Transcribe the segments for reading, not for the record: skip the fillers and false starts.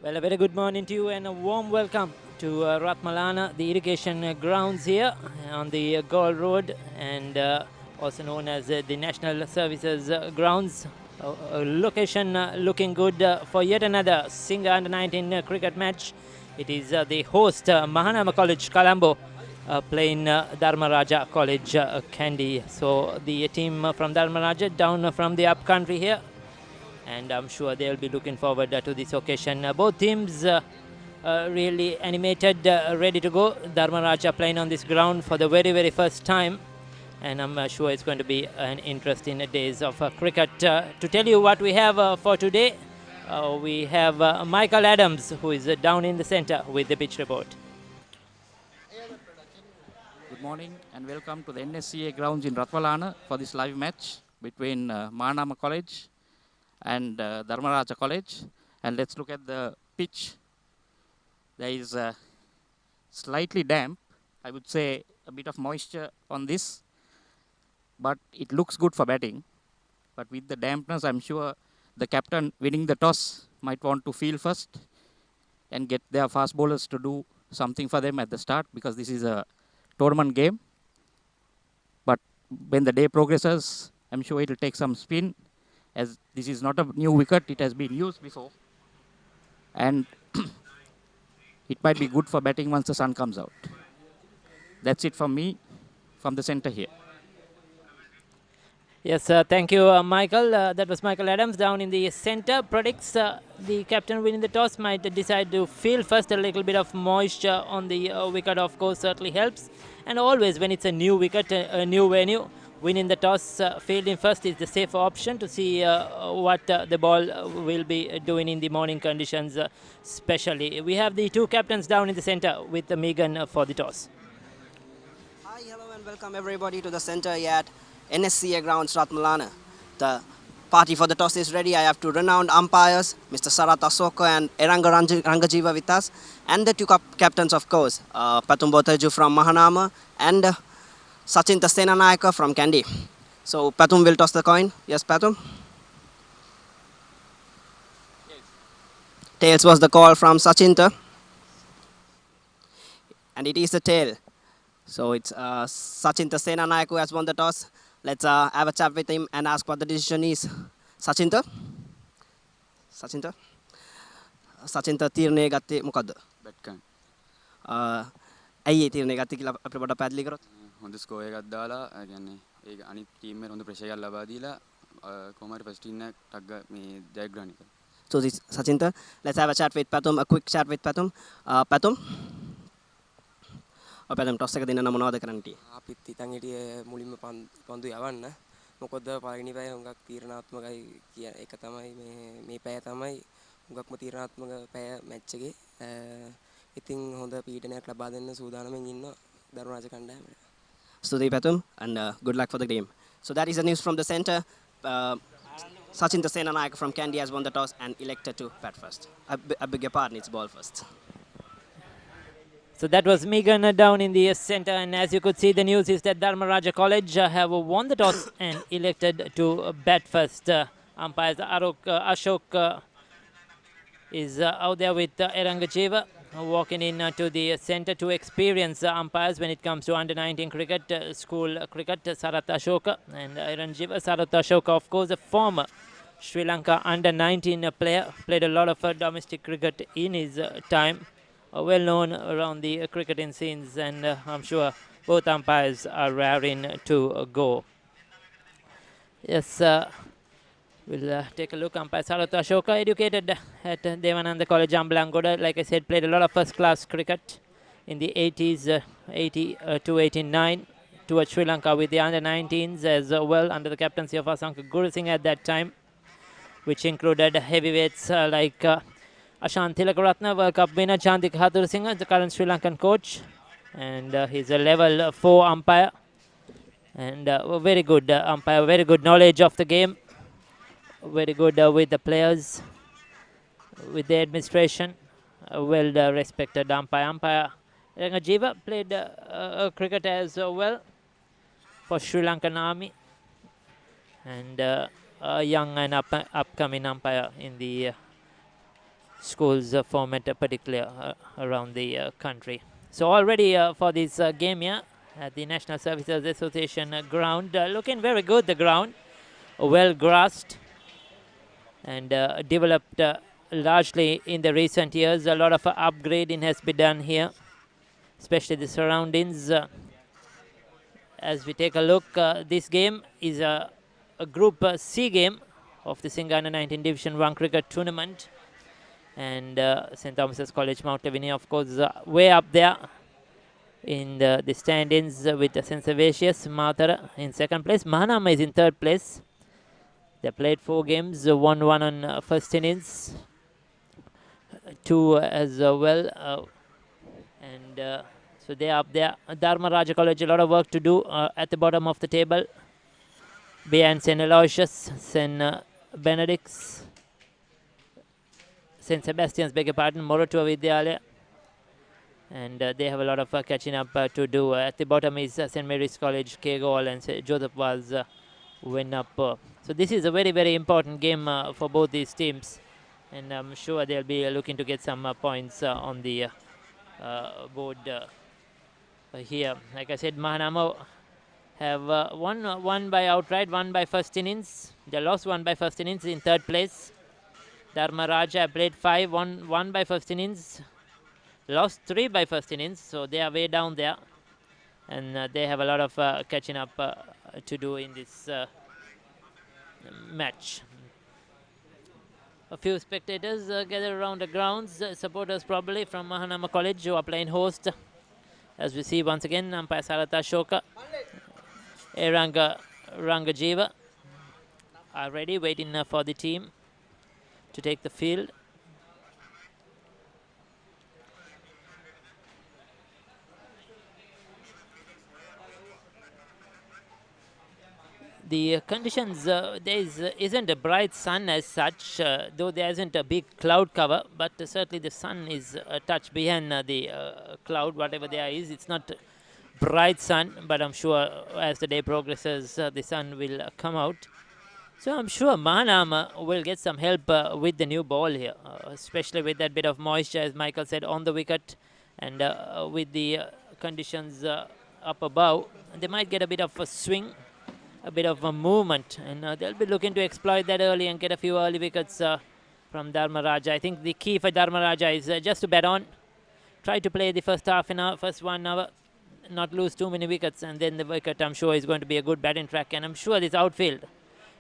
Well, a very good morning to you and a warm welcome to Ratmalana, the irrigation grounds here on the Gaul Road and also known as the National Services grounds. Location looking good for yet another Singa under 19 cricket match. It is the host Mahanama College Colombo playing Dharmaraja College Kandy. So the team from Dharmaraja down from the upcountry here, and I'm sure they'll be looking forward to this occasion. Both teams really animated, ready to go. Dharmaraja playing on this ground for the very first time, and I'm sure it's going to be an interesting days of cricket. To tell you what we have for today, we have Michael Adams, who is down in the center with the pitch report. Good morning and welcome to the NSCA grounds in Ratwalana for this live match between Mahanama College and Dharmaraja College. And let's look at the pitch. There is slightly damp, I would say a bit of moisture on this, but it looks good for batting. But with the dampness, I'm sure the captain winning the toss might want to field first and get their fast bowlers to do something for them at the start, because this is a tournament game. But when the day progresses, I'm sure it will take some spin, as this is not a new wicket, it has been used before. And it might be good for batting once the sun comes out. That's it from me, from the center here. Yes, thank you, Michael. That was Michael Adams down in the center. Predicts the captain winning the toss might decide to field first. A little bit of moisture on the wicket, of course, certainly helps. And always, when it's a new wicket, a new venue, winning the toss, fielding first is the safer option to see what the ball will be doing in the morning conditions, especially. We have the two captains down in the center with Megan for the toss. Hi, hello and welcome everybody to the center at NSCA grounds Ratmalana. The party for the toss is ready. I have two renowned umpires, Mr. Sarat Asoka and Eranga Rangajiva with us, and the two captains, of course, Patum Bothaju from Mahanama and Sachin Senanayaka from Kandy. So Patum will toss the coin. Yes, Patum? Yes. Tails was the call from Sachinta. And it is the tail. So it's Sachinta Senanayak who has won the toss. Let's have a chat with him and ask what the decision is. Sachinta? Sachinta? Sachinta තීරණය ගත්තේ මොකද්ද? Bat ගන්න. ඇයි ඒ තීරණය ගත්තේ කියලා අපිට පොඩ්ඩක් පැහැදිලි කරොත්. හොඳ ස්කෝර් එකක් දාලා يعني ඒක අනිත් ටීම් එකට හොඳ ප්‍රෙෂර් එකක් ලබා දීලා කොහොම හරි ෆස්ට් ඉන්න ටග් මේ ජයග්‍රහණය කරා. So this Sachinta, let's have a chat with Patum, a quick chat with Patum. Patum? Patum toss එක දෙන්න නම් මොනවද කරන්න තියෙන්නේ? අපිත් හිතන් හිටියේ මුලින්ම පන්දු යවන්න. මොකද පළවෙනි පැය හුඟක් තීරණාත්මකයි කියන එක තමයි මේ පැය තමයි හුඟක්ම තීරණාත්මක පැය මැච් එකේ. ඉතින් හොඳ පීඩනයක් ලබා දෙන්න සූදානම්ෙන් ඉන්නවා දරුණාජ කණ්ඩායමට. Stuti Patum, and good luck for the game. So that is the news from the center. Sachin Senanayak from Kandy has won the toss and elected to bat first. I beg your pardon, it's ball first. So that was Megan down in the center, and as you could see, the news is that Dharmaraja College have won the toss and elected to bat first. Umpires Ashok is out there with Erangajeva walking in to the center to experience umpires when it comes to under-19 cricket, school cricket. Sarat Ashoka and Erangajeva. Sarat Ashoka, of course, a former Sri Lanka under-19 player, played a lot of domestic cricket in his time. Well known around the cricketing scenes, and I'm sure both umpires are raring to go. Yes, we'll take a look. Umpire Sarat Ashoka, educated at Devananda College, Ambalangoda. Like I said, played a lot of first-class cricket in the 80s, 80 to 89, towards Sri Lanka with the under-19s as well, under the captaincy of Asanka Guru Singh at that time, which included heavyweights like Ashan Tilakaratna, World Cup winner Chandik Hathurusingha, the current Sri Lankan coach, and he's a level 4 umpire, and a very good umpire, very good knowledge of the game, very good with the players, with the administration, well respected umpire. Umpire Rangajiva played cricket as well for Sri Lankan Army, and a young and upcoming umpire in the schools format, particularly around the country. So already for this game here at the National Services Association ground, looking very good, the ground, well grassed and developed largely in the recent years. A lot of upgrading has been done here, especially the surroundings. As we take a look, this game is a Group C game of the Singana 19 Division 1 cricket tournament. And St. Thomas's College, Mount Lavinia, of course, way up there in the standings with St. Savatius, Mathara in second place. Mahanama is in third place. They played 4 games, won 1 on first innings, 2 as well. And so they are up there. Dharmaraja College, a lot of work to do at the bottom of the table. Behind St. Aloysius, St. Benedict's, St. Sebastian's, beg your pardon, Morotua Vidyalaya. And they have a lot of catching up to do. At the bottom is St. Mary's College, Kegol, and St. Joseph was win up. So this is a very, very important game for both these teams. And I'm sure they'll be looking to get some points on the board here. Like I said, Mahanama have won one by outright, one by first innings. They lost one by first innings in third place. Dharmaraja played 5, won one by first innings, lost 3 by first innings, so they are way down there. And they have a lot of catching up to do in this match. A few spectators gather around the grounds, supporters probably from Mahanama College who are playing host. As we see once again, umpire Sarata Ashoka, Eranga Rangajiva are ready, waiting for the team to take the field. The conditions, there isn't a bright sun as such, though there isn't a big cloud cover, but certainly the sun is a touch behind the cloud, whatever there is. It's not bright sun, but I'm sure as the day progresses, the sun will come out. So I'm sure Mahanama will get some help with the new ball here, especially with that bit of moisture, as Michael said, on the wicket, and with the conditions up above, they might get a bit of a swing, a bit of a movement, and they'll be looking to exploit that early and get a few early wickets from Dharmaraja. I think the key for Dharmaraja is just to bat on, try to play the first half an hour, first 1 hour, not lose too many wickets, and then the wicket, I'm sure, is going to be a good batting track, and I'm sure this outfield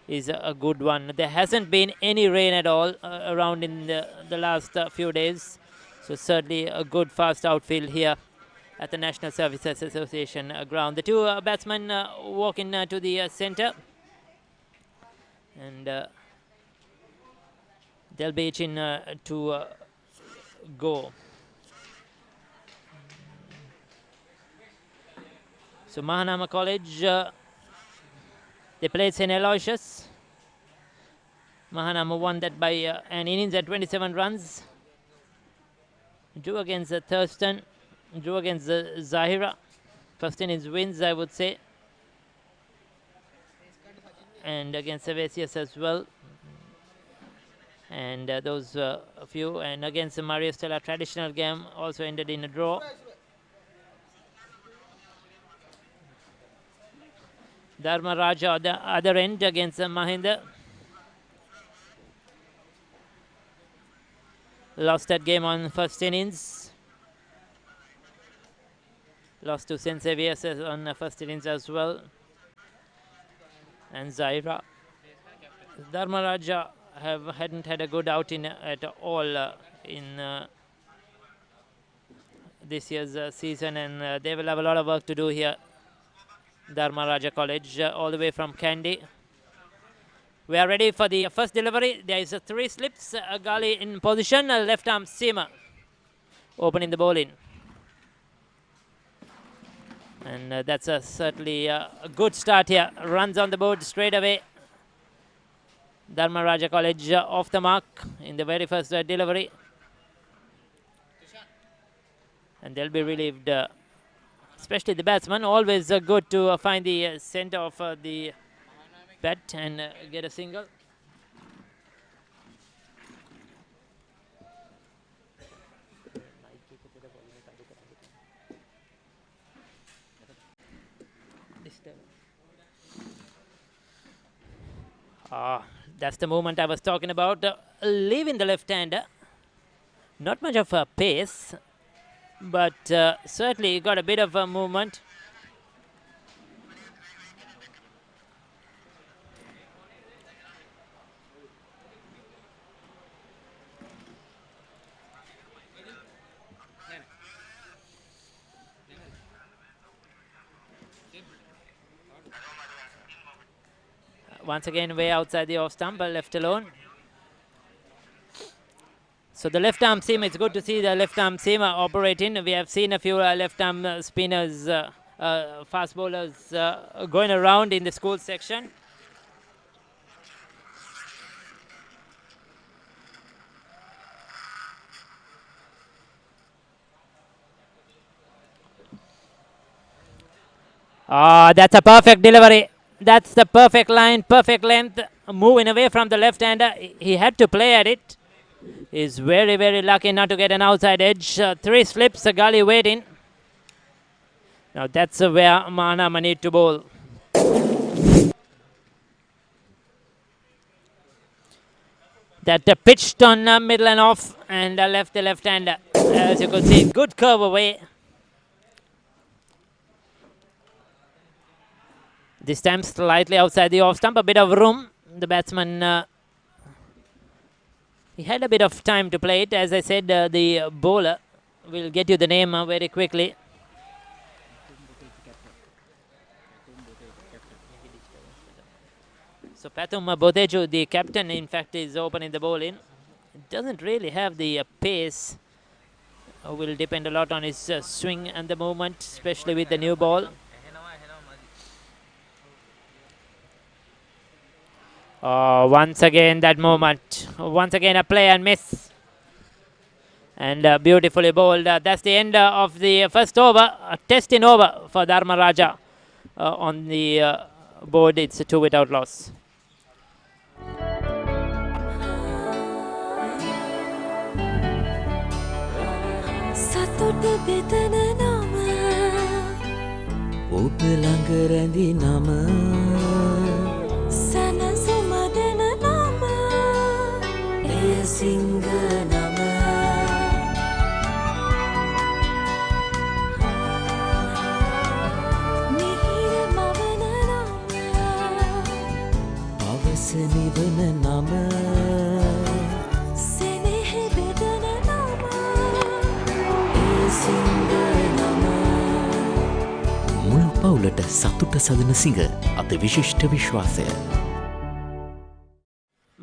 is a good one. There hasn't been any rain at all around in the last few days, so certainly a good fast outfield here at the National Services Association ground. The two batsmen walk in to the center, and they'll be itching to go. So Mahanama College, they played St. Aloysius. Mahanama won that by an innings at 27 runs. Drew against Thurston, drew against Zahira. First innings wins, I would say. And against Savasius as well. And those a few. And against Maria Stella, traditional game, also ended in a draw. Dharmaraja on the other end against Mahinda. Lost that game on first innings. Lost to St. Saviour's on first innings as well. And Zaira. Dharmaraja hadn't had a good outing at all in this year's season, and they will have a lot of work to do here. Dharmaraja College, all the way from Kandy. We are ready for the first delivery. There is 3 slips. Gali in position, left arm seamer opening the bowling. And that's certainly a good start here. Runs on the board straight away. Dharmaraja College off the mark in the very first delivery. And they'll be relieved, especially the batsman. Always good to find the center of the bat and get a single. That's the movement I was talking about. Leaving the left hander. Not much of a pace, but certainly got a bit of a movement. Once again, way outside the off stump, left alone. So the left arm seam, it's good to see the left arm seam operating. We have seen a few left arm spinners, fast bowlers going around in the school section. That's a perfect delivery. That's the perfect line, perfect length. Moving away from the left hander. He had to play at it. He's very, very lucky not to get an outside edge. 3 slips, a gully waiting. Now that's where Mahanama need to bowl. That pitched on middle and off and left the left hander. As you could see, good curve away. This time slightly outside the off stump, a bit of room. The batsman, he had a bit of time to play it. As I said, the bowler will get you the name very quickly. So Pathum Boteju, the captain, in fact, is opening the bowling. Doesn't really have the pace. Will depend a lot on his swing and the movement, especially with the new ball. Once again that movement. Once again a play and miss. And beautifully bowled. That's the end of the first over. A testing over for Dharmaraja. On the board, it's a 2 without loss. ඔබ ළඟ රැඳි නම සනසුමදන නම එය සිංහ නම මිහිර මවන නම අවස නිවන නම සෙනෙහ බෙදන නම එය සිංහ නම මුළු පවුලට සතුට සදන සිංහ අත විශිෂ්ට විශ්වාසය.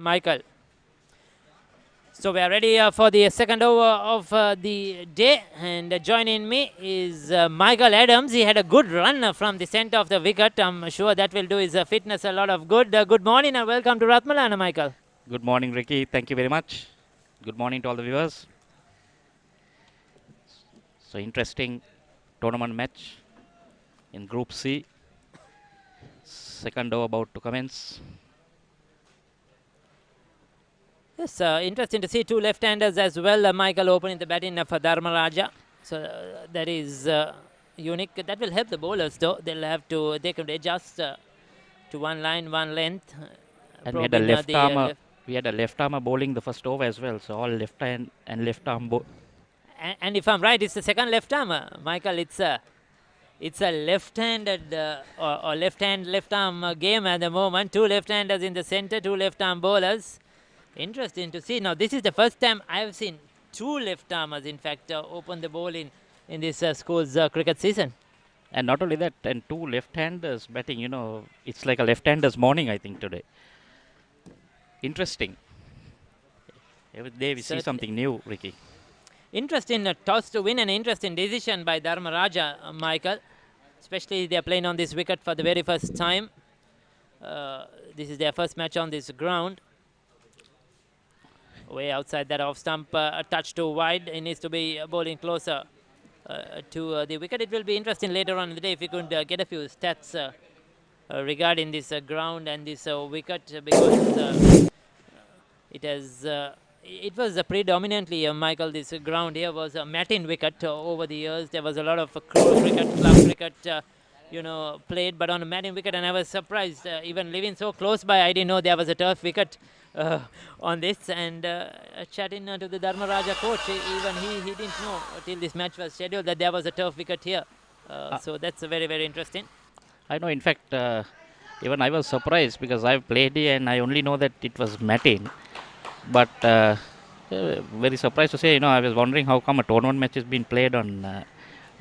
Michael. So we are ready for the second over of the day, and joining me is Michael Adams. He had a good run from the center of the wicket. I'm sure that will do his fitness a lot of good. Good morning and welcome to Ratmalana, Michael. Good morning, Ricky. Thank you very much. Good morning to all the viewers. So interesting tournament match in Group C. Second over about to commence. Yes, interesting to see 2 left-handers as well. Michael opening the batting for Dharmaraja. So that is unique. That will help the bowlers though. They can adjust to one line, one length. And we had a left armer. We had a left armer bowling the first over as well. So all left hand and left arm and if I'm right, it's the second left armer, Michael. It's a left-handed or left-hand, left-arm game at the moment. 2 left-handers in the center, 2 left-arm bowlers. Interesting to see. Now, this is the first time I've seen 2 left-armers, in fact, open the ball in this school's cricket season. And not only that, and 2 left-handers batting, you know, it's like a left-handers morning, I think, today. Interesting. Every day we see something new, Ricky. Interesting toss to win, an interesting decision by Dharmaraja, Michael. Especially they are playing on this wicket for the very first time. This is their first match on this ground. Way outside that off stump, a touch too wide. He needs to be bowling closer to the wicket. It will be interesting later on in the day if we could get a few stats regarding this ground and this wicket, because it was predominantly, Michael, this ground here was a matting wicket over the years. There was a lot of club cricket played, but on a matting wicket, and I was surprised. Even living so close by, I didn't know there was a turf wicket uh, on this. And chatting to the Dharmaraja coach, even he didn't know till this match was scheduled that there was a turf wicket here. So that's very, very interesting. I know, in fact, even I was surprised because I've played it and I only know that it was matting. But very surprised to say, I was wondering how come a tournament match is being played on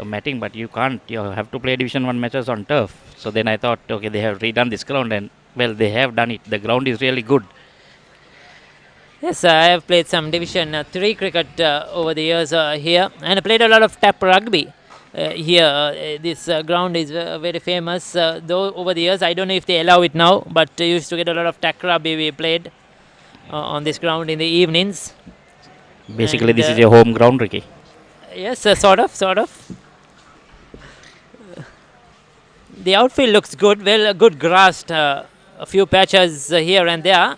matting, but you can't. You have to play Division 1 matches on turf. So then I thought, okay, they have redone this ground, and well, they have done it. The ground is really good. Yes, I have played some Division 3 cricket over the years here, and I played a lot of tap rugby here. This ground is very famous. Though over the years, I don't know if they allow it now, but I used to get a lot of tap rugby we played on this ground in the evenings. Basically, And, this is your home ground, Ricky. Yes, sort of. The outfield looks good. Well, good grassed. A few patches here and there.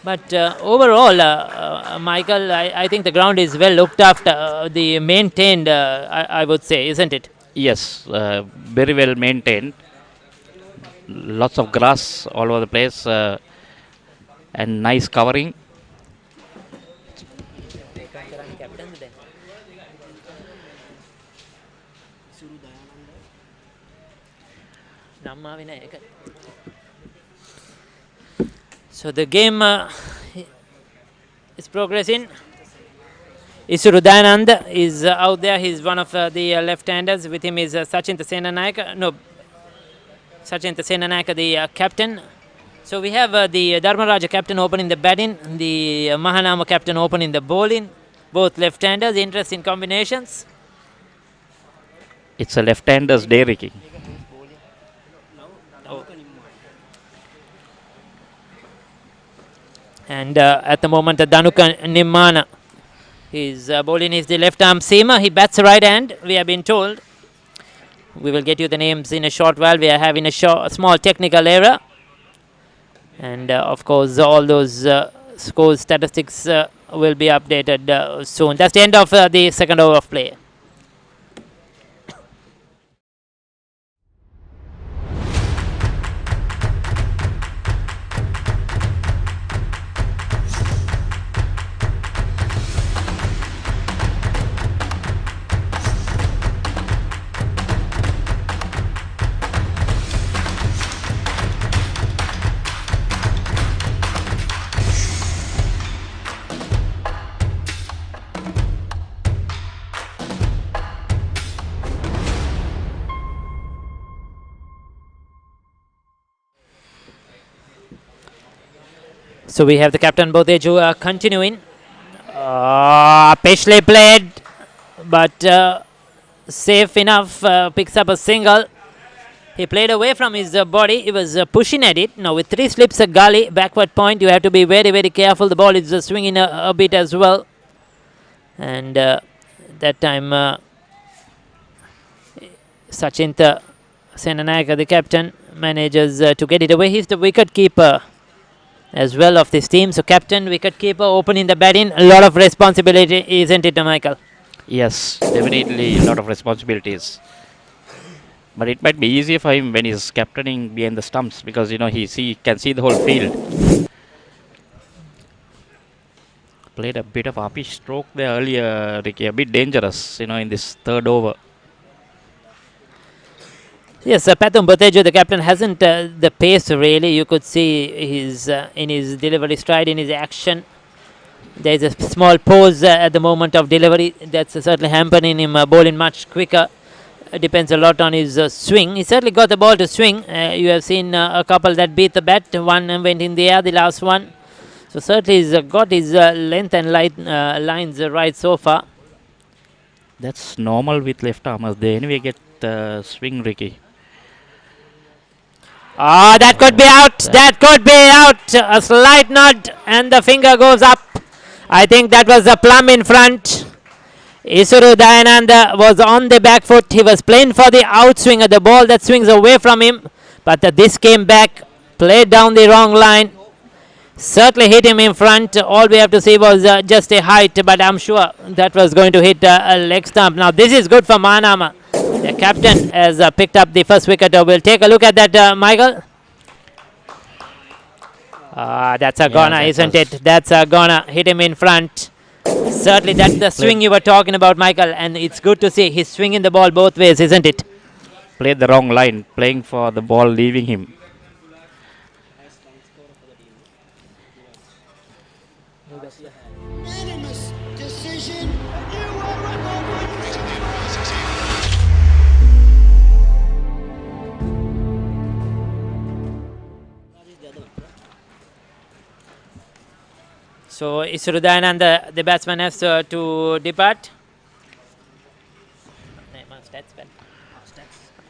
But overall, Michael, I think the ground is well looked after, the maintained, I would say, isn't it? Yes, very well maintained. Lots of grass all over the place and nice covering. So the game is progressing. Isuru Dayanand is out there. He's one of the left-handers. With him is Sachin Senanayake. No, Sachin Senanayake, the captain. So we have the Dharmaraja captain opening the batting, the Mahanama captain opening the bowling. Both left-handers, interesting combinations. It's a left-hander's day, Ricky. And at the moment, Dhanuka Nimmana is bowling is the left arm seamer. He bats right hand, we have been told. We will get you the names in a short while. We are having a small technical error. And of course, all those score statistics will be updated soon. That's the end of the second over of play. So we have the captain Boteju continuing. Peshle played, but safe enough. Picks up a single. He played away from his body. He was pushing at it. Now with 3 slips, a gully, backward point, you have to be very, very careful. The ball is swinging a bit as well. And that time, Sachin Senanayake, the captain, manages to get it away. He's the wicket keeper as well of this team. So captain, wicket keeper, opening the batting. A lot of responsibility, isn't it, Michael? Yes, definitely a lot of responsibilities. But it might be easier for him when he's captaining behind the stumps because he can see the whole field. Played a bit of uppish stroke there earlier, Ricky. A bit dangerous, in this third over. Yes, Pathum Botejo, the captain, hasn't the pace really. You could see in his delivery stride, in his action. There is a small pause at the moment of delivery. That's certainly hampering him bowling much quicker. Depends a lot on his swing. He certainly got the ball to swing. You have seen a couple that beat the bat. One went in the air, the last one. So certainly he's got his length and lines right so far. That's normal with left armers. They anyway get swing, Ricky. That could be out. That could be out. A slight nod and the finger goes up. I think that was a plum in front. Isuru Dayananda was on the back foot. He was playing for the outswing of the ball that swings away from him. But this came back, played down the wrong line. Certainly hit him in front. All we have to see was just a height, but I'm sure that was going to hit a leg stump. Now this is good for Mahanama. The captain has picked up the first wicket. We'll take a look at that, Michael. That's a goner, isn't it? That's a goner. Hit him in front. Certainly, that's the swing you were talking about, Michael. And it's good to see he's swinging the ball both ways, isn't it? Played the wrong line, playing for the ball, leaving him. Unanimous decision. A new world record. So Isurudayanand, the batsman, has to depart.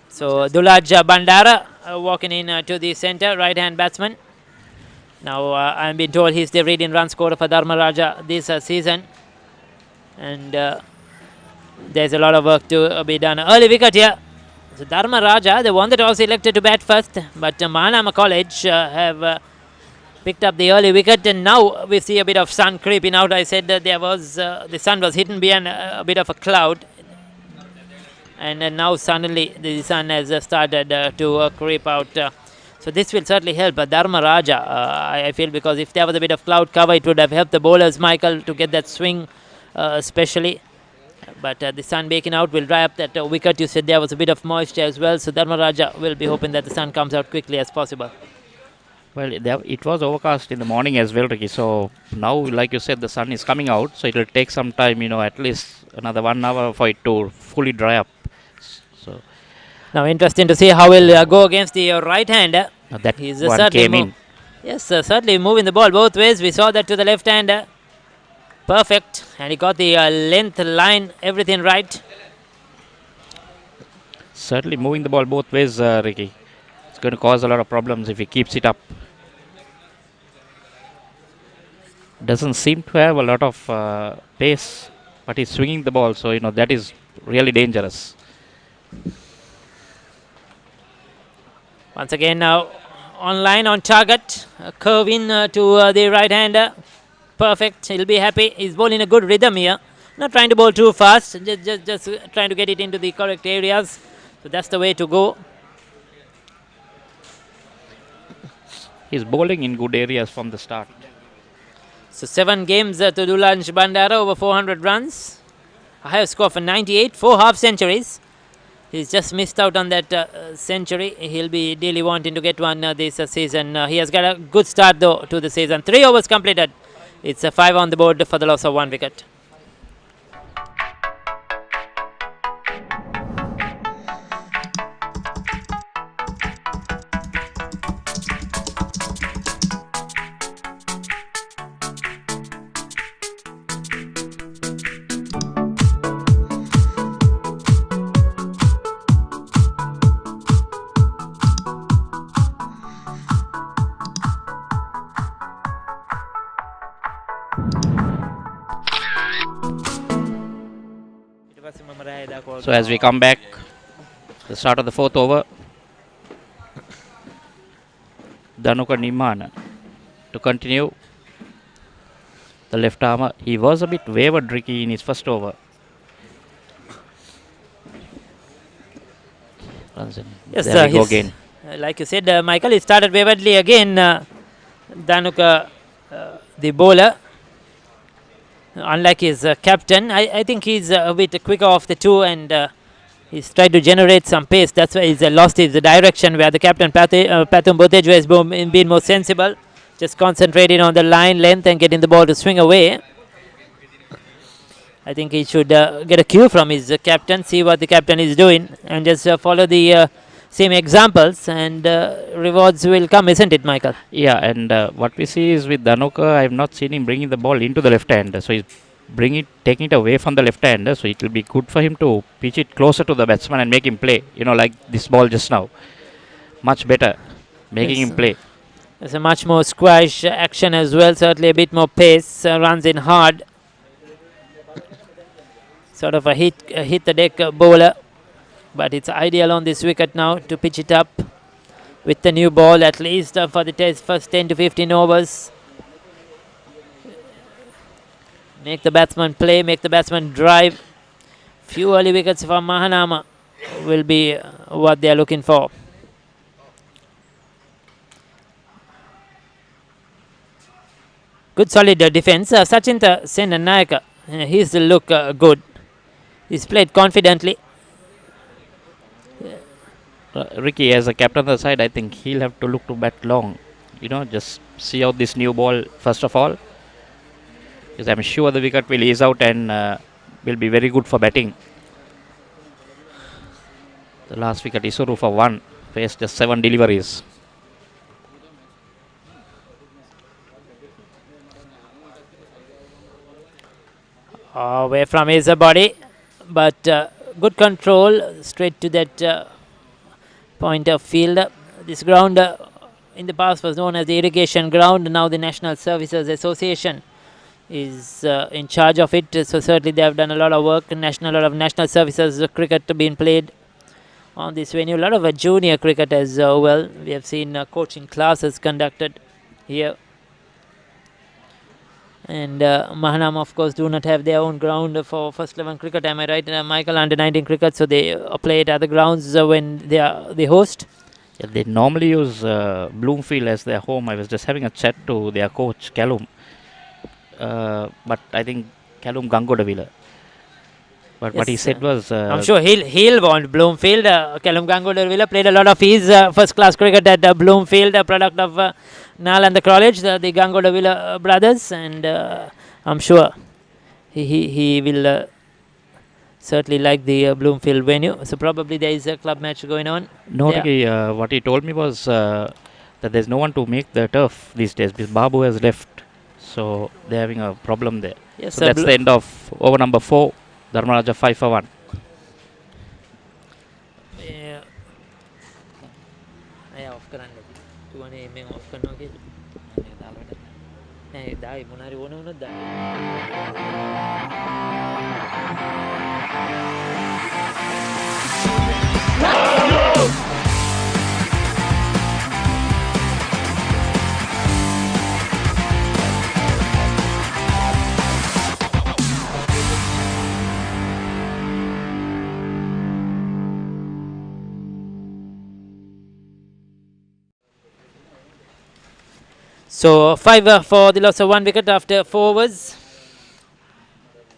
So Dulaj Bandara walking in to the centre, right-hand batsman. Now I'm being told he's the leading run scorer for Dharmaraja this season. And there's a lot of work to be done. Early wicket here. So Dharmaraja, they won the toss, elected to bat first. But Mahanama College have picked up the early wicket, and now we see a bit of sun creeping out. I said that there was the sun was hidden behind a bit of a cloud, and now suddenly the sun has started to creep out. So this will certainly help Dharmaraja, I feel, because if there was a bit of cloud cover, it would have helped the bowlers, Michael, to get that swing, especially. But the sun baking out will dry up that wicket. You said there was a bit of moisture as well, so Dharmaraja will be hoping that the sun comes out quickly as possible. Well, it was overcast in the morning as well, Ricky. So now, like you said, the sun is coming out. So it will take some time, at least another 1 hour for it to fully dry up. So now, interesting to see how he'll go against the right hander. that He's one certainly came in. Yes, certainly moving the ball both ways. We saw that to the left hander. Perfect. And he got the length, line, everything right. Certainly moving the ball both ways, Ricky. It's going to cause a lot of problems if he keeps it up. Doesn't seem to have a lot of pace, but he's swinging the ball, so that is really dangerous. Once again now on line, on target, curve in to the right hander. Perfect. He'll be happy. He's bowling a good rhythm here. Not trying to bowl too fast, just trying to get it into the correct areas. So that's the way to go. He's bowling in good areas from the start. So 7 games to Dulaj Bandara, over 400 runs. A higher score for 98, 4 half centuries. He's just missed out on that century. He'll be really wanting to get one this season. He has got a good start though to the season. 3 overs completed. It's a 5 on the board for the loss of 1 wicket. So as we come back, the start of the 4th over, Dhanuka Nimana to continue. The left armer, he was a bit wavered, Ricky, in his first over. Yes, there we go again. Like you said, Michael, he started waywardly again. Dhanuka, the bowler. Unlike his captain, I think he's a bit quicker off the two, and he's tried to generate some pace. That's why he's lost his direction, where the captain Pathum Botejwa has been more sensible, just concentrating on the line length and getting the ball to swing away. I think he should get a cue from his captain, see what the captain is doing, and just follow the same examples, and rewards will come, isn't it, Michael? Yeah, and what we see is with Dhanuka, I have not seen him bringing the ball into the left hand. So he's taking it away from the left hand. So it will be good for him to pitch it closer to the batsman and make him play. Like this ball just now. Much better, making him play. There's a much more squash action as well. Certainly a bit more pace. Runs in hard. Sort of a hit the deck bowler. But it's ideal on this wicket now to pitch it up with the new ball, at least for the first 10 to 15 overs. Make the batsman play, make the batsman drive. Few early wickets for Mahanama. will be what they are looking for. Good solid defense. Sachin Sen Nayak, he's look good. He's played confidently. Ricky, as a captain of the side, I think he'll have to look to bat long. Just see out this new ball first of all, because I'm sure the wicket will ease out and will be very good for batting. The last wicket, Isuru for 1, faced just 7 deliveries. Away from his body, but good control straight to that point of field. This ground in the past was known as the irrigation ground. Now the National Services Association is in charge of it. So certainly they have done a lot of work. A lot of national services cricket being played on this venue. A lot of junior cricket as well. We have seen coaching classes conducted here. And Mahanama, of course, do not have their own ground for first 11 cricket. Am I right, Michael? Under 19 cricket, so they play at other grounds when they host. Yeah, they normally use Bloomfield as their home. I was just having a chat to their coach Callum, but I think Callum Gangodavila. But what he said was, I'm sure he'll want Bloomfield. Callum Gangodavila played a lot of his first class cricket at Bloomfield, a product of Nal and the College, the Gangodavila brothers, and I'm sure he will certainly like the Bloomfield venue. So probably there is a club match going on. no, Ricky, what he told me was that there's no one to make the turf these days because Babu has left, so they're having a problem there. Yes, so that's the end of over number 4. Dharmaraja 5 for 1. Yeah. Off කරන්න. තුවනේ මේ off කරනවා කියලා. නෑ දායි මොනාරි ඕන වුණොත් දායි. So 5 for the loss of 1 wicket after 4 overs.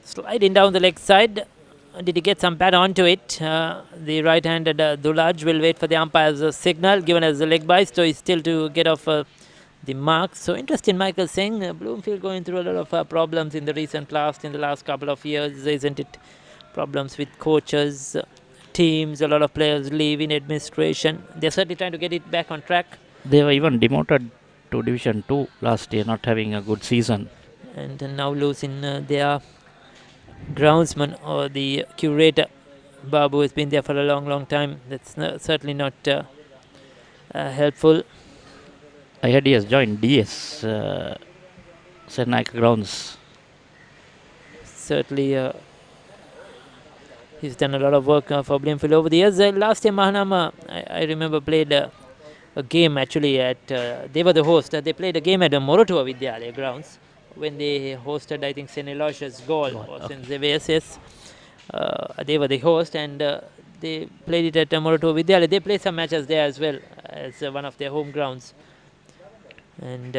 Sliding down the leg side. Did he get some bat onto it? The right-handed Dulaj will wait for the umpire's signal given as a leg bite, so he's still to get off the mark. So interesting, Michael saying Bloomfield going through a lot of problems in the recent past, in the last couple of years, isn't it? Problems with coaches, teams, a lot of players leaving, administration. They're certainly trying to get it back on track. They were even demoted to Division 2 last year, not having a good season. And now losing their groundsman or the curator. Babu has been there for a long time. That's certainly not helpful. I heard he has joined DS Sennaik grounds. Certainly he's done a lot of work for Bloomfield over the years. Last year Mahanama, I remember, played a game actually at, they were the host. They played a game at the Morotua Vidyalaya grounds when they hosted, I think, St. Eloysius Goal or St. Xavier's. They were the host and they played it at Morotua Vidyalaya. They played some matches there as well as one of their home grounds. And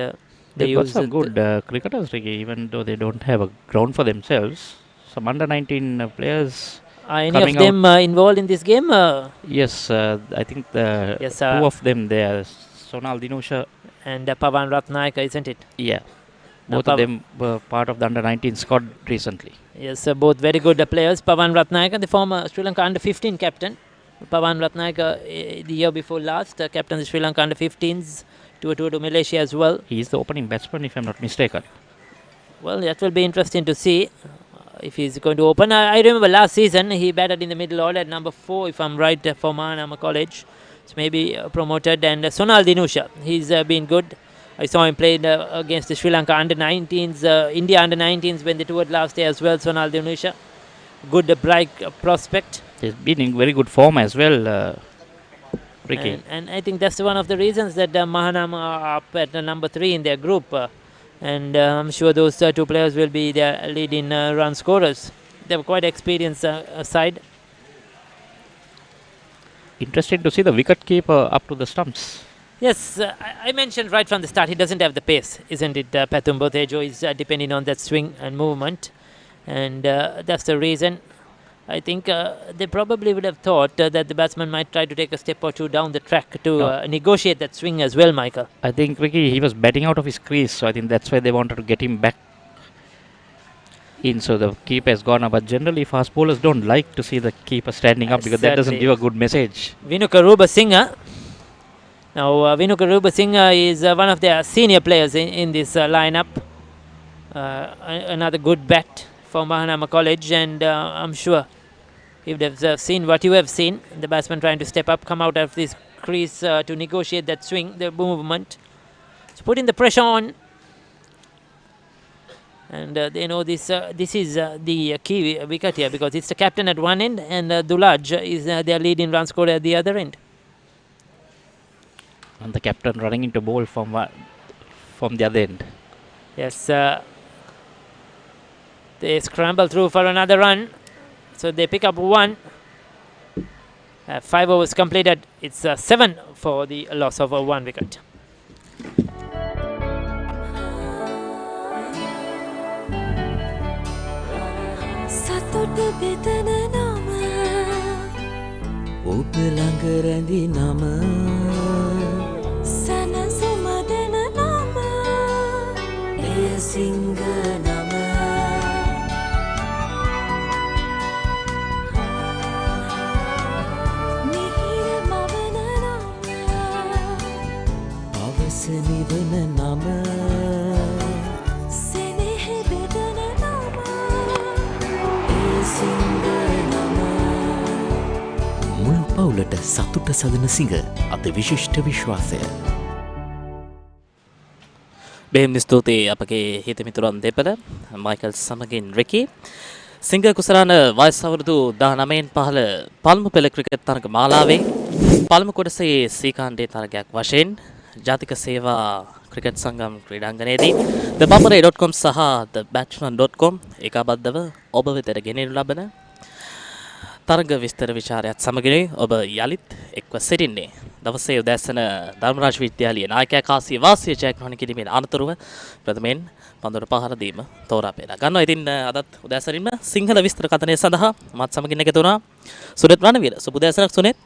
they've got some good cricketers, Ricky, even though they don't have a ground for themselves. Some under 19 players. Are any of them involved in this game? Yes, I think the two of them there, Sonal Dinusha and Pavan Ratnayaka, isn't it? Yeah, both of them were part of the under 19 squad recently. Yes, both very good players. Pavan Ratnayaka, the former Sri Lanka under 15 captain. Pavan Ratnayaka, the year before last, captain the Sri Lanka under 15s, tour to Malaysia as well. He is the opening batsman, if I'm not mistaken. Well, that will be interesting to see if he's going to open. I remember last season he batted in the middle order at number 4, if I'm right, for Mahanama College. So maybe promoted. And Sonal Dinusha, he's been good. I saw him played against the Sri Lanka under 19s, India under 19s when they toured last year as well. Sonal Dinusha, good bright prospect. He's been in very good form as well, Ricky. And I think that's one of the reasons that Mahanama are up at number 3 in their group. And I'm sure those two players will be their leading run scorers. They have quite experienced side. interesting to see the wicket keeper up to the stumps. Yes, I mentioned right from the start he doesn't have the pace, isn't it? Pathum Botejo is depending on that swing and movement, and that's the reason. I think they probably would have thought that the batsman might try to take a step or two down the track to No. negotiate that swing as well, Michael. I think Ricky, he was batting out of his crease, so I think that's why they wanted to get him back in. So the keeper has gone up. But generally, fast bowlers don't like to see the keeper standing up because that doesn't give a good message. Vinukaruba Singha. Now, Vinukaruba Singha is one of their senior players in this lineup. Another good bat for Mahanama College, and I'm sure if they've seen what you have seen, the batsman trying to step up, come out of this crease to negotiate that swing, the movement. It's putting the pressure on. And they know this is the key wicket here because it's the captain at one end and Dulaj is their leading run scorer at the other end. And the captain running into ball from the other end. Yes, they scramble through for another run. So they pick up one. 5 overs completed. It's 7 for the loss of 1 wicket. ඔබ ළඟ රැඳි නම සනසුමදන නම එය සිංහ නම මිහිර මවන නම අවස නිවන නම සෙනෙහ බෙදන නම එය සිංහ නම මුළු පවුලට සතුට සදන සිංහ අත විශිෂ්ට විශ්වාසය බෙහෙම් ස්තුතියි අපගේ හිතමිතුරන් දෙපළ මයිකල් සමගින් රිකි සිංහ කුසලාන වයස අවුරුදු 19න් පහළ පළමු පෙළ ක්‍රිකට් තරග මාලාවේ පළමු කොටසේ සීකාණ්ඩේ තරගයක් වශයෙන් ජාතික සේවා ක්‍රිකට් සංගම් ක්‍රීඩාංගණයේදී ThePapare.com සහ TheBatsman.com ඒකාබද්ධව ඔබ වෙතට ගෙනෙනු ලබන තරග විස්තර විචාරයත් සමගිනුයි ඔබ යලිත් එක්ව සිටින්නේ. දවසේ උදෑසන ධර්මරාජ විද්‍යාලයේ නායකයා කාසිය වාසිය ජයග්‍රහණය කිරීමෙන් අනතුරුව ප්‍රථමයෙන් පන්දුවට පහර දීම තෝරා බේරා ගන්නවා. ඉතින් අදත් උදෑසනින්ම සිංහල විස්තර කතනය සඳහා මත් සමගින් එකතු වුණා සුනෙත් රණවීර. සුබ උදෑසනක් සුනෙත්.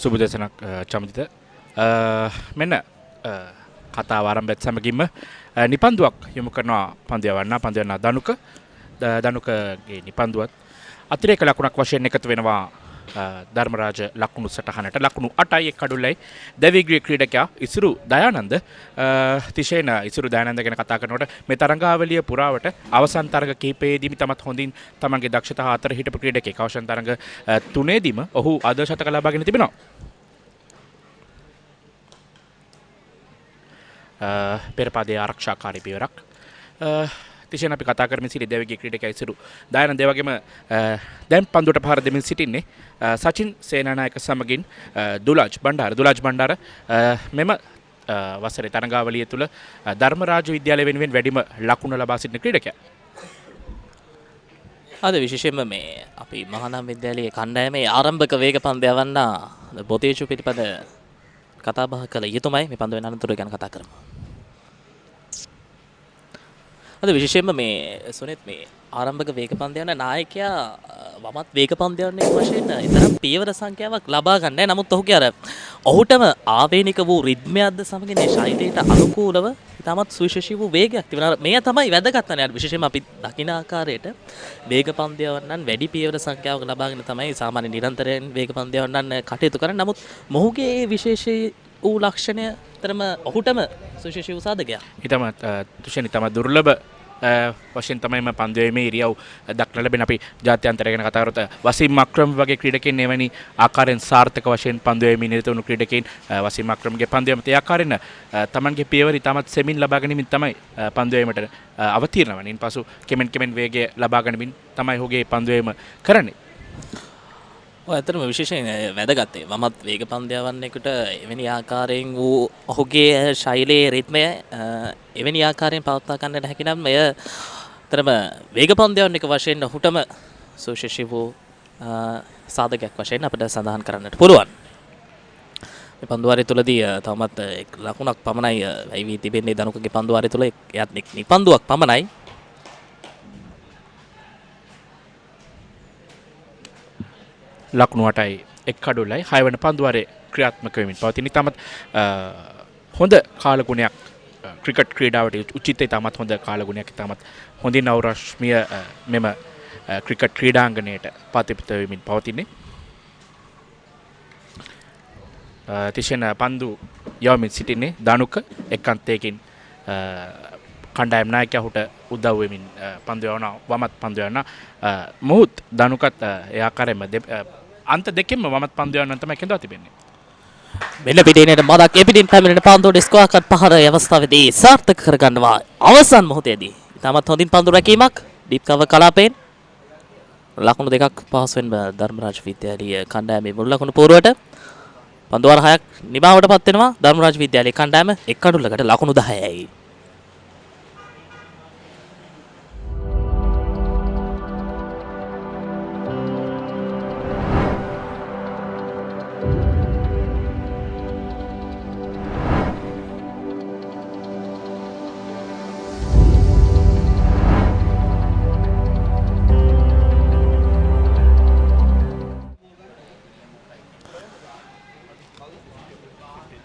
සුබ උදෑසනක් චමිත. මෙන්න කතාව ආරම්භයත් සමගින්ම නිපන්දුවක් යොමු කරනවා පන්දු යවන්න දනුකගේ නිපන්දුවත් අතිරේක ලකුණක් වශයෙන් එකතු වෙනවා ධර්මරාජ ලකුණු සටහනට. ලකුණු 8යි එක් කඩුල්ලයි දෙවිග්‍රිය ක්‍රීඩකයා ඉසුරු දයානන්ද තිශේන ඉසුරු දයානන්ද ගැන කතා කරනකොට මේ තරඟාවලිය පුරාවට අවසන් තරඟ කිහිපයේදීම තමත් හොඳින් තමන්ගේ දක්ෂතාව අතර හිටපු ක්‍රීඩකෙක්. අවසන් තරඟ 3ේදීම ඔහු අර්ධ ශතක ලබාගෙන තිබෙනවා. පෙරපාදයේ ආරක්ෂාකාරී පියවරක්. තිශේන අපි කතා කරමින් සිටි දෙවිග්‍රිය ක්‍රීඩකයා ඉසුරු දයානන්ද ඒ වගේම දැන් පන්දුවට පහර දෙමින් සිටින්නේ සචින් සේනානායක සමගින් දුලාජ් බණ්ඩාර මෙම වසරේ තරඟාවලිය තුළ ධර්මරාජ විද්‍යාලය වෙනුවෙන් වැඩිම ලකුණු ලබා සිටින ක්‍රීඩකයා. අද විශේෂයෙන්ම මේ අපි මහානාම විද්‍යාලයේ කණ්ඩායමේ ආරම්භක වේග පන්දු යවන්න බොතේජු පිළිපද කතා බහ කළ යුතුමයි. මේ පන්දු වෙන අනතුරු ගැන කතා කරමු. අද විශේෂයෙන්ම මේ සුනෙත් මේ ආරම්භක වේග පන්දු යන නායකයා වමත් වේග පන්දු යන්නේ වශයෙන් ඊතරම් පියවර සංඛ්‍යාවක් ලබා ගන්න නැහැ. නමුත් ඔහුගේ ඔහුටම ආවේනික වූ රිද්මයක්ද සමගින් මේ ශෛලයට අනුකූලව ඉතාමත් සුවිශේෂී වූ වේගයක් තිබෙනවා. මේ තමයි වැදගත් වන්නේ. විශේෂයෙන්ම අපි දකින ආකාරයට වේග පන්දු යවන්නන් වැඩි පියවර සංඛ්‍යාවක් ලබාගෙන තමයි සාමාන්‍ය නිරන්තරයෙන් වේග පන්දු යවන්නන් කටයුතු කරන්නේ. නමුත් මොහුගේ මේ විශේෂී වූ ලක්ෂණය තරම ඔහුටම සුවිශේෂී වූ සාධකයක්. ඉතම දුර්ලභ වශයෙන් තමයි පන්දු යීමේ ඉරියව් දක්නට ලැබෙන. අපි ජාත්‍යන්තරය ගැන කතා කරොත් වසීම් අක්‍රම වගේ ක්‍රීඩකයන් එවැනි ආකාරයෙන් සාර්ථක වශයෙන් පන්දු යීමේ නිරත වුණු ක්‍රීඩකයන් වසීම් අක්‍රමගේ පන්දු යීම තේ ආකාරයෙන් තමන්ගේ පියවර ඉතාමත් සෙමින් ලබා ගැනීමෙන් තමයි පන්දු යීමට අවතීර්ණ වන්නේ. ඉන්පසු කෙමෙන් වේගය ලබා ගැනීමෙන් තමයි ඔහුගේ පන්දු යීම කරන්නේ. ඇත්තටම විශේෂයෙන් වැදගත් වමත් වේග පන්දු යවන්නෙකුට එවැනි ආකාරයෙන් වූ ඔහුගේ ශෛලයේ රිද්මය එවැනි ආකාරයෙන් පවත්වා ගන්නට හැකි නම් එය ඇත්තටම වේග පන්දු යවන්නෙක වශයෙන් ඔහුටම සුවිශේෂී වූ සාධකයක් වශයෙන් අපිට සඳහන් කරන්නට පුළුවන්. මේ පන්දුවාරය තුලදී තවමත් එක් ලකුණක් පමණයි වැයි තිබෙන්නේ දනුකගේ පන්දුවාරය තුල එයත් නිපන්දුවක් පමණයි. ලකුණු 8යි එක් කඩුල්ලයි 6 වන පන්දුවාරේ ක්‍රියාත්මක වෙමින් පවතින. ඉතාමත් හොඳ කාලගුණයක් ක්‍රිකට් ක්‍රීඩාවට උචිත ඉතාමත් හොඳ කාලගුණයක් ඉතාමත් හොඳින් අවරශ්මිය මෙම ක්‍රිකට් ක්‍රීඩාංගණයට පතිපිත වෙමින් පවතින්නේ. තිෂෙන පන්දු යවමින් සිටින්නේ දනුක එක් අන්තයකින් කණ්ඩායම් නායකයාට උදව් වෙමින් පන්දු යවන වමත් පන්දු යවන මොහොත් දනුකත් ඒ ආකාරයෙන්ම අන්ත දෙකෙන්ම වමත් පන්දු යවන තමයි කෙඳවා තිබෙන්නේ. මෙන්න පිටිනේට මදක් එපිටින් පැමිණෙන පන්දුවට ස්කෝර් කට් පහර අවස්ථාවේදී සාර්ථක කරගන්නවා අවසන් මොහොතේදී. ඉතාමත් හොඳින් පන්දු රැකීමක් ඩීප් කවර් කලාපයෙන් ලකුණු දෙකක් පහසුවෙන් ධර්මරාජ විද්‍යාලීය කණ්ඩායමේ මුල් ලකුණු පූර්වට පන්දුවාර 6ක් නිමාවටපත් වෙනවා. ධර්මරාජ විද්‍යාලයේ කණ්ඩායම එක් කඩුල්ලකට ලකුණු 10යි.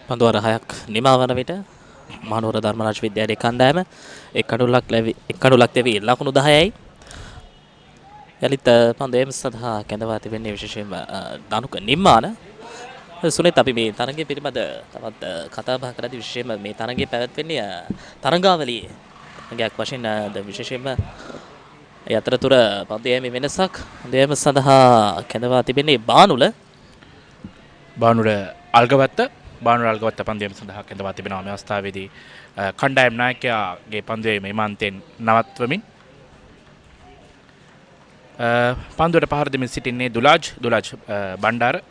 පන්දුවාර 6ක් නිමා වන විට මහනුවර ධර්මරාජ විද්‍යාලයේ කණ්ඩායම එක් කඩුලක් දෙවි ලකුණු 10යි. යලිත් පන්දුවේම සඳහා කැඳවා තිබෙන්නේ විශේෂයෙන්ම දනුක නිම්මාන. සුනිත් අපි මේ තරගය පිළිබඳ තවත් කතා බහ කරද්දී විශේෂයෙන්ම මේ තරගය පැවැත්වෙන්නේ තරංගාවලියේ තරගයක් වශයෙන් විශේෂයෙන්ම ඒ අතරතුර පන්දුවේම වෙනසක් පන්දුවේම සඳහා කැඳවා තිබෙන්නේ බානුල අල්ගවත්ත අල්ගවත්ත පන්දුවේම සඳහා කැඳවා තිබෙනවා. මේ අවස්ථාවේදී කණ්ඩායම් නායකයාගේ පන්දුවේ මෙමන්තෙන් නවත්වමින් පන්දුවට පහර දෙමින් සිටින්නේ දුලාජ් බණ්ඩාර.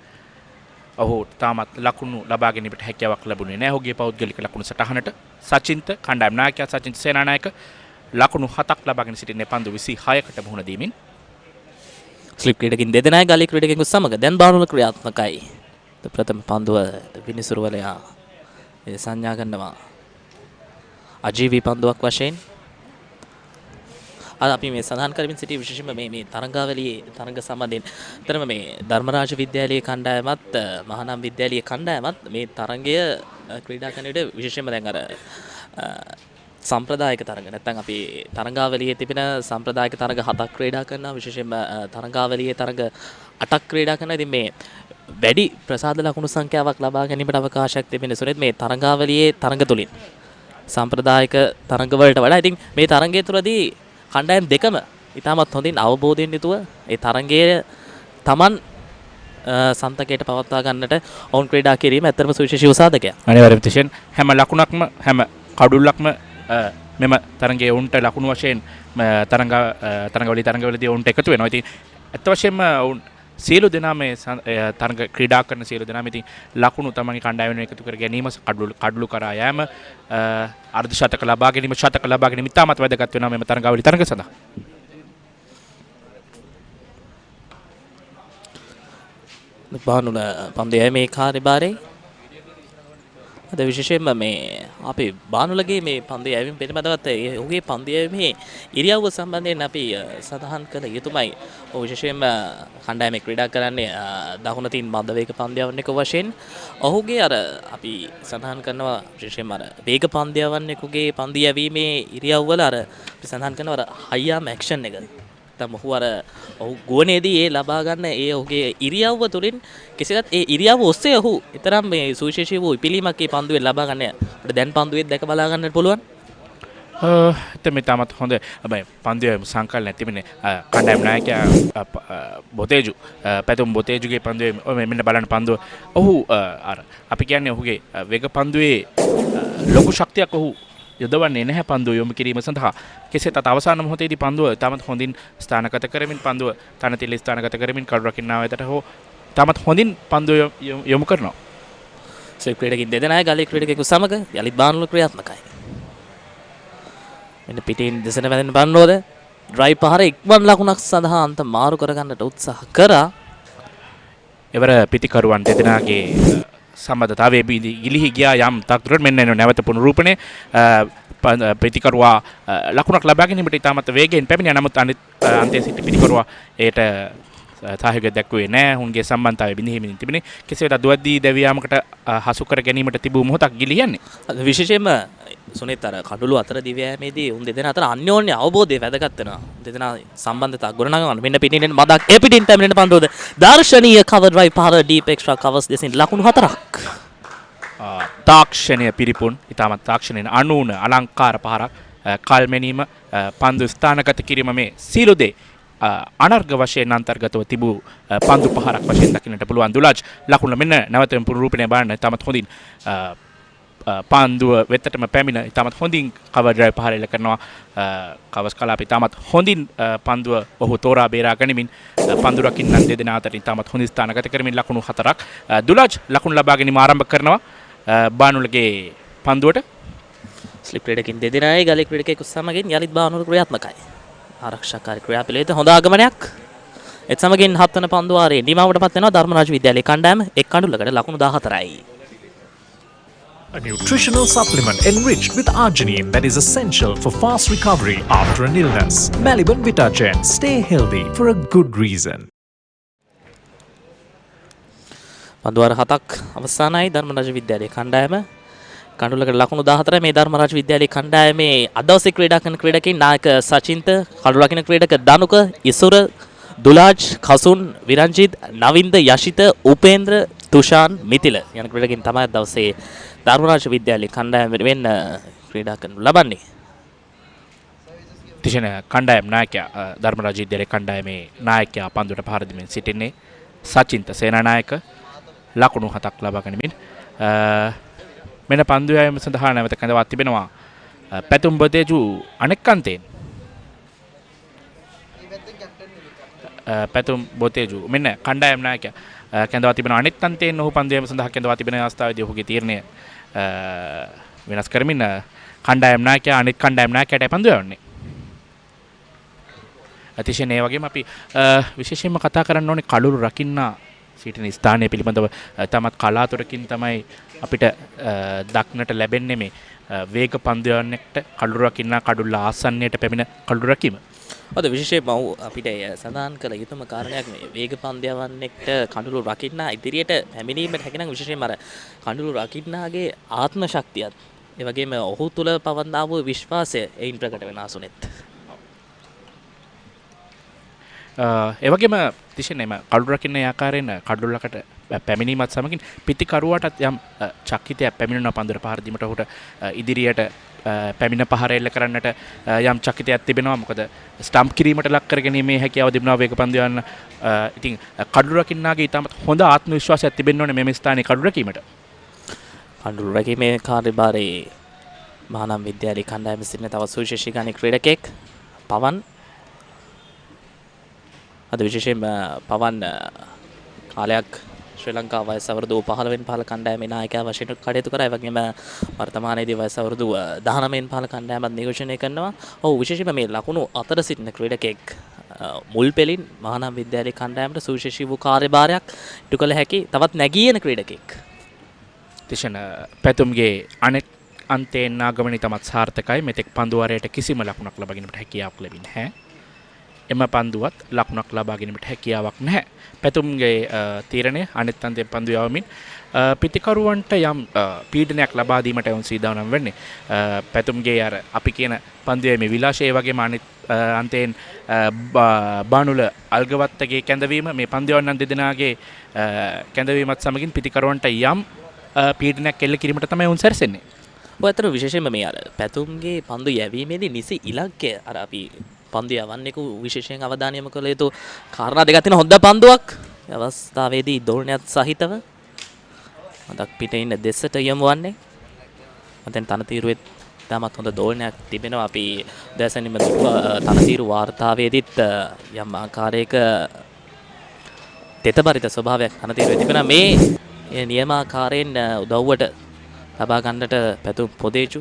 ඔහු තාමත් ලකුණු ලබා ගැනීමට හැකියාවක් ලැබුණේ නැහැ. ඔහුගේ පෞද්ගලික ලකුණු සටහනට සචින්ත කණ්ඩායම් නායකයා සචින්ත සේනානායක ලකුණු 7ක් ලබාගෙන සිටින්නේ පන්දු 26කට මුහුණ දීමින්. ස්ලිප් ක්‍රීඩකින් දෙදෙනායි ගලී ක්‍රීඩකෙකු සමග දැන් බානුල ක්‍රියාත්මකයි. ප්‍රථම පන්දුව විනිසුරුවලයා සංඥා ගන්නවා අජීවී පන්දුවක් වශයෙන්. අද අපි මේ සඳහන් කරමින් සිටි විශේෂයෙන්ම මේ තරංගාවලියේ තරංග සම්බන්ධයෙන් අතරම මේ ධර්මරාජ විද්‍යාලයේ කණ්ඩායමත් මහානාම විද්‍යාලයේ කණ්ඩායමත් මේ තරංගය ක්‍රීඩා කරන විට විශේෂයෙන්ම දැන් අර සම්ප්‍රදායික තරඟ නැත්නම් අපි තරංගාවලියේ තිබෙන සම්ප්‍රදායික තරඟ 7ක් ක්‍රීඩා කරනවා. විශේෂයෙන්ම තරංගාවලියේ තරඟ 8ක් ක්‍රීඩා කරනවා. ඉතින් මේ වැඩි ප්‍රසාද ලකුණු සංඛ්‍යාවක් ලබා ගැනීමට අවකාශයක් තිබෙන සුරේත් මේ තරංගාවලියේ තරඟ තුලින් සම්ප්‍රදායික තරඟ වලට වඩා ඉතින් මේ තරඟය තුලදී කණ්ඩායම් දෙකම ඉතාමත් හොඳින් අවබෝධයෙන් යුතුව ඒ තරඟයේ Taman සන්තකයට පවත්වා ගන්නට ඔවුන් ක්‍රීඩා කිරීම ඇත්තටම සුවිශේෂී උසාදකයක්. අනිවාර්යයෙන්ම තිෂෙන් හැම ලකුණක්ම හැම කඩුල්ලක්ම මෙම තරඟයේ උන්ට ලකුණු වශයෙන් තරඟවලදී උන්ට එකතු වෙනවා. ඉතින් ඇත්ත වශයෙන්ම උන් සියලු දෙනා මේ තරඟ ක්‍රීඩා කරන සියලු දෙනාම ඉතින් ලකුණු තමන්ගේ කණ්ඩායම එකතු කර ගැනීම කඩලු කරා යෑම අර්ධ ශතක ලබා ගැනීම ශතක ලබා ගැනීම ඉතාමත් වැදගත් වෙනවා මෙම තරඟාවලි තරඟ සඳහා. බානුල පන්දුවේ මේ කාර්යභාරයේ අද විශේෂයෙන්ම මේ අපි බානුලගේ මේ පන්දු යැවීම පිළිබඳවත් ඔහුගේ පන්දු යැවීමේ ඉරියව්ව සම්බන්ධයෙන් අපි සඳහන් කළ යුතුමයි. ඔහු විශේෂයෙන්ම කණ්ඩායමේ ක්‍රීඩා කරන්නේ දකුණතින් මද වේග පන්දු යවන්නෙකු වශයෙන්. ඔහුගේ අර අපි සඳහන් කරනවා විශේෂයෙන්ම අර වේග පන්දු යවන්නෙකුගේ පන්දු යැවීමේ ඉරියව්වල අර අපි සඳහන් කරනවා අර හයියාම් ඇක්ෂන් එක. ඔහු ගුවනේදී ඒ ලබා ගන්න ඒ ඔහුගේ ඉරියව්ව තුළින් කෙසේවත් ඒ ඉරියව්ව ඔස්සේ ඔහු ඊතරම් මේ සුවිශේෂී වූ ඉපිලීමක් මේ පන්දුවේ ලබා ගන්න. අපිට දැන් පන්දුවේ දැක බලා ගන්නට පුළුවන්. එතෙම තාමත් හොඳ හැබැයි පන්දුවේ සංකල්ප නැතිවෙන්නේ කණ්ඩායම් නායකයා බොතේජු පැතුම් බොතේජුගේ පන්දුවේ මෙන්න බලන්න පන්දුව ඔහු අර අපි කියන්නේ ඔහුගේ වේග පන්දුවේ ලොකු ශක්තියක් ඔහු යොදවන්නේ නැහැ පන්දුව යොමු කිරීම සඳහා. කෙසේත් අවසාන මොහොතේදී පන්දුව තාමත් හොඳින් ස්ථානගත කරමින් පන්දුව තනතිල ස්ථානගත කරමින් කඩු රකින්නා වෙතට හෝ තාමත් හොඳින් පන්දුව යොමු කරනවා. ස්ලිප් ක්‍රීඩකින් දෙදෙනායි ගලී ක්‍රීඩකෙකු සමග යලිත් බානුල ක්‍රියාත්මකයි. මෙන්න පිටින් දෙසන වැදෙන බන්නෝද ඩ්‍රයිව් පහර ඉක්මන් ලකුණක් සඳහා අන්ත මාරු කරගන්නට උත්සාහ කරා. එවර පිතිකරුවන් දෙදෙනාගේ සම්බන්ධතාවයේ ගිලිහි ගියා යම් තත්ත්වයකට. මෙන්න නැවත පුනරූපණය ප්‍රතිකරුවා ලකුණක් ලබා ගැනීමට ඉතාමත් වේගයෙන් පැමිණියා. නමුත් අනිත් අන්තයේ සිට ප්‍රතිකරුවා ඒට සහයෝගය දැක්වුවේ නැහැ. උන්ගේ සම්බන්ධතාවය බිඳෙමින් තිබුණේ. කෙසේ වෙතත් දුවද්දී දැවියාමකට හසු කර ගැනීමට තිබූ මොහොතක් ගිලියන්නේ. විශේෂයෙන්ම සුනිත් අර කඩුළු අතර දිව්‍යෑමේදී උන් දෙදෙනා අතර අන්‍යෝන්‍ය අවබෝධය වැදගත් වෙනවා. දෙදෙනා සම්බන්ධතාවක් ගොඩනගනවා. මෙන්න පිටින් මදක් ඒ පිටින් පැමිණෙන පන්දුවද දර්ශනීය කවර් ඩ්‍රයිව් පහර ඩීප් එක්ස්ට්‍රා කවර්ස් දෙසින් ලකුණු 4ක්. තාක්ෂණය පිරිපුන් ඉතාමත් තාක්ෂණයෙන් අනූන අලංකාර පහරක් කල්මැනීම පන්දු ස්ථානගත කිරීම මේ සියලු දේ අනර්ග වශයෙන් අන්තර්ගතව තිබූ පන්දු පහරක් වශයෙන් දකින්නට පුළුවන්. දුලාජ් ලකුණ මෙන්න නැවත පුනරූපණය බලන්න ඉතාමත් හොඳින් පන්දුව වෙතටම පැමිණ ඉතාමත් හොඳින් කවර් ඩ්‍රයිව් පහර එල්ල කරනවා. කවස් කලාප ඉතාමත් හොඳින් පන්දුව ඔහු තෝරා බේරා ගනිමින් පන්දු රකින්නන් දෙදෙනා අතර ඉතාමත් හොඳින් ස්ථානගත කරමින් ලකුණු 4ක්. දුලාජ් ලකුණු ලබා ගැනීම ආරම්භ කරනවා. බානුලගේ පන්දුවට ස්ලිප් ක්‍රීඩකින් දෙදෙනායි ගලේ ක්‍රීඩකයෙකු සමගින් යලිත් බානුල ක්‍රියාත්මකයි. ආරක්ෂාකාරී ක්‍රියාපිළිවෙත හොඳ ආගමනයක්. ඒත් සමගින් 7 වන පන්දු වාරයේ නිමවටපත් වෙනවා ධර්මරාජ විද්‍යාලයේ කණ්ඩායම එක් කඳුලකට ලකුණු 14යි. A nutritional supplement enriched with arginine that is essential for fast recovery after an illness. Maliban Vitagen. Stay healthy for a good reason. පන්දුවාර 7ක් අවසానයි ධර්මරාජ විද්‍යාලයේ කණ්ඩායම කඳුලකට ලකුණු 14 මේ ධර්මරාජ විද්‍යාලයේ කණ්ඩායමේ අද දවසේ ක්‍රීඩා කරන ක්‍රීඩකයන් නායක සචින්ත කඩු රකින්න ක්‍රීඩක දනුක ඉසුර දුලාජ් කසුන් විරංජිත් නවින්ද යශිත උපේන්ද්‍ර තුෂාන් මිතිල යන ක්‍රීඩකයන් තමයි දවසේ ධර්මරාජ විද්‍යාලයේ කණ්ඩායම වෙනුවෙන් ක්‍රීඩා කරනු ලබන්නේ. තිෂණ කණ්ඩායම් නායකයා ධර්මරාජ විද්‍යාලයේ කණ්ඩායමේ නායකයා පන්දුවට පහර දෙමින් සිටින්නේ සචින්ත සේනානායක ලකුණු 7ක් ලබා ගනිමින් මෙන්න පන්දු යෑම සඳහා නැවත කැඳවා තිබෙනවා. පැතුම් බොතේජු අනෙක් අන්තයෙන් පැතුම් බොතේජු මෙන්න කණ්ඩායම් නායකයා කැඳවා තිබෙන අනෙක් අන්තයෙන් ඔහු පන්දු යෑම සඳහා කැඳවා තිබෙන අවස්ථාවේදී ඔහුගේ තීරණය වෙනස් කරමින් කණ්ඩායම් නායකයා අනෙක් කණ්ඩායම් නායකයාට පන්දු යවන්නේ. අතිශයින් ඒ වගේම අපි විශේෂයෙන්ම කතා කරන්න ඕනේ කඩුළු රකින්න සිටින ස්ථානය පිළිබඳව. තමත් කලාතුරකින් තමයි අපිට දක්නට ලැබෙන්නේ මේ වේග පන්දු යවන්නෙක්ට කඩුළු රකින්න කඩුල්ල ආසන්නයට පැමිණ කඩුළු රැකීම. ඔද විශේෂයෙන්ම අපිට සඳහන් කළ යුතුම කාරණයක් මේ වේග පන්දු යවන්නෙක්ට කඩුළු රකින්න ඉදිරියට පැමිණීමට හැකිනම් විශේෂයෙන්ම අර කඩුළු රකින්නාගේ ආත්ම ශක්තියත් ඒ වගේම ඔහු තුල පවන්නා වූ විශ්වාසය එයින් ප්‍රකට වෙන ආසුනෙත්. එවගේම තිෂණයම කඩුළු රකින්න ආකාරයෙන් කඩුල්ලකට පැමිණීමත් සමගින් පිතිකරුවාටත් යම් චක්කිතයක් පැමිණෙන පන්දුර පහර දීමට ඔහුට ඉදිරියට පැමිණ පහර එල්ල කරන්නට යම් චක්කිතයක් තිබෙනවා. මොකද ස්ටම්ප් කිරීමට ලක් කරගැනීමේ හැකියාව තිබෙනවා වේග පන්දු යන්න. ඉතින් කඩුළු රකින්නාගේ ඉතාමත් හොඳ ආත්ම විශ්වාසයක් තිබෙන්න ඕනේ මේ ස්ථානයේ කඩුළු රැකීමට. කඩුළු රැකීමේ කාර්යභාරයේ මහානම් විද්‍යාලයේ කණ්ඩායමේ සිටින තවත් සුවිශේෂී ගානේ ක්‍රීඩකෙක් පවන් අද විශේෂයෙන්ම පවන් කාලයක් ශ්‍රී ලංකා වයස අවුරුදු 15 වෙනි පහළ කණ්ඩායමේ නායකයා වශයෙන් කටයුතු කරා. ඒ වගේම වර්තමානයේදී වයස අවුරුදු 19 වෙනි පහළ කණ්ඩායමත් නියෝජනය කරනවා. ඔව් විශේෂයෙන්ම මේ ලකුණු අතර සිටින ක්‍රීඩකෙක් මුල් පෙළින් මහානම් විද්‍යාලයේ කණ්ඩායමට සුවිශේෂී වූ කාර්යභාරයක් ඉටු කළ හැකි තවත් නැගී එන ක්‍රීඩකෙක්. තිෂණ පැතුම්ගේ අනෙක් අන්තයෙන් ආගමනය තමත් සාර්ථකයි. මෙතෙක් පන්දු වාරයට කිසිම ලකුණක් ලබා ගැනීමට හැකියාවක් ලැබෙන්නේ නැහැ. එම පන්දුවත් ලකුණක් ලබා ගැනීමට හැකියාවක් නැහැ. පැතුම්ගේ තීරණය අනෙත් අන්තයෙන් පන්දු යවමින් පිතිකරුවන්ට යම් පීඩනයක් ලබා දීමට වුන් සීදානම් වෙන්නේ. පැතුම්ගේ අර අපි කියන පන්දුවේ මේ විලාශය වගේම අනෙත් අන්තයෙන් බානුල අල්ගවත්තගේ කැඳවීම මේ පන්දු යවන්නන් දෙදෙනාගේ කැඳවීමත් සමගින් පිතිකරුවන්ට යම් පීඩනයක් එල්ල කිරීමට තමයි උන් සැරසෙන්නේ. ඔය අතර විශේෂයෙන්ම මේ අර පැතුම්ගේ පන්දු යැවීමේදී නිසි ඉලක්කය අර අපි පන්දු යවන්නෙකු විශේෂයෙන් අවධානය යොමු කළ යුතු කාරණා දෙකක් තියෙන හොඳ පන්දුවක් අවස්ථාවේදී දෝලනයත් සහිතව මතක් පිටේ ඉන්න දෙසට යමු වන්නේ. මතෙන් තනතිරුවෙත් තාමත් හොඳ දෝලනයක් තිබෙනවා. අපි දැසනින්ම තනතිරු වාර්තාවේදීත් යම් ආකාරයක තෙතබරිත ස්වභාවයක් තනතිරුවේ තිබෙනවා. මේ නියමාකාරයෙන් උදව්වට ලබා ගන්නට පැතුම් පොදේචු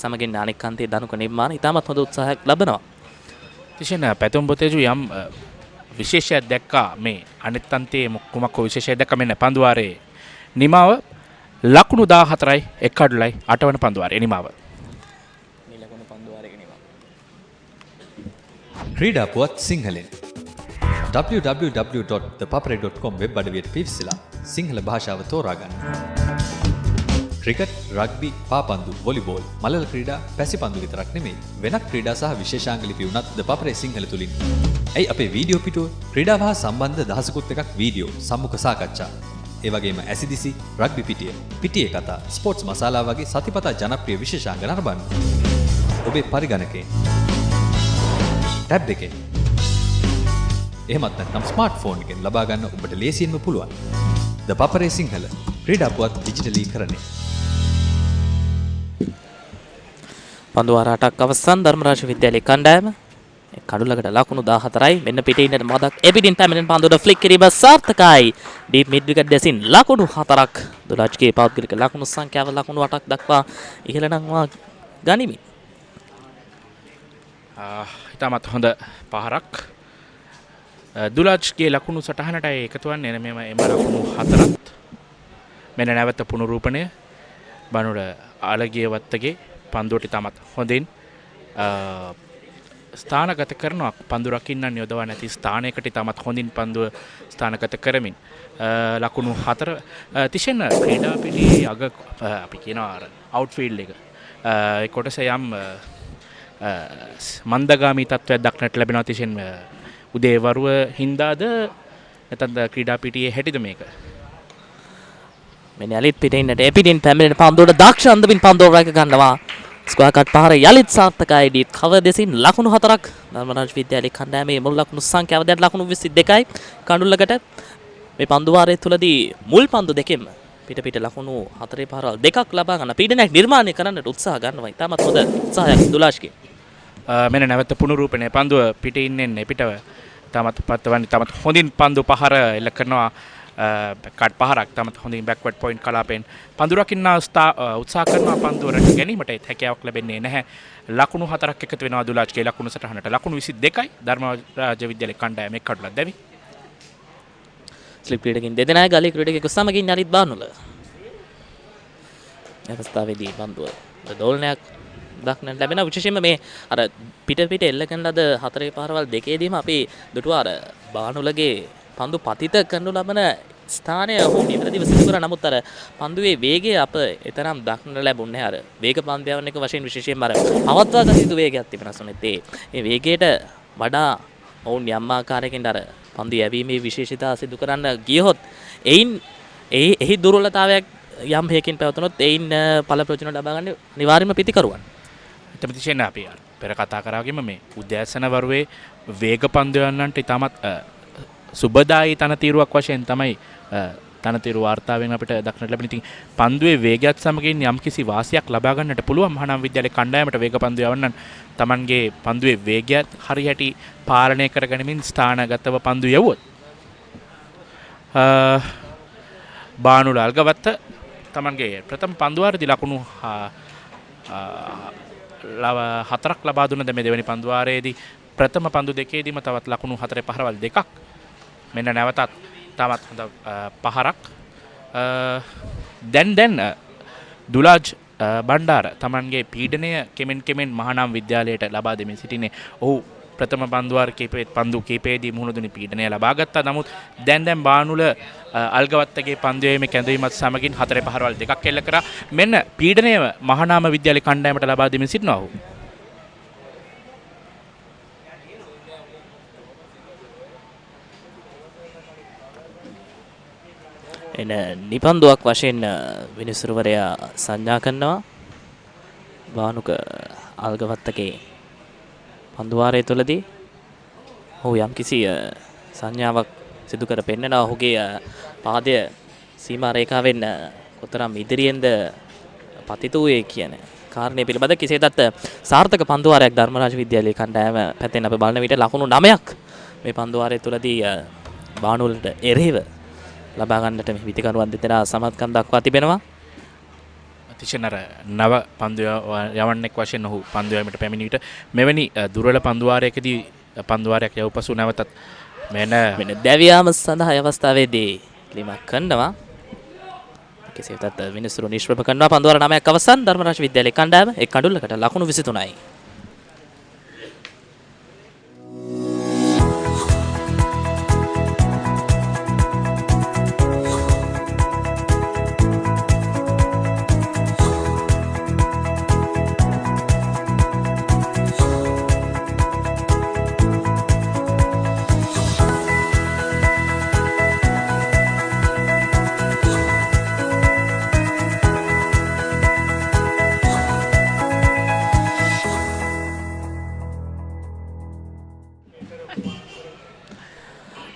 සමගින් අනෙක් අන්තයේ දනුක නිර්මාණ ඉතාමත් හොඳ උත්සාහයක් ලබනවා. තිෂෙන පැතුම් බොතේජු යම් විශේෂයක් දැක්කා මේ අනිත් අන්තයේ කුමක් විශේෂයක් දැක්කා මෙන්න පන්දුවාරේ නිමාව ලකුණු 14යි 1 අඩුලයි 8 වන පන්දුවාරේ නිමාව. ක්‍රීඩා පුවත් සිංහලෙන් www.thepapare.com වෙබ් අඩවියට පිවිසලා සිංහල භාෂාව තෝරා ගන්න. ක්‍රිකට්, රග්බි, පාපන්දු, වොලිබෝල්, මලල ක්‍රීඩා, පැසිපන්දු විතරක් නෙමෙයි වෙනත් ක්‍රීඩා සහ විශේෂාංග ලිපි උනත් The Papare සිංහල තුලින්. ඇයි අපේ වීඩියෝ පිටුව ක්‍රීඩාව හා සම්බන්ධ දහසකුත් එකක් වීඩියෝ, සම්මුඛ සාකච්ඡා. ඒ වගේම ඇසිදිසි, රග්බි පිටිය, පිටියේ කතා, ස්පෝර්ට්ස් මසාලා වගේ සතිපතා ජනප්‍රිය විශේෂාංග නරඹන්න. ඔබේ පරිගණකයෙන්, ටැබ් එකෙන්, එහෙමත් නැත්නම් ස්මාර්ට්ෆෝන් එකෙන් ලබා ගන්න ඔබට ලේසියෙන්ම පුළුවන්. The Papare සිංහල ක්‍රීඩා පුවත් ඩිජිටලීකරණය. පන්දුවාර 8ක් අවසන් ධර්මරාජ විද්‍යාලයේ කණ්ඩායම කඩුලකට ලකුණු 14යි මෙන්න පිටේ ඉන්නට මදක් එපිටින් පැමිණෙන පන්දුවට ෆ්ලික් කිරීම සාර්ථකයි ඩීප් මිඩ් විකට් දැසින් ලකුණු 4ක් දුලාජ්ගේ පෞද්ගලික ලකුණු සංඛ්‍යාව ලකුණු 8ක් දක්වා ඉහළ නංවා ගනිමින් ඉතාමත් හොඳ පහරක් දුලාජ්ගේ ලකුණු සටහනට එකතු වන්නේ මෙම එම ලකුණු 4ත් මෙන්න නැවත පුනරූපණය බනුඩ අලගිය වත්තගේ පන්දුවට ඉතාමත් හොඳින් ස්ථානගත කරනවා පන්දු රකින්නන් යොදවා නැති ස්ථානයකට ඉතාමත් හොඳින් පන්දුව ස්ථානගත කරමින් ලකුණු 4 තිෂෙන් ක්‍රීඩා පිටියේ අග අපි කියනවා අවුට්ෆීල්ඩ් එක ඒ කොටස යම් මන්දගාමී තත්ත්වයක් දක්නට ලැබෙනවා තිෂෙන් උදේ වරුව හින්දාද නැත්නම් ක්‍රීඩා පිටියේ හැටිද මේක මෙන්න යලිත් පිටේ ඉන්නට එපිටින් පැමිණෙන පන්දුවට දක්ෂ අන්දමින් පන්දුව රැක ගන්නවා ස්ක්වයර් කට් පහර යලිත් සාර්ථකයි ඩීප් කවර් දෙසින් ලකුණු 4ක් ධර්මරාජ විද්‍යාලයේ කණ්ඩායමේ මුල් ලකුණු සංඛ්‍යාව දැන් ලකුණු 22යි කඳුල්ලකට මේ පන්දු වාරයේ තුලදී මුල් පන්දු දෙකෙම පිට ලකුණු 4 පාරවල් දෙකක් ලබා ගන්න පීඩනයක් නිර්මාණය කරන්නට උත්සාහ ගන්නවා ඉතාමත් හොඳ උත්සාහයක් දුලාෂ්ගේ මෙන්න නැවත පුනරූපණය පන්දුව පිටේ ඉන්නේ පිටව තමත් පත්වන්නේ තමත් හොඳින් පන්දු පහර එල්ල කරනවා කට් පහරක් තමත් හොඳින් බැක්වර්ඩ් පොයින්ට් කලාපෙන් පන්දු රකින්න උත්සාහ කරනවා පන්දුව රැක ගැනීමට හැකියාවක් ලැබෙන්නේ නැහැ ලකුණු 4ක් එකතු වෙනවා දුලාජ්ගේ ලකුණු සටහනට ලකුණු 22යි ධර්මරාජ විද්‍යාලයේ කණ්ඩායමේ කඩුලක් දැවි ස්ලිප් ක්‍රීඩකින් දෙදෙනායි ගලී ක්‍රීඩකයෙකු සමගින් යරිත් බානුල අවස්ථාවේදී පන්දුව දෝලනයක් දක්නට ලැබෙන විශේෂයෙන්ම මේ අර පිට එල්ල කරන ලද 4 පාරවල් දෙකේදීම අපි දුටුවා අර බානුලගේ පන්දු පතිත කරනු ලබන ස්ථානය ඔහු නිවැරදිව සිදු කරා නමුත් අර පන්දුවේ වේගය අප එතරම් දක්නට ලැබුණේ අර වේග පන්දයන් එක වශයෙන් විශේෂයෙන්ම අර පවත්වා ගත යුතු වේගයක් තිබෙනවා සොනෙත් ඒ වේගයට වඩා ඔවුන් යම් ආකාරයකින් අර පන්දු යැවීමේ විශේෂිතා සිදු කරන්න ගියහොත් එහි දුර්වලතාවයක් යම් හේකින් පැවතුනොත් එයින් ඵල ප්‍රයෝජන ලබා ගන්න අනිවාර්යයෙන්ම පිතිකරුවන් එතමතිෂෙන් අපි පෙර කතා කරාගෙම මේ උදෑසන වරුවේ වේග පන්දුයන්නන්ට ඉතාමත් සුබදායි තනතිරුවක් වශයෙන් තමයි තනතිරු වාර්තාවෙන් අපිට දක්නට ලැබෙන. ඉතින් පන්දුවේ වේගයත් සමගින් යම්කිසි වාසියක් ලබා ගන්නට පුළුවන් මහානාම විද්‍යාලයේ කණ්ඩායමට වේග පන්දු යවන්නන් Tamanගේ පන්දුවේ වේගයත් හරියටි පාලනය කරගනිමින් ස්ථානගතව පන්දු යවුවොත් බානුල අල්ගවත්ත Tamanගේ ප්‍රථම පන්දුවාරදී ලකුණු 4ක් ලබා දුන්න මේ දෙවෙනි පන්දුවාරයේදී ප්‍රථම පන්දු දෙකේදීම තවත් ලකුණු 4 පහරවල් දෙකක් මෙන්න නැවතත් තවත් හොඳ පහරක් දැන් දුලාජ් බණ්ඩාර Tamanගේ පීඩනය කෙමෙන් මහානාම විද්‍යාලයට ලබා දෙමින් සිටිනේ. ඔහු ප්‍රථම පන්දුවාර පන්දු කීපයේදී මුහුණ දුනි පීඩනය ලබා ගත්තා. නමුත් දැන් බානුල අල්ගවත්තගේ පන්දුවේ කැඳවීමත් සමගින් 4 පහරවල් දෙකක් එල්ල කරා. මෙන්න පීඩනය මහානාම විද්‍යාලයේ කණ්ඩායමට ලබා දෙමින් සිටිනවා ඔහු. එන නිපන්දුවක් වශයෙන් විනිසුරුවරයා සංඥා කරනවා බානුක අල්ගවත්තගේ පන්දුවාරය තුළදී ඔහු යම්කිසි සංඥාවක් සිදු කර පෙන්නනවා ඔහුගේ පාදය සීමා රේඛාවෙන් කොතරම් ඉදිරියෙන්ද පතිත වූයේ කියන කාරණය පිළිබඳ කෙසේදත් සාර්ථක පන්දුවාරයක් ධර්මරාජ විද්‍යාලයේ කණ්ඩායම පැත්තෙන් අපි බලන විට ලකුණු 9ක් මේ පන්දුවාරය තුළදී බානුලට එරෙහිව ලබා ගන්නට මේ විතිකරුවන් දෙදෙනා සමත්කම් දක්වා තිබෙනවා. අතිශයනර නව පන්දු යවන්නෙක් වශයෙන් ඔහු පන්දු යවීමට පැමිණි විට මෙවැනි දුර්වල පන්දුවාරයකදී පන්දුවාරයක් යවපසු නැවතත් මෙන්න දැවියාම සඳහා අවස්ථාවේදී ලිමක් කරනවා. කෙසේ වෙතත් විනිසුරු නිෂ්ප්‍රභ කරනවා. පන්දුවාර 9ක් අවසන් ධර්මරාජ විද්‍යාලයේ කණ්ඩායම එක් කඩුල්ලකට ලකුණු 23යි.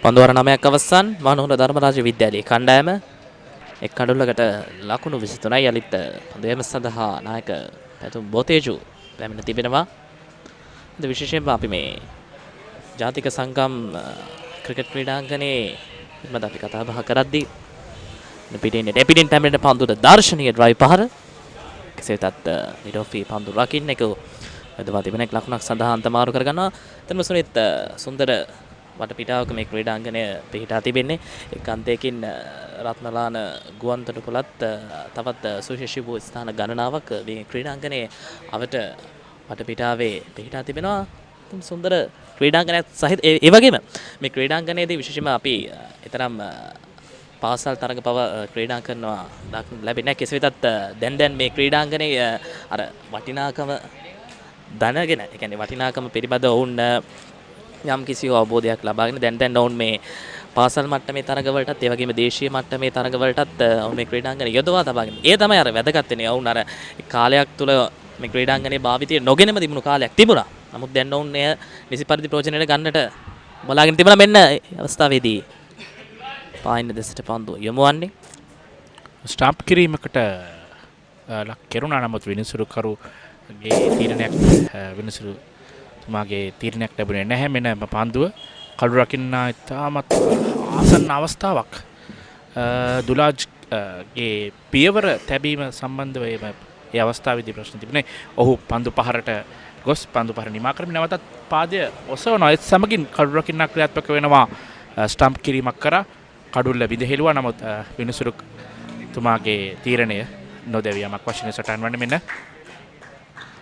පන්දුවාර 9ක් අවසන් මහනුවර ධර්මරාජ විද්‍යාලයේ කණ්ඩායම එක් කඩුල්ලකට ලකුණු 23යි. යලිත් පන්දුවීම සඳහා නායක පැතුම් බොතේජු පැමිණ තිබෙනවා. විශේෂයෙන්ම අපි මේ ජාතික සංගම් ක්‍රිකට් ක්‍රීඩාංගණයේ මත අපි කතා බහ කරද්දී පිටින් පැමිණෙන පන්දුට දර්ශනීය ඩ්‍රයිව් පහර. කෙසේ වෙතත් නිඩෝෆී පන්දු රකින්න එක යොදවා තිබෙන එක් ලකුණක් සඳහා අන්තමාරු කරගන්නවා. එතනම සුනිත් සුන්දර වටපිටාවක මේ ක්‍රීඩාංගණය පිහිටා තිබෙන්නේ. එක් අන්තයකින් රත්නලාන ගුවන්තොටුපළත් තවත් සුවිශේෂී වූ ස්ථාන ගණනාවක් මේ ක්‍රීඩාංගණයේ අවට වටපිටාවේ පිහිටා තිබෙනවා. සුන්දර ක්‍රීඩාංගණයක් සහිත ඒ වගේම මේ ක්‍රීඩාංගණයේදී විශේෂයෙන්ම අපි ඊතරම් පාසල් තරඟ පව ක්‍රීඩා කරනවා දක්නට ලැබෙන්නේ. කෙසේ වෙතත් දැන් මේ ක්‍රීඩාංගණයේ අර වටිනාකම දැනගෙන, ඒ කියන්නේ වටිනාකම පිළිබඳ ඔවුන් යම් කිසි අවබෝධයක් ලබාගෙන දැන් ඔවුන් මේ පාසල් මට්ටමේ තරඟ වලටත් ඒ වගේම දේශීය මට්ටමේ තරඟ වලටත් ඔවුන් මේ ක්‍රීඩාංගණය යොදවා තබාගෙන. ඒ තමයි අර වැදගත් වෙන්නේ. ඔවුන් අර කාලයක් තුල මේ ක්‍රීඩාංගණයේ භාවිතය නොගෙනම තිබුණු කාලයක් තිබුණා. නමුත් දැන් ඔවුන් එය නිසි පරිදි ප්‍රයෝජනයට ගන්නට බලාගෙන තිබුණා. මෙන්න අවස්ථාවේදී පායින් දෙසට පන්දුව යොමුවන්නේ ස්ටම්ප් කිරීමකට ලක් කෙරුණා. නමුත් විනිසුරුකරුගේ තීරණයක් විනිසුරුතුමාගේ තීරණයක් ලැබුණේ නැහැ. මෙන්න පන්දුව කඩු රකින්නා ඉතාමත් ආසන්න අවස්ථාවක්. දුලාජ්ගේ පියවර තැබීම සම්බන්ධව ඒ අවස්ථාවේදී ප්‍රශ්න තිබුණේ. ඔහු පන්දු පහරට ගොස් පන්දු පහර නිමා කරමින් නැවතත් පාදය ඔසවනවා. ඒත් සමගින් කඩු රකින්නා ක්‍රියාත්මක වෙනවා. ස්ටම්ප් කිරීමක් කරා කඩුල්ල විදහෙළුවා. නමුත් විනිසුරුතුමාගේ තීරණය නොදැවියමක් වශයෙන් සටහන් වන්නේ. මෙන්න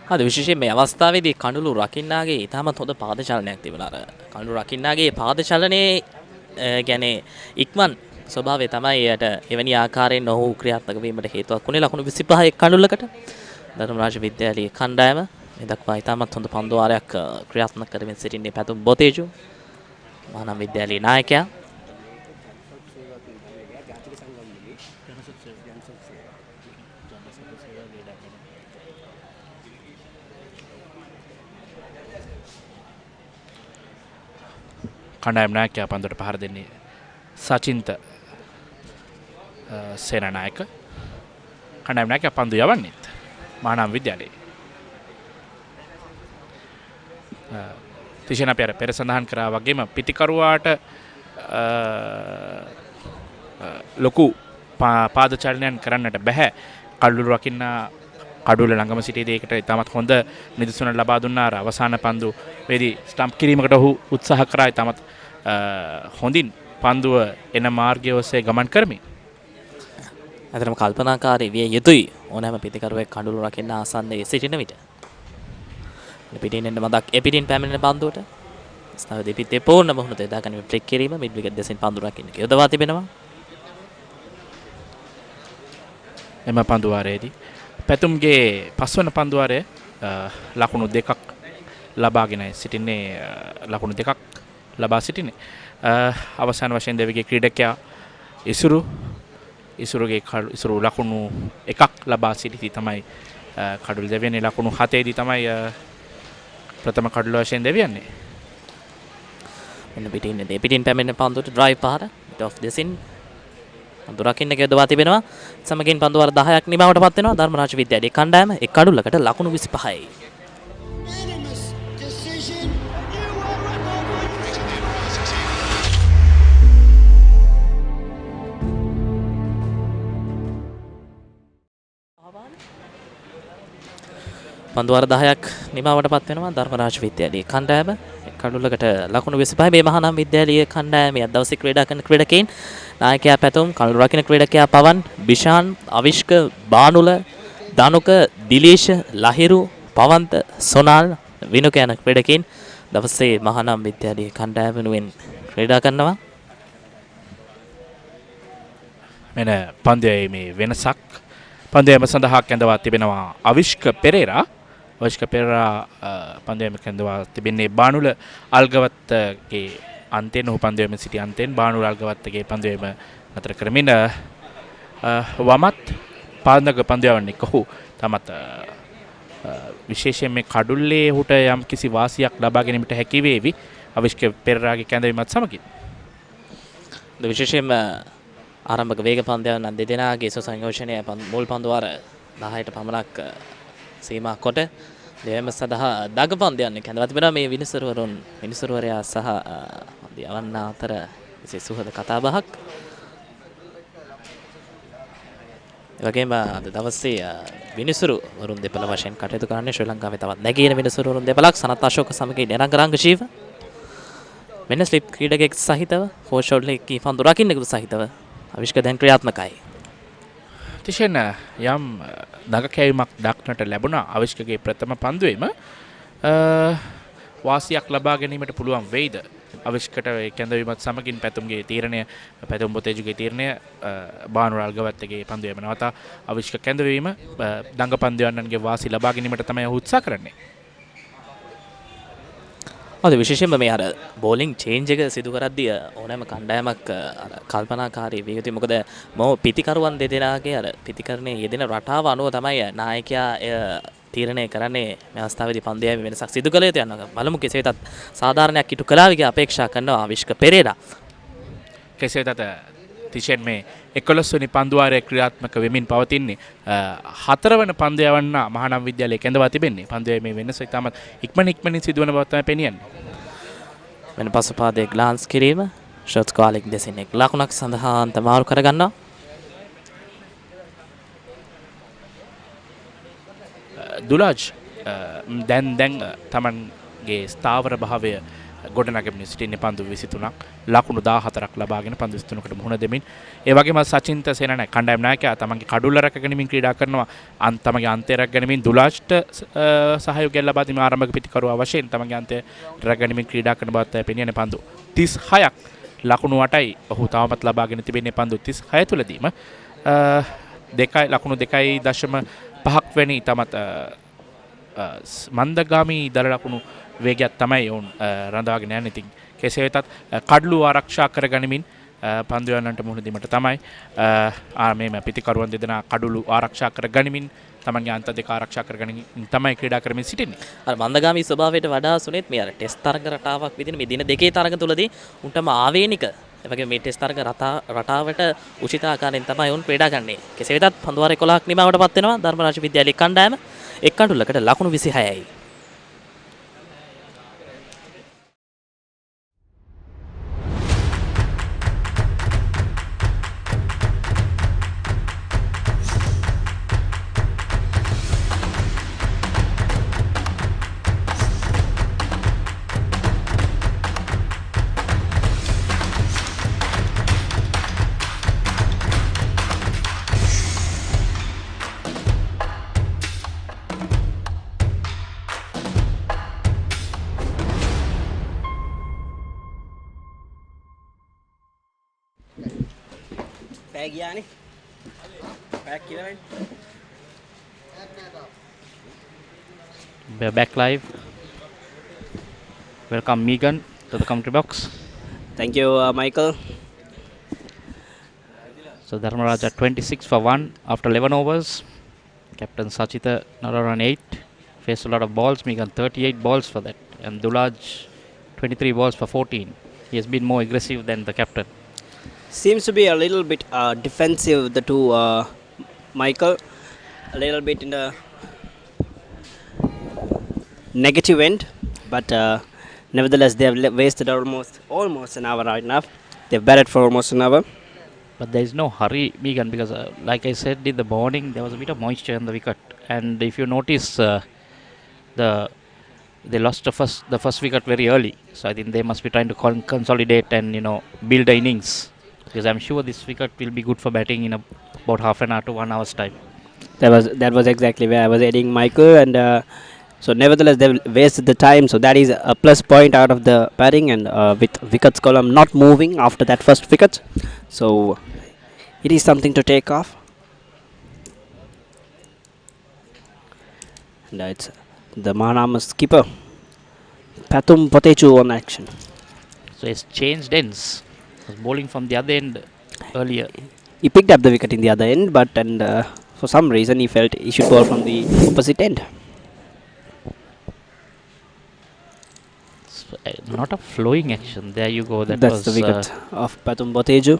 අද විශේෂයෙන් මේ අවස්ථාවේදී කඳුළු රකින්නාගේ ඉතාමත් හොඳ පාද චලනයක් තිබුණා. අර කඳුළු රකින්නාගේ පාද චලනයේ කියන්නේ ඉක්මන් ස්වභාවය තමයි යට එවැනි ආකාරයෙන් ඔහු ක්‍රියාත්මක වීමට හේතුවක් වුණේ. ලකුණු 25 කඳුල්ලකට ධර්මරාජ විද්‍යාලයේ කණ්ඩායම මේ දක්වා ඉතාමත් හොඳ පන්දු වාරයක් ක්‍රියාත්මක කරමින් සිටින්නේ පැතුම් බොතේජු මහානම් විද්‍යාලයේ නායකයා. කණ්ඩායම් නායකයා පන්දුවට පහර දෙන්නේ සචින්ත සේනානායක. කණ්ඩායම් නායකයා පන්දු යවන්නේත් මහානම් විද්‍යාලයේ. තිෂණ අපි පෙර සඳහන් කරා වගේම පිටිකරුවාට ලොකු පාද චලනයන් කරන්නට බෑ. කඩුළු රකින්න කඩුල්ල ළඟම සිටීදී ඒකට ඉතාමත් හොඳ නිදසුන ලබා දුන්නා. අවසාන පන්දු වේදී ස්ටම්ප් කිරීමකට ඔහු උත්සාහ කරා. ඉතාමත් හොඳින් පන්දුව එන මාර්ගය ඔස්සේ ගමන් කරමින්. අතරම කල්පනාකාරී විය යුතුයි ඕනෑම පිටිකරුවෙක් කඩුළු රකින්න ආසන්නයේ සිටින විට. පිටින් එන්න මදක් එපිටින් පැමිණෙන පන්දුවට ස්ථාව දෙපිටේ පූර්ණ මොහොත දාගන්න ෆ්ලික් කිරීම මිඩ් විකට් දෙසින් පන්දු රකින්න යොදවා තිබෙනවා. එම පන්දුවාරයේදී පැතුම්ගේ පස්වන පන්දුවාරය ලකුණු දෙකක් ලබාගෙන සිටින්නේ. ලකුණු දෙකක් ලබා සිටින්නේ. අවසාන වශයෙන් දෙවිගේ ක්‍රීඩකයා ඉසුරු ලකුණු එකක් ලබා සිටිති තමයි කඩුල් දෙවියන්නේ. ලකුණු 7ේදී තමයි ප්‍රථම කඩුල වශයෙන් දෙවියන්නේ. මෙන්න පිටින් පැමිණෙන පන්දුවට ඩ්‍රයිව් පහර ඔෆ් දෙසින් පන්දු රකින්න යොදවා තිබෙනවා. සමගින් පන්දු වාර 10ක් නිමවට පත් වෙනවා. ධර්මරාජ විද්‍යාලයේ කණ්ඩායම එක් කඩුල්ලකට ලකුණු 25යි. පන්දුවාර 10ක් නිමාවටපත් වෙනවා ධර්මරාජ විද්‍යාලයේ කණ්ඩායම. කඩුල්ලකට ලකුණු 25 මේ මහානාම විද්‍යාලයේ කණ්ඩායමේ අද දවසේ ක්‍රීඩා කරන ක්‍රීඩකයන් නායකයා පැතුම් කළු රකින්න ක්‍රීඩකයා පවන් බිෂාන් අවිෂ්ක බානුල දනුක දිලීෂ ලහිරු පවන්ත සොනාල් විනුක යන ක්‍රීඩකයන් දවසේ මහානාම විද්‍යාලයේ කණ්ඩායම වෙනුවෙන් ක්‍රීඩා කරනවා. මෙන්න පන්දුවේ මේ වෙනසක් පන්දුවේම සඳහා කැඳවා තිබෙනවා අවිෂ්ක පෙරේරා. අවිෂ්ක පෙරේරා පන්දුවේම කැඳවා තිබෙන්නේ බානුල අල්ගවත්ගේ අන්තයෙන් ඔහු පන්දුවේම සිටි අන්තයෙන් බානුල අල්ගවත්ගේ පන්දුවේම අතර කරමින් වමත් පාදක පන්දුවවන්නේ කොහු තමත් විශේෂයෙන් මේ කඩුල්ලේ හුට යම් කිසි වාසියක් ලබා ගැනීමට හැකි වේවි අවිෂ්ක පෙරේරාගේ කැඳවීමත් සමගින්. විශේෂයෙන්ම ආරම්භක වේග පන්දයන් දෙදෙනාගේ සංයෝජනය මුල් පන්දුවාර 10ට පමණක් සීමා කොට දෙවැම සඳහා දග පන්දයන් කැඳවා තිබෙනවා. මේ විනිසුරුවරයා සහ පන්දු යවන්න අතර විශේෂ සුහද කතාබහක්. එවැගේම අද දවසේ විනිසුරු වරුන් දෙපළ වශයෙන් කටයුතු කරන්නේ ශ්‍රී ලංකාවේ තවත් නැගීන විනිසුරු වරුන් දෙපළක් සනත් අශෝක සමග නිරංගරංග ජීව මෙන්න ස්ලිප් ක්‍රීඩකෙක් සහිතව ෆෝෂෝට් එකේ පන්දු රකින්නෙකුට සහිතව අවිෂ්ක දැන් ක්‍රියාත්මකයි. තිෂෙන් යම් දඟ කැවීමක් දක්නට ලැබුණා අවිෂ්කගේ ප්‍රථම පන්දුවේම වාසියක් ලබා ගැනීමට පුළුවන් වෙයිද අවිෂ්කට කැඳවීමත් සමගින් පැතුම්ගේ තීරණය පැතුම් බොතේජුගේ තීරණය බානුර අල්ගවත්තගේ පන්දුවේම නවතා අවිෂ්ක කැඳවීම දඟ පන්දුවන්නන්ගේ වාසි ලබා ගැනීමට තමයි ඔහු උත්සාහ කරන්නේ. අද විශේෂයෙන්ම මේ අර බෝලිං චේන්ජ් එක සිදු කරද්දී ඕනෑම කණ්ඩායමක් අර කල්පනාකාරී විය යුතුයි. මොකද පිතිකරුවන් දෙදෙනාගේ අර පිතිකරණයේ යෙදෙන රටාව අනුව තමයි නායකයා තීරණය කරන්නේ මේ අවස්ථාවේදී පන්දුවේ වෙනසක් සිදු කළ යුතු යනවා. බලමු කෙසේ වෙතත් සාධාරණයක් ඉටු කළා විදිහ අපේක්ෂා කරනවා අවිෂ්ක පෙරේරා. කෙසේ වෙතත් තිෂෙන් මේ 11 වෙනි පන්දුවාරයේ ක්‍රියාත්මක වෙමින් පවතින්නේ 4 වන පන්දු යවන්න මහානාම විද්‍යාලයේ කැඳවා තිබෙන්නේ. පන්දුවේ මේ වෙනස ඉතාමත් ඉක්මනින් සිදුවන බව තමයි පෙනියන්නේ. වෙන පසුපාදයේ ග්ලාන්ස් කිරීම ෂොට්ස් කාලෙක් දෙසින් එක් ලකුණක් සඳහා අන්තමාරු කරගන්නවා. දුලාජ් දැන් තමන්ගේ ස්ථාවර භාවය ගොඩනගමින් සිටින්නේ පන්දු 23ක් ලකුණු 14ක් ලබාගෙන පන්දු 23කට මුහුණ දෙමින් ඒ වගේම සචින්ත සේනන කණ්ඩායම් නායකයා තමන්ගේ කඩුල්ල රැකගැනීමෙන් ක්‍රීඩා කරනවා තමන්ගේ අන්තය රැකගැනීමෙන් දුලාජ්ට සහයෝගය ලබා දීම ආරම්භක පිටිකරුවා වශයෙන් තමන්ගේ අන්තය රැකගැනීමෙන් ක්‍රීඩා කරන බවත් පෙනියන්නේ පන්දු 36ක් ලකුණු 8යි ඔහු තවමත් ලබාගෙන තිබෙන්නේ පන්දු 36 තුලදීම ලකුණු 2.5ක් වැනි තමත් මන්දගාමී දල ලකුණු වේගයක් තමයි ඔවුන් රඳවාගෙන යන්නේ. ඉතින් කෙසේ වෙතත් කඩලු ආරක්ෂා කරගනිමින් පන්දු යන්නට මුහුණ දීමට තමයි මේ පිටිකරුවන් දෙදෙනා කඩලු ආරක්ෂා කරගනිමින් තමන්ගේ අන්ත දෙක ආරක්ෂා කරගනිමින් තමයි ක්‍රීඩා කරමින් සිටින්නේ. අර මන්දගාමී ස්වභාවයට වඩා සුනේත් මේ අර ටෙස්ට් තරග රටාවක් විදිහට මේ දින දෙකේ තරග තුලදී උන්ටම ආවේනික එවැගේ මේ ටෙස්ට් තරග රටාවට උචිත ආකාරයෙන් තමයි උන් ක්‍රීඩා කරන්නේ. කෙසේ වෙතත් පන්දුවාර 11ක් නිමාවටපත් වෙනවා ධර්මරාජ විද්‍යාලයේ කණ්ඩායම එක් කඩුල්ලකට ලකුණු 26යි. We're back live. Welcome Megan to the commentary box. Thank you, Michael. So Dharmaraja 26 for 1 after 11 overs. Captain Sachita not around 8. Faced a lot of balls. Megan 38 balls for that. And Dulaj 23 balls for 14. He has been more aggressive than the captain. Seems to be a little bit defensive, the two, Michael. A little bit in the negative end, but nevertheless they have wasted almost an hour right now. They've batted for almost an hour. But there is no hurry, Megan, because like I said in the morning, there was a bit of moisture on the wicket. And if you notice, the they lost the first wicket very early. So I think they must be trying to consolidate and build the innings, because I'm sure this wicket will be good for batting in about half an hour to 1 hour's time. That was exactly where I was heading, Michael. And so, nevertheless, they wasted the time. So that is a plus point out of the batting, and with wickets column not moving after that first wicket, so it is something to take off. And it's the Mahanama skipper Patum Potechu on action. So it's changed ends. Was bowling from the other end earlier. He picked up the wicket in the other end, but and for some reason he felt he should bowl from the opposite end. Not a flowing action. There you go. That's the wicket of Patum Potechu.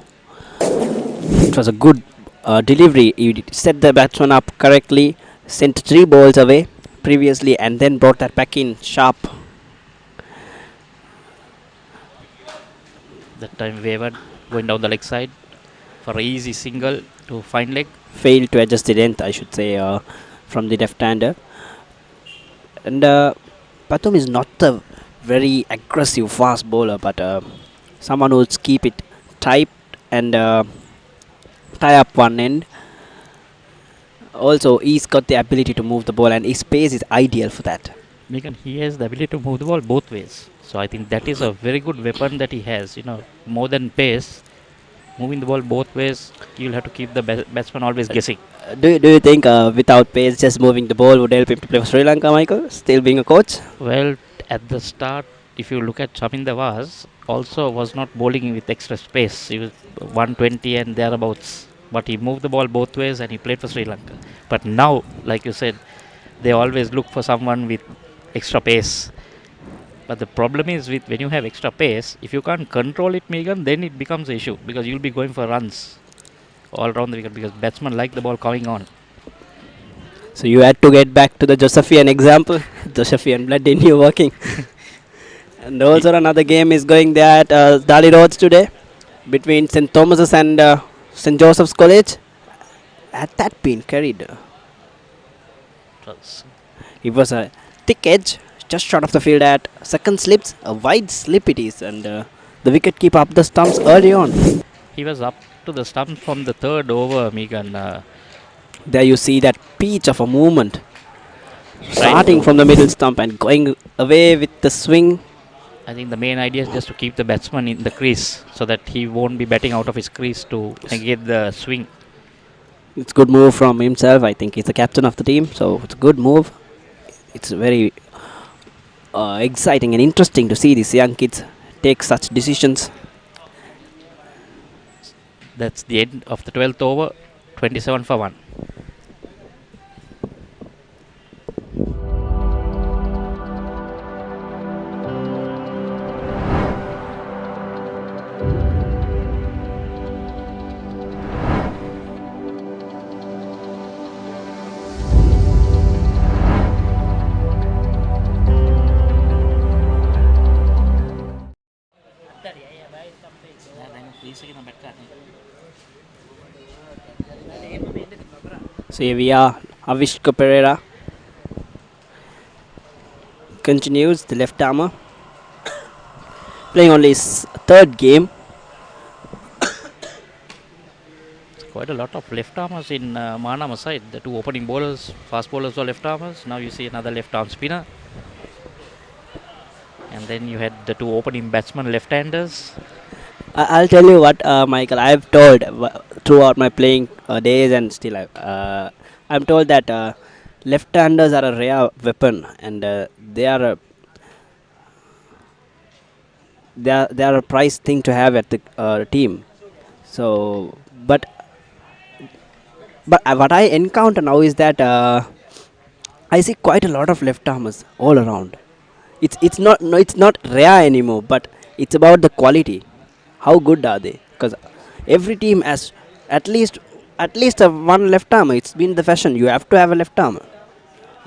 It was a good delivery. He set the batsman up correctly, sent 3 balls away previously, and then brought that back in sharp. That time wavered, going down the leg side for an easy single to fine leg. Failed to adjust the length, I should say, from the left-hander. And Patum is not a very aggressive fast bowler, but someone who would keep it tight and tie up one end. Also, he's got the ability to move the ball, and his pace is ideal for that. Megan, he has the ability to move the ball both ways. So I think that is a very good weapon that he has. More than pace, moving the ball both ways, you'll have to keep the batsman always guessing. Do you think without pace, just moving the ball would help him to play for Sri Lanka, Michael? Still being a coach? Well, at the start, if you look at Chaminda Vaz, also was not bowling with extra space. He was 120 and thereabouts. But he moved the ball both ways and he played for Sri Lanka. But now, like you said, they always look for someone with extra pace. But the problem is with when you have extra pace, if you can't control it, Megan, then it becomes an issue, because you'll be going for runs all around the wicket, because batsmen like the ball coming on. So you had to get back to the Josephian example. Josephian blood in you working. And also another game is going there at Dali Roads today between St. Thomas's and St. Joseph's College. Had that been carried? It was a thick edge, just short of the field at second slips. A wide slip it is, and the wicketkeeper up the stumps early on. He was up to the stumps from the third over, Megan. There you see that peach of a movement. Starting from the middle stump and going away with the swing. I think the main idea is just to keep the batsman in the crease, so that he won't be batting out of his crease to negate the swing. It's a good move from himself. I think he's the captain of the team, so it's a good move. It's very exciting and interesting to see these young kids take such decisions. That's the end of the 12th over, 27 for 1. So here we are. Avishka Pereira continues, the left armour, playing only his third game. Quite a lot of left armers in Mahanama side. The two opening bowlers, fast bowlers were left armers. Now you see another left arm spinner. And then you had the two opening batsmen, left-handers. I'll tell you what, Michael, I've told throughout my playing days, and still I'm told that left-handers are a rare weapon, and they are a prize thing to have at the team. So, but what I encounter now is that I see quite a lot of left-armers all around. It's not rare anymore, but it's about the quality. How good are they? Because every team has at least one left armer. It's been the fashion. You have to have a left armer.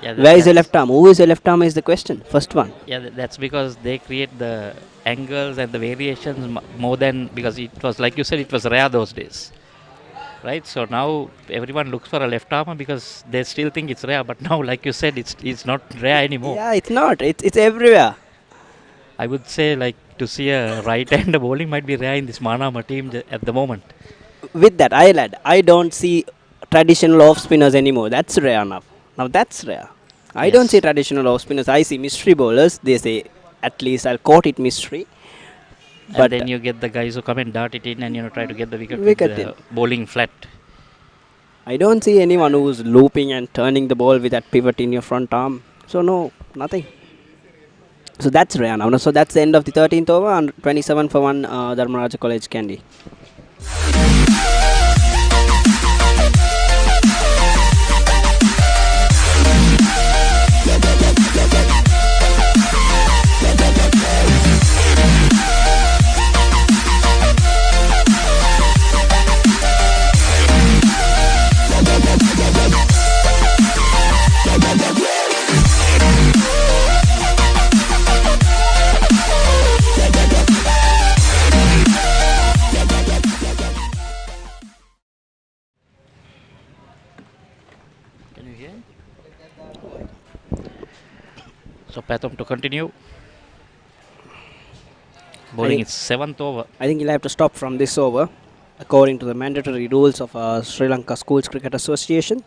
Yeah, where is a left arm? Who is a left arm is the question. First one. Yeah, that's because they create the angles and the variations more than, because it was, like you said, it was rare those days. right? So now everyone looks for a left armer because they still think it's rare. But now, like you said, it's not rare anymore. Yeah, it's not. It's everywhere. I would say like to see a right-hander bowling might be rare in this Mahanama team at the moment. With that, I don't see traditional off spinners anymore. That's rare enough. Now that's rare. I don't see Yes. traditional off spinners. I see mystery bowlers. They say at least I'll quote it mystery. And But then you get the guys who come and dart it in and try to get the wicket with wicket in. the bowling flat. I don't see anyone who's looping and turning the ball with that pivot in your front arm. So no, nothing. So that's rare now. So that's the end of the 13th over and 27 for 1 Dharmaraja College Candy. Can you hear? So Pathum to continue. Bowling is 7th over. I think he'll have to stop from this over, according to the mandatory rules of Sri Lanka Schools Cricket Association.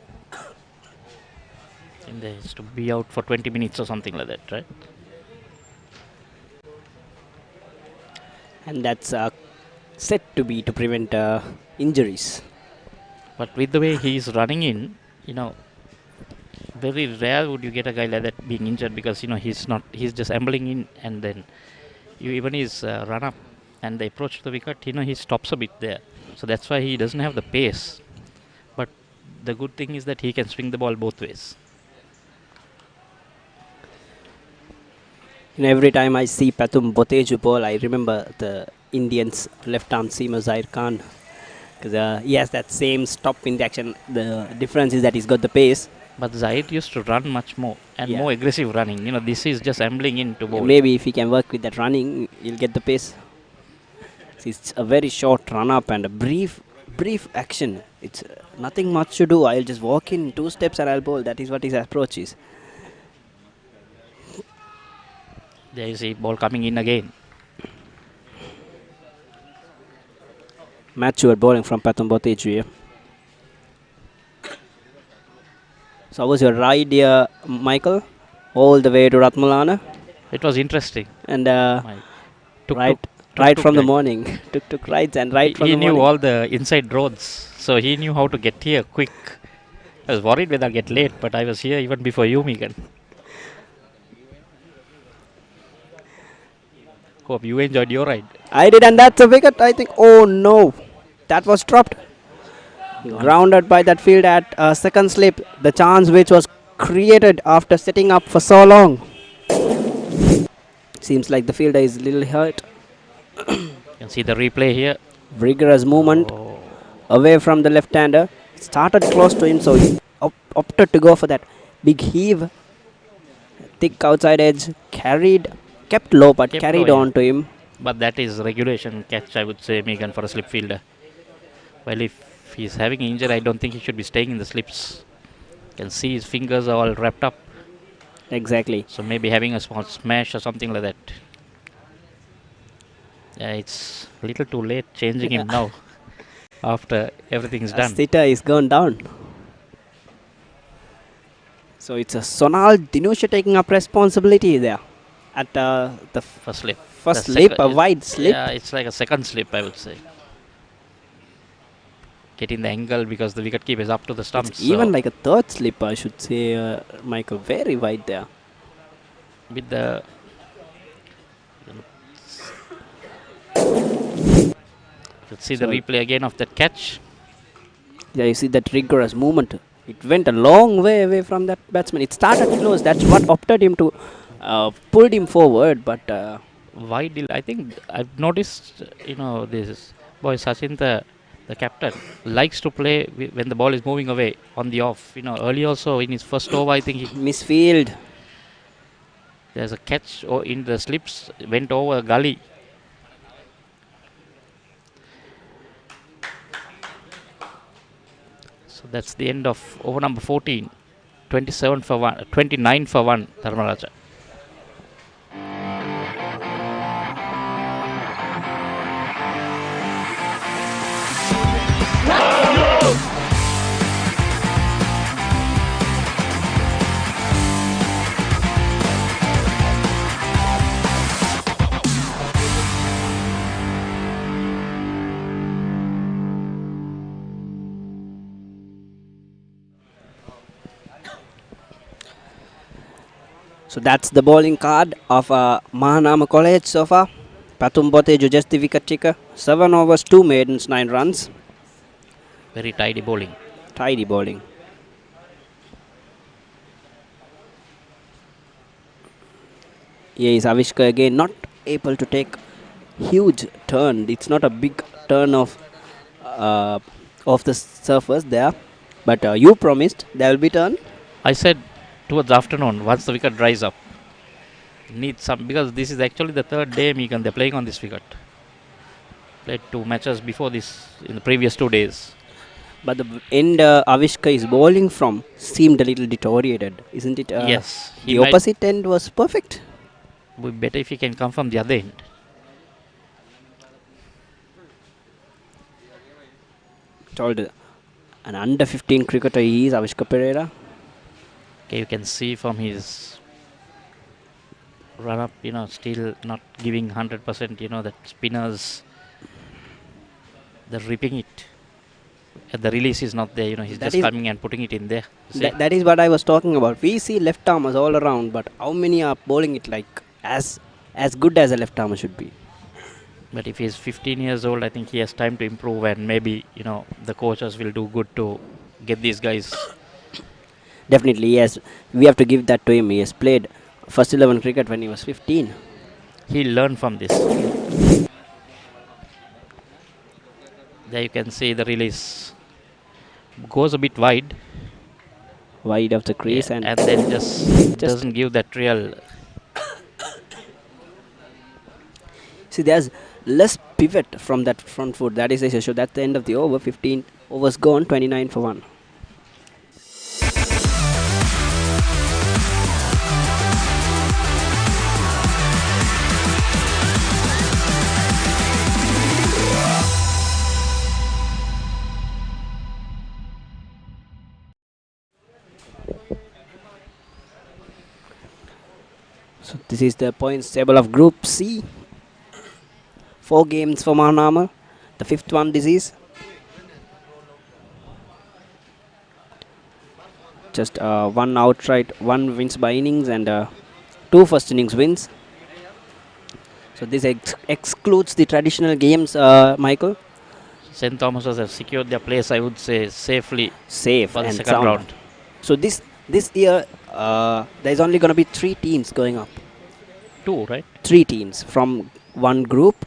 And there is to be out for 20 minutes or something like that, right? And that's set to be to prevent injuries. But with the way he is running in, very rare would you get a guy like that being injured because he's just ambling in and then even his run up and the approach to the wicket, he stops a bit there. So that's why he doesn't have the pace. But the good thing is that he can swing the ball both ways. Every time I see Pathum Boteju bowl, I remember the Indians left arm seamer Zair Khan. Because he has that same stop in the action. The difference is that he's got the pace. But Zaid used to run much more and more aggressive running. This is just ambling in to bowl. Maybe if he can work with that running, he'll get the pace. It's a very short run up and a brief action. It's nothing much to do. I'll just walk in 2 steps and I'll bowl. That is what his approach is. There is a ball coming in again. Mature bowling from Pathum Boteju here. So how was your ride here, Michael? All the way to Ratmalana? It was interesting. And right from the morning. took rides and right from the morning. He knew all the inside roads. So he knew how to get here quick. I was worried whether I'd get late, but I was here even before you, Megan. Hope you enjoyed your ride. I did, and that's a wicket, I think. Oh no, that was dropped. Grounded by that field at second slip. The chance which was created after setting up for so long. Seems like the fielder is a little hurt. You can see the replay here. Vigorous movement away from the left-hander. Started close to him, so he opted to go for that big heave. Thick outside edge, kept low, but carried on to him. But that is regulation catch, I would say, Megan, for a slip fielder. Well, if he's having an injury, I don't think he should be staying in the slips. You can see his fingers are all wrapped up. Exactly. So maybe having a small smash or something like that. Yeah, it's a little too late changing him now after everything is done. Sitter is gone down. So it's a Sonal Dinusha taking up responsibility there at the first slip. First slip, a wide slip. Yeah, it's like a second slip, I would say. Getting the angle because the wicketkeeper is up to the stumps. It's even like a third slip, I should say, Michael. Very wide there. With the let's see the replay again of that catch. Yeah, you see that rigorous movement. It went a long way away from that batsman. It started close. That's what opted him to pulled him forward. But why did I think I've noticed? This boy Sachin, the captain, likes to play when the ball is moving away on the off. Early also in his first over, I think he misfield. There's a catch in the slips, went over a gully. So that's the end of over number 14. 27 for 1, 29 for 1, Dharmaraja. So that's the bowling card of Mahanama College so far. Patum Boteju just the wicket taker. 7 overs, 2 maidens, 9 runs. Very tidy bowling. Tidy bowling. Here is Avishka again, not able to take huge turn. It's not a big turn of the surface there. But you promised there will be turn. I said towards afternoon, once the wicket dries up. Need some, because this is actually the third day Megan they're playing on this wicket. Played 2 matches before this in the previous 2 days. But the end Avishka is bowling from seemed a little deteriorated, isn't it? Yes. The opposite end was perfect. Would be better if he can come from the other end. Told an under 15 cricketer he is, Avishka Pereira. Okay, you can see from his run up, still not giving 100%, that spinners, they're ripping it. The release is not there, he's That just is coming and putting it in there. that is what I was talking about. We see left armers all around, but how many are bowling it like as good as a left armer should be? But if he's 15 years old, I think he has time to improve, and maybe, the coaches will do good to get these guys. Definitely, yes. We have to give that to him. He has played first 11 cricket when he was 15. He'll learn from this. There you can see the release goes a bit wide. Wide of the crease, Yeah, and then just doesn't give that real. See, there's less pivot from that front foot. That is the issue. That's the end of the over. 15 overs gone, 29 for 1. So this is the points table of Group C. 4 games for Mahanama. The 5th one this is. Just 1 outright, 1 wins by innings, and 2 first innings wins. So this excludes the traditional games, Michael. St. Thomas's have secured their place, I would say, safely. Safe for the and second sound. round. So this year, there's only going to be 3 teams going up. 2, right? 3 teams from one group,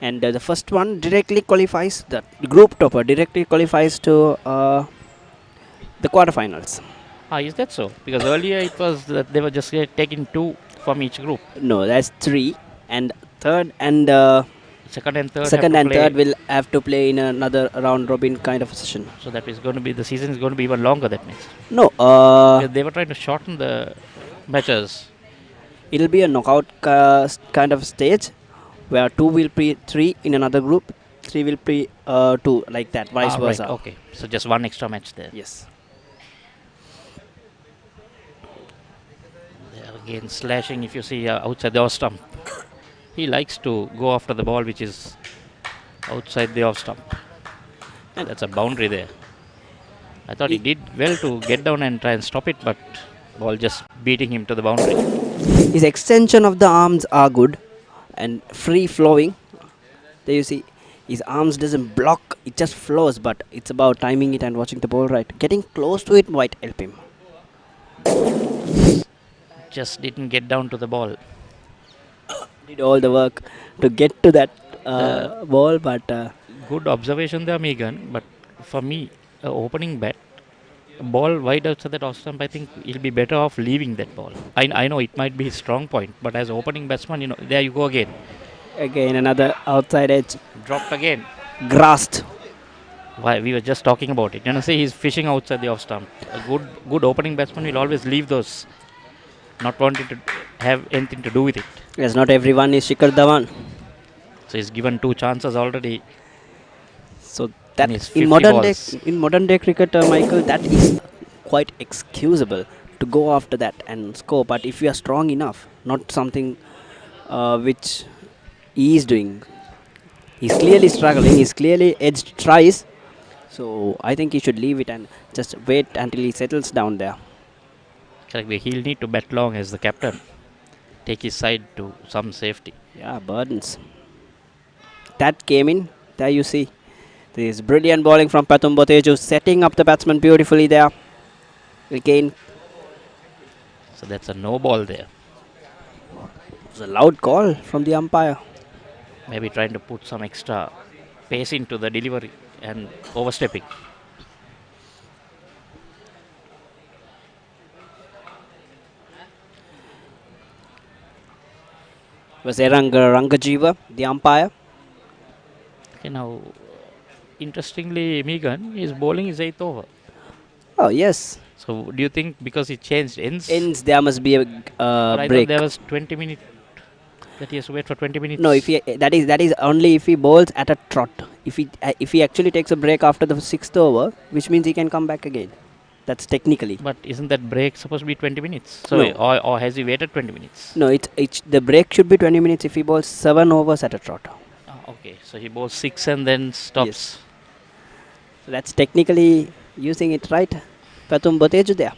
and the first one directly qualifies. The group topper directly qualifies to the quarterfinals. Is that so? Because earlier it was that they were just taking 2 from each group. No, that's 3, and third and second and third. Third will have to play in another round robin kind of a session. So that is going to be, the season is going to be even longer. That means. No, they were trying to shorten the matches. It'll be a knockout kind of stage where 2 will play 3 in another group, 3 will play 2, like that, vice versa. Right, okay, so just 1 extra match there. Yes. They are again slashing, if you see outside the off stump. He likes to go after the ball which is outside the off stump. And that's a boundary there. I thought he did well to get down and try and stop it, but ball just beating him to the boundary. His extension of the arms are good and free flowing. There you see, his arms doesn't block, it just flows, but it's about timing it and watching the ball right. Getting close to it might help him. Just didn't get down to the ball. Did all the work to get to that ball, but good observation there, Megan. But for me, opening bat, ball wide outside that off stump, I think he'll be better off leaving that ball. I know it might be his strong point, but as opening batsman, there you go again. Again another outside edge. Dropped again. Grasped. Why we were just talking about it. See, he's fishing outside the off stump. A good opening batsman will always leave those, not wanting to have anything to do with it. Yes, not everyone is Shikhar Dhawan. So he's given 2 chances already. So in that his 50 balls. in modern day cricket, Michael, that is quite excusable to go after that and score. But if you are strong enough, not something which he is doing. He's clearly struggling. He's clearly edged tries. So I think he should leave it and just wait until he settles down there. Correctly, he'll need to bat long as the captain. Take his side to some safety. Yeah, burdens. That came in. There you see. This brilliant bowling from Pathum Boteju, setting up the batsman beautifully there. Again, So that's a no ball there. it was a loud call from the umpire. Maybe trying to put some extra pace into the delivery and overstepping. It was Rangajiva, the umpire. Okay, now, interestingly, Megan, his bowling is 8th over. Oh, yes. So, do you think because he changed ends? Ends, there must be a But I break. thought there was 20 minutes that he has to wait for 20 minutes. No, if he that is only if he bowls at a trot. If he actually takes a break after the 6th over, which means he can come back again. That's technically. But isn't that break supposed to be 20 minutes? So, No. or has he waited 20 minutes? No, it's the break should be 20 minutes if he bowls 7 overs at a trot. Okay, so he bowls 6 and then stops. Yes. So that's technically using it right. Pathum Boteju there.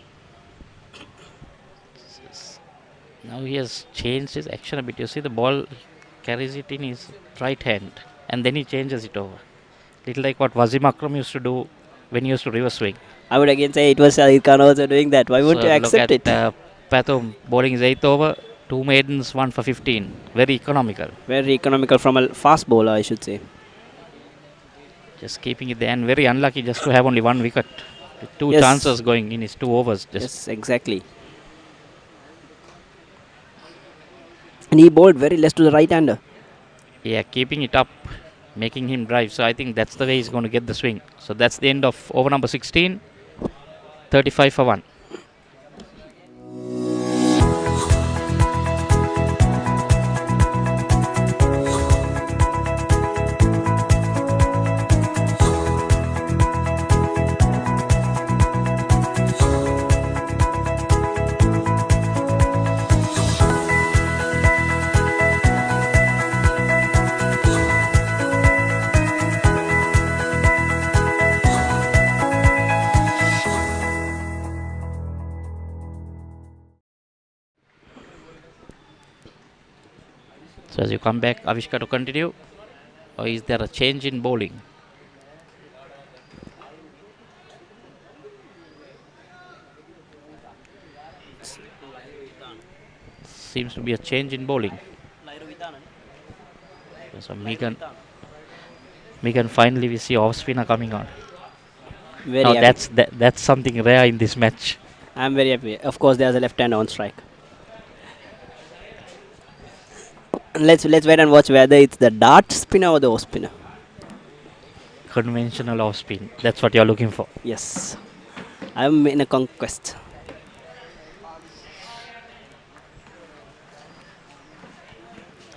Now he has changed his action a bit. You see the ball carries it in his right hand and then he changes it over. Little like what Wasim Akram used to do when he used to reverse swing. I would again say it was Shahid Khan also doing that. Why wouldn't So you accept look it? at Pathum bowling his 8th over, 2 maidens, 1 for 15. Very economical. Very economical from a fast bowler, I should say. Just keeping it there and very unlucky just to have only 1 wicket. With 2 Yes. chances going in his 2 overs. Yes, exactly. And he bowled very less to the right hander. Yeah, keeping it up, making him drive. So I think that's the way he's going to get the swing. So that's the end of over number 16. 35 for 1. So as you come back, Avishka to continue, or is there a change in bowling? Seems to be a change in bowling. So Megan finally we see off spinner coming on. Very now happy. that's something rare in this match. I'm very happy. Of course, there's a left hand on strike. Let's wait and watch whether it's the dart spinner or the off spinner. Conventional off spin. That's what you're looking for. Yes, I'm in a conquest.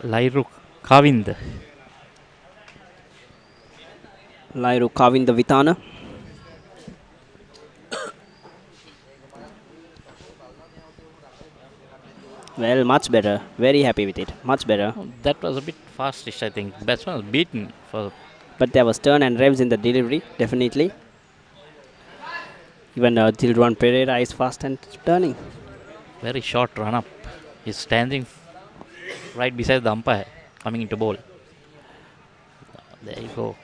Lairu Kavind. Lairu Kavind Vitana. Well, much better. Very happy with it. Much better. That was a bit fastish, I think. Batsman was beaten for. But there was turn and revs in the delivery, definitely. Even Dilruwan Pereira is fast and turning. Very short run up. He's standing right beside the umpire, coming into bowl. There you go.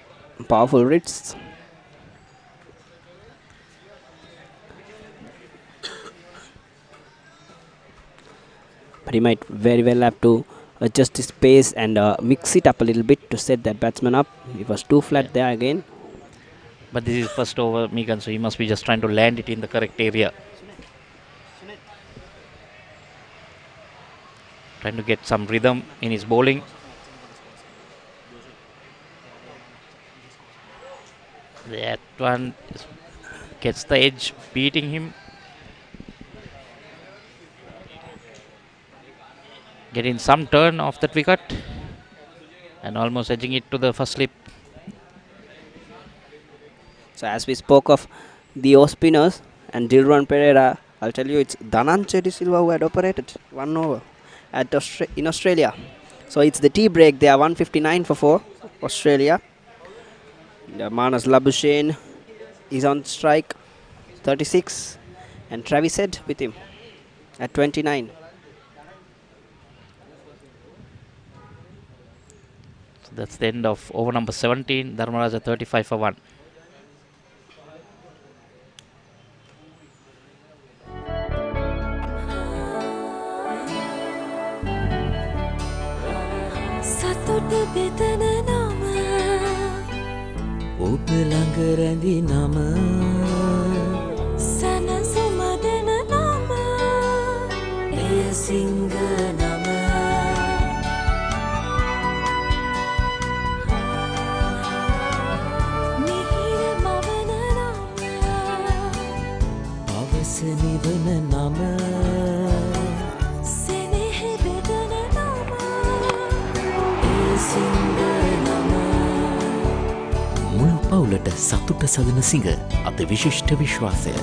Powerful wrists. But he might very well have to adjust his pace and mix it up a little bit to set that batsman up. It was too flat there again. But this is first over, Megan, so he must be just trying to land it in the correct area. Trying to get some rhythm in his bowling. That one gets the edge, beating him. Getting some turn off that wicket and almost edging it to the first slip. So as we spoke of the off spinners and Dilron Pereira, I'll tell you it's Dhananjay De Silva who had operated 1 over in Australia. So it's the tea break. They are 159 for 4, Australia. Manas Labuschagne is on strike, 36, and Travis Head with him at 29. So that's the end of over number 17. Dharmaraja 35 for 1. සතුට බෙදන නම ඔබ ළඟ රැඳි නම සැනසුම දෙන නම එය සිංහ නම මිහිර මවන නම අවස නිවන නම සෙනෙහ බෙදන නම එය සිංහ නම මුළු පවුලට සතුට සදන සිංහ අද විශිෂ්ට විශ්වාසය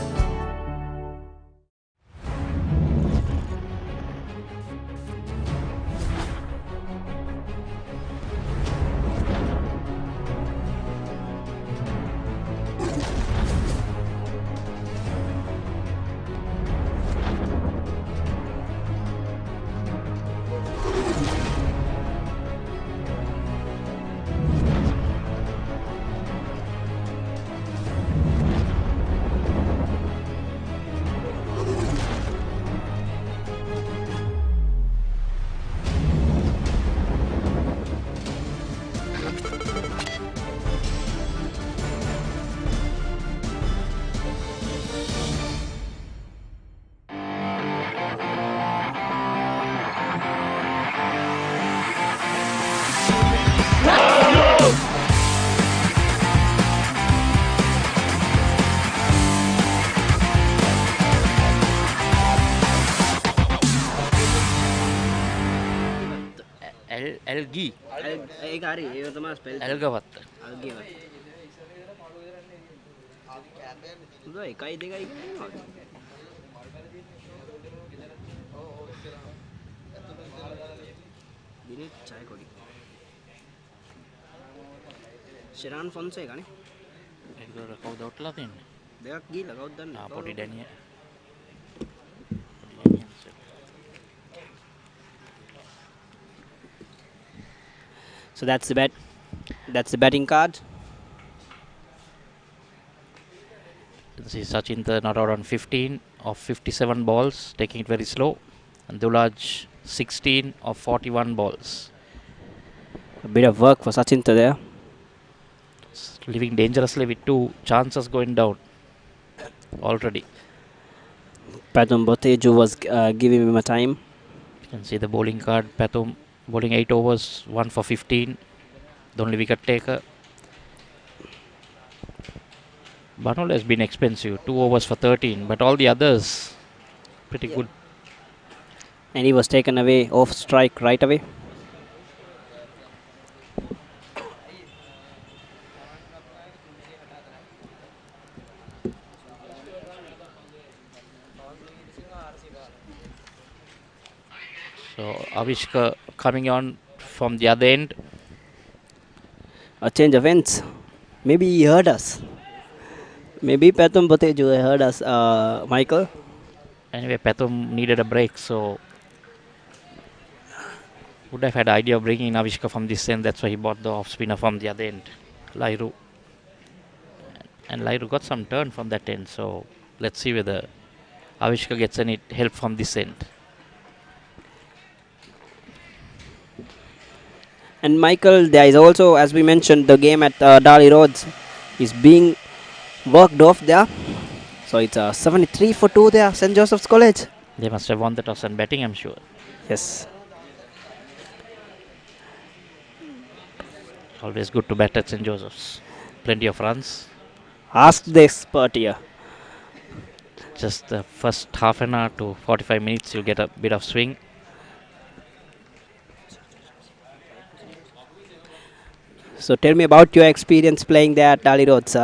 Elgi. ඒක හරි ඒක තමයි ස්පෙල් Elgawatta. අල්ගේවත්. උදා 1 2 කියනවා. දිනෙත් ඡාය කොඩි. ශිරාන් ෆොන්සේකා නේ. ඒක කවුද ඔට්ටලා තින්නේ? දෙයක් ගිහලා කවුද දන්නේ? පොඩි ඩැනිය. So that's the bet. That's the betting card. You can see Sachin not out on 15 of 57 balls, taking it very slow. And Dulaj 16 of 41 balls. A bit of work for Sachin there. Living dangerously with 2 chances going down already. Pathum Boteju was giving him a time. You can see the bowling card. Pathum bowling 8 overs, 1 for 15. The only wicket taker. Banol has been expensive, 2 overs for 13, but all the others pretty good. And he was taken away off strike right away. So Avishka coming on from the other end. A change of ends. Maybe he heard us. Maybe Pathum Boteju heard us, Michael. Anyway, Pathum needed a break, so would have had idea of bringing in Avishka from this end. That's why he bought the off spinner from the other end, Lairu. And Lairu got some turn from that end, so let's see whether Avishka gets any help from this end. And Michael, there is also, as we mentioned, the game at Dali Roads is being worked off there. So it's 73 for 2 there, St. Joseph's College. They must have won the toss and batting, I'm sure. Yes. Always good to bat at St. Joseph's. Plenty of runs. Ask the expert here. Just the first half an hour to 45 minutes, you'll get a bit of swing. So tell me about your experience playing there at Dali Roads.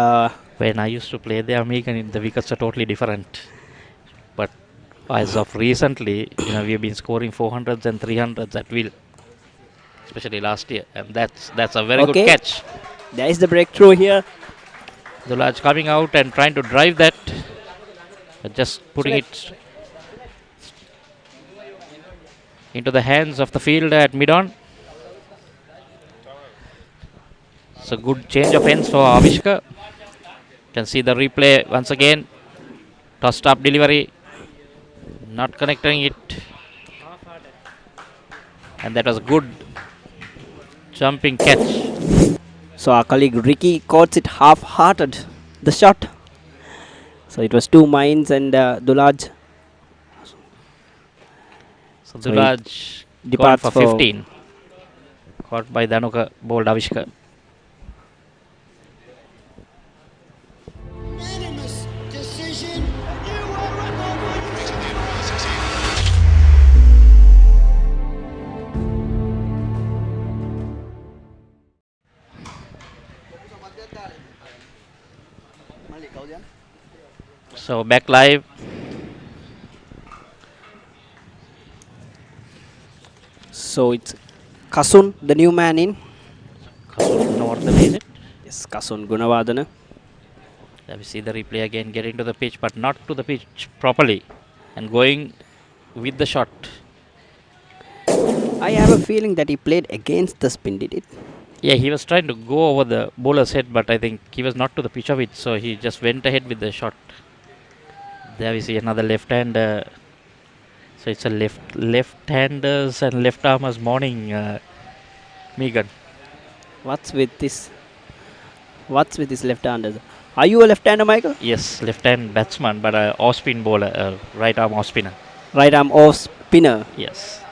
When I used to play there, Megan, the wickets are totally different. But as of recently, we've been scoring 400s and 300s at will, especially last year, and that's a very good Okay, catch. there is the breakthrough here. Dulaj coming out and trying to drive that, but just putting it into the hands of the fielder at mid-on. It's a good change of ends for Avishka. Can see the replay once again. Tossed up delivery, not connecting it, and that was a good jumping catch. So our colleague Ricky caught it half-hearted, the shot. So it was 2 minds and Dulaj. So Dulaj gone departs for 15. Caught by Dhanuka, bowled Avishka. Unanimous decision. A new world record. So back live. So it's Kasun, the new man in. Kasun Gunawardana, is it? Yes, Kasun Gunawardana. We see the replay again, getting to the pitch, but not to the pitch properly, and going with the shot. I have a feeling that he played against the spin, did it? Yeah, he was trying to go over the bowler's head, but I think he was not to the pitch of it, so he just went ahead with the shot. There we see another left hand. So it's a left-handers and left-armers morning, Megan. What's with this left-handers? Are you a left-hander, Michael? Yes, left-hand batsman, but off-spin bowler, right-arm off-spinner. Right-arm off-spinner. Yes.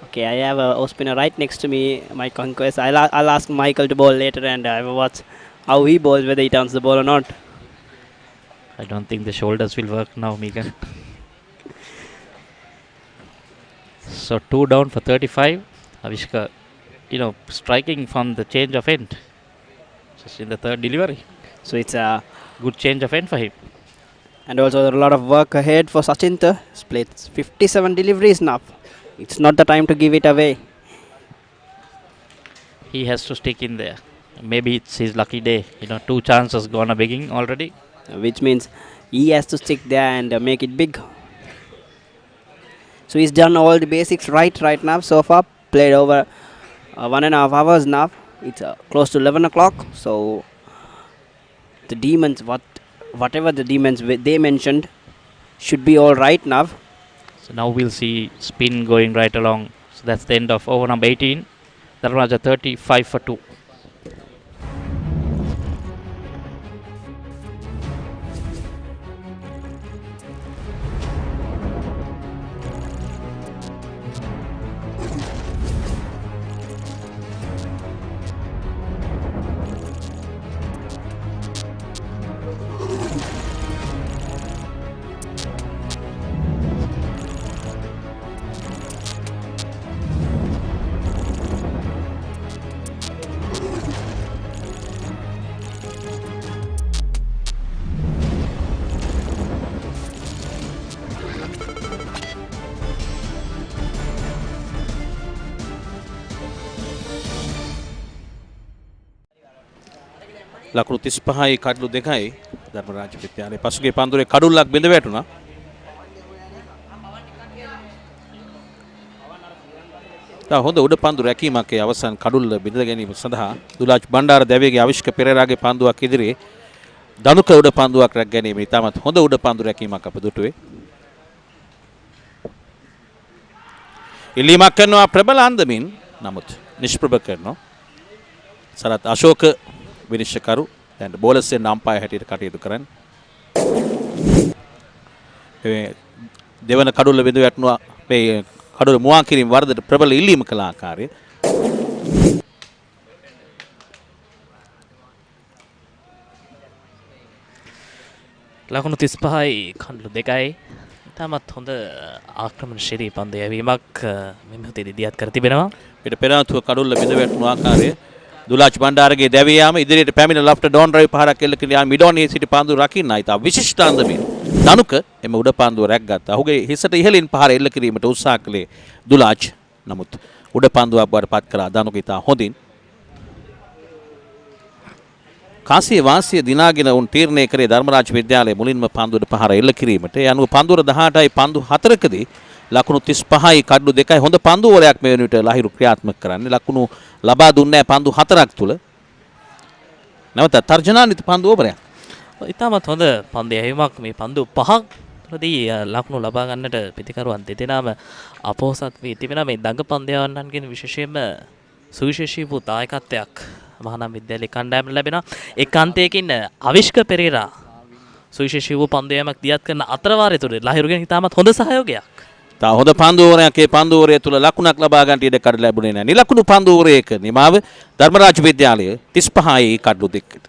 Okay, I have a off-spinner right next to me, my conquest. I'll ask Michael to bowl later and I will watch how he bowls, whether he turns the ball or not. I don't think the shoulders will work now, Megan. So 2 down for 35. Avishka, striking from the change of end. Just in the third delivery. So it's a good change of end for him. And also a lot of work ahead for Sachinta. He's played 57 deliveries now. It's not the time to give it away. He has to stick in there. Maybe it's his lucky day. 2 chances gone a begging already. Which means he has to stick there and make it big. So he's done all the basics right now so far. Played over 1.5 hours now. It's close to 11 o'clock. So the demons, whatever the demons they mentioned, should be all right now. So now we'll see spin going right along. So that's the end of over number 18. Dharmaraja 35 for 2. ලකුණු 35යි කඩලු 2යි ධර්මරාජ විද්‍යාලයේ පසුගිය පන්දුරේ කඩුල්ලක් බිඳ වැටුණා. හොඳ උඩ පන්දු රැකීමක් ඒ අවසන් කඩුල්ල බිඳ ගැනීම සඳහා දුලාජ් බණ්ඩාර දැවේගේ අවිෂ්ක පෙරේරාගේ පන්දුවක් ඉදිරියේ ධනුක උඩ පන්දුවක් රැක ගැනීම ඉතාමත් හොඳ උඩ පන්දු රැකීමක් අප දුටුවේ. ඉල්ලීමක් කරනවා ප්‍රබල අන්දමින් නමුත් නිෂ්ප්‍රභ කරනවා. සරත් අශෝක විනිශ්චයකරු දැන් බෝලර්ස් එන්න අම්පයර් හැටියට කටයුතු කරන්නේ. දෙවන කඩුල්ල බිඳ වැටුණා මේ කඩුල්ල මුවා කිරීම වරදට ප්‍රබල ඉල්ලීම කළ ආකාරය. ලකුණු 35යි කණ්ඩු 2යි. තාමත් හොඳ ආක්‍රමණශීලී පන්දු යැවීමක් මේ මොහොතේදී දියත් කර තිබෙනවා. පිට පෙරාතුව කඩුල්ල බිඳ වැටුණු ආකාරය දුලාජ් බණ්ඩාරගේ දැවී යාම ඉදිරියට පැමිණ ලෆ්ට ඩෝන් ඩ්‍රයිව් පහරක් එල්ල කිරීම මිඩෝනී සිටි පන්දු රකින්න ඉතා විශිෂ්ට අන්දමින් ධනුක එම උඩ පන්දුව රැක්ගත්තා. ඔහුගේ හිසට ඉහළින් පහර එල්ල කිරීමට උත්සාහ කළේ දුලාජ්. නමුත් උඩ පන්දුවක් බවට පත් කළා ධනුක ඉතා හොඳින්. කාසිය වාසිය දිනාගෙන උන් තීරණය කරේ ධර්මරාජ විද්‍යාලයේ මුලින්ම පන්දුවට පහර එල්ල කිරීමට. ඒ අනුව පන්දුර 18යි පන්දු 4කදී ලකුණු 35යි කඩු 2යි හොඳ පන්දුවරයක් මේ වෙන විට ලහිරු ක්‍රියාත්මක කරන්නේ. ලකුණු ලබා දුන්නේ පන්දු 4ක් තුල. නැවත තර්ජනාන්විත පන්දුවරයක්. ඉතාමත් හොඳ පන්දු යැවීමක් මේ පන්දු 5ක් තුලදී ලකුණු ලබා ගන්නට පිටිකරුවන් දෙදෙනාම අපොහසත් වී තිබෙනවා. මේ දඟ පන්දයවන්නන්ගෙන් විශේෂයෙන්ම සුවිශේෂී වූ දායකත්වයක් මහානාම විද්‍යාලයේ කණ්ඩායමට ලැබෙනවා. එක් අන්තයකින් අවිෂ්ක පෙරේරා සුවිශේෂී වූ පන්දු යෑමක් දියත් කරන අතරවාරය තුල ලහිරුගෙන් ඉතාමත් හොඳ සහයෝගයක්. තා හොඳ පන්දුවරයක් ඒ පන්දුවරය තුල ලකුණක් ලබා ගන්නට ඉඩ කඩ ලැබුණේ නැහැ. නිලකුණු පන්දුවරයක නිමාව ධර්මරාජ විද්‍යාලය 35යි කඩු 2කට.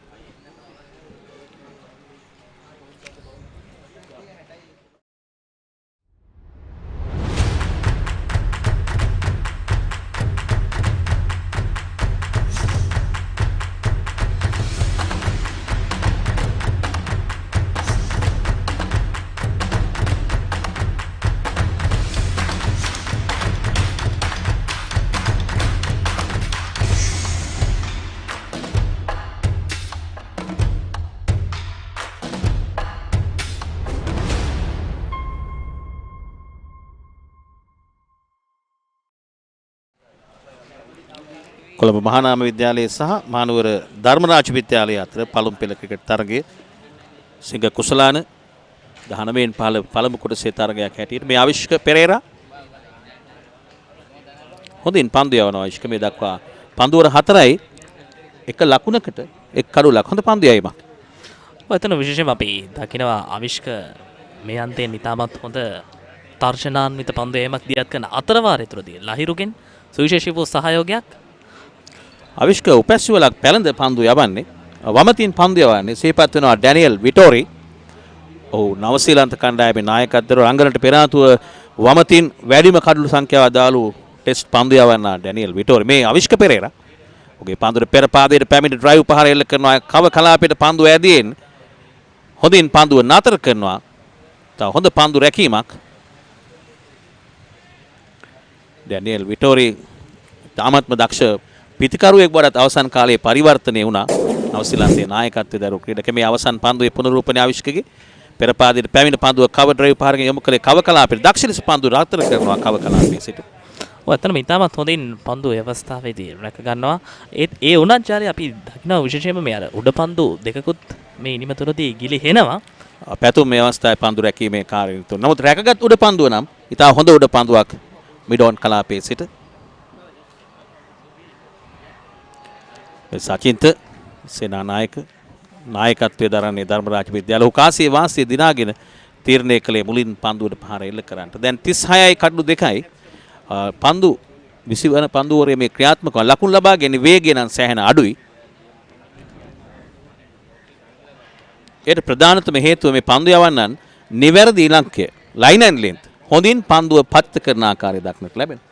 කොළඹ මහානාම විද්‍යාලයේ සහ මහනුවර ධර්මරාජ විද්‍යාලය අතර පළමු පෙළ ක්‍රිකට් තරගයේ සිංග කුසලාන 19න් පළමු කොටසේ තරගයක් හැටියට මේ අවිෂ්ක පෙරේරා හොඳින් පන්දු යවනවා. අවිෂ්ක මේ දක්වා පන්දුවර 4යි එක ලකුණකට එක් කඩුලක් හොඳ පන්දු යවීමක්. එතන විශේෂයෙන්ම අපි දකිනවා අවිෂ්ක මේ අන්තයෙන් ඉතාමත් හොඳ තර්ජනාන්විත පන්දු යෑමක් දියත් කරන අතරවාරය තුලදී ලහිරුගෙන් සුවිශේෂී වූ සහයෝගයක්. අවිෂ්ක උපැස්සිවලක් පැලඳ පන්දු යවන්නේ වමතින් පන්දු යවන්නේ සිහිපත් වෙනවා ඩැනියල් විටෝරි. ඔහු නවසීලන්ත කණ්ඩායමේ නායකත්වයට රංගනට පෙර ආතුව වමතින් වැඩිම කඩලු සංඛ්‍යාව දාලු ටෙස්ට් පන්දු යවන්න ඩැනියල් විටෝරි. මේ අවිෂ්ක පෙරේරා ඔහුගේ පන්දුවේ පෙර පාදයට පැමිණ ඩ්‍රයිව් පහර එල්ල කරනවා. කව කලාපයට පන්දු ඇදීන් හොඳින් පන්දුව නතර කරනවා. තව හොඳ පන්දු රැකීමක්. ඩැනියල් විටෝරි තාමත්ම දක්ෂ පිතිකරුවෙක් බවට අවසන් කාලයේ පරිවර්තනය වුණා. නවසීලන්තයේ නායකත්වයේ දරූ ක්‍රීඩක මේ අවසන් පන්දුවේ පුනරූපණය අවිෂ්කගේ පෙර පාදයට පැමිණ පන්දුව කව ඩ්‍රයිව් පහරකින් යොමු කළේ කව කලාපයට දක්ෂ ලෙස පන්දුව නතර කරනවා කව කලාපයේ සිට. ඔතනම ඉතාමත් හොඳින් පන්දු අවස්ථාවේදී රැක ගන්නවා. ඒ උනත් ජාලේ අපි දකිනවා විශේෂයෙන්ම මේ අර උඩ පන්දු දෙකකුත් මේ ඉනිම තුලදී ගිලිහෙනවා. පැතුම් මේ අවස්ථාවේ පන්දු රැකීමේ කාර්යය තුන. නමුත් රැකගත් උඩ පන්දුව නම් ඉතා හොඳ උඩ පන්දුවක් මිඩෝන් කලාපයේ සිට. සචින්ත සේනානායක නායකත්වයේ දරන්නේ ධර්මරාජ විද්‍යාලය. ඔහු කාසිය වාසිය දිනාගෙන තීරණය කළේ මුලින් පන්දුවට පහර එල්ල කරන්නට. දැන් 36යි කඩු 2යි පන්දු 20 වන පන්දුවරේ මේ ක්‍රියාත්මක ලකුණු ලබා ගැනීම වේගය නම් සෑහෙන අඩුයි. ඒට ප්‍රධානතම හේතුව මේ පන්දු යවන්නන් නිවැරදි ඉලක්කය ලයින් ඇන්ඩ් ලෙන්ත් හොඳින් පන්දුව පත්ත කරන ආකාරය දක්නට ලැබෙනවා.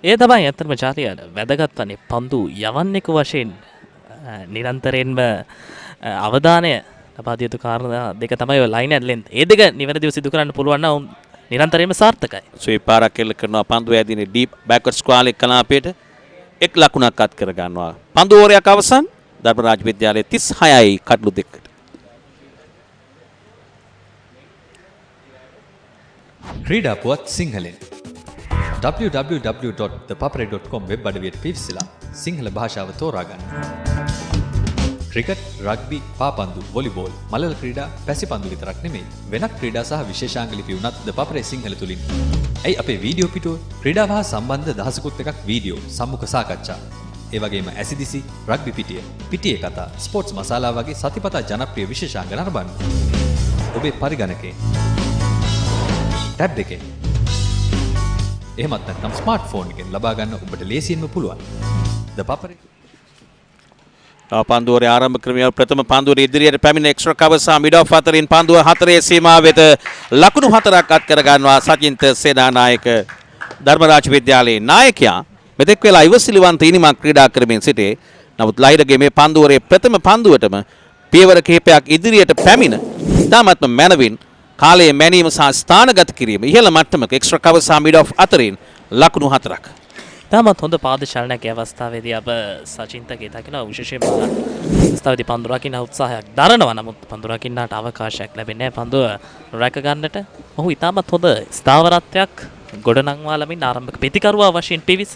ඒ තමයි අතරම ජාතිය වැදගත් වන්නේ පන්දු යවන්නෙක වශයෙන් නිරන්තරයෙන්ම අවධානය ලබා දිය යුතු කාරණා දෙක තමයි ලයින් ඇන්ඩ් ලෙන්ත්. ඒ දෙක නිවැරදිව සිදු කරන්න පුළුවන් නම් නිරන්තරයෙන්ම සාර්ථකයි. ස්වීප් පාරක් එල්ල කරනවා පන්දු ඇදිනේ ඩීප් බෑක්වර්ඩ් ස්ක්වාලේ කලාපයට එක් ලකුණක් අත් කර ගන්නවා. පන්දු ඕවරයක් අවසන් ධර්මරාජ විද්‍යාලයේ 36යි කඩලු 2කට. ක්‍රීඩා පුවත් සිංහලෙන් www.thepapare.com වෙබ් අඩවියට පිවිසලා සිංහල භාෂාව තෝරාගන්න. ක්‍රිකට්, රග්බි, පාපන්දු, වොලිබෝල්, මලල ක්‍රීඩා, පැසිපන්දු විතරක් නෙමෙයි වෙනත් ක්‍රීඩා සහ විශේෂාංග ලිපි උනත් ThePapare සිංහල තුලින්. ඇයි අපේ වීඩියෝ පිටුව ක්‍රීඩාව හා සම්බන්ධ දහසකුත් එකක් වීඩියෝ, සම්මුඛ සාකච්ඡා. ඒ වගේම ඇසිදිසි, රග්බි පිටිය, පිටියේ කතා, ස්පෝර්ට්ස් මසාලා වගේ සතිපතා ජනප්‍රිය විශේෂාංග නරඹන්න. ඔබේ පරිගණකේ ටැබ් එකේ එහෙමත් නැත්නම් ස්මාර්ට්ෆෝන් එකෙන් ලබා ගන්න ඔබට ලේසියෙන්ම පුළුවන්. ThePapare පන්දුවරේ ආරම්භ ක්‍රමය ප්‍රථම පන්දුවරේ ඉදිරියට පැමිණ එක්ස්ට්‍රා කවර් සහ මිඩ් ඔෆ් අතරින් පන්දුව 4 සීමාව වෙත ලකුණු 4ක් අත් කර ගන්නවා සචින්ත සේනානායක ධර්මරාජ විද්‍යාලයේ නායකයා මෙතෙක් වෙලා ඉවසිලිවන්ත ඉනිමක් ක්‍රීඩා කරමින් සිටේ. නමුත් ලහිරගේ මේ පන්දුවරේ ප්‍රථම පන්දුවටම පියවර කිහිපයක් ඉදිරියට පැමිණ ඉතාමත්ම මැනවින් කාලයේ මැනීම සහ ස්ථානගත කිරීම ඉහළ මට්ටමක එක්ස්ට්‍රා කවර් සහ මිඩ් ඔෆ් අතරින් ලකුණු 4ක්. තාමත් හොඳ පාද චලනයක් ඒ අවස්ථාවේදී අප සචින්තගේ දකින විශේෂයෙන්ම අවස්ථාවේදී පන්දු රකින්න උත්සාහයක් දරනවා. නමුත් පන්දු රකින්නට අවකාශයක් ලැබෙන්නේ නැහැ පන්දුව රැක ගන්නට. ඔහු ඉතාමත් හොඳ ස්ථාවරත්වයක් ගොඩනංවා ළමින් ආරම්භක ප්‍රතිකරුවා වශයෙන් පිවිස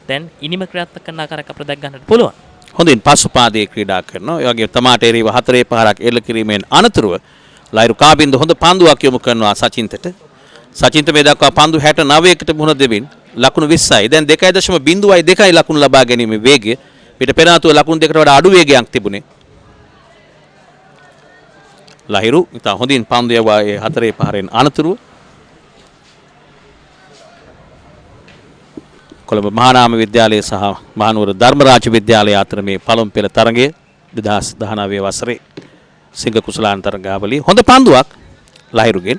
දැන් ඉනිම ක්‍රියාත්මක කරන ආකාරයක් අපිට දැක් ගන්නට පුළුවන්. හොඳින් පසු පාදයේ ක්‍රීඩා කරනවා. ඒ වගේම තමාට එරෙහිව 4 පහරක් එල්ල කිරීමෙන් අනතුරුව ලයිරු කාබින්ද හොඳ පන්දුවක් යොමු කරනවා සචින්තට. සචින්ත මේ දක්වා පන්දු 69කට මුහුණ දෙමින් ලකුණු 20යි. දැන් 2.02යි ලකුණු ලබා ගැනීමේ වේගය. පිට පෙර ආතුව ලකුණු දෙකට වඩා අඩු වේගයක් තිබුණේ. ලහිරු ඉතා හොඳින් පන්දු යවුවා ඒ 4 පහරෙන් අනතුරුව. කොළඹ මහානාම විද්‍යාලය සහ මහනුවර ධර්මරාජ විද්‍යාලය අතර මේ පළමු පෙළ තරගය 2019 වසරේ සිංහ කුසලාන තරගාවලිය හොඳ පන්දුවක් ලහිරුගෙන්.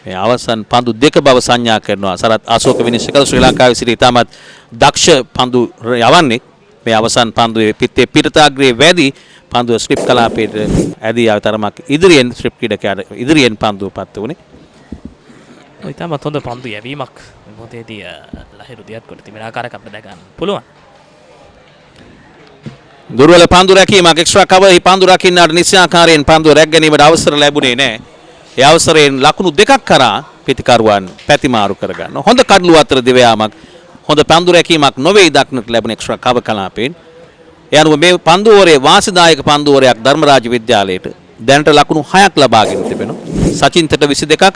මේ අවසන් පන්දු දෙක බව සංඥා කරනවා සරත් අශෝක විනිශ්චයකල ශ්‍රී ලංකාවේ සිට ඉතාමත් දක්ෂ පන්දු යවන්නේ. මේ අවසන් පන්දුවේ පිටේ පිටතාග්‍රයේ වැඩි පන්දුව ස්ක්‍රිප් කලාපයට ඇදී ආව තරමක් ඉදිරියෙන් ස්ක්‍රිප් ක්‍රීඩකයාට ඉදිරියෙන් පන්දුව පත් වුණේ. ඉතාමත් හොඳ පන්දු යැවීමක් මොහොතේදී ලහිරු දියත් කොට තිබෙන ආකාරයක් අපිට දැක ගන්න පුළුවන්. දුර්වල පන්දු රැකීමක් එක්ස්ට්‍රා කවර් පන්දු රකින්නාට නිශ්චයාකාරයෙන් පන්දුව රැක ගැනීමට අවසර ලැබුණේ නැහැ. ඒ අවසරයෙන් ලකුණු දෙකක් කරා පිටිකරුවන් පැතිමාරු කරගන්න. හොඳ කඩළු අතර දෙවයාමක් හොඳ පන්දු රැකීමක් නොවේ දක්නට ලැබුණ එක්ස්ට්‍රා කවර් කලාපයෙන්. ඒ අනුව මේ පන්දුවරේ වාසිදායක පන්දුවරයක් ධර්මරාජ විද්‍යාලයට දැනට ලකුණු 6ක් ලබාගෙන තිබෙනවා. සචින්තට 22ක්.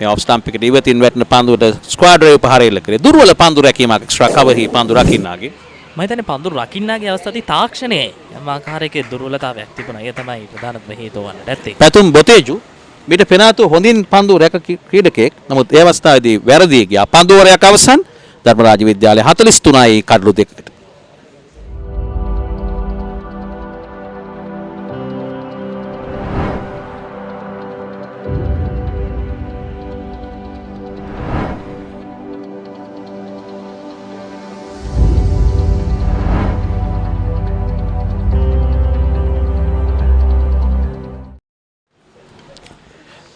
මේ ඔෆ් ස්ටම්ප් එකට ඉවතින් වැටෙන පන්දුවට ස්ක්වාඩ් ඩ්‍රයිව් පහර එල්ල කරේ. දුර්වල පන්දු රැකීමක් එක්ස්ට්‍රා කවර් හි පන්දු රකින්නාගේ. මම හිතන්නේ පන්දු රකින්නාගේ අවස්ථාවේ තාක්ෂණයේ යම් ආකාරයක දුර්වලතාවයක් තිබුණා. ඒ තමයි ප්‍රධානම හේතුව වන්නට ඇත්තේ. පැතුම් බොතේජු මිට පෙනාතු හොඳින් පන්දු රැක ක්‍රීඩකෙක්. නමුත් ඒ අවස්ථාවේදී වැරදි ගියා. පන්දුවරයක් අවසන් ධර්මරාජ විද්‍යාලය 43යි කඩළු දෙකකට.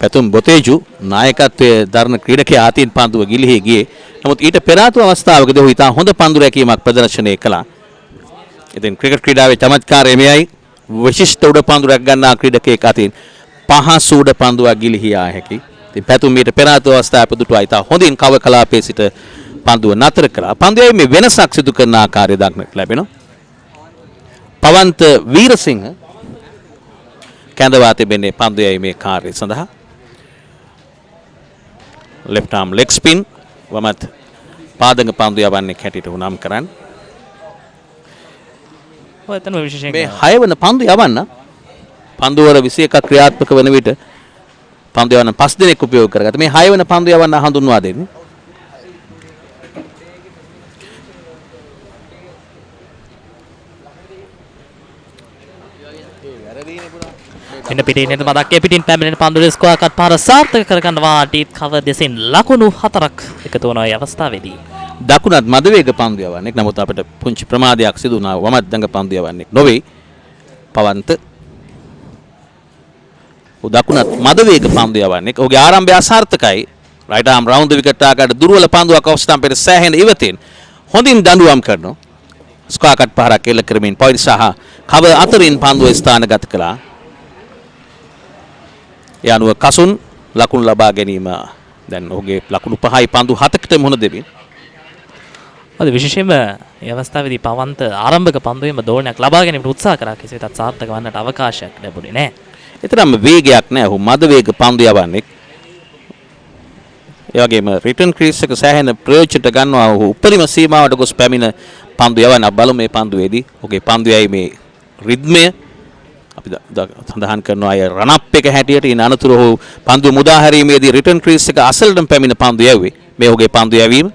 පැතුම් බොතේජු නායකත්වයේ දරන ක්‍රීඩකයා අතින් පන්දුව ගිලිහි ගියේ. නමුත් ඊට පෙර ආතුව අවස්ථාවකදී ඔහු ඉතා හොඳ පන්දු රැකීමක් ප්‍රදර්ශනය කළා. ඉතින් ක්‍රිකට් ක්‍රීඩාවේ චමත්කාරය මෙයයි විශිෂ්ට උඩ පන්දු රැක ගන්නා ක්‍රීඩකයෙක් අතින් පහසු උඩ පන්දුවක් ගිලිහි යා හැකි. ඉතින් පැතුම් ඊට පෙර ආතුව අවස්ථාවේ පුදුටුවා ඉතා හොඳින් කව කලාපයේ සිට පන්දුව නතර කළා. පන්දුවේ මේ වෙනසක් සිදු කරන ආකාරය දක්නට ලැබෙනවා. පවන්ත වීරසිංහ කැඳවා තිබෙන්නේ පන්දුවේ මේ කාර්යය සඳහා. left arm leg spin වමත් පාදක පන්දු යවන්නේ කැටිට උනම් කරන්න. ඔය එතන විශේෂයෙන් මේ 6 වෙනි පන්දු යවන්න පන්දුවර 21ක් ක්‍රියාත්මක වන විට පන්දු යවන්න 5 දෙනෙක් උපයෝග කරගත්තා. මේ 6 වෙනි පන්දු යවන්න හඳුන්වා දෙන්නේ. ඉන්න පිටින් එන මදක්කේ පිටින් පැමිණෙන පන්දුවේ ස්කෝර් එකක් පාර සාර්ථක කරගන්නවා ඩීප් කවර් දෙසින් ලකුණු 4ක් එකතු වන ඒ අවස්ථාවේදී. දකුණත් මද වේග පන්දු යවන්නේ. නමුත් අපිට පුංචි ප්‍රමාදයක් සිදු වුණා. වමත් දඟ පන්දු යවන්නේ නොවේ. පවන්ත දකුණත් මද වේග පන්දු යවන්නේ. ඔහුගේ ආරම්භය අසාර්ථකයි. රයිට් ආම් රවුන්ඩ් ද විකට් ආකාරයට දුර්වල පන්දුවක් ඔෆ් ස්ටම්ප් එකට සෑහෙන ඉවතින් හොඳින් දඬුවම් කරනවා. ස්කෝර් එකක් පහරක් එල්ල කරමින් පොයින්ට් සහ කවර් අතරින් පන්දුව ස්ථානගත කළා. ඒ අනුව කසුන් ලකුණු ලබා ගැනීම දැන් ඔහුගේ ලකුණු 5යි පන්දු 7කට මුහුණ දෙමින්. අද විශේෂයෙන්ම මේ අවස්ථාවේදී පවන්ත ආරම්භක පන්දුවේම දෝණයක් ලබා ගැනීමට උත්සාහ කරා. කෙසේවත් සාර්ථක වන්නට අවකාශයක් ලැබුණේ නැහැ. එතරම් වේගයක් නැහැ. ඔහු මද වේග පන්දු යවන්නේ. ඒ වගේම රිටර්න් ක්‍රීස් එක සෑහෙන ප්‍රයෝජනට ගන්නවා. ඔහු උපරිම සීමාවට ගොස් පැමිණ පන්දු යවන බලමු මේ පන්දුවේදී. ඔහුගේ පන්දුවේයි මේ රිද්මය අපි සඳහන් කරනවා අය රන් අප් එක හැටියට ඉන අනතුරු ඔහු පන්දුව මුදා හැරීමේදී රිටර්න් ක්‍රීස් එක අසලටම පැමිණ පන්දු යැව්වේ. මේ ඔහුගේ පන්දු යැවීම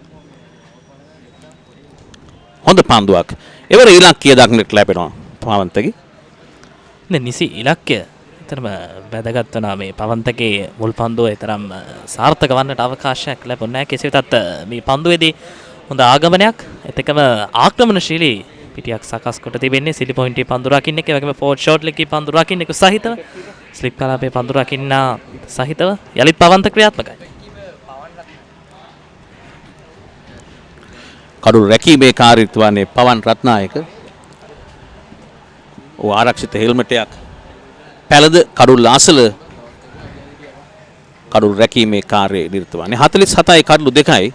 හොඳ පන්දුවක්. එවර ඉලක්කය දක්නට ලැබෙනවා පවන්තගේ. නිසි ඉලක්කය එතරම් වැදගත් වනා මේ පවන්තගේ මුල් පන්දුව එතරම් සාර්ථක වන්නට අවකාශයක් ලැබුණේ නැහැ. කෙසේ වෙතත් මේ පන්දුවේදී හොඳ ආගමනයක් එතකම ආක්‍රමණශීලී පිටියක් සකස් කොට තිබෙන්නේ. සිලි පොයින්ට් පන්දු රකින්න එක වගේම ෆෝර්ඩ් ෂොට් එකේ පන්දු රකින්න එක සහිතව ස්ලිප් කලාපේ පන්දු රකින්න සහිතව යලිත් පවන්ත ක්‍රියාත්මකයි. කඩුල් රැකීමේ කාර්යීත්ව වන්නේ පවන් රත්නායක. ඔව් ආරක්ෂිත හෙල්මටයක් පැලද කඩුල් ආසල කඩුල් රැකීමේ කාර්යයේ නිරත වන්නේ 47යි කඩලු 2යි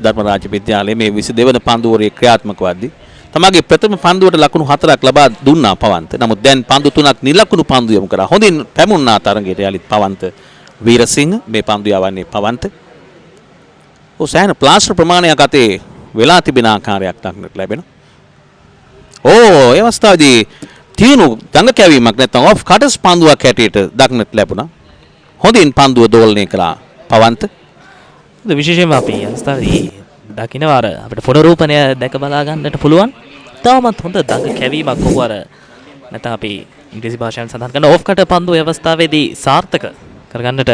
ධර්මරාජ විද්‍යාලයේ මේ 22 වන පන්දුවරේ ක්‍රියාත්මක වද්දී තමගේ ප්‍රථම පන්දුවට ලකුණු 4ක් ලබා දුන්නා පවන්ත. නමුත් දැන් පන්දු 3ක් නිලකුණු පන්දු යොමු කරා. හොඳින් පැමුණා තරඟයට යලිත් පවන්ත වීරසිංහ මේ පන්දු යවන්නේ පවන්ත. ඔව් සෑහෙන ප්ලාස්ටර් ප්‍රමාණයක් අතේ වෙලා තිබෙන ආකාරයක් දක්නට ලැබෙනවා. ඕ ඒ අවස්ථාවේදී තියුණු දඟ කැවීමක් නැත්නම් ඔෆ් කටස් පන්දුවක් හැටියට දක්නට ලැබුණා. හොඳින් පන්දුව දෝලනය කළා පවන්ත. විශේෂයෙන්ම අපි අවස්ථාවේදී දකින්නවාර අපිට පුනරූපණය දැක බලා ගන්නට පුළුවන්. තාමත් හොඳ දඟ කැවීමක් ඔහු අර නැත්නම් අපි ඉංග්‍රීසි භාෂාවෙන් සඳහන් කරන ඔෆ් කට පන්දුව අවස්ථාවේදී සාර්ථක කරගන්නට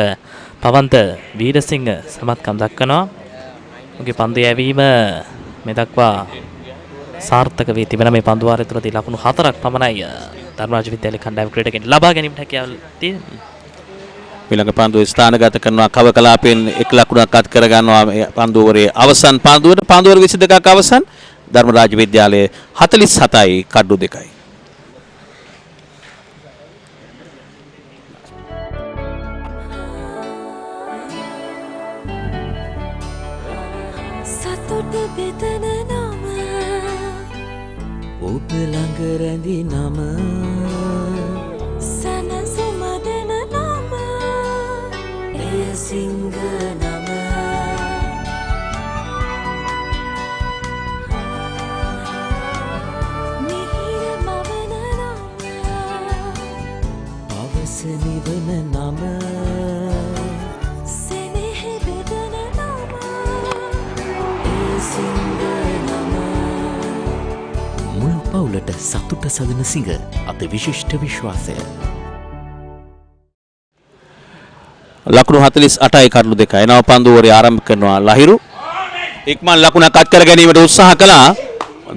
පවන්ත වීරසිංහ සමත්කම් දක්වනවා. ඔහුගේ පන්දු යැවීම මේ දක්වා සාර්ථක වී තිබෙන මේ පන්දු වාරය තුළදී ලකුණු 4ක් පමණයි ධර්මරාජ විද්‍යාලයේ කණ්ඩායම ක්‍රීඩකයන් ලබා ගැනීමට හැකියාව තියෙනවා. ඊළඟ පන්දුව ස්ථානගත කරනවා කව කලාපෙන් 1 ලකුණක් අත් කර ගන්නවා මේ පන්දුවරේ අවසන් පන්දුවට. පන්දුවර 22ක් අවසන් ධර්මරාජ විද්‍යාලයේ 47යි කඩු 2යි. සතුට බෙදන නම ඔබ ළඟ රැඳි නම සනසුම දෙන නම එය සිංහ නම මිහිර මවන නම පවස නිවන නම සෙනෙහ බෙදන නම එය සිංහ නම මුළු පවුලට සතුට සදන සිංහ අත විශිෂ්ට විශ්වාසය. ලකුණු 48යි කඩලු 2යි. නව පන්දුවරේ ආරම්භ කරනවා ලහිරු. ඉක්මන් ලකුණක් අත් කර ගැනීමට උත්සාහ කළා.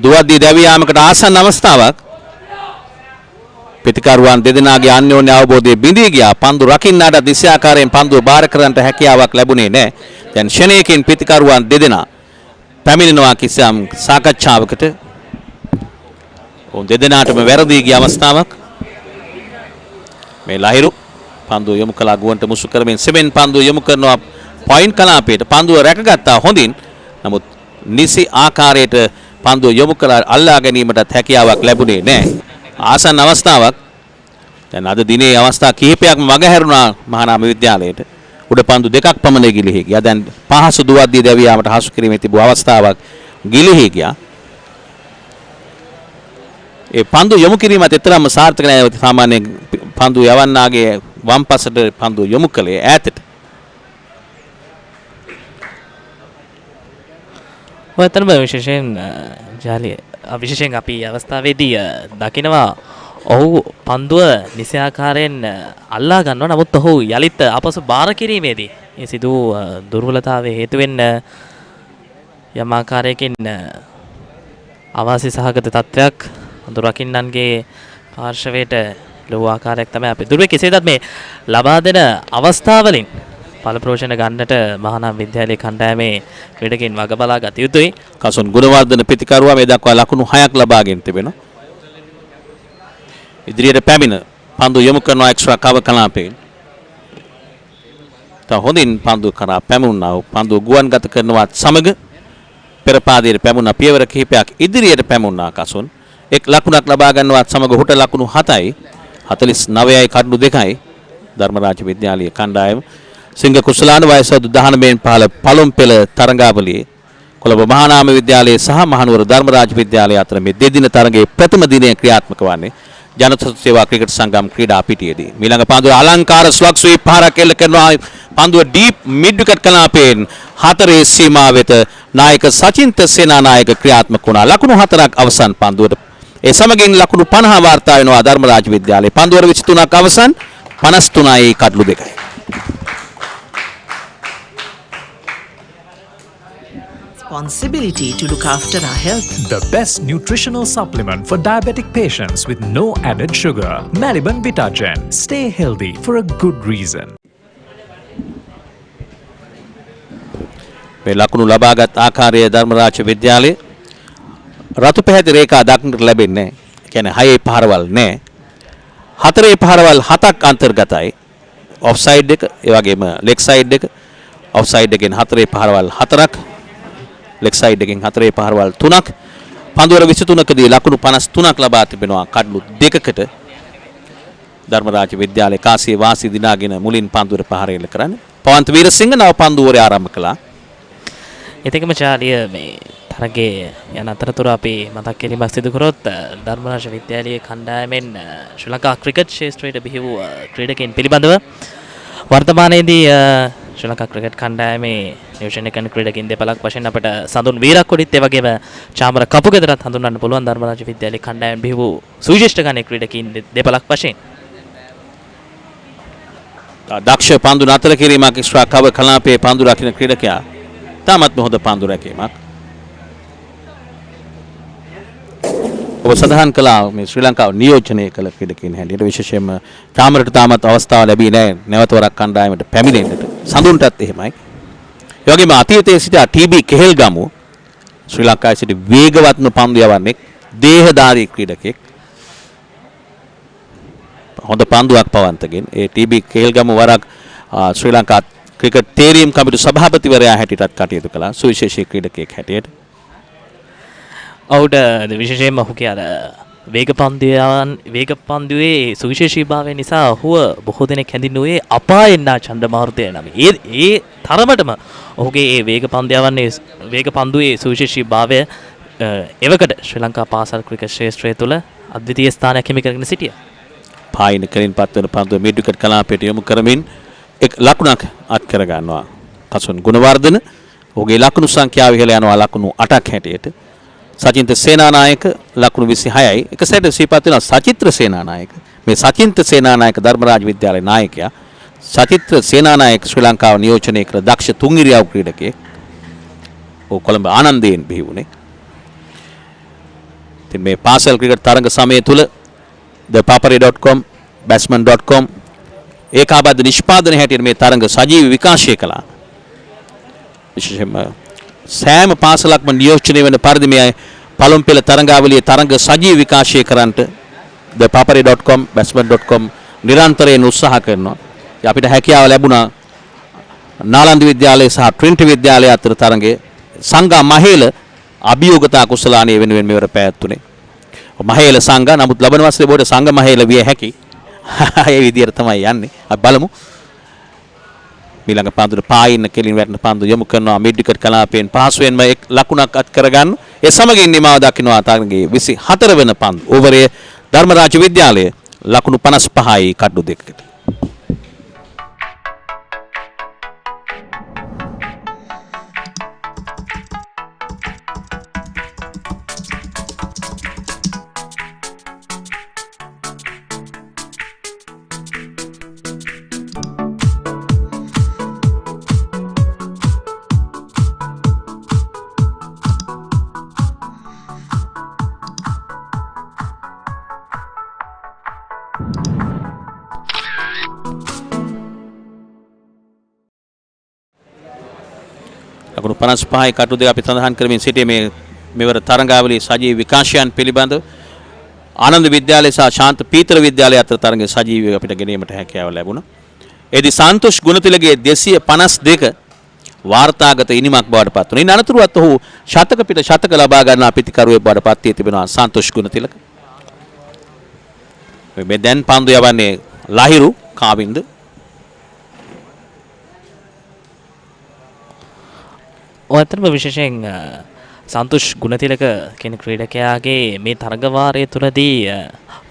දුවද්දී දැවී යාමකට ආසන්න අවස්ථාවක්. ප්‍රතිකාරුවන් දෙදෙනාගේ අන්‍යෝන්‍ය අවබෝධයේ බිඳී ගියා. පන්දු රකින්නාට දිශාකාරයෙන් පන්දුව බාර කරන්නට හැකියාවක් ලැබුණේ නැහැ. දැන් ෂණයකින් ප්‍රතිකාරුවන් දෙදෙනා පැමිණෙනවා කිසියම් සාකච්ඡාවකට. ඔවුන් දෙදෙනාටම වැරදි ගිය අවස්ථාවක්. මේ ලහිරු පන්දුව යොමු කළා ගුවන්ට මුසු කරමින් සෙමෙන් පන්දුව යොමු කරනවා පොයින්ට් කලාපයට. පන්දුව රැකගත්තා හොඳින්. නමුත් නිසි ආකාරයට පන්දුව යොමු කළා අල්ලා ගැනීමටත් හැකියාවක් ලැබුණේ නැහැ. ආසන්න අවස්ථාවක්. දැන් අද දිනේ අවස්ථා කිහිපයක්ම මගහැරුණා මහානාම විද්‍යාලයට. උඩ පන්දු දෙකක් පමණ ගිලිහි ගියා. දැන් පහසු දුවද්දී දැවී යාමට හසු කිරීමේ තිබූ අවස්ථාවක් ගිලිහි ගියා. ඒ පන්දු යොමු කිරීමත් එතරම්ම සාර්ථක නැහැ. සාමාන්‍යයෙන් පන්දු යවන්නාගේ වම් පසට පන්දු යොමු කළේ ඈතට. ඔයතරම විශේෂයෙන් ජාලිය විශේෂයෙන් අපි අවස්ථාවේදී දකිනවා ඔහු පන්දුව නිසි ආකාරයෙන් අල්ලා ගන්නවා. නමුත් ඔහු යලිත් අපසු බාර කිරීමේදී මේ සිදු දුර්වලතාවයේ හේතුවෙන් යම් ආකාරයකින් අවාසි සහගත තත්ත්වයක් පන්දු රකින්නන්ගේ පාර්ශවයට ලොකු ආකාරයක් තමයි අපි දුර්වේ. කෙසේදත් මේ ලබා දෙන අවස්ථාවලින් ඵල ප්‍රෝෂණ ගන්නට මහානාම විද්‍යාලයේ කණ්ඩායමේ ක්‍රීඩකයන් වග බලා ගත යුතුයි. කසොන් ගුණවර්ධන ප්‍රතිකරුවා මේ දක්වා ලකුණු 6ක් ලබාගෙන තිබෙනවා. ඉදිරියට පැමිණ පන්දු යොමු කරනවා එක්ස්ට්‍රා කව කලාපයෙන්. තව හොඳින් පන්දු කරා පැමුණා. පන්දු ගුවන්ගත කරනවත් සමග පෙර පාදයේ පැමුණා පියවර කිහිපයක් ඉදිරියට පැමුණා කසොන්. එක් ලකුණක් ලබා ගන්නවත් සමග හුට ලකුණු 7යි 49යි කඩලු 2යි ධර්මරාජ විද්‍යාලීය කණ්ඩායම. සිංහ කුසලාන වයස 19න් පහළ පළමු පෙළ තරඟාවලියේ කොළඹ මහානාම විද්‍යාලයේ සහ මහනුවර ධර්මරාජ විද්‍යාලය අතර මේ දෙදින තරඟයේ ප්‍රථම දිනය ක්‍රියාත්මක වන්නේ ජනතා සේවා ක්‍රිකට් සංගම් ක්‍රීඩා පිටියේදී. ඊළඟ පන්දුව අලංකාර ස්ලොග් ස්වීප් පාරක් එල්ල කරනවා. පන්දුව ඩීප් මිඩ් විකට් කලාපයෙන් 4 සීමාව වෙත නායක සචින්ත සේනානායක ක්‍රියාත්මක වුණා. ලකුණු 4ක් අවසන් පන්දුවට. ඒ සමගින් ලකුණු 50 වාර්තා වෙනවා ධර්මරාජ විද්‍යාලයේ. පන්දුවර 23ක් අවසන් 53යි කඩලු 2යි. Responsibility to look after our health. The best nutritional supplement for diabetic patients with no added sugar. Maliban Vitagen. Stay healthy for a good reason. මේ ලකුණු ලබාගත් ආකාරය ධර්මරාජ විද්‍යාලයේ රතු පැහැති රේඛා දක්නට ලැබෙන්නේ නැහැ. ඒ කියන්නේ 6 පහරවල් නැහැ. 4 පහරවල් 7ක් අන්තර්ගතයි. ඔෆ් සයිඩ් එක, ඒ වගේම ලෙග් සයිඩ් එක. ඔෆ් සයිඩ් එකෙන් 4 පහරවල් 4ක්, ලෙග් සයිඩ් එකෙන් 4 පහරවල් 3ක්. පන්දුවර 23කදී ලකුණු 53ක් ලබා තිබෙනවා කඩලු 2කට. ධර්මරාජ විද්‍යාලයේ කාසිය වාසි දිනාගෙන මුලින් පන්දුවර පහර එල්ල කරන්නේ. පවන්ත වීරසිංහ නව පන්දුවරේ ආරම්භ කළා. එතකම චාලිය මේ තරගේ යන අතරතුර අපි මතක් කිරීමක් සිදු කරොත් ධර්මරාජ විද්‍යාලයේ කණ්ඩායමෙන් ශ්‍රී ලංකා ක්‍රිකට් ක්ෂේත්‍රයට බිහි වූ ක්‍රීඩකයන් පිළිබඳව වර්තමානයේදී ශ්‍රී ලංකා ක්‍රිකට් කණ්ඩායමේ නියෝජනය කරන ක්‍රීඩකින් දෙපළක් වශයෙන් අපට සඳුන් වීරක්කොඩිත් ඒ වගේම චාමර කපුගෙදරත් හඳුන්වන්න පුළුවන් ධර්මරාජ විද්‍යාලයේ කණ්ඩායම බිහි වූ සුවිශිෂ්ට ගණයේ ක්‍රීඩකින් දෙපළක් වශයෙන්. දක්ෂ පන්දු නතර කිරීමක් ඉස්රා කව කලාපයේ පන්දු රකින්න ක්‍රීඩකයා තාමත් හොඳ පන්දු රැකීමක්. ඔබ සඳහන් කළා මේ ශ්‍රී ලංකාව නියෝජනය කළ ක්‍රීඩකයන් හැටියට විශේෂයෙන්ම චාමරට තාමත් අවස්ථාව ලැබී නැහැ නැවත වරක් කණ්ඩායමට පැමිණෙන්නට. සඳුන්ටත් එහෙමයි. ඒ වගේම අතීතයේ සිට ටීබී කෙහෙල්ගමු ශ්‍රී ලංකාවේ සිට වේගවත්ම පන්දු යවන්නේ දේහධාරී ක්‍රීඩකෙක්. හොඳ පන්දුවක් පවන්තගෙන ඒ ටීබී කෙහෙල්ගමු වරක් ශ්‍රී ලංකා ක්‍රිකට් තේරීම් කමිටු සභාපතිවරයා හැටියටත් කටයුතු කළා සුවිශේෂී ක්‍රීඩකයෙක් හැටියට. ඔහුට විශේෂයෙන්ම ඔහුගේ අර වේග පන්දුවේ සුවිශේෂීභාවය නිසා ඔහුව බොහෝ දෙනෙක් හැඳින්වුවේ අපායෙන්නා චන්ද්‍රමාරුතය නමින්. ඒ තරමටම ඔහුගේ ඒ වේග පන්දුවේ සුවිශේෂීභාවය එවකට ශ්‍රී ලංකා පාසල් ක්‍රිකට් ක්ෂේත්‍රය තුළ අද්විතීය ස්ථානයක් හිමි කරගෙන සිටියා. පායින කලින් පත්වන පන්දුව මිඩ් විකට් කලාපයට යොමු කරමින් එක් ලකුණක් අත් කර ගන්නවා කසුන් ගුණවර්ධන. ඔහුගේ ලකුණු සංඛ්‍යාව ඉහළ යනවා ලකුණු 8ක් හැටියට. සචින්ත සේනානායක ලකුණු 26යි. එක සැරේ සිහිපත් වෙනවා සචිත්‍ර සේනානායක. මේ සචින්ත සේනානායක ධර්මරාජ විද්‍යාලයේ නායකයා. සචිත්‍ර සේනානායක ශ්‍රී ලංකාව නියෝජනය කළ දක්ෂ තුන් ඉරියව් ක්‍රීඩකයෙක්. ඔහු කොළඹ ආනන්දයෙන් බිහි වුණේ. ඉතින් මේ පාසල් ක්‍රිකට් තරඟ සමය තුල ThePapare.com batsman.com ඒකාබද්ධ නිෂ්පාදනය හැටියට මේ තරඟ සජීව විකාශය කළා. විශේෂයෙන්ම සෑම පාසලක්ම නියෝජනය වෙන පරිදි මේ පළමු පෙළ තරඟාවලියේ තරඟ සජීව විකාශය කරන්නට ThePapare.com batsman.com නිරන්තරයෙන් උත්සාහ කරනවා. අපිට හැකියාව ලැබුණා නාලන්ද විද්‍යාලය සහ ට්‍රිනිටි විද්‍යාලය අතර තරඟයේ සංගා මහේල අභියෝගතා කුසලානිය වෙනුවෙන් මෙවර පැවැත්වුණේ. මහේල සංගා නමුත් ලබන වසරේ බෝඩ සංග මහේල විය හැකි. ඒ විදිහට තමයි යන්නේ. අපි බලමු. මීළඟ පන්දුවට පායින්න කෙලින් වැටෙන පන්දු යොමු කරනවා මිඩ් විකට් කලාපයෙන් පහසුවෙන්ම එක් ලකුණක් අත් කරගන්න. ඒ සමගින් නිමාව දක්වනවා තරගයේ 24 වෙනි පන්දු. ඕවරයේ ධර්මරාජ විද්‍යාලය ලකුණු 55යි කඩු 2කට. ලකුණු 55යි කටු 2 අපි සඳහන් කරමින් සිටියේ මේ මෙවර තරඟාවලියේ සජීව විකාශයන් පිළිබඳව ආනන්ද විද්‍යාලය සහ ශාන්ත පීතර විද්‍යාලය අතර තරඟයේ සජීවීව අපිට ගෙනීමට හැකියාව ලැබුණා. එදි සන්තෝෂ් ගුණතිලගේ 252 වාර්තාගත ඉනිමක් බවට පත් වුණා. ඉන් අනතුරුවත් ඔහු ශතක පිට ශතක ලබා ගන්නා පිතිකරුවෙක් බවට පත් වී තිබෙනවා සන්තෝෂ් ගුණතිලක. මේ දැන් පන්දු යවන්නේ ලහිරු කාවින්ද. ඔයතරම විශේෂයෙන් සන්තෝෂ් ගුණතිලක කියන ක්‍රීඩකයාගේ මේ තරඟ වාරය තුලදී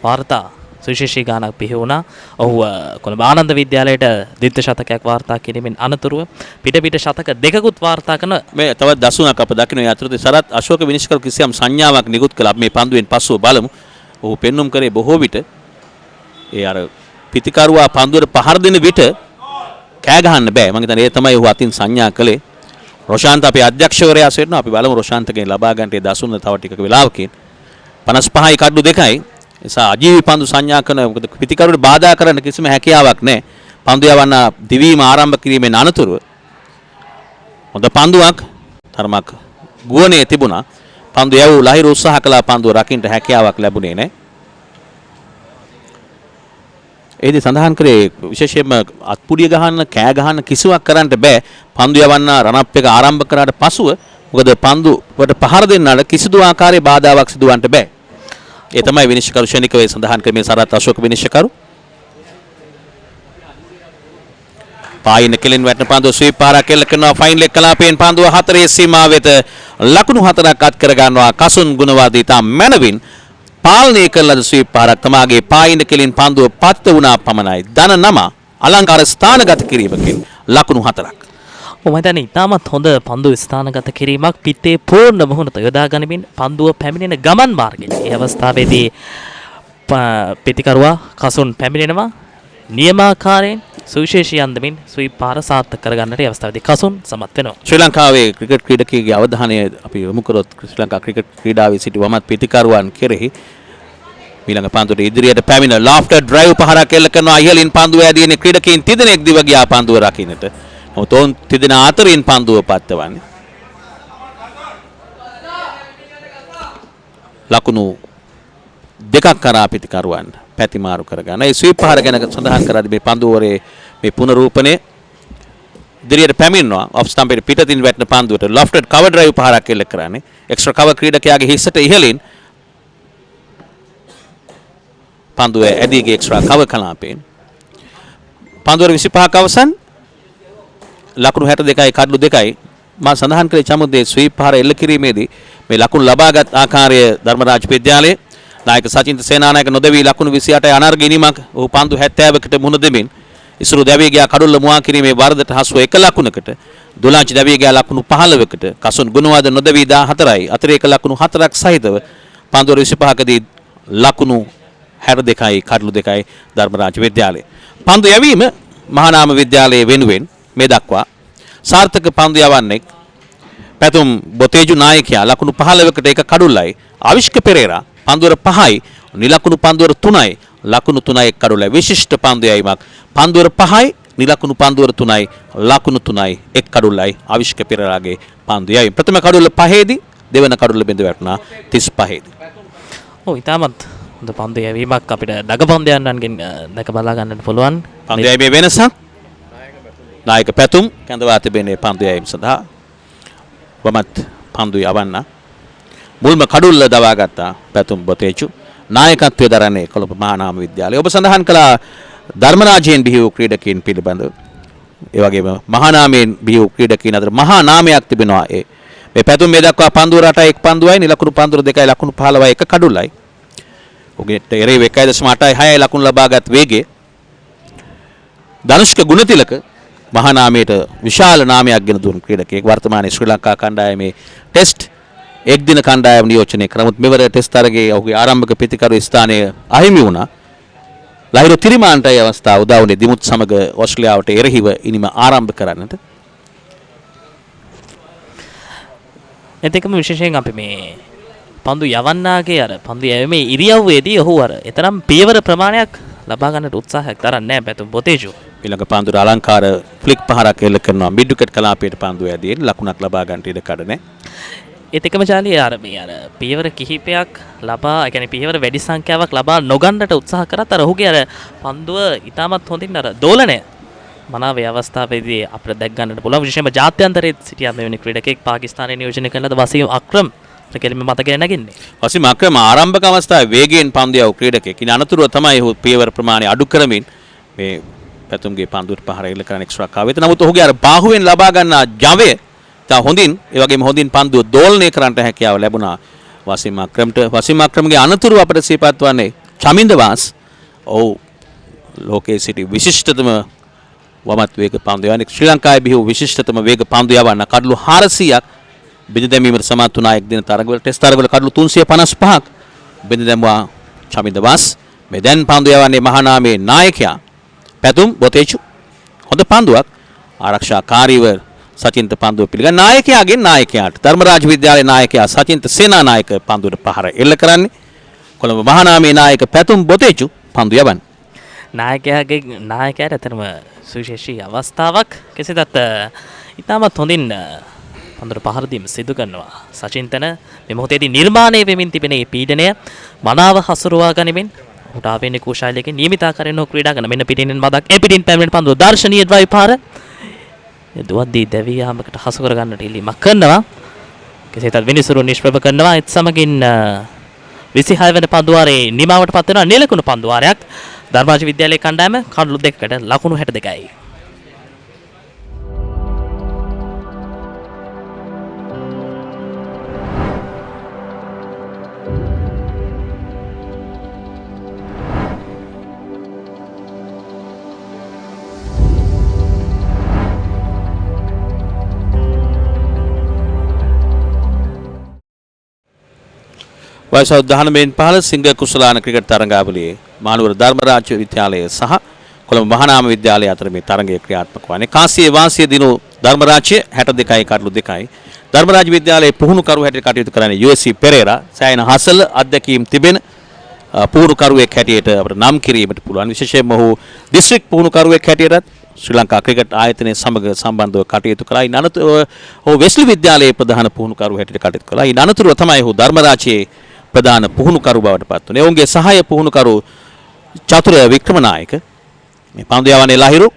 වාර්තා සුවිශේෂී ගානක් පිහි වුණා. ඔහු කොළඹ ආනන්ද විද්‍යාලයට ද්විත්ව ශතකයක් වාර්තා කිරීමෙන් අනතුරුව පිට ශතක දෙකකුත් වාර්තා කරන මේ තවත් දසුණක් අප දකින්න ඒ අතරතුර සරත් අශෝක විනිශ්චයකරු කිසියම් සංඥාවක් නිකුත් කළා. මේ පන්දුවෙන් පස්සුව බලමු. ඔහු පෙන්눔 කරේ බොහෝ විට ඒ අර පිතිකරුවා පන්දුවට පහර දෙන විට කෑ ගහන්න බෑ. මම හිතන්නේ ඒ තමයි ඔහු අතින් සංඥා කළේ. රොෂාන්ත අපේ අධ්‍යක්ෂකවරයා සිටිනවා. අපි බලමු රොෂාන්තගෙන් ලබා ගන්නට ඒ දසුන්න තව ටිකක වෙලාවකින් 55යි කඩු 2යි. එසා අජීවී පන්දු සංඥා කරන මොකද පිතිකරුවට බාධා කරන්න කිසිම හැකියාවක් නැහැ. පන්දු යවන්න දිවීම ආරම්භ කිරීමෙන් අනතුරුව හොඳ පන්දුවක් තරමක් ගුවනේ තිබුණා. පන්දු යවූ ලහිරු උත්සාහ කළා පන්දුව රකින්න හැකියාවක් ලැබුණේ නැහැ. ඒදී සඳහන් කරේ විශේෂයෙන්ම අත්පුඩිය ගහන්න කෑ ගහන්න කිසිවක් කරන්න බෑ. පන්දු යවන්න රනප් එක ආරම්භ කරාට පසුව මොකද පන්දු වලට පහර දෙන්නාට කිසිදු ආකාරයේ බාධාවක් සිදුවන්න බෑ. ඒ තමයි විනිශ්චයකරු ශනිකව සඳහන් කරේ මේ සරත් අශෝක විනිශ්චයකරු. පායින කෙලින් වැටෙන පන්දුව ස්වීප් පාරක් එල්ල කරනවා ෆයින් ලෙග් කලාපයෙන් පන්දුව 4 සීමාව වෙත ලකුණු 4ක් අත් කර ගන්නවා කසුන් ගුණවාදී තා මැනවින් පාලනය කළ ස්වීප් පාරක් තමාගේ පායින කෙලින් පන්දුව පත් වුණා පමණයි. ධන 9 අලංකාර ස්ථානගත කිරීමකින් ලකුණු 4ක්. මම හිතන්නේ ඉතාමත් හොඳ පන්දු ස්ථානගත කිරීමක් පිටේ පූර්ණ මුහුණත යොදා ගනිමින් පන්දුව පැමිණෙන ගමන් මාර්ගයේ. මේ අවස්ථාවේදී පිටිකරුවා කසුන් පැමිණෙනවා නියමාකාරයෙන් සුවිශේෂී අන්දමින් ස්වීප් පාර සාර්ථක කරගන්නට මේ අවස්ථාවේදී කසුන් සමත් වෙනවා. ශ්‍රී ලංකාවේ ක්‍රිකට් ක්‍රීඩකයෙකුගේ අවධානය අපි යොමු කරොත් ශ්‍රී ලංකා ක්‍රිකට් ක්‍රීඩාවේ සිටි වමත් පිටිකරුවන් කෙරෙහි ඊළඟ පන්දුවට ඉදිරියට පැමිණ ලාෆ්ටර් ඩ්‍රයිව් පහරක් එල්ල කරනවා. ඉහළින් පන්දුව ඇදීනේ ක්‍රීඩකයන් තිදෙනෙක් දිව ගියා පන්දුව රකින්නට. ඔතෝන් තිදෙන අතරින් පන්දුව පත්වන්නේ. ලකුණු දෙකක් කරා පිටිකරුවන් පැතිමාරු කරගන්න. ඒ ස්වීප් පහර ගැන සඳහන් කරද්දී මේ පන්දුවරේ මේ පුනරූපණය ඉදිරියට පැමිණෙනවා. ඔෆ් ස්ටම්ප් එක පිටතින් වැටෙන පන්දුවට ලොෆ්ටඩ් කවර් ඩ්‍රයිව් පහරක් එල්ල කරන්නේ. එක්ස්ට්‍රා කවර් ක්‍රීඩකයාගේ හිසට ඉහළින් පන්දුව ඇදී ගිය එක්ස්ට්‍රා කවර් කලාපයෙන් පන්දුවර 25ක අවසන් ලකුණු 62යි කඩලු 2යි. මා සඳහන් කළේ චමුද්දේ ස්වීප් පහර එල්ල කිරීමේදී මේ ලකුණු ලබාගත් ආකාරය ධර්මරාජ විද්‍යාලයේ නායක සචින්ත සේනානායක නොදවි ලකුණු 28යි අනර්ග ඉනිමක් ඔහු පන්දු 70කට මුහුණ දෙමින් ඉසුරු දැවිය ගියා කඩුල්ල මුවා කිරීමේ වරදට හසුව 1 ලකුණකට දුලාංචි දැවිය ගියා ලකුණු 15කට කසුන් ගුණවාද නොදවි 14යි අතිරේක ලකුණු 4ක් සහිතව පන්දුවර 25කදී ලකුණු 62යි කඩලු 2යි ධර්මරාජ විද්‍යාලයේ පන්දු යැවීම මහානාම විද්‍යාලයේ වෙනුවෙන් මේ දක්වා සාර්ථක පන්දු යවන්නේ පැතුම් බොතේජු නායකයා ලකුණු 15කට එක කඩුල්ලයි ආවිෂ්ක පෙරේරා පන්දුවර 5යි නිලකුණු පන්දුවර 3යි ලකුණු 3යි එක් කඩුල්ලයි විශිෂ්ට පන්දු යැවීමක් පන්දුවර 5යි නිලකුණු පන්දුවර 3යි ලකුණු 3යි එක් කඩුල්ලයි ආවිෂ්ක පෙරේරාගේ පන්දු යැවීම ප්‍රථම කඩුල්ල 5ේදී දෙවන කඩුල්ල බිඳ වැටුණා 35ේදී. ඔව් ඉතාමත් හොඳ පන්දු යැවීමක් අපිට දගපන්දයන්ගෙන් දැක බලා ගන්නට පුළුවන්. පන්දු යැවීමේ වෙනසක් නායක පැතුම් කැඳවා තිබෙන්නේ පන්දු යැවීම සඳහා වමත් පන්දු යවන්න මුල්ම කඩුල්ල දවාගත්තා පැතුම් බොතේජු නායකත්වයේ දරන්නේ කොළඹ මහානාම විද්‍යාලය. ඔබ සඳහන් කළා ධර්මරාජයෙන් බිහි වූ ක්‍රීඩකයන් පිළිබඳව. ඒ වගේම මහානාමයෙන් බිහි වූ ක්‍රීඩකයන් අතර මහා නාමයක් තිබෙනවා. මේ පැතුම් මේ දක්වා පන්දුවර 8යි 1 පන්දුවයි නිලකුණු පන්දුවර 2යි ලකුණු 15යි 1 කඩුල්ලයි. ඔගෙට එරේ 1.86යි 6යි ලකුණු ලබාගත් වේගය ධනුෂ්ක ගුණතිලක මහානාමයට විශාල නාමයක් ගෙන දුන් ක්‍රීඩකයෙක් වර්තමානයේ ශ්‍රී ලංකා කණ්ඩායමේ ටෙස්ට් එක් දින කණ්ඩායම නියෝජනය කරා. නමුත් මෙවර ටෙස්ට් තරගයේ ඔහුගේ ආරම්භක පිතිකරු ස්ථානය අහිමි වුණා. ලහිරු තිරිමාන්ටයි අවස්ථාව උදා වුණේ දිමුත් සමග ඕස්ට්‍රේලියාවට එරෙහිව ඉනිම ආරම්භ කරන්නට. එතකම විශේෂයෙන් අපි මේ පන්දු යවන්නාගේ අර පන්දු යැවීමේ ඉරියව්වේදී ඔහු අර එතරම් පියවර ප්‍රමාණයක් ලබා ගන්නට උත්සාහයක් දරන්නේ නැහැ පැතුම් බොතේජු. ඊළඟ පන්දුර අලංකාර ෆ්ලික් පහරක් එල්ල කරනවා මිඩ් විකට් කලාපයට පන්දුව ඇදී ලකුණක් ලබා ගන්නට ඉඩ කඩ නැහැ. ඒත් එකම ජාලිය අර මේ අර පියවර කිහිපයක් ලබා ඒ කියන්නේ පියවර වැඩි සංඛ්‍යාවක් ලබා නොගන්නට උත්සාහ කරත් අර ඔහුගේ අර පන්දුව ඉතාමත් හොඳින් අර දෝලනය මනාවේ අවස්ථාවේදී අපිට දැක් ගන්නට පුළුවන්. විශේෂයෙන්ම ජාත්‍යන්තරයේ සිටියා මෙවැනි ක්‍රීඩකෙක් පාකිස්තානයේ නියෝජනය කළ වසීම් අක්‍රම් කෙලින්ම මතකයේ නැගින්නේ. වසීම් අක්‍රම ආරම්භක අවස්ථාවේ වේගයෙන් පන්දු යව ක්‍රීඩකෙක්. ඉතින් අනතුරුව තමයි ඔහු පියවර ප්‍රමාණය අඩු කරමින් මේ පැතුම්ගේ පන්දුවට පහර එල්ල කරන එක්ස්ට්‍රා කාවෙත. නමුත් ඔහුගේ අර බාහුවෙන් ලබා ගන්නා ජවය තා හොඳින් ඒ වගේම හොඳින් පන්දුව දෝලනය කරන්නට හැකියාව ලැබුණා වසීම් අක්‍රමට. වසීම් අක්‍රමගේ අනතුරුව අපිට සිහිපත් වන්නේ චමින්ද වාස් ඔව් ලෝකයේ සිටි විශිෂ්ටතම වමත් වේග පන්දු යවන්නේ ශ්‍රී ලංකාවේ බිහි වූ විශිෂ්ටතම වේග පන්දු යවන්න කඩලු 400ක් බිඳ දැමීමට සමත් වුණා එක් දින තරගවල ටෙස්ට් තරගවල කඩලු 355ක් බිඳ දැමුවා චමින්ද වාස් මේ දැන් පන්දු යවන්නේ මහානාමේ නායකයා පැතුම් බොතේචු හොඳ පන්දුවක් ආරක්ෂාකාරීව සචින්ත පන්දුව පිළිගන්න නායකයාගෙන් නායකයාට ධර්මරාජ විද්‍යාලයේ නායකයා සචින්ත සේනානායක පන්දුවට පහර එල්ල කරන්නේ කොළඹ මහානාමේ නායක පැතුම් බොතේචු පන්දු යවන්නේ නායකයාට ඇතරම සුවිශේෂී අවස්ථාවක් කෙසේදත් ඉතාමත් හොඳින් පන්දුර පහර දීම සිදු කරනවා සචින්තන මේ මොහොතේදී නිර්මාණය වෙමින් තිබෙන මේ පීඩනය මනාව හසුරුවා ගනිමින් ඔහුට ආවේනික කුශාලයකින් නියමිත ආකාරයෙන් ක්‍රීඩා කරන මෙන්න පිටින් මදක් ඒ පිටින් පැමිණෙන පන්දුව දර්ශනීය ඩ්‍රයිව් පාර දුවද්දී දැවී යාමකට හසු කර ගන්නට ඉල්ලීමක් කරනවා කෙසේදත් විනිසුරු නිෂ්ප්‍රභ කරනවා ඒත් සමගින් 26 වෙනි පන්දුවාරේ නිමාවට පත් වෙනවා නිලකුණු පන්දුවාරයක් ධර්මරාජ විද්‍යාලයේ කණ්ඩායම කඩලු දෙකකට ලකුණු 62යි. වයස 19 සිංහ කුසලාන ක්‍රිකට් තරඟාවලියේ මානවර ධර්මරාජ විද්‍යාලය සහ කොළඹ මහානාම විද්‍යාලය අතර මේ තරඟය ක්‍රියාත්මක වන්නේ. කාසියේ වාසිය දිනු ධර්මරාජ්‍ය 62යි කඩලු 2යි. ධර්මරාජ විද්‍යාලයේ පුහුණුකරු හැටියට කටයුතු කරන්නේ යූ.එස්.සී. පෙරේරා. සෑයන හසල අධ්‍යක්ීම් තිබෙන පුහුණුකරුවෙක් හැටියට අපිට නම් කිරීමට පුළුවන්. විශේෂයෙන්ම ඔහු දිස්ත්‍රික් පුහුණුකරුවෙක් හැටියටත් ශ්‍රී ලංකා ක්‍රිකට් ආයතනයේ සමග සම්බන්ධව කටයුතු කළා. ඊ අනතුරුව ඔහු වෙස්ලි විද්‍යාලයේ ප්‍රධාන පුහුණුකරු හැටියට කටයුතු කළා. ඊ අනතුරුව තමයි ඔහු ධර්මරාජයේ ප්‍රධාන පුහුණුකරු බවට පත් වුණේ. ඔවුන්ගේ සහාය පුහුණුකරු චතුර වික්‍රමනායක මේ පන්දු යවන්නේ ලහිරු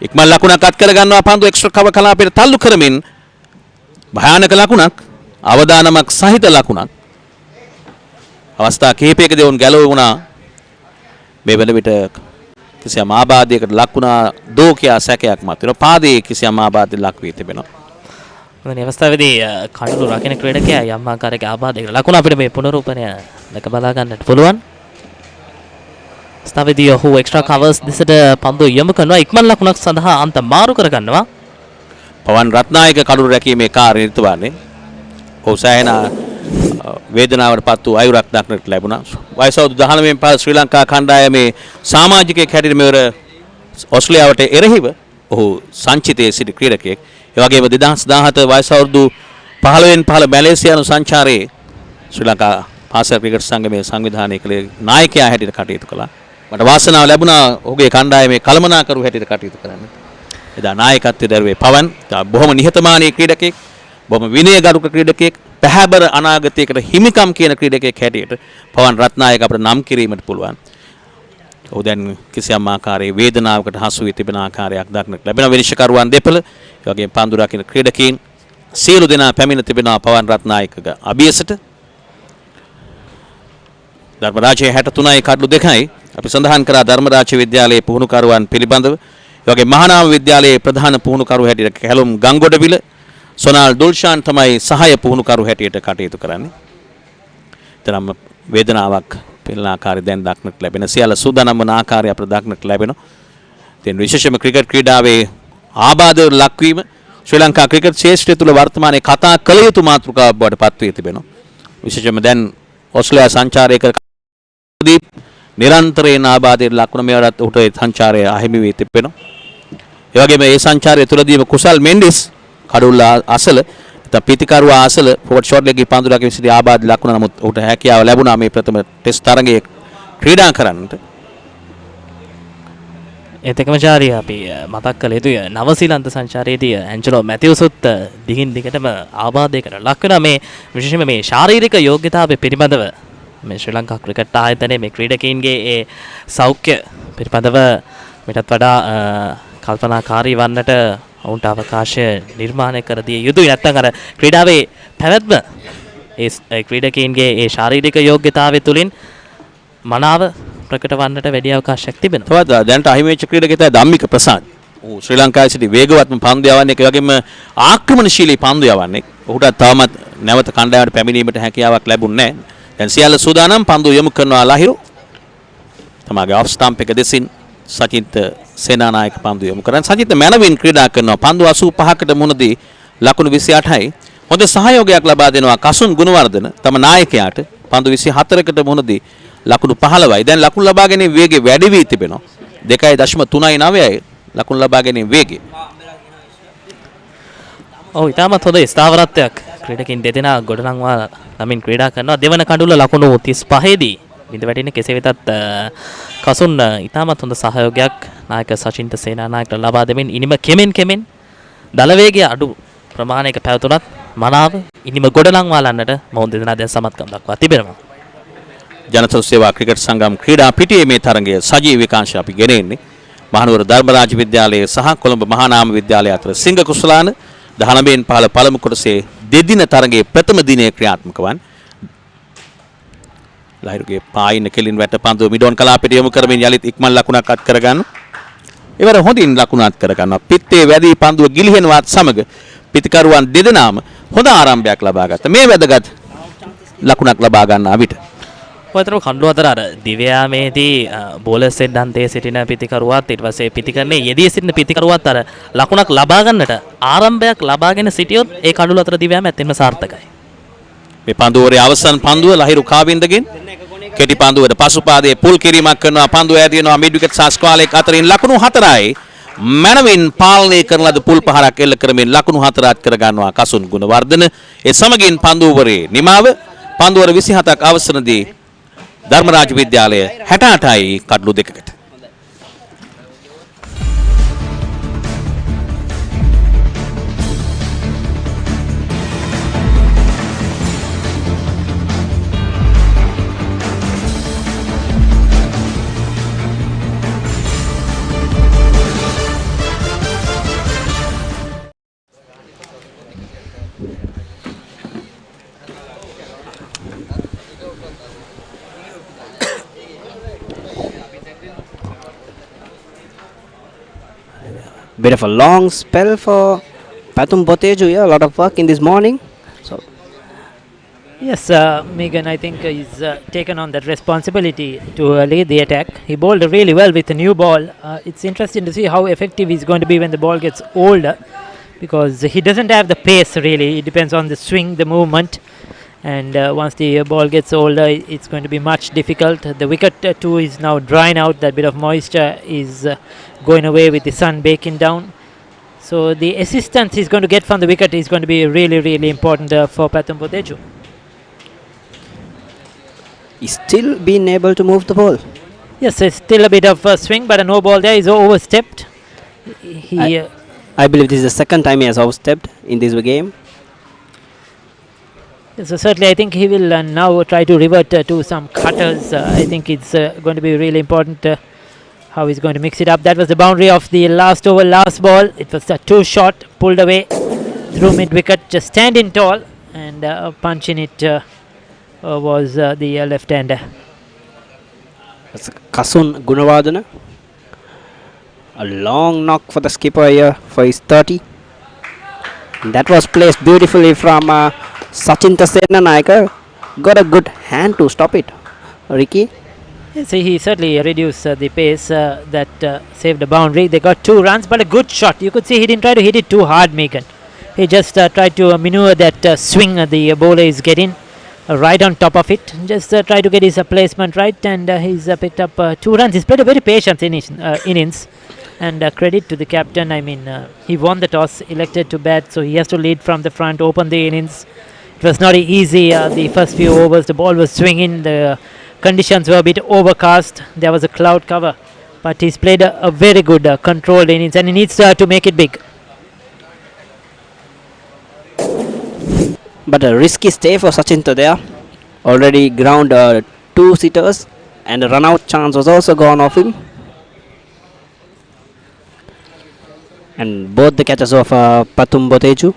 ඉක්මන් ලකුණක් අත් කර ගන්නවා පන්දු එක්ස්ට්‍රා කවර් කලාපයට තල්ලු කරමින් භයානක ලකුණක් අවදානමක් සහිත ලකුණක් අවස්ථා කිහිපයකදී ඔවුන් ගැලවුණා මේ වෙන විට කිසියම් ආබාධයකට ලක් වුණා දෝකියා සැකයක් මත වෙනවා පාදයේ කිසියම් ආබාධයක් ලක් වී තිබෙනවා මේ අවස්ථාවේදී කඩලු රකින්න ක්‍රීඩකයා යම් ආකාරයක ආබාධයකට ලකුණ අපිට මේ පුනරූපණය දැක බලා ගන්නට පුළුවන්. ස්ථාවේදී ඔහු එක්ස්ට්‍රා කවර්ස් දෙසට පන්දු යොමු කරනවා ඉක්මන් ලකුණක් සඳහා අන්ත මාරු කර ගන්නවා. පවන් රත්නායක කඩලු රැකීමේ කාර්ය නිරත වන්නේ. ඔහු සෑහෙන වේදනාවට පත් වූ අයුරක් දක්නට ලැබුණා. වයස 19 පහ ශ්‍රී ලංකා කණ්ඩායමේ සමාජිකයෙක් හැටියට මෙවර ඕස්ට්‍රේලියාවට එරෙහිව ඔහු සංචිතයේ සිටි ක්‍රීඩකයෙක්. ඒ වගේම 2017 වයස අවුරුදු 15 මැලේසියානු සංචාරයේ ශ්‍රී ලංකා පාසල් ක්‍රිකට් සංගමයේ සංවිධානය කළේ නායකයා හැටියට කටයුතු කළා. මට වාසනාව ලැබුණා ඔහුගේ කණ්ඩායමේ කළමනාකරු හැටියට කටයුතු කරන්න. එදා නායකත්වයේ දරුවේ පවන් බොහොම නිහතමානී ක්‍රීඩකයෙක්, බොහොම විනයගරුක ක්‍රීඩකයෙක්, පැහැබර අනාගතයකට හිමිකම් කියන ක්‍රීඩකයෙක් හැටියට පවන් රත්නායක අපිට නම් කිරීමට පුළුවන්. ඔහු දැන් කිසියම් ආකාරයේ වේදනාවකට හසු වී තිබෙන ආකාරයක් දක්නට ලැබෙන විනිශ්චයකරුවන් දෙපළ ඒ වගේම පන්දු රකින්න ක්‍රීඩකීන් සියලු දෙනා පැමිණ තිබෙනවා පවන් රත්නායකගේ අභියසට. ධර්මරාජයේ 63යි කඩලු 2යි අපි සඳහන් කරා ධර්මරාජ විද්‍යාලයේ පුහුණුකරුවන් පිළිබඳව. ඒ වගේ මහානාම විද්‍යාලයේ ප්‍රධාන පුහුණුකරු හැටියට කැලුම් ගංගොඩවිල සොනාල් දුල්ෂාන් තමයි සහාය පුහුණුකරු හැටියට කටයුතු කරන්නේ. තරම් වේදනාවක් පෙළෙන ආකාරය දැන් දක්නට ලැබෙන සියල්ල සූදානම් වන ආකාරය අපට දක්නට ලැබෙනවා. දැන් විශේෂයෙන්ම ක්‍රිකට් ක්‍රීඩාවේ ආබාධ ලක්වීම ශ්‍රී ලංකා ක්‍රිකට් ක්ෂේත්‍රය තුළ වර්තමානයේ කතා කළ යුතු මාතෘකාවක් බවට පත් වී තිබෙනවා. විශේෂයෙන්ම දැන් ඕස්ට්‍රේලියා සංචාරය කරදී නිරන්තරයෙන් ආබාධයට ලක් වුණ මේවරත් උට සංචාරය අහිමි වී තිබෙනවා. ඒ වගේම මේ සංචාරය තුළදීම කුසල් මෙන්ඩිස් කඩුල්ල අසල පිතිකරුවා අසල ෆෝර්ට් ෂොට් එකේ පන්දුරක විසිරී ආබාධ ලක් වුණා. නමුත් උට හැකියාව ලැබුණා මේ ප්‍රථම ටෙස්ට් තරගයේ ක්‍රීඩා කරන්නට. ඒත් එකම චාරිය අපි මතක් කළ යුතුය නවසීලන්ත සංචාරයේදී ඇන්ජලෝ මැතිව්සුත් දිගින් දිගටම ආබාධයකට ලක් වෙනවා. මේ විශේෂයෙන්ම මේ ශාරීරික යෝග්‍යතාවය පිළිබඳව මේ ශ්‍රී ලංකා ක්‍රිකට් ආයතනයේ මේ ක්‍රීඩකයින්ගේ ඒ සෞඛ්‍ය පිළිබඳව මිටත් වඩා කල්පනාකාරී වන්නට ඔවුන්ට අවකාශය නිර්මාණය කර දිය යුතුයි. නැත්නම් අර ක්‍රීඩාවේ පැවැත්ම ඒ ක්‍රීඩකයින්ගේ ඒ ශාරීරික යෝග්‍යතාවය තුළින් මනාව ප්‍රකට වන්නට වැඩි අවකාශයක් තිබෙනවා. තවත් දැනට අහිමි වෙච්ච ක්‍රීඩකයෙක් තමයි ධම්මික ප්‍රසාද්. ඔහු ශ්‍රී ලංකාවේ සිටි වේගවත්ම පන්දු යවන්නේ, ඒ වගේම ආක්‍රමණශීලී පන්දු යවන්නේ. ඔහුට තවමත් නැවත කණ්ඩායමට පැමිණීමට හැකියාවක් ලැබුණේ නැහැ. දැන් සියල්ල සූදානම් පන්දු යොමු කරනවා ලහිරු. තමාගේ ඔෆ් ස්ටම්ප් එක දෙසින් සචින්ත සේනානායක පන්දු යොමු කරන සචින්ත මැනවින් ක්‍රීඩා කරනවා පන්දු 85කට මුහුණදී ලකුණු 28යි හොඳ සහයෝගයක් ලබා දෙනවා කසුන් ගුණවර්ධන තම නායකයාට පන්දු 24කට මුහුණදී ලකුණු 15යි දැන් ලකුණු ලබා ගැනීම වේගය වැඩි වී තිබෙනවා 2.39යි ලකුණු ලබා ගැනීම වේගය ඔව් ඉතාමත් හොඳ ස්ථාවරත්වයක් ක්‍රීඩකින් දෙදෙනා ගොඩනංවා නමින් ක්‍රීඩා කරනවා දෙවන කඩුල ලකුණු 35 දී බිඳ වැටෙන කෙසේ වෙතත් කසුන් ඉතාමත් හොඳ සහයෝගයක් නායක සචින්ත සේනානායකට ලබා දෙමින් ඉනිම කෙමෙන් දල වේගය අඩු ප්‍රමාණයක පැවතුනත් මනාව ඉනිම ගොඩනංවාලන්නට මොවුන් දෙදෙනා දැන් සමත්කම් දක්වා තිබෙනවා ජනතා සේවා ක්‍රිකට් සංගම් ක්‍රීඩා පිටියේ මේ තරගයේ සජීවී විකාශය අපි ගෙනෙන්නේ මහනුවර ධර්මරාජ විද්‍යාලයේ සහ කොළඹ මහානාම විද්‍යාලය අතර සිංහ කුසලාන 19න් 15 පළමු කොටසේ දෙදින තරගයේ ප්‍රථම දිනයේ ක්‍රියාත්මක වන් ලහිරුගේ පායින කෙලින් වැට පන්දුව මිඩෝන් කලාපයට යොමු කරමින් යලිත් ඉක්මන් ලකුණක් අත් කරගන්න. ඉවර හොඳින් ලකුණ අත් කරගන්නවා. පිත්තේ වැඩි පන්දුව ගිලිහෙනවත් සමග පිතිකරුවන් දෙදෙනාම හොඳ ආරම්භයක් ලබා ගත්තා. මේ වැදගත් ලකුණක් ලබා ගන්නා විට ඔයතරම කණ්ඩුව අතර අර දිව්‍යාමේදී බෝලර්ස් සෙඩ්ඩන්තයේ සිටින පිතිකරුවත් ඊට පස්සේ පිතිකරන්නේ යෙදී සිටින පිතිකරුවත් අර ලකුණක් ලබා ගන්නට ආරම්භයක් ලබාගෙන සිටියොත් ඒ කණ්ඩුව අතර දිව්‍යාම ඇත්තෙන්ම සාර්ථකයි. මේ පන්දුවරේ අවසන් පන්දුව ලහිරු කාවින්දගෙන් කෙටි පන්දුවට පසුපාදයේ පුල් කිරීමක් කරනවා පන්දුව ඈදිනවා මිඩ් විකට් සහ ස්ක්වාලෙක් අතරින් ලකුණු 4යි මනවින් පාලනය කරන ලද පුල් පහරක් එල්ල කරමින් ලකුණු 4 අත් කර ගන්නවා කසුන් ගුණවර්ධන ඒ සමගින් පන්දුවරේ නිමාව පන්දුවර 27ක් අවසනදී ධර්මරාජ විද්‍යාලය 68යි කඩලු 2කට Bit of a long spell for Pathum Boteju. Yeah, a lot of work in this morning. So yes, Megan, I think he's taken on that responsibility to lead the attack. He bowled really well with a new ball. It's interesting to see how effective he's going to be when the ball gets older, because he doesn't have the pace really. It depends on the swing, the movement, and once the ball gets older, it's going to be much difficult. The wicket too is now drying out. That bit of moisture is going away with the sun baking down. So the assistance he's going to get from the wicket is going to be really important for Pathum Boteju. he's still been able to move the ball. Yes, it's still a bit of a swing, but a no ball there. He's overstepped. He, I believe this is the second time he has overstepped in this game. so certainly, I think he will now try to revert to some cutters. I think it's going to be really important how he's going to mix it up. That was the boundary of the last over, last ball. It was too short, pulled away through mid wicket, just standing tall, and punching it was the left hander. That's Kasun Gunawardana. A long knock for the skipper here for his 30. And that was placed beautifully from Sachinta Senanayaka. Got a good hand to stop it. Ricky? Yes, he certainly reduced the pace that saved the boundary. They got 2 runs, but a good shot. You could see he didn't try to hit it too hard, Megan. He just tried to maneuver that swing the bowler is getting right on top of it. Just try to get his placement right, and he's picked up 2 runs. He's played a very patient innings, and credit to the captain. I mean, he won the toss, elected to bat, so he has to lead from the front, open the innings. It was not easy the first few overs. The ball was swinging. The conditions were a bit overcast. There was a cloud cover, but he's played a very good controlled innings, and he needs to make it big. But a risky stay for Sachinta there. Already ground 2 sitters, and a run out chance was also gone off him. And both the catches of Pathum Boteju.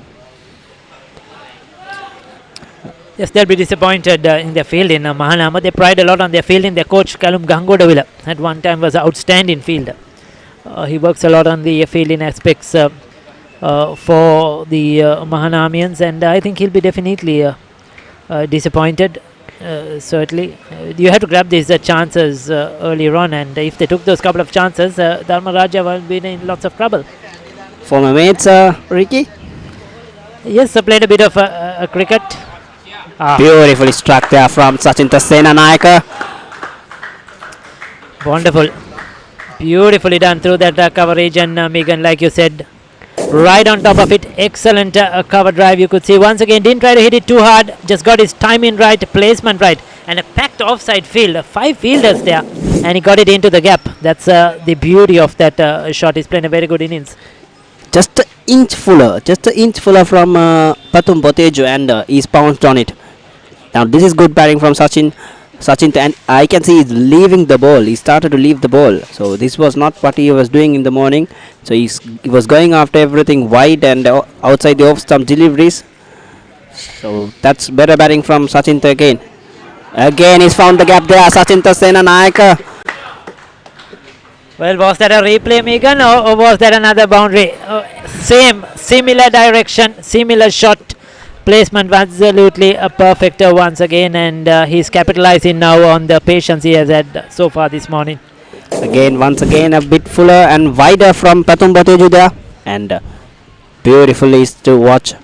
Yes, they'll be disappointed in their fielding. Mahanama, they pride a lot on their fielding. Their coach, Kalum Gangodavilla, at one time was an outstanding fielder. He works a lot on the fielding aspects for the Mahanamians, and I think he'll be definitely disappointed. certainly. You have to grab these chances earlier on, and if they took those couple of chances, Dharmaraja will be in lots of trouble. For my mates, Ricky. Yes, I played a bit of cricket. Beautifully struck there from Sachin Senanayake. Wonderful. Beautifully done through that coverage, and Megan, like you said, right on top of it. Excellent cover drive. You could see once again, didn't try to hit it too hard, just got his timing right, placement right, and a packed offside field. 5 fielders there, and he got it into the gap. That's the beauty of that shot. He's playing a very good innings. Just an inch fuller from Pathum Botejo, and he's pounced on it. Now this is good batting from Sachin, and I can see he's leaving the ball. He started to leave the ball. So this was not what he was doing in the morning. So he was going after everything wide and outside the off stump deliveries. So that's better batting from Sachin again. Again he's found the gap there. Sachin Senanayake. Well, was that a replay, Megan, or was that another boundary? Similar direction, similar shot. Placement absolutely perfect once again, and he's capitalizing now on the patience he has had so far this morning. Once again a bit fuller and wider from Pathum Boteju there, and beautifully is to watch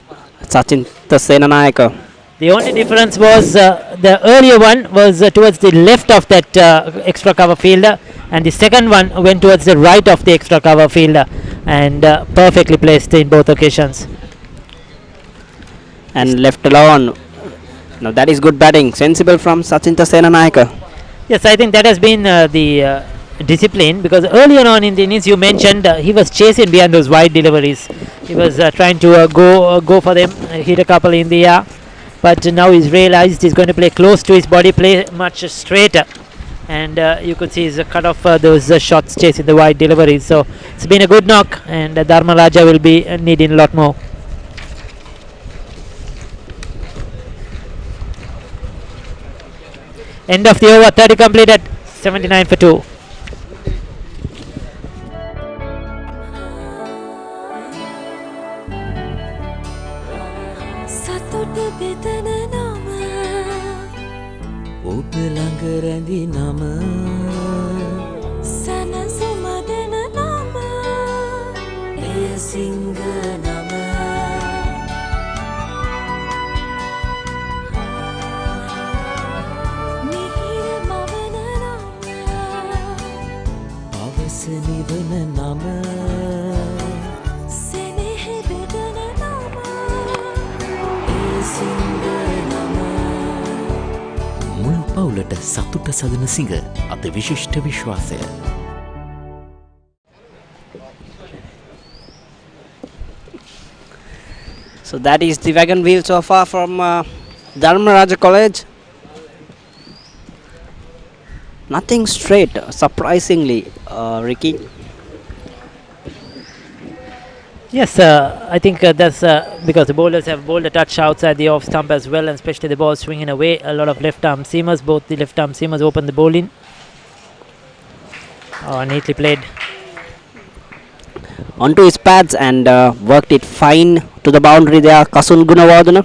Sachin Senanayake. The only difference was the earlier one was towards the left of that extra cover fielder, and the second one went towards the right of the extra cover fielder, and perfectly placed in both occasions. And left alone. Now that is good batting, sensible from Sachin Senanayake. Yes, I think that has been the discipline, because earlier on in the innings you mentioned he was chasing behind those wide deliveries. He was trying to go for them, hit a couple in the air, but now he's realized he's going to play close to his body, play much straighter, and you could see he's cut off those shots chasing the wide deliveries. So it's been a good knock, and Dharmaraja will be needing a lot more. End of the over, 30 completed, 79 for 2. සතුට බෙදන නම ඔබ ළඟ රැඳි නම සැනසුම දෙන නම එය සිංහ නම මිහිර මවන නම පවස නිවන නම සෙනෙහ බෙදන නම එය සිංහ නම මුළු පවුලට සතුට සදන සිංහ අද විශිෂ්ට විශ්වාසය. So that is the wagon wheel so far from Dharmaraja College. Nothing straight, surprisingly, Ricky. Yes, I think that's because the bowlers have bowled a touch outside the off stump as well, and especially the ball swinging away. A lot of left arm seamers, both the left arm seamers open the bowling. Oh, neatly played. Onto his pads and worked it fine to the boundary there, Kasun Gunawardana.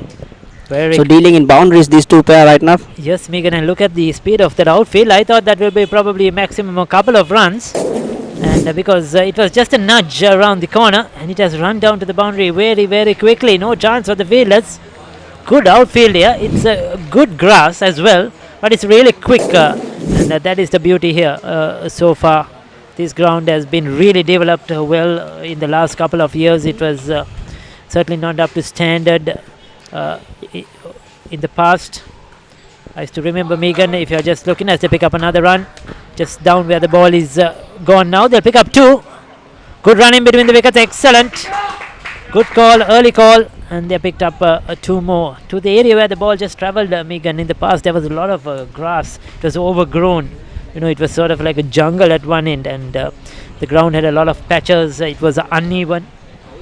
So dealing in boundaries, these two pair right now. Yes, Megan, and look at the speed of that outfield. I thought that will be probably a maximum a couple of runs, and because it was just a nudge around the corner, and it has run down to the boundary very, very quickly. No chance for the fielders. Good outfield here. It's a good grass as well, but it's really quick, and that is the beauty here so far. This ground has been really developed well in the last couple of years. It was certainly not up to standard in the past. I used to remember, Megan, if you're just looking as they pick up another run, just down where the ball is gone now, they'll pick up 2. Good run in between the wickets, excellent. Good call, early call, and they picked up 2 more. To the area where the ball just travelled, Megan, in the past there was a lot of grass. It was overgrown. You know, it was sort of like a jungle at one end, and the ground had a lot of patches. It was uneven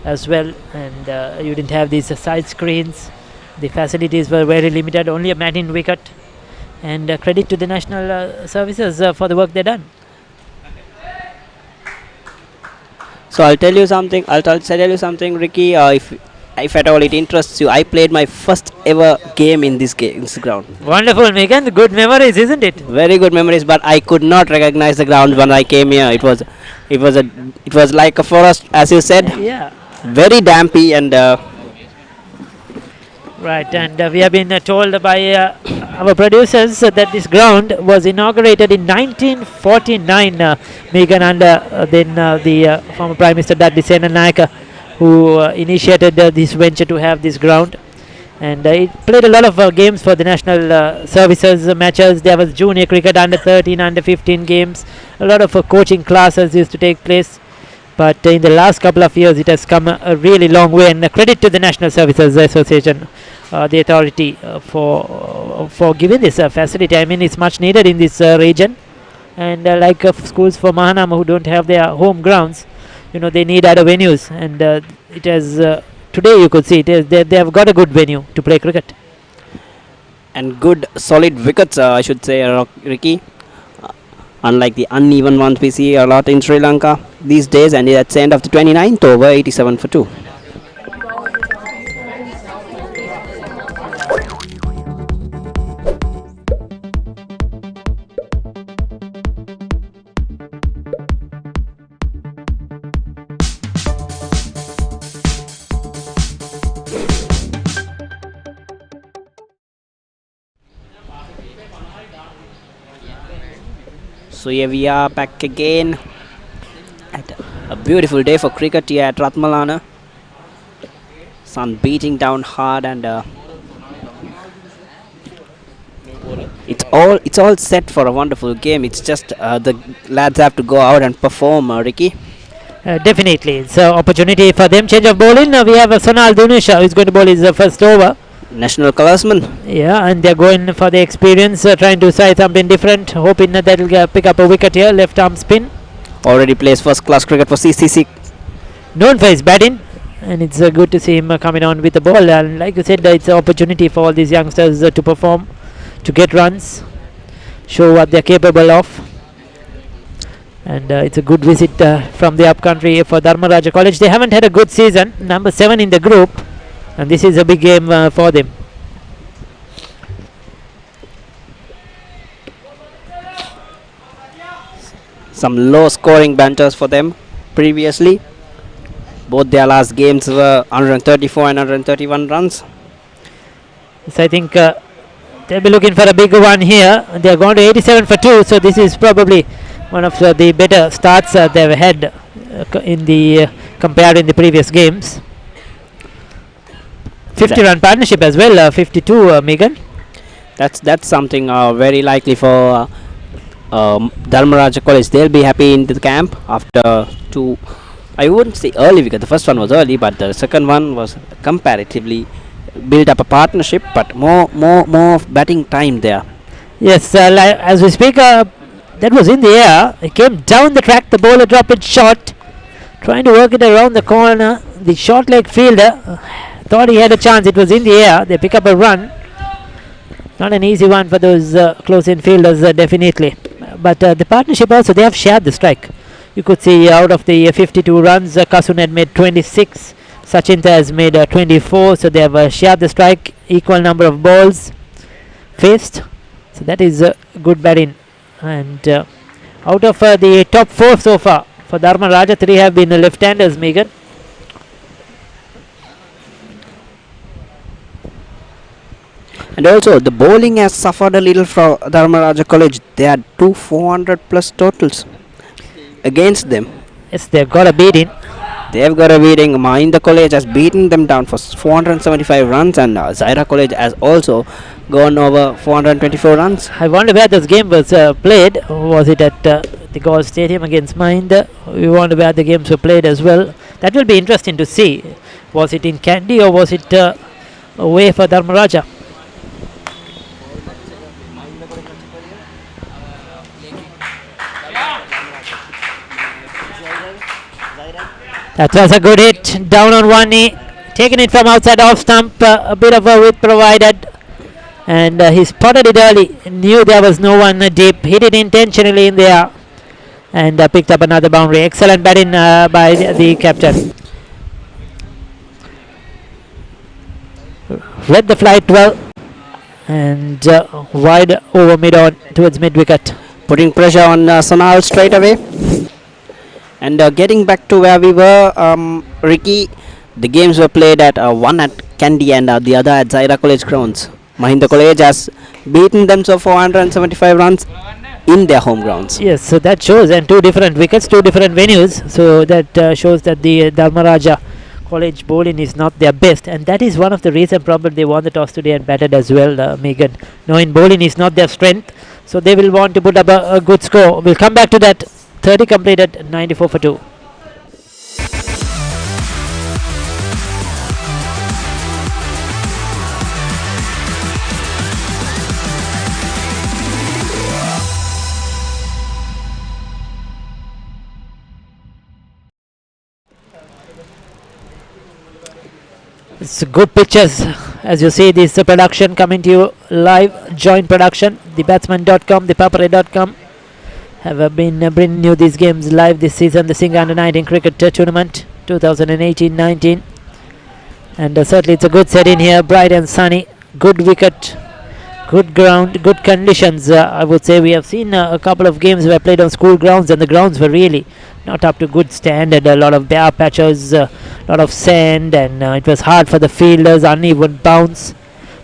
as well, and you didn't have these side screens. The facilities were very limited, only a matting wicket, and credit to the national services for the work they done. So I'll tell you something, Ricky. If if at all it interests you, I played my first ever game in this ground. Wonderful, Megan. Good memories, isn't it? Very good memories, but I could not recognize the ground when I came here. It was a, it was like a forest, as you said. Yeah. Very dampy and. Right, and we have been told by our producers that this ground was inaugurated in 1949, Megan, under then the former Prime Minister Dudley Senanayake, who initiated this venture to have this ground. And it played a lot of games for the national services matches. There was junior cricket, under 13, under 15 games. A lot of coaching classes used to take place. But in the last couple of years, it has come a really long way. And credit to the National Services Association, the authority, for giving this facility. I mean, it's much needed in this region. And like schools for Mahanama who don't have their home grounds, they need other venues. And it has today you could see they have got a good venue to play cricket. And good solid wickets, I should say, Ricky. Unlike the uneven ones we see a lot in Sri Lanka these days, and that's the end of the 29th over, 87 for 2. So here we are back again at a beautiful day for cricket here at Ratmalana. Sun beating down hard, and it's all set for a wonderful game. It's just the lads have to go out and perform, Ricky. Definitely, it's an opportunity for them. Change of bowling. We have Sonal Dunisha who is going to bowl his first over. National colorsman. Yeah, and they're going for the experience, trying to try something different, hoping that they'll pick up a wicket here. Left arm spin. Already plays first class cricket for CCC. Known for his batting, and it's good to see him coming on with the ball. And like you said, it's an opportunity for all these youngsters to perform, to get runs, show what they're capable of. And it's a good visit from the upcountry for Dharmaraja College. They haven't had a good season, number 7 in the group, and this is a big game for them. Some low scoring banters for them previously. Both their last games were 134 and 131 runs. So I think they'll be looking for a big one here. They're going to 87 for 2, so this is probably one of the better starts they've had in the compared in the previous games. 50-run partnership as well, 52, Megan. That's something very likely for Dharmaraja College. They'll be happy in the camp after 2. I wouldn't say early because the first one was early, but the second one was comparatively built up a partnership, but more of batting time there. Yes, as we speak, that was in the air. It came down the track. The bowler dropped it short, trying to work it around the corner. The short leg fielder thought he had a chance. It was in the air. They pick up a run. Not an easy one for those close-in fielders, definitely. But the partnership also, they have shared the strike. You could see out of the 52 runs, Kasun had made 26. Sachinta has made 24. So they have shared the strike. Equal number of balls faced. So that is good batting. And out of the top 4 so far for Dharmaraja, 3 have been left-handers, Megan. And also the bowling has suffered a little for Dharmaraja College. They had 2 400 plus totals against them. Yes, they've got a beating. They've got a beating. Mahinda College has beaten them down for 475 runs, and Zaira College has also gone over 424 runs. I wonder where this game was played. Was it at the Gaul Stadium against Mahinda? We wonder where the games were played as well. That will be interesting to see. Was it in Kandy or was it away for Dharmaraja? That was a good hit, down on one knee, taking it from outside off stump, a bit of a width provided, and he spotted it early, knew there was no one deep, hit it intentionally in there, and picked up another boundary. Excellent batting by the captain. read the flight well and wide over mid on towards mid wicket. Putting pressure on Sonal straight away. And getting back to where we were, Ricky, the games were played at one at Kandy and the other at Zaira College grounds. Mahinda College has beaten them so 475 runs in their home grounds. Yes, so that shows, and two different wickets, two different venues. So that shows that the Dharmaraja College bowling is not their best, and that is one of the reasons probably they won the toss today and batted as well, Megan. Knowing bowling is not their strength, so they will want to put up a good score. We'll come back to that. 30 completed, 94 for 2. It's good pictures as you see this production coming to you live, joint production. TheBatsman.com, ThePapare.com have been bringing you these games live this season, the Singh Under 19 Cricket Tournament 2018-19, and certainly it's a good setting here, bright and sunny, good wicket, good ground, good conditions. I would say we have seen a couple of games were played on school grounds and the grounds were really not up to good standard. A lot of bare patches, a lot of sand, and it was hard for the fielders, uneven bounce,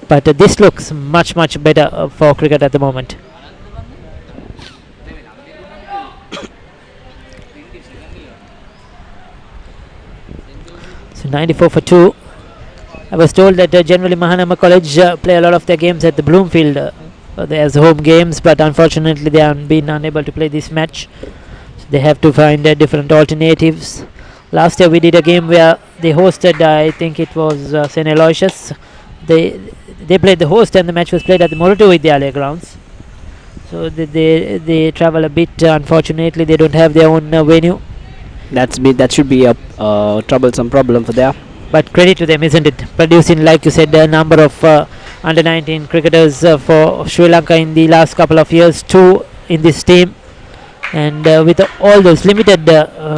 but this looks much better for cricket at the moment. So 94 for 2. I was told that generally Mahanama College play a lot of their games at the Bloomfield as home games, but unfortunately they have been unable to play this match. So they have to find different alternatives. Last year we did a game where they hosted, I think it was St. Aloysius. They played the host and the match was played at the Morutu Vidyalaya grounds. So they travel a bit. Unfortunately they don't have their own venue. That should be a troublesome problem for them. But credit to them, isn't it? Producing, like you said, a number of under 19 cricketers for Sri Lanka in the last couple of years, 2 in this team. And with all those limited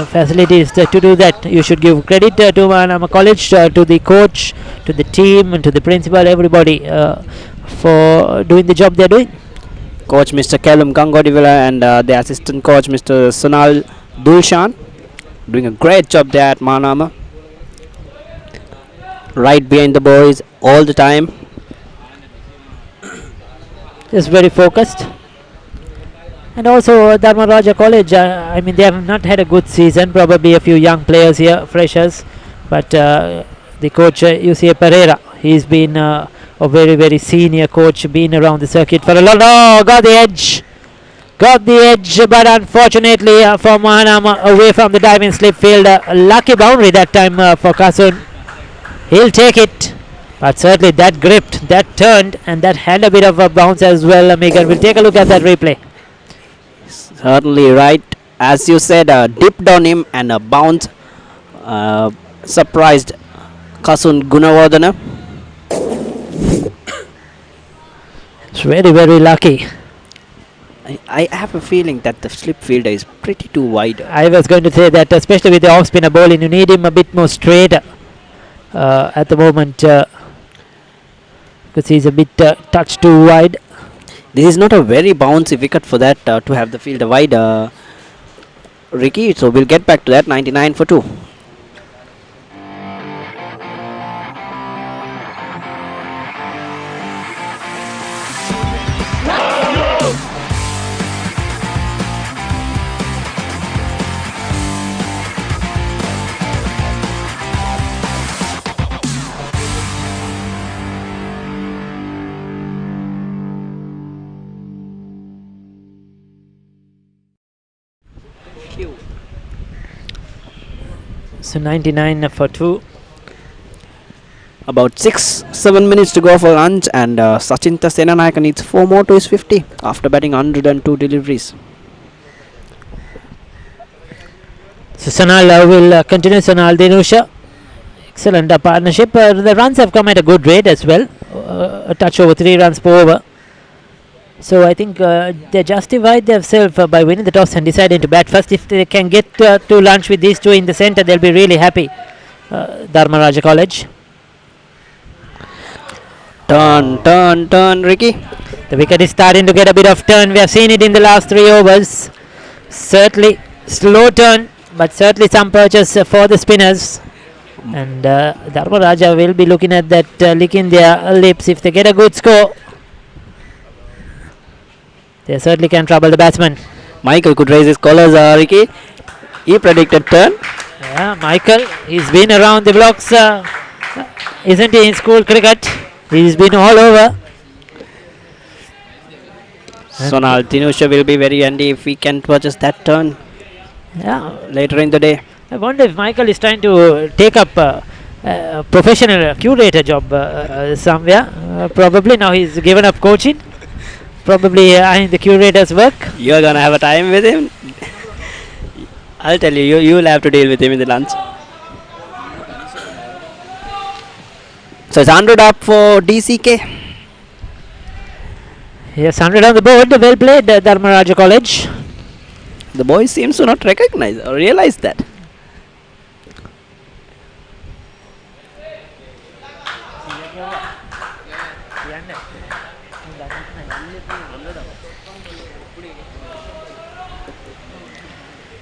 facilities to do that, you should give credit to Mahanama College, to the coach, to the team, and to the principal, everybody for doing the job they're doing. Coach Mr. Kelum Gangodivila and the assistant coach Mr. Sonal Dulshan doing a great job there at Mahanama. Right behind the boys all the time. Just very focused. And also Dharmaraja College, I mean they have not had a good season, probably a few young players here, freshers, but the coach UCA Pereira, he's been a very senior coach, been around the circuit for a long. Oh, got the edge, but unfortunately for Mahanama, away from the diving slip field. A lucky boundary that time for Kasun. He'll take it, but certainly that gripped, that turned, and that had a bit of a bounce as well. Megan, we'll take a look at that replay. Certainly right, as you said, dipped on him and a bounce surprised Kasun Gunawardana. It's very lucky. I have a feeling that the slip fielder is pretty too wide. I was going to say that, especially with the off spinner bowling, you need him a bit more straight at the moment, because he's a bit touch too wide. This is not a very bouncy wicket for that to have the fielder wide, Ricky. So we'll get back to that. 99 for 2. So 99 for 2. About 6-7 minutes to go for lunch, and Sachinta Senanayaka needs 4 more to his 50 after batting 102 deliveries. So Sanal will continue. Sanal Dinusha, excellent partnership. The runs have come at a good rate as well, a touch over 3 runs per over. So I think they justified themselves by winning the toss and deciding to bat first. If they can get to lunch with these two in the centre, they'll be really happy. Dharmaraja College. Turn, Ricky. The wicket is starting to get a bit of turn. We have seen it in the last 3 overs. Certainly slow turn, but certainly some purchase for the spinners. And Dharmaraja will be looking at that, licking their lips. If they get a good score, they certainly can trouble the batsman. Michael could raise his colours, Ricky. He predicted turn. Yeah, Michael, he's been around the blocks, isn't he, in school cricket? He's been all over. Sonal Dinusha will be very handy if we can purchase that turn. Yeah, later in the day. I wonder if Michael is trying to take up a professional curator job somewhere. Probably now he's given up coaching. Probably in the curator's work. You're gonna have a time with him. I'll tell you, you'll have to deal with him in the lunch. So it's 100 up for DCK. Yes, 100 on the board. Well played, Dharmaraja College. The boys seems to not recognize or realize that.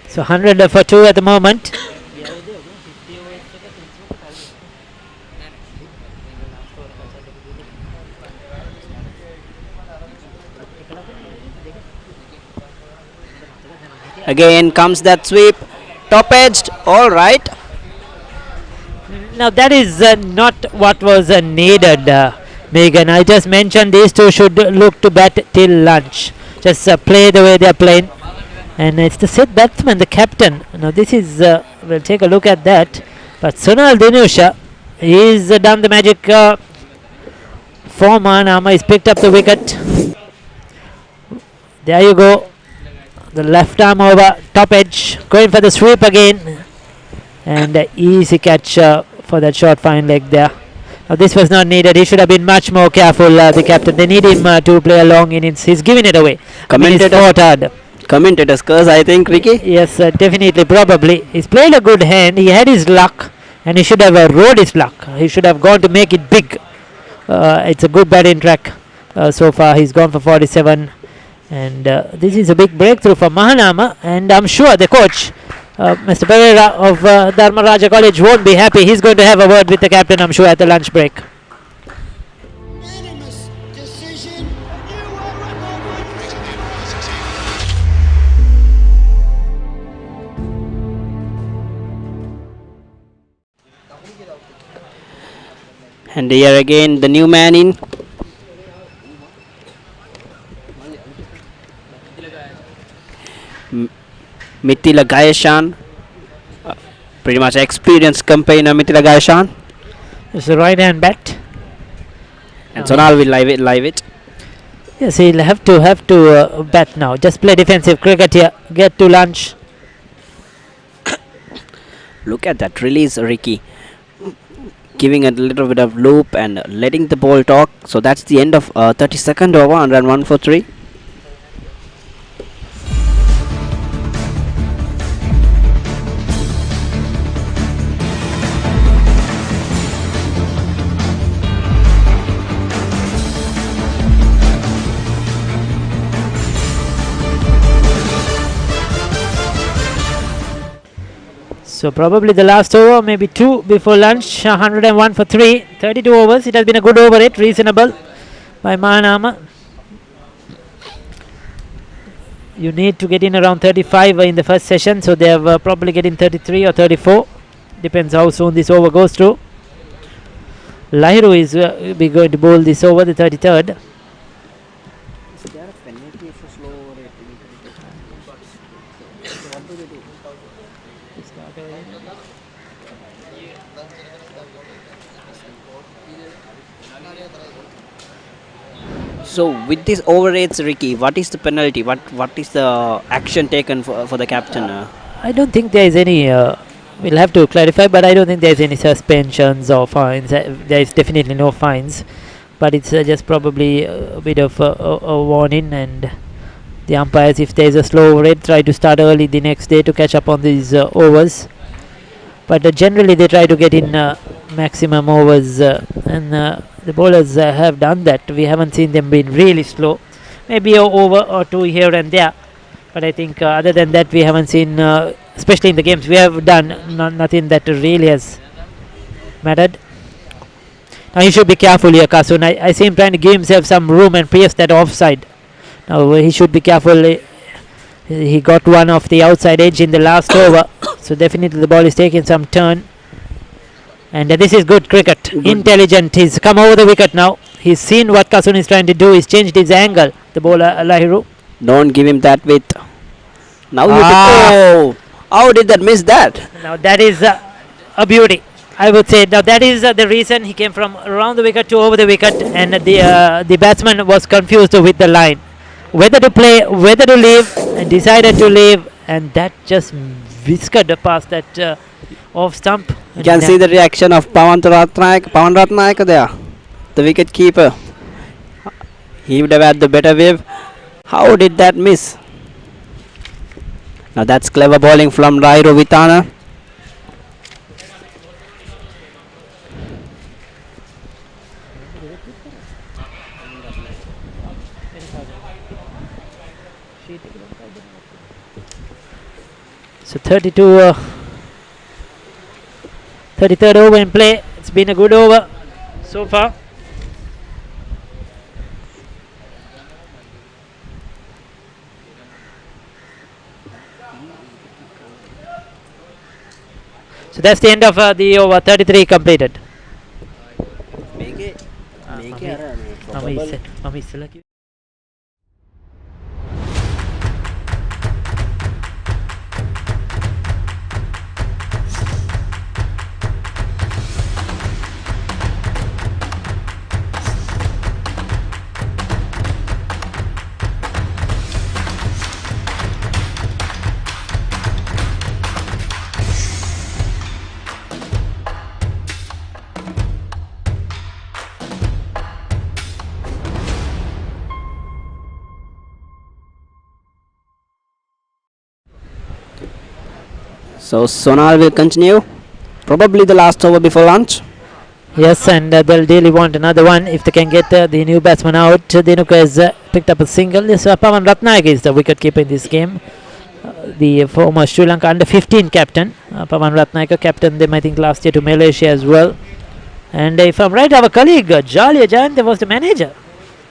So 100 for 2 at the moment. Again comes that sweep, top edged, all right. Now that is not what was needed, Megan. I just mentioned these two should look to bat till lunch. Just play the way they are playing. And it's the set batsman, the captain. Now this is, we'll take a look at that. But Sonal Dinusha, he's done the magic for Mahanama. He's picked up the wicket. There you go. The left arm over, top edge, going for the sweep again. And easy catch for that short fine leg there. Now this was not needed. He should have been much more careful, the captain. They need him to play a long innings. He's giving it away. Commentator's curse, I think, Ricky. Yes, definitely, probably. He's played a good hand. He had his luck, and he should have rode his luck. He should have gone to make it big. It's a good batting track so far. He's gone for 47. And this is a big breakthrough for Mahanama. And I'm sure the coach, Mr. Pereira of Dharmaraja College, won't be happy. He's going to have a word with the captain, I'm sure, at the lunch break. And here again, the new man in. Mithila Gayashan. Pretty much experienced campaigner, Mithila Gayashan. It's a right hand bat. And Sonal will live it. Yes, he'll have to bat now. Just play defensive cricket here. Get to lunch. Look at that release, Ricky. Giving a little bit of loop and letting the ball talk. So that's the end of 32nd over, 101 for 3. So probably the last over, maybe 2 before lunch. 101 for 3. 32 overs. It has been a good over rate, reasonable by Mahanama. You need to get in around 35 in the first session, so they have probably get in 33 or 34. Depends how soon this over goes through. Lahiru is going to bowl this over, the 33rd. So with this over rates, Ricky, what is the penalty? What is the action taken for the captain? I don't think there is any. We'll have to clarify, but I don't think there is any suspensions or fines. There is definitely no fines, but it's just probably a bit of a warning. And the umpires, if there is a slow over rate, try to start early the next day to catch up on these overs. But generally, they try to get in maximum overs, and the bowlers have done that. We haven't seen them being really slow. Maybe a over or two here and there. But I think other than that, we haven't seen, especially in the games we have done, nothing that really has mattered. Now he should be careful here, Kasun. I see him trying to give himself some room and pierce that offside. Now he should be careful. He got one off the outside edge in the last over. So definitely the ball is taking some turn. And this is good cricket. Good. Intelligent. He's come over the wicket now. He's seen what Kasun is trying to do. He's changed his angle. The bowler, Lahiru. Don't give him that width. Now oh! How did that miss that? Now that is a beauty, I would say. Now that is the reason he came from around the wicket to over the wicket, and the batsman was confused with the line, whether to play, whether to leave, and decided to leave, and that just whiskered past that off stump. You can see the reaction of Pawan Ratnayaka there, the wicket keeper. He would have had the better wave. How did that miss? Now that's clever bowling from Rairo Vitana. So 32, 33rd over in play. It's been a good over so far. So that's the end of the over. 33 completed. So Sonal will continue. Probably the last over before lunch. Yes, and they'll really want another one if they can get the new batsman out. Dinuka has picked up a single. Yes, Pawan Ratnayake is the wicket keeper in this game. The former Sri Lanka under 15 captain. Pawan Ratnayake captained them, I think, last year to Malaysia as well. And if I'm right, our colleague Jalia Jayant was the manager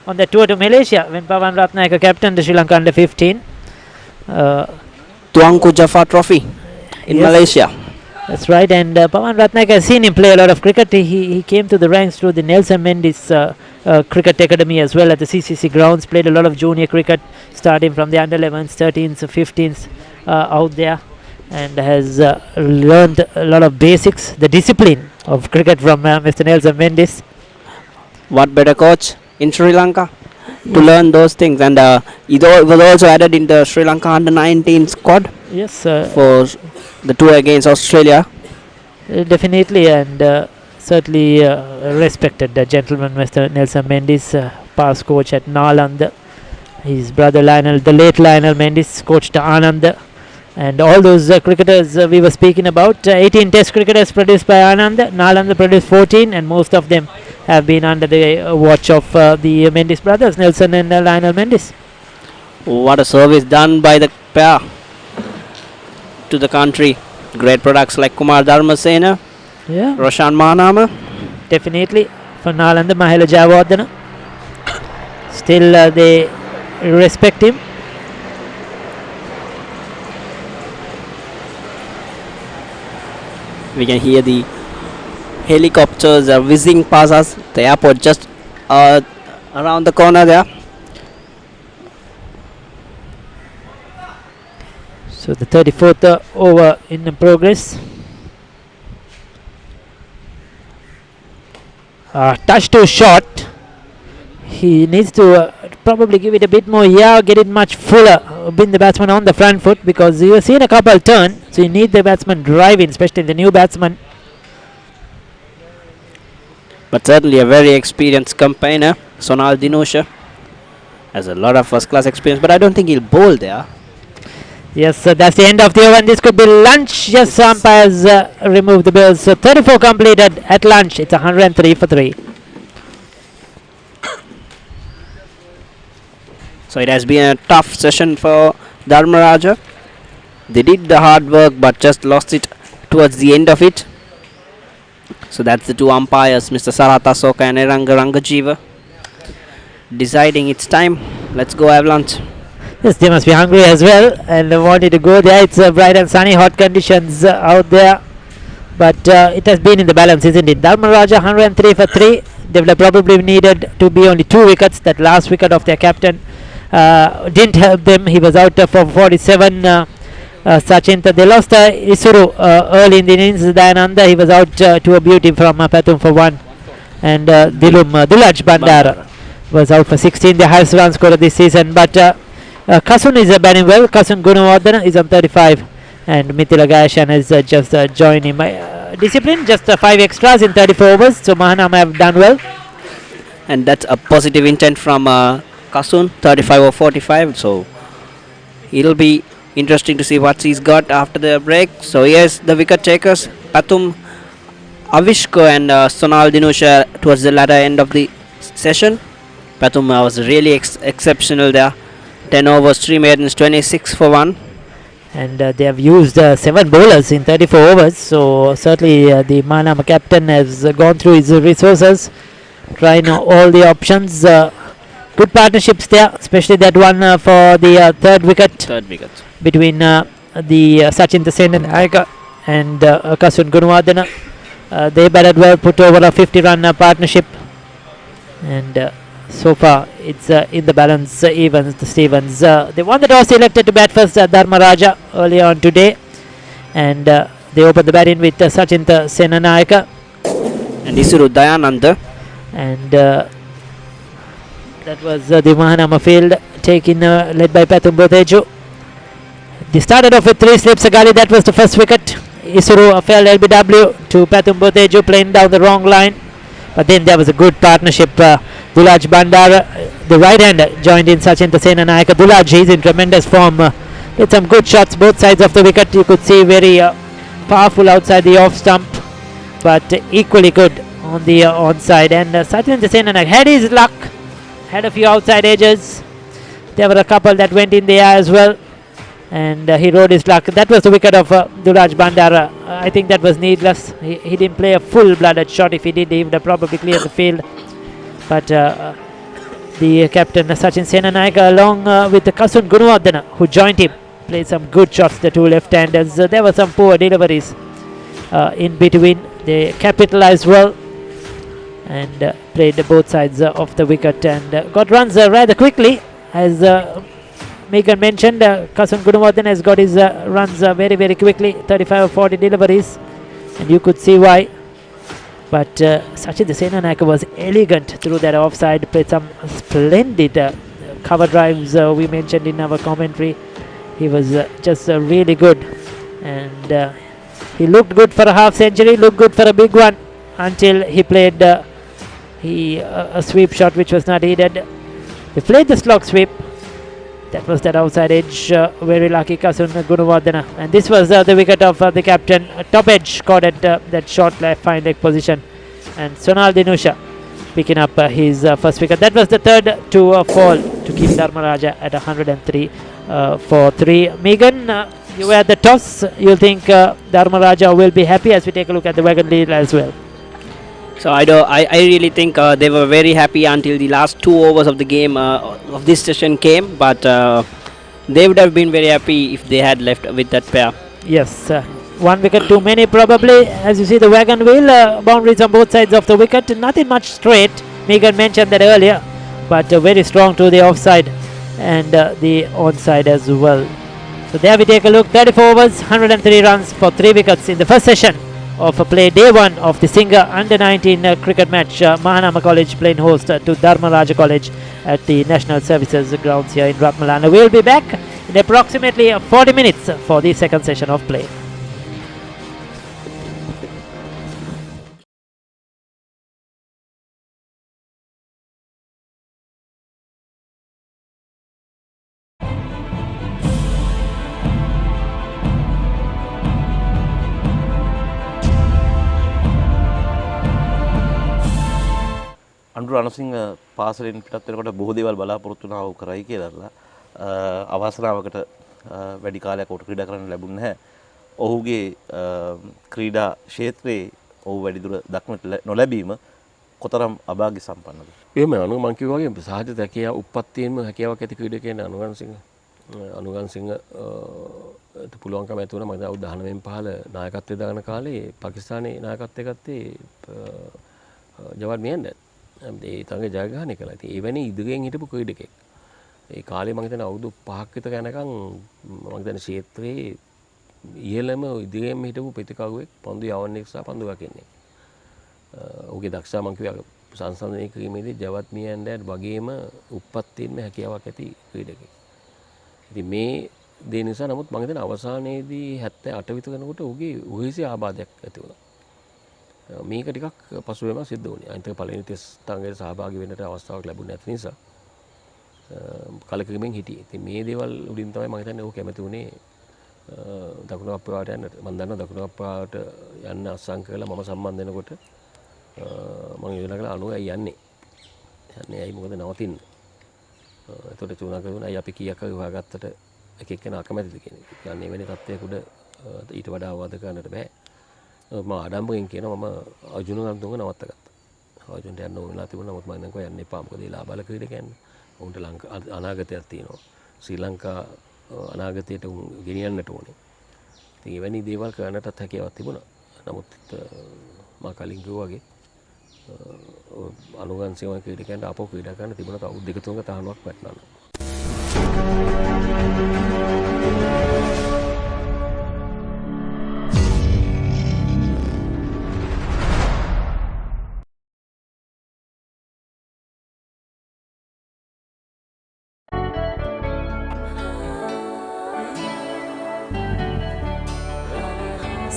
on the tour to Malaysia when Pawan Ratnayake captained the Sri Lanka under 15. Tuanku Jaffa Trophy in Malaysia. That's right, and Pawan Ratnayake has seen him play a lot of cricket. He came to the ranks through the Nelson Mendes Cricket Academy as well at the CCC grounds. Played a lot of junior cricket, starting from the under 11s, 13s, 15s out there, and has learned a lot of basics, the discipline of cricket from Mr. Nelson Mendes. What better coach in Sri Lanka to learn those things? And he was also added in the Sri Lanka under 19 squad. Yes, for the tour against Australia. Definitely, and certainly respected gentleman, Mr. Nelson Mendes, past coach at Nalanda. His brother Lionel, the late Lionel Mendes, coached Anand, and all those cricketers we were speaking about. 18 test cricketers produced by Anand. Nalanda produced 14, and most of them have been under the watch of the Mendes brothers, Nelson and Lionel Mendes. What a service done by the pair to the country. Great products like Kumar Dharmasena, Roshan Mahanama. Definitely for Nalanda, Mahela Jayawardena. Still they respect him. We can hear the helicopters are whizzing past us. The airport just around the corner there. So the 34th over in progress. Touch too short. He needs to probably give it a bit more get it much fuller, bring the batsman on the front foot, because you have seen a couple turn, so you need the batsman driving, especially the new batsman. But certainly a very experienced campaigner, Sonal Dinusha, has a lot of first class experience, but I don't think he'll bowl there. Yes, so that's the end of the over, and this could be lunch. Yes, umpires remove the bills. So 34 completed at lunch. It's 103 for 3. So it has been a tough session for Dharmaraja. They did the hard work but just lost it towards the end of it. So that's the two umpires, Mr. Sarata Soka and Eranga Rangajiva, deciding it's time. Let's go Avalanche. Yes, they must be hungry as well and wanted to go there. It's bright and sunny, hot conditions out there. But it has been in the balance, isn't it? Dharmaraja 103 for 3. They would have probably needed to be only 2 wickets. That last wicket of their captain didn't help them. He was out for 47. Sachin, they lost Isuru early in the innings. Dayananda, he was out to a beauty from Pathum for 1. And Dulaj Bandara was out for 16, the highest run scorer this season. But Kasun is batting well. Kasun Gunawardana is on 35. And Mithila Gayashan has just joined him. Discipline, just 5 extras in 34 overs. So Mahanama have done well. And that's a positive intent from Kasun, 35 or 45. So it'll be interesting to see what he's got after the break. So here's the wicket takers, Pathum Avishko and Sonal Dinusha towards the latter end of the session. Pathum was really exceptional there. 10 overs, 3 maidens, 26 for 1. And they have used 7 bowlers in 34 overs. So certainly the Mahanama captain has gone through his resources, trying all the options. Good partnerships there, especially that one for the third wicket. Between the Sachin Sen and Aika and Kasun Gunawardana. They batted well, put over a 50-run partnership. And so far it's in the balance, evens the Stevens. They won the toss, elected to bat first Dharmaraja early on today. And they opened the batting with Sachin Senanayaka and Isuru Dayananda. And that was the Mahanama field, taken led by Pathum Boteju. They started off with 3 slips Agali. That was the first wicket. Isuru fell LBW to Pathum Boteju, playing down the wrong line. But then there was a good partnership. Dulaj Bandara, the right-hander, joined in Sachin Senanayaka. Dulaj, he's in tremendous form. With some good shots both sides of the wicket. You could see very powerful outside the off stump, but equally good on the onside. And Sachin Senanayaka had his luck, had a few outside edges. There were a couple that went in the air as well. And he rode his luck. That was the wicket of Dulaj Bandara. I think that was needless. He didn't play a full-blooded shot. If he did, he would have probably cleared the field. But the captain Sachin Senanayaka, along with the Kasun Gunawardana, who joined him, played some good shots. The two left-handers. There were some poor deliveries in between. They capitalized well and played both sides of the wicket and got runs rather quickly, as Megan mentioned. Kasun Gunawardana has got his runs very, very quickly, 35 or 40 deliveries, and you could see why. But Sachin Senanayaka was elegant through that offside, played some splendid cover drives we mentioned in our commentary. He was just really good, and he looked good for a half century, looked good for a big one, until he played a sweep shot which was not needed. He played the slog sweep. That was that outside edge, very lucky Kasun Gunawardana. And this was the wicket of the captain. Top edge caught at that short left fine leg position. And Sonal Dinusha picking up his first wicket. That was the third to fall to keep Dharmaraja at 103 for 3. Megan, you were at the toss. You think Dharmaraja will be happy as we take a look at the wagon lead as well? So I really think they were very happy until the last 2 overs of the game of this session came, but they would have been very happy if they had left with that pair. Yes, 1 wicket too many probably. As you see the wagon wheel, boundaries on both sides of the wicket, nothing much straight. Megan mentioned that earlier, but very strong to the offside and the onside as well. So there we take a look, 34 overs, 103 runs for 3 wickets in the first session of play, day 1 of the Singer under-19 cricket match. Mahanama College playing host to Dharmaraja College at the National Services grounds here in Ratmalana. We'll be back in approximately 40 minutes for the second session of play. Anura Ranasinghe පාසලෙන් පිටත් වෙනකොට බොහෝ දේවල් බලාපොරොත්තු වුණා ඔහු කරයි කියලා. අවසරාවකට වැඩි කාලයක් ඔහුට ක්‍රීඩා කරන්න ලැබුණේ නැහැ. ඔහුගේ ක්‍රීඩා ක්ෂේත්‍රයේ ඔහු වැඩිදුර දක්නට නොලැබීම කොතරම් අභාග්‍ය සම්පන්නද? එහෙම මම කිව්වා වගේ සහජ හැකියාව උප්පත්තියෙන්ම හැකියාවක් ඇති ක්‍රීඩකයෙක් අනුගන්සිංහ පුළුවන්කම ඇති වුණා. මම අවුරුදු 19න් 15 නායකත්වයේ දාන කාලේ පාකිස්තානයේ නායකත්වයේ ගත්තේ ජවාද් මියන්ඩර්. ඒ තරගේ ජයග්‍රහණය කළා. ඉතින් එවැනි ඉදිරියෙන් හිටපු ක්‍රීඩකෙක්. ඒ කාලේ මම හිතන්නේ අවුරුදු 5ක් විතර යනකම් මම හිතන්නේ ක්ෂේත්‍රයේ ඉහළම ඉදිරියෙන්ම හිටපු ප්‍රතිකරුවෙක් පන්දු යවන්නේ සහ පන්දු රකින්නේ. ඔහුගේ දක්ෂතා මම කිව්වා සංසන්දනය කිරීමේදී ජවත් මියන්ඩර් වගේම උප්පත්තියෙන්ම හැකියාවක් ඇති ක්‍රීඩකෙක්. ඉතින් මේ දේ නිසා නමුත් මම හිතන්නේ අවසානයේදී 78 විතර වෙනකොට ඔහුගේ උහිසි ආබාධයක් ඇති වුණා. මේක ටිකක් පසුවෙම සිද්ධ වුණේ. අනිත් එක පළවෙනි ටෙස්ට් තරගයට සහභාගී වෙන්නට අවස්ථාවක් ලැබුණේ නැති නිසා කලකිරීමෙන් හිටියේ. ඉතින් මේ දේවල් උඩින් තමයි මම හිතන්නේ ඔහු කැමති වුණේ දකුණු අප්‍රිකාවට යන්නට. මම දන්නවා දකුණු අප්‍රිකාවට යන්න අත්සන් කරලා මම සම්බන්ධ වෙනකොට මම යෝජනා කළා අනුව ඇයි යන්නේ. ඇයි මොකද නවතින්නේ. එතකොට චුනා කරුණා අයි අපි කීයක් හරි හොයාගත්තට එක එක්කෙනා අකමැතිද කියන එක. කියන්නේ වෙන්නේ තත්ත්වයකට ඊට වඩා අවවාද කරන්නට බෑ. මම ආඩම්බරෙන් කියනවා මම අර්ජුන ගම්තුංග නවත්තගත්තා. අර්ජුන්ට යන්න ඕන වෙලා තිබුණා. නමුත් මම දැන් කිව්වා යන්න එපා. මොකද ඒ ලාබාල ක්‍රීඩකයන්නේ. උන්ට අනාගතයක් තියෙනවා. ශ්‍රී ලංකා අනාගතයට ගෙනියන්නට ඕනේ. ඉතින් එවැනි දේවල් කරන්නටත් හැකියාවක් තිබුණා. නමුත් මම කලින් කිව්වා වගේ අනුගන්සිංහ ක්‍රීඩකයන්ට ආපහු ක්‍රීඩා කරන්න තිබුණා අවුරුදු දෙක තුනක තහනමක් වැටෙනවා.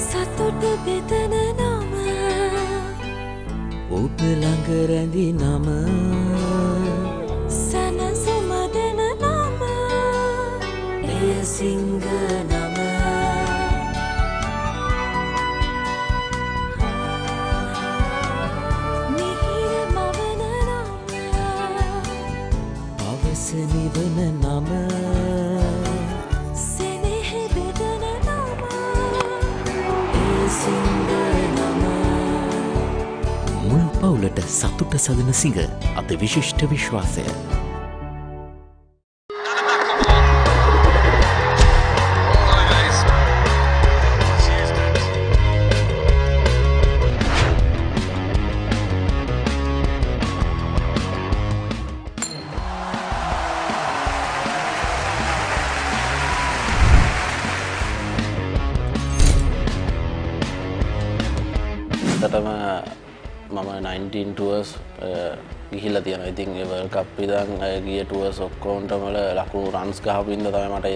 සතුට බෙදන නම ඔබ ළඟ රැඳි නම සනසුම දෙන නම එය සිංහ නම මිහිර මවන නම පවස නිවන නම සෙනෙහ බෙදන නම එය සිංහ නම මුල් පවුලට සතුට සදන සිංහ අද විශිෂ්ට විශ්වාසය. ඇත්තටම මම 19 ටුවර්ස් ගිහිල්ලා තියෙනවා. ඉතින් ඒ වර්ල්ඩ් කප් ඉඳන් ගිය ටුවර්ස් ඔක්කොන්ටම ලකුණු රන්ස් ගහපු ඉඳ තමයි මට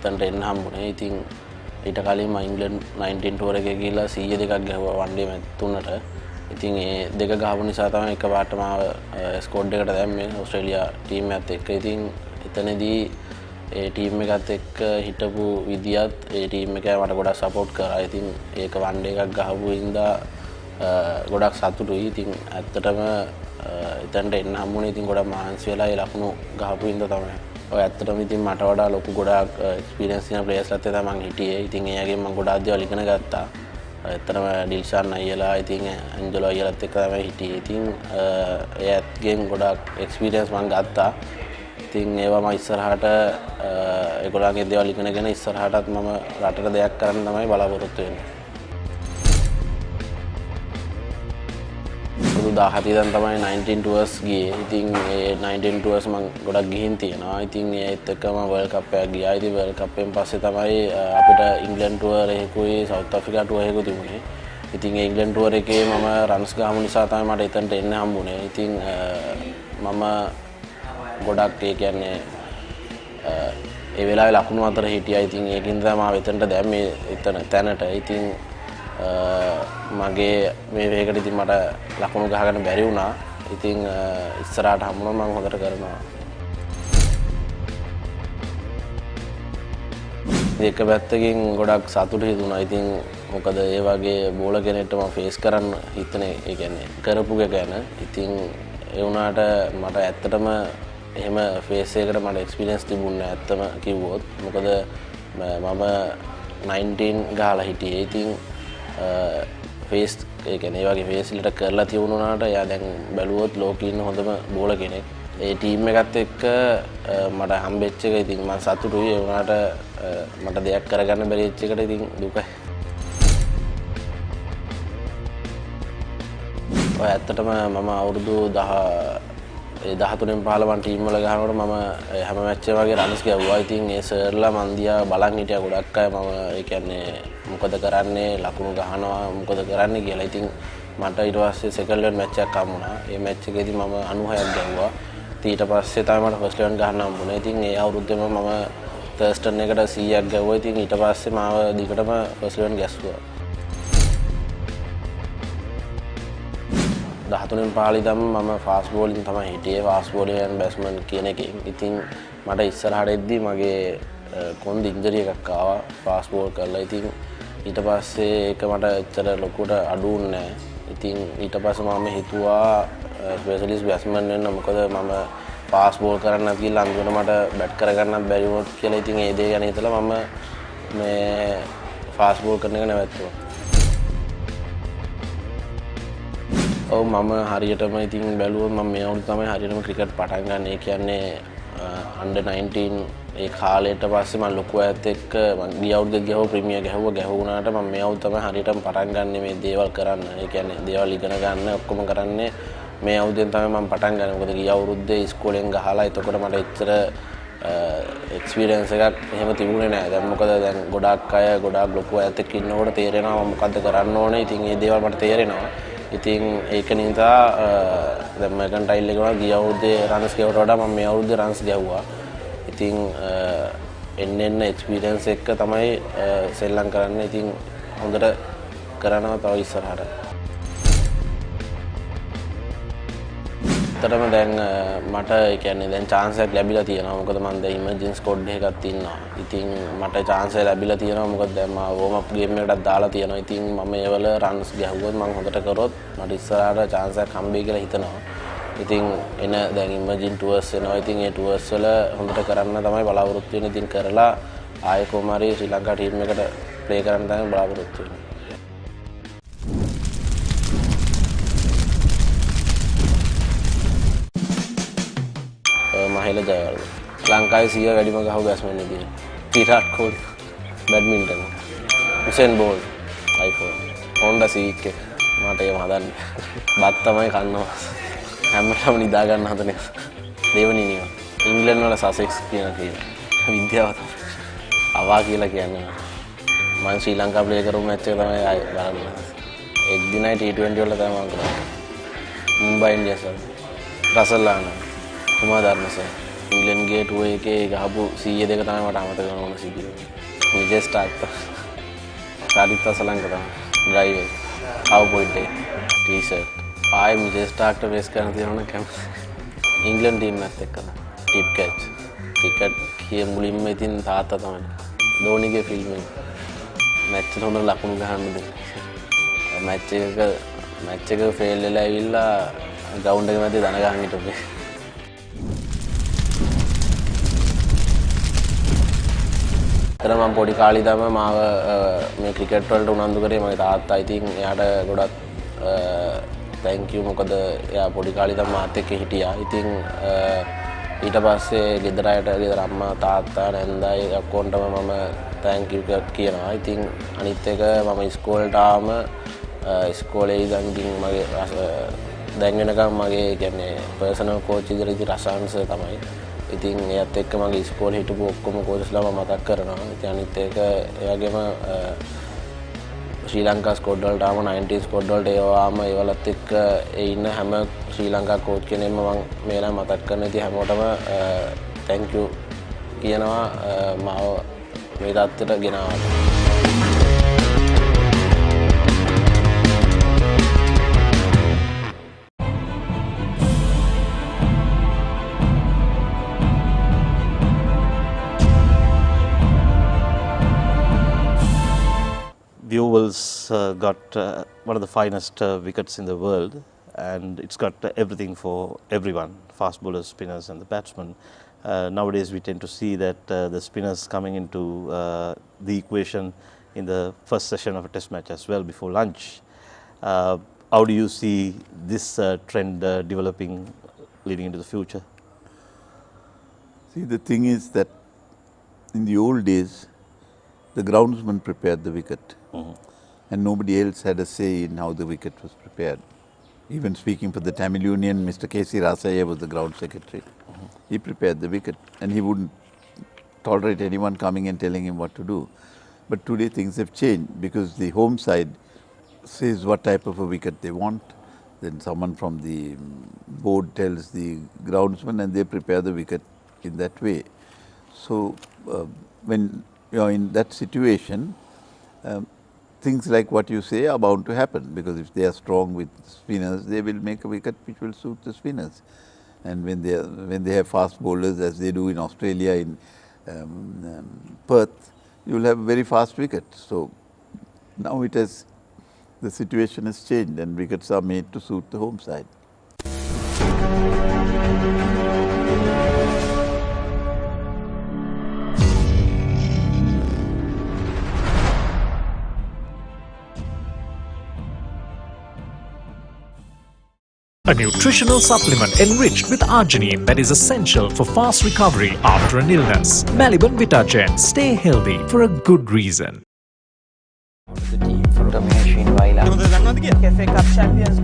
එතනට එන්න හම්බුනේ. ඉතින් ඊට කලින් මම ඉංග්ලන්ඩ් 19 ටුවර් එකේ ගිහිල්ලා 100 දෙකක් ගැහුවා වන් ඩේ මැච් තුනට. ඉතින් ඒ දෙක ගහපු නිසා තමයි එකපාරට මාව ස්කෝඩ් එකට දැම්මේ ඕස්ට්‍රේලියා ටීම් එකත් එක්ක. ඉතින් එතනදී ඒ ටීම් එකත් එක්ක හිටපු විදියත් ඒ ටීම් එක මට ගොඩක් සපෝට් කරා. ඉතින් ඒක වන් ඩේ එකක් ගහපු හින්දා ගොඩක් සතුටුයි. ඉතින් ඇත්තටම එතනට එන්න හම්බුනේ ඉතින් ගොඩක් මහන්සි වෙලා ඒ ලකුණු ගහපු හින්දා තමයි. ඔය ඇත්තටම ඉතින් මට වඩා ලොකු ගොඩක් එක්ස්පීරියන්ස් තියෙන ප්ලේයර්ස්ලාත් එක්ක මම හිටියේ. ඉතින් එයාගෙන් මම ගොඩාක් දේවල් ඉගෙන ගත්තා. ඇත්තටම ඩිල්ෂාන් අයියලා ඉතින් ඇන්ජලෝ අයියලාත් එක්ක තමයි හිටියේ. ඉතින් එයාගෙන් ගොඩක් එක්ස්පීරියන්ස් මම ගත්තා. ඉතින් ඒවා මම ඉස්සරහට ඒගොල්ලන්ගේ දේවල් ඉගෙනගෙන ඉස්සරහටත් මම රටට දෙයක් කරන්න තමයි බලාපොරොත්තු වෙන්නේ. 2017 ඉඳන් තමයි 19 ටුවර්ස් ගියේ. ඉතින් ඒ 19 ටුවර්ස් මම ගොඩක් ගිහින් තියෙනවා. ඉතින් ඒත් එක්කම වර්ල්ඩ් කප් එක ගියා. ඉතින් වර්ල්ඩ් කප් එකෙන් පස්සේ තමයි අපිට ඉංග්ලන්ඩ් ටුවර් එකකුයි සවුත් අප්‍රිකා ටුවර් එකකුයි තිබුණේ. ඉතින් ඒ ඉංග්ලන්ඩ් ටුවර් එකේ මම රන්ස් ගහමු නිසා තමයි මට එතනට එන්න හම්බුනේ. ඉතින් මම ගොඩක් ඒ කියන්නේ ඒ වෙලාවේ ලකුණු අතර හිටියා. ඉතින් ඒකින් තමයි මම එතනට දැම්මේ එතන තැනට. ඉතින් මගේ මේ වේගයට ඉතින් මට ලකුණු ගහගන්න බැරි වුණා. ඉතින් ඉස්සරහට හම්බුනොත් මම හොඳට කරනවා. ඒක පැත්තකින් ගොඩක් සතුටු හිතුණා. ඉතින් මොකද ඒ වගේ බෝල කෙනෙක්ට මම ෆේස් කරන්න හිතන ඒ කියන්නේ කරපු එක ගැන. ඉතින් ඒ වුණාට මට ඇත්තටම එහෙම ෆේස් එකකට මට එක්ස්පීරියන්ස් තිබුණේ නැහැ ඇත්තම කිව්වොත්. මොකද මම 19 ගහලා හිටියේ. ඉතින් ෆේස් ඒ කියන්නේ ඒ වගේ ෆේස් වලට කරලා තියුණාට එයා දැන් බැලුවොත් ලෝකේ ඉන්න හොඳම බෝලර් කෙනෙක්. ඒ ටීම් එකත් එක්ක මට හම්බෙච්ච එක ඉතින් මම සතුටුයි. ඒ වුණාට මට දෙයක් කරගන්න බැරි වෙච්ච එකට ඉතින් දුකයි. ඔය ඇත්තටම මම අවුරුදු 13න් 15න් ටීම් වල ගහනකොට මම හැම මැච් එකම වගේ රන්ස් ගැව්වා. ඉතින් ඒ සර්ලා මන් දිහා බලන් හිටියා ගොඩක් අය. මම ඒ කියන්නේ මොකද කරන්නේ ලකුණු ගහනවා මොකද කරන්නේ කියලා. ඉතින් මට ඊට පස්සේ සෙකන්ඩ් ලෙවල් මැච් එකක් හම්බුණා. ඒ මැච් එකේදී මම 96ක් ගැව්වා. ඊට පස්සේ තමයි මට ෆස්ට් ලෙවල් ගහන්න හම්බුනේ. ඉතින් ඒ අවුරුද්දේම මම තර්ස්ටන් එකට 100ක් ගැව්වා. ඉතින් ඊට පස්සේ මාව දිගටම ෆස්ට් ලෙවල් ගැස්සුවා. 13න් 15 ඉඳන් මම ෆාස්ට් බෝලින් තමයි හිටියේ. ෆාස්ට් බෝලර් බැට්ස්මන් කියන එකෙන්. ඉතින් මට ඉස්සරහට එද්දි මගේ කොන්ද ඉන්ජරි එකක් ආවා ෆාස්ට් බෝල් කරලා. ඉතින් ඊට පස්සේ ඒක මට ඇත්තට ලොකුට අඩු වුණේ නැහැ. ඉතින් ඊට පස්සේ මම හිතුවා ස්පෙෂලිස්ට් බැට්ස්මන් වෙන්න. මොකද මම ෆාස්ට් බෝල් කරන්න කියලා අන්තිමට මට බැට් කරගන්නත් බැරි වුණොත් කියලා. ඉතින් ඒ දේ ගැන හිතලා මම මේ ෆාස්ට් බෝල් කරන එක නැවැත්තුවා. ඔව් මම හරියටම ඉතින් බැලුවොත් මම මේ අවුරුද්ද තමයි හරියටම ක්‍රිකට් පටන් ගන්න. ඒ කියන්නේ under 19 ඒ කාලේට පස්සේ මම ලොකු අයත් එක්ක මම ගිය අවුරුද්දේ ගියව ප්‍රීමියර් ගැහුණාට මම මේ අවුරුද්ද තමයි හරියටම පටන් ගන්න මේ දේවල් කරන්න. ඒ කියන්නේ දේවල් ඉගෙන ගන්න ඔක්කොම කරන්නේ මේ අවුරුද්දෙන් තමයි මම පටන් ගන්නේ. මොකද ගිය අවුරුද්දේ ඉස්කෝලෙන් ගහලා එතකොට මට එච්චර එක්ස්පීරියන්ස් එකක් එහෙම තිබුණේ නැහැ. දැන් මොකද දැන් ගොඩාක් අය ගොඩාක් ලොකු අයත් එක්ක ඉන්නකොට තේරෙනවා මොකද්ද කරන්න ඕනේ. ඉතින් මේ දේවල් මට තේරෙනවා. ඉතින් ඒක නිසා දැන් මර්කන්ටයිල් එක වල ගිය අවුරුද්දේ රන්ස් ගෙවට වඩා මම මේ අවුරුද්දේ රන්ස් ගැහුවා. ඉතින් එන්න එක්ස්පීරියන්ස් එක තමයි සෙල්ලම් කරන්න. ඉතින් හොඳට කරනවා තව ඉස්සරහට. ඇත්තටම දැන් මට ඒ කියන්නේ දැන් chance එකක් ලැබිලා තියෙනවා. මොකද මම දැන් ඉමර්ජන්සි ස්කොඩ් එකක් ඉන්නවා. ඉතින් මට chance එක ලැබිලා තියෙනවා. මොකද දැන් මම වෝම් අප් ගේම් එකටත් දාලා තියෙනවා. ඉතින් මම ඒවල රන්ස් ගැහුවොත් මම හොඳට කරොත් මට ඉස්සරහට chance එකක් හම්බෙයි කියලා හිතනවා. ඉතින් එන දැන් ඉමර්ජන් ටුවර්ස් එනවා. ඉතින් ඒ ටුවර්ස් වල හොඳට කරන්න තමයි බලාපොරොත්තු වෙන්නේ. ඉතින් කරලා ආයෙ කොහොම හරි ශ්‍රී ලංකා ටීම් එකට ප්ලේ කරන්න තමයි බලාපොරොත්තු වෙන්නේ. මහිල ජයවර්ධන ලංකාවේ 100 වැඩිම ගහපු බැට්ස්මන් ඉදිරිය. Virat Kohli badminton. Usain Bolt iPhone. Honda Civic එක මට ඒව හදන්න. බත් තමයි කන්නවා. හැමදාම නිදා ගන්න හදන එක. දෙවනි නියම. ඉංග්ලන්ඩ් වල සසෙක්ස් කියන විද්‍යාව තමයි. අවා කියලා කියන්නේ. මම ශ්‍රී ලංකා ප්ලේ කරපු මැච් එක තමයි බලන්න. එක් දිනයි T20 වල තමයි මම කරන්නේ. මුම්බයි ඉන්ඩියන්ස් වල. රසල්ලාන කුමාර ධර්මසේන ඉංග්ලන්ඩ්ගේ ටුවර් එකේ ගහපු 100 දෙක තමයි මට අමතක කරන්න ඕන සිද්ධිය. විජේ ස්ටාර්ක් සාරිත් සලංක තමයි ඩ්‍රයිවර් කව් පොයින්ට් එක ටී-ෂර්ට් ආයෙ විජේ ස්ටාර්ක්ට වේස් කරන්න තියෙනවා කැමති. ඉංග්ලන්ඩ් ටීම් එකත් එක්ක ටිප් කැච් ක්‍රිකට් කිය මුලින්ම ඉතින් තාත්තා තමයි. ධෝනිගේ ෆිල්ම් එක මැච් එක හොඳ ලකුණු ගහන්න දෙන්නේ. මැච් එක ෆේල් වෙලා ඇවිල්ලා ග්‍රවුන්ඩ් එක මැද දන ගහන් හිටපේ. එතන මම පොඩි කාලේ ඉඳන්ම මාව මේ ක්‍රිකට් වලට උනන්දු කරේ මගේ තාත්තා. ඉතින් එයාට ගොඩක් thank you. මොකද එයා පොඩි කාලේ ඉඳන් මාත් එක්ක හිටියා. ඉතින් ඊට පස්සේ ගෙදර අම්මා තාත්තා නැන්දයි ඔක්කොන්ටම මම thank you කියනවා. ඉතින් අනිත් එක මම ඉස්කෝලේට ආවම ඉස්කෝලේ ඉඳන් ඉතින් මගේ දැන් වෙනකම් මගේ කියන්නේ පර්සනල් කෝච් ඉදිරියේ රසාංශ තමයි. ඉතින් එයත් එක්ක මගේ ඉස්කෝලේ හිටපු ඔක්කොම කෝච්ස්ලා මම මතක් කරනවා. ඉතින් අනිත් එක එයාගේම ශ්‍රී ලංකා ස්කොඩ් වලට ආම 90 ස්කොඩ් වලට ඒවාම ඒවලත් එක්ක ඒ ඉන්න හැම ශ්‍රී ලංකා කෝච් කෙනෙක්ම මම මේලා මතක් කරන ඉතින් හැමෝටම thank you කියනවා මාව මේ තත්ත්වයට ගෙනාවට. Viewers got one of the finest wickets in the world, and it's got everything for everyone, fast bowlers, spinners and the batsmen. Nowadays we tend to see that the spinners coming into the equation in the first session of a test match as well before lunch. How do you see this trend developing leading into the future? See, the thing is that in the old days, the groundsman prepared the wicket, and nobody else had a say in how the wicket was prepared. Even speaking for the Tamil Union, Mr. K.C. Rasaya was the ground secretary. He prepared the wicket, and he wouldn't tolerate anyone coming and telling him what to do. But today things have changed because the home side says what type of a wicket they want. Then someone from the board tells the groundsman, and they prepare the wicket in that way. So when you are in that situation, things like what you say are bound to happen, because if they are strong with spinners, they will make a wicket which will suit the spinners. And when they have fast bowlers, as they do in Australia, in Perth, you will have a very fast wicket. So now the situation has changed, and wickets are made to suit the home side. A nutritional supplement enriched with arginine that is essential for fast recovery after an illness. Maliban Vitagen. Stay healthy for a good reason. The team for Machine FA Cup champions.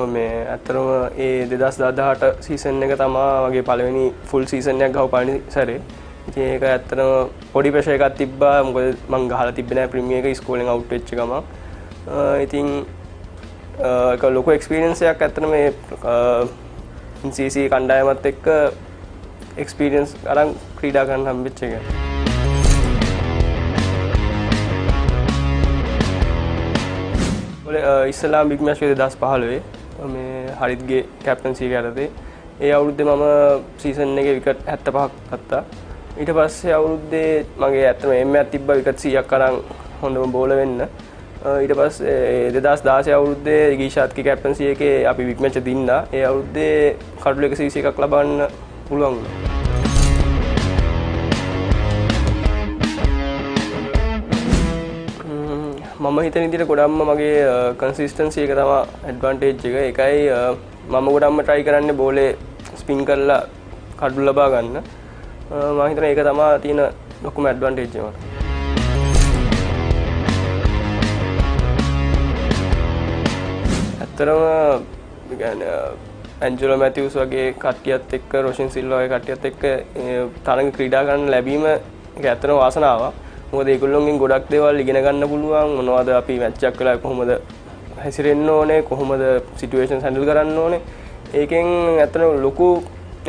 මේ ඇත්තටම ඒ 2018 season එක තමයි වගේ පළවෙනි full season එකක් ගහව පානි සැරේ. ඉතින් ඒක ඇත්තටම පොඩි ප්‍රෙෂර් එකක් තිබ්බා. මොකද මම ගහලා තිබ්බේ නැහැ ප්‍රීමියර් එක ස්කෝලෙන් අවුට් වෙච්ච ගමන්. ඉතින් ඒක ලොකු එක්ස්පීරියන්ස් එකක් ඇත්තටම මේ NCC කණ්ඩායමත් එක්ක එක්ස්පීරියන්ස් අරන් ක්‍රීඩා කරන්න හම්බෙච්ච එක. ඉස්ලාම් බිග් මැච් 2015 මේ හරිත්ගේ කැප්ටන්සි එක යටතේ ඒ අවුරුද්දේ මම සීසන් එකේ විකට් 75ක් ගත්තා. ඊට පස්සේ අවුරුද්දේ මගේ ඇත්තම එම් එකක් තිබ්බා විකට් 100ක් අරන් හොඳම බෝලර් වෙන්න. ඊට පස්සේ 2016 අවුරුද්දේ ගීෂාත්ගේ කැප්ටන්සි එකේ අපි බිග් මැච් දින්නා. ඒ අවුරුද්දේ කඩුල 121ක් ලබන්න පුළුවන් වුණා. මම හිතන විදිහට ගොඩක්ම මගේ කන්සිස්ටන්සි එක තමයි ඇඩ්වාන්ටේජ් එක. ඒකයි මම ගොඩක්ම try කරන්නේ බෝලේ ස්පින් කරලා කඩු ලබා ගන්න. මම හිතනවා ඒක තමයි තියෙන ලොකුම ඇඩ්වාන්ටේජ් එක මට. ඇත්තටම කියන්නේ ඇන්ජලෝ මැතිව්ස් වගේ කට්ටියත් එක්ක රොෂන් සිල්වා වගේ කට්ටියත් එක්ක තරඟ ක්‍රීඩා කරන්න ලැබීම ඒක ඇත්තටම වාසනාවක්. මොකද ඒගොල්ලොන්ගෙන් ගොඩක් දේවල් ඉගෙන ගන්න පුළුවන්. මොනවද අපි මැච් එකක් වෙලා කොහොමද හැසිරෙන්න ඕනේ, කොහොමද සිටුේෂන්ස් හැන්ඩල් කරන්න ඕනේ. ඒකෙන් ඇත්තටම ලොකු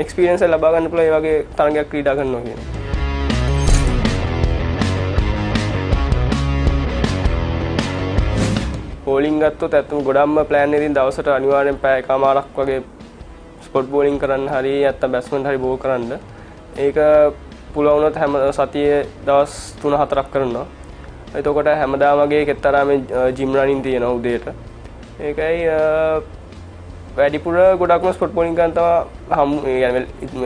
එක්ස්පීරියන්ස් එක ලබා ගන්න පුළුවන්. ඒ වගේ තරඟයක් ක්‍රීඩා කරනවා කියන්නේ. බෝලින් ගත්තොත් ඇත්තටම ගොඩක්ම ප්ලෑන් එකකින් දවසට අනිවාර්යෙන් පැය එකමාරක් වගේ ස්පොට් බෝලින් කරන්න හරි නැත්නම් බැට්ස්මන් හරි බෝල් කරන්න. ඒක පුළුවන් වුණොත් හැම සතියේ දවස් 3-4ක් කරනවා. එතකොට හැමදාම වගේ කෙත්තරාමේ ජිම් රනින් තියෙනවා උදේට. ඒකයි වැඩිපුර ගොඩක්ම ස්පොට් බෝලින් කරන තමයි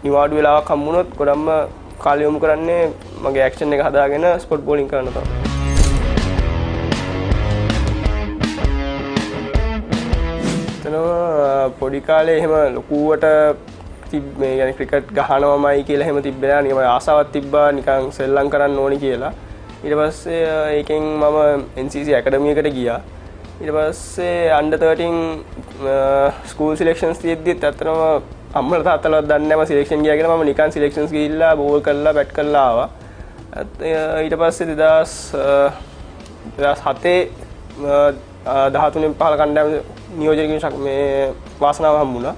නිවාඩු වෙලාවක් හම්බුනොත් ගොඩක්ම කාලය යොමු කරන්නේ මගේ ඇක්ෂන් එක හදාගෙන ස්පොට් බෝලින් කරන්න තමයි. පොඩි කාලේ එහෙම ලොකුවට මේ يعني ක්‍රිකට් ගහනවමයි කියලා එහෙම තිබ්බේ නෑ. නිකන් ආසාවක් තිබ්බා නිකන් සෙල්ලම් කරන්න ඕනි කියලා. ඊට පස්සේ ඒකෙන් මම NCC ඇකඩමි එකට ගියා. ඊට පස්සේ under 13 ස්කූල් සිලෙක්ෂන්ස් තියෙද්දිත් ඇත්තටම අම්මලා තාත්තලාවත් දන්නේ නැහැ මම සිලෙක්ෂන් ගියා කියලා. මම නිකන් සිලෙක්ෂන්ස් ගිහිල්ලා බෝල් කරලා බැට් කරලා ආවා. ඊට පස්සේ 2007 13 15 කණ්ඩායම නියෝජනයකින් මේ වාසනාව හම්බුණා.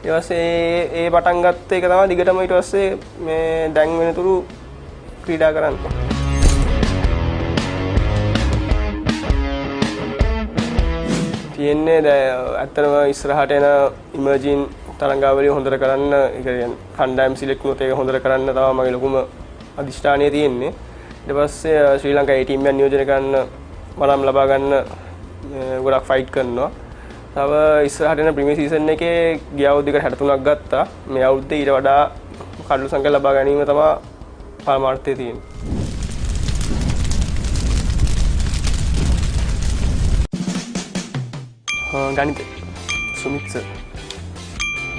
ඊට පස්සේ ඒ පටන් ගත්ත එක තමයි දිගටම ඊට පස්සේ මේ දැන් වෙනතුරු ක්‍රීඩා කරන්නේ. තියෙන්නේ ඇත්තටම ඉස්සරහට එන ඉමර්ජින් තරංගාවලිය හොඳට කරන්න, ඒ කියන්නේ කණ්ඩායම් සිලෙක්ට් වුණොත් ඒක හොඳට කරන්න තමයි මගේ ලොකුම අදිෂ්ඨානය තියෙන්නේ. ඊට පස්සේ ශ්‍රී ලංකාවේ ටීම් එක නියෝජනය කරන්න මනම් ලබා ගන්න ගොඩක් ෆයිට් කරනවා. තව ඉස්සරහට එන ප්‍රීමියර් සීසන් එකේ ගිය අවුරුද්දේකට 63ක් ගත්තා. මේ අවුරුද්දේ ඊට වඩා කඩලු සංඛ්‍යා ලබා ගැනීම තමයි පරමාර්ථය තියෙන්නේ. ගණිත සුමිත් සර්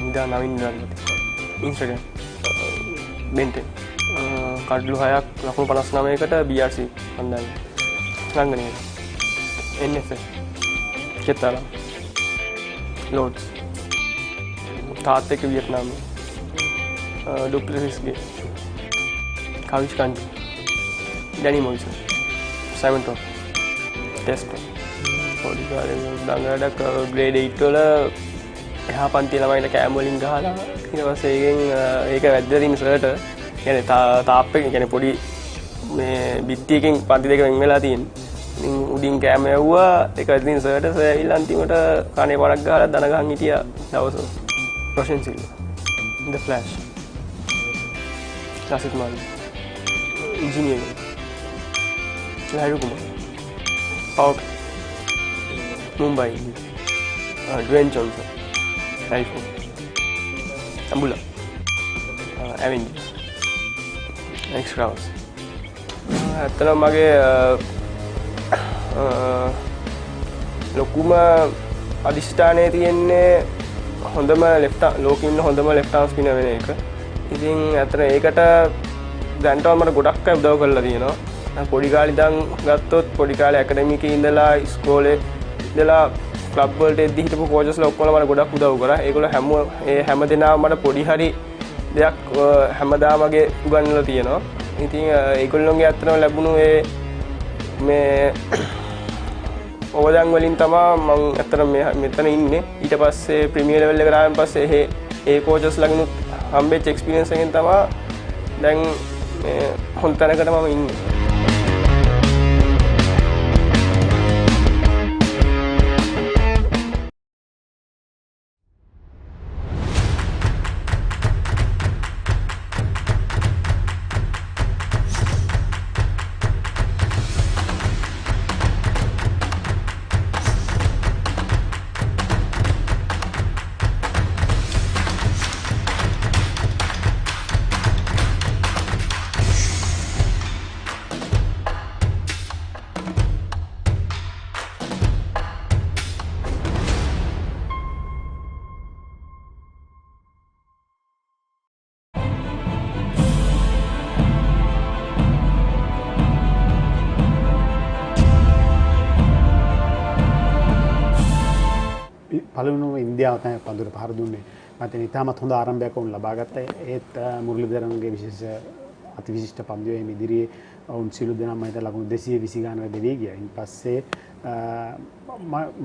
නිදා නවින් ඉන්ස්ට්‍රගම් බෙන්ටෙන් කඩලු 6ක් ලකුණු 59කට BRC කණ්ඩායම රංගනයේ NFS කෙතරම් ලෝඩ්ස් තාත්තෙක් වියට්නාම් ඩුප්ලසිස්ගේ කවිෂ් කන්ටි ඩැනි මොයිසන් සයිමන් ටොප් ටෙස්ට් පොඩි කාලේ දඟලඩක් ග්‍රේඩ් 8 වල එහා පන්ති ළමයිට කෑම වලින් ගහලා ඊට පස්සේ ඒක වැද්දලා තියෙන සර්ට කියන්නේ තාප්පේ කියන්නේ පොඩි මේ බිත්තියකින් පන්ති දෙක වෙන් වෙලා තියෙන. ඉතින් උඩින් කෑම යවුවා ඒක වැද්දින සර්ට ඇවිල්ලා අන්තිමට කනේ පොඩක් ගහලා දන ගහන් හිටියා දවස. රොෂන් සිල්වා The Flash ලාසිත් මාල් ඉංජිනේරින් ලයිරු කුමාර් පවුට් Mumbai, Dwayne Johnson, iPhone, Ambula, Avengers, X-Crowds. ඇත්තටම මගේ ලොකුම අදිෂ්ඨානය තියෙන්නේ හොඳම ලෝකෙ ඉන්න හොඳම left arm spinner වෙන එක. ඉතින් ඇත්තට ඒකට දැන්ටම මට ගොඩක් අය උදව් කරලා තියෙනවා. පොඩි කාලේ ඉඳන් ගත්තොත් පොඩි කාලේ ඇකඩමි එකේ ඉඳලා ඉස්කෝලේ ඉඳලා ක්ලබ් වලට එද්දි හිටපු කෝචස්ලා ඔක්කොම මට ගොඩක් උදව් කරා. ඒගොල්ලෝ හැම දෙනාම මට පොඩි හරි දෙයක් හැමදාම මගේ උගන්වලා තියෙනවා. ඉතින් ඒගොල්ලෝගේ අත්තරම ලැබුණු මේ ඕවදන් වලින් තමයි මම අත්තරම මෙතන ඉන්නේ. ඊට පස්සේ ප්‍රීමියර් ලෙවල් එකට ආවන් පස්සේ ඒ කෝචස්ලාගෙනුත් හම්බෙච්ච එක්ස්පීරියන්ස් එකෙන් තමයි දැන් මේ හොඳ තැනකට මම ඉන්නේ. පළවෙනිම ඉන්දියාව තමයි පන්දුවට පහර දුන්නේ. මම හිතන්නේ ඉතාමත් හොඳ ආරම්භයක් වුණ ලබා ගත්තා. ඒත් මුරලිදරන්ගේ විශේෂ අතිවිශිෂ්ට පන්දුවේ ඉදිරියේ වුන් සිළු දෙනා මම හිතලා ලකුණු 220 ගානකට දෙවි ගියා. ඊට පස්සේ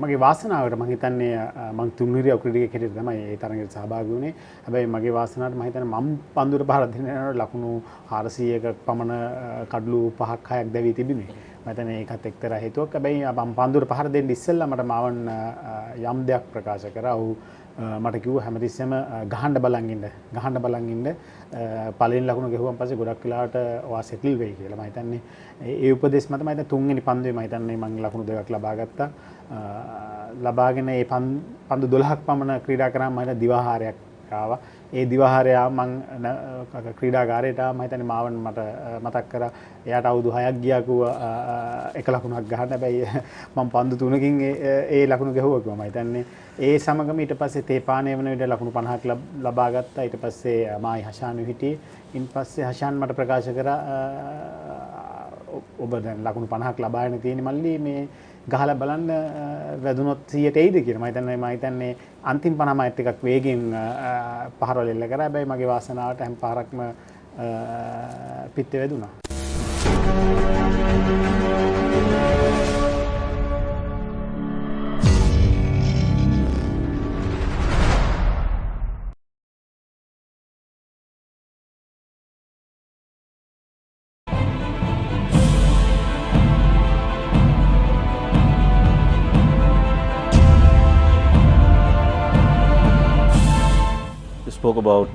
මගේ වාසනාවට මම හිතන්නේ මම තුන්වෙනි ක්‍රීඩකයෙක් හැටියට තමයි ඒ තරඟයට සහභාගී වුණේ. හැබැයි මගේ වාසනාවට මම හිතන්නේ මම පන්දුවට පහර දෙන්න ලකුණු 400ක පමණ කඩලු 5ක් 6ක් දැවි තිබුණේ. මම හිතන්නේ ඒකත් එක්තරා හේතුවක්. හැබැයි මම පන්දුවට පහර දෙන්න ඉස්සෙල්ලා මට මාවන් යම් දෙයක් ප්‍රකාශ කරා. ඔහු මට කිව්වා හැමතිස්සෙම ගහන්න බලන් ඉන්න පළවෙනි ලකුණ ගෙහුවන් පස්සේ ගොඩක් වෙලාවට ඔයා සෙටල් වෙයි කියලා. මම හිතන්නේ ඒ උපදේශ මත මම හිතන්නේ තුන්වෙනි පන්දුවේ මම හිතන්නේ මම ලකුණු දෙකක් ලබා ගත්තා. ලබාගෙන ඒ පන්දු 12ක් පමණ ක්‍රීඩා කරාම මම හිතන්නේ දිවාහාරයක් ආවා. ඒ දිවාහාරය මම ක්‍රීඩාගාරයට මම හිතන්නේ මාවන් මට මතක් කරා එයාට අවුරුදු 6ක් ගියා කිව්වා එක ලකුණක් ගහන්න. හැබැයි මම පන්දු 3කින් ඒ ලකුණු ගැහුවා කිව්වා. මම හිතන්නේ ඒ සමගම ඊට පස්සේ තේපානේ වෙන විදිහට ලකුණු 50ක් ලබා ගත්තා. ඊට පස්සේ මායි හෂාන් හිටියේ. ඊට පස්සේ හෂාන් මට ප්‍රකාශ කරා ඔබ දැන් ලකුණු 50ක් ලබාගෙන තියෙන මල්ලි මේ ගහලා බලන්න වැදුනොත් 100ට එයිද කියලා. මම හිතන්නේ අන්තිම 50 ටිකක් වේගෙන් පහරවල එල්ල කරා. හැබැයි මගේ වාසනාවට හැම පාරක්ම පිටේ වැදුනා. spoke about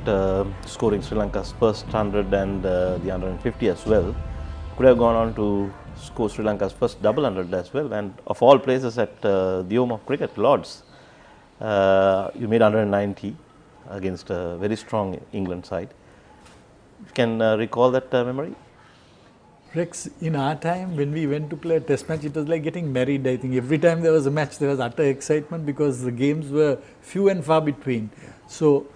scoring Sri Lanka's first 100 and the 150 as well. Could have gone on to score Sri Lanka's first double 100 as well, and of all places at the home of cricket, Lords. You made 190 against a very strong England side. You can recall that memory? Rex, in our time, when we went to play a test match, it was like getting married, I think. Every time there was a match, there was utter excitement because the games were few and far between. So,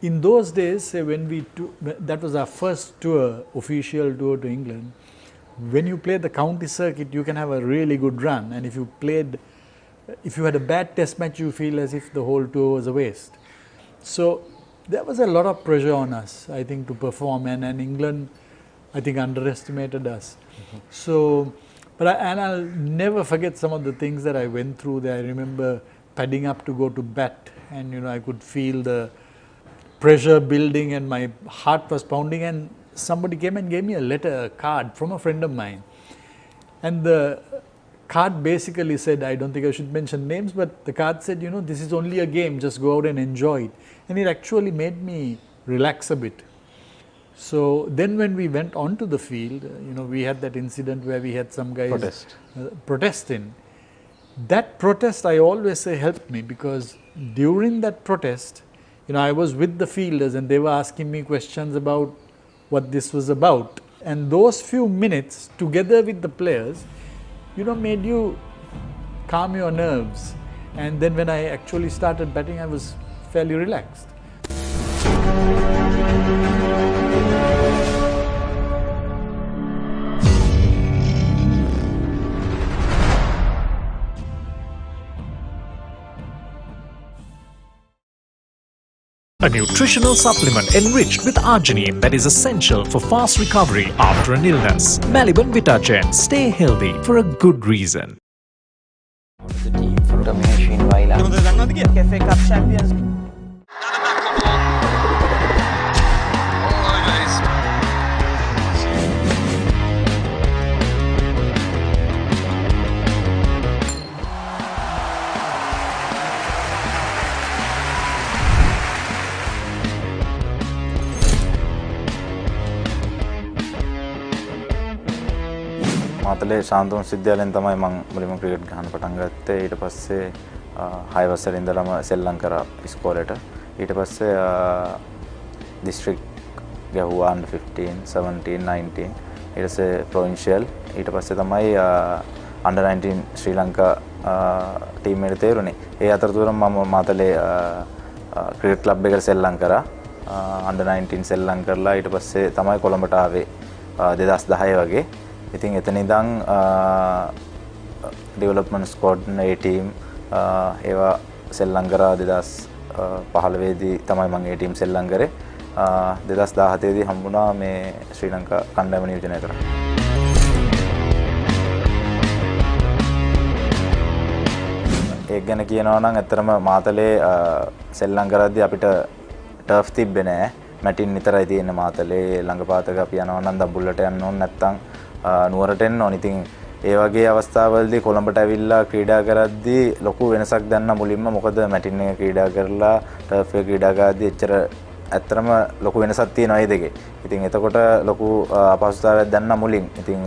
in those days, say when that was our first tour, official tour to England. When you play the county circuit, you can have a really good run. And if you had a bad test match, you feel as if the whole tour was a waste. So, there was a lot of pressure on us, I think, to perform. And England, I think, underestimated us. So, I'll never forget some of the things that I went through there. I remember padding up to go to bat, and I could feel the pressure building and my heart was pounding, and somebody came and gave me a card from a friend of mine. And the card basically said, I don't think I should mention names, but the card said, this is only a game, just go out and enjoy it. And it actually made me relax a bit. So then when we went onto the field, we had that incident where we had some guys protesting. That protest, I always say, helped me, because during that protest, I was with the fielders and they were asking me questions about what this was about. And those few minutes together with the players, made you calm your nerves. And then when I actually started batting, I was fairly relaxed. A nutritional supplement enriched with arginine that is essential for fast recovery after an illness. Maliban Vitagen. Stay healthy for a good reason. The team for Machine Cafe Cup champions. Matale ශාන්තුන් සිද්ධියලෙන් තමයි මම මුලින්ම cricket ගහන්න පටන් ගත්තේ. ඊට පස්සේ 6 වසරේ ඉඳලම සෙල්ලම් කරා ඉස්කෝලේට. ඊට පස්සේ දිස්ත්‍රික් ගහුවා under 15, 17, 19. ඊට පස්සේ ප්‍රොවින්ෂියල්. ඊට පස්සේ තමයි under 19 ශ්‍රී ලංකා ටීම් එකට තේරුනේ. ඒ අතරතුර මම මාතලේ ක්‍රිකට් ක්ලබ් එකකට සෙල්ලම් කරා. under 19 සෙල්ලම් කරලා ඊට පස්සේ තමයි කොළඹට ආවේ 2010 වගේ. ඉතින් එතන ඉඳන් ඩෙවලොප්මන්ට් ස්ක්වොඩ් A ටීම් ඒවා සෙල්ලම් කරා 2015 දී තමයි මම A ටීම් සෙල්ලම් කරේ. 2017 දී හම්බුණා මේ ශ්‍රී ලංකා කණ්ඩායම නියෝජනය කරා. ඒක ගැන කියනවා නම් ඇත්තටම මාතලේ සෙල්ලම් කරද්දී අපිට ටර්ෆ් තිබ්බේ නෑ. මැටින් විතරයි තියෙන්නේ මාතලේ. ළඟපාතක අපි යනවා නම් දඹුල්ලට යන්න ඕන නැත්තම් නුවරට එන්න ඕන. ඉතින් ඒ වගේ අවස්ථාවලදී කොළඹට ඇවිල්ලා ක්‍රීඩා කරද්දී ලොකු වෙනසක් දැනන මුලින්ම. මොකද මැටින් එක ක්‍රීඩා කරලා ටර්ෆ් එක ක්‍රීඩා කරද්දී එච්චර ඇත්තටම ලොකු වෙනසක් තියෙනවා මේ දෙකේ. ඉතින් එතකොට ලොකු අපහසුතාවයක් දැනන මුලින්. ඉතින්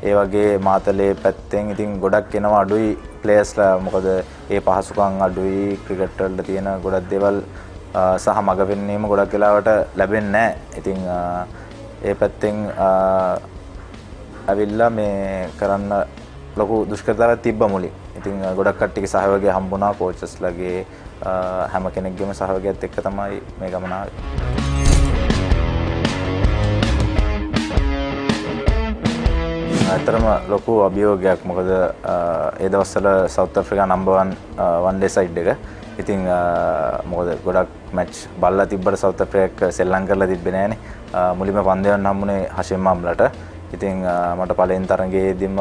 ඒ වගේ මාතලේ පැත්තෙන් ඉතින් ගොඩක් එනවා අඩුයි ප්ලේයර්ස්ලා. මොකද ඒ පහසුකම් අඩුයි. ක්‍රිකට් වලට තියෙන ගොඩක් දේවල් සහ මග පෙන්වීම ගොඩක් වෙලාවට ලැබෙන්නේ නැහැ. ඉතින් ඒ පැත්තෙන් ඇවිල්ලා මේ කරන්න ලොකු දුෂ්කරතාවක් තිබ්බා මුලින්. ඉතින් ගොඩක් කට්ටියගේ සහයෝගය හම්බුණා, කෝචස්ලාගේ හැම කෙනෙක්ගේම සහයෝගයත් එක්ක තමයි මේ ගමන ආවේ. ඇත්තටම ලොකු අභියෝගයක්. මොකද ඒ දවස්වල south Africa number 1 one day side එක. ඉතින් මොකද ගොඩක් මැච් බලලා තිබ්බට සවුත් අප්‍රිකා සෙල්ලම් කරලා තිබ්බේ නෑනේ. මුලින්ම පන්දු යන්න හම්බුනේ හෂිම් අම්ලට. ඉතින් මට පළවෙනි තරඟයේදීම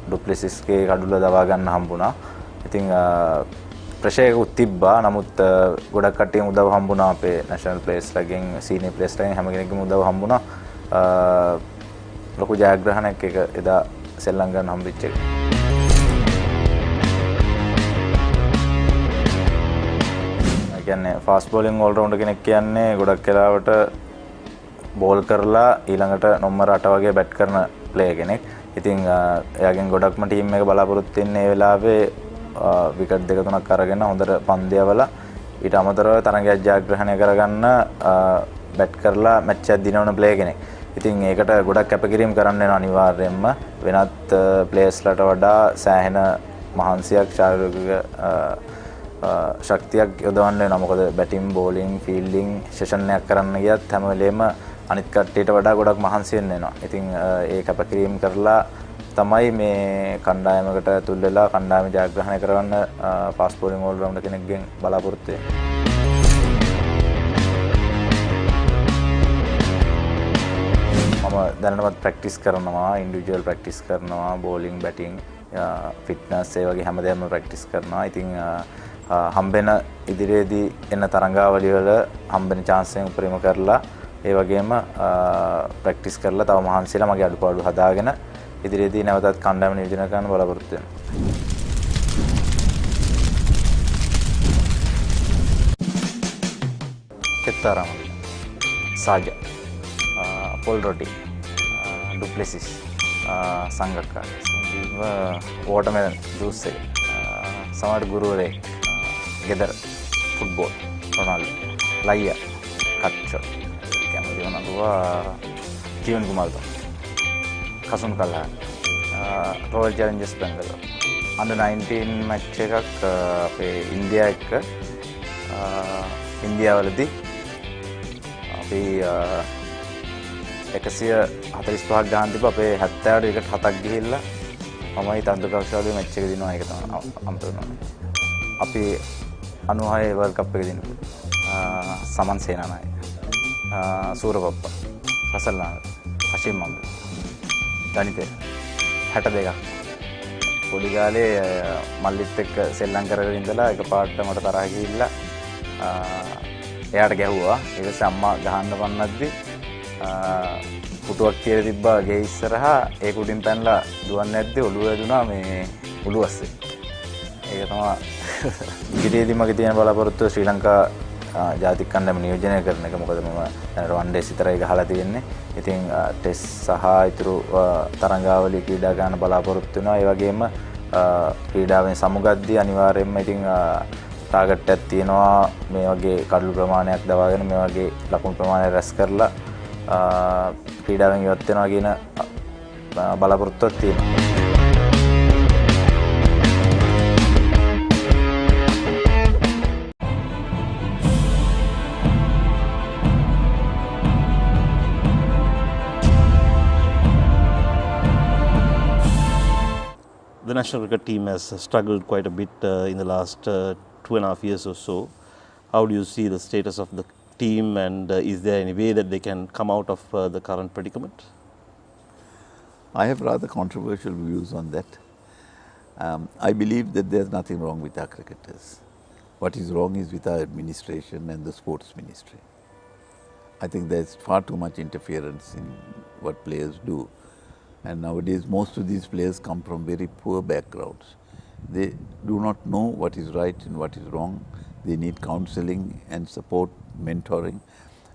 ඩුප්ලෙසිස්ගේ කඩුල දවා ගන්න හම්බුණා. ඉතින් ප්‍රෙෂර් එකක් තිබ්බා. නමුත් ගොඩක් කට්ටියන් උදව් හම්බුණා. අපේ නැෂනල් ප්ලේයර්ස්ලාගෙන්, සීනියර් ප්ලේයර්ස්ලාගෙන් හැම කෙනෙක්ගේම උදව් හම්බුණා. ලොකු ජයග්‍රහණයක් එක එදා සෙල්ලම් ගන්න හම්බෙච්ච එක. කියන්නේ ෆාස්ට් බෝලින් ඕල් රවුන්ඩර් කෙනෙක් කියන්නේ ගොඩක් වෙලාවට බෝල් කරලා ඊළඟට නොම්බර 8 වගේ බැට් කරන ප්ලේයර් කෙනෙක්. ඉතින් එයාගෙන් ගොඩක්ම ටීම් එක බලාපොරොත්තු වෙන්නේ ඒ වෙලාවේ විකට් දෙක තුනක් අරගෙන හොඳට පන්දියවලා ඊට අමතරව තරගයක් ජයග්‍රහණය කරගන්න බැට් කරලා මැච් එකක් දිනවන ප්ලේයර් කෙනෙක්. ඉතින් ඒකට ගොඩක් කැපකිරීම කරන්න වෙනවා අනිවාර්යයෙන්ම. වෙනත් ප්ලේයර්ස්ලට වඩා සෑහෙන මහන්සියක් ශාරීරික ශක්තියක් යොදවන්න වෙනවා. මොකද බැටින් බෝලින් ෆීල්ඩින් සෙෂන් එකක් කරන්න ගියත් හැම වෙලේම අනිත් කට්ටියට වඩා ගොඩක් මහන්සි වෙන්න වෙනවා. ඉතින් ඒ කැපකිරීම කරලා තමයි මේ කණ්ඩායමකට ඇතුල් වෙලා කණ්ඩායම ජයග්‍රහණය කරවන්න ෆාස්ට් බෝලින් ඕල් රවුන්ඩර් කෙනෙක්ගෙන් බලාපොරොත්තු වෙන්නේ. මම දැනටමත් ප්‍රැක්ටිස් කරනවා, ඉන්ඩිවිජුවල් ප්‍රැක්ටිස් කරනවා, බෝලින් බැටිං ෆිට්නස් ඒ වගේ හැමදේම ප්‍රැක්ටිස් කරනවා. ඉතින් හම්බෙන ඉදිරියේදී එන තරඟාවලිය වල හම්බෙන chance එක උපරිම කරලා ඒ වගේම ප්‍රැක්ටිස් කරලා තව මහන්සිලා මගේ අඩුපාඩු හදාගෙන ඉදිරියේදී නැවතත් කණ්ඩායම නියෝජනය කරන්න බලාපොරොත්තු වෙනවා. කෙත්තරම සාජ පොල් රොටි ඩුප්ලෙසිස් සංගක්කා වෝටර්මෙලන් ජූස් එක සමහර ගුරුවරයෙක් ගෙදර ෆුට්බෝල් රොනාල්ඩෝ ලයියා කච්චෝ කැමති වුණා Jeevan Kumaratunga Kasun Kalhan Royal Challengers Bangalore under 19 match එකක් අපේ ඉන්දියා එක්ක ඉන්දියාවලදී අපි 145ක් ගහන් තිබ්බ අපේ 70ට විකට් 7ක් ගිහිල්ලා මමයි තන්දුකක්ෂාගේ මැච් එක දිනුවා. ඒක තමයි අම්පරනෝනේ. අපි 96 වර්ල්ඩ් කප් එක දිනුවා. සමන් සේනානායක සූරපප්පා රසල්නාද හෂිම් මම්බ දනිතේ 62ක් පොඩි කාලේ මල්ලිත් එක්ක සෙල්ලම් කරගෙන ඉඳලා එකපාරට මට තරහ ගිහිල්ලා එයාට ගැහුවා. ඊට පස්සේ අම්මා ගහන්න පන්නද්දි පුටුවක් කියලා තිබ්බා ගේ ඉස්සරහා ඒක උඩින් පැනලා දුවන්නේ නැද්දි ඔළුව වැදුනා මේ ඔළුව අස්සේ. ඒක තමයි ඉදිරියේදී මගේ තියෙන බලාපොරොත්තුව ශ්‍රී ලංකා ජාතික කණ්ඩායම නියෝජනය කරන එක. මොකද මම දැනට වන් ඩේස් විතරයි ගහලා තියෙන්නේ. ඉතින් ටෙස්ට් සහ ඊතුරු තරඟාවලිය ක්‍රීඩා ගන්න බලාපොරොත්තු වෙනවා. ඒ වගේම ක්‍රීඩාවෙන් සමුගද්දී අනිවාර්යයෙන්ම ඉතින් ටාගට් එකක් තියෙනවා. මේ වගේ කඩළු ප්‍රමාණයක් දවාගෙන මේ වගේ ලකුණු ප්‍රමාණය රැස් කරලා ක්‍රීඩාවෙන් ඉවත් වෙනවා කියන බලාපොරොත්තුවක් තියෙනවා. The national cricket team has struggled quite a bit in the last 2.5 years or so. How do you see the status of the team, and is there any way that they can come out of the current predicament? I have rather controversial views on that. I believe that there's nothing wrong with our cricketers. What is wrong is with our administration and the sports ministry. I think there's far too much interference in what players do. And nowadays most of these players come from very poor backgrounds. They do not know what is right and what is wrong. They need counselling and support, mentoring,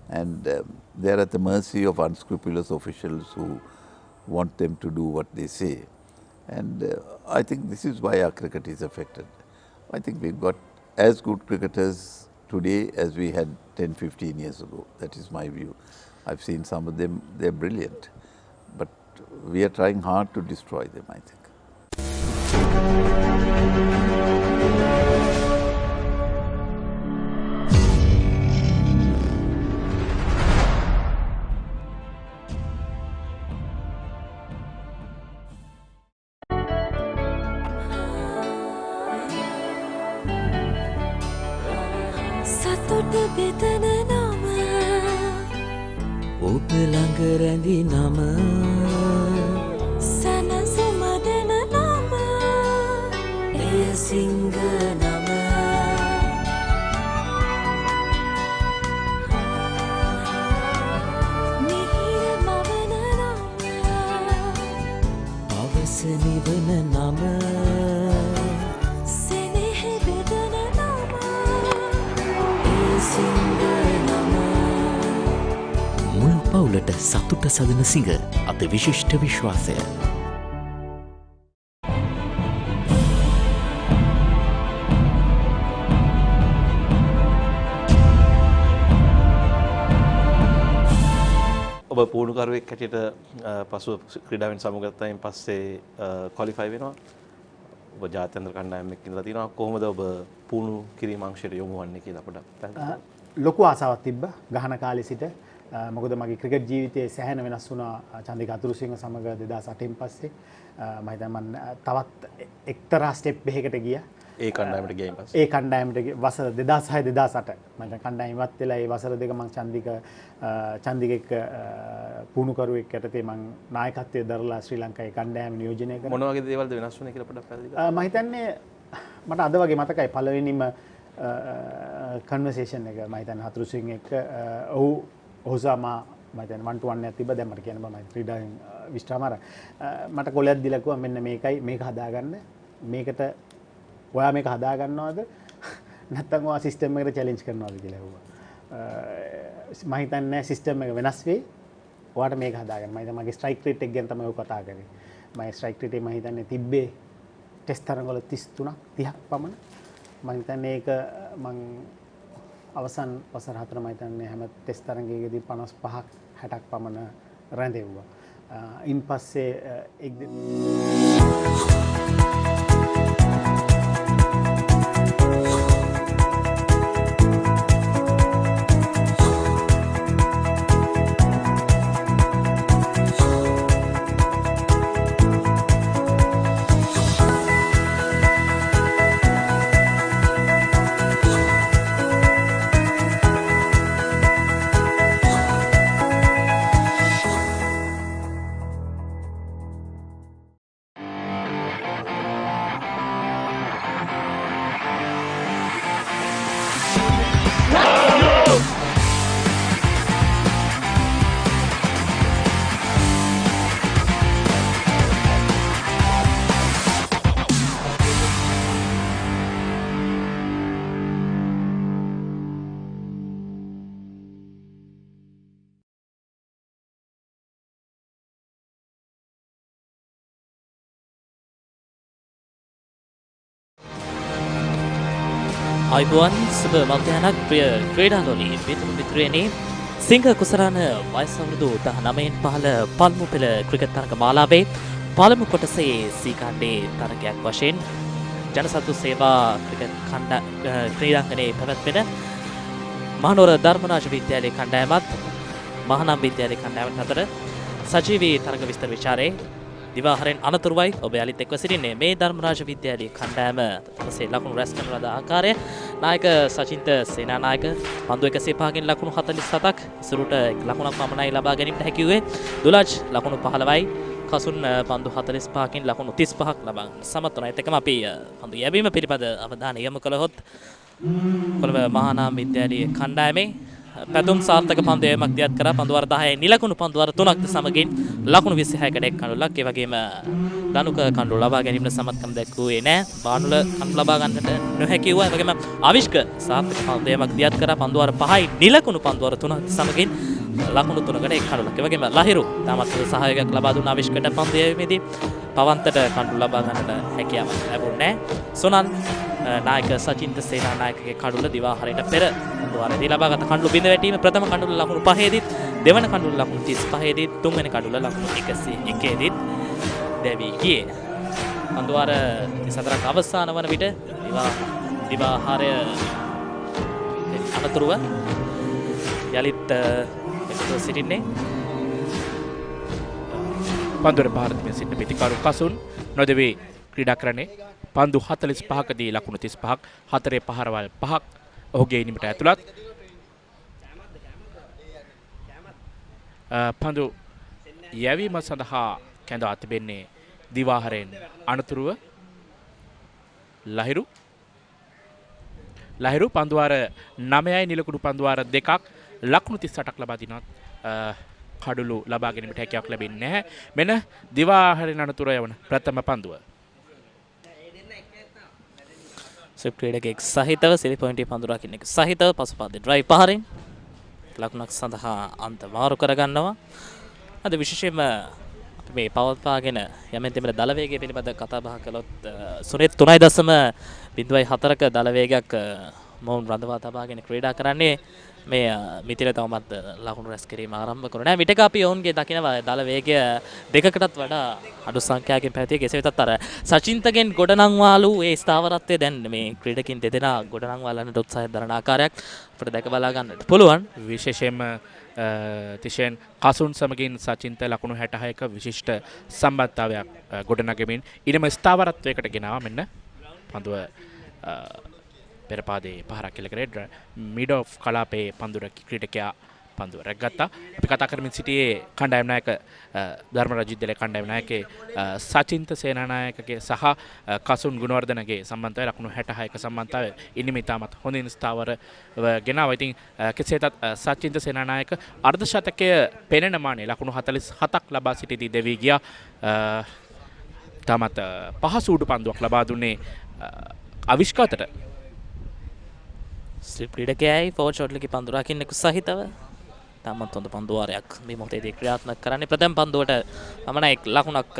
and they are at the mercy of unscrupulous officials who want them to do what they say. And I think this is why our cricket is affected. I think we've got as good cricketers today as we had 10-15 years ago. That is my view. I've seen some of them, they're brilliant. But we are trying hard to destroy them, I think. සතුට බෙදන නම ඔබ ළඟ රැඳි නම සැනසුම දෙන නම එය සිංහ නම මිහිර මවන නම පවස නිවන නම සෙනෙහ බෙදන නම පවුලට සතුට සදන සිඟ අති විශිෂ්ට විශ්වාසය. ඔබ පුහුණුකරුවෙක් හැටියට පසුව ක්‍රීඩාවෙන් සමුගත්තයින් පස්සේ ක්වොලිෆයි වෙනවා. ඔබ ජාත්‍යන්තර කණ්ඩායමක් ඉඳලා තිනවා. කොහොමද ඔබ පුහුණු කිරීම අංශයට යොමු වන්නේ කියලා පොඩ්ඩක් ලොකු ආසාවක් තිබ්බා ගහන කාලේ සිට. මොකද මගේ ක්‍රිකට් ජීවිතයේ සෑහෙන වෙනස් වුණා චන්දික අතුරුසිංහ සමග 2008න් පස්සේ. මම හිතන්නේ මම තවත් එක්තරා ස්ටෙප් එකකට ගියා. ඒ කණ්ඩායමට ගියයින් පස්සේ. ඒ කණ්ඩායමට වසර 2006 2008 මම කණ්ඩායම ඉවත් වෙලා ඒ වසර දෙක මම චන්දික එක්ක පුහුණුකරුවෙක් යටතේ මම නායකත්වයේ දරලා ශ්‍රී ලංකාවේ කණ්ඩායම නියෝජනය කරා. මොන වගේ දේවල්ද වෙනස් වුනේ කියලා පොඩ්ඩක් පැහැදිලි කරන්න. මම හිතන්නේ මට අද වගේ මතකයි පළවෙනිම කන්වර්සේෂන් එක මම හිතන්නේ හතුරුසිංහ එක්ක ඔහු සහ මම හිතන්නේ 1 to 1 එකක් තිබ්බා. දැන් මට කියන්න බෑ මම ක්‍රීඩාවෙන් විශ්‍රාමාර මට කොලයක් දීලා කිව්වා මෙන්න මේකයි මේක හදාගන්න මේකට ඔයා මේක හදා ගන්නවද නැත්නම් ඔයා සිස්ටම් එකට චැලෙන්ජ් කරනවද කියලා ඇහුවා. මම හිතන්නේ සිස්ටම් එක වෙනස් වෙයි. ඔයාට මේක හදා ගන්න. මම හිතන්නේ මගේ ස්ට්‍රයික් රේට් එක ගැන තමයි ඔය කතා කරේ. මගේ ස්ට්‍රයික් රේට් එක මම හිතන්නේ තිබ්බේ ටෙස්ට් තරඟවල 33ක් 30ක් පමණ. මම හිතන්නේ ඒක මම අවසන් වසර 4 මම හිතන්නේ හැම ටෙස්ට් තරඟයකදී 55ක් 60ක් පමණ රැඳෙව්වා. ඉන් පස්සේ අයිබුවන් සුබ මධ්‍යහනක් ප්‍රිය ක්‍රීඩාලෝලී මිතුරු මිත්‍රයනි සිංහ කුසලාන වයස අවුරුදු 19න් පහළ පළමු පෙළ ක්‍රිකට් තරග මාලාවේ පළමු කොටසේ සී කණ්ඩේ තරගයක් වශයෙන් ජනසතු සේවා ක්‍රිකට් ක්‍රීඩාංගණයේ පැවැත්වෙන මහනුවර ධර්මරාජ විද්‍යාලයේ කණ්ඩායමත් මහනම් විද්‍යාලයේ කණ්ඩායමත් අතර සජීවී තරග විස්තර විචාරයේ දිවාහරෙන් අනතුරුවයි ඔබ යලිත් එක්ව සිටින්නේ මේ ධර්මරාජ විද්‍යාලයේ කණ්ඩායම තවසේ ලකුණු රැස් කරන ලද ආකාරය නායක සචින්ත සේනානායක පන්දු 105කින් ලකුණු 47ක් ඉසුරුට ලකුණක් පමණයි ලබා ගැනීමට හැකි වූයේ දුලාජ් ලකුණු 15යි කසුන් පන්දු 45කින් ලකුණු 35ක් ලබා සමත් වන එකම අපි පන්දු යැවීම පිළිබඳ අවධානය යොමු කළහොත් කොළඹ මහානාම විද්‍යාලයේ කණ්ඩායමේ පැතුම් සාර්ථක පන්දු යැවීමක් දියත් කරා පන්දු වර 10 නිලකුණු පන්දු වර 3ක්ද සමගින් ලකුණු 26කට එක් කඳුලක් ඒ වගේම ධනුක කඳුල ලබා ගැනීමට සමත්කම් දැක්වුවේ නැහැ බානුල කඳුල ලබා ගන්නට නොහැකි වුණා ඒ වගේම ආවිෂ්ක සාර්ථක පන්දු යැවීමක් දියත් කරා පන්දු වර 5යි නිලකුණු පන්දු වර 3ක්ද සමගින් ලකුණු 3කට එක් කඳුලක් ඒ වගේම ලහිරු තාමත් සහයෝගයක් ලබා දුන්න ආවිෂ්කට පන්දු යැවීමේදී පවන්තට කඳුල ලබා ගන්නට හැකියාවක් ලැබුණේ නැහැ සොනන් නායක සචින්ත සේනානායකගේ කඩුල දිවාහරයට පෙර වරදී ලබාගත් කඩුළු බිඳ වැටීම ප්‍රථම කඩුල ලකුණු 5 දී දෙවන කඩුල ලකුණු 35 දී තුන්වෙනි කඩුල ලකුණු 101 දී දැවි ගියේ. අන්දුවර 34ක් අවසාන වන විට දිවාහාරය අනතුරුව යලිත් එකතු සිටින්නේ පන්දුර ಭಾರತයේ සිටින පිටිකාරු කසුන් නොදෙවි ක්‍රීඩා කරන්නේ පන්දු 45කදී ලකුණු 35ක් හතරේ පහරවල් 5ක් ඔහුගේ ඉනිමට ඇතුළත් පන්දු යැවීම සඳහා කැඳවා තිබෙන්නේ දිවාහරෙන් අනතුරුව ලහිරු පන්දුවාර 9යි නිලකුණු පන්දුවාර 2ක් ලකුණු 38ක් ලබා දිනවත් කඩුළු ලබා ගැනීමට හැකියාවක් ලැබෙන්නේ නැහැ. මෙන්න දිවාහරෙන් අනතුර යවන ප්‍රථම පන්දුව. ස්විප් ක්‍රීඩකෙක් සහිතව සිලි පොයින්ට් පන්දු රකින්න එක සහිතව පසුපස්සේ ඩ්‍රයිව් පහරින් ලකුණක් සඳහා අන්ත මාරු කරගන්නවා. අද විශේෂයෙන්ම අපි මේ පවත්වාගෙන යමෙන් තෙමෙන දල වේගය පිළිබඳ කතා බහ කළොත් සුනිත් 3.04ක දල වේගයක් මොවුන් රඳවා තබාගෙන ක්‍රීඩා කරන්නේ මේ මිතිල තවමත් ලකුණු රැස් කිරීම ආරම්භ කරු නැහැ. විටක අපි ඔවුන්ගේ දකිනවා දල වේගය දෙකකටත් වඩා අඩු සංඛ්‍යාවකින් පැවතිය. කෙසේ වෙතත් අර සචින්තගෙන් ගොඩනංවාලු ඒ ස්ථාවරත්වය දැන් මේ ක්‍රීඩකින් දෙදෙනා ගොඩනංවාලන්නට උත්සාහය දරන ආකාරයක් අපිට දැක බලා ගන්නට පුළුවන්. විශේෂයෙන්ම තිෂෙන් කසුන් සමගින් සචින්ත ලකුණු 66ක විශිෂ්ට සම්බන්ධතාවයක් ගොඩනගමින් ඊටම ස්ථාවරත්වයකට ගෙනාවා. මෙන්න පන්දුව පෙරපාදේ පහරක් කෙල කරේ මිඩ් ඔෆ් කලාපේ පන්දුර ක්‍රීඩකයා පන්දුව රැග්ගත්තා. අපි කතා කරමින් සිටියේ කණ්ඩායම් නායක ධර්මරාජ විද්‍යාලයේ කණ්ඩායම් නායකේ සචින්ත සේනානායකගේ සහ කසුන් ගුණවර්ධනගේ සම්බන්ධතාවය ලකුණු 66ක සම්බන්ධතාවය ඉනිම ඉතාමත් හොඳින් ස්ථාවර ගෙනාවා. ඉතින් කෙසේතත් සචින්ත සේනානායක අර්ධ ශතකය පෙනෙන මානේ ලකුණු 47ක් ලබා සිටිදී දෙවි ගියා. තාමත් පහසු උඩු පන්දුවක් ලබා දුන්නේ අවිෂ්කාතට. ස්ලිප් ක්‍රීඩකයයි ෆෝර් ෂොට් එකේ පන්දු රකින්න සහිතව තාමත් හොඳ පන්දුවාරයක් මේ මොහොතේදී ක්‍රියාත්මක කරන්නේ. ප්‍රථම පන්දුවට පමණයි ලකුණක්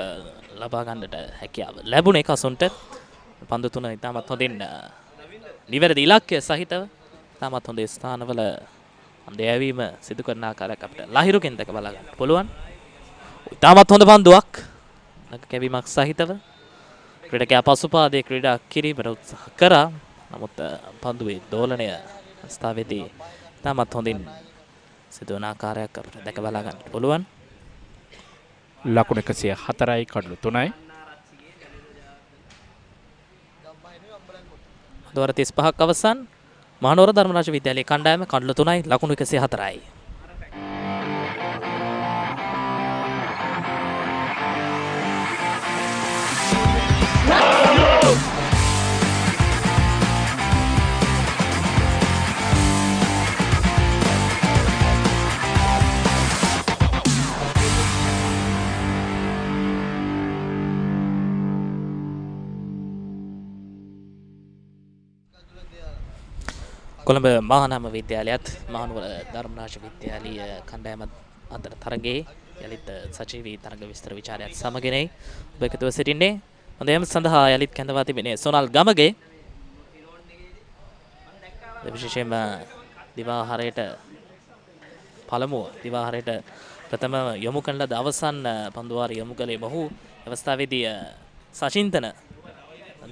ලබා ගන්නට හැකියාව ලැබුණේ කසුන්ට. පන්දු තුන ඉතාමත් හොඳින් නිවැරදි ඉලක්කය සහිතව තාමත් හොඳ ස්ථානවල දෙයවීම සිදු කරන ආකාරයක් අපිට ලහිරුකින් දැක බලා ගන්න පුළුවන්. ඉතාමත් හොඳ පන්දුවක් කැවීමක් සහිතව ක්‍රීඩකයා පසුපාදයේ ක්‍රීඩා කිරීමට උත්සාහ කරා. නමුත් පන්දුවේ දෝලනය අවස්ථාවේදී ඉතාමත් හොඳින් සිදුවන ආකාරයක් අපිට දැක බලා ගන්නට පුළුවන්. ලකුණු 104යි කඩලු 3යි. දවර 35ක් අවසන් මහනුවර ධර්මරාජ විද්‍යාලයේ කණ්ඩායම කඩලු 3යි ලකුණු 104යි. කොළඹ මහානාම විද්‍යාලයත් මහනුවර ධර්මරාජ විද්‍යාලීය කණ්ඩායම අතර තරගයේ යලිත් සජීවී තරග විස්තර විචාරයක් සමගිනයි ඔබ එකතුව සිටින්නේ. හොඳයම සඳහා යලිත් කැඳවා තිබෙනේ සොනල් ගමගේ. විශේෂයෙන්ම දිවාහාරයට පළමුව දිවාහාරයට ප්‍රථම යොමු කරන ලද අවසන් පන්දුවාර යොමු කළේ මොහු අවස්ථාවේදී සචින්තන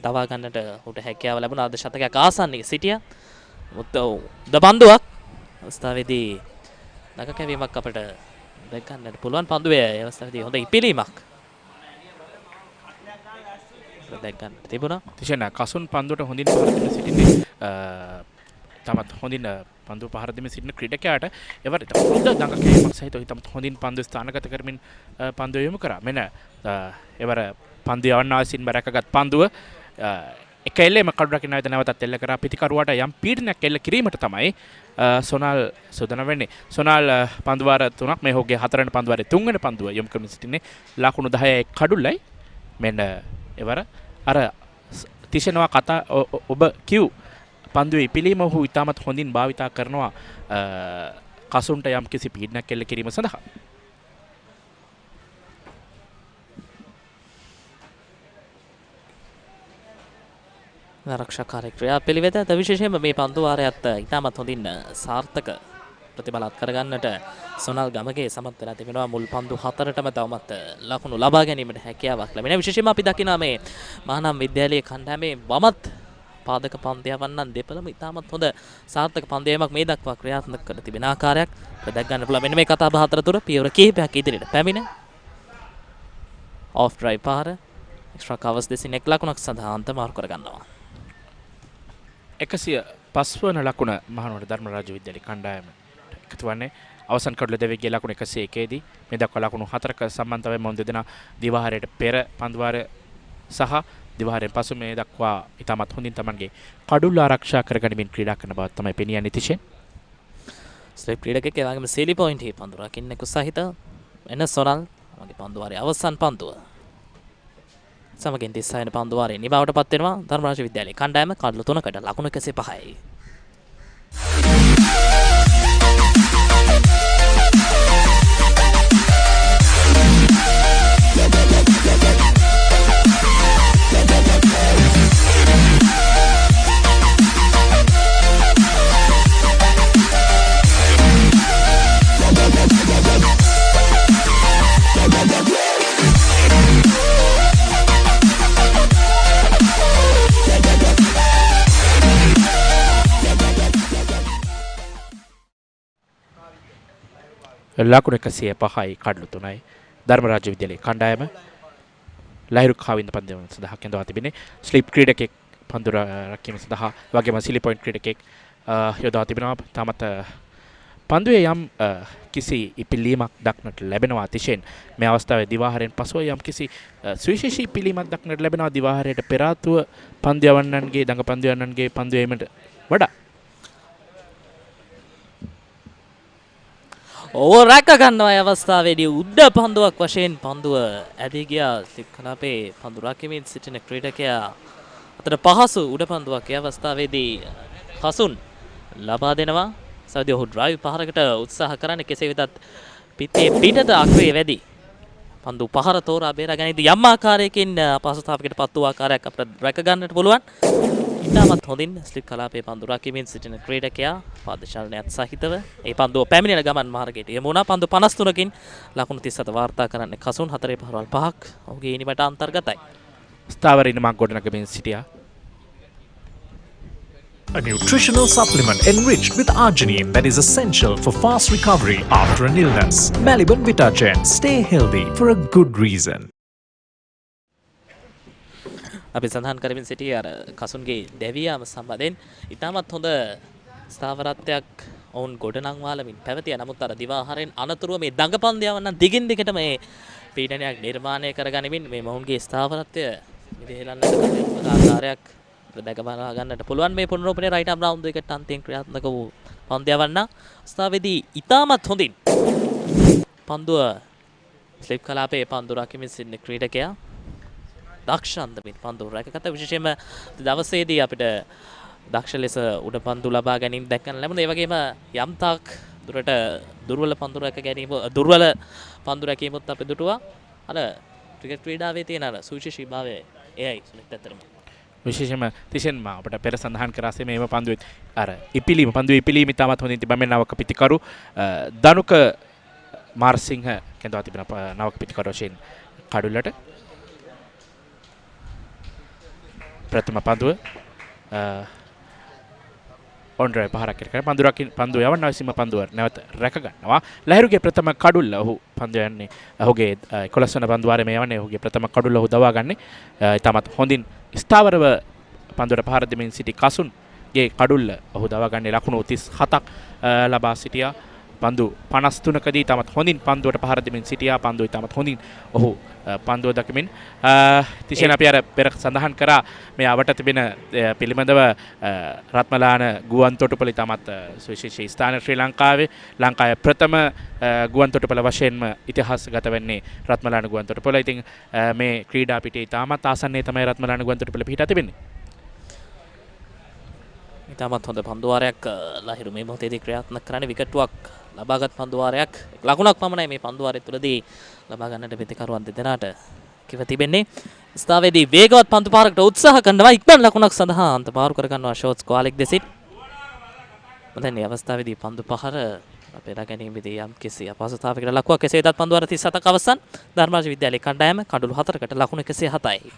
දවා ගන්නට ඔහුට හැකියාව ලැබුණා. අද ශතකයක් ආසන්නයේ සිටියා. ද පන්දුවක් අවස්ථාවේදී නග කැවීමක් අපිට දැක ගන්නට පුළුවන්. පන්දුවේ අවස්ථාවේදී හොඳ ඉපිලීමක් දැක ගන්න තිබුණා. තිෂණ කසුන් පන්දුවට හොඳින් පහර දෙමින් සිටින්නේ තමත් හොඳින් පන්දුව පහර දෙමින් සිටින ක්‍රීඩකයාට එවරට හොඳ දඟ කැවීමක් සහිතව තමත් හොඳින් පන්දුව ස්ථානගත කරමින් පන්දුව යොමු කරා. මෙන්න එවර පන්දුව යවන්නාසින්ම රැකගත් පන්දුව එක එල්ලේම කඩු රකින්න ආයත නැවතත් එල්ල කරා. පිටිකරුවාට යම් පීඩනයක් එල්ල කිරීමට තමයි සොනල් සූදානම් වෙන්නේ. සොනල් පන්දුවාර 3ක් මේ හොගේ 4 වෙනි පන්දුවාරේ 3 වෙනි පන්දුව යොමු කරමින් සිටින්නේ ලකුණු 10යි කඩුල්ලයි. මෙන්න එවර අර තිෂනවා කතා ඔබ කිව් පන්දුවේ ඉපිලීම ඔහු ඉතාමත් හොඳින් භාවිතා කරනවා කසුන්ට යම් කිසි පීඩනයක් එල්ල කිරීම සඳහා. ආරක්ෂාකාරී ක්‍රියාපිළිවෙත විශේෂයෙන්ම මේ පන්දුවාරයත් ඉතාමත් හොඳින් සාර්ථක ප්‍රතිඵලත් කරගන්නට සොනල් ගමගේ සමත් වෙලා තිබෙනවා. මුල් පන්දු 4ටම තවමත් ලකුණු ලබා ගැනීමට හැකියාවක් ලැබෙනවා. විශේෂයෙන්ම අපි දකිනවා මේ මහානාම විද්‍යාලයේ කණ්ඩායමේ වමත් පාදක පන්දයවන්නන් දෙපළම ඉතාමත් හොඳ සාර්ථක පන්දයමක් මේ දක්වා ක්‍රියාත්මක කර තිබෙන ආකාරයක් දැක් ගන්න පුළුවන්. මෙන්න මේ කතා බහ අතරතුර පියවර කිහිපයක් ඉදිරියට පැමිණ ඔෆ් ඩ්‍රයිව් පාර එක්ස්ට්‍රා කවර්ස් දෙසින් එක් ලකුණක් සඳහා අන්ත මාරු කර ගන්නවා. 105 වන ලකුණ මහනුවර ධර්මරාජ විද්‍යාලයේ කණ්ඩායම එකතු වන්නේ. අවසන් කඩුල දෙවිගේ ලකුණ 101 දී මේ දක්වා ලකුණු 4ක සම්බන්ධ වෙ මොන් දෙදෙනා දිවාහාරයට පෙර පන්දුවාරය සහ දිවාහාරයෙන් පසු මේ දක්වා ඉතාමත් හොඳින් තමන්ගේ කඩුල්ල ආරක්ෂා කරගනිමින් ක්‍රීඩා කරන බව තමයි පෙනියන්නේ. තිෂෙන් ස්ලිප් ක්‍රීඩකෙක් ඒ වගේම සීලි පොයින්ට් හි පන්දු රකින්නෙකු සහිත එන සොනල් මගේ පන්දුවාරයේ අවසන් පන්දුව සමගින් 36 වෙනි පන්දුවාරයේ නිමවට පත් වෙනවා. ධර්මරාජ විද්‍යාලයේ කණ්ඩායම කඩලු 3කට ලකුණු 105යි. ලකුණු 105යි කඩලු 3යි ධර්මරාජ විද්‍යාලයේ කණ්ඩායම ලහිරු කාවින්ද පන්දු සඳහා කැඳවා තිබෙන්නේ. ස්ලිප් ක්‍රීඩකෙක් පන්දු රැකීම සඳහා වගේම සිලි පොයින්ට් ක්‍රීඩකෙක් යොදා තිබෙනවා. තාමත් පන්දුවේ යම් කිසි ඉපිලීමක් දක්නට ලැබෙනවා. අතිශයින් මේ අවස්ථාවේ දිවාහරයෙන් පසුව යම් කිසි සුවිශේෂී ඉපිලීමක් දක්නට ලැබෙනවා. දිවාහරයට පෙර ආතුව පන්දු යවන්නන්ගේ දඟ පන්දු යවන්නන්ගේ පන්දු වීමට වඩා ඕ රැක ගන්නවා අවස්ථාවේදී උඩ පන්දුවක් වශයෙන් පන්දුව ඇදී ගියා. ස්ලිප් කලාපේ පන්දු රකිමින් සිටින ක්‍රීඩකයා අතට පහසු උඩ පන්දුවක් ඒ අවස්ථාවේදී හසුන් ලබා දෙනවා. සෞදි ඔහු ඩ්‍රයිව් පහරකට උත්සාහ කරන්නේ කෙසේ වෙතත් පිටේ පිටත අක්‍රේ වැඩි. පන්දු පහර තෝරා බේරාගෙන යම් ආකාරයකින් අපහසුතාවයකට පත් වූ ආකාරයක් අපිට රැක ගන්නට පුළුවන්. ඉතාමත් හොඳින් ස්ලිප් කලාපේ පන්දු රකිමින් සිටින ක්‍රීඩකයා පාද චලනයත් සහිතව ඒ පන්දුව පැමිණෙන ගමන් මාර්ගයට යමු වුණා. පන්දු 53කින් ලකුණු 37 වාර්තා කරන්නේ කසුන් 4 පහරවල් 5ක් ඔහුගේ ඉනිමට අන්තර්ගතයි. ස්ථාවර ඉනිමක් ගොඩනගමින් සිටියා. A nutritional supplement enriched with arginine that is essential for fast recovery after an illness. Maliban Vitagen. Stay healthy for a good reason. අපි සඳහන් කරමින් සිටියේ අර කසුන්ගේ දැවියාම සම්බන්ධයෙන් ඉතාමත් හොඳ ස්ථාවරත්වයක් ඔවුන් ගොඩනංවාලමින් පැවතිය. නමුත් අර දිවාහාරයෙන් අනතුරුව මේ දඟපන්දියව නම් දිගින් දිගට මේ පීඩනයක් නිර්මාණය කරගනිමින් මේ මොවුන්ගේ ස්ථාවරත්වය විදහෙලන්නට කටයුතු ආකාරයක් දැක බලා ගන්නට පුළුවන්. මේ පුනරුපනේ රයිට් ආම් රවුන්ඩ් එකට අන්තිම ක්‍රියාත්මක වූ පන්දියවන්න අවස්ථාවේදී ඉතාමත් හොඳින් පන්දුව ස්ලිප් කලාපේ පන්දු රකිමින් සිටින ක්‍රීඩකයා දක්ෂන්දමින් පන්දු රැකගත. විශේෂයෙන්ම දවසේදී අපිට දක්ෂ ලෙස උඩ පන්දු ලබා ගැනීම දැක්කන්න ලැබුණා. ඒ වගේම යම් තාක් දුරට දුර්වල පන්දු රැක ගැනීම දුර්වල පන්දු රැකීමත් අපි දුටුවා. අර ක්‍රිකට් ක්‍රීඩාවේ තියෙන අර සුවිශේෂීභාවය එයයි සුනිත් ඇත්තටම. විශේෂයෙන්ම තිෂෙන්ම අපිට පෙර සඳහන් කරාසේ මේව පන්දුවේ අර ඉපිලීම පන්දුවේ ඉපිලීම ඉතාමත් හොඳින් තිබෙන නවක පිටිකරු දනුක මාර්සිංහ කැඳවා තිබෙන නවක පිටිකරු වශයෙන් කඩුල්ලට ප්‍රථම පන්දුව ඔන්ඩ්‍රයි පහරක් කර පන්දු යවන්න විසීම පන්දුව නැවත රැක ගන්නවා. ලහිරුගේ ප්‍රථම කඩුල්ල ඔහු පන්දු යන්නේ ඔහුගේ 11 වන පන්දුවාරේ මේ යවන්නේ ඔහුගේ ප්‍රථම කඩුල්ල ඔහු දවා ගන්නේ. ඉතාමත් හොඳින් ස්ථාවරව පන්දුවට පහර දෙමින් සිටි කසුන්ගේ කඩුල්ල ඔහු දවා ගන්නේ ලකුණු 37ක් ලබා සිටියා. පන්දු 53කදී ඉතාමත් හොඳින් පන්දුවට පහර දෙමින් සිටියා. පන්දුව ඉතාමත් හොඳින් ඔහු පන්දුව දකිමින් තිෂෙන් අපි අර පෙර සඳහන් කරා මේ අවට තිබෙන පිළිබඳව රත්මලාන ගුවන් තොටුපළ ඉතාමත් සුවිශේෂී ස්ථාන ශ්‍රී ලංකාවේ ප්‍රථම ගුවන් තොටුපළ වශයෙන්ම ඉතිහාසගත වෙන්නේ රත්මලාන ගුවන් තොටුපළ. ඉතින් මේ ක්‍රීඩා පිටේ ඉතාමත් ආසන්නයේ තමයි රත්මලාන ගුවන් තොටුපළ පිහිටා තිබෙන්නේ. ඉතාමත් හොඳ පන්දුවාරයක් ලහිරු මේ මොහොතේදී ක්‍රියාත්මක කරන්නේ. විකට්ටුවක් ලබාගත් පන්දුවාරයක් ලකුණක් පමණයි මේ පන්දුවාරය තුළදී ලබා ගන්නට ප්‍රතිකරුවන් දෙදෙනාට කිව තිබෙන්නේ. ස්ථාවේදී වේගවත් පන්දු පාරකට උත්සාහ කරනවා. ඉක්මන් ලකුණක් සඳහා අන්ත පාරු කර ගන්නවා ෂෝට්ස් කොලික් දෙසින්. දැන් මේ අවස්ථාවේදී පන්දු පහර පෙරා ගැනීමේදී යම් කිසි අපහසුතාවයකට ලකුවක්. කෙසේ වෙතත් පන්දුවාර 37ක් අවසන්. ධර්මරාජ විද්‍යාලයේ කණ්ඩායම කඩලු 4කට ලකුණු 107යි.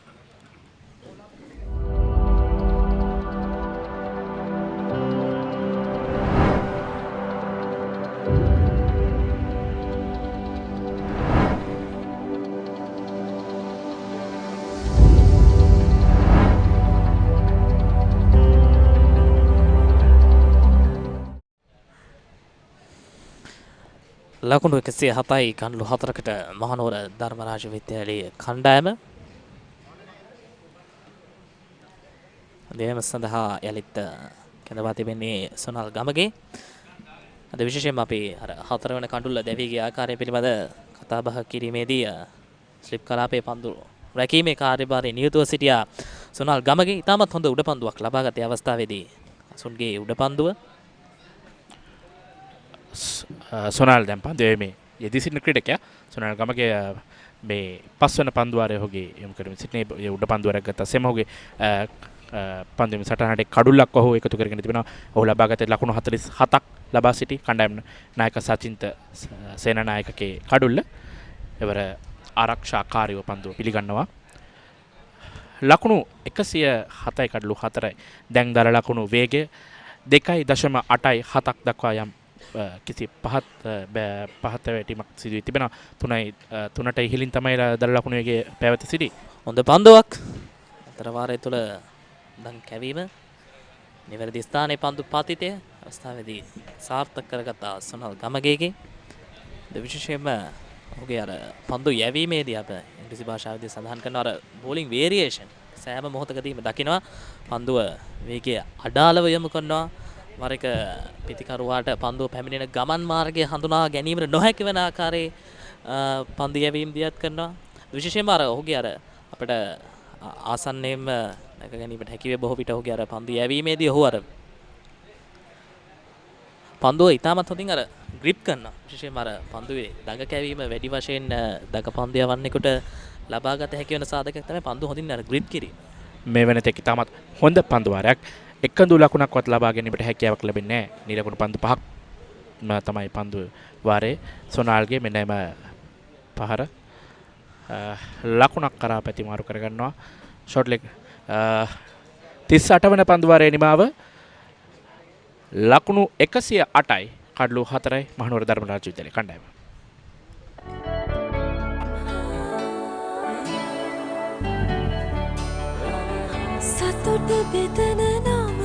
ලකුණු 107යි කණ්ඩු 4කට මහනුවර ධර්මරාජ විද්‍යාලයේ කණ්ඩායම. දෙවම සඳහා යලිත් කැඳවා තිබෙන්නේ සොනල් ගමගේ. අද විශේෂයෙන්ම අපි අර 4 වෙනි කණ්ඩුල්ල දැවීගේ ආකාරය පිළිබඳ කතා බහ කිරීමේදී ස්ලිප් කලාපේ පන්දු රැකීමේ කාර්යභාරයේ නියුතව සිටියා සොනල් ගමගේ. ඉතාමත් හොඳ උඩ පන්දුවක් ලබාගත් අවස්ථාවේදී අසුන්ගේ උඩ පන්දුව සොනල් දැන් පන්දුවේ මේ යෙදී සිටින ක්‍රීඩකයා සොනල් ගමගේ මේ පස්වන පන්දුවාරය ඔහුගේ යොමු කරමින් සිටිනේ උඩ පන්දුවරක් ගත්තා. සෙම ඔහුගේ පන්දුවේ සටහනට කඩුල්ලක් ඔහු එකතු කරගෙන තිබෙනවා. ඔහු ලබාගත්තේ ලකුණු 47ක් ලබා සිටි කණ්ඩායම නායක සචින්ත සේනානායකගේ කඩුල්ල. එවර ආරක්ෂාකාරීව පන්දුව පිළිගන්නවා. ලකුණු 107යි කඩලු 4යි. දැන් දර ලකුණු වේගය 2.87ක් දක්වා යම් කිසි පහත් වැටීමක් සිදු වී තිබෙනවා. 3ට ඉහළින් තමයි දළ ලකුණුවේගේ පැවැත සිටි. හොඳ පන්දුවක්. අතර වාරය තුළ දන් කැවීම නිවැරදි ස්ථානයේ පන්දු පතිතය අවස්ථාවේදී සාර්ථක කරගත්තා සොනල් ගමගේගේ. විශේෂයෙන්ම ඔහුගේ අර පන්දු යැවීමේදී අප ඉංග්‍රීසි භාෂාවේදී සඳහන් කරන අර බෝලිං වේරියේෂන් සෑම මොහොතකදීම දකිනවා. පන්දුව වේගය අඩාලව යොමු කරනවා. වර එක පිතිකරුවාට පන්දුව පැමිණෙන ගමන් මාර්ගය හඳුනා ගැනීමට නොහැකි වන ආකාරයේ පන්දු යැවීම් දියත් කරනවා. විශේෂයෙන්ම අර ඔහුගේ අර අපිට ආසන්නයෙන්ම නැග ගැනීමට හැකි වේ බොහෝ විට ඔහුගේ අර පන්දු යැවීමේදී ඔහු අර පන්දුව ඉතාමත් හොඳින් අර ග්‍රිප් කරනවා. විශේෂයෙන්ම අර පන්දුවේ දඟ කැවීම වැඩි වශයෙන් දඟ පන්දු යවන්නෙකුට ලබාගත හැකි වෙන සාධකයක් තමයි පන්දු හොඳින් අර ග්‍රිප් කිරීම. මේ වෙනතෙක් ඉතාමත් හොඳ පන්දු වාරයක් එකඳු ලකුණක්වත් ලබා ගැනීමට හැකියාවක් ලැබෙන්නේ නැහැ. නිලකුණු පන්දු 5ක් තමයි පන්දු වාරේ සොනාල්ගේ මෙන්න එම පහර ලකුණක් කරා පැතිමාරු කරගන්නවා. ෂොට් ලෙග් 38 වන පන්දු වාරයේ නිමාව ලකුණු 108යි කඩලු 4යි මහනුවර ධර්මරාජ විද්‍යාලයේ කණ්ඩායම. සතුට බෙදන නම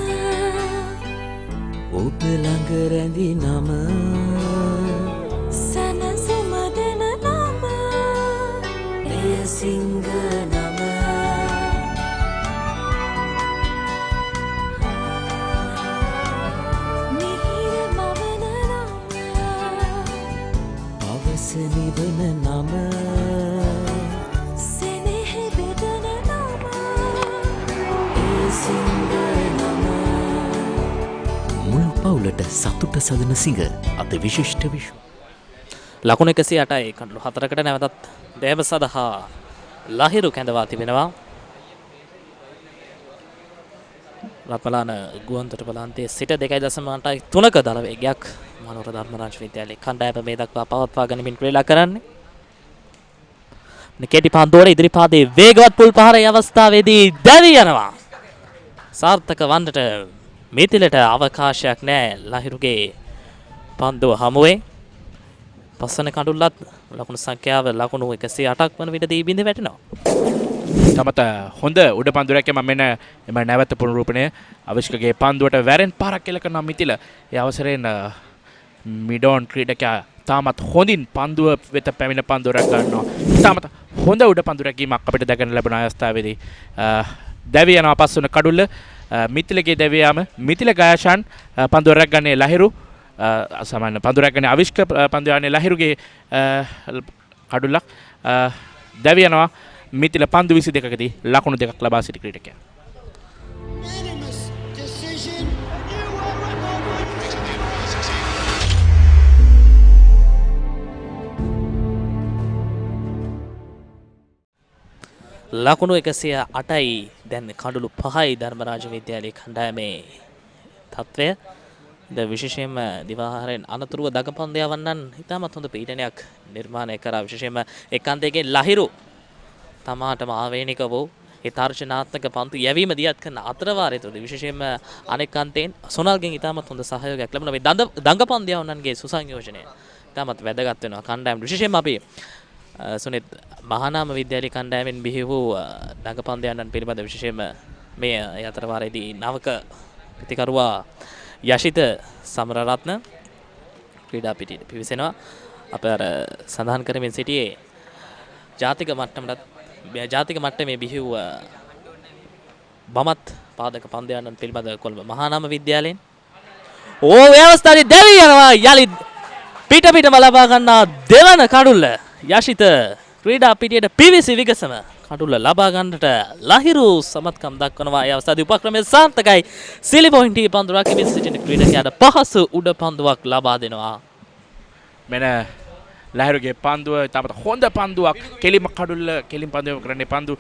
ඔබ ළඟ රැඳි නම සනසුම දෙන නම එය සිංහ නම මිහිර මවන නම පවස නිවන නම සෙනෙහ බෙදන නම එය සිංහ නම මුළු පවුලට සතුට සදන සිංහ අත විශිෂ්ට විෂු ලකුණු 108යි කඩලු 4කට නැවතත් දේව සදහා ලහිරු කැඳවා තිබෙනවා. රත්මලාන ගුවන්තොටුපළාන්තයේ සිට 2.8 දල වේගයක් මහනුවර ධර්මරාජ විද්‍යාලයේ කණ්ඩායම මේ දක්වා පවත්වා ගනිමින් ක්‍රීඩා කරන්නේ. නිකේටි පන්දුවට ඉදිරි පාදයේ වේගවත් පුල් පහරේ අවස්ථාවේදී දැවි යනවා. සාර්ථක වන්නට මිතිලට අවකාශයක් නැහැ ලහිරුගේ පන්දුව හමුවේ. පස්සන කඩුල්ලත් ලකුණු සංඛ්‍යාව ලකුණු 108ක් වන විටදී බිඳ වැටෙනවා. තමත හොඳ උඩ පන්දුරක් යම මෙන්න එම නැවත පුනරූපණය අවිෂ්කගේ පන්දුවට වැරෙන් පාරක් කෙල කරන මිතිල ඒ අවසරයෙන් මිඩෝන් ක්‍රීඩකයා තාමත් හොඳින් පන්දුව වෙත පැමිණ පන්දුරක් ගන්නවා. තාමත් හොඳ උඩ පන්දුරකීමක් අපිට දැකගන්න ලැබුණ අවස්ථාවේදී දැවි යනවා පස්සන කඩුල්ල මිතිලගේ දැවි යාම මිතිල ගායෂන් පන්දුරක් ගන්නේ ලහිරු සාමාන්‍ය පන්දුරක් ගන්නේ අවිෂ්ක පන්දු යන්නේ ලහිරුගේ කඩුල්ලක් දැවි යනවා මිතිල පන්දු 22කදී ලකුණු 2ක් ලබා සිටි ක්‍රීඩකයා. ලකුණු 108යි දැන් කඩලු 5යි ධර්මරාජ විද්‍යාලයේ කණ්ඩායමේ තත්වය. විශේෂයෙන්ම දිවාහාරයෙන් අනතුරුව දගපන්දය වන්නන් ඉතාමත් හොඳ පීඩනයක් නිර්මාණය කරා. විශේෂයෙන්ම එක්කන්තයකින් ලහිරු තමාටම ආවේනික වූ ඒ තර්ජනාත්මක පන්දු යැවීම දියත් කරන අතරවාරය තුළ විශේෂයෙන්ම අනෙක් අන්තයෙන් සොනල්ගෙන් ඉතාමත් හොඳ සහයෝගයක් ලැබුණා. මේ දඟපන්දය වන්නන්ගේ සුසංයෝජනය ඉතාමත් වැදගත් වෙනවා කණ්ඩායම. විශේෂයෙන්ම අපි සුනිත් මහානාම විද්‍යාලය කණ්ඩායමෙන් බිහි වූ දඟපන්දයන්න් පිළිබඳ විශේෂයෙන්ම මේ අතරවාරයේදී නවක පිතිකරුවා යශිත සමරරත්න ක්‍රීඩා පිටියට පිවිසෙනවා. අප අර සඳහන් කරමින් සිටියේ ජාතික මට්ටමේ බිහි වූ බමත් පාදක පන්දයන්න් පිළිබඳ කොළඹ මහානාම විද්‍යාලයෙන් ඒ අවස්ථාවේ දැවි යනවා යලි පිටම ලබා ගන්නා දෙවන කඩුල්ල යශිත ක්‍රීඩා පිටියට පිවිසි විගසම කඩුල්ල ලබා ගන්නට ලහිරු සමත්කම් දක්වනවා. ඒ අවස්ථාවේ උපක්‍රමය සාර්ථකයි. සිලි පොයින්ටි පන්දුරක් ඉමින් සිටින ක්‍රීඩකයාට පහසු උඩ පන්දුවක් ලබා දෙනවා. මෙන ලහිරුගේ පන්දුව තාමත් හොඳ පන්දුවක් කෙලිම කඩුල්ල කෙලිම පන්දුව කරන්නේ පන්දු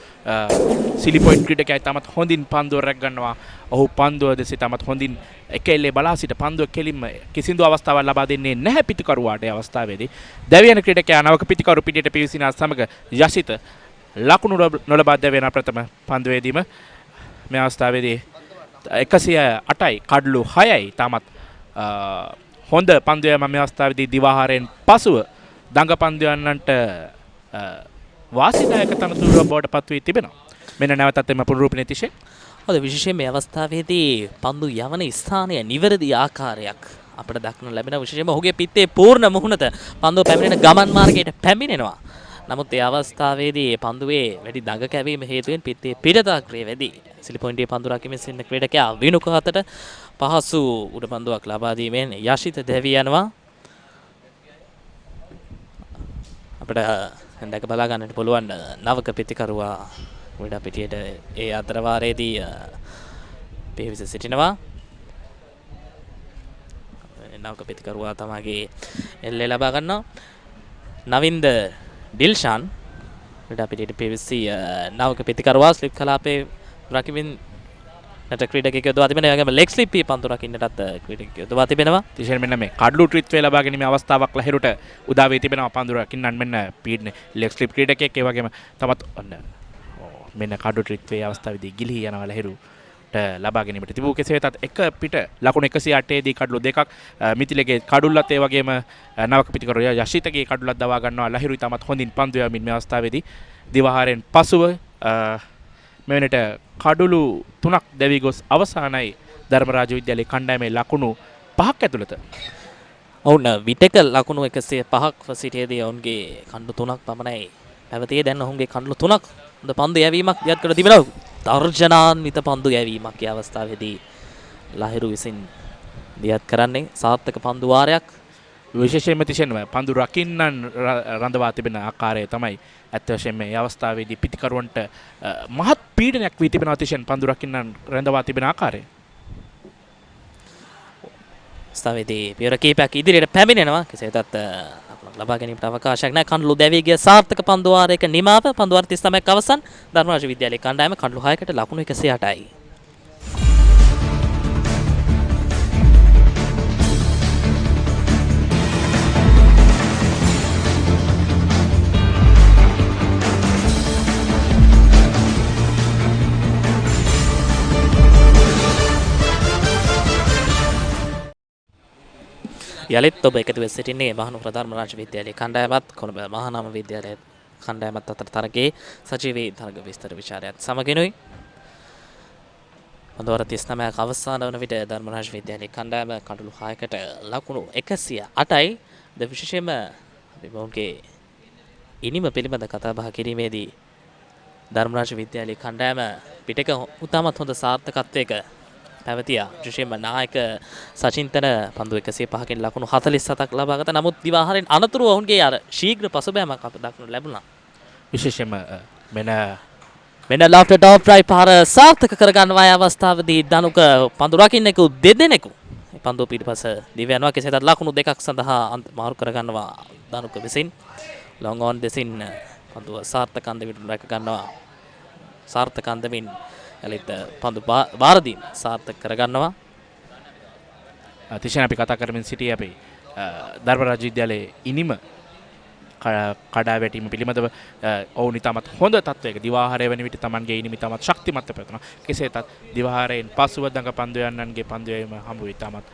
සිලි පොයින්ට් ක්‍රීඩකයා තාමත් හොඳින් පන්දුව රැක් ගන්නවා. ඔහු පන්දුව දෙසේ තාමත් හොඳින් එකෙල්ලේ බලා සිට පන්දුව කෙලිම කිසිදු අවස්ථාවක් ලබා දෙන්නේ නැහැ පිටිකරුවාට. ඒ අවස්ථාවේදී දැවියන ක්‍රීඩකයා නවක පිටිකරු පිටියට පිවිසින සමග යශිත ලකුණු නොලබා දැවෙන ප්‍රථම පන්දුවේදීම මේ අවස්ථාවේදී 108යි කඩලු 6යි තාමත් හොඳ පන්දු යෑම මේ අවස්ථාවේදී දිවාහාරයෙන් පසුව දඟ පන්දු යන්නන්ට වාසිදායක තනතුරක් බවට පත් වී තිබෙනවා. මෙන්න නැවතත් එම පුනරුපණය තිෂේ. ඔද විශේෂයෙන් මේ අවස්ථාවේදී පන්දු යවන ස්ථානය නිවැරදි ආකාරයක් අපිට දක්න ලැබෙන විශේෂයෙන්ම ඔහුගේ පිත්තේ පූර්ණ මුහුණත පන්දුව පැමිණෙන ගමන් මාර්ගයට පැමිණෙනවා. නමුත් ඒ අවස්ථාවේදී පන්දුවේ වැඩි දඟ කැවීම හේතුවෙන් පිත්තේ පිටතාග්‍රේ වැඩි. සිලි පොයින්ටේ පන්දු රකිමින් සිටින ක්‍රීඩකයා විනුක හතට පහසු උඩ පන්දුවක් ලබා දීමෙන් යශිත දෙවි යනවා. අපිට දැක බලා ගන්නට පුළුවන් නවක පිටිකරුවා ක්‍රීඩා පිටියට ඒ අතරවාරයේදී පිවිස සිටිනවා. නවක පිටිකරුවා තමගේ එල්ලේ ලබා ගන්නවා. නවින්ද ඩිල්ෂාන් ක්‍රීඩා පිටියට පිවිසි නවක පිටිකරුවා ස්ලිප් කලාපේ රකිමින් නැට ක්‍රීඩකයෙක් යොදවා තිබෙනවා. ඒ වගේම ලෙග් ස්ලිප් පන්දු රකින්නටත් ක්‍රීඩකයෙක් යොදවා තිබෙනවා. තිෂේන් මෙන්න මේ කඩලු ට්‍රිත්වේ ලබා ගැනීමේ අවස්ථාවක් ලහිරුට උදා වී තිබෙනවා. පන්දු රකින්නන් මෙන්න පීඩන ලෙග් ස්ලිප් ක්‍රීඩකයෙක් ඒ වගේම තමත් ඔන්න මෙන්න කඩු ට්‍රිත්වේ අවස්ථාවේදී ගිලිහි යනවා ලහිරුට ලබා ගැනීමට තිබූ කෙසේ වෙතත් එක පිට ලකුණු 108 දී කඩලු දෙකක් මිතිලගේ කඩුල්ලත් ඒ වගේම නවක පිටිකරුවා යශිතගේ කඩුල්ලත් දවා ගන්නවා. ලහිරු තමත් හොඳින් පන්දු යමින් මේ අවස්ථාවේදී දිවහාරයෙන් පසුව මෙවැනිට කඩුළු 3ක් දැවි ගොස් අවසානයි ධර්මරාජ විද්‍යාලයේ කණ්ඩායමේ ලකුණු 5ක් ඇතුළත. ඔවුන් විටක ලකුණු 105ක් සිටියේදී ඔවුන්ගේ කණ්ඩු 3ක් පමණයි පැවතියේ. දැන් ඔවුන්ගේ කණ්ඩු 3ක් හොඳ පන්දු යැවීමක් දියත් කර තිබෙනවා. තර්ජනාන්විත පන්දු යැවීමක් ඒ අවස්ථාවේදී ලහිරු විසින් දියත් කරන්නේ සාර්ථක පන්දු වාරයක්. විශේෂයෙන්ම තිෂෙන්ව පන්දු රකින්නන් රඳවා තිබෙන ආකාරය තමයි ඇත්ත වශයෙන්ම මේ අවස්ථාවේදී පිටිකරුවන්ට මහත් පීඩනයක් වී තිබෙන තිෂෙන් පන්දු රකින්නන් රඳවා තිබෙන ආකාරය. අවස්ථාවේදී පියවර කීපයක් ඉදිරියට පැමිණෙනවා. කෙසේ වෙතත් ලබා ගැනීමට අවකාශයක් නැහැ. කණ්ඩලු දැවී ගිය සාර්ථක පන්දු වාරයක නිමාව පන්දු වාර 39ක් අවසන්. ධර්මරාජ විද්‍යාලයේ කණ්ඩායම කණ්ඩලු 6කට ලකුණු 108යි. යලිත් ඔබ එකතු වෙ සිටින්නේ මහනුවර ධර්මරාජ විද්‍යාලයේ කණ්ඩායමත් කොළඹ මහානාම විද්‍යාලයේ කණ්ඩායමත් අතර තරගයේ සජීවී තරග විස්තර විචාරයත් සමගිනුයි. පන්දුවර 39ක් අවසන් වන විට ධර්මරාජ විද්‍යාලයේ කණ්ඩායම කඩලු 6කට ලකුණු 108යි. ද විශේෂයෙන්ම ඔවුන්ගේ ඉනිම පිළිබඳ කතා බහ කිරීමේදී ධර්මරාජ විද්‍යාලයේ කණ්ඩායම පිටක උතාමත් හොඳ සාර්ථකත්වයක පැවතියා. විශේෂයෙන්ම නායක සචින්තන පන්දු 105කින් ලකුණු 47ක් ලබා ගත්තා. නමුත් දිවාහාරයෙන් අනතුරුව ඔවුන්ගේ අර ශීඝ්‍ර පසුබෑමක් අප දක්නට ලැබුණා. විශේෂයෙන්ම මෙන්න ලොෆ්ට් ටොප් ඩ්‍රයිව් පාර සාර්ථක කරගන්නවා. අවස්ථාවේදී ධනුක පන්දු රකින්නෙකු දෙදෙනෙකු පන්දු පිටපස දිව යනවා. කෙසේ වෙතත් ලකුණු දෙකක් සඳහා මාරු කරගන්නවා ධනුක විසින්. ලොං ඔන් දෙසින් පන්දුව සාර්ථක අන්දමින් රැක ගන්නවා. සාර්ථක අන්දමින් යලිත් පන්දු වාරදීම සාර්ථක කරගන්නවා. තිෂණ අපි කතා කරමින් සිටියේ අපි ධර්මරාජ විද්‍යාලයේ ඉනිම කඩා වැටීම පිළිබඳව ඔවුන් ඉතාමත් හොඳ තත්වයක දිවාහාරය වෙන විට තමන්ගේ ඉනිම ඉතාමත් ශක්තිමත්ව පැවතුණා. කෙසේ වෙතත් දිවාහාරයෙන් පසුව දඟ පන්දු යන්නන්ගේ පන්දු යැවීම හම්බ වී ඉතාමත්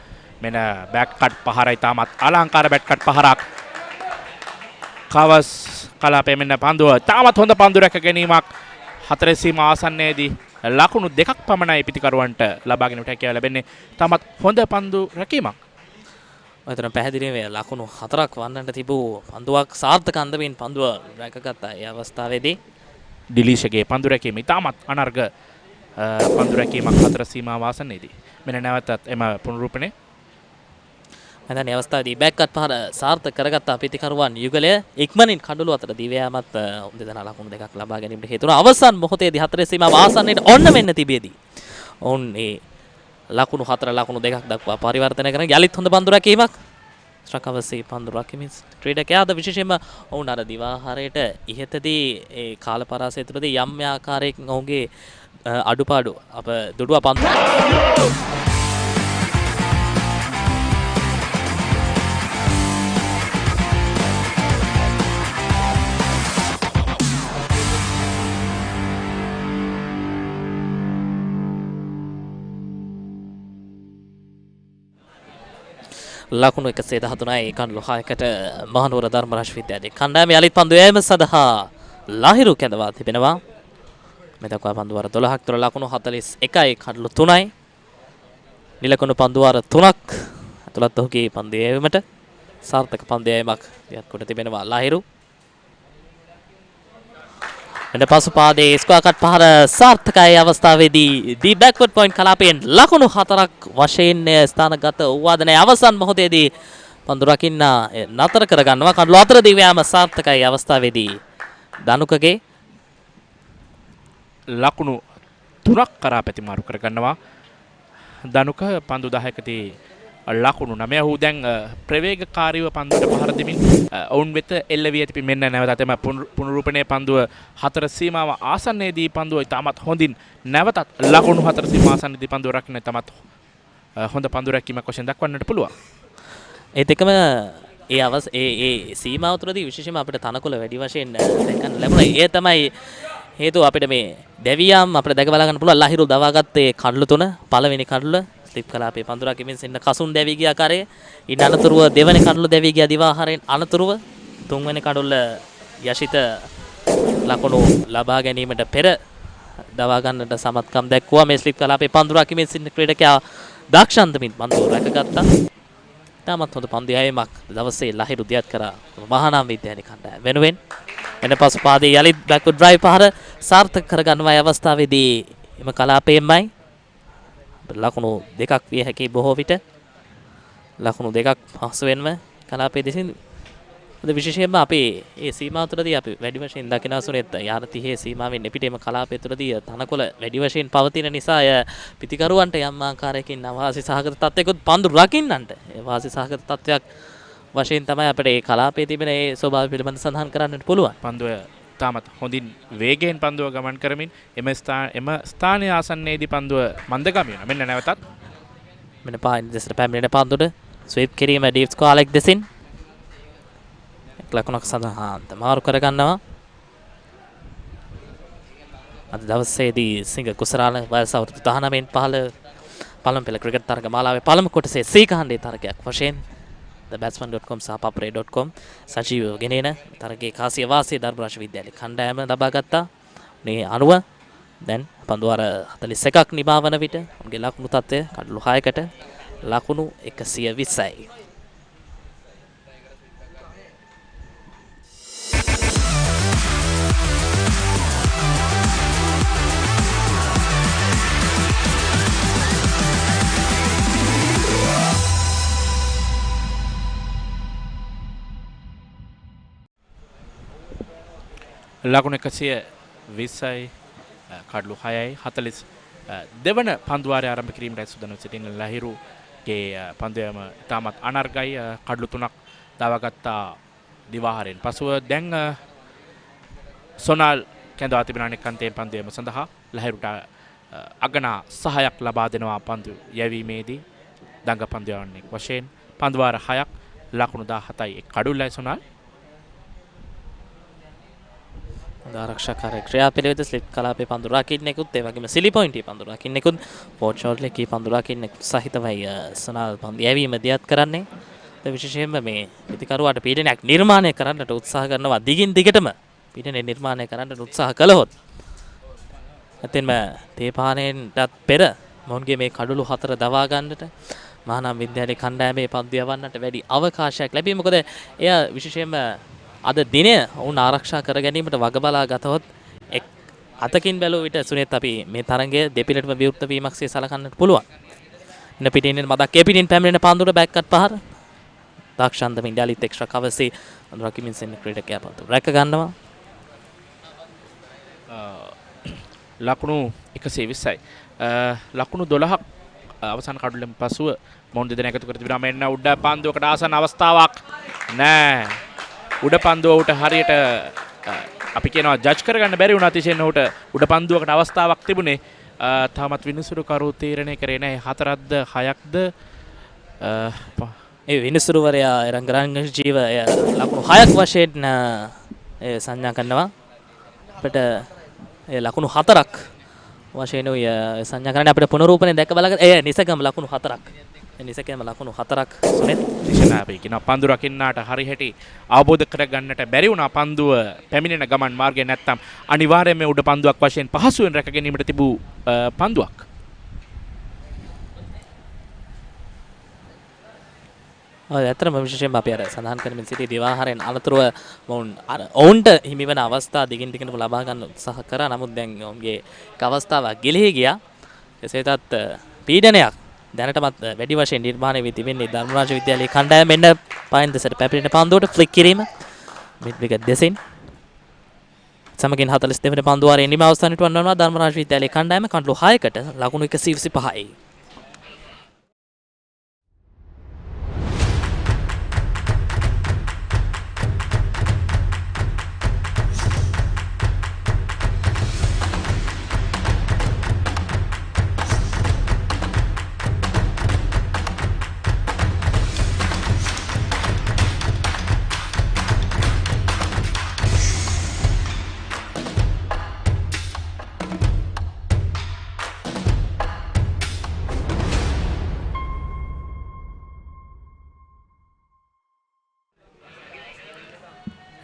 මෙන්න බෑක් කට් පහරයි ඉතාමත් අලංකාර බෑක් කට් පහරක්. කවස් කලාපයේ මෙන්න පන්දුව ඉතාමත් හොඳ පන්දු රැක ගැනීමක්. හතරේ සීමා ආසන්නයේදී ලකුණු දෙකක් පමණයි පිටිකරුවන්ට ලබා ගැනීමට හැකියාව ලැබෙන්නේ. තාමත් හොඳ පන්දු රැකීමක්. මෙතන පැහැදිලිව ලකුණු 4ක් වන්නට තිබූ පන්දුවක් සාර්ථක අන්දමින් පන්දුව රැකගත්තා. ඒ අවස්ථාවේදී ඩිලීෂගේ පන්දු රැකීම ඉතාමත් අනර්ග පන්දු රැකීමක් හතර සීමා වාසනයේදී. මෙන්න නැවතත් එම පුනරුපණය. මෙතන මේ අවස්ථාවේදී බෑක් කට් පහර සාර්ථක කරගත්තා පිටිකරුවන් යුගලය. ඉක්මනින් කඩළු අතර දිව යාමත් දෙදෙනා ලකුණු දෙකක් ලබා ගැනීමට හේතු වුණා. අවසන් මොහොතේදී හතරේ සීමා වාසනයේට ඔන්න මෙන්න තිබෙදී ඔවුන් ඒ ලකුණු 4 ලකුණු 2ක් දක්වා පරිවර්තනය කරන යලිත් හොඳ පන්දු රැකීමක්. ශ්‍රකවසී පන්දු රැකීමේ ක්‍රීඩකයාද විශේෂයෙන්ම ඔවුන් අර දිවාහාරයට ඉහතදී ඒ කාල පරාසය තුළදී යම් ආකාරයකින් ඔවුන්ගේ අඩුපාඩු අප දුඩුවා පන්දු ලකුණු 113යි කණ්ඩු 6කට මහනුවර ධර්මරාජ විද්‍යාලයේ කණ්ඩායම යලිත් පන්දු යෑම සඳහා ලහිරු කැඳවා තිබෙනවා. මෙතකවා පන්දු වාර 12ක් තුර ලකුණු 41යි කණ්ඩු 3යි. නිලකුණු පන්දු වාර 3ක් ඇතුළත් ඔහුගේ පන්දු යෑමට සාර්ථක පන්දු යෑමක් දියත් කොට තිබෙනවා ලහිරු. එන පසු පාදයේ ස්ක්වයර් කට් පහර සාර්ථකයි අවස්ථාවේදී දී බෑක්වර්ඩ් පොයින්ට් කලාපයෙන් ලකුණු 4ක් වශයෙන් ස්ථානගත වූවාදනේ අවසන් මොහොතේදී පන්දු රකින්න නතර කර ගන්නවා. කඩළු අතර දිව්‍යාම සාර්ථකයි අවස්ථාවේදී දනුකගේ ලකුණු 3ක් කරා පැතිමාරු කර ගන්නවා. දනුක පන්දු 10කදී ලකුණු 9 ඔහු දැන් ප්‍රවේගකාරීව පන්දුවට පහර දෙමින් ඔවුන් වෙත එල්ල වී ඇති මෙන්න නැවතත් එම පුනරූපණයේ පන්දුව 4 සීමාව ආසන්නයේදී පන්දුව ඉතාමත් හොඳින් නැවතත් ලකුණු 4 සීමාව ආසන්නයේදී පන්දුව රකින්න තමත් හොඳ පන්දු රැකීමක් වශයෙන් දක්වන්නට පුළුවන්. ඒත් එකම ඒ සීමාව තුළදී විශේෂයෙන්ම අපිට තනකොළ වැඩි වශයෙන් දැක්කන්න ලැබුණා. ඒ තමයි හේතුව අපිට මේ දෙවියම් අපිට දැක බලා ගන්න පුළුවන් ලහිරු දවාගත්තේ කඩළු තුන පළවෙනි කඩළු ස්ලිප් කලාපේ පන්දුරා කිමින් සින්න කසුන් දැවි ගිය ආකාරයේ ඊට අනතුරුව දෙවෙනි කඩළු දැවි ගිය දිවාහාරයෙන් අනතුරුව තුන්වෙනි කඩළු යශිත ලකුණු ලබා ගැනීමට පෙර දවා ගන්නට සමත්කම් දැක්වුවා. මේ ස්ලිප් කලාපේ පන්දුරා කිමින් සින්න ක්‍රීඩකයා දක්ෂන්තමින් පන්දුව රැකගත්තා. තාමත් හොඳ පන්දු යෑමක් දවසේ ලහිරු දියත් කරා මහානාම විද්‍යාලය කණ්ඩායම වෙනුවෙන්. එන පසු පාදයේ යලිත් බෑක්වර්ඩ් ඩ්‍රයිව් පහර සාර්ථක කරගන්නවා අවස්ථාවේදී එම කලාපයෙන්මයි ලකුණු දෙකක් විය හැකි බොහෝ විට ලකුණු දෙකක් පහසුවෙන්ම කලාපයේ දෙසින් විශේෂයෙන්ම අපේ ඒ සීමාව තුළදී අපි වැඩි වශයෙන් දකින සුරේත් යාන 30 සීමාවෙන් එපිටේම කලාපය තුළදී තනකොළ වැඩි වශයෙන් පවතින නිසා පිටිකරුවන්ට යම් ආකාරයකින් අවාසි සහගත තත්ත්වයකට පන්දු රකින්නන්ට ඒ වාසි සහගත තත්ත්වයක් වශයෙන් තමයි අපිට මේ කලාපයේ තිබෙන ඒ ස්වභාවය පිළිබඳ සඳහන් කරන්නට පුළුවන්. පන්දුව තාමත් හොඳින් වේගයෙන් පන්දුව ගමන් කරමින් එම ස්ථානයේ ආසන්නයේදී පන්දුව මන්දගාමී වෙනවා. මෙන්න නැවතත් මෙන්න පායින් දෙසට පැමිණෙන පන්දුට ස්වීප් කිරීම ඩීප්ස් කාලෙක් දෙසින් ලකුණක් සඳහා මාරු කරගන්නවා. අද දවසේදී සිංග කුසරාල වයස අවුරුදු 19න් පහළ පළමු පෙළ ක්‍රිකට් තරග මාලාවේ පළමු කොටසේ සීකහඬේ තරගයක් වශයෙන් thebatsman.com සහ papare.com සජීවව ගෙනෙන තරගයේ කාසිය වාසිය ධර්මරාජ විද්‍යාලයේ කණ්ඩායම ලබා ගත්තා. මේ අනුව දැන් පන්දු වාර 41ක් නිමාවන විට උන්ගේ ලකුණු තත්ත්වය කඩළු 6කට ලකුණු 120යි. ලකුණු 120යි කඩළු 6යි 40 දෙවන පන්දුවාරය ආරම්භ කිරීමට සූදානම් සිටින ලහිරුගේ පන්දුවම ඉතාමත් අනර්ගයි කඩළු 3ක් දාවාගත්තා දිවාහාරයෙන්. පසුව දැන් සොනාල් කැඳවා තිබෙන අනෙක් අන්තයෙන් පන්දුවම සඳහා ලහිරුට අගනා සහායක් ලබා දෙනවා පන්දු යැවීමේදී දඟ පන්දුවන්නේ වශයෙන් පන්දුවාර 6ක් ලකුණු 17යි කඩුල්ලයි සොනාල්. ආරක්ෂාකාරී ක්‍රියාපිළිවෙත ස්ලිප් කලාපේ පන්දු රකින්නෙකුත් ඒ වගේම සිලි පොයින්ට් පන්දු රකින්නෙකුත් පෝට් ෂෝට් එකේ පන්දු රකින්නෙකුත් සහිතවයි සනාල් පන්දු යැවීම දියත් කරන්නේ. ඒ විශේෂයෙන්ම මේ පිටිකරුවාට පීඩනයක් නිර්මාණය කරන්නට උත්සාහ කරනවා. දිගින් දිගටම පීඩනය නිර්මාණය කරන්නට උත්සාහ කළහොත් එතෙන්ම තේපානයෙන්ටත් පෙර මොවුන්ගේ මේ කඩළු 4 දවා ගන්නට මහානාම විද්‍යාලයේ කණ්ඩායමේ පන්දු යවන්නට වැඩි අවකාශයක් ලැබී. මොකද එය විශේෂයෙන්ම අද දිනය ඔවුන් ආරක්ෂා කර ගැනීමට වග බලා ගතහොත් එක් අතකින් බැලුව විට සුනේත් අපි මේ තරඟය දෙපිළටම විවෘත වීමක්සේ සලකන්නට පුළුවන්. ඉන්න පිටින් මදක් ඒ පිටින් පැමිණෙන පන්දුර බෑක්කට් පහර දාක්ෂන්දම ඉන්දියාලිත් එක්ස්ට්‍රා කවර්සේ අනුර කිමින් සෙන් ක්‍රීඩකයා පන්දු රැක ගන්නවා. ලකුණු 120යි. ලකුණු 12ක් අවසන් කඩුවෙන් පසුව මොවුන් දෙදෙනා එකතු කර තිබෙනවා. මෙන්න උඩ පන්දුවකට ආසන්න අවස්ථාවක් නෑ. උඩ පන්දුවට හරියට අපි කියනවා ජජ් කරගන්න බැරි වුණා. අතිශයින් උට උඩ පන්දුවකට අවස්ථාවක් තිබුණේ. තාමත් විනිසුරු කරු තීරණය කරේ නැහැ. 4ක්ද 6ක්ද ඒ විනිසුරුවරයා රංගරංග ජීව ලකුණු 6ක් වශයෙන් සංඥා කරනවා. අපිට ලකුණු 4ක් වශයෙන් ඔය සංඥා කරන්නේ අපිට පුනරූපණය දැක බලගන්න. නිසගම ලකුණු 4ක් නිසකේම ලකුණු 4ක් සුනිත් දිශනාපේ කියන පන්දු රකින්නාට හරි හැටි අවබෝධ කරගන්නට බැරි වුණා පන්දුව පැමිණෙන ගමන් මාර්ගය නැත්තම් අනිවාර්යයෙන්ම උඩ පන්දුවක් වශයෙන් පහසුවෙන් රැක ගැනීමට තිබූ පන්දුවක්. ඇත්තටම විශේෂයෙන්ම අපි අර සඳහන් කරමින් සිටි දිවාහාරයෙන් අනතුරුව ඔවුන්ට හිමිවන අවස්ථා දිගින් දිගටම ලබා ගන්න උත්සාහ කරා. නමුත් දැන් ඔවුන්ගේ එක අවස්ථාවක් ගෙලී ගියා. එසේතත් පීඩනයක් දැනටමත් වැඩි වශයෙන් නිර්මාණය වී තිබෙන්නේ ධර්මරාජ විද්‍යාලයේ කණ්ඩායම මෙන්න පයින් දෙසට පැපිරෙන පන්දුවට ෆ්ලික් කිරීම මිඩ් විකට් දෙසින් සමගින් 42 වෙනි පන්දු වාරයේ නිම අවස්ථාවට වන්වනවා ධර්මරාජ විද්‍යාලයේ කණ්ඩායම කන්ට්ලෝ 6කට ලකුණු 125යි.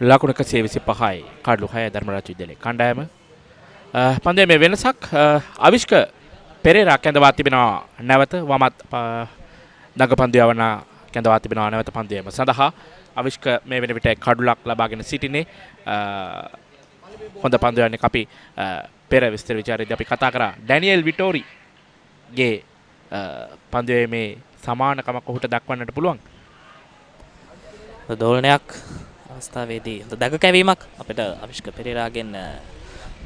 ලකුණු 125යි කඩලු 6 ධර්මරාජ විද්‍යාලයේ කණ්ඩායම. පන්දුවේ මේ වෙනසක් අවිෂ්ක පෙරේරා කැඳවා තිබෙනවා නැවත වමත් දඟපන්දු යවන කැඳවා තිබෙනවා නැවත පන්දුවේම සඳහා අවිෂ්ක මේ වෙන විට කඩුලක් ලබාගෙන සිටිනේ. හොඳ පන්දු යන්නේ අපි පෙර විස්තර විචාරයේදී අපි කතා කරා ඩැනියෙල් විටෝරිගේ පන්දුවේ මේ සමානකමක් ඔහුට දක්වන්නට පුළුවන්. දෝලනයක් අවස්ථාවේදී දැක කැවීමක් අපිට අවිෂ්ක පෙරේරාගෙන්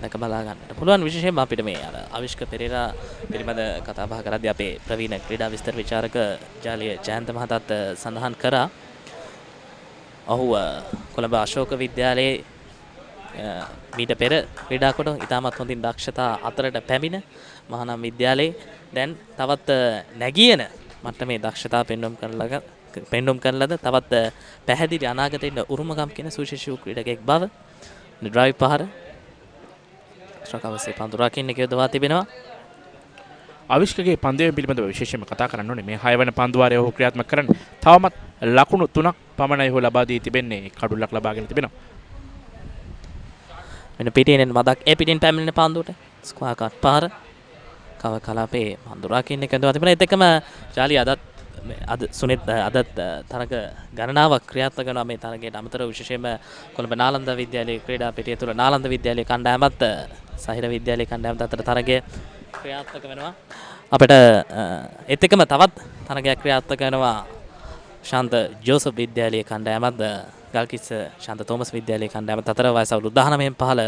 දැක බලා ගන්නට පුළුවන්. විශේෂයෙන්ම අපිට මේ අර අවිෂ්ක පෙරේරා පිළිබඳ කතා බහ කරද්දී අපේ ප්‍රවීණ ක්‍රීඩා විස්තර විචාරක ජාලිය ජයන්ත මහතාත් සඳහන් කරා ඔහු කොළඹ අශෝක විද්‍යාලයේ මීට පෙර ක්‍රීඩා කොට ඉතාමත් හොඳින් දක්ෂතා අතරට පැමිණ මහානම් විද්‍යාලයේ දැන් තවත් නැගියන මට්ටමේ දක්ෂතා පෙන්වුම් කරන ලද තවත් පැහැදිලි අනාගතයේ උරුමකම් කියන සුවිශේෂී ක්‍රීඩකයෙක් බව ඩ්‍රයිව් පහර ශ්‍රකවසේ පන්දු රකින්න කියදවා තිබෙනවා. අවිෂ්කගේ පන්දුවේ පිළිබඳව විශේෂයෙන්ම කතා කරන්න ඕනේ මේ 6 වෙනි පන්දු වාරයේ ඔහු ක්‍රියාත්මක කරන තවමත් ලකුණු 3ක් පමණයි ඔහු ලබා දී තිබෙන්නේ. කඩුලක් ලබාගෙන තිබෙනවා. වෙන පිටින් මදක් ඒ පිටින් පැමිණෙන පන්දුවට ස්ක්වයර් කට් පාර කව කලාපේ පන්දු රකින්න කියදවා තිබෙනවා. ඒත් එක්කම ජාලි අද සුනිත් අදත් තරග ගණනාවක් ක්‍රියාත්මක කරනවා මේ තරගයට අමතරව විශේෂයෙන්ම කොළඹ නාලන්ද විද්‍යාලයේ ක්‍රීඩා පිටිය තුළ නාලන්ද විද්‍යාලයේ කණ්ඩායමත් සහිර විද්‍යාලයේ කණ්ඩායමත් අතර තරගය ක්‍රියාත්මක වෙනවා. අපිට ඒත් එක්කම තවත් තරගයක් ක්‍රියාත්මක වෙනවා ශාන්ත ජෝසප් විද්‍යාලයේ කණ්ඩායමත් ගල්කිස්ස ශාන්ත තෝමස් විද්‍යාලයේ කණ්ඩායමත් අතර වයස අවුරුදු 19න් පහළ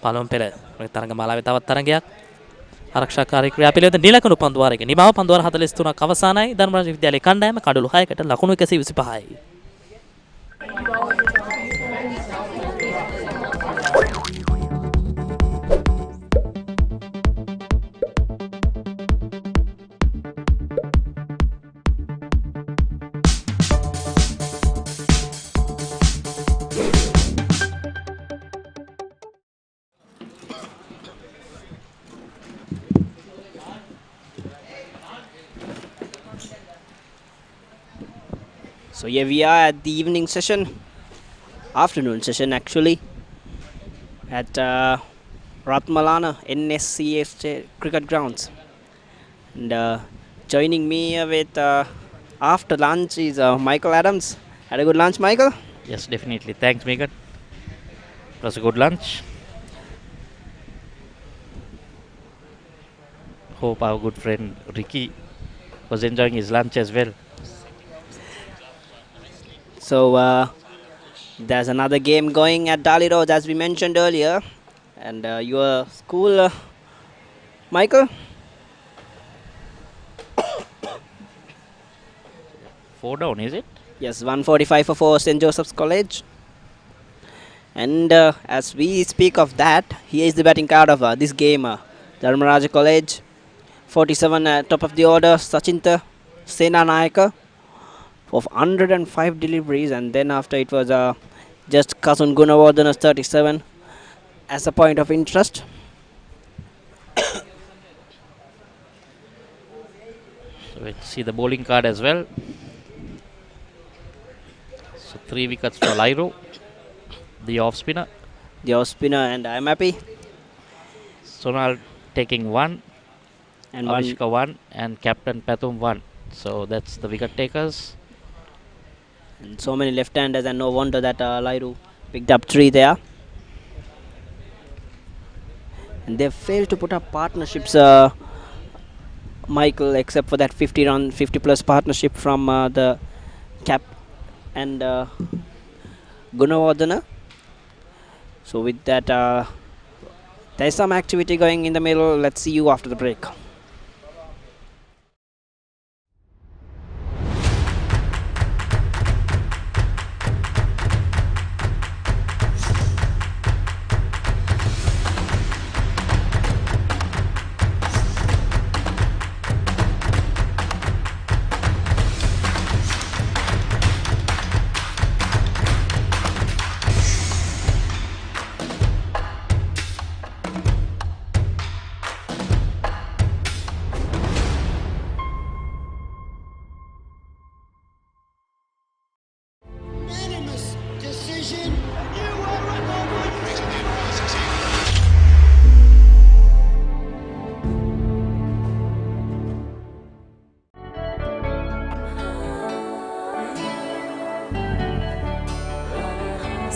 පළමු පෙර තරග මාලාවේ තවත් තරගයක් ආරක්ෂාකාරී ක්‍රියාපිළිවෙත නිලකණු පන්දු වාරයක නිමාව පන්දු වාර 43ක් අවසానයි. ධර්මරාජ විද්‍යාලයේ කණ්ඩායම කඩලු 6කට ලකුණු 125යි. So here we are at the evening session, afternoon session actually, at Dharmaraja NSCA cricket grounds. And joining me with after lunch is Michael Adams. Had a good lunch, Michael? Yes, definitely. Thanks, Megan. It was a good lunch. Hope our good friend Ricky was enjoying his lunch as well. So there's another game going at Dharmaraja as we mentioned earlier. And your school, Michael? 4 down, is it? Yes, 145 for St. Joseph's College. And as we speak of that, here is the batting card of this game. Dharmaraja College, 47 top of the order, Sachinta Sena Nayaka of 105 deliveries, and then after it was just Kasun Gunawardhana's 37 as a point of interest. So So we'll see the bowling card as well. So 3 wickets for Lyro, the off spinner. The off spinner, and I'm happy. Sonal taking 1, And Avishka 1, and Captain Pathum 1. So that's the wicket takers. And so many left-handers, and no wonder that Lairu picked up 3 there. And they failed to put up partnerships, Michael, except for that 50 plus partnership from the Cap and Gunawardana. So with that, there's some activity going in the middle. Let's see you after the break.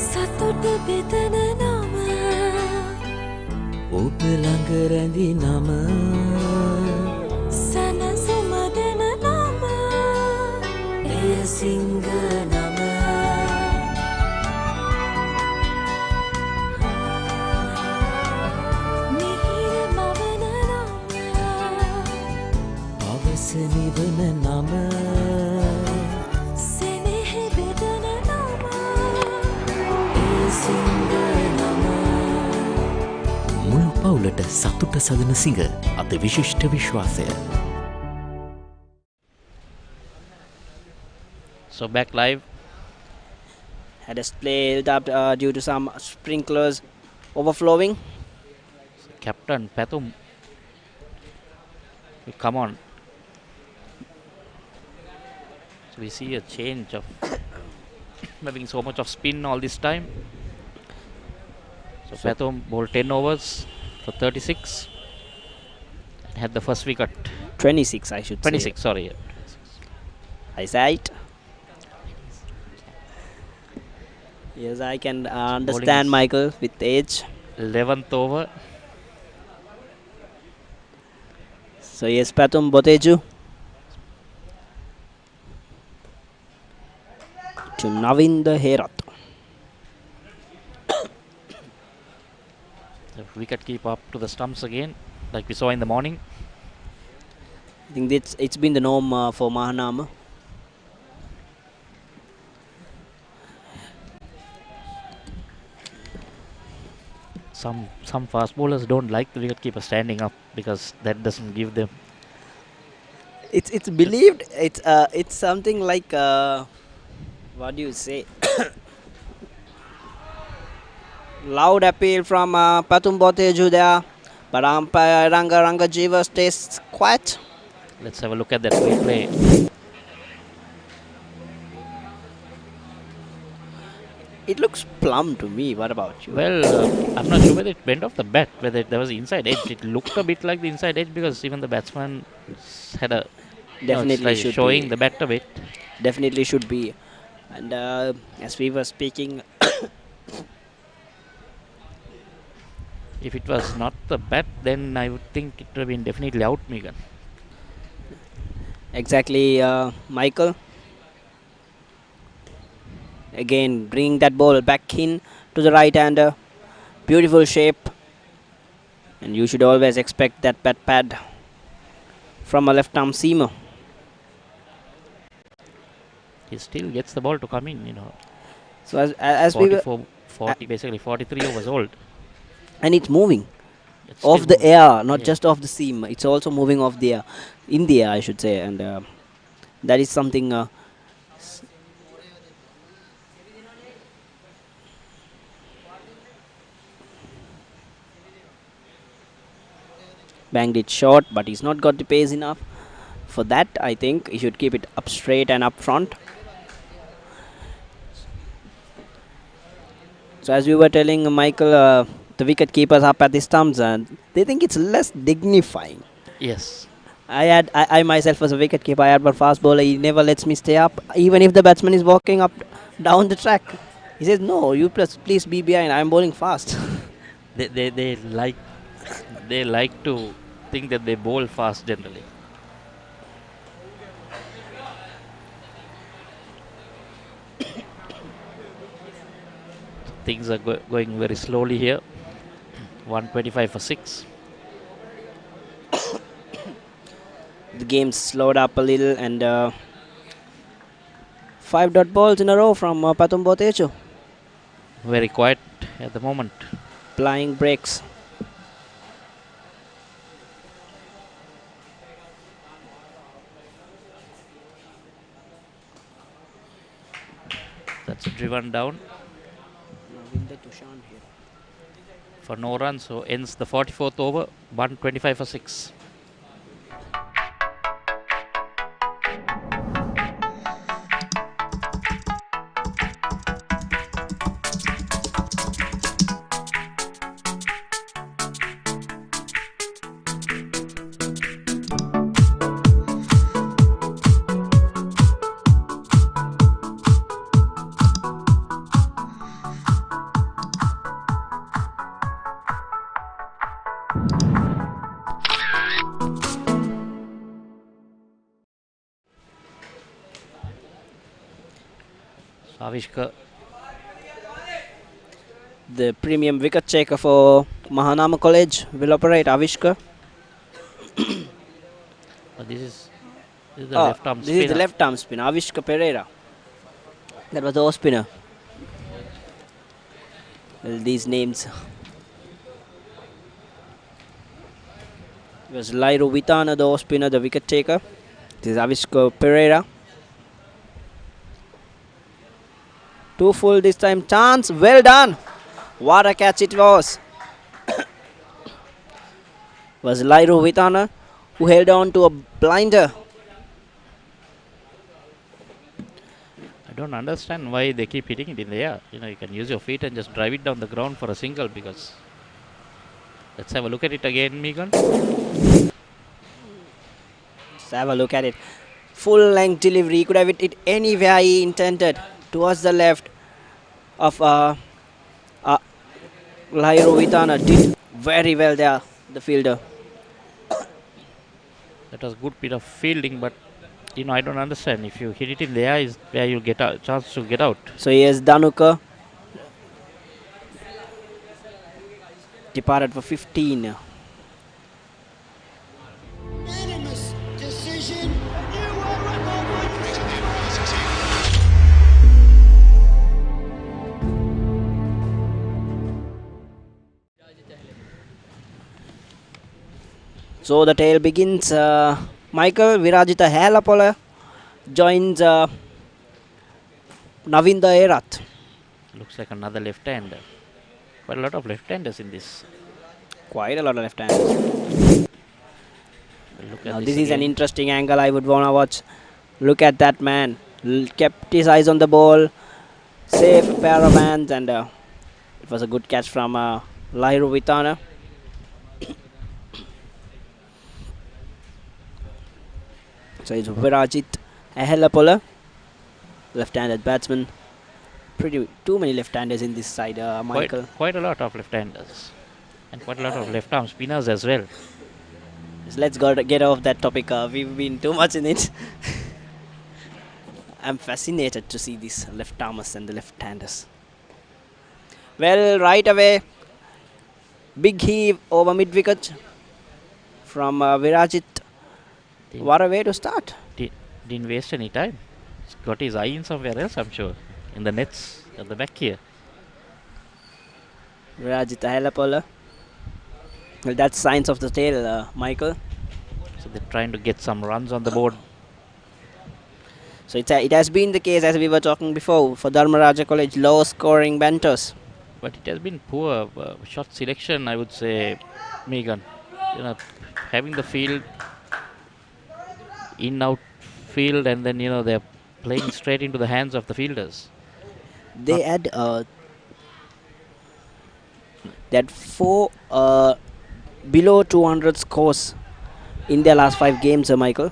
සතුට බෙදන නම ඔබ ළඟ රැඳි නම සැනසුම දෙන නම එය සිංහ නම මිහිර මවන නම පවස නිවන නම සෙනෙහ බෙදන නම එය සිංහ නම මුළු පවුලට සතුට සදන සිංහ අත විශිෂ්ට විශ්වාසය. So back live. Had a split up due to some sprinklers overflowing. Captain Pathum, come on. So we see a change of having so much of spin all this time. So Pathum bowled 10 overs for 36 and had the first wicket. 26, I should 26, say. sorry. I said it. Yes, I can understand Michael with age. 11th over. So yes, Pathum Boteju to Navin the Herat. The wicket keep up to the stumps again, like we saw in the morning. I think it's been the norm for Mahanama. Some fast bowlers don't like the wicketkeeper standing up because that doesn't give them. It's believed. It's something like what do you say? Loud appeal from Pathum Boteju there, but umpire Ranga Jiva stays quiet. Let's have a look at that replay. It looks plumb to me. What about you? Well, I'm not sure whether it bent off the bat, whether there was inside edge. It looked a bit like the inside edge because even the batsman had a Definitely should showing be. the bat a bit. Definitely should be. And as we were speaking, If it was not the bat, then I would think it would have been definitely out, Megan. exactly, Michael. Again, bringing that ball back in to the right-hander. Beautiful shape. And you should always expect that bat pad from a left-arm seamer. He still gets the ball to come in, you know. So as we were, 40, basically 43 overs old. and it's moving It's off still the air, not yeah. just off the seam. It's also moving off the air, in the air, I should say, and that is something. Banged it short, but he's not got the pace enough For that, I think he should keep it up straight and up front. So as we were telling Michael, the wicket keepers up at the stumps, and they think it's less dignifying. Yes. I myself as a wicket keeper, I had one fast bowler. He never lets me stay up, even if the batsman is walking up down the track. He says, "No, you please be behind. I'm bowling fast." They like they like to think that they bowl fast generally. Things are going very slowly here. 125 for 6. The game slowed up a little, and 5 dot balls in a row from Patumbo Techo. Very quiet at the moment. Flying breaks. That's driven down for no run. So ends the 44th over. 125 for 6. Avishka, the premium wicket checker for Mahanama College, will operate. Avishka. But this is the left arm spinner. This is the left arm spinner, Avishka Pereira. That was the off spinner. Well, these names. It was Lairo Vitana, the off spinner, the wicket taker. This is Avishka Pereira. 2 full this time. Chance. Well done. What a catch it was. Was Lairo Vitana who held on to a blinder. I don't understand why they keep hitting it in the air. You know, you can use your feet and just drive it down the ground for a single, because let's have a look at it again, Megan. Let's have a look at it. Full length delivery. He could have hit it anywhere he intended. Towards the left of Lairo Vitana. Did very well there, the fielder. That was good bit of fielding, but you know, I don't understand. If you hit it in the air, is where you'll get a chance to get out. So here's Dhanuka. Departed for 15. So the tale begins. Michael Virajita Helapola joins Navinda Erath. Looks like another left-hander. Quite a lot of left-handers in this. Quite a lot of left-handers. Now this is an interesting angle I would want to watch. Look at that man. Kept his eyes on the ball. Safe pair of hands, and it was a good catch from Lairo Vitana. So it's Virajit Ahelapola, left-handed batsman. Too many left-handers in this side, Michael. Quite a lot of left-handers, and quite a lot of left-arm spinners as well. So let's get off that topic. We've been too much in it. I'm fascinated to see these left-armers and the left-handers. Well, right away, big heave over mid-wicket from Virajit. What a way to start. Didn't waste any time. He's got his eye in somewhere else, I'm sure. In the nets at the back here. Virajit Ahelapola. Well, that's signs of the tail, Michael. So they're trying to get some runs on the board. So it has been the case, as we were talking before, for Dharmaraja College, low scoring banters. But it has been poor shot selection, I would say, Megan. You know, having the field in outfield, and then they're playing straight into the hands of the fielders. They had that 4 below 200 scores in their last 5 games, Michael.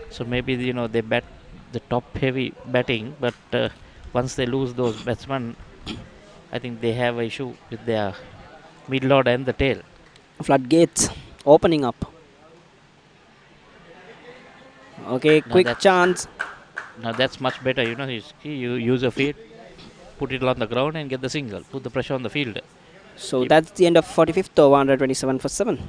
So maybe they bat the top heavy batting, but once they lose those batsmen, I think they have an issue with their middle order and the tail. Floodgates opening up. Okay, quick chance. Now that's much better. You use your feet, put it on the ground and get the single. Put the pressure on the field. So that's the end of 45th over, 127 for 7.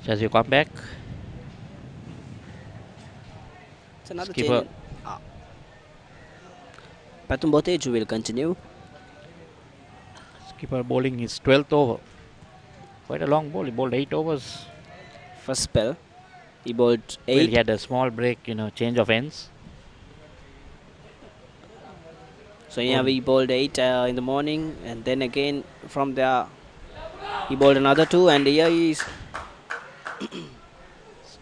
As you come back, it's another skipper. change. Pathum Boteju will continue. Skipper bowling his 12th over. Quite a long ball. He bowled 8 overs. First spell, he bowled 8. Well, he had a small break, change of ends. So yeah, we bowled 8 in the morning, and then again from there he bowled another 2, and here he is.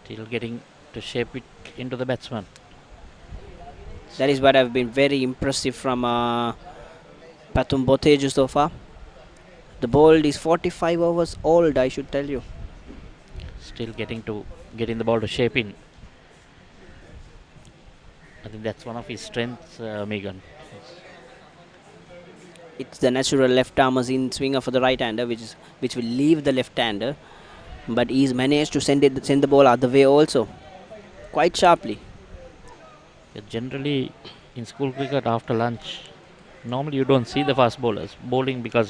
Still getting to shape it into the batsman. That is what have been very impressive from Pathum Boteju so far. The ball is 45 overs old, I should tell you. Still getting the ball to shape in. I think that's one of his strengths, Megan. It's the natural left-armer in swinger for the right-hander, which will leave the left-hander, but he's managed to send the ball other way also, quite sharply. Generally, in school cricket after lunch, normally you don't see the fast bowlers bowling because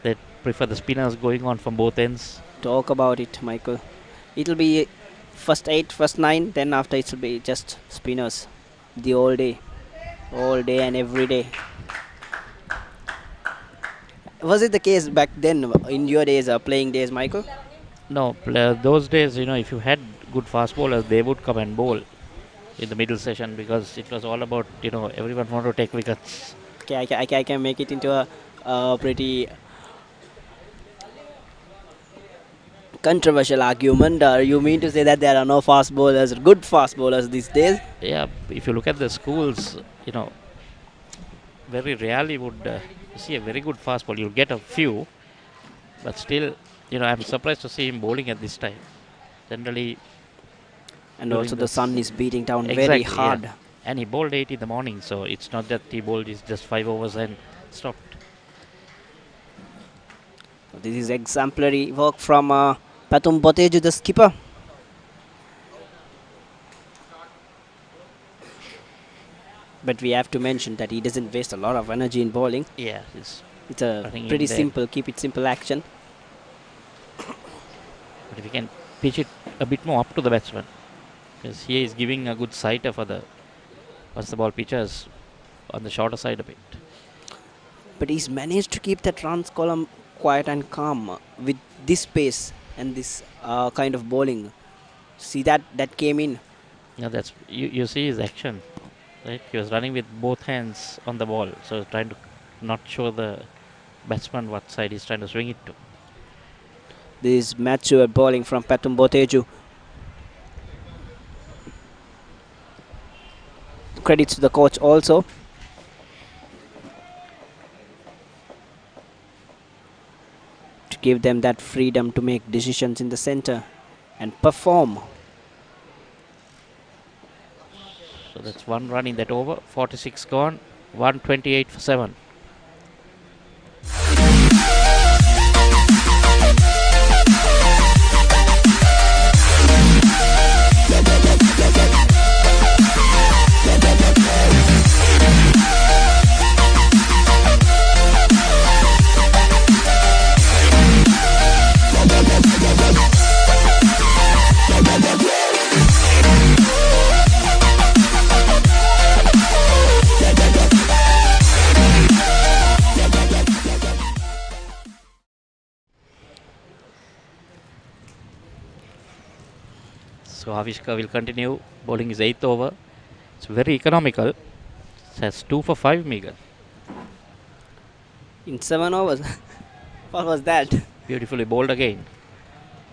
they prefer the spinners going on from both ends. Talk about it, Michael. It'll be first 8, first 9, then after it will be just spinners the all day and every day. Was it the case back then in your days, playing days, Michael? No, those days, if you had good fast bowlers, they would come and bowl in the middle session because it was all about, everyone wanted to take wickets. Okay, I can make it into a pretty controversial argument. You mean to say that there are no fast bowlers, good fast bowlers these days? Yeah, if you look at the schools, very rarely would you see a very good fast ball. You'll get a few, but still, I'm surprised to see him bowling at this time. Generally, and also the sun is beating down exactly, very hard. Yeah. And he bowled 8 in the morning, so it's not that he bowled just 5 overs and stopped. This is exemplary work from Pathum Boteju, the skipper. But we have to mention that he doesn't waste a lot of energy in bowling. Yeah, it's a pretty simple, keep it simple action. But if you can pitch it a bit more up to the batsman, because he is giving a good sighter for once the ball pitches on the shorter side a bit. But he's managed to keep that runs column quiet and calm with this pace and this kind of bowling. See that came in. Yeah, that's you see his action. Right, he was running with both hands on the ball, so trying to not show the batsman what side he's trying to swing it to. This mature bowling from Pathum Boteju. Credits to the coach also. To give them that freedom to make decisions in the center and perform. So that's one run in that over. 46 gone. 128 for 7. So Avishka will continue bowling his 8th over. It's very economical. It has 2 for 5, Megan. In 7 overs. What was that? Beautifully bowled again.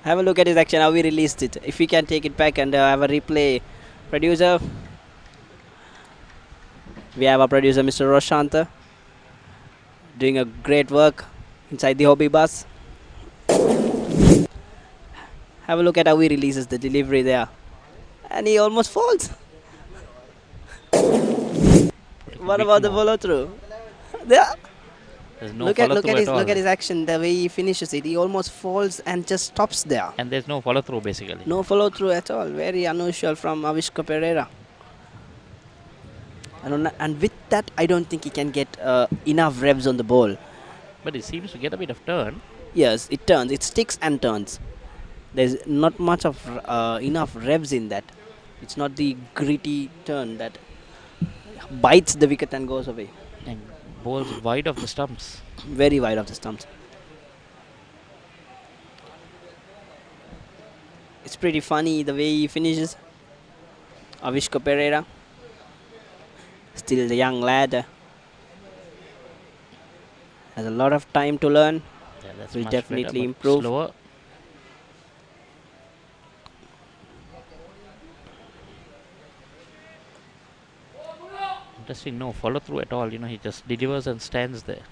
Have a look at his action, how we released it. If we can take it back and have a replay. Producer. We have our producer, Mr. Roshanta, doing a great work inside the hobby bus. Have a look at how he releases the delivery there. And he almost falls. What about the follow through? There. There's no look at follow-through his action, the way he finishes it. He almost falls and just stops there. And there's no follow-through basically. No follow-through at all. Very unusual from Avishka Pereira. And with that, I don't think he can get enough revs on the ball. But it seems to get a bit of turn. Yes, it turns. It sticks and turns. There's not much of enough revs in that. It's not the gritty turn that bites the wicket and goes away. And bowls wide of the stumps. Very wide of the stumps. It's pretty funny the way he finishes. Avishka Pereira. Still the young lad. Has a lot of time to learn. Yeah, that's will much definitely better, but improve. Slower. Interesting, no follow through at all. He just delivers and stands there.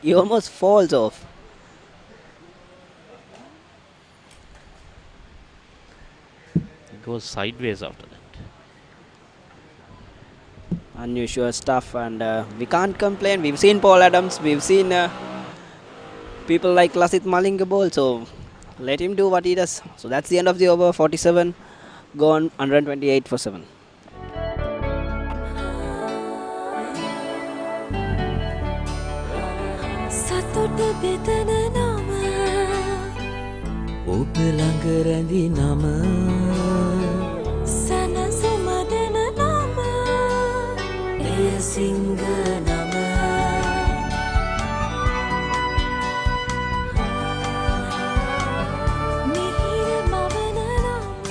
He almost falls off. It goes sideways after that. Unusual stuff, and we can't complain. We've seen Paul Adams, we've seen people like Lasith Malinga bowl, so let him do what he does. So that's the end of the over. 47 gone, 128 for 7. සතුට බෙදන නම ඔබ ළඟ රැඳි නම සැනසුම දෙන නම එය සිංහ නම මිහිර මවන නම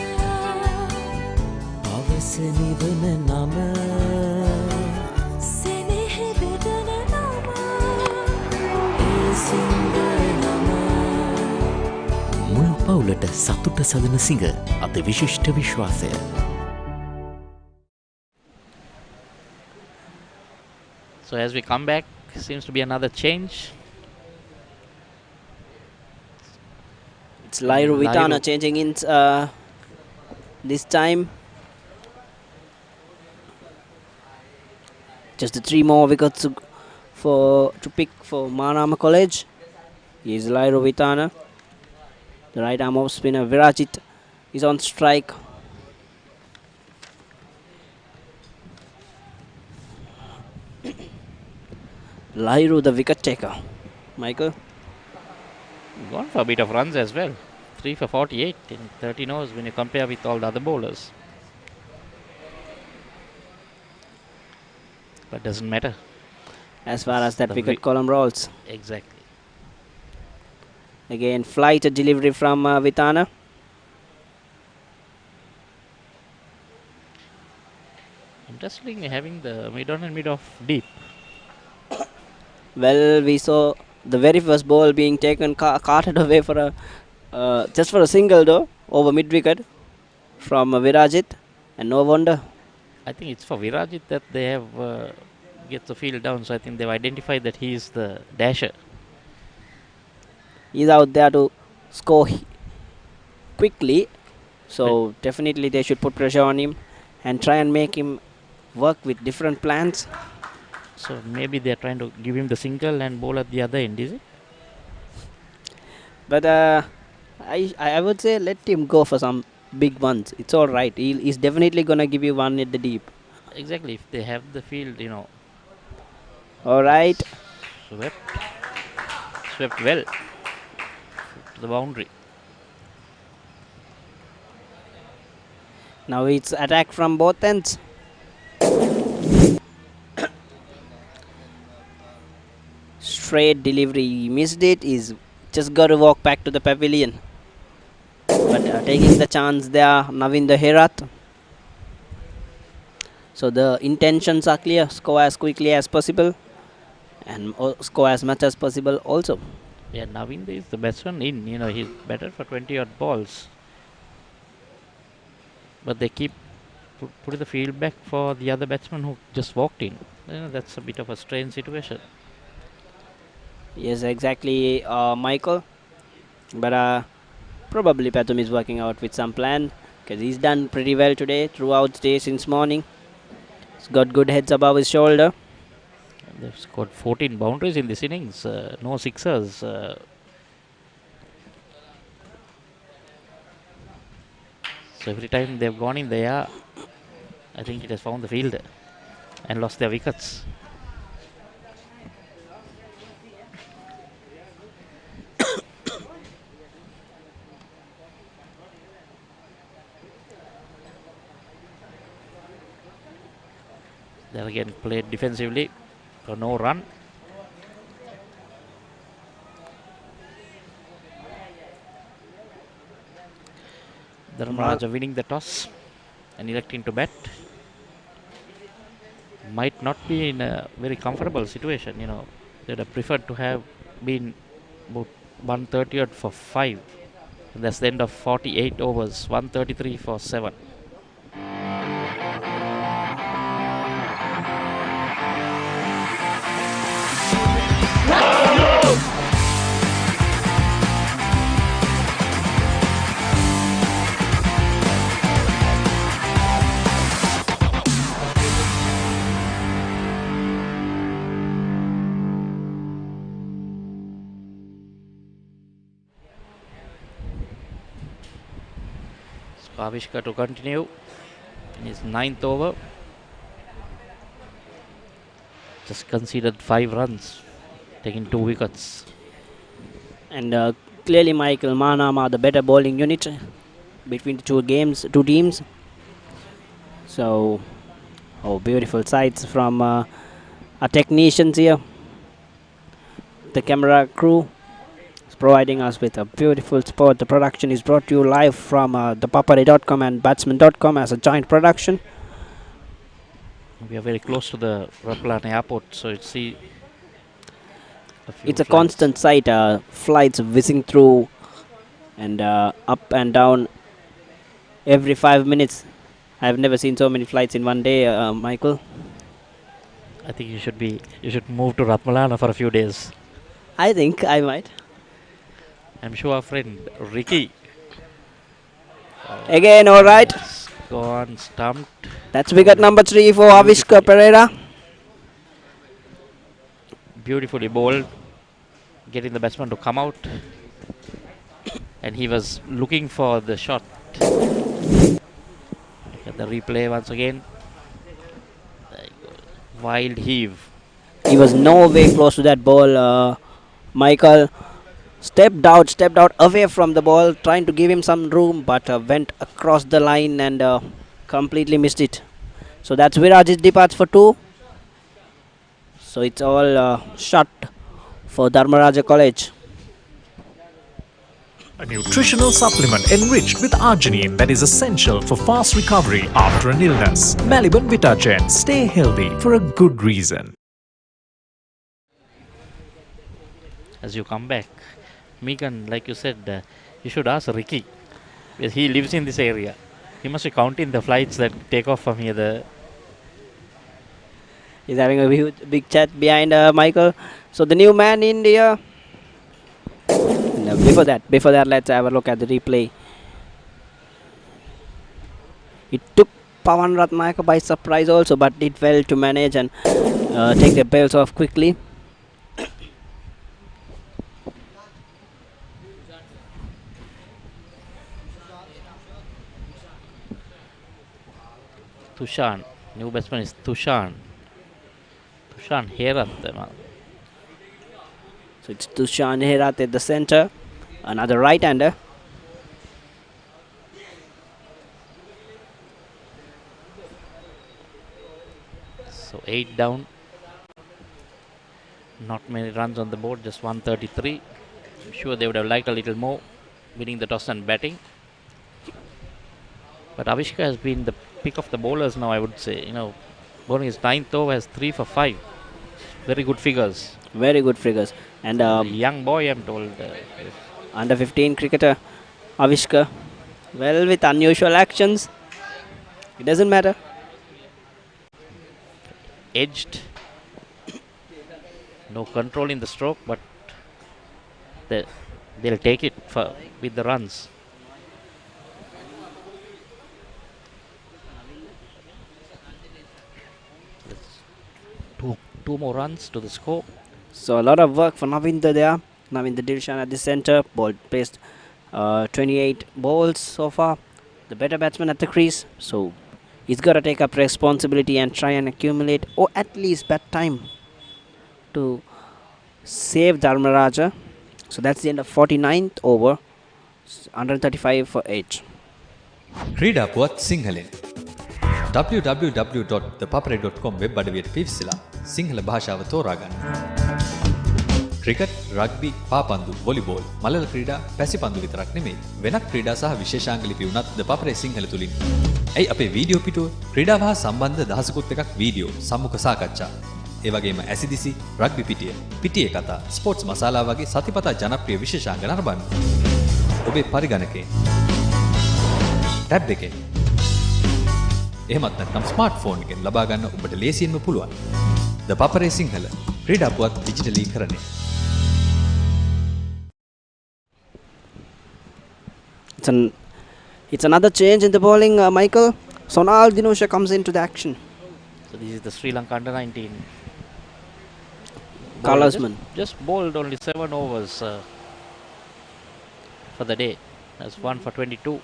පවස නිවන නම සෙනෙහ බෙදන නම එය සිංහ නම මුළු පවුලට සතුට සදන සිංහ අද විශිෂ්ට විශ්වාසය. So as we come back, seems to be another change. It's Lairu Vitana changing in this time. Just the 3 more wickets to pick for Mahanama College. Here's Lairu Vitana. The right arm off spinner Virajit is on strike. Lairu, the wicket taker. Michael? Gone for a bit of runs as well. 3 for 48 in 13 overs when you compare with all the other bowlers. But doesn't matter. As far as that wicket column rolls. Exactly. Again, flighted delivery from Vitana. Interestingly, having the mid on and mid off deep. Well, we saw the very first ball being taken, carted away for just for a single though, over mid wicket from Virajit, and no wonder. I think it's for Virajit that they have get the field down, so I think they've identified that he is the dasher. He's out there to score quickly, so definitely they should put pressure on him and try and make him work with different plans. So maybe they're trying to give him the single and bowl at the other end, is it? But I would say let him go for some big ones. It's all right. He's definitely gonna give you one at the deep. Exactly. If they have the field, All right. Swept well to the boundary. Now it's attack from both ends. Straight delivery. He missed it. He's just got to walk back to the pavilion. But taking the chance there, Navinder Herat. So the intentions are clear. Score as quickly as possible and score as much as possible also. Yeah, Navinder is the best one in. He's better for 20 odd balls. But they keep putting the field back for the other batsman who just walked in. That's a bit of a strange situation. Yes, exactly, Michael. But probably Pathum is working out with some plan because he's done pretty well today throughout the day since morning. He's got good heads above his shoulder. They've scored 14 boundaries in this innings, no sixers. So every time they've gone in there, I think it has found the field and lost their wickets. They're again played defensively for no run. Dharmaraja winning the toss and electing to bat. Might not be in a very comfortable situation. They'd have preferred to have been about 130 odd for 5. And that's the end of 48 overs, 133 for 7. Avishka to continue in his 9th over. Just conceded 5 runs, taking 2 wickets. And clearly Michael Mahanama the better bowling unit between the two teams. So, beautiful sights from our technicians here. The camera crew is providing us with a beautiful spot. The production is brought to you live from ThePapare.com and Batsman.com as a joint production. We are very close to the Ratmalana airport, so it's a constant sight. Flights whizzing through and up and down every 5 minutes. I've never seen so many flights in one day, Michael. I think you should move to Ratmalana for a few days. I think I might. I'm sure our friend Ricky. Again, all right. Gone, stumped. That's wicket number 3 for Avishka Pereira. Beautifully bowled, getting the batsman to come out. And he was looking for the shot. Get the replay once again. Wild heave. He was no way close to that ball. Michael stepped out away from the ball, trying to give him some room, but went across the line and completely missed it. So that's Viraj's departs for 2. So it's all shut for Dharmaraja College. A nutritional supplement enriched with arginine that is essential for fast recovery after an illness. Mahanama Vitagen. Stay healthy for a good reason. As you come back, Megan, like you said, you should ask Ricky. Because he lives in this area. He must be counting the flights that take off from here. He's having a big chat behind Michael. So the new man in India. Before that, let's have a look at the replay. It took Pawan Ratnayaka by surprise also, but did well to manage and take the bells off quickly. Tushan. New batsman is Tushan. Tushan Herat. So it's Tushan Herat at the center. Another right-hander. So 8 down. Not many runs on the board, just 133. I'm sure they would have liked a little more, winning the toss and batting. But Avishka has been the pick of the bowlers now, I would say. Bowling his 9th over has 3 for 5. Very good figures. Very good figures. And a young boy, I'm told. Under 15 cricketer, Avishka. Well, with unusual actions, it doesn't matter. Edged. No control in the stroke, but they'll take it with the runs. Two more runs to the score. So a lot of work for Navinda there. Navinda Dilshan at the center. Ball placed 28 balls so far. The better batsman at the crease. So he's got to take up responsibility and try and accumulate, or at least bat time, to save Dharmaraja. So that's the end of 49th over. 135 for 8. ක්‍රීඩා පුවත් සිංහලෙන් www.thepapare.com web අඩවියට පිවිසලා Sinhala භාෂාව තෝරාගන්න. Cricket, rugby, පාපන්දු, volleyball, මලල ක්‍රීඩා, පැසිපන්දු විතරක් නෙමෙයි වෙනත් ක්‍රීඩා සහ විශේෂාංග ලිපි උනත් The Papare සිංහල තුලින්. ඇයි අපේ වීඩියෝ පිටුව ක්‍රීඩාව හා සම්බන්ධ දහසකුත් එකක් වීඩියෝ, සම්මුඛ සාකච්ඡා. ඒ වගේම ඇසිදිසි, රග්බි පිටිය, පිටියේ කතා, ස්පෝර්ට්ස් මසාලා වගේ සතිපතා ජනප්‍රිය විශේෂාංග නරඹන්න. ඔබේ පරිගණකේ ටැබ් එකෙන් එහෙමත් නැත්නම් ස්මාර්ට්ෆෝන් එකෙන් ලබා ගන්න ඔබට ලේසියෙන්ම පුළුවන්. The Papare සිංහල ක්‍රීඩා පුවත් ඩිජිටලීකරණය. It's another change in the bowling, Michael. Sonal Dinusha comes into the action. So this is the Sri Lanka under-19 Colorsman. Just bowled only 7 overs for the day. That's 1 for 22.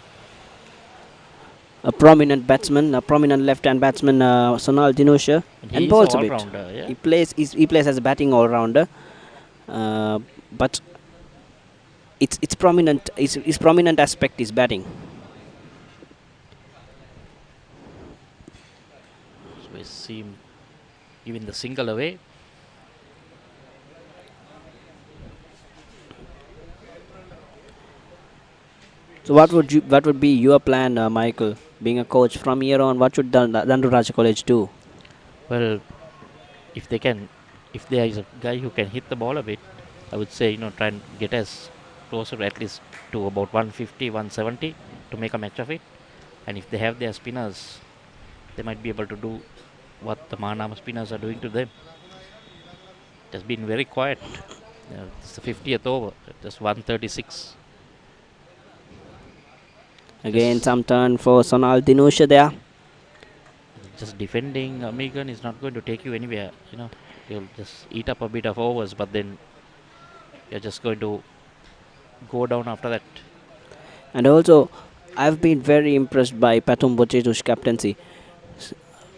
A prominent batsman, a prominent left-hand batsman, Sonal Dinusha, and bowls a bit. Yeah. He plays as a batting all-rounder, but its prominent aspect is batting. So we see him giving the single away. So what would be your plan, Michael? Being a coach from here on, what should Dharmaraja College do? Well, if there is a guy who can hit the ball a bit, I would say try and get us closer at least to about 150, 170 to make a match of it. And if they have their spinners, they might be able to do what the Mahanama spinners are doing to them. It has been very quiet. It's the 50th over, just 136. Again, some turn for Sonal Dinusha there. Just defending Megan is not going to take you anywhere. You'll just eat up a bit of overs, but then you're just going to go down after that. And also, I've been very impressed by Patum Bochetu's captaincy.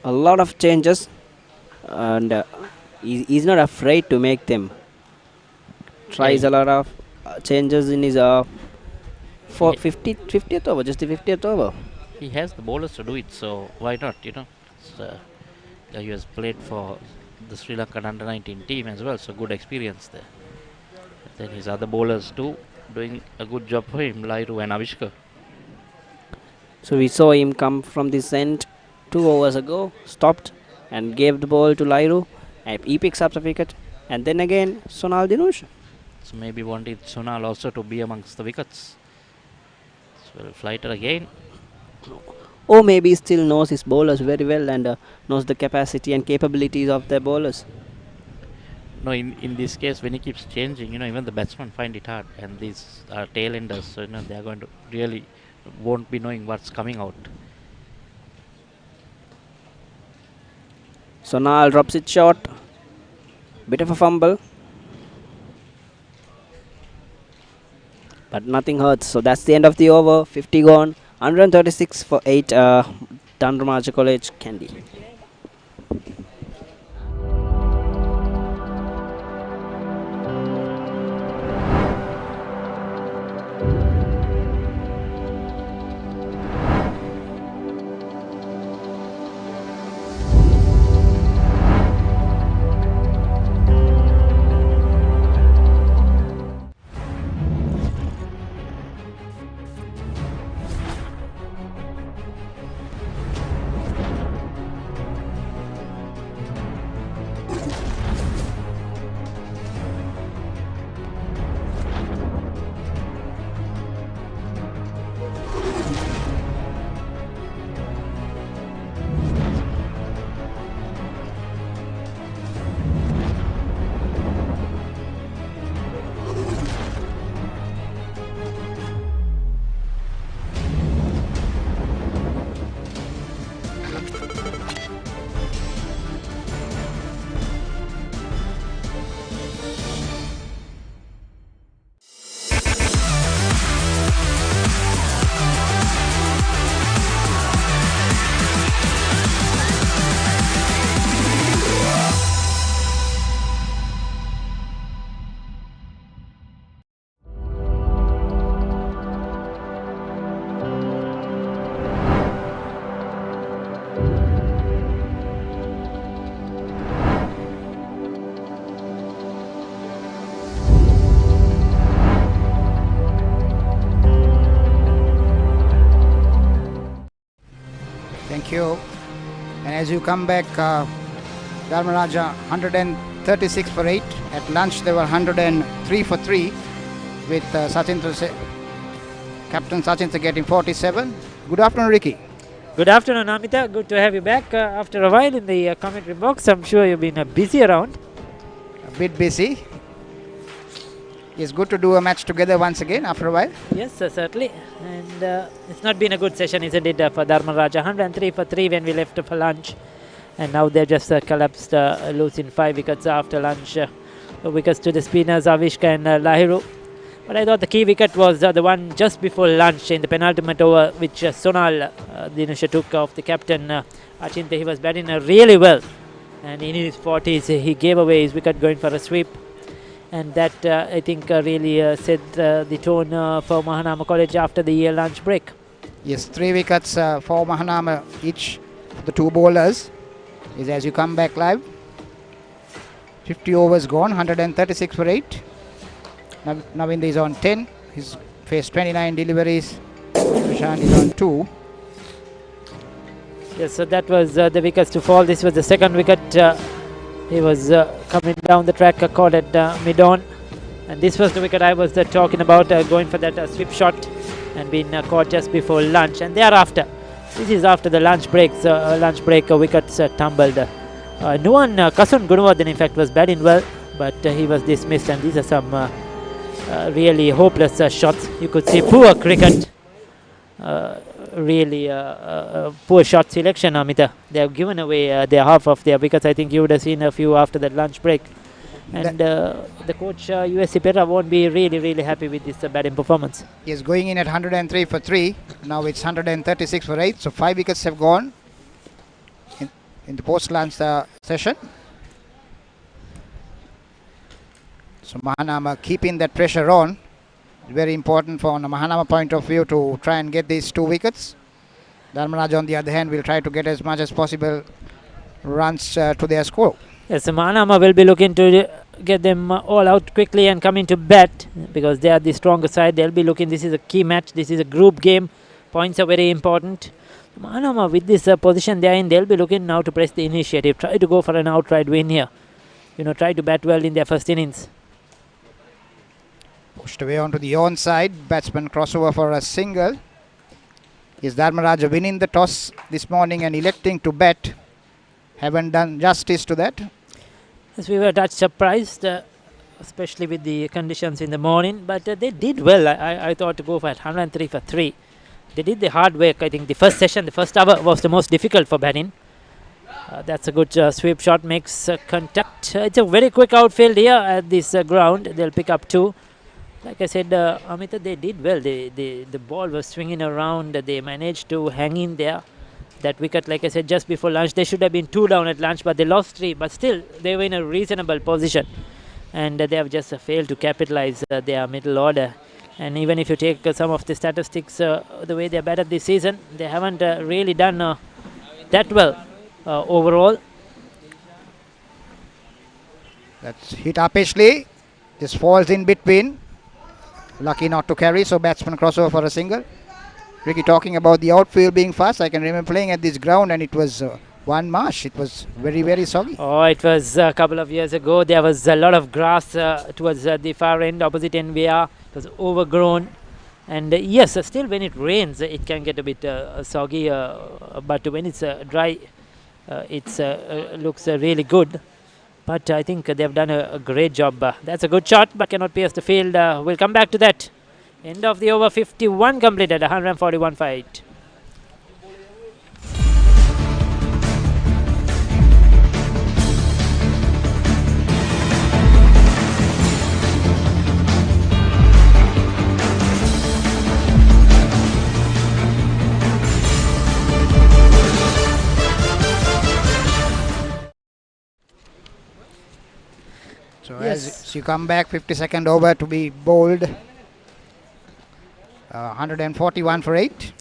A lot of changes, and he's not afraid to make them. Tries a lot of changes in his 50th over, just the 50th over. He has the bowlers to do it, so why not? He has played for the Sri Lankan under-19 team as well, so good experience there. Then his other bowlers too, doing a good job for him, Lairu and Avishka. So we saw him come from this end 2 overs ago, stopped and gave the ball to Lairu, and he picks up the wicket, and then again Sonal Dinusha. So maybe wanted Sonal also to be amongst the wickets. So we'll flighter again. Or maybe he still knows his bowlers very well and knows the capacity and capabilities of their bowlers. No, in this case, when he keeps changing, even the batsmen find it hard, and these are tail-enders, so they are going to really won't be knowing what's coming out. Sonal drops it short. Bit of a fumble. But nothing hurts. So that's the end of the over. 50 gone. 136 for 8. Dharmaraja College, Kandy. you. And as you come back, Dharmaraja 136 for 8. At lunch they were 103 for 3 with Captain Sachin getting 47. Good afternoon, Ricky. Good afternoon, Amita. Good to have you back after a while in the commentary box. I'm sure you've been busy around. A bit busy. It's good to do a match together once again after a while. Yes, certainly. And it's not been a good session, isn't it, for Dharmaraja? 103 for 3 when we left for lunch. And now they've just collapsed, losing 5 wickets after lunch. Wickets to the spinners, Avishka and Lahiru. But I thought the key wicket was the one just before lunch in the penultimate over, which Sonal Dinasha took off the captain Achinte. He was batting really well. And in his 40s, he gave away his wicket going for a sweep. And that, I think, really set the tone for Mahanama College after the lunch break. Yes, 3 wickets for Mahanama each, the 2 bowlers. Is as you come back live. 50 overs gone, 136 for 8. Navind is on 10. He's faced 29 deliveries. Prashant is on 2. Yes, so that was the wickets to fall. This was the second wicket. He was coming down the track, caught at mid-on. And this was the wicket I was talking about, going for that sweep shot and being caught just before lunch. And thereafter, this is after the lunch break, wickets tumbled. Nuwan Kasun Gunawardhan, in fact, was batting well, but he was dismissed. And these are some really hopeless shots. You could see poor cricket. Really poor shot selection, Amita. They have given away their half of their wickets. I think you would have seen a few after that lunch break. And the coach, USC Petra, won't be really happy with this batting performance. He is going in at 103 for 3. Now it's 136 for 8. So 5 wickets have gone in the post-lunch session. So Mahanama keeping that pressure on. Very important from a Mahanama point of view to try and get these 2 wickets. Dharmaraja, on the other hand, will try to get as much as possible runs to their score. Yes, Mahanama will be looking to get them all out quickly and come into bat because they are the stronger side. They'll be looking, this is a key match, this is a group game, points are very important. Mahanama, with this position they are in, they'll be looking now to press the initiative, try to go for an outright win here. Try to bat well in their first innings. Pushed away onto the onside, batsman crossover for a single. Is Dharmaraja winning the toss this morning and electing to bat? Haven't done justice to that. Yes, we were touch surprised, especially with the conditions in the morning, but they did well. I thought to go for 103 for 3. They did the hard work. I think the first session, the first hour was the most difficult for batting. That's a good sweep shot, makes contact. It's a very quick outfield here at this ground. They'll pick up 2. Like I said, Amita, they did well. The ball was swinging around. They managed to hang in there. That wicket, like I said, just before lunch, they should have been 2 down at lunch, but they lost 3. But still, they were in a reasonable position. And they have just failed to capitalize their middle order. And even if you take some of the statistics, the way they batted this season, they haven't really done that well overall. That's hit uppishly. Just falls in between. Lucky not to carry, so batsman crossover for a single. Ricky, talking about the outfield being fast, I can remember playing at this ground and it was one marsh. It was very soggy. Oh, it was a couple of years ago. There was a lot of grass towards the far end, opposite NVR. It was overgrown. And yes, still when it rains, it can get a bit soggy. But when it's dry, it looks really good. But I think they've done a great job. That's a good shot, but cannot pierce the field. We'll come back to that. End of the over, 51 completed, 141 for 8. So as you come back, 52nd over to be bowled. 141 for 8.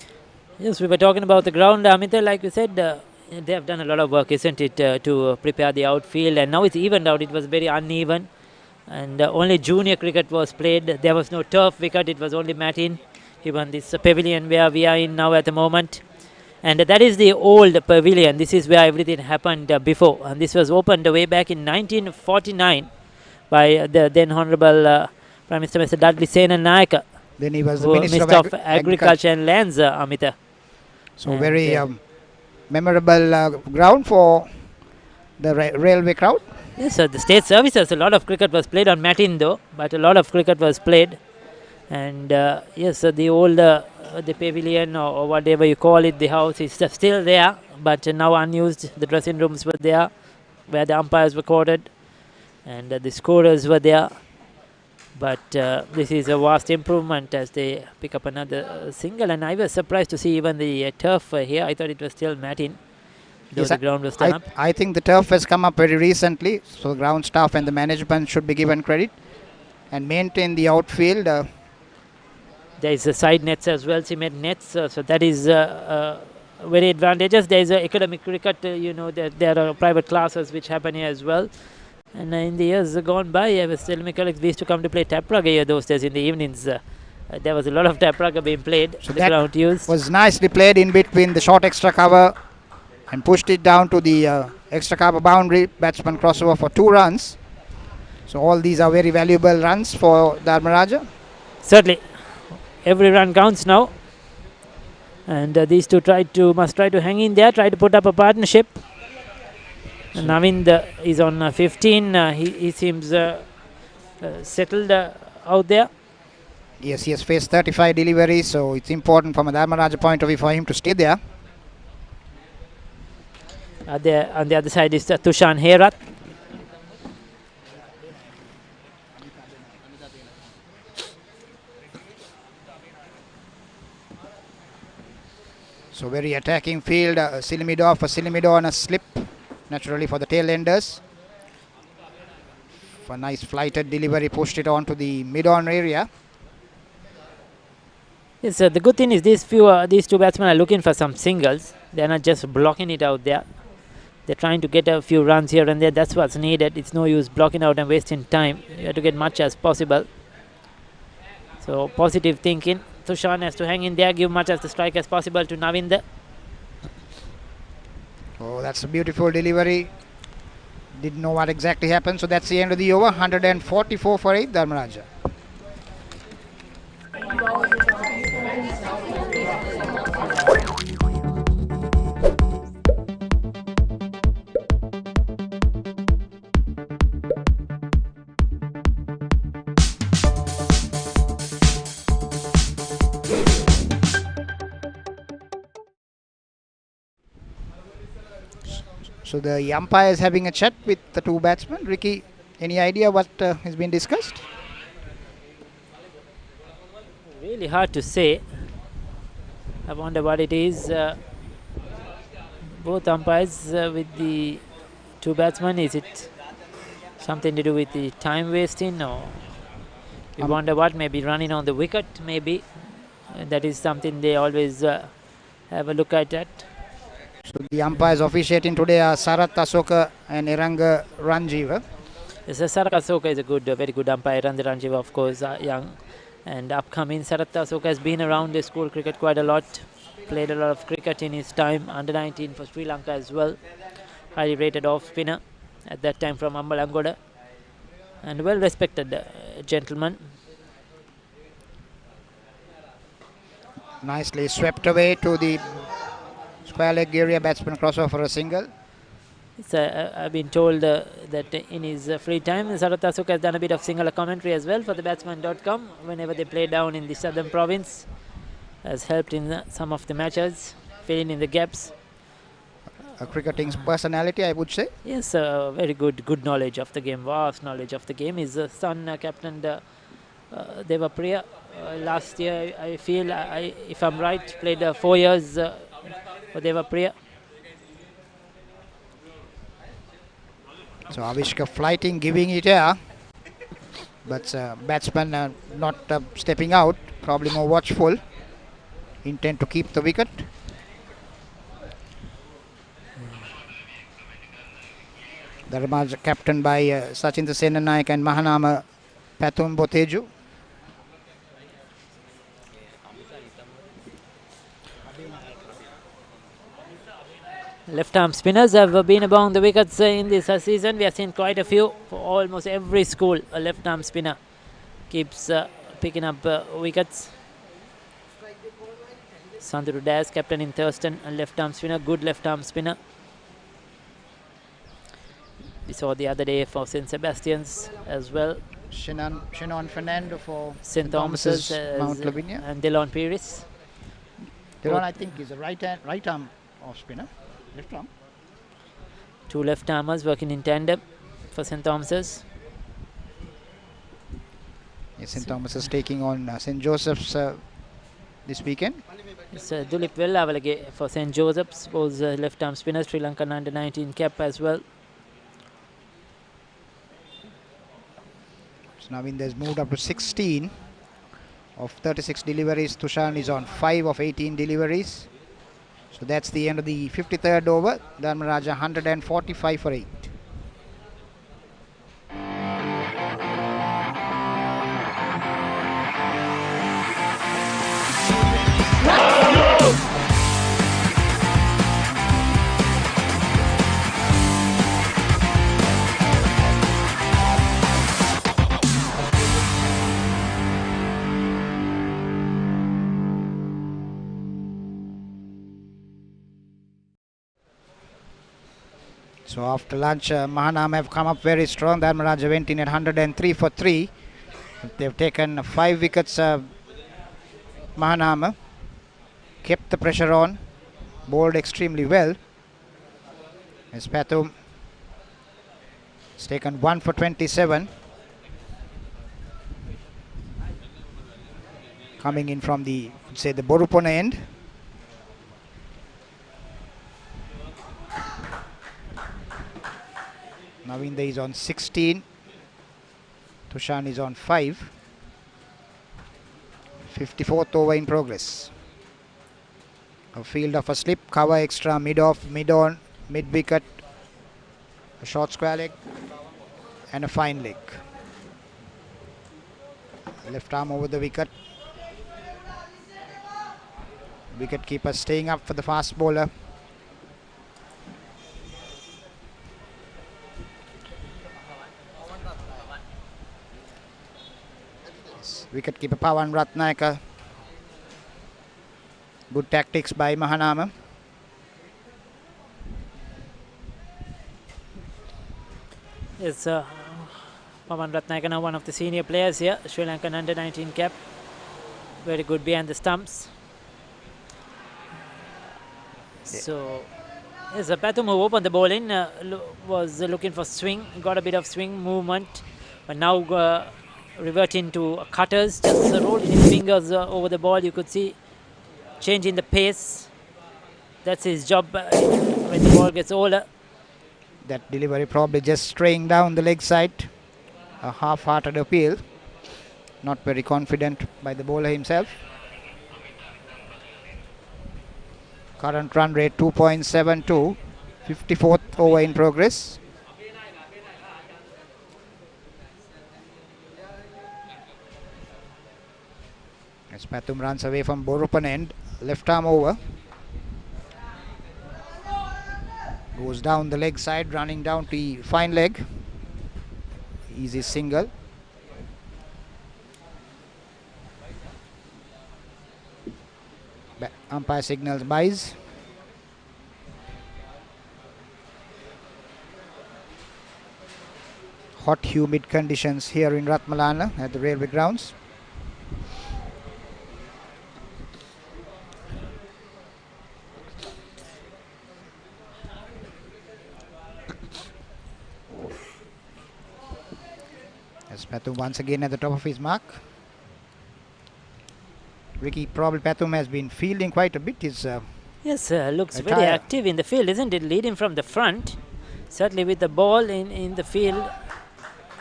Yes, we were talking about the ground, Amita. Like we said, they have done a lot of work, isn't it, to prepare the outfield. And now it's evened out. It was very uneven. And only junior cricket was played. There was no turf wicket. It was only matting. Even this pavilion where we are in now at the moment. And that is the old pavilion. This is where everything happened before. And this was opened way back in 1949 by the then Honorable Prime Minister Mr. Dudley Senanayake. Then he was the who Minister of Minister of Agriculture. Agriculture and Lands, Amita. So And, very memorable ground for the railway crowd. Yes, sir. The state services, a lot of cricket was played on Matin though, but a lot of cricket was played. And yes, the old the pavilion or whatever you call it, the house is still there, but now unused. The dressing rooms were there, where the umpires were quartered, and the scorers were there. But this is a vast improvement as they pick up another single. And I was surprised to see even the turf here. I thought it was still Matin. Yes, The ground was done up. I think the turf has come up very recently, so ground staff and the management should be given credit and maintain the outfield. There is a side nets as well, cement nets, so that is very advantageous. There is academic cricket, there are private classes which happen here as well. And in the years gone by, I was telling my colleagues, we used to come to play tap rugby here those days in the evenings. There was a lot of tap rugby being played. So the that ground used. was nicely played in between the short extra cover and pushed it down to the extra cover boundary. Batsman crossover for 2 runs. So all these are very valuable runs for Dharmaraja. Certainly. Every run counts now. And these two must try to hang in there, try to put up a partnership. Navind is on 15. He seems settled out there. Yes, he has faced 35 deliveries, so it's important from a Dharmaraja point of view for him to stay there. On the other side is Tushan Herath. So very attacking field. Silimido on a slip, naturally for the tail enders. For a nice flighted delivery, pushed it on to the mid-on area. Yes, the good thing is these two batsmen are looking for some singles. They are not just blocking it out there. They're trying to get a few runs here and there. That's what's needed. It's no use blocking out and wasting time. You have to get much as possible. So positive thinking. Tushan has to hang in there, give much as the strike as possible to Navind. Oh, that's a beautiful delivery. Didn't know what exactly happened. So that's the end of the over. 144 for 8, Dharmaraja. So the umpire is having a chat with the 2 batsmen. Ricky, any idea what has been discussed? Really hard to say. I wonder what it is. Both umpires with the 2 batsmen. Is it something to do with the time wasting, or we wonder what? Maybe running on the wicket. Maybe that is something they always have a look at that. So the umpires officiating today are Sarath Asoka and Eranga Ranjiva. Yes, Sarath Asoka is a very good umpire. Eranga Ranjiva, of course, young and upcoming. Sarath Asoka has been around the school cricket quite a lot. Played a lot of cricket in his time. Under 19 for Sri Lanka as well. Highly rated off spinner at that time from Ambalangoda. And well respected gentleman. Nicely swept away to the square leg area. Batsman crossover for a single. I've been told that in his free time, Sarath Asoka has done a bit of singular commentary as well for the batsman.com whenever they play down in the southern province. Has helped in some of the matches, filling in the gaps. a cricketing personality, I would say. Yes, very good knowledge of the game, vast knowledge of the game. His son captained ThePapare last year. I feel, if I'm right, played 4 years for ThePapare. So Avishka flighting, giving it air, but batsman not stepping out, probably more watchful, intent to keep the wicket. Dharmaraja captained by Sachin Senanayak and Mahanama Pathum Boteju. Left arm spinners have been among the wickets in this season. We have seen quite a few for almost every school. A left arm spinner keeps picking up wickets. Sandhu Das, captain in Thurston, a left arm spinner, good left arm spinner. We saw the other day for St. Sebastian's as well. Shenon Fernando for St. Thomas's Mount Lavinia. and Delon Pieris. Delon, I think, is a right arm off spinner. Left arm. Two left armers working in tandem for St. Thomas's. Yes, St. Thomas's taking on St. Joseph's this weekend. It's Dulip Vellavalage for St. Joseph's was left arm spinner, Sri Lankan under 19 cap as well. So Navin has moved up to 16 of 36 deliveries. Tushan is on 5 of 18 deliveries. So that's the end of the 53rd over. Dharmaraja 145 for 8. So after lunch, Mahanama have come up very strong. Dharmaraja went in at 103 for 3. They've taken 5 wickets. Mahanama kept the pressure on, bowled extremely well. As Pathum has taken 1 for 27. Coming in from the, say, the Borupona end. Navinda is on 16. Tushan is on 5. 54th over in progress. A field of a slip, cover extra, mid off, mid on, mid wicket, a short square leg, and a fine leg. Left arm over the wicket. Wicket keeper staying up for the fast bowler. Wicket keeper Pawan Ratnayaka. Good tactics by Mahanama. Yes, Pawan Ratnayaka now one of the senior players here. Sri Lankan under 19 cap. Very good behind the stumps. So, yes, Pathum who opened the ball in was looking for swing, got a bit of swing movement, but now reverting to cutters, just rolling his fingers over the ball. You could see changing the pace. That's his job when the ball gets older. That delivery probably just straying down the leg side. A half-hearted appeal. Not very confident by the bowler himself. Current run rate 2.72. 54th over in progress. As Pathum runs away from Borupan end, left arm over. Goes down the leg side, running down to the fine leg. Easy single. Umpire signals byes. Hot, humid conditions here in Ratmalana at the railway grounds. As Pathum once again at the top of his mark. Ricky, probably Pathum has been fielding quite a bit. His yes, looks very active in the field, isn't it? Leading from the front, certainly with the ball in the field.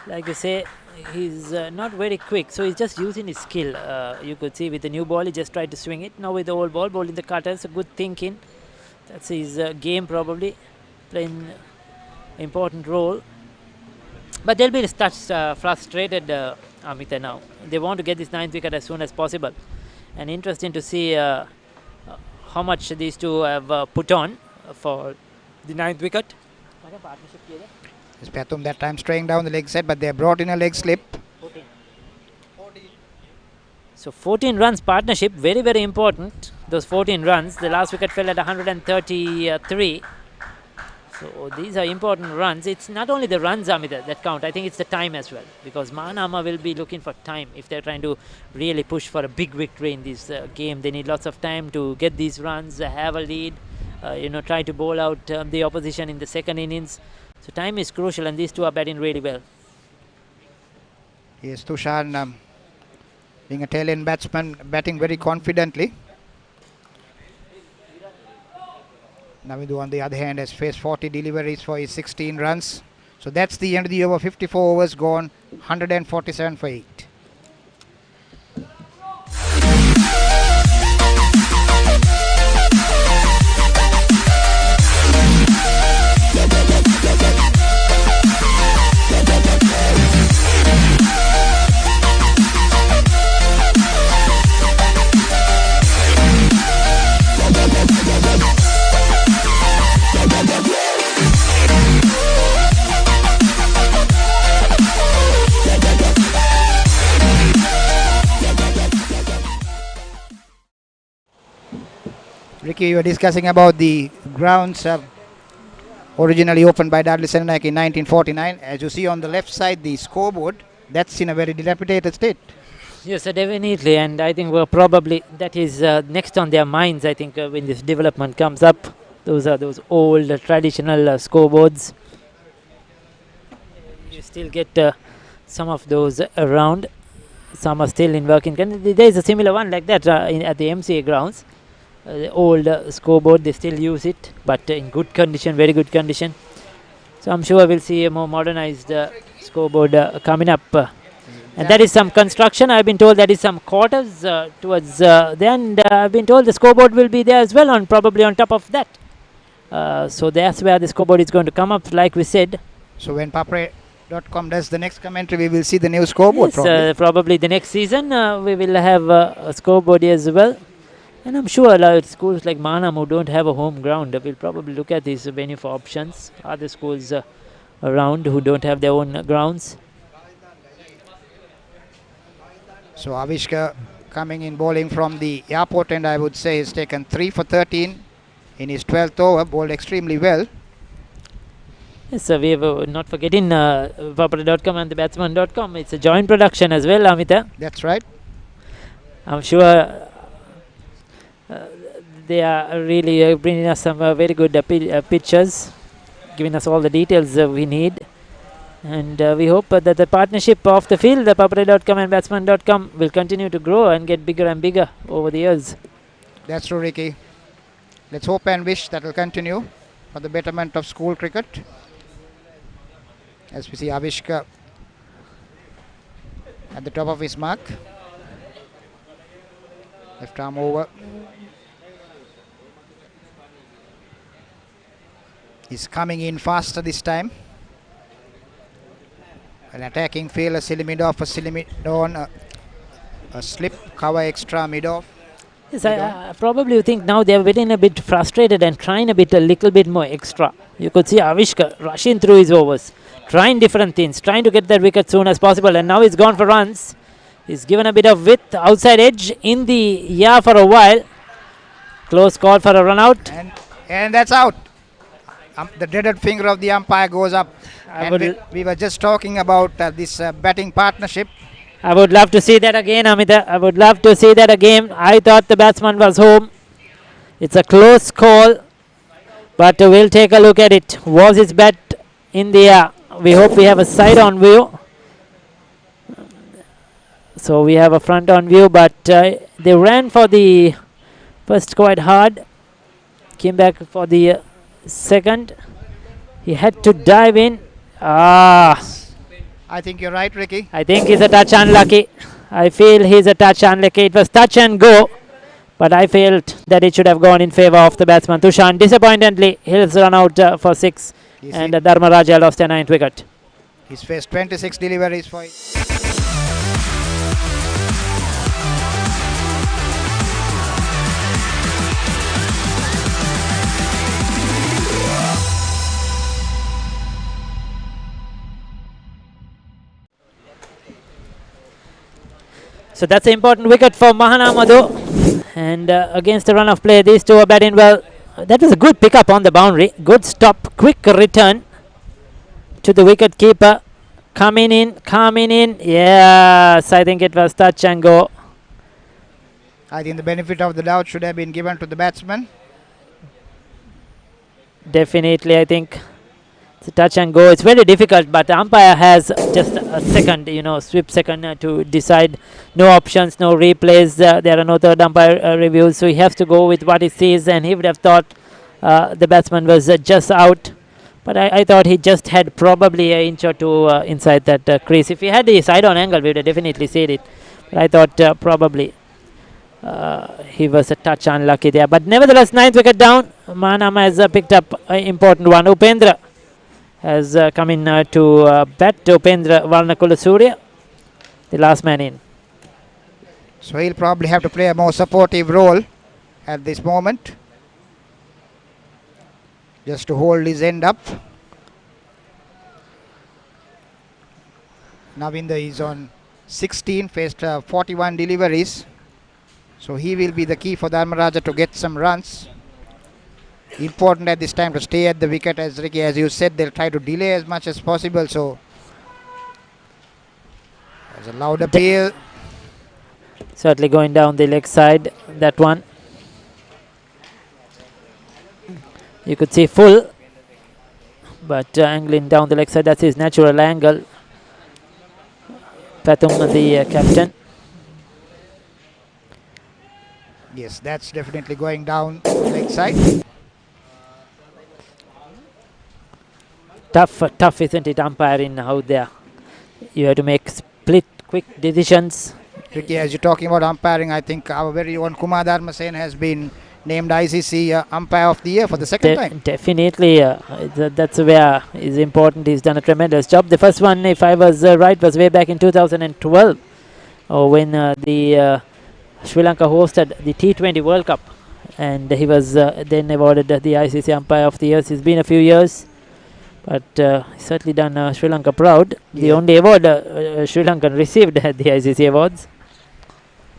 Like you say, he's not very quick, so he's just using his skill. You could see with the new ball, he just tried to swing it. Now with the old ball, bowling the cutters, a good thinking. That's his game probably, playing important role. But they'll be frustrated, Amita, now. They want to get this 9th wicket as soon as possible. And interesting to see how much these two have put on for the ninth wicket. It's Pathum that time straying down the leg side, but they brought in a leg slip. So 14 runs partnership, very, very important. Those 14 runs. The last wicket fell at 133. So these are important runs. It's not only the runs, Amita, that count. I think it's the time as well. Because Mahanama will be looking for time. If they're trying to really push for a big victory in this game, they need lots of time to get these runs, have a lead, try to bowl out the opposition in the second innings. So time is crucial, and these two are batting really well. Yes, Tushan being a tail-end batsman, batting very confidently. Navidu on the other hand has faced 40 deliveries for his 16 runs. So that's the end of the over. 54 overs gone, 147 for 8. Ricky, you were discussing about the grounds originally opened by Dudley Senack in 1949. As you see on the left side, the scoreboard, that's in a very dilapidated state. Yes, definitely, and I think probably that is next on their minds. I think when this development comes up, those are those old traditional scoreboards. You still get some of those around. Some are still in working. There is a similar one like that at the MCA grounds. The old scoreboard, they still use it, but in good condition, very good condition. So I'm sure we'll see a more modernized scoreboard coming up. And that is some construction. I've been told that is some quarters towards there, and I've been told the scoreboard will be there as well, probably on top of that. So that's where the scoreboard is going to come up, like we said. So when papare.com does the next commentary, we will see the new scoreboard. Yes, probably the next season we will have a scoreboard as well. And I'm sure schools like Mahanama who don't have a home ground will probably look at this venue for options. Other schools around who don't have their own grounds. So Avishka coming in bowling from the airport end, I would say, has taken 3 for 13 in his 12th over, bowled extremely well. Yes, we have not forgetting ThePapare.com and TheBatsman.com. It's a joint production as well, Amita. That's right. I'm sure they are really bringing us some very good pictures, giving us all the details we need. And we hope that the partnership of the field, ThePapare.com and Batsman.com, will continue to grow and get bigger and bigger over the years. That's true, Ricky. Let's hope and wish that will continue for the betterment of school cricket. As we see Avishka at the top of his mark. Left arm over. He's coming in faster this time. An attacking field, a silly mid-off, a silly mid-on, a slip, cover extra mid-off. Yes, I probably think now they are getting a bit frustrated and trying a little bit more extra. You could see Avishka rushing through his overs, trying different things, trying to get that wicket soon as possible, and now he's gone for runs. He's given a bit of width, outside edge in the air for a while. Close call for a run out. And that's out. The dreaded finger of the umpire goes up. And we were just talking about this batting partnership. I would love to see that again, Amita. I would love to see that again. I thought the batsman was home. It's a close call, but we'll take a look at it. Was his bat in the air? We hope we have a side on view. So we have a front on view, but they ran for the first quite hard. Came back for the second. He had to dive in. I think you're right, Ricky. I think he's a touch unlucky. I feel he's a touch unlucky. It was touch and go, but I felt that it should have gone in favour of the batsman. Tushan, disappointingly, he's run out for 6, and Dharmaraja lost a 9th wicket. He's faced 26 deliveries for it. So that's an important wicket for Mahanama though. And against the run of play, these two are batting well. That was a good pickup on the boundary. Good stop, quick return to the wicket keeper. Coming in. Yes, I think it was touch and go. I think the benefit of the doubt should have been given to the batsman. Definitely, I think it's a touch and go. It's very difficult, but the umpire has just a second, sweep second to decide. No options, no replays. There are no third umpire reviews, so he has to go with what he sees, and he would have thought the batsman was just out. But I thought he just had probably an inch or two inside that crease. If he had the side-on angle, we would have definitely seen it. But I thought probably he was a touch unlucky there. But nevertheless, 9th wicket down. Mahanama has picked up an important one. Upendra has come in to bat. Upendra Varnakula Surya, the last man in. So he'll probably have to play a more supportive role at this moment, just to hold his end up. Navinda is on 16, faced 41 deliveries. So he will be the key for Dharmaraja to get some runs. Important at this time to stay at the wicket, as Ricky, as you said, they'll try to delay as much as possible. So there's a loud appeal. Certainly going down the leg side, that one. You could see full, but angling down the leg side, that's his natural angle. Pathum, the captain. Yes, that's definitely going down leg side. Tough, isn't it, umpiring out there? You have to make split, quick decisions. Ricky, as you're talking about umpiring, I think our very own Kumar Dharmasen has been named ICC Umpire of the Year for the second time. Definitely, that's where is important. He's done a tremendous job. The first one, if I was right, was way back in 2012, when the Sri Lanka hosted the T20 World Cup, and he was then awarded the ICC Umpire of the Year. It's been a few years, but he's certainly done Sri Lanka proud. Yeah. The only award Sri Lankan received at the ICC Awards.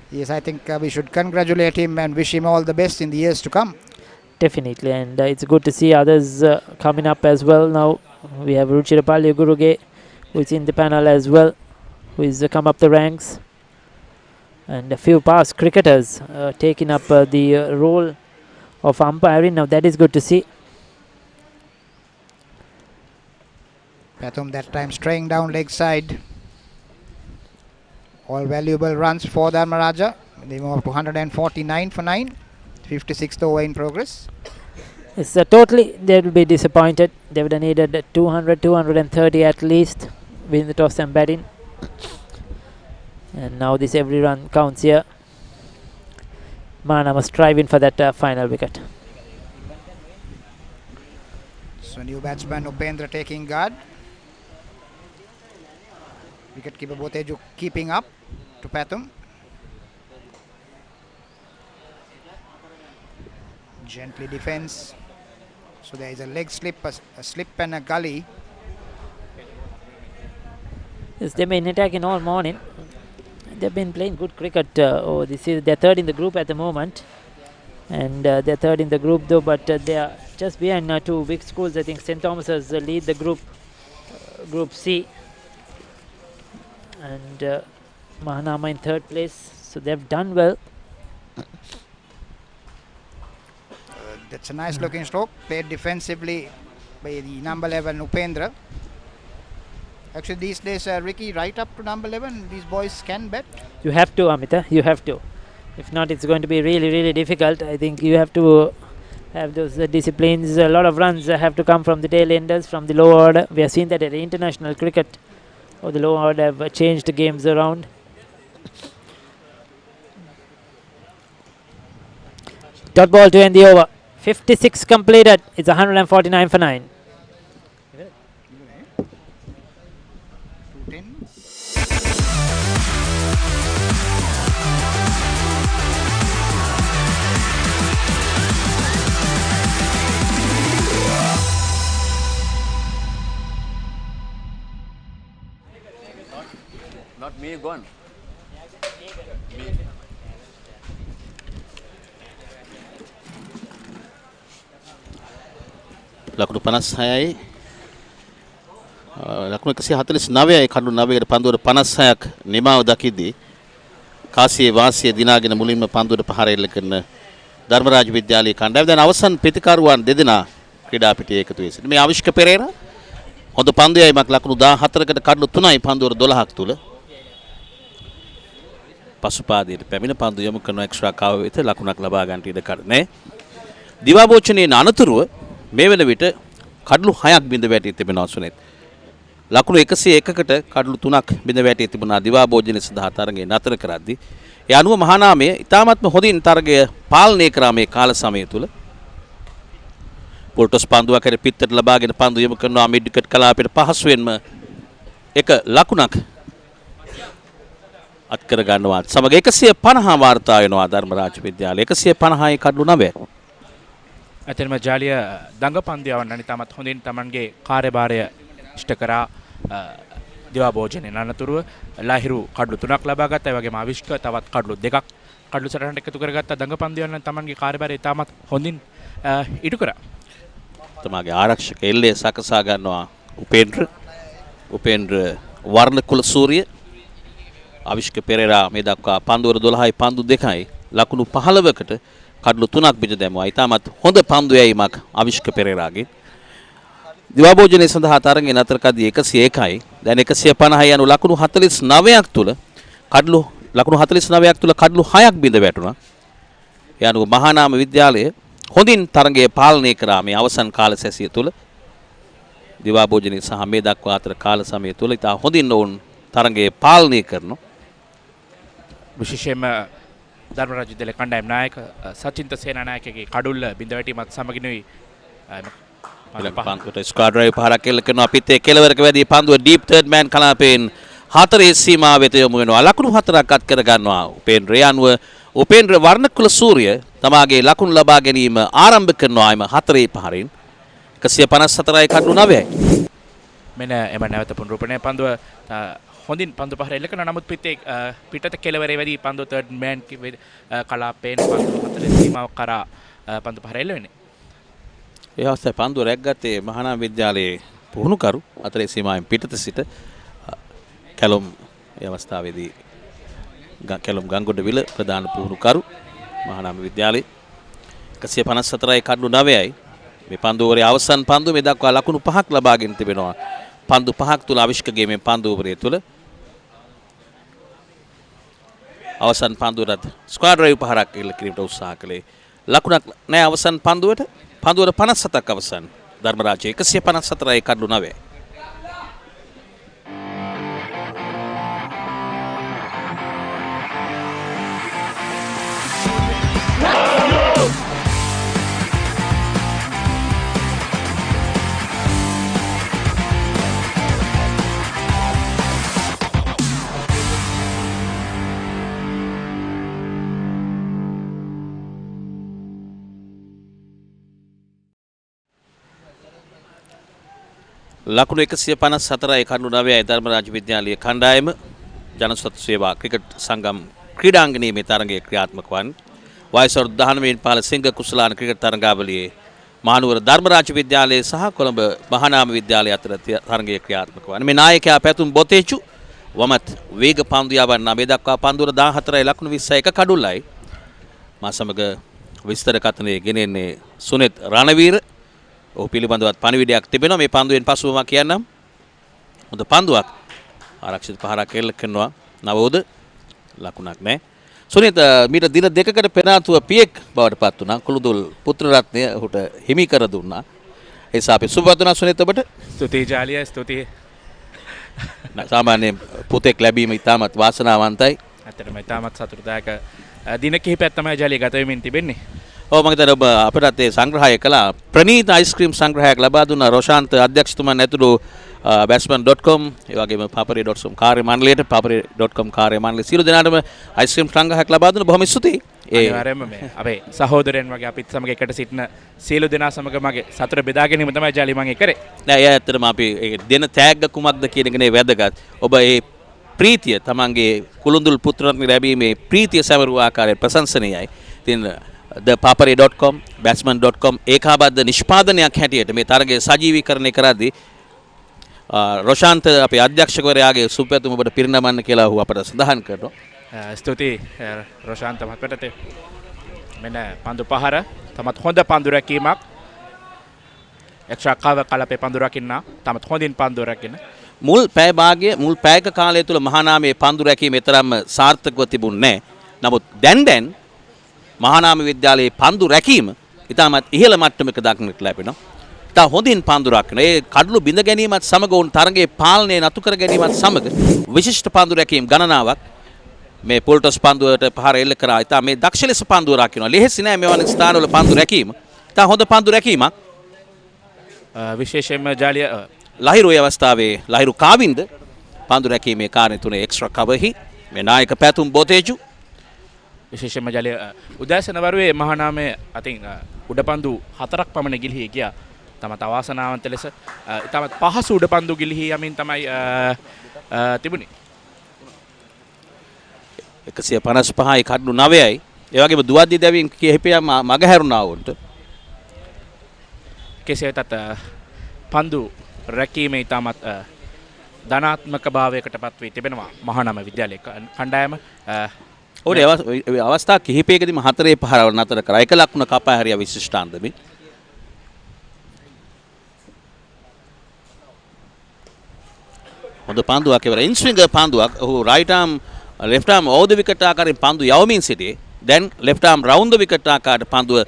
Yes, I think we should congratulate him and wish him all the best in the years to come. Definitely, and it's good to see others coming up as well. Now we have Ruchirapalli Guruge, who is in the panel as well, who is come up the ranks, and a few past cricketers taking up the role of umpiring. Now that is good to see. Pathum that time straying down leg side. All valuable runs for Dharmaraja. They move up to 149 for 9. 56th over in progress. It's totally, they will be disappointed. They would have needed 200, 230 at least, win the toss and batting. And now this every run counts here. Mahanama striving for that final wicket. So new batsman Upendra taking guard. Wicketkeeper Boteju keeping up to Pathum. Gently defends. So there is a leg slip, a slip and a gully. Yes, they've been attacking all morning. They've been playing good cricket. This is their third in the group at the moment, and they're third in the group though. But they are just behind two big schools. I think St. Thomas's lead the group, Group C, and Mahanama in third place. So they've done well. That's a nice looking stroke, played defensively by the number 11 Upendra. Actually these days, Ricky, right up to number 11, these boys can bat. You have to, Amita, you have to. If not, it's going to be really, really difficult. I think you have to have those disciplines. A lot of runs have to come from the tail enders, from the lower order. We have seen that at the international cricket, the lower order have changed the games around. Dot ball to end the over. 56 completed. It's 149 for 9. Not me, gone. ලකුණු 56යි ලකුණු 149යි කඩු 9කට පන්දුවට 56ක් නිමාව දකිද්දී කාසියේ වාසිය දිනාගෙන මුලින්ම පන්දුවට පහර එල්ල කරන ධර්මරාජ විද්‍යාලයේ කණ්ඩායම දැන් අවසන් ප්‍රතිකරුවන් දෙදෙනා ක්‍රීඩා පිටියේ එකතු වෙයි සිටින මේ ආවිෂ්ක පෙරේරා හොඳ පන්දු යෑමක් ලකුණු 14කට කඩු 3යි පන්දුවර 12ක් තුල පසුපාදයට පැමිණ පන්දු යොමු කරන එක්ස්ට්‍රා කාව වෙත ලකුණක් ලබා ගන්නට ඉඩ කර නැහැ දිවාභෝජනයේ අනතුරුව මේ වෙන විට කඩලු 6ක් බිඳ වැටී තිබෙනවා සුනිත් ලකුණු 101කට කඩලු 3ක් බිඳ වැටී තිබුණා දිවාභෝජනයේ සඳහා තරගය නතර කරද්දී ඒ අනුව මහානාමය ඉතාමත්ම හොඳින් තරගය පාලනය කරා මේ කාල සමය තුල පොල්ටොස් පන්දුවක් හැර පිටතට ලබාගෙන පන්දු යොමු කරනවා මිඩ් විකට් කලාපයට පහසුවෙන්ම එක ලකුණක් අත් කර ගන්නවා සමග 150 වාර්තා වෙනවා ධර්මරාජ විද්‍යාලය 150යි කඩලු 9 ඇතැම්ම ජාලිය දඟ පන්දියාවන් අනිතාමත් හොඳින් තමන්ගේ කාර්යභාරය ඉෂ්ට කරා දිවාභෝජනයේ අනතුරුව ලහිරු කඩලු 3ක් ලබා ගත්තා. ඒ වගේම ආවිෂ්ක තවත් කඩලු 2ක් කඩලු සටහනට එකතු කරගත්තා. දඟ පන්දියාවන් තමන්ගේ කාර්යභාරය ඉතාමත් හොඳින් ඉටු කරා. තමාගේ ආරක්ෂක එල්ලේ සකසා ගන්නවා උපේන්ද්‍ර වර්ණකුල සූරිය ආවිෂ්ක පෙරේරා මේ දක්වා පන්දුවර 12යි පන්දු 2යි ලකුණු 15කට කඩලු 3ක් බිඳ දැමුවා. ඊටමත් හොඳ පන්දු යැවීමක් ආවිෂ්ක පෙරේරාගේ. දිවාභෝජනයේ සඳහා තරගයේ නතර කදී 101යි. දැන් 150 යනු ලකුණු 49ක් තුල ලකුණු 49ක් තුල කඩලු 6ක් බිඳ වැටුණා. ඒ අනුව මහානාම විද්‍යාලය හොඳින් තරගයේ පාලනය කරා මේ අවසන් කාල සැසිය තුල. දිවාභෝජනයේ සහ මේ දක්වා අතර කාල සමය තුල ඉතා හොඳින් ඔවුන් තරගයේ පාලනය කරනවා. විශේෂයෙන්ම ධර්මරාජ විද්‍යාලයේ කණ්ඩායම් නායක සචින්ත සේනානායකගේ කඩුල්ල බිඳ වැටීමත් සමගිනුයි පන්දුවට ස්ක්වාඩ් ඩ්‍රයිව් පහරක් එල්ල කරනවා පිටේ කෙළවරක වැඩි පන්දුව ඩීප් තර්ඩ් මෑන් කලාපයෙන් 4 සීමාව වෙත යොමු වෙනවා ලකුණු 4ක් අත් කර ගන්නවා උපේන්ද්‍ර යනුව උපේන්ද්‍ර වර්ණකුල සූරිය තමාගේ ලකුණු ලබා ගැනීම ආරම්භ කරනවා එම 4 පහරින් 154යි කඩලු 9යි මෙන්න එම නැවත පුනරුපණය පන්දුව හොඳින් පන්දු පහර එල්ල කරනවා නමුත් පිටත කෙළවරේ වැඩි පන්දුව තර්ඩ් මෑන් කලාපයෙන් පන්දුව 4 සීමාව කරා පන්දු පහර එල්ල වෙන්නේ ඒ අවස්ථාවේ පන්දුව රැග්ගත්තේ මහානාම විද්‍යාලයේ පුහුණුකරු 4 සීමාවෙන් පිටත සිට කැලොම් ඒ අවස්ථාවේදී කැලොම් ගංගොඩවිල ප්‍රධාන පුහුණුකරු මහානාම විද්‍යාලයේ 154යි කඩලු 9යි මේ පන්දුවරේ අවසන් පන්දුව මේ දක්වා ලකුණු 5ක් ලබාගෙන තිබෙනවා පන්දු 5ක් තුල ආවිෂ්කගේ මේ පන්දුවරේ තුල අවසන් පන්දුවරත් ස්ක්වාඩ් ඩ්‍රයිව් පහරක් එල්ල කිරීමට උත්සාහ කළේ ලකුණක් නැහැ අවසන් පන්දුවට පන්දුවර 57ක් අවසන් ධර්මරාජය 154යි කඩලු 9යි ලකුණු 154යි කඩලු 9යි ධර්මරාජ විද්‍යාලයේ කණ්ඩායම ජනසත්ව සේවා ක්‍රිකට් සංගම් ක්‍රීඩාංගණයේ මේ තරගයේ ක්‍රියාත්මක වන්නේ වයස 19 පාල සිංහ කුසලාන ක්‍රිකට් තරගාවලියේ මහනුවර ධර්මරාජ විද්‍යාලයේ සහ කොළඹ මහානාම විද්‍යාලය අතර තරගයේ ක්‍රියාත්මක වන්නේ මේ නායකයා පැතුම් බොතේචු වමත් වේග පන්දු යවන්නා මේ දක්වා පන්දුවර 14යි ලකුණු 21 කඩුල්ලයි මා සමග විස්තර කතනයේ ගෙනෙන්නේ සුනිත් රණවීර ඔහු පිළිබඳවත් පණිවිඩයක් තිබෙනවා මේ පන්දුවෙන් පසුව මා කියන්නම් හොඳ පන්දුවක් ආරක්ෂිත පහරක් එල්ල කරනවා නවෝද ලකුණක් නැහැ සුනිත් මීට දින දෙකකට පෙරාතුව පියෙක් බවට පත් වුණා කුළුදුල් පුත්‍ර රත්නය ඔහුට හිමි කර දුන්නා ඒ නිසා අපි සුබපත් වුණා සුනිත් ඔබට ස්තුතියි ජාලිය ස්තුතියි සාමාන්‍ය පුතෙක් ලැබීම ඉතාමත් වාසනාවන්තයි ඇත්තටම ඉතාමත් සතුටුදායක දින කිහිපයක් තමයි ජාලිය ගත වෙමින් තිබෙන්නේ ඔව් මම හිතන්නේ ඔබ අපිටත් ඒ සංග්‍රහය කළා ප්‍රනීත අයිස්ක්‍රීම් සංග්‍රහයක් ලබා දුන්නා රොෂාන්ත අධ්‍යක්ෂතුමන් ඇතුළු batsman.com ඒ වගේම papare.com කාර්ය මණ්ඩලයට papare.com කාර්ය මණ්ඩලය සියලු දෙනාටම අයිස්ක්‍රීම් සංග්‍රහයක් ලබා දුන්නා බොහොම ස්තුතියි අනිවාර්යයෙන්ම මේ අපේ සහෝදරයන් වගේ අපිත් සමග එකට සිටින සියලු දෙනා සමග මගේ සතුට බෙදා ගැනීම තමයි ජාලි මම කරේ නෑ ඒ ඇත්තටම අපි දෙන තෑග්ග කුමක්ද කියන එකනේ වැදගත් ඔබ ඒ ප්‍රීතිය තමන්ගේ කුළුඳුල් පුත්‍රරත්න ලැබීමේ ප්‍රීතිය සැවරු ආකාරය ප්‍රශංසනීයයි. ඉතින් ThePapare.com batsman.com ඒකාබද්ධ නිෂ්පාදනයක් හැටියට මේ තරගය සජීවීකරණය කරද්දී රොෂාන්ත අපේ අධ්‍යක්ෂකවරයාගේ සුපැතුම ඔබට පිරිනමන්න කියලා ඔහු අපට සඳහන් කරනවා. ස්තුතියි රොෂාන්ත මහත්මයාට. මෙන්න පන්දු පහර තමත් හොඳ පන්දු රැකීමක්. එක්ස්ට්‍රා කව කලපේ පන්දු රකින්න තමත් හොඳින් පන්දු රැකින්න. මුල් පැය භාගයේ මුල් පැයක කාලය තුල මහානාමයේ පන්දු රැකීම තරම්ම සාර්ථකව තිබුණේ නැහැ. නමුත් දැන් මහානාම විද්‍යාලයේ පන්දු රැකීම ඉතාමත් ඉහළ මට්ටමක දක්නට ලැබෙනවා. ඉතා හොඳින් පන්දු රකින්න. ඒ කඩළු බිඳ ගැනීමත් සමග උන් තරගයේ පාලනය නතු කර ගැනීමත් සමග විශිෂ්ට පන්දු රැකීම් ගණනාවක් මේ පොල්ටස් පන්දුවට පහර එල්ල කරා. ඉතා මේ දක්ෂ ලෙස පන්දුව රකින්නවා. ලෙහෙසි නෑ මෙවැනි ස්ථානවල පන්දු රැකීම. ඉතා හොඳ පන්දු රැකීමක්. විශේෂයෙන්ම ජාලිය ලහිරු ඒ අවස්ථාවේ ලහිරු කාවින්ද පන්දු රැකීමේ කාර්ය තුනේ එක්ස්ට්‍රා කවර්හි මේ නායක පැතුම් බොතේජු විශේෂයෙන්ම ජාලිය උදෑසන වරුවේ මහානාමයේ අතින් උඩපන්දු 4ක් පමණ ගිලිහි ගියා. තමත් අවාසනාවන්ත ලෙස ඉතාමත් පහසු උඩපන්දු ගිලිහි යමින් තමයි තිබුණේ. 155යි කඩළු 9යි. ඒ වගේම දුවද්දි දැවීම් කිහිපයක් මගහැරුණා වුන්ට. කෙසේ වෙතත් පන්දු රැකීමේ ඉතාමත් ධනාත්මක භාවයකටපත් වී තිබෙනවා මහානාම විද්‍යාලයේ කණ්ඩායම. ඔව් ඒ අවස්ථා කිහිපයකදීම 4-5 නතර කරා. එක ලකුණ කපා හැරියා විශිෂ්ටාන්දමේ. හොඳ පන්දුවක් ඉවර ඉන්ස්විංගර් පන්දුවක්. ඔහු right arm left arm over the wicket ආකාරයෙන් පන්දු යවමින් සිටියේ. then left arm round the wicket ආකාරයට පන්දුව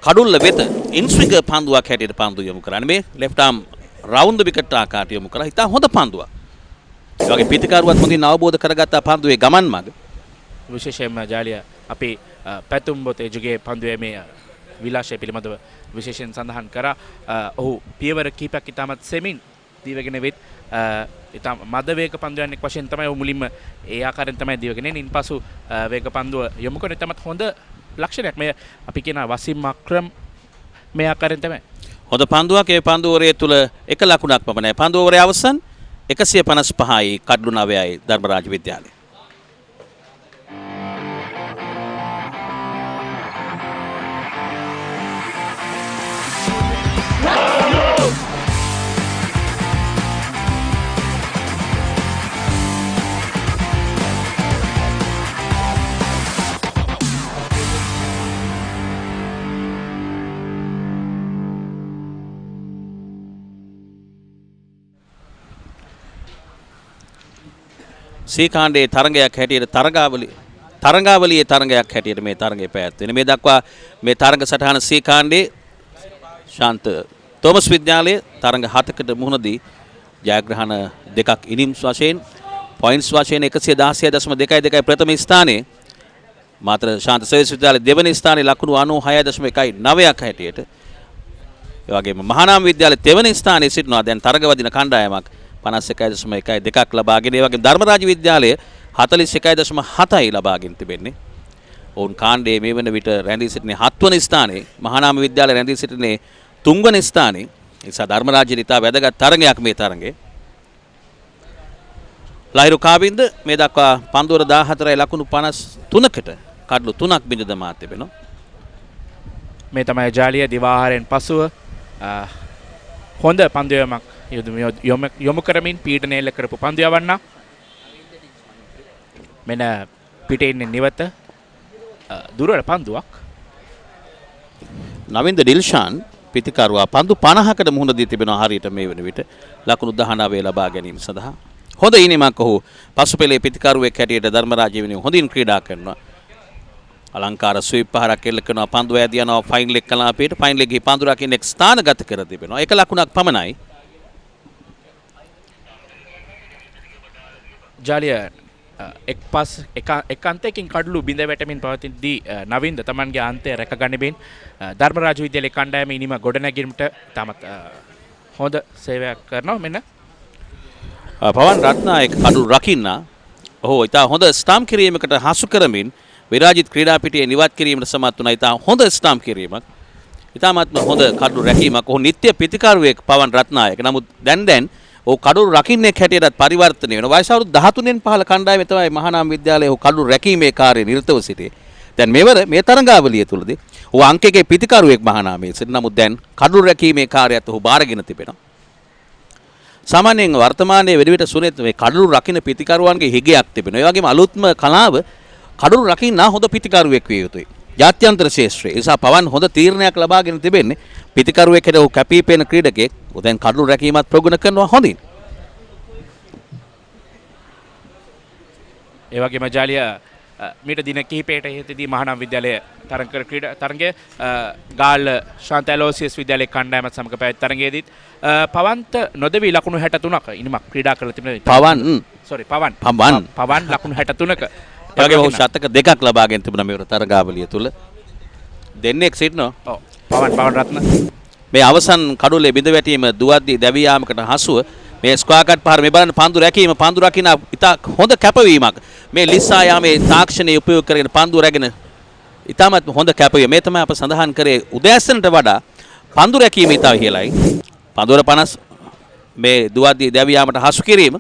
කඩුල්ල වෙත ඉන්ස්විංගර් පන්දුවක් හැටියට පන්දු යොමු කරන්නේ. මේ left arm round the wicket ආකාරයට යොමු කරා. ඉතා හොඳ පන්දුවක්. ඒ වගේ පිටිකරුවත් හොඳින් අවබෝධ කරගත්ත පන්දුවේ ගමන් මඟ. විශේෂයෙන්ම ජාලිය අපේ පැතුම් බොතේජුගේ පන්දුවේ මේ විලාශය පිළිබඳව විශේෂයෙන් සඳහන් කරා. ඔහු පියවර කිහිපයක් ඉතාමත් සෙමින් දීවගෙන වෙත් ඉතාම මද වේග පන්දුවන්නෙක් වශයෙන් තමයි මුලින්ම ඒ ආකාරයෙන් තමයි දීවගෙන එන්නේ. ඉන්පසු වේග පන්දුව යොමු කරන ඉතාමත් හොඳ ලක්ෂණයක්. මේ අපි කියන වසීම් අක්‍රම් මේ ආකාරයෙන් තමයි. හොඳ පන්දුවක්. ඒ පන්දුවරේ තුල එක ලකුණක් පමණයි. පන්දුවරේ අවසන් 155යි කඩළු 9යි ධර්මරාජ විද්‍යාලය. සීකාණ්ඩයේ තරගයක් හැටියට තරගාවලියේ තරගයක් හැටියට මේ තරගය පැවැත්වෙනවා. මේ දක්වා මේ තරග සටහන සීකාණ්ඩයේ ශාන්ත තෝමස් විද්‍යාලයේ තරග 7කට මුහුණ දී ජයග්‍රහණ දෙකක් ඉනිම්ස් වශයෙන් පොයින්ට්ස් වශයෙන් 116.22 ප්‍රථම ස්ථානයේ මාතර ශාන්ත සර්විස් විද්‍යාලයේ දෙවැනි ස්ථානයේ ලකුණු 96.19ක් හැටියට ඒ වගේම මහානාම විද්‍යාලයේ දෙවැනි ස්ථානයේ සිටිනවා. දැන් තරග වදින කණ්ඩායමක් 51.12ක් ලබාගෙන ඒ වගේම ධර්මරාජ විද්‍යාලය 41.7යි ලබාගෙන තිබෙන්නේ. ඔවුන් කාණ්ඩයේ මේ වන විට රැඳී සිටිනේ 7 වන ස්ථානයේ. මහානාම විද්‍යාලය රැඳී සිටිනේ 3 වන ස්ථානයේ. ඒ නිසා ධර්මරාජයට ඉතා වැදගත් තරගයක් මේ තරගය. ලහිරු කාවින්ද මේ දක්වා පන්දුවර 14යි ලකුණු 53කට කඩළු 3ක් බිඳ දමා තිබෙනවා. මේ තමයි ජාලිය දිවාහාරයෙන් පසුව හොඳ පන්දුවමක් යොමු කරමින් පීඩනය එල්ල කරපු පන්දු යවන්න. මෙන්න පිටේ ඉන්නේ නිවත දුරවල පන්දුවක්. නවින්ද ඩිල්ෂාන් පිටිකරුවා පන්දු 50කට මුහුණ දී තිබෙනවා හරියට මේ වෙන විට ලකුණු 19 ලබා ගැනීම සඳහා. හොඳ ඉනිමක් ඔහු පසුපෙළේ පිටිකරුවෙක් හැටියට ධර්මරාජ වෙනුවෙන් හොඳින් ක්‍රීඩා කරනවා. අලංකාර ස්වීප් පහරක් එල්ල කරනවා. පන්දුව ඇදී යනවා ෆයින් ලෙග් කලාපයට. ෆයින් ලෙග් ගිහි පන්දු රකින්න එක් ස්ථානගත කර තිබෙනවා. එක ලකුණක් පමණයි. ජාලිය එක් අන්තයකින් කඩළු බිඳ වැටමින් පවතිද්දී නවින්ද තමන්ගේ අන්තය රැකගනිමින් ධර්මරාජ විද්‍යාලයේ කණ්ඩායම ඉනිම ගොඩනැගීමට තමත් හොඳ සේවයක් කරනවා. මෙන්න පවන් රත්නායක කඩළු රකින්න ඔහු ඉතා හොඳ ස්ටාම් කිරීමකට හසු කරමින් විරාජිත් ක්‍රීඩා පිටියේ නිවත් කිරීමට සමත් වුණා. ඉතා හොඳ ස්ටාම් කිරීමක්. ඉතාමත්ම හොඳ කඩළු රැකීමක්. ඔහු නිත්‍ය පිටිකරුවෙක් පවන් රත්නායක. නමුත් දැන් ඔව් කඩුළු රකින්නේ හැටියටත් පරිවර්තනය වෙනවා. වයස අවුරුදු 13න් පහළ කණ්ඩායමේ තමයි මහානාම විද්‍යාලයේ කඩුළු රැකීමේ කාර්යය නිරතව සිටියේ. දැන් මෙවර මේ තරඟාවලිය තුලදී ඔහු අංකයේ පිතිකරුවෙක් මහානාමයේ සිට. නමුත් දැන් කඩුළු රැකීමේ කාර්යයත් ඔහු බාරගෙන තිබෙනවා. සාමාන්‍යයෙන් වර්තමානයේ වෙඩි විට සුනෙත් මේ කඩුළු රකින්න පිතිකරුවන්ගේ හිගයක් තිබෙනවා. ඒ වගේම අලුත්ම කලාව කඩුළු රකින්න හොඳ පිතිකරුවෙක් විය යුතුයි. ජාත්‍යන්තර ශාස්ත්‍රයේ නිසා පවන් හොඳ තීරණයක් ලබාගෙන තිබෙන්නේ පිතිකරුවෙක් හැට ඔහු කැපී පෙනෙන ක්‍රීඩකයෙක්. ඔහු දැන් කඩුළු රැකීමත් ප්‍රගුණ කරනවා හොඳින්. ඒ වගේම ජාලිය මීට දින කිහිපයකට ඉහතදී මහානාම විද්‍යාලයේ තරගයේ ගාල්ල ශාන්ත ඇලෝසියස් විද්‍යාලයේ කණ්ඩායමත් සමග පැවැත් තරගයේදීත් පවන්ත නොදෙවි ලකුණු 63ක ඉනිමක් ක්‍රීඩා කරලා තිබෙනවා. පවන් ලකුණු 63ක. ඒ වගේම ඔහු ශතක දෙකක් ලබාගෙන තිබුණා මෙවර තරගාවලිය තුල. දෙන්නෙක් සිටිනවා. ඔව්. පවන් රත්න මේ අවසන් කඩුල්ලේ බිඳ වැටීම දුවද්දී දැවී යාමකට හසුව මේ ස්ක්වාර් කට් පහර මේ බලන්න පන්දු රැකීම පන්දු රකින්න ඉතා හොඳ කැපවීමක්. මේ ලිස්සා යාමේ තාක්ෂණයේ උපයෝග කරගෙන පන්දු රැගෙන ඉතාමත් හොඳ කැපවීම. මේ තමයි අප සඳහන් කරේ උදෑසනට වඩා පන්දු රැකීම ඉතා ඉහළයි. පන්දුර 50 මේ දුවද්දී දැවී යාමට හසු කිරීම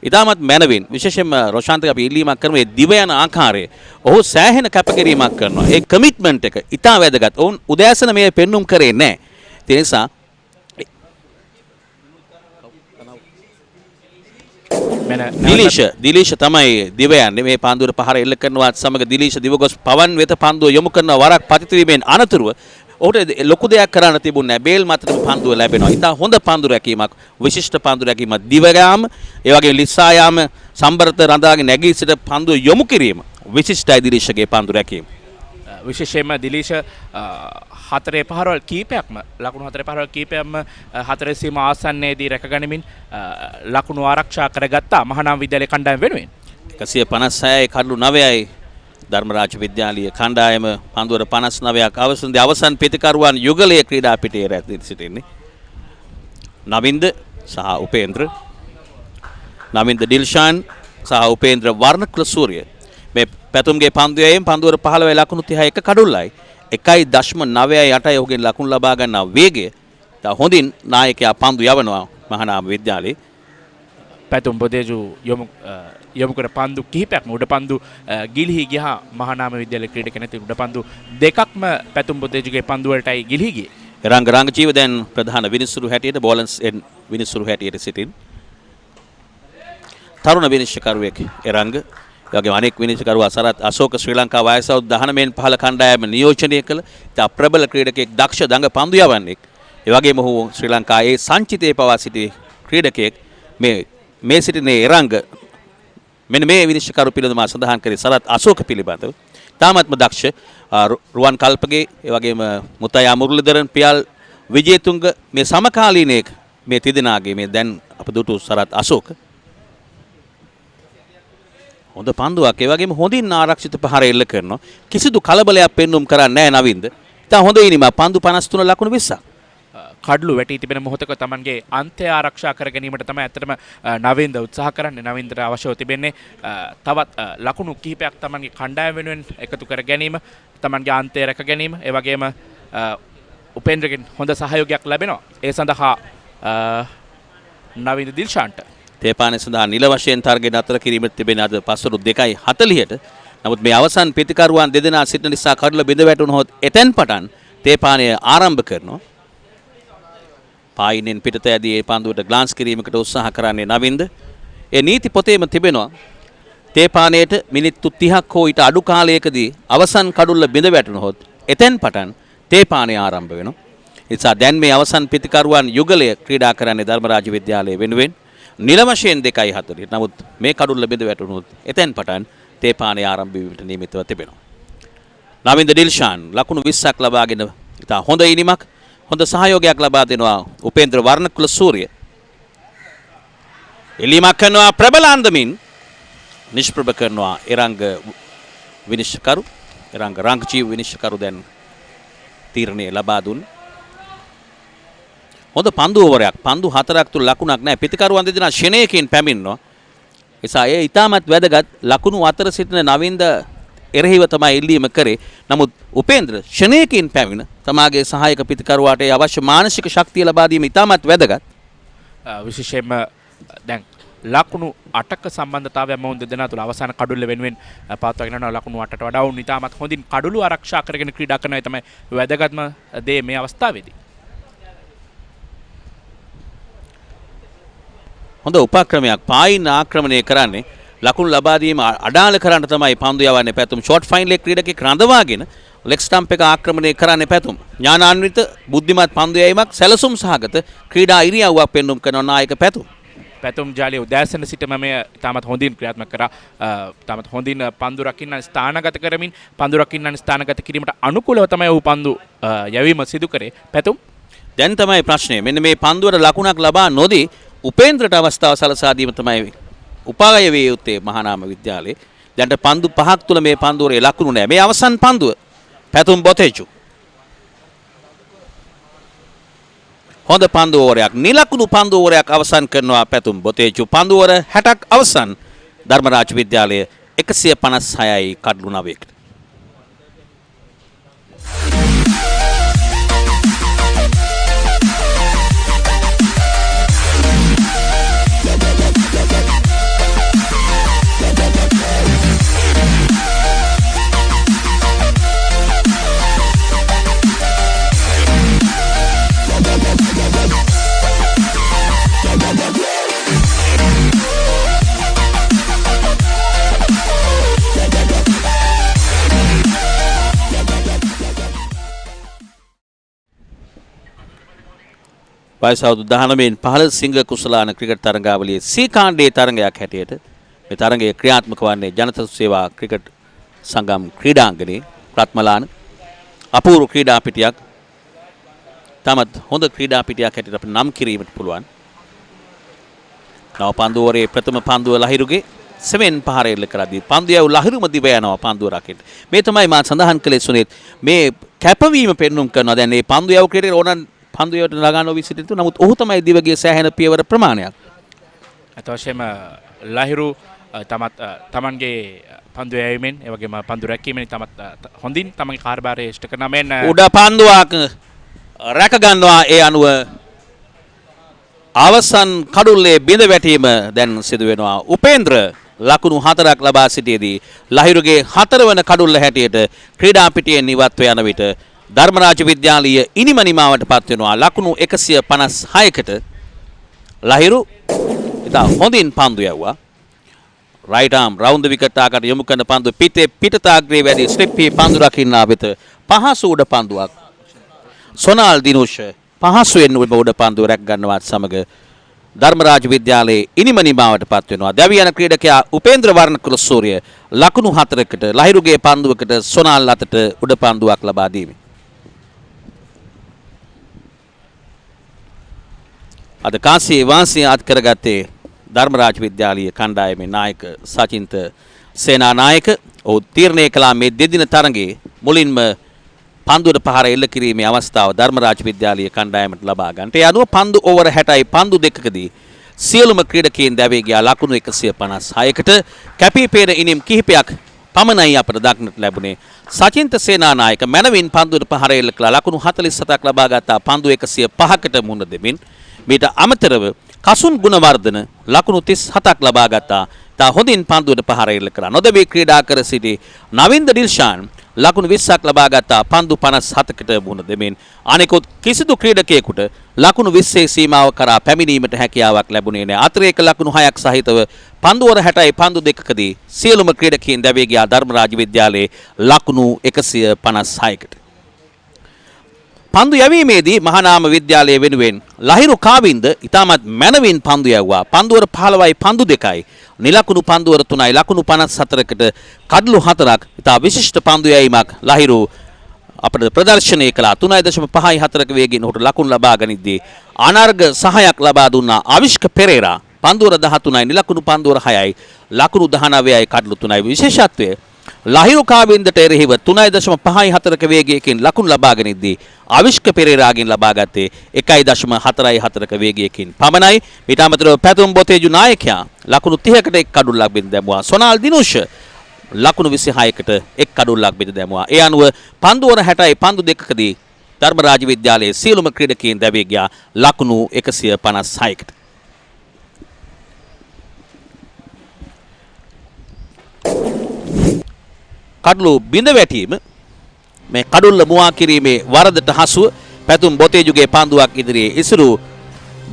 ඉතාමත් මැනවින් විශේෂයෙන්ම රොෂාන්තක අපි ඉල්ලීමක් කරන මේ දිව යන ආකාරයේ ඔහු සෑහෙන කැපකිරීමක් කරනවා. ඒ කමිට්මන්ට් එක ඉතා වැදගත්. ඔවුන් උදෑසන මේ පෙන්눔 කරේ නැහැ. ඒ නිසා දිලීෂ තමයි දිව යන්නේ මේ පන්දුර පහර එල්ල කරනවත් සමග දිලීෂ දිව ගොස් පවන් වෙත පන්දුව යොමු කරන වරක් පතිත වීමෙන් අනතුරුව ඔහුට ලොකු දෙයක් කරන්න තිබුණේ නැහැ. බේල් මතටම පන්දුව ලැබෙනවා. ඉතා හොඳ පන්දු රැකීමක්, විශිෂ්ට පන්දු රැකීමක්. දිව යාම, ඒ වගේම ලිස්සා යාම, සම්බරත රඳාගෙන නැගී සිට පන්දුව යොමු කිරීම විශිෂ්ටයි දිලීෂගේ පන්දු රැකීම. විශේෂයෙන්ම දිලීෂ හතරේ පහරවල් කීපයක්ම ලකුණු හතරේ පහරවල් කීපයක්ම හතරේ සීම ආසන්නයේදී රැකගනිමින් ලකුණු ආරක්ෂා කරගත්තා මහානාම විද්‍යාලයේ කණ්ඩායම වෙනුවෙන්. 156යි කඩලු 9යි ධර්මරාජ විද්‍යාලීය කණ්ඩායම පන්දුවර 59ක් අවසන් පිතිකරුවන් යුගලයේ ක්‍රීඩා පිටියේ රැඳී සිටින්නේ. නවින්ද සහ උපේන්ද්‍ර. නවින්ද ඩිල්ෂාන් සහ උපේන්ද්‍ර වර්ණකුලසූරිය. මේ පැතුම්ගේ පන්දුවේම පන්දුවර 15 ලකුණු 31 කඩුල්ලයි. 1.98යි ඔහුගෙන් ලකුණු ලබා ගන්නා වේගය. හොඳින් නායකයා පන්දු යවනවා මහානාම විද්‍යාලයේ. පැතුම් පොදේජු යොමු කර පන්දු කිහිපයක්ම උඩ පන්දු ගිලිහි ගියා මහානාම විද්‍යාලයේ ක්‍රීඩක නැති උඩ පන්දු දෙකක්ම පැතුම් පොදේජුගේ පන්දු වලටයි ගිලිහි ගියේ. රංග ජීව දැන් ප්‍රධාන විනිසුරු හැටියට බෝලන්ස් විනිසුරු හැටියට සිටින්. තරුණ විනිශ්චයකරුවෙක් එරංග යගේ අනෙක් විනිශ්චයකරුවා සරත් අශෝක ශ්‍රී ලංකා වයස 19 පහළ කණ්ඩායම නියෝජනය කළ ඉතා ප්‍රබල ක්‍රීඩකයෙක් දක්ෂ දඟ පන්දු යවන්නෙක්. ඒ වගේම ඔහු ශ්‍රී ලංකාවේ සංචිතයේ පවා සිටි ක්‍රීඩකයෙක් මේ සිටිනේ එරංග. මෙන්න මේ විනිශ්චයකරු පිළිබඳව මා සඳහන් කරේ සරත් අශෝක පිළිබඳව. තාමත්ම දක්ෂ රුවන් කල්පගේ ඒ වගේම මුතයා මුරලිදරන් පියල් විජේතුංග මේ සමකාලීනයෙක් මේ තිදෙනාගේ මේ දැන් අප දුටු සරත් අශෝක හොඳ පන්දුවක් ඒ වගේම හොඳින් ආරක්ෂිත පහර එල්ල කරනවා. කිසිදු කලබලයක් පෙන්눔 කරන්නේ නැහැ නවින්ද. ඉතින් හොඳ ඉනිම පන්දු 53 ලකුණු 20ක්. කඩලු වැටී තිබෙන මොහොතක තමන්ගේ අන්තය ආරක්ෂා කර ගැනීමට තමයි ඇත්තටම නවින්ද උත්සාහ කරන්නේ. නවින්දට අවශ්‍යව තිබෙන්නේ තවත් ලකුණු කිහිපයක් තමන්ගේ කණ්ඩායම වෙනුවෙන් එකතු කර ගැනීම, තමන්ගේ අන්තය රැක ගැනීම, ඒ වගේම උපේන්ද්‍රගෙන් හොඳ සහයෝගයක් ලැබෙනවා. ඒ සඳහා නවින්ද දිල්ෂාන්ට තේපානේ සඳහා නිල වශයෙන් ටාර්ගෙට් අතර කිරීමට තිබෙන අද පස්වරු 2:40ට. නමුත් මේ අවසන් පිතිකරුවන් දෙදෙනා සිටින නිසා කඩල බිඳ වැටුණොත් එතෙන් පටන් තේපානේ ආරම්භ කරනවා. පායිනෙන් පිටත ඇදී ඒ පන්දුවට ග්ලාන්ස් කිරීමකට උත්සාහ කරන්නේ නවින්ද. ඒ නීති පොතේම තිබෙනවා තේපානේට මිනිත්තු 30ක් හෝ ඊට අඩු කාලයකදී අවසන් කඩුල්ල බිඳ වැටුණොත් එතෙන් පටන් තේපානේ ආරම්භ වෙනවා. ඒ නිසා දැන් මේ අවසන් පිතිකරුවන් යුගලය ක්‍රීඩා කරන්නේ ධර්මරාජ විද්‍යාලයේ වෙනුවෙන් නිල වශයෙන් 2:40. නමුත් මේ කඩුල්ල බිඳ වැටුණොත් එතෙන් පටන් තේපානේ ආරම්භ වීමට නියමිතව තිබෙනවා. නවින්ද ඩිල්ෂාන් ලකුණු 20ක් ලබාගෙන ඉතා හොඳ ඉනිමක් හොඳ සහයෝගයක් ලබා දෙනවා උපේන්ද්‍ර වර්ණකුලසූරිය. එලීමක් කරනවා ප්‍රබලාන්දමින් නිෂ්ප්‍රභ කරනවා එරංග විනිශ්චයකරු. එරංග රංගජීව විනිශ්චයකරු දැන් තීරණය ලබා දුන්. හොඳ පන්දුවරයක් පන්දු 4ක් තුල ලකුණක් නැහැ. පිතිකරුවන් දෙදෙනා ෂණයකින් පැමිණෙනවා. එසා ඒ ඊටමත් වැදගත් ලකුණු අතර සිටින නවින්ද එරෙහිව තමයි ඉල්ලීම කරේ. නමුත් උපේන්ද්‍ර ෂණයකින් පැමිණ තමාගේ සහායක පිතිකරුවාට අවශ්‍ය මානසික ශක්තිය ලබා දීම ඉතාමත් වැදගත්. විශේෂයෙන්ම දැන් ලකුණු 8ක සම්බන්ධතාවය මොවුන් දෙදෙනා තුළ අවසාන කඩුල්ල වෙනුවෙන් පවත්වාගෙන යනවා. ලකුණු 8ට වඩා වුන් ඉතාමත් හොඳින් කඩුළු ආරක්ෂා කරගෙන ක්‍රීඩා කරනවා. ඒ තමයි වැදගත්ම දේ මේ අවස්ථාවේදී. හොඳ උපක්‍රමයක් පායින් ආක්‍රමණය කරන්නේ ලකුණු ලබා දීම අඩාල කරන්න තමයි පන්දු යවන්නේ පැතුම්. Short fine leg ක්‍රීඩකෙක් රඳවාගෙන leg stamp එක ආක්‍රමණය කරන්නේ පැතුම්. ඥානාන්විත බුද්ධිමත් පන්දු යැවීමක් සැලසුම් සහගත ක්‍රීඩා ඉරියව්වක් පෙන්වුම් කරන නායක පැතුම්. පැතුම් ජාලයේ උදෑසන සිටම මේ තාමත් හොඳින් ක්‍රියාත්මක කරා. තාමත් හොඳින් පන්දු රකින්නන් ස්ථානගත කරමින් පන්දු රකින්නන් ස්ථානගත කිරීමට අනුකූලව තමයි ඔහු පන්දු යැවීම සිදු කරේ. පැතුම් දැන් තමයි ප්‍රශ්නේ. මෙන්න මේ පන්දුවට ලකුණක් ලබා නොදී උපේන්ද්‍රට අවස්ථාව සලසා දීම තමයි උපාය වේ යුත්තේ මහානාම විද්‍යාලයේ. දැන්ට පන්දු 5ක් තුල මේ පන්දුවේ ලකුණු නැහැ. මේ අවසන් පන්දුව පැතුම් බොතේචු. හොඳ පන්දු ඕවරයක් නිලකුණු පන්දු ඕවරයක් අවසන් කරනවා පැතුම් බොතේචු. පන්දු ඕවර 60ක් අවසන් ධර්මරාජ විද්‍යාලය 156යි කඩලු 9කට. වයස අවුරුදු 19න් පහළ සිංහ කුසලාන ක්‍රිකට් තරඟාවලියේ සී කාණ්ඩයේ තරඟයක් හැටියට මේ තරඟය ක්‍රියාත්මක වන්නේ ජනතා සේවා ක්‍රිකට් සංගම් ක්‍රීඩාංගණයේ රත්මලාන අපූර්ව ක්‍රීඩා පිටියක් තමත් හොඳ ක්‍රීඩා පිටියක් හැටියට අපිට නම් කිරීමට පුළුවන්. නව පන්දුවරේ ප්‍රථම පන්දුව ලහිරුගේ සෙවෙන් පහර එල්ල කරද්දී පන්දුව ලහිරුම දිව යනවා පන්දුව රකින්න. මේ තමයි මා සඳහන් කළේ සුනිත් මේ කැපවීම පෙන්눔 කරනවා. දැන් මේ පන්දුව ක්‍රීඩේ ඕනන් පන්දුවට නගානෝ විසිටිතු නමුත් ඔහු තමයි දිවගේ සෑහෙන පියවර ප්‍රමාණයක්. අත වශයෙන්ම ලහිරු තමන්ගේ පන්දු යැවීමෙන් ඒ වගේම පන්දු රැකීමෙන් තමත් හොඳින් තමන්ගේ කාර්යභාරය ඉෂ්ට කරන මෙන් උඩ පන්දුවක් රැක ගන්නවා. ඒ අනුව අවසන් කඩුල්ලේ බිඳ වැටීම දැන් සිදු වෙනවා. උපේන්ද්‍ර ලකුණු 4ක් ලබා සිටියේදී ලහිරුගේ 4 වන කඩුල්ල හැටියට ක්‍රීඩා පිටියෙන් ඉවත්ව යන විට ධර්මරාජ විද්‍යාලීය ඉනිමනිමාවට පත් වෙනවා. ලකුණු 156කට ලහිරු ඉතා හොඳින් පන්දු යවුවා. රයිට් ආම් රවුන්ඩ් ද විකට් ආකාරයට යොමු කරන පන්දු පිටේ පිටතාග්‍රේ වැඩි ස්ලිප්පී පන්දු රකින්නා වෙත පහසු උඩ පන්දුවක්. සොනාල් දිනුෂ පහසුවෙන් උඩ පන්දුව රැක ගන්නවත් සමග ධර්මරාජ විද්‍යාලයේ ඉනිමනිමාවට පත් වෙනවා. දැවි යන ක්‍රීඩකයා උපේන්ද්‍ර වර්ණකුල සූර්ය ලකුණු 4කට ලහිරුගේ පන්දුවකට සොනාල් අතට උඩ පන්දුවක් ලබා දීමේ අද කාසියේ වාසිය අත් කරගත්තේ ධර්මරාජ විද්‍යාලීය කණ්ඩායමේ නායක සචින්ත සේනානායක. ඔහු තීරණය කළා මේ දෙදින තරඟයේ මුලින්ම පන්දුවට පහර එල්ල කිරීමේ අවස්ථාව ධර්මරාජ විද්‍යාලීය කණ්ඩායමට ලබා ගන්නට. ඒ අනුව පන්දු ඕවර 60යි පන්දු දෙකකදී සියලුම ක්‍රීඩකයන් දැවේ ගියා ලකුණු 156කට. කැපී පෙනෙන ඉනිම් කිහිපයක් පමණයි අපට දක්නට ලැබුණේ. සචින්ත සේනානායක මැනවින් පන්දුවට පහර එල්ල කළා. ලකුණු 47ක් ලබා ගත්තා පන්දු 105කට මුහුණ දෙමින්. මීට අමතරව කසුන් ගුණවර්ධන ලකුණු 37ක් ලබා ගත්තා. තා හොඳින් පන්දුවට පහර එල්ල කළා. නොදැවී ක්‍රීඩා කර සිටි නවින්ද ඩිල්ෂාන් ලකුණු 20ක් ලබා ගත්තා පන්දු 57කට මුහුණ දෙමින්. අනෙකුත් කිසිදු ක්‍රීඩකයෙකුට ලකුණු 20 සීමාව කරා පැමිණීමට හැකියාවක් ලැබුණේ නැහැ. අතිරේක ලකුණු 6ක් සහිතව පන්දුවර 60යි පන්දු දෙකකදී සියලුම ක්‍රීඩකයන් දැවී ගියා ධර්මරාජ විද්‍යාලයේ ලකුණු 156කට. පන්දු යැවීමේදී මහානාම විද්‍යාලය වෙනුවෙන් ලහිරු කාවින්ද ඉතාමත් මැනවින් පන්දු යැව්වා. පන්දුවර 15යි පන්දු 2යි නිලකුණු පන්දුවර 3යි ලකුණු 54කට කඩලු 4ක් ඉතා විශිෂ්ට පන්දු යැවීමක් ලහිරු අපට ප්‍රදර්ශනය කළා. 3.5යි 4ක වේගයෙන් ඔහුට ලකුණු ලබා ගනිද්දී අනර්ග සහයක් ලබා දුන්නා ආවිෂ්ක පෙරේරා. පන්දුවර 13යි නිලකුණු පන්දුවර 6යි ලකුණු 19යි කඩලු 3යි. විශේෂත්වය ලහිරු කාවින්දට එරෙහිව 3.5යි 4ක වේගයකින් ලකුණු ලබා ගනිද්දී ආවිෂ්ක පෙරේරාගෙන් ලබා ගත්තේ 1.4යි 4ක වේගයකින් පමණයි. ඊට අමතරව පැතුම් බොතේජු නායකයා ලකුණු 30කට එක් කඩුල්ලක් බිඳ දැමුවා. සොනාල් දිනුෂ ලකුණු 26කට එක් කඩුල්ලක් බිඳ දැමුවා. ඒ අනුව පන්දුවර 60යි පන්දු දෙකකදී ධර්මරාජ විද්‍යාලයේ සියලුම ක්‍රීඩකයන් දැවී ගියා ලකුණු 156කට. කඩළු බිඳ වැටීම මේ කඩුල්ල මුවා කිරීමේ වරදට හසුව පැතුම් බොතේජුගේ පන්දුවක් ඉදිරියේ ඉසුරු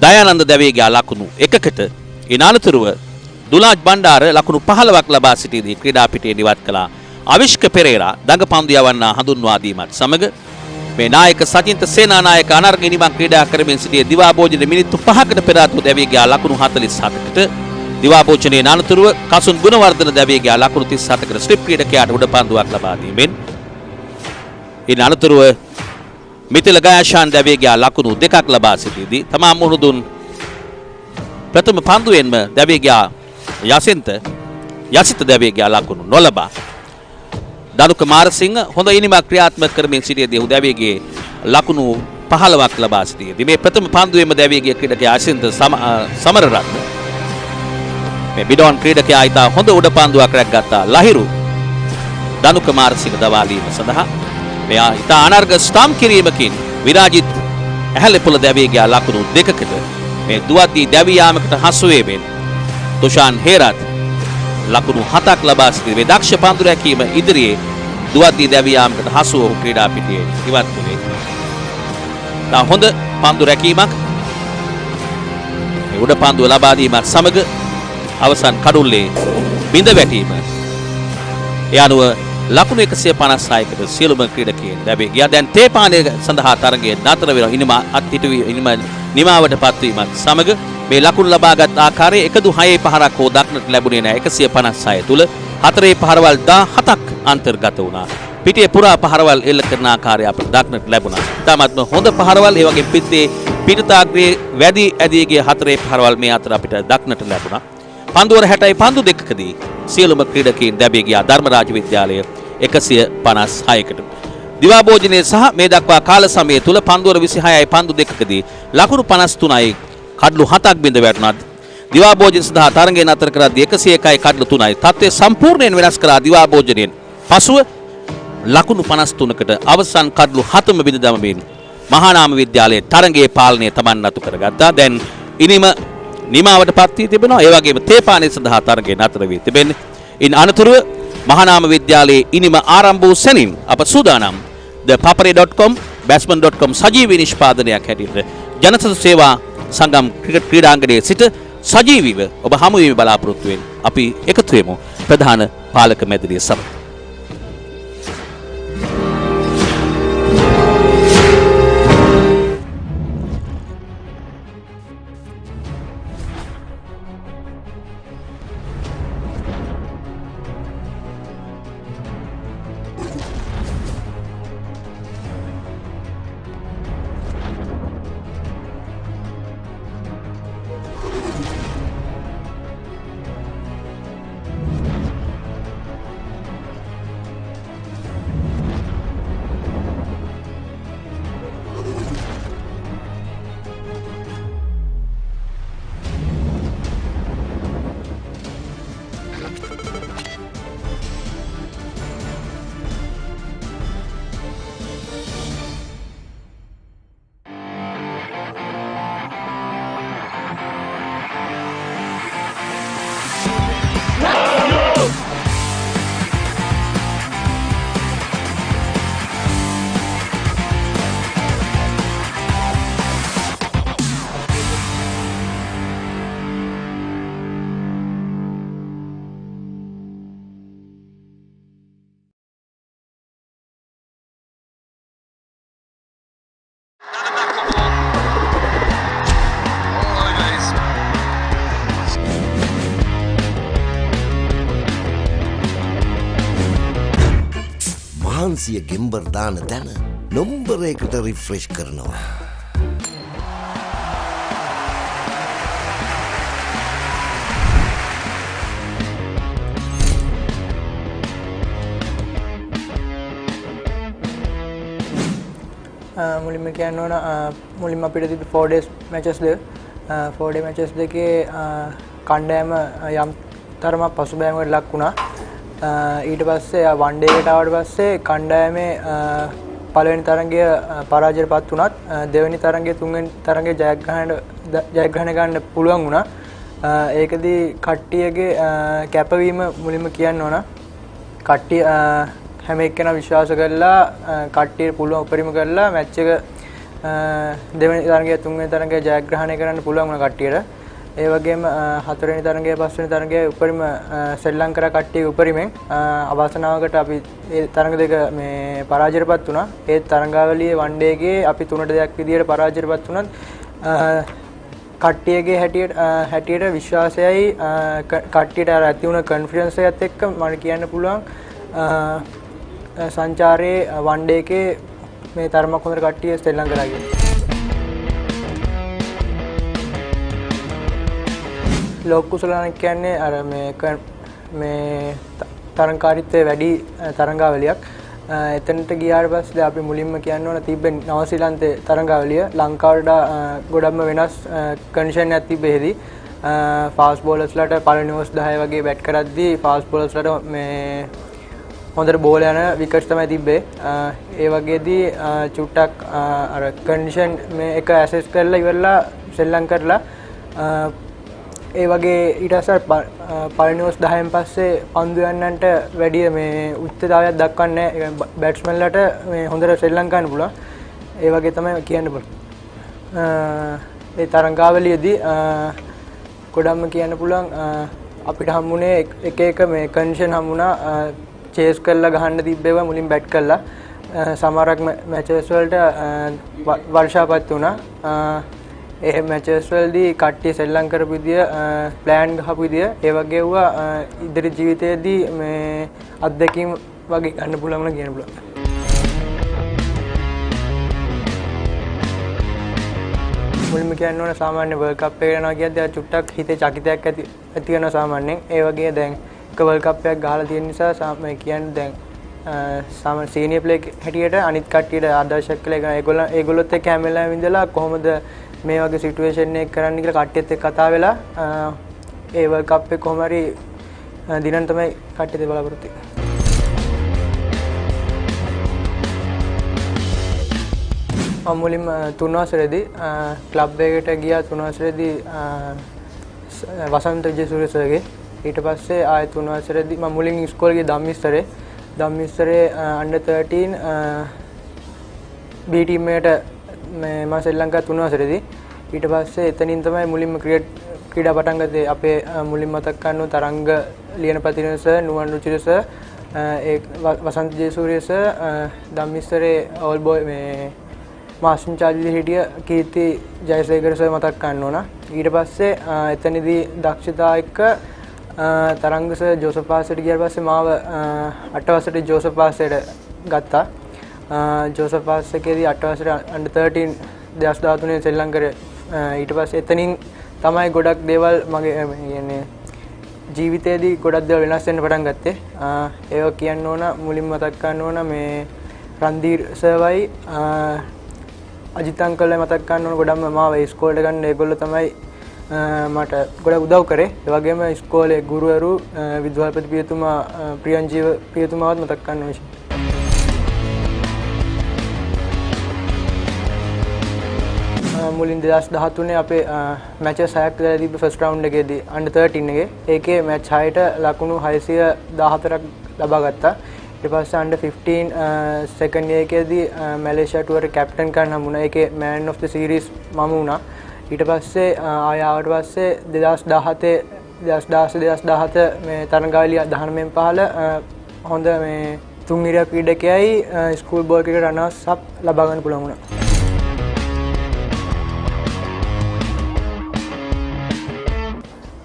දයානන්ද දැවේගා ලකුණු එකකට ඉනාලතුරුව දුලාජ් බණ්ඩාර ලකුණු 15ක් ලබා සිටීදී ක්‍රීඩා පිටියේ නිවත් කළා. අවිෂ්ක පෙරේරා දඟ පන්දු යවන්නා හඳුන්වා දීමත් සමග මේ නායක සචින්ත සේනානායක අනර්ග ඉනිමන් ක්‍රීඩා කරමින් සිටියේ දිවා භෝජන මිනිත්තු 5කට පෙර ආතු දැවේගා ලකුණු 47කට දිවා භෝජනයේ අනතුරුව කසුන් ගුණවර්ධන දැවේගා ලකුණු 37කට ස්ලිප් ක්‍රීඩකයාට උඩ පන්දුවක් ලබා දීමෙන් ඉන් අනතුරුව මිතිල ගයාෂාන් දැවේගා ලකුණු 2ක් ලබා සිටීදී තමා මුහුණු දුන් ප්‍රථම පන්දුවෙන්ම දැවේගා යසිත දැවේගා ලකුණු නොලබා දනුක මාරසිංහ හොඳ ඉනිමක් ක්‍රියාත්මක කරමින් සිටියේදී ඔහු දැවේගයේ ලකුණු 15ක් ලබා සිටියේදී මේ ප්‍රථම පන්දුවේම දැවේගයේ ක්‍රීඩකයා අසින්ත සමරරත්න මේ බිඩෝන් ක්‍රීඩකයා ඉතා හොඳ උඩ පන්දුවක් රැක්ගත්තා. ලහිරු දනුක මාරසිංහ දවාලීම සඳහා මෙයා ඉතා අනර්ග ස්ටම්ප් කිරීමකින් විරාජිත් ඇහැලෙපොළ දැවේගයා ලකුණු 2කට මේ දුවද්දී දැවී යාමකට හසු වීමෙන් තුෂාන් හේරත් ලකුණු 7ක් ලබා සිටි මේ දක්ෂ පන්දු රැකීම ඉදිරියේ දුවද්දී දැවී යාමකට හසු වූ ක්‍රීඩා පිටියේ ඉවත් වුණේ. තා හොඳ පන්දු රැකීමක් මේ උඩ පන්දුව ලබා දීමත් සමග අවසන් කඩුල්ලේ බිඳ වැටීම ඒ අනුව ලකුණු 156කට සියලුම ක්‍රීඩකයන් ලැබේ. ගියා දැන් තේපානය සඳහා තරගයේ නතර වෙනවා. ඉනිම අත්හිටුවී ඉනිම නිමාවට පත්වීමත් සමග මේ ලකුණු ලබාගත් ආකාරයේ එකදු 6 පහරක් හෝ දක්නට ලැබුණේ නැහැ. 156 තුල 4 පහරවල් 17ක් අන්තර්ගත වුණා. පිටියේ පුරා පහරවල් එල්ල කරන ආකාරය අපට දක්නට ලැබුණා. තාමත්ම හොඳ පහරවල් ඒ වගේ පිටේ පිටතාග්‍රයේ වැඩි ඇදීගේ 4 පහරවල් මේ අතර අපිට දක්නට ලැබුණා. පන්දුවර 60යි පන්දු දෙකකදී සියලුම ක්‍රීඩකයන් දැබී ගියා ධර්මරාජ විද්‍යාලය 156කට. දිවා භෝජනයේ සහ මේ දක්වා කාල සමය තුල පන්දුවර 26යි පන්දු දෙකකදී ලකුණු 53යි කඩළු 7ක් බිඳ වැටුණා. දිවා භෝජන සඳහා තරගයෙන් අතර කරද්දී 101යි කඩළු 3යි. තත්ත්වය සම්පූර්ණයෙන් වෙනස් කළා දිවා භෝජනයෙන්. පසුව ලකුණු 53කට අවසන් කඩළු 7ම බිඳ දමමින් මහානාම විද්‍යාලයේ තරගයේ පාලනය තමන් අතු කරගත්තා. දැන් ඉනිම නිමාවට පත් වී තිබෙනවා. ඒ වගේම තේපානය සඳහා තරගයේ නතර වී තිබෙන්නේ. ඉන් අනතුරුව මහානාම විද්‍යාලයේ ඉනිම ආරම්භ වූ සැනින් අප සූදානම් ThePapare.com batsman.com සජීවී නිෂ්පාදනයක් හැටියට ජනසතු සේවා සංගම් ක්‍රිකට් ක්‍රීඩාංගණයේ සිට සජීවීව ඔබ හමු වීම බලාපොරොත්තු වෙන අපි එකතු වෙමු ප්‍රධාන පාලක මැදිරිය සමග. මහන්සිය ගෙම්බර් දාන තැන නොම්බරයකට රිෆ්‍රෙෂ් කරනවා. මුලින්ම කියන්න ඕන මුලින්ම අපිට තිබි 4 days matches දෙක 4 day matches දෙකේ කණ්ඩායම යම් තරමක් පසුබෑමකට ලක් වුණා. ඊට පස්සේ වන් ඩේ එකට ආවට පස්සේ කණ්ඩායමේ පළවෙනි තරගය පරාජයට පත් වුණත් දෙවෙනි තරගයේ තුන්වෙනි තරගයේ ජයග්‍රහණය ගන්න පුළුවන් වුණා. ඒකදී කට්ටියගේ කැපවීම මුලින්ම කියන්න ඕන. කට්ටිය හැම එක්කෙනා විශ්වාස කරලා කට්ටියට පුළුවන් උපරිම කරලා මැච් එක දෙවෙනි තරගය තුන්වෙනි තරගය ජයග්‍රහණය කරන්න පුළුවන් වුණා කට්ටියට. ඒ වගේම හතරවෙනි තරගය පස්වෙනි තරගය උපරිම ශ්‍රී ලංකා කට්ටිය උපරිමෙන් අවසනාවකට අපි ඒ තරග දෙක මේ පරාජයටපත් වුණා. ඒ තරගාවලියේ වන් ඩේ එකේ අපි 3-2 විදියට පරාජයටපත් වුණත් කට්ටියගේ හැටියට විශ්වාසයයි කට්ටියට ඇති වුණ කොන්ෆිඩන්ස් එකත් එක්ක මම කියන්න පුළුවන් සංචාරයේ වන් ඩේ එකේ මේ තරමක් හොඳට කට්ටිය ශ්‍රී ලංකාවට ගියා. ලෝක කුසලාන කියන්නේ අර මේ තරංකාරීත්වය වැඩි තරංගාවලියක්. එතනට ගියාට පස්සේ අපි මුලින්ම කියන්න ඕන තිබ්බේ නවසීලන්තේ තරංගාවලිය ලංකාවට ගොඩක්ම වෙනස් කන්ඩිෂන් එකක් තිබ්බේදී ෆාස්ට් බෝලර්ස්ලාට පළවෙනි ඕවර්ස් 10 වගේ බැට් කරද්දී ෆාස්ට් බෝලර්ස්ලාට මේ හොඳට බෝල් යන විකට්ස් තමයි තිබ්බේ. ඒ වගේදී චුට්ටක් අර කන්ඩිෂන් මේ එක ඇසෙස් කරලා ඉවරලා ශ්‍රී ලංකාවටලා ඒ වගේ ඊට පස්සේ පළවෙනි ඕවර්ස් 10න් පස්සේ පන්දු යන්නන්ට වැඩි මේ උච්චතාවයක් දක්වන්නේ නැහැ. බැට්ස්මන්ලාට මේ හොඳට ශ්‍රී ලංකාවට පුළුවන්. ඒ වගේ තමයි කියන්න පුළුවන්. ඒ තරංගාවලියේදී ගොඩක්ම කියන්න පුළුවන් අපිට හම්බුනේ එක මේ කන්ඩිෂන් හම්බුණා චේස් කරලා ගහන්න තිබ්බේවා මුලින් බැට් කරලා සමහරක් මැචස් වලට වර්ෂාපත් වුණා. ඒ මැචස් වලදී කට්ටිය සෙල්ලම් කරපු විදිය ප්ලෑන් ගහපු විදිය ඒ වගේ වුණා ඉදිරි ජීවිතයේදී මේ අත්දැකීම් වගේ ගන්න පුළුවන් නම් කියන්න පුළුවන්. මුලින්ම කියන්න ඕන සාමාන්‍ය වර්ල්ඩ් කප් එක යනවා කියද්දී චුට්ටක් හිතේ චකිතයක් ඇති වෙනවා සාමාන්‍යයෙන්. ඒ වගේ දැන් එක වර්ල්ඩ් කප් එකක් ගහලා තියෙන නිසා මේ කියන්නේ දැන් සාමාන්‍ය සීනියර් ප්ලේ හැටියට අනිත් කට්ටියට ආදර්ශයක් කියලා ඒගොල්ලොත් එක්ක හැම වෙලාවෙම ඉඳලා කොහොමද මේ වගේ සිටුේෂන් එක කරන්න කියලා කට්ටියත් එක්ක කතා වෙලා ඒ වර්ල්ඩ් කප් එක කොහොම හරි දිනන් තමයි කට්ටියත් බලාපොරොත්තු වෙන්නේ. මම මුලින්ම තුන් වසරේදී ක්ලබ් එකකට ගියා. තුන් වසරේදී වසන්ත ජයසූරිය සර්ගේ ඊට පස්සේ ආයෙ තුන් වසරේදී මම මුලින් ඉස්කෝලේ ගියේ ධම්මිස්තරේ under 13 B team එකට මම ශ්‍රී ලංකාවේ තුන් වසරේදී ඊට පස්සේ එතනින් තමයි මුලින්ම ක්‍රීඩා පටන් ගත්තේ. අපේ මුලින් මතක් කරනවා තරංග ලියනපතින සර්, නුවන් රුචිර සර්, ඒ වසන්ත ජයසූරිය සර්, ධම්මිස්තරේ ඕල් බෝයි මේ මාස්ටර් චාර්ජ් හිටිය කීර්ති ජයසේකර සර් මතක් කරන්න ඕන. ඊට පස්සේ එතනදී දක්ෂතා එක්ක තරංග සර් ජෝසප් පාසෙට ගියාට පස්සේ මාව 8 වසරේ ජෝසප් පාසෙට ගත්තා. ජෝසප් පාස් එකේදී 8 වසරේ under 13 2013 ශ්‍රී ලංකාවේ ඊට පස්සේ එතනින් තමයි ගොඩක් දේවල් මගේ කියන්නේ ජීවිතේදී ගොඩක් දේවල් වෙනස් වෙන්න පටන් ගත්තේ. ඒක කියන්න ඕන මුලින්ම මතක් කරන්න ඕන මේ රන්දීර් සර්වයි අජිත් අංකල්ලා මතක් කරන්න ඕන ගොඩක්ම මාව ඉස්කෝලේට ගන්න ඒගොල්ලෝ තමයි මට ගොඩක් උදව් කරේ. ඒ වගේම ඉස්කෝලේ ගුරුවරු විද්‍යාපති පියතුමා ප්‍රියංජීව පියතුමාවත් මතක් කරන්න ඕනේ. මුලින් 2013 අපේ මැචස් 6ක් දාලා තිබ්බ ෆස්ට් රවුන්ඩ් එකේදී under 13 එකේ ඒකේ මැච් 6ට ලකුණු 614ක් ලබා ගත්තා. ඊට පස්සේ under 15 සෙකන්ඩ් එකේදී මැලේසියා ටුවර් කැප්ටන් කරන්න හම්බුණා. ඒකේ මෑන් ඔෆ් ද සීරීස් මම වුණා. ඊට පස්සේ ආය ආවට පස්සේ 2017 මේ තරඟාවලිය 19 හොඳ මේ තුන්විරිය ක්‍රීඩකයයි ස්කූල් බෝල් ක්‍රිකට් රනර්ස් අප් ලබා ගන්න පුළුවන් වුණා.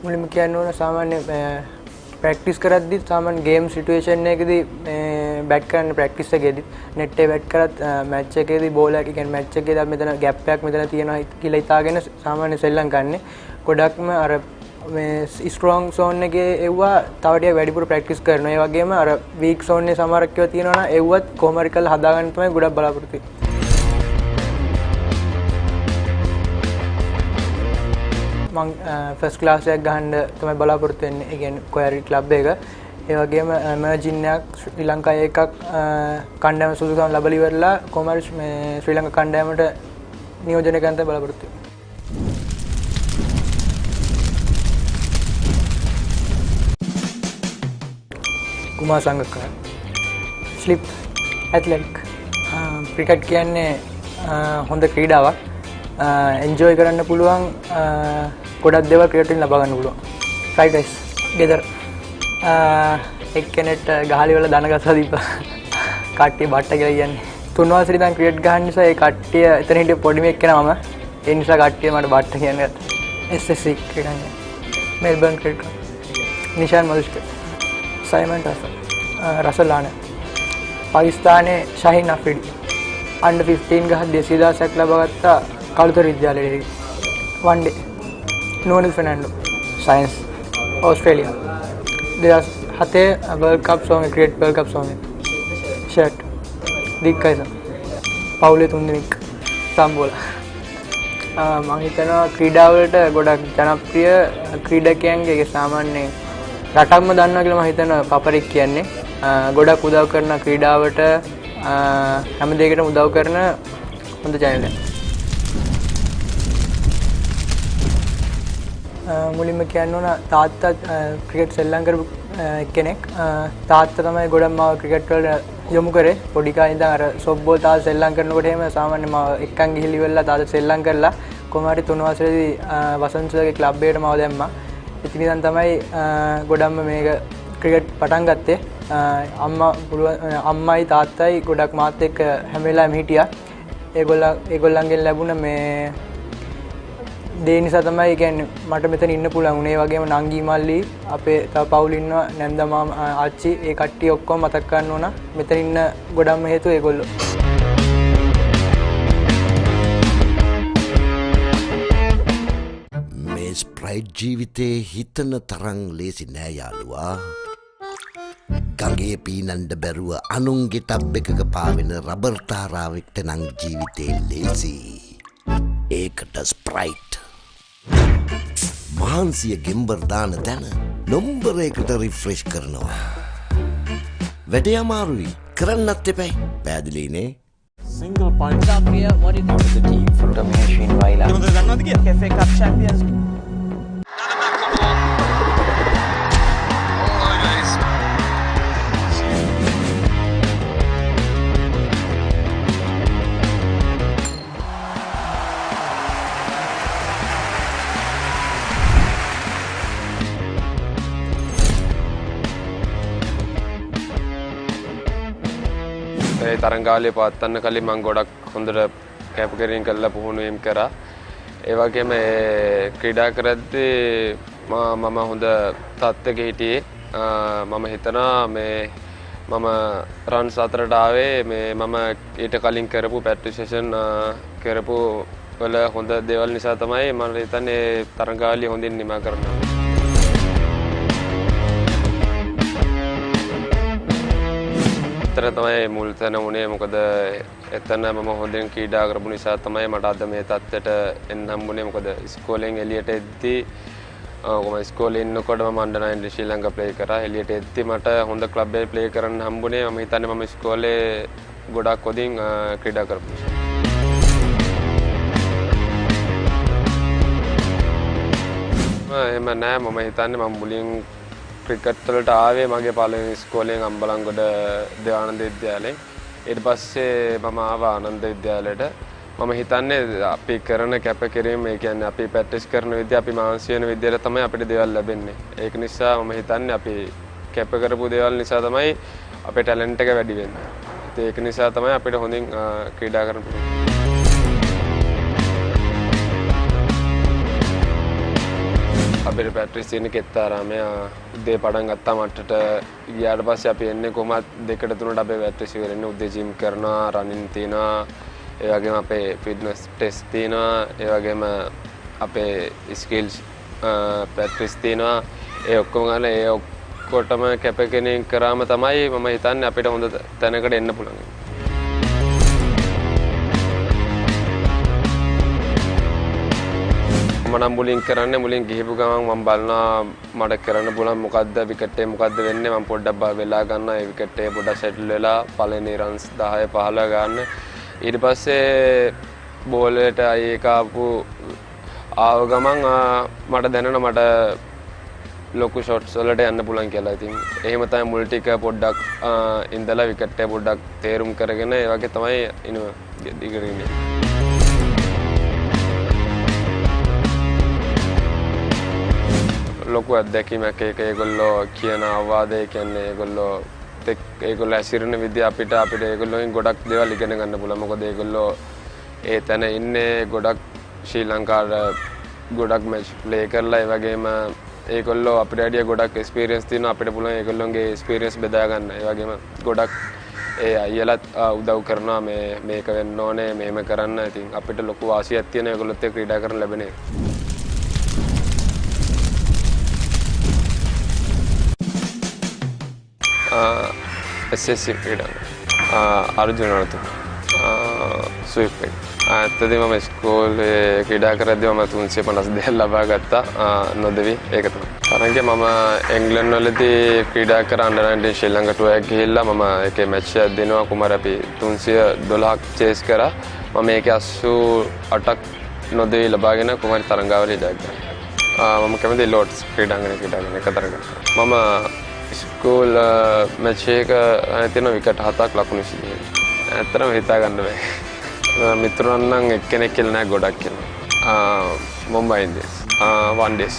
මුලින්ම කියන්න ඕන සාමාන්‍ය ප්‍රැක්ටිස් කරද්දි සාමාන්‍ය ගේම් සිටුේෂන් එකේදී බැට් කරන්න ප්‍රැක්ටිස් එකේදී net එක බැට් කරත් මැච් එකේදී බෝල් එක කියන්නේ මැච් එකේදී අපි මෙතන ગેප් එකක් මෙතන තියෙනවා කියලා හිතාගෙන සාමාන්‍ය සෙල්ලම් ගන්නෙ. ගොඩක්ම අර මේ ස්ට්‍රෝං සෝන් එකේ එව්වා තව ටිකක් වැඩිපුර ප්‍රැක්ටිස් කරනවා. ඒ වගේම අර වීක් සෝන් එකේ සමහරක් ඒවා තියෙනවා නම් එව්වත් කොහොම හරි කරලා හදාගන්න තමයි ගොඩක් බලාපොරොත්තු වෙන්නේ. මම ෆස්ට් ක්ලාස් එකක් ගහන්න තමයි බලාපොරොත්තු වෙන්නේ. ඒ කියන්නේ කොහරි ක්ලබ් එක. ඒ වගේම එමර්ජින් එකක් ශ්‍රී ලංකාවේ එකක් කණ්ඩායම සුදුසුකම් ලැබලි ඉවරලා කොහොමද මේ ශ්‍රී ලංකා කණ්ඩායමට නියෝජනය කරන්න බලාපොරොත්තු වෙන්නේ. Kumar Sangakkara. Slip athletic. Cricket කියන්නේ හොඳ ක්‍රීඩාවක්. එන්ජොයි කරන්න පුළුවන් ගොඩක් දේවල් ක්‍රිකට් වලින් ලබා ගන්න පුළුවන්. ෆ්‍රයිඩ් රයිස් ගෙදර එක්කෙනෙක්ට ගහලි වල දන ගසා දීපා කට්ටිය බට්ට කියලා කියන්නේ. තුන් වසරේ ඉඳන් ක්‍රිකට් ගහන නිසා ඒ කට්ටිය එතන හිටිය පොඩි මේක කෙනාම ඒ නිසා කට්ටිය මට බට්ට කියන්නේ. SSC cricket Melbourne cricket Nishan Madushka Simon Russell ආන පාකිස්තානයේ ශාහින් අෆ්රිඩි under 15 ගහ 200,000ක් ලබාගත්ත කළුතර විද්‍යාලයේ one day නෝනිල් Fernando science Australia 2007 World Cup song cricket World Cup song shirt දික්කයිස පවුලේ තුන් දෙනෙක් සම්බෝල මම හිතනවා ක්‍රීඩා වලට ගොඩක් ජනප්‍රිය ක්‍රීඩකයන්ගේ සාමාන්‍ය රටක්ම දන්නවා කියලා මම හිතනවා පපරික් කියන්නේ ගොඩක් උදව් කරන ක්‍රීඩාවට හැම දෙයකටම උදව් කරන හොඳ channel එකක්. මුලින්ම කියන්න ඕන තාත්තා ක්‍රිකට් සෙල්ලම් කරපු කෙනෙක්. තාත්තා තමයි ගොඩක් මාව ක්‍රිකට් වලට යොමු කරේ. පොඩි කාලේ ඉඳන් අර සොෆ්බෝල් තාත්තා සෙල්ලම් කරනකොට එහෙම සාමාන්‍ය මාව එක්කන් ගිහිලි වෙලා තාත්තා සෙල්ලම් කරලා කොහොම හරි 3 වසරේදී වසන්තගේ ක්ලබ් එකට මාව දැම්මා. ඉතින් ඉතින් තමයි ගොඩක්ම මේක ක්‍රිකට් පටන් ගත්තේ. අම්මයි තාත්තයි ගොඩක් මාත් එක්ක හැම වෙලාවෙම හිටියා. ඒගොල්ලන්ගෙන් ලැබුණ මේ දේ නිසා තමයි කියන්නේ මට මෙතන ඉන්න පුළුවන් උනේ. වගේම නංගි මල්ලි අපේ තව පවුල් ඉන්නවා නැන්දා මාමා ආච්චි ඒ කට්ටිය ඔක්කොම මතක් කරන්න ඕන. මෙතන ඉන්න ගොඩක්ම හේතුව ඒගොල්ලෝ. මේ ස්ප්‍රයිට් ජීවිතේ හිතන තරම් ලේසි නෑ යාළුවා. ගඟේ පීනන්ඩ බැරුව අනුන්ගේ ටබ් එකක පාවෙන රබර් තාරාවෙක්ට නම් ජීවිතේ ලේසි. ඒකට ස්ප්‍රයිට් මහන්සිය ගෙම්බර් දාන තැන නොම්බරයකට රිෆ්‍රෙෂ් කරනවා. වැඩේ අමාරුයි කරන්නත් එපැයි. පැහැදිලිනේ? Single point. Zambia, what is the team for domination while FA Cup champions? තරංගාවලිය පවත්වන්න කලින් මම ගොඩක් හොඳට කැපකිරීම කළා පුහුණු වීම කරා. ඒ වගේම ක්‍රීඩා කරද්දී මම හොඳ තත්ත්වයක හිටියේ. මම හිතනවා මේ මම රන්ස් 4ට ආවේ මේ මම ඊට කලින් කරපු ප්‍රැක්ටිස් සෙෂන් කරපු වල හොඳ දේවල් නිසා තමයි මම හිතන්නේ තරංගාවලිය හොඳින් නිමා කරනවා. තමයි මුල් තැන උනේ. මොකද එතන මම හොඳින් ක්‍රීඩා කරපු නිසා තමයි මට අද මේ තත්ත්වයට එන්න හම්බුනේ. මොකද ඉස්කෝලෙන් එළියට එද්දී මම ඉස්කෝලේ ඉන්නකොට මම අnder 9 ශ්‍රී ලංකා ප්ලේ කරා. එළියට එද්දී මට හොඳ ක්ලබ් එකේ ප්ලේ කරන්න හම්බුනේ. මම හිතන්නේ මම ඉස්කෝලේ ගොඩක් හොඳින් ක්‍රීඩා කරපු නිසා. එහෙම නෑ. මම හිතන්නේ මම මුලින් ක්‍රිකට් වලට ආවේ මගේ පළවෙනි ඉස්කෝලෙන් අම්බලන්ගොඩ දේවානන්ද විද්‍යාලයෙන්. ඊට පස්සේ මම ආවා ආනන්ද විද්‍යාලයට. මම හිතන්නේ අපි කරන කැපකිරීම, ඒ කියන්නේ අපි ප්‍රැක්ටිස් කරන විදිය, අපි මානසික වෙන විදියට තමයි අපිට දේවල් ලැබෙන්නේ. ඒක නිසා මම හිතන්නේ අපි කැප කරපු දේවල් නිසා තමයි අපේ ටැලන්ට් එක වැඩි වෙන්නේ. ඒක නිසා තමයි අපිට හොඳින් ක්‍රීඩා කරන්න පුළුවන්. අපිට ප්‍රැක්ටිස් තියෙන කෙත්තාරාමය උදේ පටන් ගත්තා මට්ටට ගියාට පස්සේ අපි එන්නේ කොහොමත් 2ට 3ට අපේ ප්‍රැක්ටිස් කරන්නේ. උදේ ජිම් කරනවා, රනින් තියනවා, ඒ වගේම අපේ ෆිට්නස් ටෙස්ට් තියනවා, ඒ වගේම අපේ ස්කිල්ස් ප්‍රැක්ටිස් තියනවා. ඒ ඔක්කොම ගන්න ඒ ඔක්කොටම කැපකිරීම කරාම තමයි මම හිතන්නේ අපිට හොඳ තැනකට එන්න පුළුවන්. මම මුලින් කරන්නේ මුලින් ගිහපු ගමන් මම බලනවා මට කරන්න පුළුවන් මොකද්ද විකට් එක මොකද්ද වෙන්නේ. මම පොඩ්ඩක් වෙලා ගන්නවා. ඒ විකට් එක පොඩ්ඩක් සෙටල් වෙලා පළවෙනි රන්ස් 10 15 ගන්න. ඊට පස්සේ බෝලයට ඒක ආව ගමන් මට දැනෙනවා මට ලොකු ෂොට්ස් වලට යන්න පුළුවන් කියලා. ඉතින් එහෙම තමයි මුල් ටික පොඩ්ඩක් ඉඳලා විකට් එක පොඩ්ඩක් තේරුම් කරගෙන ඒ වගේ තමයි ඉන්නේ. ලොකු අත්දැකීමක් ඒක ඒගොල්ලෝ කියන අවවාදය කියන්නේ ඒගොල්ලෝ ඇසිරෙන විදිහ අපිට ඒගොල්ලෝගෙන් ගොඩක් දේවල් ඉගෙන ගන්න පුළුවන්. මොකද ඒගොල්ලෝ ඒ තැන ඉන්නේ ගොඩක් ශ්‍රී ලංකාවට ගොඩක් මැච් ප්ලේ කරලා ඒ වගේම ඒගොල්ලෝ අපිට වැඩිය ගොඩක් එක්ස්පීරියන්ස් තියෙනවා. අපිට පුළුවන් ඒගොල්ලෝගේ එක්ස්පීරියන්ස් බෙදා ගන්න. ඒ වගේම ගොඩක් ඒ අයියලත් උදව් කරනවා මේක වෙන්න ඕනේ මෙහෙම කරන්න. ඉතින් අපිට ලොකු වාසියක් තියෙන ඒගොල්ලොත් එක්ක ක්‍රීඩා කරන්න ලැබෙන එක. SSC ක්‍රීඩාංග අර්ජුන රතු ස්විප් ඇත්තටම මම ඉස්කෝලේ ක්‍රීඩා කරද්දී මම 352 ලබා ගත්තා නොදෙවි ඒක තමයි. තරඟේ මම එංග්ලන්ඩ් වලදී ක්‍රීඩා කර අnder 19 ශ්‍රී ලංකා ටුවර් එක ගිහිල්ලා මම ඒකේ මැච් එකක් දෙනවා කුමාර අපි 312ක් චේස් කරා. මම ඒකේ 88ක් නොදෙවි ලබාගෙන කුමාරි තරඟාවලිය ජය ගත්තා. මම කැමති ලෝඩ්ස් ක්‍රීඩාංගණේ ක්‍රීඩා කරන එක තරඟ. මම ස්කූල් මැච් එක තියෙන විකට් 7ක් ලකුණු 20. ඇත්තටම හිතා ගන්න බෑ. මිතුරන් නම් එක්කෙනෙක් කියලා නෑ ගොඩක් කියලා. මුම්බයි ඉන්දියන්ස් වන් ඩේස්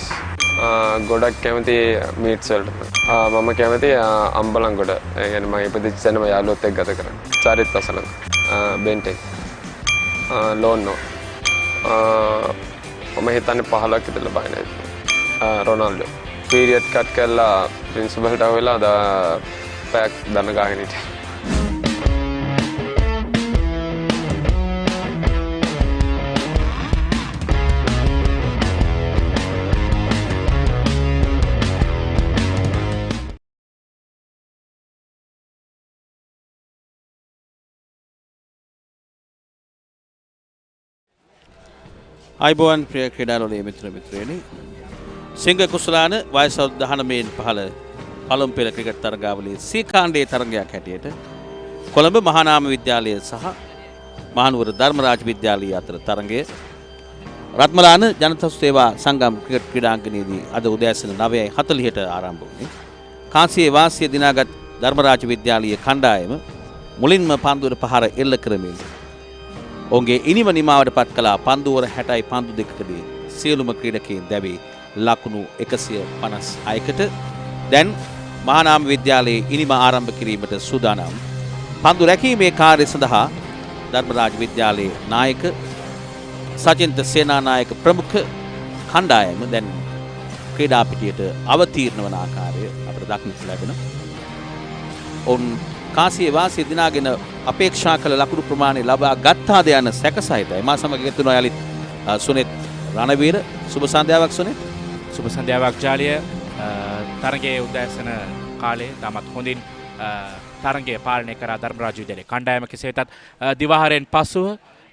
ගොඩක් කැමති මීට්ස් වලට. මම කැමති අම්බලන්ගොඩ. ඒ කියන්නේ මම ඉපදිච්ච තැනම යාළුවොත් එක්ක ගත කරන්න. චාරිත් අසලන් බෙන්ටෙන් ලෝන්නෝ මම හිතන්නේ 15ක් විතර ලබයි නේද. රොනාල්ඩෝ පීරියඩ් කට් කරලා ප්‍රින්සිපල්ට ආවෙලා පැක් දන ගාගෙන හිටියා. අයිබෝන් ප්‍රිය ක්‍රීඩාලෝලයේ මිත්‍රයනි සිංහ කුසලාන වයස 19 පහළ පළමු පෙළ ක්‍රිකට් තරගාවලියේ සී කාණ්ඩයේ තරගයක් හැටියට කොළඹ මහානාම විද්‍යාලය සහ මහනුවර ධර්මරාජ විද්‍යාලය අතර තරගය රත්මලාන ජනතා සේවා සංගම් ක්‍රිකට් ක්‍රීඩාංගණයේදී අද උදෑසන 9:40ට ආරම්භ වුණේ. කාසියේ වාසිය දිනාගත් ධර්මරාජ විද්‍යාලීය කණ්ඩායම මුලින්ම පන්දුවර පහර එල්ල කරමින් ඔවුන්ගේ ඉනිම නිමාවට පත් කළා. පන්දුවර 60යි පන්දු දෙකකදී සියලුම ක්‍රීඩකයන් දැවී ලකුණු 156කට. දැන් මහානාම විද්‍යාලයේ ඉනිම ආරම්භ කිරීමට සූදානම්. පන්දු රැකීමේ කාර්ය සඳහා ධර්මරාජ විද්‍යාලයේ නායක සචින්ත සේනානායක ප්‍රමුඛ කණ්ඩායම දැන් ක්‍රීඩා පිටියට අවතීර්ණ වන ආකාරය අපට දක්නට ලැබෙනවා. ඔවුන් කාසියේ වාසිය දිනාගෙන අපේක්ෂා කළ ලකුණු ප්‍රමාණය ලබා ගත්තාද යන සැක සහිතයි. මා සමග එකතුන යලිත් සුනෙත් රණවීර. සුබ සන්ධ්‍යාවක් සුනෙත්. සුබ සන්ධ්‍යාවක් ජාලිය. තරගයේ උදෑසන කාලේ තාමත් හොඳින් තරගය පාලනය කරා ධර්මරාජ විද්‍යාලයේ කණ්ඩායම. කෙසේ වෙතත් දිවාහාරයෙන් පසුව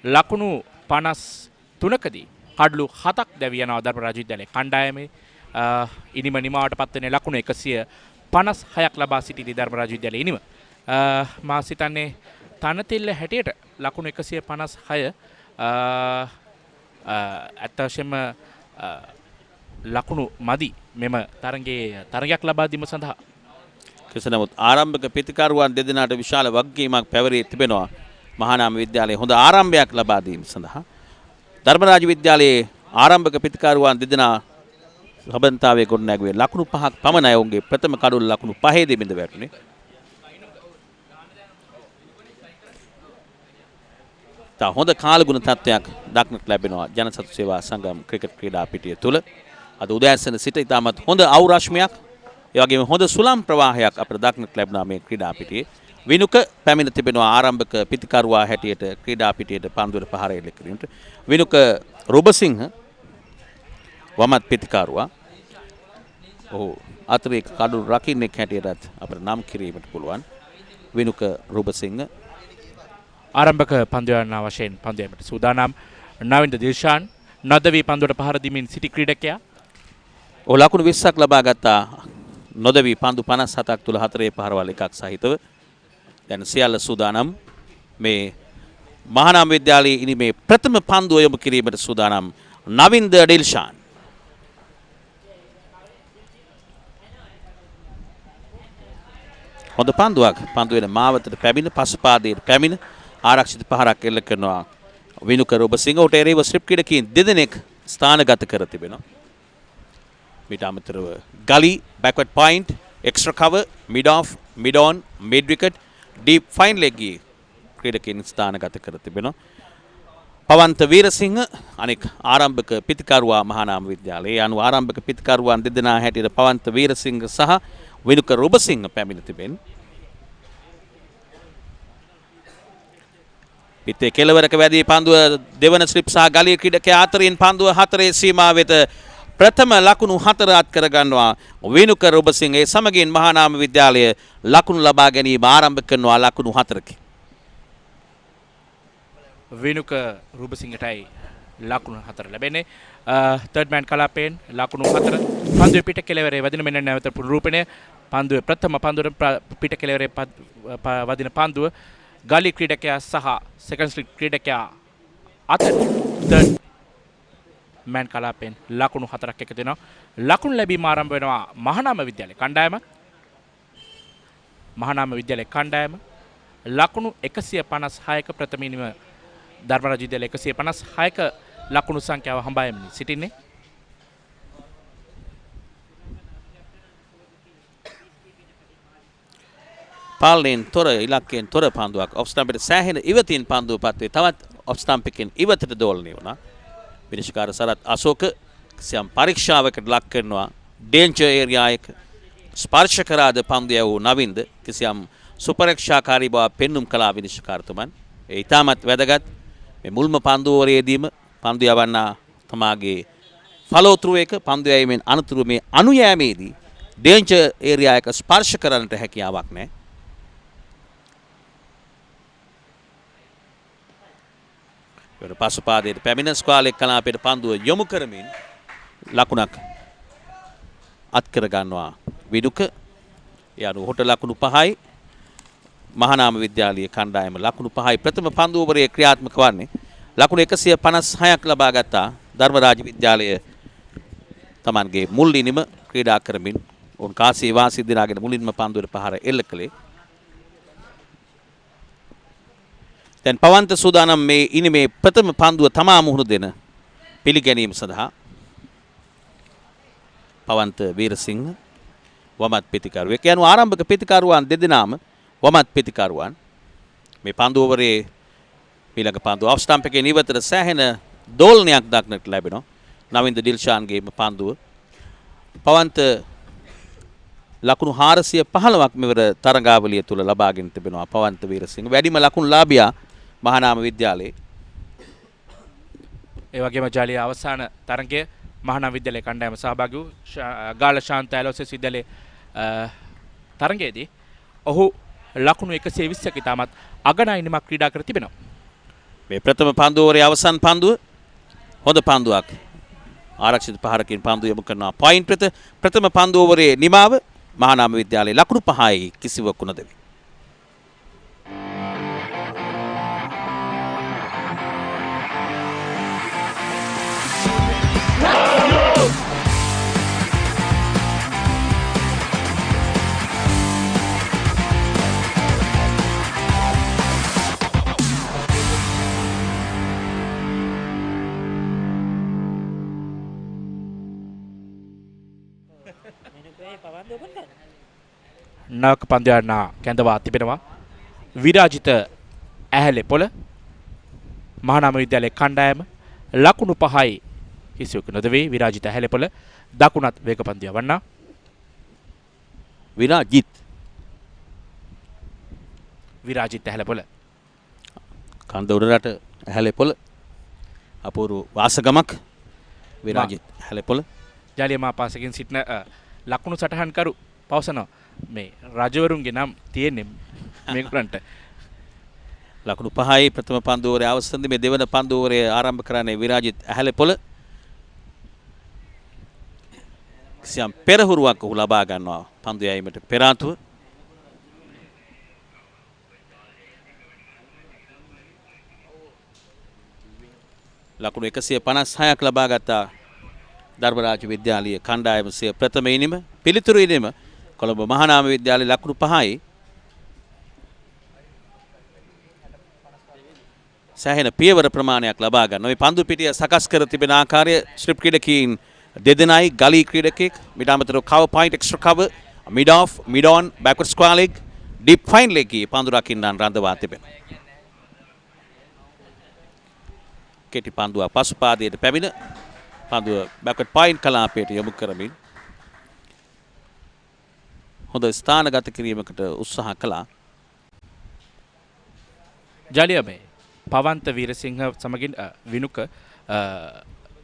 ලකුණු 53කදී කඩලු 7ක් දැවී යනවා ධර්මරාජ විද්‍යාලයේ කණ්ඩායමේ. ඉනිම නිමාවට පත්වන ලකුණු 156ක් ලබා සිටි ධර්මරාජ විද්‍යාලයේ ඉනිම මා සිතන්නේ තනතිල්ල හැටියට ලකුණු 156 ඇත්ත වශයෙන්ම ලකුණු මදි මෙම තරගයක් ලබා දීම සඳහා. කෙසේ නමුත් ආරම්භක ප්‍රතිකාරුවන් දෙදෙනාට විශාල වගකීමක් පැවරී තිබෙනවා මහානාම විද්‍යාලයේ හොඳ ආරම්භයක් ලබා දීම සඳහා. ධර්මරාජ විද්‍යාලයේ ආරම්භක ප්‍රතිකාරුවන් දෙදෙනා සබන්තාවයේ ගොඩනැගුවේ ලකුණු 5ක් පමණයි. ඔවුන්ගේ ප්‍රථම කඩුල ලකුණු 5 දෙමින්ද වැටුනේ. හොඳ කාලගුණ තත්ත්වයක් දක්නට ලැබෙනවා ජනසතු සේවා සංගම් ක්‍රිකට් ක්‍රීඩා පිටිය තුළ. අද උදෑසන සිට ඉතාමත් හොඳ අවුරශ්මියක් ඒ වගේම හොඳ සුළම් ප්‍රවාහයක් අපට දක්නට ලැබුණා මේ ක්‍රීඩා පිටියේ. විනුක පැමිණ තිබෙනවා ආරම්භක පිතිකරුවා හැටියට ක්‍රීඩා පිටියට පන්දුවර පහර එල්ල කිරීමට. විනුක රුබසිංහ වමත් පිතිකරුවා. ඔහු අතරේ කඩු රකින්නෙක් හැටියටත් අපට නම් කිරීමට පුළුවන්. විනුක රුබසිංහ ආරම්භක පන්දුවයන් වශයෙන් පන්දුවීමට සූදානම්. නවින්ද දිල්ෂාන් නොදවී පන්දුවට පහර දීමින් සිටි ක්‍රීඩකයා. ඔහු ලකුණු 20ක් ලබා ගත්තා. නොදවී පන්දු 57ක් තුල 4 පහරවල් එකක් සහිතව. දැන් සියල්ල සූදානම්. මේ මහානාම විද්‍යාලයේ ඉනි මේ ප්‍රථම පන්දුව යොමු කිරීමට සූදානම් නවින්ද දිල්ෂාන්. හොඳ පන්දුවක්. පන්දු වෙන මාවතට පැමිණ පසුපාදයට පැමිණ ආරක්ෂිත පහරක් එල්ල කරනවා. විනුක රොබසිංහ උට එරෙහිව ස්ලිප් ක්‍රීඩකයන් දෙදෙනෙක් ස්ථානගත කර තිබෙනවා. මීට අමතරව ගලි backward point extra cover mid off mid on mid wicket deep fine leg ක්‍රීඩකයන් ස්ථානගත කර තිබෙනවා. පවන්ත වීරසිංහ අනෙක් ආරම්භක පිතිකරුවා මහානාම විද්‍යාලයේ අනු ආරම්භක පිතිකරුවන් දෙදෙනා හැටියට පවන්ත වීරසිංහ සහ විනුක රොබසිංහ පැමිණ තිබෙනවා. පිටේ කෙළවරක වැදී පන්දුව දෙවන ස්ලිප් සහ ගලිය ක්‍රීඩකයා අතරින් පන්දුව හතරේ සීමාව වෙත ප්‍රථම ලකුණු 4 අත් කර ගන්නවා විනුක රොබසිංහ. ඒ සමගින් මහානාම විද්‍යාලය ලකුණු ලබා ගැනීම ආරම්භ කරනවා ලකුණු 4කින්. විනුක රූපසිංහටයි ලකුණු 4 ලැබෙන්නේ. තර්ඩ් මෑන් කලාපයෙන් ලකුණු 4. පන්දුවේ පිට කෙළවරේ වදින මෙන්න නැවත පුරූපණය. පන්දුවේ ප්‍රථම පන්දුවේ පිට කෙළවරේ වදින පන්දුව ගලි ක්‍රීඩකයා සහ සෙකන්ඩ් ස්ලිප් ක්‍රීඩකයා අතර තර්ඩ් මෑන් කලාපයෙන් ලකුණු 4ක් එකතු වෙනවා. ලකුණු ලැබීම ආරම්භ වෙනවා මහානාම විද්‍යාලයේ කණ්ඩායම. මහානාම විද්‍යාලයේ කණ්ඩායම ලකුණු 156ක ප්‍රථම ඉනිම ධර්මරාජ විද්‍යාලය 156ක ලකුණු සංඛ්‍යාව හඹායමින් සිටින්නේ. පාලනයෙන් තොර ඉලක්කයෙන් තොර පන්දුවක් ඔෆ් ස්ටම්පෙට සෑහෙන ඉවතින් පන්දුව පත්වේ. තවත් ඔෆ් ස්ටම්ප් එකෙන් ඉවතට දෝලණය වුණා. විනිශ්චයකාර සරත් අශෝක සියම් පරීක්ෂාවකට ලක් කරනවා. ඩේන්ජර් ඒරියා එක ස්පර්ශ කරාද පන්දු යවූ නවින්ද කිසියම් සුපරීක්ෂාකාරී බව පෙන්눔 කළා විනිශ්චයකාරතුමන්. ඒ ඉතාමත් වැදගත්. මේ මුල්ම පන්දුවරයේදීම පන්දු යවන්නා තමාගේ ෆලෝ ත්‍රූ එක පන්දු යැවීමෙන් අනතුරු මේ අනුයෑමේදී ඩේන්ජර් ඒරියා එක ස්පර්ශ කරන්නට හැකියාවක් නැහැ. පසුපාදයට පැමිණ ස්ක්වාලෙක් කලාපයට පන්දුව යොමු කරමින් ලකුණක් අත් කර ගන්නවා විනුක. ඒ අනුව හොට ලකුණු 5යි මහානාම විද්‍යාලයේ කණ්ඩායම ලකුණු 5යි ප්‍රථම පන්දු ඕවරයේ ක්‍රියාත්මක වන්නේ. ලකුණු 156ක් ලබා ගත්තා ධර්මරාජ විද්‍යාලය තමන්ගේ මුල් ඉනිම ක්‍රීඩා කරමින් උන් කාසී වාසී දිනාගෙන මුලින්ම පන්දුවට පහර එල්ල කළේ. දැන් පවන්ත සූදානම් මේ ඉනිමේ ප්‍රථම පන්දුව තමා මුහුණු දෙන පිළිගැනීම සඳහා. පවන්ත වීරසිංහ වමත් පිතිකරුවෙක්. යනු ආරම්භක පිතිකරුවන් දෙදෙනාම වමත් පිතිකරුවන්. මේ පන්දු ඕවරේ ඊළඟ පන්දුව ඔෆ් ස්ටම්ප් එකේ නිවතට සෑහෙන දෝලනයක් දක්නට ලැබෙනවා. නවින්ද ඩිල්ෂාන්ගේම පන්දුව. පවන්ත ලකුණු 415ක් මෙවර තරගාවලිය තුල ලබාගෙන තිබෙනවා පවන්ත වීරසිංහ. වැඩිම ලකුණු ලාභියා මහානාම විද්‍යාලයේ. ඒ වගේම ජාලිය අවසාන තරගයේ මහානාම විද්‍යාලයේ කණ්ඩායම සහභාගී වූ ගාල ශාන්ත ඇලෝසෙස් විද්‍යාලයේ තරගයේදී ඔහු ලකුණු 120ක ඉතාමත් අගනයිනමක් ක්‍රීඩා කර තිබෙනවා. මේ ප්‍රථම පන්දු ඕවරේ අවසන් පන්දුව හොඳ පන්දුවක්. ආරක්ෂිත පහරකින් පන්දු යොමු කරනවා පොයින්ට් වෙත. ප්‍රථම පන්දු ඕවරේ නිමාව මහානාම විද්‍යාලයේ ලකුණු 5යි කිසිවකු නොදෙවි. නවක පන්දයන්න කැඳවා තිබෙනවා විරාජිත ඇහැලේ පොළ. මහානාම විද්‍යාලයේ කණ්ඩායම ලකුණු 5යි කිසිවකු නොදෙවි. විරාජිත ඇහැලේ පොළ දකුණත් වේග පන්දු යවන්නා. විරාජිත ඇහැලේ පොළ කන්ද උඩරට ඇහැලේ පොළ අපූර්ව වාසගමක්. විරාජිත ඇහැලේ පොළ ජාලිය මාපාසකින් සිටින ලකුණු සටහන්කරු පවසනවා මේ රජවරුන්ගේ නම් තියෙන්නේ මේකට. ලකුණු 5යි ප්‍රථම පන්දු ඕවරේ අවසන්දී මේ දෙවන පන්දු ඕවරේ ආරම්භ කරන්නේ විරාජිත් ඇහැලේ පොළ. කිසියම් පෙරහුරුවක් ඔහු ලබා ගන්නවා පන්දු යැවීමට පෙර ආතුව. ලකුණු 156ක් ලබා ගත්තා ධර්මරාජ විද්‍යාලයේ කණ්ඩායම සිය ප්‍රථම ඉනිම. පිළිතුරු ඉනිම කොළඹ මහානාම විද්‍යාලයේ ලකුණු 5යි සෑහෙන පියවර ප්‍රමාණයක් ලබා ගන්නවා. මේ පන්දු පිටිය සකස් කර තිබෙන ආකාරය ස්ට්‍රිප් ක්‍රීඩකයින් දෙදෙනයි ගලී ක්‍රීඩකෙක් මිඩ අමතරව cover point extra cover mid off mid on backward square leg deep fine leg පන්දු රකින්නන් රඳවා තිබෙනවා. කෙටි පන්දුව පසුපාදයට පැමිණ පන්දුව බෑක්වර්ඩ් පොයින්ට් කලාපයට යොමු කරමින් හොඳ ස්ථානගත කිරීමකට උත්සාහ කළා. ජලිය මේ පවන්ත වීරසිංහ සමගින් විනුක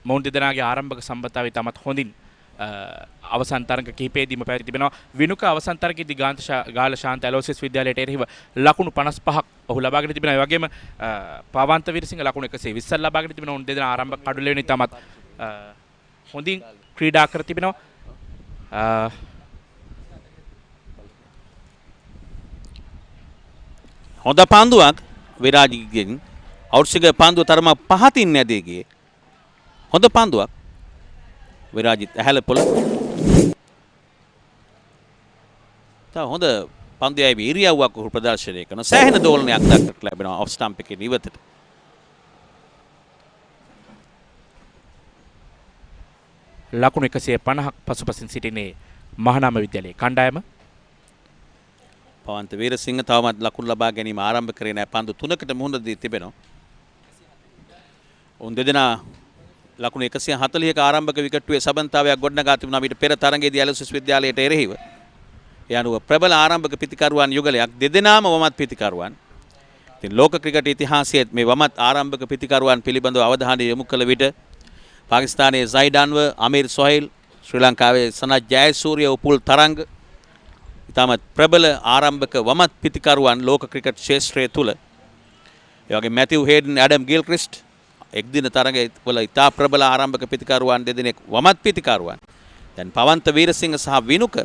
මොවුන් දෙදෙනාගේ ආරම්භක සම්බන්ධතාවය තමත් හොඳින් අවසන් තරඟ කිහිපයේදීම පැවති තිබෙනවා. විනුක අවසන් තරඟයේදී ගාල ශාන්ත ඇලෝසිස් විද්‍යාලයට එරෙහිව ලකුණු 55ක් ඔහු ලබාගෙන තිබෙනවා. ඒ වගේම පවන්ත වීරසිංහ ලකුණු 120ක් ලබාගෙන තිබෙනවා. උන් දෙදෙනා ආරම්භක කඩුවෙලෙනි තමත් හොඳින් ක්‍රීඩා කර තිබෙනවා. හොඳ පන්දුවක් විරාජිගෙන් අවුට්සිග පන්දුව තරම පහතින් නැදී ගියේ. හොඳ පන්දුවක් විරාජිත් ඇහැල පොළ. තා හොඳ පන්දුවේ ඉරියව්වක් උහු ප්‍රදර්ශනය කරන සෑහෙන දෝලනයක් දක්නට ලැබෙනවා ඔෆ් ස්ටම්ප් එකේ ඉවතට. ලකුණු 150ක් පසුපසින් සිටිනේ මහානාම විද්‍යාලයේ කණ්ඩායම. පවන්ත වීරසිංහ තවමත් ලකුණු ලබා ගැනීම ආරම්භ කරේ නැහැ. පන්දු 3කට මුහුණ දී තිබෙනවා. උන් දෙදෙනා ලකුණු 140ක ආරම්භක විකට්ටුවේ සබන්තාවයක් ගොඩනගා තිබුණා මීට පෙර තරඟයේදී ඇලෝසිස් විද්‍යාලයට එරෙහිව. ඒ අනුව ප්‍රබල ආරම්භක පිතිකරුවන් යුගලයක් දෙදෙනාම වමත් පිතිකරුවන්. ඉතින් ලෝක ක්‍රිකට් ඉතිහාසයේ මේ වමත් ආරම්භක පිතිකරුවන් පිළිබඳව අවධානය යොමු කළ විට පාකිස්තානයේ සයිඩන්ව අමීර් සොහයිල් ශ්‍රී ලංකාවේ සනත් ජයසූරිය උපුල් තරංග ඉතාමත් ප්‍රබල ආරම්භක වමත් පිතිකරුවන් ලෝක ක්‍රිකට් ක්ෂේත්‍රය තුල. ඒ වගේ මැතිව් හේඩන් ඇඩම් ගිල්ක්‍රිස්ට් එක්දින තරඟයේ වල ඉතා ප්‍රබල ආරම්භක පිතිකරුවන් දෙදෙනෙක් වමත් පිතිකරුවන්. දැන් පවන්ත වීරසිංහ සහ විනුක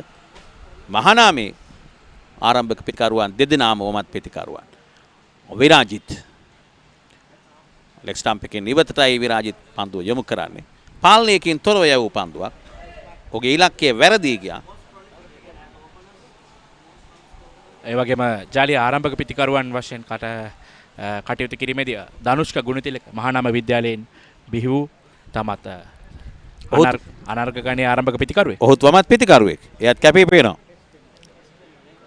මහානාමේ ආරම්භක පිතිකරුවන් දෙදෙනාම වමත් පිතිකරුවන්. විරාජිත් ලෙග් ස්ටම්ප් එකෙන් ඉවතටයි විරාජිත් පන්දුව යොමු කරන්නේ. පාලනයකින් තොරව යවූ පන්දුවක්. ඔහුගේ ඉලක්කය වැරදී ගියා. ඒ වගේම ජාලිය ආරම්භක පිතිකරුවන් වශයෙන් කටයුතු කිරීමේදී ධනුෂ්ක ගුණතිලක මහානාම විද්‍යාලයෙන් බිහි වූ තමත් අනර්ග ගණයේ ආරම්භක පිතිකරුවෙක්. ඔහුත් වමත් පිතිකරුවෙක්. එයත් කැපී පෙනෙනවා.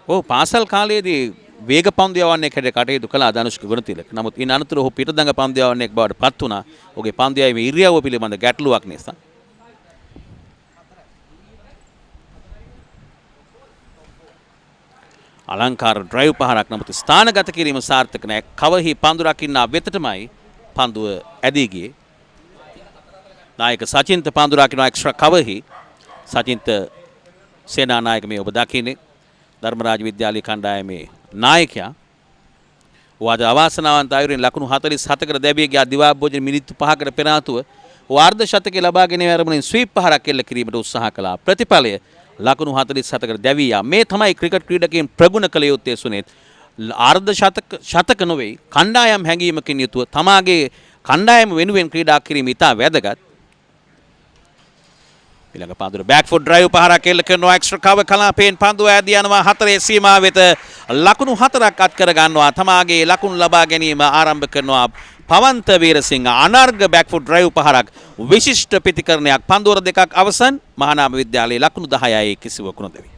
ඔහු පාසල් කාලයේදී වේග පන්දු යවන්නේ කටයුතු කළා ධනුෂ්ක ගුණතිලක. නමුත් ඉන් අනතුරු ඔහු පිටදඟ පන්දු යවන්නේ බවට පත් වුණා. ඔහුගේ පන්දු යැවීමේ ඉරියව්ව පිළිබඳ ගැටලුවක් නිසා. අලංකාර ඩ්‍රයිව් පහරක් නමුත් ස්ථානගත කිරීම සාර්ථක නැහැ. කවහි පන්දු රකින්න වෙතටමයි පන්දුව ඇදී ගියේ. නායක සචින්ත පන්දු රකින්න එක්ස්ට්‍රා කවහි. සචින්ත සේනානායක මේ ඔබ දකින්නේ ධර්මරාජ විද්‍යාලයේ කණ්ඩායමේ නායකයා. වාද අවාසනාවන්ත අයුරින් ලකුණු 47කට දැබිය ගියා දිවා භෝජන මිනිත්තු 5කට පෙර ආතුව වාර්ධ ශතකයේ ලබා ගැනීම ආරම්භයෙන් ස්වීප් පහරක් එල්ල කිරීමට උත්සාහ කළා. ප්‍රතිඵලය ලකුණු 47කට දැවියා. මේ තමයි ක්‍රිකට් ක්‍රීඩකයන් ප්‍රගුණ කළ යුත්තේ සුනේත්. අර්ධ ශතක නොවේ කණ්ඩායම් හැඟීමකින් යුතුව තමාගේ කණ්ඩායම වෙනුවෙන් ක්‍රීඩා කිරීම ඉතා වැදගත්. ඊළඟ පන්දුවේ බෑක් ෆුට් ඩ්‍රයිව් පහරක් එල්ල කරනවා. එක්ස්ට්‍රා කවර් කලාපයෙන් පන්දුව ඇදී යනවා 4 සීමාව වෙත. ලකුණු 4ක් අත් කර ගන්නවා. තමාගේ ලකුණු ලබා ගැනීම ආරම්භ කරනවා. Pavantha Weerasinghe අනර්ග back foot drive පහරක් විශිෂ්ට පිතිකරණයක්. පන්දුවර දෙකක් අවසන්. මහානාම විද්‍යාලයේ ලකුණු 10යි කිසිවකු නොදෙවි.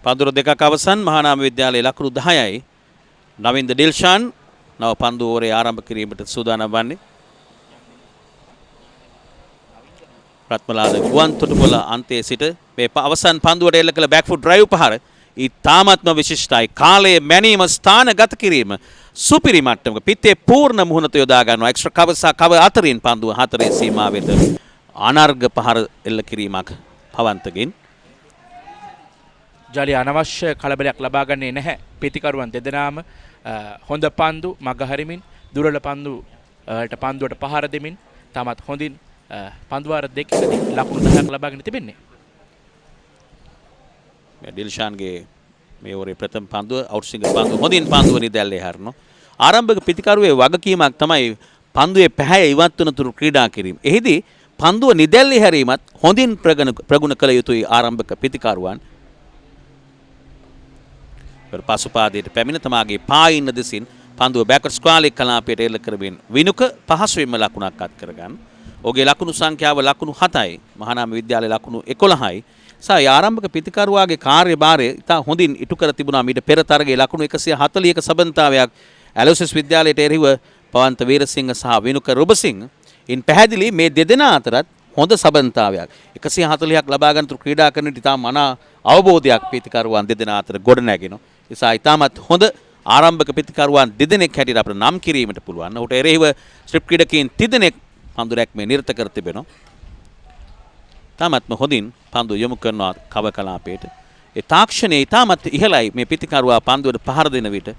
පන්දුර දෙකක් අවසන්. මහානාම විද්‍යාලයේ ලකුණු 10යි. නවින්ද ඩිල්ෂාන් නව පන්දු ඕවරේ ආරම්භ කිරීමට සූදානම් වන්නේ. රත්මලාන ගුවන් තොටුපොළ අන්තයේ සිට මේ අවසන් පන්දුවට එල්ල කළ බෑක් ෆුට් ඩ්‍රයිව් පහර ඉතාමත්ම විශිෂ්ටයි. කාලයේ මැනීම ස්ථානගත කිරීම සුපිරි මට්ටමක පිත්තේ පූර්ණ මුහුණත යොදා ගන්නවා. එක්ස්ට්‍රා කව අතරින් පන්දුව 4 සීමාව වෙත අනර්ග පහර එල්ල කිරීමක් පවන්තගෙන්. ජලි අනවශ්‍ය කලබලයක් ලබා ගන්නේ නැහැ. පිතිකරුවන් දෙදෙනාම හොඳ පන්දු මගහරිමින් දුරල පන්දුවට පහර දෙමින් තමත් හොඳින් පන්දුවාර දෙකකදී ලකුණු 10ක් ලබාගෙන තිබෙන්නේ. ඩිල්ෂාන්ගේ මේ ඕවරේ ප්‍රථම පන්දුව අවුට්සිංග පන්දුව හොඳින් පන්දුව නිදැල්ලේ හරනවා. ආරම්භක පිතිකරුවේ වගකීමක් තමයි පන්දුවේ පැහැය ඉවත් වන තුරු ක්‍රීඩා කිරීම. එහිදී පන්දුව නිදැල්ලේ හැරීමත් හොඳින් ප්‍රගුණ කළ යුතුයි ආරම්භක පිතිකරුවන්. පසුපාදයට පැමිණ තමාගේ පායින්න දෙසින් පන්දුව බෑකට් ස්ක්වාලේ කලාපයට එල්ල කරමින් විනුක පහසුවෙන්ම ලකුණක් අත් කරගන්න. ඔහුගේ ලකුණු සංඛ්‍යාව ලකුණු 7යි. මහානාම විද්‍යාලයේ ලකුණු 11යි. ආරම්භක පිතිකරුවාගේ කාර්යභාරය ඉතා හොඳින් ඉටු කර තිබුණා. මීට පෙර තරගයේ ලකුණු 140ක සබඳතාවයක් ඇලෝසිස් විද්‍යාලයට එරෙහිව පවන්ත වීරසිංහ සහ විනුක රුබසිංහ. ඉන් පැහැදිලි මේ දෙදෙනා අතරත් හොඳ සබඳතාවයක් 140ක් ලබා ගන්නතු ක්‍රීඩා කරන විට ඉතා මනා අවබෝධයක් පිතිකරුවන් දෙදෙනා අතර ගොඩ නැගෙනවා. නිසා ඉතාමත් හොඳ ආරම්භක පිතිකරුවන් දෙදෙනෙක් හැටියට අපිට නම් කිරීමට පුළුවන්. ඔහුට එරෙහිව ස්ට්‍රිප් ක්‍රීඩකයන් 30 දෙනෙක් පන්දු රැක්මේ නිරත කර තිබෙනවා. තාමත්ම හොඳින් පන්දු යොමු කරනවා කව කලාපයට. ඒ තාක්ෂණයේ ඉතාමත් ඉහළයි මේ පිතිකරුවා පන්දුවට පහර දෙන විට.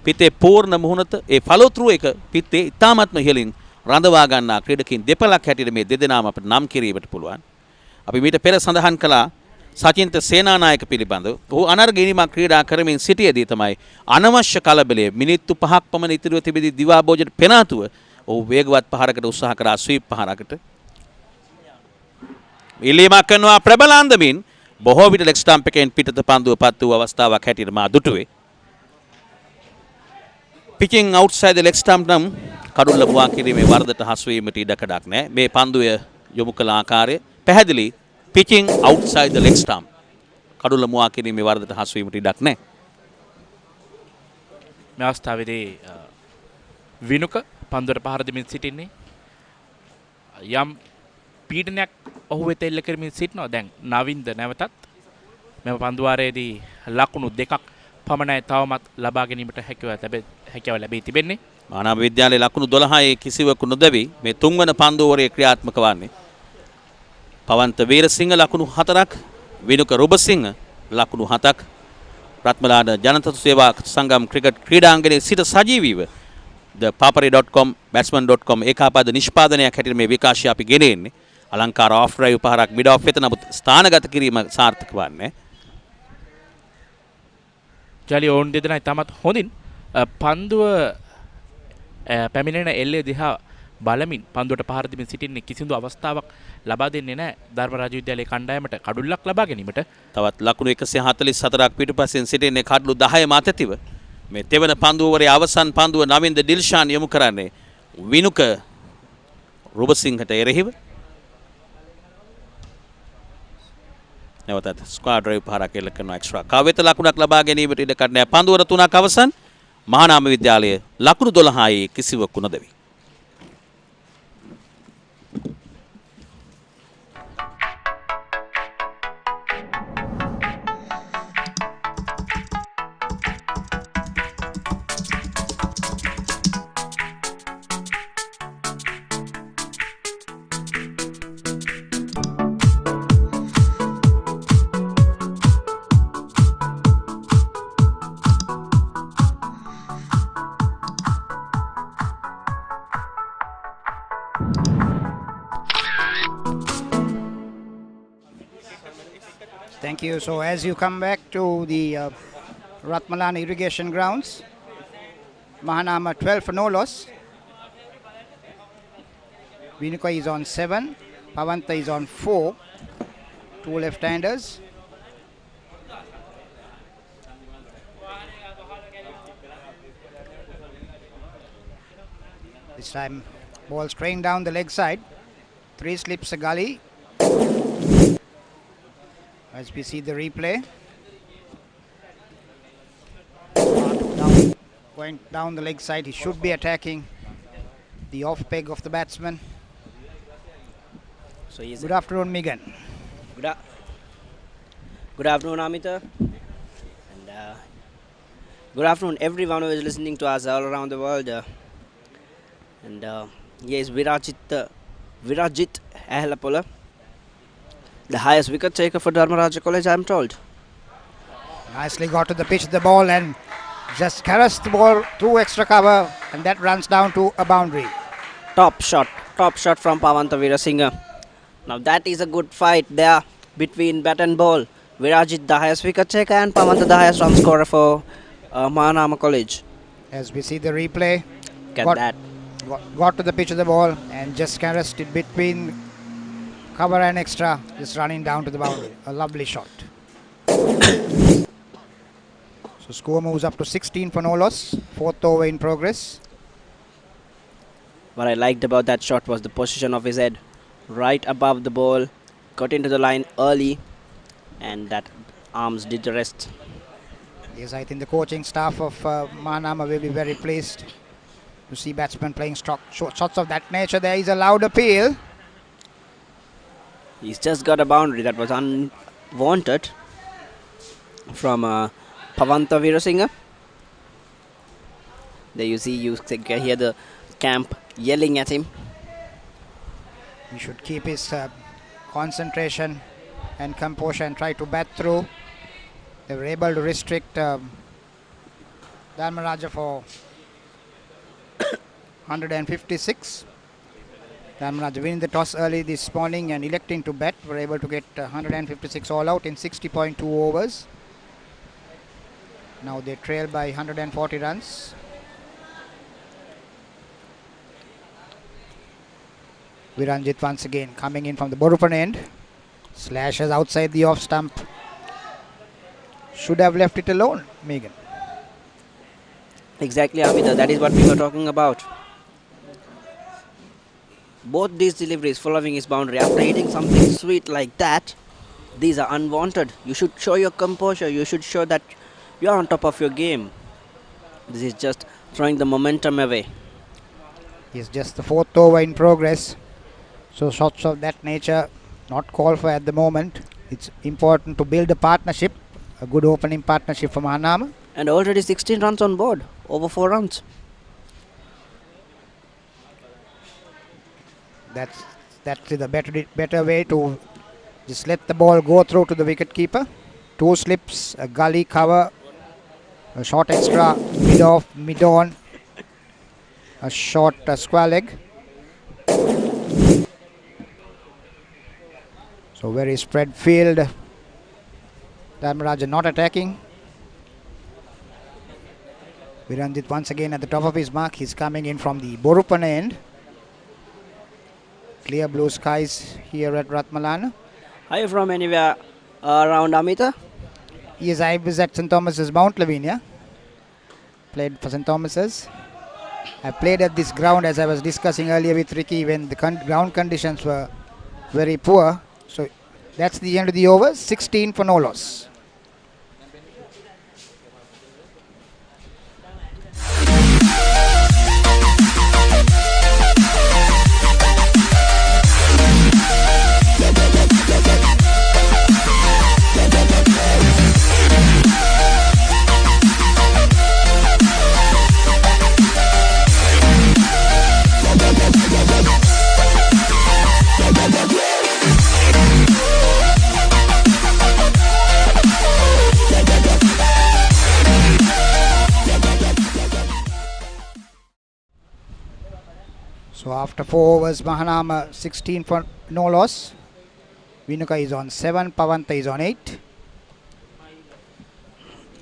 පිතේ පූර්ණ මුහුණත ඒ ෆලෝ ත්‍රූ එක පිතේ ඉතාමත්ම ඉහළින් රඳවා ගන්නා ක්‍රීඩකයන් දෙපළක් හැටියට මේ දෙදෙනාම අපිට නම් කිරීමට පුළුවන්. අපි මීට පෙර සඳහන් කළා සචින්ත සේනානායක පිළිබඳව. ඔහු අනර්ගිනීමක් ක්‍රීඩා කරමින් සිටියේදී තමයි අනවශ්‍ය කලබලය මිනිත්තු 5ක් පමණ ඉතිරිව තිබෙදී දිවා භෝජන පෙනාතුව ඔහු වේගවත් පහරකට උත්සාහ කරා ස්වීප් පහරකට. ඉල්ලීමක් කරනවා ප්‍රබලාන්දමින් බොහෝ විට ලෙග් ස්ටම්ප් එකෙන් පිටත පන්දුව පත් වූ අවස්ථාවක් හැටියට මා දුටුවේ. පිචින් අවුට්සයිඩ් ද ලෙග් ස්ටම්ප් නම් කඩුල්ල මුවා කිරීමේ වරදට හසු වීමට ඉඩකඩක් නැහැ. මේ පන්දුව යොමු කළ ආකාරය පැහැදිලි. පිචින් අවුට්සයිඩ් ද ලෙග් ස්ටම්ප් කඩුල්ල මුවා කිරීමේ වරදට හසු වීමට ඉඩක් නැහැ. මේ අවස්ථාවේදී විනුක පන්දුවට පහර දෙමින් සිටින්නේ යම් පීඩනයක් ඔහු වෙත එල්ල කරමින් සිටිනවා. දැන් නවින්ද නැවතත් මෙම පන්දුවාරයේදී ලකුණු 2ක් පමණයි තවමත් ලබා ගැනීමට හැකියාව ලැබී තිබෙන්නේ. මහානාම විද්‍යාලයේ ලකුණු 12 කිසිවකු නොදැවි මේ තුන්වන පන්දුවරේ ක්‍රියාත්මක වන්නේ. පවන්ත වීරසිංහ ලකුණු 4ක්, විනුක රුබසිංහ ලකුණු 7ක්. රත්මලාන ජනතතු සේවා සංගම් ක්‍රිකට් ක්‍රීඩාංගණයේ සිට සජීවීව ThePapare.com batsman.com ඒකාපද නිෂ්පාදනයක් හැටියට මේ විකාශය අපි ගෙනෙන්නේ. අලංකාර ඔෆ් ඩ්‍රයිව් පහරක් මිඩ් ඔෆ් වෙත නමුත් ස්ථානගත කිරීම සාර්ථක වන්නේ. ජලි ඕන් දෙදෙනා තමත් හොඳින් පන්දුව පැමිණෙන එල්ලේ දිහා බලමින් පන්දුවට පහර දෙමින් සිටින්නේ. කිසිදු අවස්ථාවක් ලබා දෙන්නේ නැහැ ධර්මරාජ විද්‍යාලයේ කණ්ඩායමට කඩුල්ලක් ලබා ගැනීමට. තවත් ලකුණු 144ක් පිටුපසින් සිටින්නේ කඩලු 10 මතතිව. මේ තෙවන පන්දුවරේ අවසන් පන්දුව නවින්ද ඩිල්ෂාන් යොමු කරන්නේ විනුක රුබසිංහට එරෙහිව. නැවතත් ස්ක්වාඩ් ඩ්‍රයිව් පහරක් එල්ල කරන එක්ස්ට්‍රා කවෙත ලකුණක් ලබා ගැනීමට ඉඩ කඩ නැහැ. පන්දුවර 3ක් අවසන්. මහානාම විද්‍යාලයේ ලකුණු 12 කිසිවකු නොදැවි. Thank you. So as you come back to the Ratmalana irrigation grounds, Mahanama 12 for no loss. Vinuka is on 7. Pavanta is on 4. 2 left-handers. This time ball straying down the leg side. 3 slips a gully. As we see the replay, going down the leg side, he should be attacking the off peg of the batsman. So good afternoon, Megan. Good afternoon, Amita, and good afternoon everyone who is listening to us all around the world. Yes, Virajit Ahelapola. The highest wicket taker for Dharmaraja College, I'm told. Nicely got to the pitch, the ball, and just caressed the ball through extra cover, and that runs down to a boundary. Top shot from Pavanta Veerasinghe. Now that is a good fight there between bat and ball. Virajit, the highest wicket taker, and Pavanta, the highest run scorer for Mahanama College. As we see the replay, Get that. Got to the pitch of the ball and just caressed it between cover and extra, just running down to the boundary. A lovely shot. So score moves up to 16 for no loss. Fourth over in progress. What I liked about that shot was the position of his head. Right above the ball, got into the line early, and that arms did the rest. Yes, I think the coaching staff of Mahanama will be very pleased to see batsmen playing shots of that nature. There is a loud appeal. He's just got a boundary that was unwanted from Pavanta Veerasinghe. There you see, you can hear the camp yelling at him. He should keep his concentration and composure and try to bat through. They were able to restrict Dharmaraja for 156. Dharmaraja winning the toss early this morning and electing to bat, were able to get 156 all out in 60.2 overs. Now they trail by 140 runs. Viranjit once again coming in from the Borupan end. Slashes outside the off stump. Should have left it alone, Megan. Exactly, Amita. That is what we were talking about. Both these deliveries following his boundary, after hitting something sweet like that, these are unwanted. You should show your composure. You should show that you are on top of your game. This is just throwing the momentum away. It's just the fourth over in progress. So shots of that nature not called for at the moment. It's important to build a partnership, a good opening partnership for Mahanama. And already 16 runs on board, over 4 runs. That's the better way to just let the ball go through to the wicket keeper. 2 slips, a gully cover, a short extra, mid off, mid on, a short square leg. So very spread field. Dharmaraja not attacking. Viranjit once again at the top of his mark. He's coming in from the Borupan end. Clear blue skies here at Ratmalana. Are you from anywhere around, Amita? Yes, I was at St. Thomas's, Mount Lavinia. Played for St. Thomas's. I played at this ground, as I was discussing earlier with Ricky, when the ground conditions were very poor. So that's the end of the over. 16 for no loss. So after 4 overs, Mahanama 16 for no loss. Vinuka is on 7, Pavanta is on 8.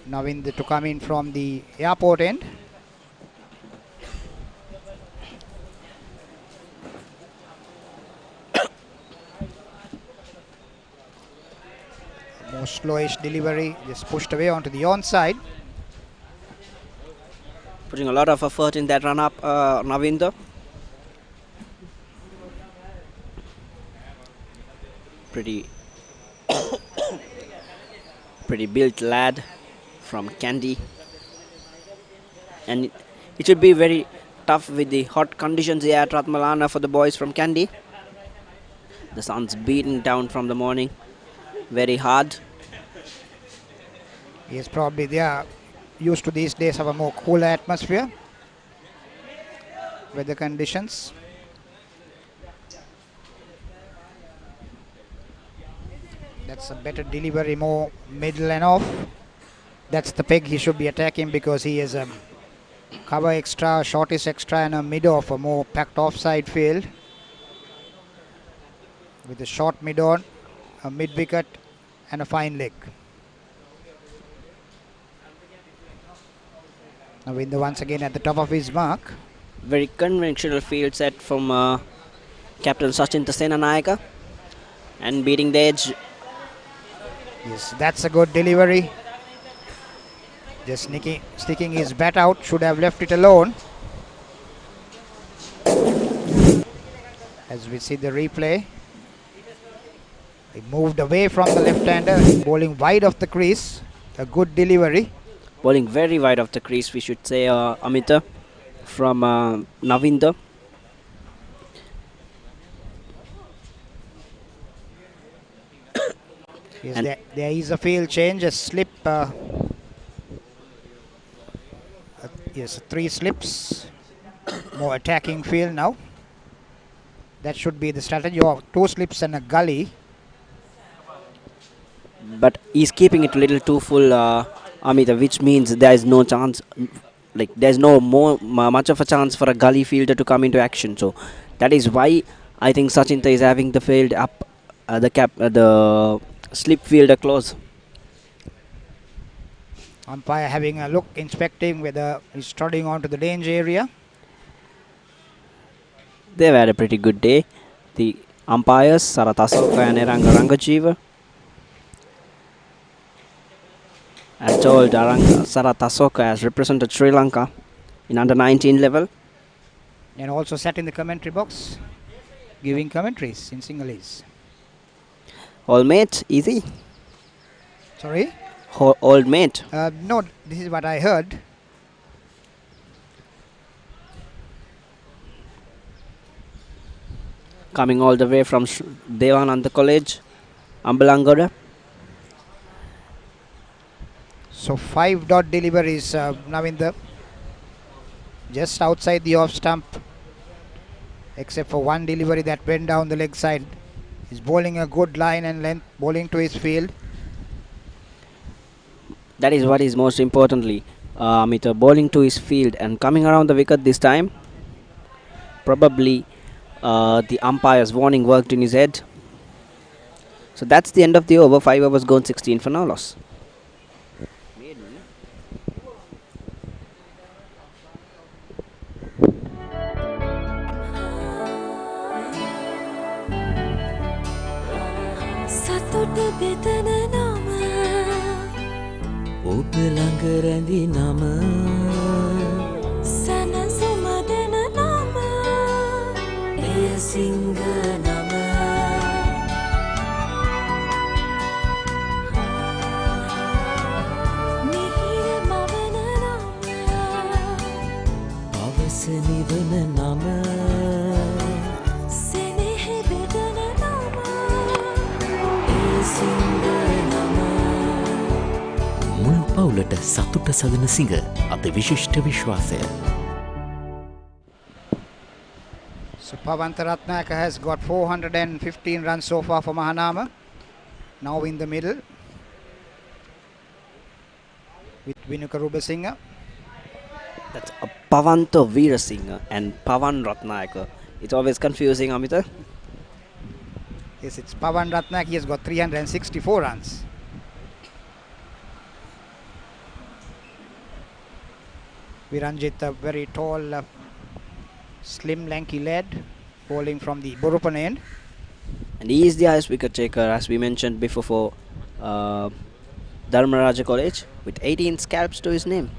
Navind to come in from the airport end. More slowish delivery, just pushed away onto the onside. Putting a lot of effort in that run up, Navinda. Pretty built lad from Kandy, and it should be very tough with the hot conditions here at Ratmalana for the boys from Kandy. The sun's beating down from the morning, very hard. Yes, probably they are used to these days of a more cooler atmosphere, weather conditions. That's a better delivery, more middle and off. That's the peg he should be attacking because he is a cover extra, shortest extra and a mid off, a more packed offside field. With a short mid on, a mid wicket and a fine leg. Navinder once again at the top of his mark. Very conventional field set from Captain Sachin Senanayaka and beating the edge. Yes, that's a good delivery. Just sticking his bat out, should have left it alone. As we see the replay, he moved away from the left-hander, bowling wide of the crease. A good delivery. Bowling very wide of the crease, we should say, Amita, from Navinder. Yes, there is a field change, a slip. Yes, 3 slips. More attacking field now. That should be the strategy of 2 slips and a gully. But he's keeping it a little too full, Amita, which means there is no chance, like there's no much of a chance for a gully fielder to come into action. So that is why I think Sachinta is having the field up, the slip fielder close. Umpire having a look, inspecting whether he's trotting onto the danger area. They've had a pretty good day. The umpires, Sarath Asoka and Rangajiva. I told Sarath Asoka has represented Sri Lanka in under 19 level. And also sat in the commentary box, giving commentaries in Sinhalese. Old mate, easy. Sorry? Old mate. No, this is what I heard. Coming all the way from Devananda College, Ambalangada. So 5 dot deliveries, Navinder. Just outside the off stump, except for one delivery that went down the leg side. He's bowling a good line and length, bowling to his field. That is what is most importantly. Amita bowling to his field and coming around the wicket this time. Probably the umpire's warning worked in his head. So that's the end of the over. 5 overs gone, 16 for no loss. සතුට බෙදන නම ඔබ ළඟ රැඳි නම සැනසුම දෙන නම එය සිංහ නම මිහිර මවන නම පවස නිවන නම සෙනෙහ බෙදන නම එය සිංහ නම මුළු පවුලට සතුට සදන සිංහ අද විශිෂ්ට විශ්වාසය. So Pavanta Ratnaka has got 415 runs so far for Mahanama. Now in the middle with Vinuka Rubasinghe. That's a Pavanta Veerasinghe and Pavan Ratnayaka. It's always confusing, Amita. Yes, it's Pavan Ratnaka. He has got 364 runs. Viranjit, a very tall, slim, lanky lad, bowling from the Burupan end. And he is the highest wicket taker, as we mentioned before, for Dharmaraja College, with 18 scalps to his name.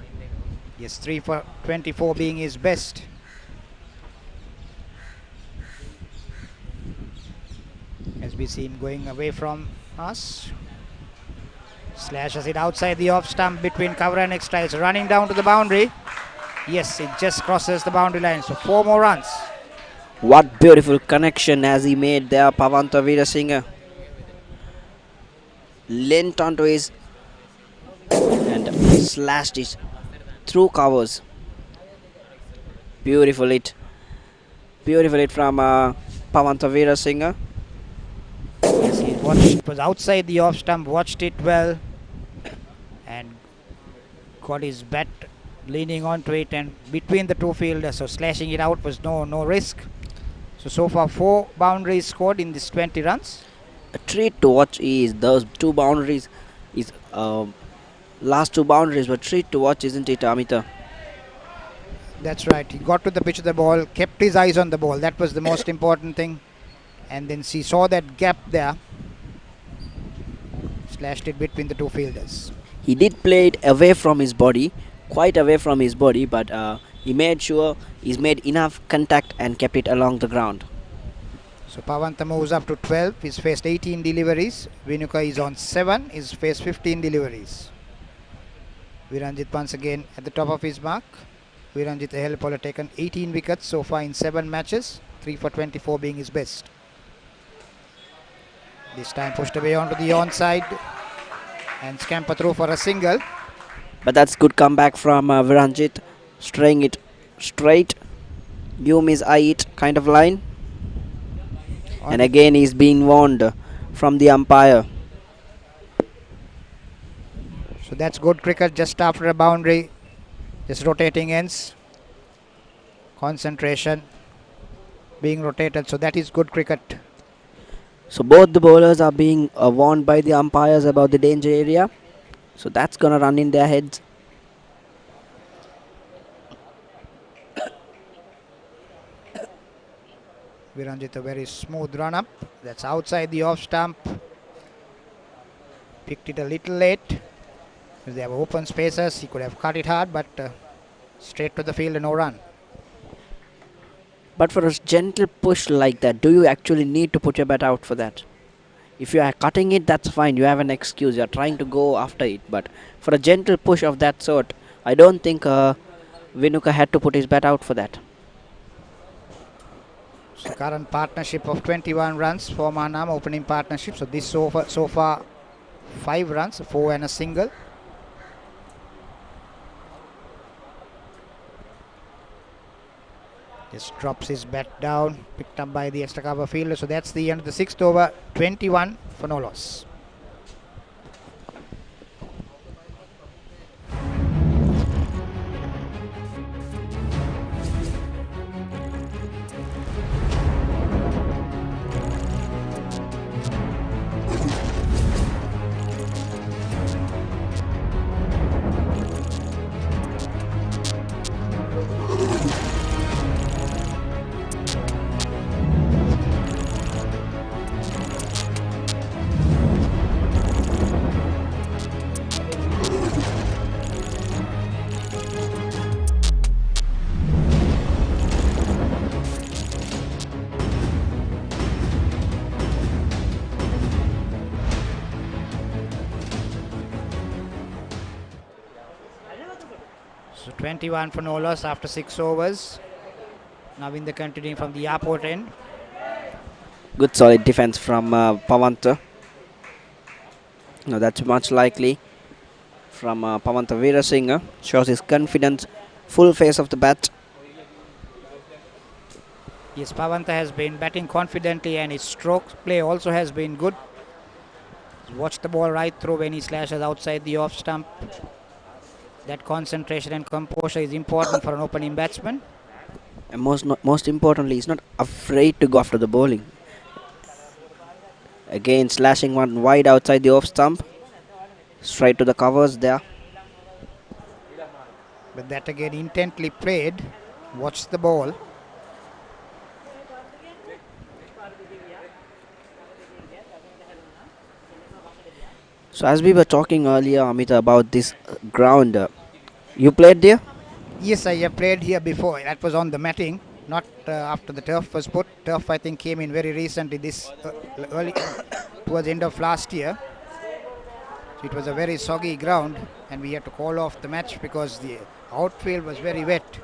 Yes, 3 for 24 being his best. As we see him going away from us. Slashes it outside the off stump between cover and extra. It's running down to the boundary. Yes, it just crosses the boundary line. So 4 more runs. What beautiful connection has he made there, Pavanta Veerasinghe. Leant onto his and slashed it through covers. Beautiful hit. Beautiful hit from Pavanta Veerasinghe. Yes, he watched, was outside the off stump, watched it well, and got his bat leaning onto it and between the two fielders, so slashing it out was no risk. So far 4 boundaries scored in this 20 runs. A treat to watch is those two boundaries. Is last two boundaries were treat to watch, isn't it, Amita? That's right. He got to the pitch of the ball, kept his eyes on the ball. That was the most important thing. And then he saw that gap there, slashed it between the two fielders. He did play it away from his body, quite away from his body, but he made sure he's made enough contact and kept it along the ground. So Pavanta moves up to 12. He's faced 18 deliveries. Vinuka is on 7. He's faced 15 deliveries. Viranjit once again at the top of his mark. Viranjit Helpol has taken 18 wickets so far in 7 matches. 3 for 24 being his best. This time pushed away onto the onside and scamper through for a single. But that's good comeback from Viranjit, straying it straight. You miss, I eat kind of line. And again he's being warned from the umpire. So that's good cricket just after a boundary. Just rotating ends. Concentration being rotated. So that is good cricket. So both the bowlers are being warned by the umpires about the danger area. So that's going to run in their heads. Viranjit a very smooth run up. That's outside the off stump. Picked it a little late. Because they have open spaces. He could have cut it hard, but straight to the field and no run. But for a gentle push like that, do you actually need to put your bat out for that? If you are cutting it, that's fine. You have an excuse. You are trying to go after it. But for a gentle push of that sort, I don't think Vinuka had to put his bat out for that. So current partnership of 21 runs for Mahanama, opening partnership. So this so far 5 runs, 4 and a single. Just drops his bat down, picked up by the extra cover fielder. So that's the end of the 6th over, 21 for no loss. So 21 for no loss after 6 overs. Navinda continuing from the airport end. Good solid defense from Pavanta. Now that's much likely from Pavanta Veerasinghe. Shows his confidence, full face of the bat. Yes, Pavanta has been batting confidently and his stroke play also has been good. Watch the ball right through when he slashes outside the off stump. That concentration and composure is important for an opening batsman. And most importantly, he's not afraid to go after the bowling. Again, slashing one wide outside the off stump. Straight to the covers there. But that again intently played. Watch the ball. So as we were talking earlier, Amita, about this ground, you played there? Yes, I have played here before. That was on the matting, not after the turf was put. Turf, I think, came in very recently, this early towards the end of last year. So it was a very soggy ground, and we had to call off the match because the outfield was very wet.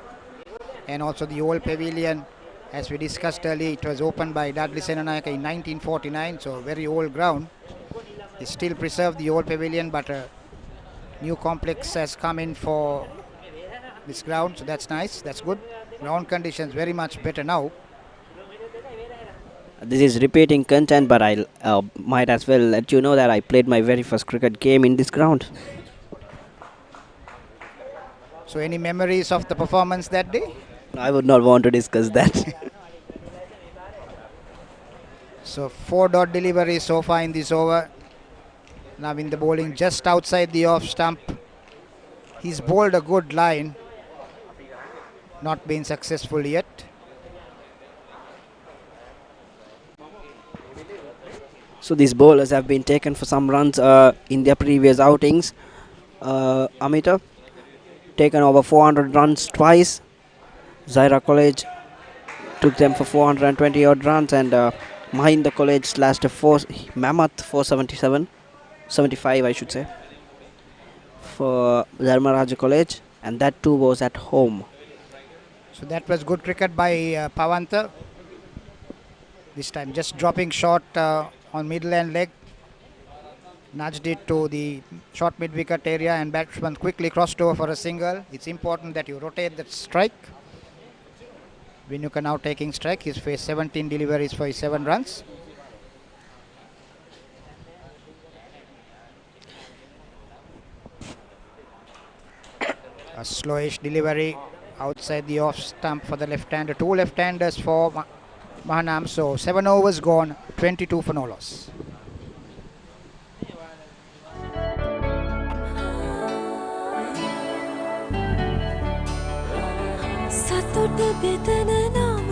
And also the old pavilion, as we discussed earlier, it was opened by Dudley Senanayaka in 1949, so a very old ground. They still preserve the old pavilion, but a new complex has come in for this ground, so that's nice, that's good. Ground conditions very much better now. This is repeating content, but I might as well let you know that I played my very first cricket game in this ground. So, any memories of the performance that day? I would not want to discuss that. So, 4 dot delivery so far in this over. Now in the bowling just outside the off stump. He's bowled a good line. Not been successful yet. So these bowlers have been taken for some runs in their previous outings. Amita taken over 400 runs twice. Zaira College took them for 420 odd runs, and Mahinda College slashed a mammoth 477, 75 I should say, for Dharmaraja College, and that too was at home. So that was good cricket by Pavanta. This time just dropping short on middle and leg. Nudged it to the short mid wicket area, and batsman quickly crossed over for a single. It's important that you rotate that strike. Vinuka now taking strike. He's faced 17 deliveries for his 7 runs. A slowish delivery outside the off stump for the left-hander. 2 left-handers for Mahanama. So 7 overs gone, 22 for no loss. සතුට බෙදන නම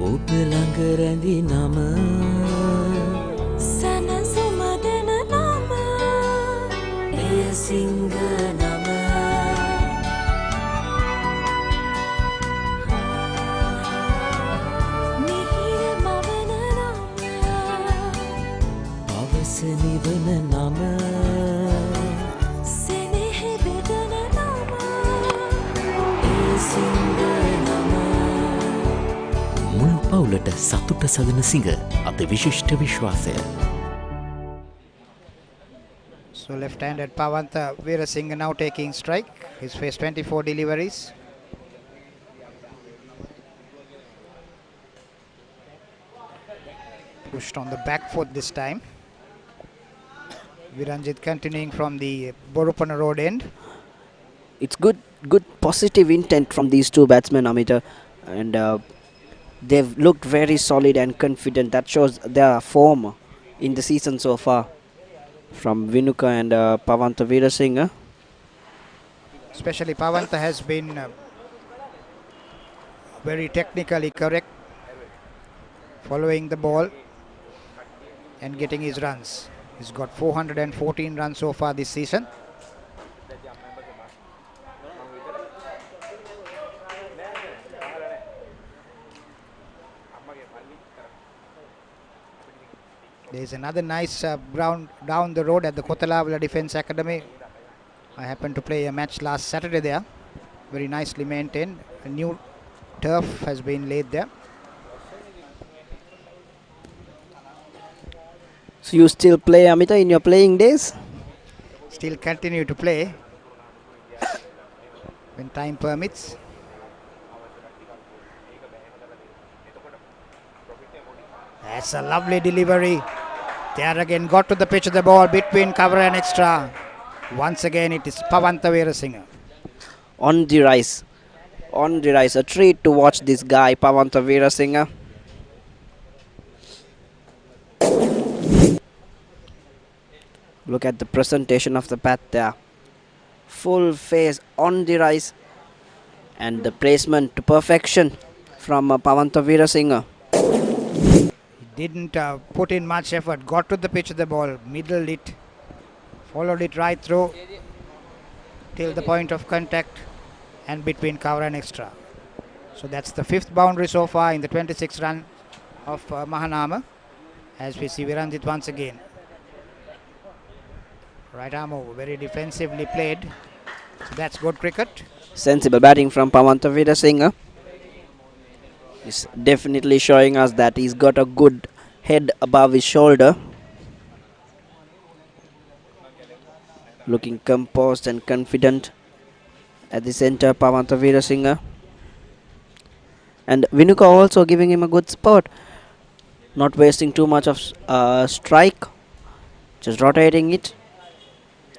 ඔබ ළඟ රැඳි නම සැනසුම දෙන නම එය සිංහ නම මිහිර මවන නම පවස නිවන නම සෙනෙහ බෙදන නම එය සිංහ නම මුළු පවුලට සතුට සදන සිංහ අද විශිෂ්ට විශ්වාසය. So left-handed Pavanta Veerasinghe now taking strike. He's faced 24 deliveries. Pushed on the back foot this time. Viranjit continuing from the Borupana road end. It's good positive intent from these two batsmen, Amita, and they've looked very solid and confident. That shows their form in the season so far from Vinuka and Pavanta Veerasinghe. Especially Pavanta has been very technically correct, following the ball and getting his runs. He's got 414 runs so far this season. There's another nice ground down the road at the Kotalavala Defence Academy. I happened to play a match last Saturday there. Very nicely maintained. A new turf has been laid there. So you still play, Amita, in your playing days? Still continue to play when time permits. That's a lovely delivery. There again, got to the pitch of the ball between cover and extra. Once again, it is Pavanta Veerasinghe. On the rise. On the rise. A treat to watch this guy, Pavanta Veerasinghe. Look at the presentation of the bat there. Full face on the rise. And the placement to perfection from Pavanta Veerasinghe. Didn't put in much effort. Got to the pitch of the ball. Middled it. Followed it right through till the point of contact and between cover and extra. So that's the 5th boundary so far in the 26th run of Mahanama. As we see Viranjit once again. Right arm over, very defensively played. So that's good cricket. Sensible batting from Pavanta Veerasinghe. He's definitely showing us that he's got a good head above his shoulder. Looking composed and confident at the centre, Pavanta Veerasinghe. And Vinuka also giving him a good spot, not wasting too much of strike, just rotating it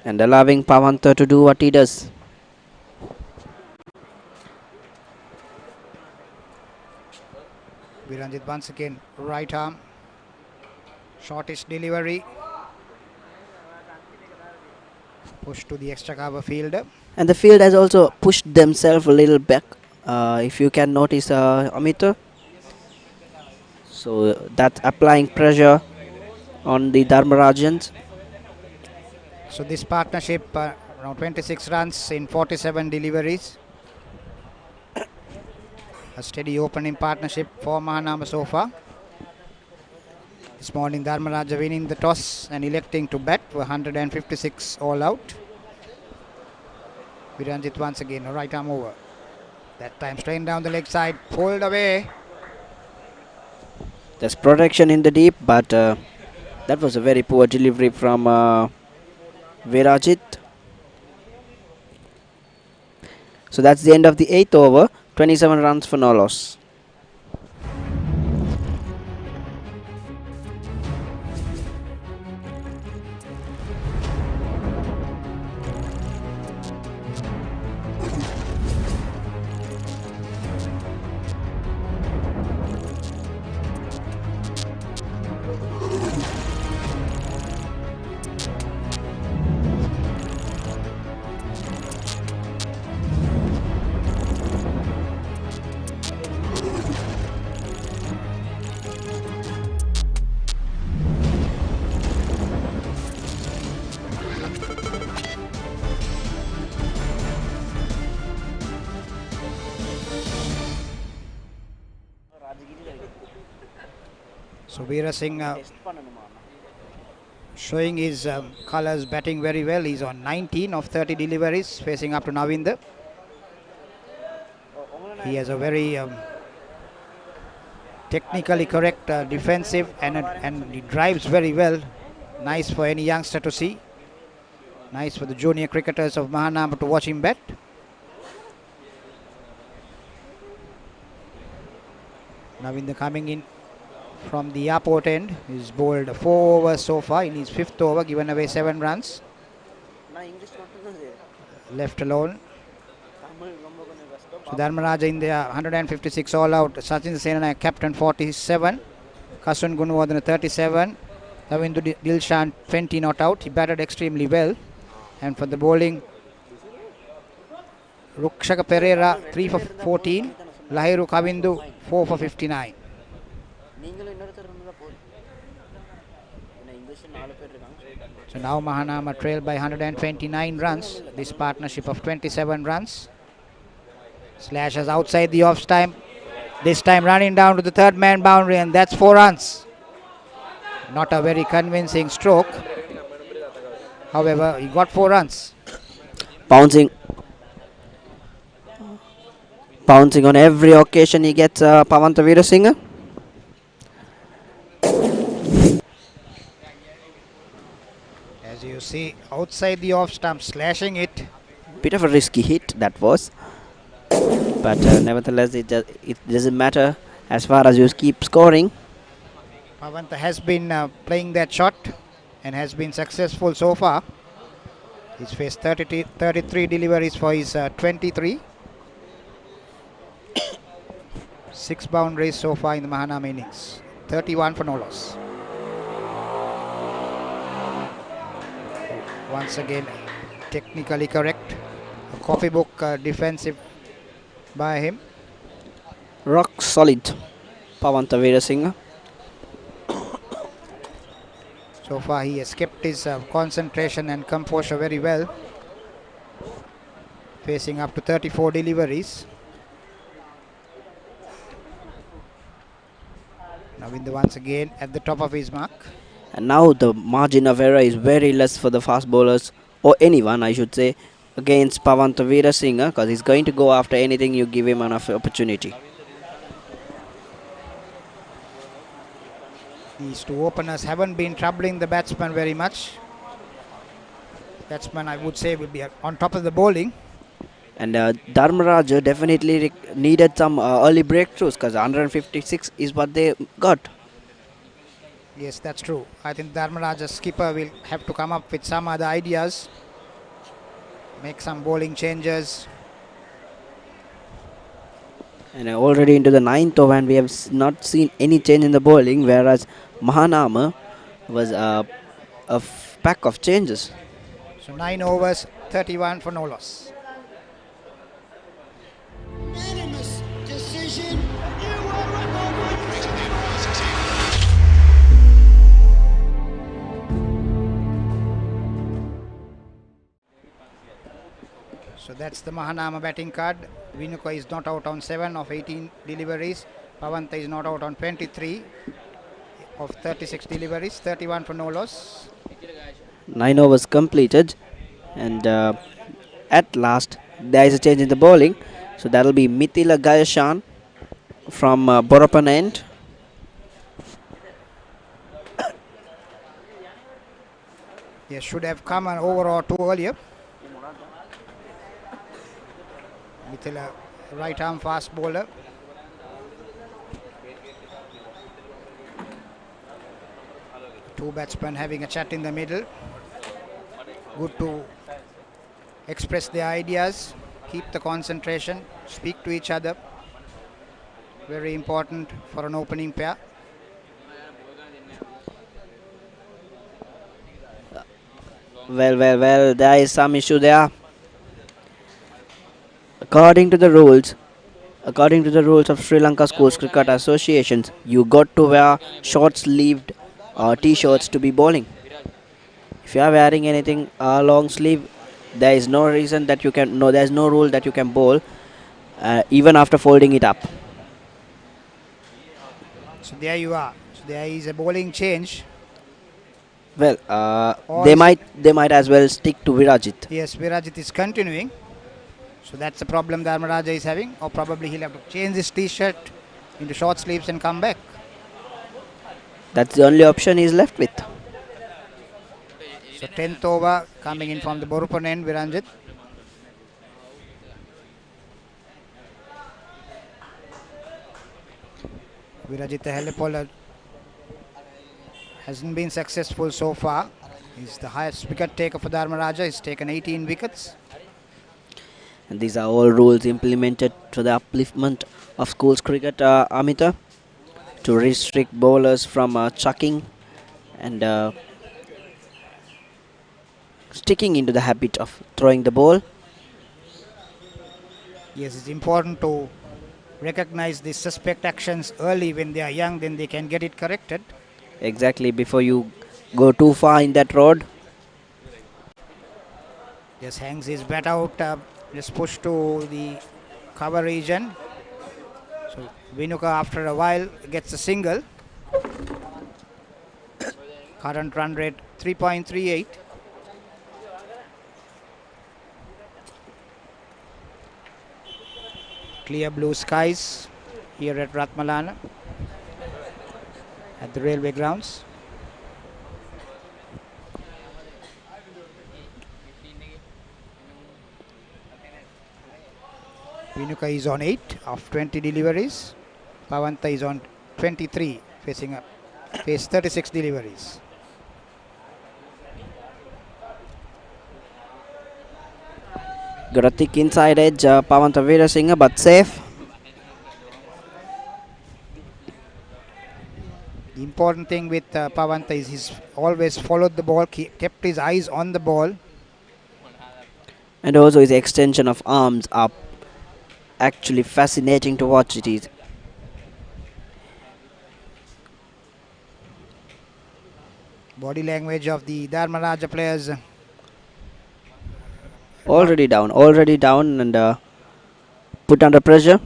and allowing Pavanta to do what he does. Viranjit once again, right arm, shortish delivery, push to the extra cover fielder. And the field has also pushed themselves a little back, if you can notice, Amita. So that's applying pressure on the Dharmarajans. So this partnership, around 26 runs in 47 deliveries. A steady opening partnership for Mahanama so far. This morning Dharmaraja winning the toss and electing to bat for 156 all out. Viranjit once again, a right arm over. That time straight down the leg side, pulled away. There's protection in the deep, but that was a very poor delivery from Virajit. So that's the end of the 8th over. 27 runs for no loss. So Veera Singh showing his colours, batting very well. He's on 19 of 30 deliveries, facing up to Navinda. He has a very technically correct defensive and he drives very well. Nice for any youngster to see. Nice for the junior cricketers of Mahanama to watch him bat. Navinda coming in from the airport end. He's bowled 4 overs so far. In his 5th over, given away 7 runs. Left alone. So Dharmaraja in the 156 all out. Sachin Senana captain 47. Kasun Gunwardana 37. Ravindu Dilshan 20 not out. He batted extremely well. And for the bowling, Rukshaka Pereira 3 for 14. Lahiru Kavindu 4 for 59. So now Mahanama trail by 129 runs. This partnership of 27 runs. Slashes outside the off time. This time running down to the third man boundary, and that's 4 runs. Not a very convincing stroke. However, he got 4 runs. Pouncing on every occasion he gets Pavanta Veerasinghe. As you see, outside the off stump, slashing it. Bit of a risky hit that was. But nevertheless, it doesn't matter as far as you keep scoring. Pavanta has been playing that shot and has been successful so far. He's faced 33 deliveries for his 23. 6 boundaries so far in the Mahanama innings. 31 for no loss. Once again, technically correct. A copybook defensive by him. Rock solid, Pavanta Veerasinghe. So far he has kept his concentration and composure very well. Facing up to 34 deliveries. Navinda once again at the top of his mark. And now the margin of error is very less for the fast bowlers, or anyone I should say, against Pavanta Veerasinghe, because he's going to go after anything you give him an opportunity. These two openers haven't been troubling the batsman very much. Batsman, I would say, will be on top of the bowling. And Dharmaraja definitely needed some early breakthroughs because 156 is what they got. Yes, that's true. I think Dharmaraja's skipper will have to come up with some other ideas, make some bowling changes. And already into the ninth over, and we have not seen any change in the bowling, whereas Mahanama was a pack of changes. So 9 overs, 31 for no loss. So that's the Mahanama batting card. Vinuka is not out on 7 of 18 deliveries. Pavanta is not out on 23 of 36 deliveries. 31 for no loss. 9 overs completed, and at last there is a change in the bowling. So that'll be Mithila Gayashan from Borapan end. Yes, should have come an over or two earlier. Mithila, right arm fast bowler. Two batsmen having a chat in the middle. Good to express their ideas, keep the concentration, speak to each other. Very important for an opening pair. Well, there is some issue there. According to the rules, according to the rules of Sri Lanka Schools Cricket Associations, you got to wear short-sleeved t-shirts to be bowling. If you are wearing anything long sleeve, there is no reason that you can. No, there is no rule that you can bowl even after folding it up. So there you are. So there is a bowling change. Well, Or they is might as well stick to Virajit. Yes, Virajit is continuing. So that's the problem Dharmaraja is having. Or probably he'll have to change his t-shirt into short sleeves and come back. That's the only option he's left with. So 10th over coming in from the Borupan end, Viranjit. Virajit Hellepola hasn't been successful so far. He's the highest wicket taker for Dharmaraja. He's taken 18 wickets. And these are all rules implemented to the upliftment of schools cricket, Amita, to restrict bowlers from chucking and sticking into the habit of throwing the ball. Yes, it's important to recognize the suspect actions early when they are young, then they can get it corrected. Exactly, before you go too far in that road. Just hangs his bat out, just push to the cover region. So Vinuka after a while gets a single. Current run rate 3.38. Clear blue skies here at Ratmalana at the railway grounds. Vinuka is on 8 of 20 deliveries. Pavanta is on 23, face 36 deliveries. Got a thick inside edge, Pavanta Veerasinghe, but safe. The important thing with Pavanta is he's always followed the ball, kept his eyes on the ball. And also his extension of arms are actually fascinating to watch it is. Body language of the Dharmaraja players. Already down and put under pressure.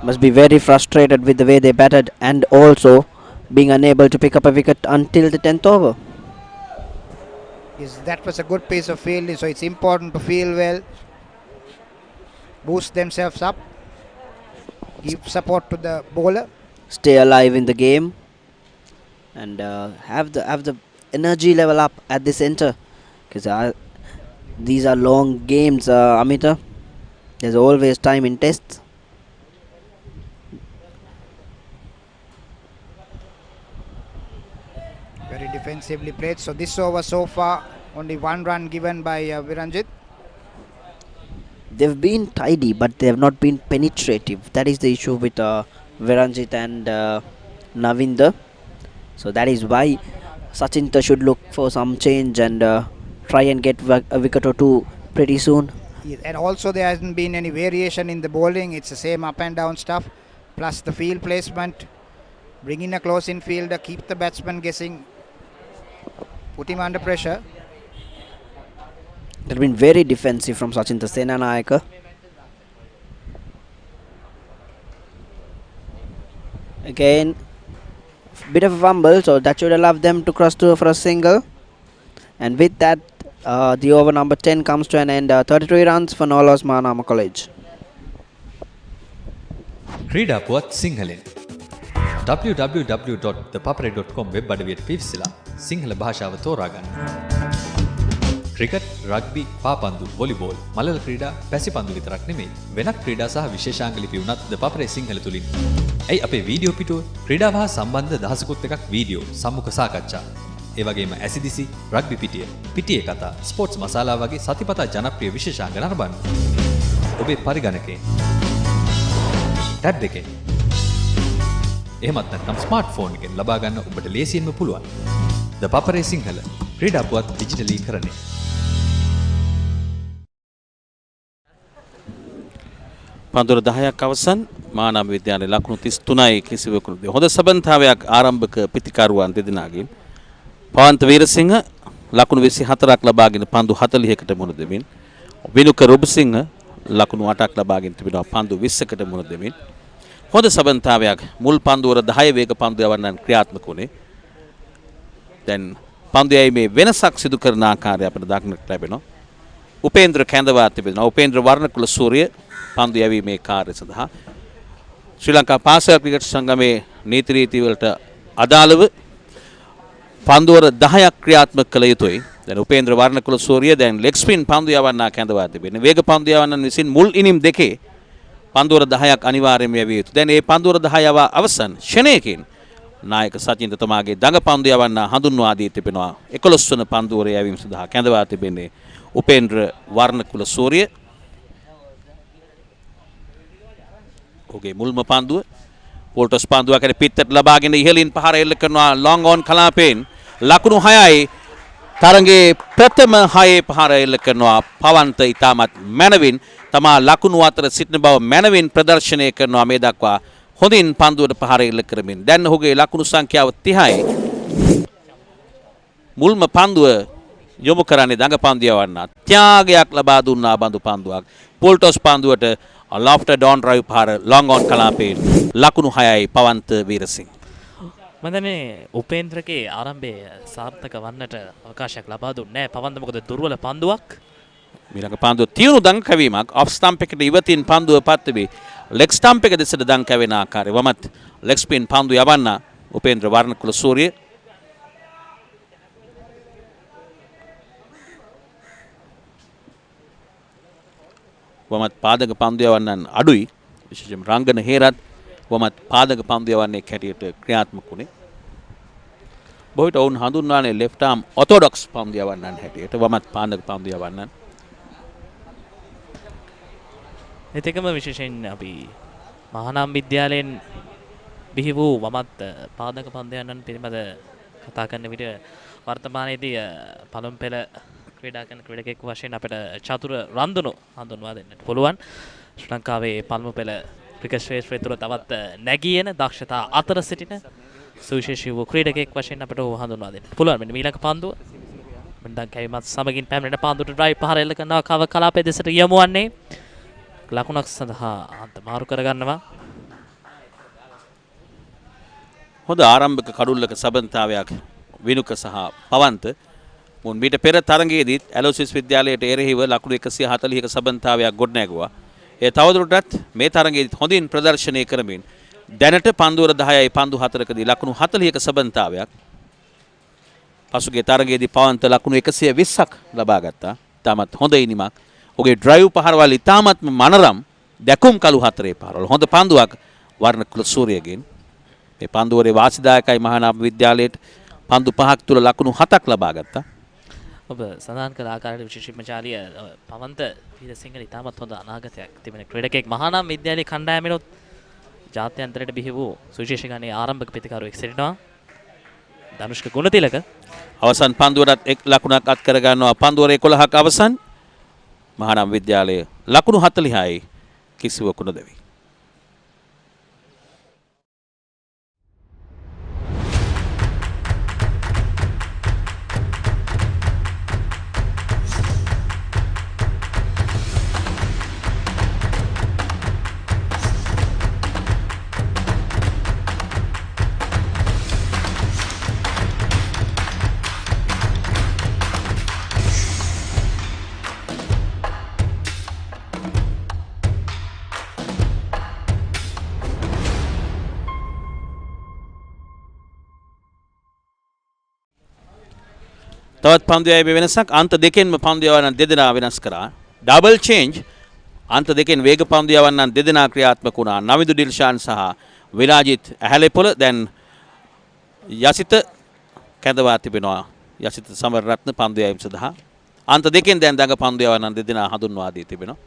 Must be very frustrated with the way they batted and also being unable to pick up a wicket until the 10th over. Yes, that was a good piece of fielding, so it's important to field well, boost themselves up, give support to the bowler. Stay alive in the game and have the energy level up at the center, because These are long games, Amita. There's always time in tests. Very defensively played. So this over so far, only one run given by Viranjit. They've been tidy, but they have not been penetrative. That is the issue with Viranjit and Navinder. So that is why Sachinta should look for some change and try and get a wicket or two pretty soon. And also there hasn't been any variation in the bowling. It's the same up and down stuff. Plus the field placement. Bring in a close in fielder. Keep the batsman guessing. Put him under pressure. They've been very defensive from Sachinta Senanayaka. Again, bit of a fumble, so that should allow them to cross to for a single. And with that, the over number 10 comes to an end. 33 runs for no loss Mahanama College. ක්‍රීඩා පුවත් සිංහලෙන් www.thepapare.com web අඩවියට පිවිසලා Sinhala භාෂාව තෝරාගන්න. Cricket, rugby, පාපන්දු, volleyball, මලල ක්‍රීඩා, පැසිපන්දු විතරක් නෙමෙයි වෙනත් ක්‍රීඩා සහ විශේෂාංග ලිපි උනත් The Papare සිංහල තුලින්. ඇයි අපේ වීඩියෝ පිටුව ක්‍රීඩාව හා සම්බන්ධ දහසකුත් එකක් වීඩියෝ සම්මුඛ සාකච්ඡා. ඒ වගේම ඇසිදිසි, රග්බි පිටිය, පිටියේ කතා, ස්පෝර්ට්ස් මසාලා වගේ සතිපතා ජනප්‍රිය විශේෂාංග නරඹන්න. ඔබේ පරිගණකයෙන් ටැබ් එකෙන් එහෙමත් නැත්නම් ස්මාර්ට්ෆෝන් එකෙන් ලබා ගන්න ඔබට ලේසියෙන්ම පුළුවන්. The Papare සිංහල ක්‍රීඩා පුවත් ඩිජිටලීකරණය. පන්දුර 10ක් අවසන් මානව විද්‍යාලයේ ලකුණු 33යි කිසිවෙකුට. හොඳ සබන්තාවයක් ආරම්භක පිතිකරුවන් දෙදෙනාගෙන් පවන්ත වීරසිංහ ලකුණු 24ක් ලබාගෙන පන්දු 40කට මුහුණ දෙමින් විනුක රුබසිංහ ලකුණු 8ක් ලබාගෙන තිබෙනවා පන්දු 20කට මුහුණ දෙමින්. හොඳ සබන්තාවයක් මුල් පන්දුවර 10 වේග පන්දු යවන්නන් ක්‍රියාත්මක වුණේ. දැන් පන්දුයයි මේ වෙනසක් සිදු කරන ආකාරය අපිට දක්නට ලැබෙනවා. උපේන්ද්‍ර කැඳවා තිබෙනවා. උපේන්ද්‍ර වර්ණකුල සූර්ය පන්දු යැවීමේ කාර්ය සඳහා ශ්‍රී ලංකා පාසල් ක්‍රිකට් සංගමේ නීති රීති වලට අදාළව පන්දුවර 10ක් ක්‍රියාත්මක කළ යුතුයි. දැන් උපේන්ද්‍ර වර්ණකුල සූර්ය දැන් ලෙග් ස්පින් පන්දු යවන්නා කැඳවා තිබෙනවා. වේග පන්දු යවන්නන් විසින් මුල් ඉනිම් දෙකේ පන්දුවර 10ක් අනිවාර්යයෙන්ම යවිය යුතුයි. දැන් මේ පන්දුවර 10 යවා අවසන් ෂණයකින් නායක සචින්ත තමාගේ දඟ පන්දු යවන්නා හඳුන්වා දී තිබෙනවා. 11 වන පන්දුවර යැවීම සඳහා කැඳවා තිබෙන්නේ උපේන්ද්‍ර වර්ණකුල සූර්ය. ඔහුගේ මුල්ම පන්දුව පෝල්ටස් පන්දුවක් ඇර පිටට ලබාගෙන ඉහළින් පහර එල්ල කරනවා ලොං ඔන් කලාපයෙන් ලකුණු 6යි තරඟේ ප්‍රථම 6 පහර එල්ල කරනවා පවන්ත ඉතාමත් මැනවින් තමා ලකුණු අතර සිටින බව මැනවින් ප්‍රදර්ශනය කරනවා මේ දක්වා හොඳින් පන්දුවට පහර එල්ල කරමින් දැන් ඔහුගේ ලකුණු සංඛ්‍යාව 30යි මුල්ම පන්දුව යොමු කරන්නේ දඟ පන්දු යවන්න ත්‍යාගයක් ලබා දුන්නා බඳු පන්දුවක් පෝල්ටස් පන්දුවට lofted on drive පහර long on කලාපයෙන් ලකුණු 6යි පවන්ත වීරසිංහ. මන්දනේ උපේන්ද්‍රගේ ආරම්භයේ සාර්ථක වන්නට අවකාශයක් ලබා දුන්නේ නැහැ. පවන්ත මොකද දුර්වල පන්දුවක්. ඊළඟ පන්දුව තියුණු දඟ කැවීමක් ඔෆ් ස්ටම්ප් එකට ඉවතින් පන්දුව පත් වේ ලෙග් ස්ටම්ප් එක දෙසට දඟ කැවෙන ආකාරය වමත් ලෙග් ස්පින් පන්දු යවන්න උපේන්ද්‍ර වර්ණකුල සූර්ය. වමත් පාදක පන්දු යවන්නන් අඩුයි විශේෂයෙන්ම රංගන හේරත් වමත් පාදක පන්දු යවන්නේ කැටියට ක්‍රියාත්මක වුණේ. බොහෝට වුන් හඳුන්වන්නේ left arm orthodox පන්දු යවන්නන් හැටියට වමත් පාදක පන්දු යවන්නන්. ඒකම විශේෂයෙන් අපි මහානාම විද්‍යාලයෙන් බිහි වූ වමත් පාදක පන්දු යවන්නන් පිළිබඳ කතා කරන විට වර්තමානයේදී පළමු පෙළ ක්‍රීඩා කරන ක්‍රීඩකෙක් වශයෙන් අපිට චතුර රන්දුණු හඳුන්වා දෙන්නට පුළුවන්. ශ්‍රී ලංකාවේ පළමු පෙළ ක්‍රිකට් ශ්‍රේෂ්ඨය තුළ තවත් නැගී එන දක්ෂතා අතර සිටින සුවිශේෂී වූ ක්‍රීඩකෙක් වශයෙන් අපිට හඳුන්වා දෙන්න පුළුවන්. මෙන්න ඊළඟ පන්දුව මෙන්න කැවීමත් සමගින් පැමිණෙන පන්දුවට ඩ්‍රයිව් පහර එල්ල කරනවා කව කලාපයේ දෙසට යමු වන්නේ ලකුණක් සඳහා අන්ත මාරු කරගන්නවා. හොඳ ආරම්භක කඩුල්ලක සබන්තාවයක් විනුක සහ පවන්ත මුන් මීට පෙර තරගයේදීත් ඇලෝසිස් විද්‍යාලයට එරෙහිව ලකුණු 140ක සබන්තාවයක් ගොඩනැගුවා. ඒ තවදුරටත් මේ තරගයේදීත් හොඳින් ප්‍රදර්ශනය කරමින් දැනට පන්දුවර 10යි පන්දු 4කදී ලකුණු 40ක සබන්තාවයක්. පසුගිය තරගයේදී පවන්ත ලකුණු 120ක් ලබා ගත්තා. ඉතාමත් හොඳ ඉනිමක්. ඔහුගේ ඩ්‍රයිව් පහරවල් ඉතාමත්ම මනරම් දැකුම් කළු 4 පහරවල්. හොඳ පන්දුවක් වර්ණකුල සූරියගෙන්. මේ පන්දුවරේ වාසිදායකයි මහානාම විද්‍යාලයට. පන්දු 5ක් තුල ලකුණු 7ක් ලබා ගත්තා. ඔබ සඳහන් කළ ආකාරයට විශේෂයෙන්ම චාලිය පවන්ත වීරසිංහල ඉතාමත් හොඳ අනාගතයක් තිබෙන ක්‍රීඩකයෙක්. මහානාම විද්‍යාලයේ කණ්ඩායමෙනොත් ජාත්‍යන්තරයට බිහි වූ සුවිශේෂ ගණයේ ආරම්භක ප්‍රතිකාරයක් සිටිනවා. ධනුෂ්ක ගුණතිලක අවසන් පන්දුවරත් එක් ලකුණක් අත් කර ගන්නවා. පන්දුවර 11ක් අවසන්. මහානාම විද්‍යාලය ලකුණු 40යි කිසිවකු නොදෙවි. තවත් පන්දුවේ වෙනසක් අන්ත දෙකෙන්ම පන්දු යවන්න දෙදෙනා වෙනස් කරා. ඩබල් චේන්ජ් අන්ත දෙකෙන් වේග පන්දු යවන්න දෙදෙනා ක්‍රියාත්මක වුණා. නවිදු ඩිල්ෂාන් සහ විරාජිත් ඇහැලේපොළ දැන් යසිත කැඳවා තිබෙනවා. යසිත සමරරත්න පන්දු යැවීම සඳහා අන්ත දෙකෙන් දැන් දඟ පන්දු යවන්න දෙදෙනා හඳුන්වා දී තිබෙනවා.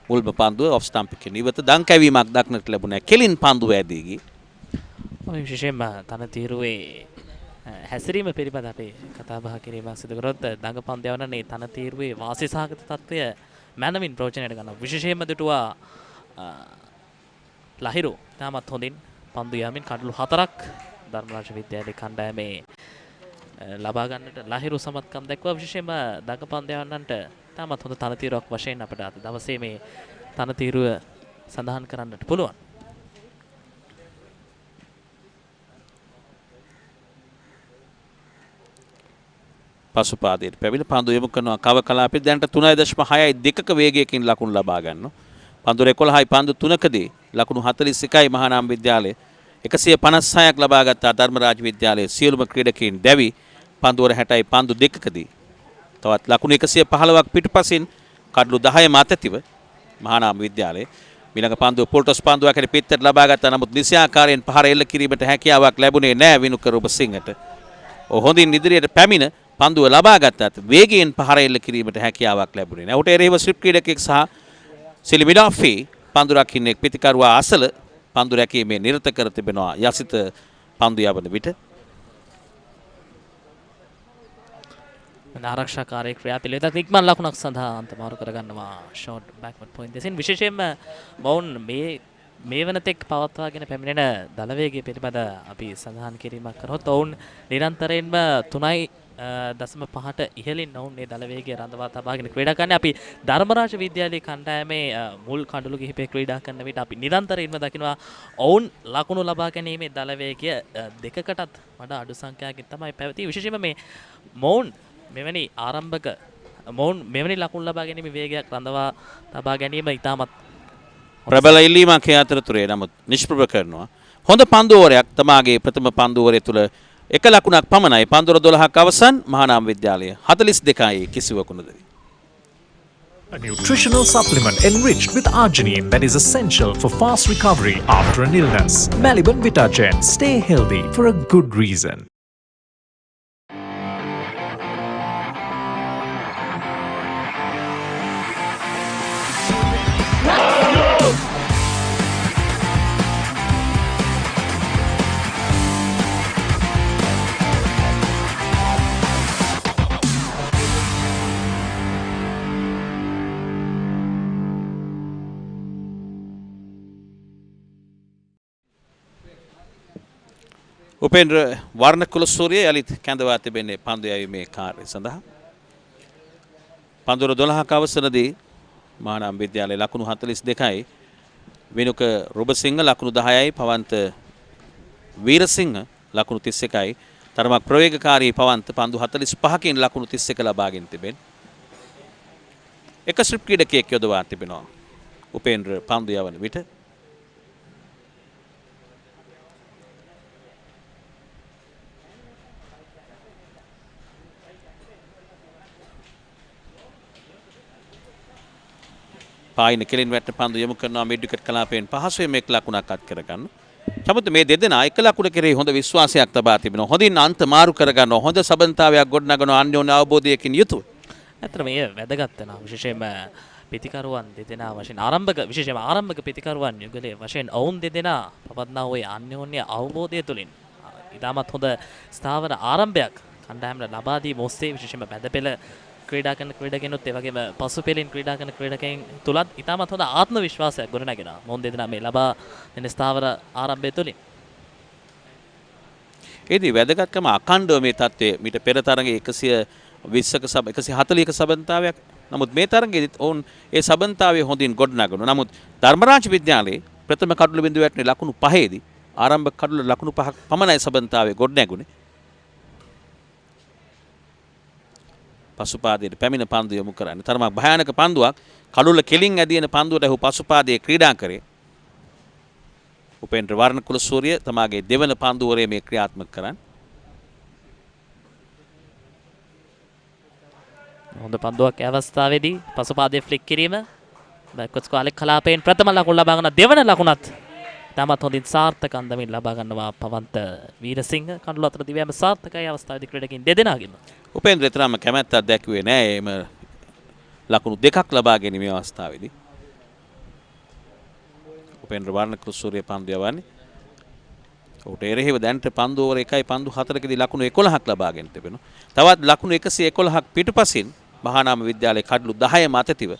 මුල්ම පන්දුව ඔෆ් ස්ටම්ප් එකේ ඉවත දන් කැවීමක් දක්නට ලැබුණා. කෙලින් පන්දුව ඇදී ගියේ. ඔය විශේෂයෙන්ම තනතිරුවේ හැසිරීම පිළිබඳ අපි කතා බහ කිරීමක් සිදු කරොත් දඟ පන්දු යවන්නේ තනතිරුවේ වාසි සහගත තත්ත්වය මනමින් ප්‍රයෝජනයට ගන්නවා. විශේෂයෙන්ම දුටුවා ලහිරු තාමත් හොඳින් පන්දු යමින් කඩලු 4ක් ධර්මරාජ විද්‍යාලයේ කණ්ඩායමේ ලබා ගන්නට ලහිරු සමත්කම් දැක්වුවා. විශේෂයෙන්ම දඟ පන්දු යවන්නන්ට තාමත් හොඳ තනතිරුවක් වශයෙන් අපට අද දවසේ මේ තනතිරුව සඳහන් කරන්නට පුළුවන්. පසුපාදයට පැමිණ පන්දු යොමු කරනවා කව කලාපයේ දැනට 3.6යි 2ක වේගයකින් ලකුණු ලබා ගන්නවා. පන්දුර 11යි පන්දු 3කදී ලකුණු 41යි මහානාම විද්‍යාලය 156ක් ලබා ගත්තා. ධර්මරාජ විද්‍යාලයේ සියලුම ක්‍රීඩකයන් දැවි පන්දුවර 60යි පන්දු 2කදී තවත් ලකුණු 115ක් පිටුපසින් කඩලු 10 මත ඇතිව මහානාම විද්‍යාලයේ ඊළඟ පන්දුව පොල්ටස් පන්දුවක් හැරි පිටතට ලබා ගත්තා. නමුත් නිසියාකාරයෙන් පහර එල්ල කිරීමට හැකියාවක් ලැබුණේ නැහැ විනුකර ඔබසිංහට. හොඳින් ඉදිරියට පැමිණ පන්දුව ලබා ගත්තත් වේගයෙන් පහර එල්ල කිරීමට හැකියාවක් ලැබුණේ නැහැ. ඔහුට එරෙහිව ස්ලිප් ක්‍රීඩකෙක් සහ සිලිමිඩාෆි පන්දු රකින්නෙක් පිටිකරුවා අසල පන්දු රැකීමේ නිරත කර තිබෙනවා. යසිත පන්දු යවන විට ආරක්ෂාකාරී ක්‍රියාපිළිවෙලක් ඉක්මන් ලකුණක් සඳහා අන්තමාරු කරගන්නවා ෂෝට් බෑක්වර්ඩ් පොයින්ට් දෙසින්. විශේෂයෙන්ම මොවුන් මේ වනතෙක් පවත්වාගෙන පැමිණෙන දලවේගය පිළිබඳ අපි සඳහන් කිරීමක් කරොත් ඔවුන් නිරන්තරයෙන්ම 3.5ට ඉහළින් ඔවුන් මේ දලවේගය රඳවා තබාගෙන ක්‍රීඩා කරන්නේ. අපි ධර්මරාජ විද්‍යාලයේ කණ්ඩායමේ මුල් කඳුළු කිහිපේ ක්‍රීඩා කරන විට අපි නිරන්තරයෙන්ම දකිනවා ඔවුන් ලකුණු ලබා ගැනීමේ දලවේගය දෙකකටත් වඩා අඩු සංඛ්‍යාවකින් තමයි පැවතියේ. විශේෂයෙන්ම මේ මොවුන් මෙවැනි ආරම්භක මොවුන් මෙවැනි ලකුණු ලබා ගැනීම වේගයක් රඳවා තබා ගැනීම ඉතාමත් ප්‍රබල ඉල්ලීමක් ඒ අතරතුරේ නමුත් නිෂ්ප්‍රභ කරනවා. හොඳ පන්දුවරයක් තමාගේ ප්‍රථම පන්දුවරය තුළ එක ලකුණක් පමණයි. පන්දුර 12ක් අවසන් මහානාම විද්‍යාලය 42යි කිසිවකු නොදෙවි. A nutritional supplement enriched with arginine that is essential for fast recovery after an illness. Maliban Vitagen. Stay healthy for a good reason. උපේන්ද්‍ර Warnakula Suriya යලිත් කැඳවා තිබෙන්නේ පන්දු යැවීමේ කාර්යය සඳහා. පන්දුර 12ක අවසනදී මහානාම විද්‍යාලයේ ලකුණු 42යි විනුක රුබසිංහ ලකුණු 10යි පවන්ත වීරසිංහ ලකුණු 31යි තරමක් ප්‍රවේගකාරී පවන්ත පන්දු 45කින් ලකුණු 31 ලබාගෙන තිබෙන. එක ස්ලිප් ක්‍රීඩකයෙක් යොදවා තිබෙනවා. උපේන්ද්‍ර පන්දු යවන විට පායින කෙලින් වැටෙන පන්දු යොමු කරනවා මිඩ් විකට් කලාපයෙන් පහසුවෙන් මේක ලකුණක් අත් කරගන්න. නමුත් මේ දෙදෙනා එක ලකුණ කෙරෙහි හොඳ විශ්වාසයක් තබා තිබෙනවා. හොඳින් අන්ත මාරු කරගන්නවා. හොඳ සබන්තාවයක් ගොඩනගනවා අන්‍යෝන්‍ය අවබෝධයකින් යුතුව. ඇත්තටම මේ වැදගත් වෙනවා. විශේෂයෙන්ම පිතිකරුවන් දෙදෙනා වශයෙන් ආරම්භක විශේෂයෙන්ම ආරම්භක පිතිකරුවන් යුගලයේ වශයෙන් ඔවුන් දෙදෙනා පවත්නා ওই අන්‍යෝන්‍ය අවබෝධය තුළින් ඉතාමත් හොඳ ස්ථාවර ආරම්භයක් කණ්ඩායමට ලබා දී මොස්සේ විශේෂයෙන්ම මැදපෙළ ක්‍රීඩා කරන ක්‍රීඩකයන්ුත් ඒ වගේම පසුපෙළින් ක්‍රීඩා කරන ක්‍රීඩකයන් තුලත් ඉතාමත් හොඳ ආත්ම විශ්වාසයක් ගොඩනගෙනවා. මොවුන් දෙදෙනා මේ ලබා දෙන ස්ථාවර ආරම්භය තුළින්. ඒදී වැදගත්කම අඛණ්ඩව මේ තත්ත්වයේ මිට පෙර තරඟයේ 120ක 140ක සබන්තාවයක්. නමුත් මේ තරඟයේදීත් ඔවුන් ඒ සබන්තාවය හොඳින් ගොඩනගනවා. නමුත් ධර්මරාජ විද්‍යාලයේ ප්‍රථම කඩුල බිඳුව වැටෙන ලකුණු 5ේදී ආරම්භක කඩුල ලකුණු 5ක් පමණයි සබන්තාවය ගොඩනැගුණේ. පසුපාදයට පැමිණ පන්දු යොමු කරන්නේ. තරමක් භයානක පන්දුවක් කඩුල කෙලින් ඇදින පන්දුවට ඔහු පසුපාදයේ ක්‍රීඩා කරේ. උපේන්ද්‍ර වර්ණකුල සූරිය තමාගේ දෙවන පන්දුවරේ මේ ක්‍රියාත්මක කරන්නේ. හොඳ පන්දුවක් අවස්ථාවේදී පසුපාදයේ ෆ්ලික් කිරීම බැක්වර්ඩ්ස් කාලේ කලාපයෙන් ප්‍රථම ලකුණ ලබා ගන්න දෙවන ලකුණත් තමත් හොඳින් සාර්ථක අන්දමින් ලබා ගන්නවා පවන්ත වීරසිංහ කඩුල අතර දිව්‍යම සාර්ථකයි අවස්ථාවේදී ක්‍රීඩකින් දෙදෙනාගෙම. උපේන්ද්‍ර තරම කැමැත්තක් දැක්ුවේ නෑ එම ලකුණු දෙකක් ලබා ගැනීමේ අවස්ථාවේදී. උපේන්ද්‍ර වර්ණකුල සූරිය පන්දු යවන්නේ. ඔහුට එරෙහිව දැනට පන්දු ඕවර 1යි පන්දු 4කදී ලකුණු 11ක් ලබාගෙන තිබෙනවා. තවත් ලකුණු 111ක් පිටුපසින් මහානාම විද්‍යාලයේ කඩලු 10 මතතිව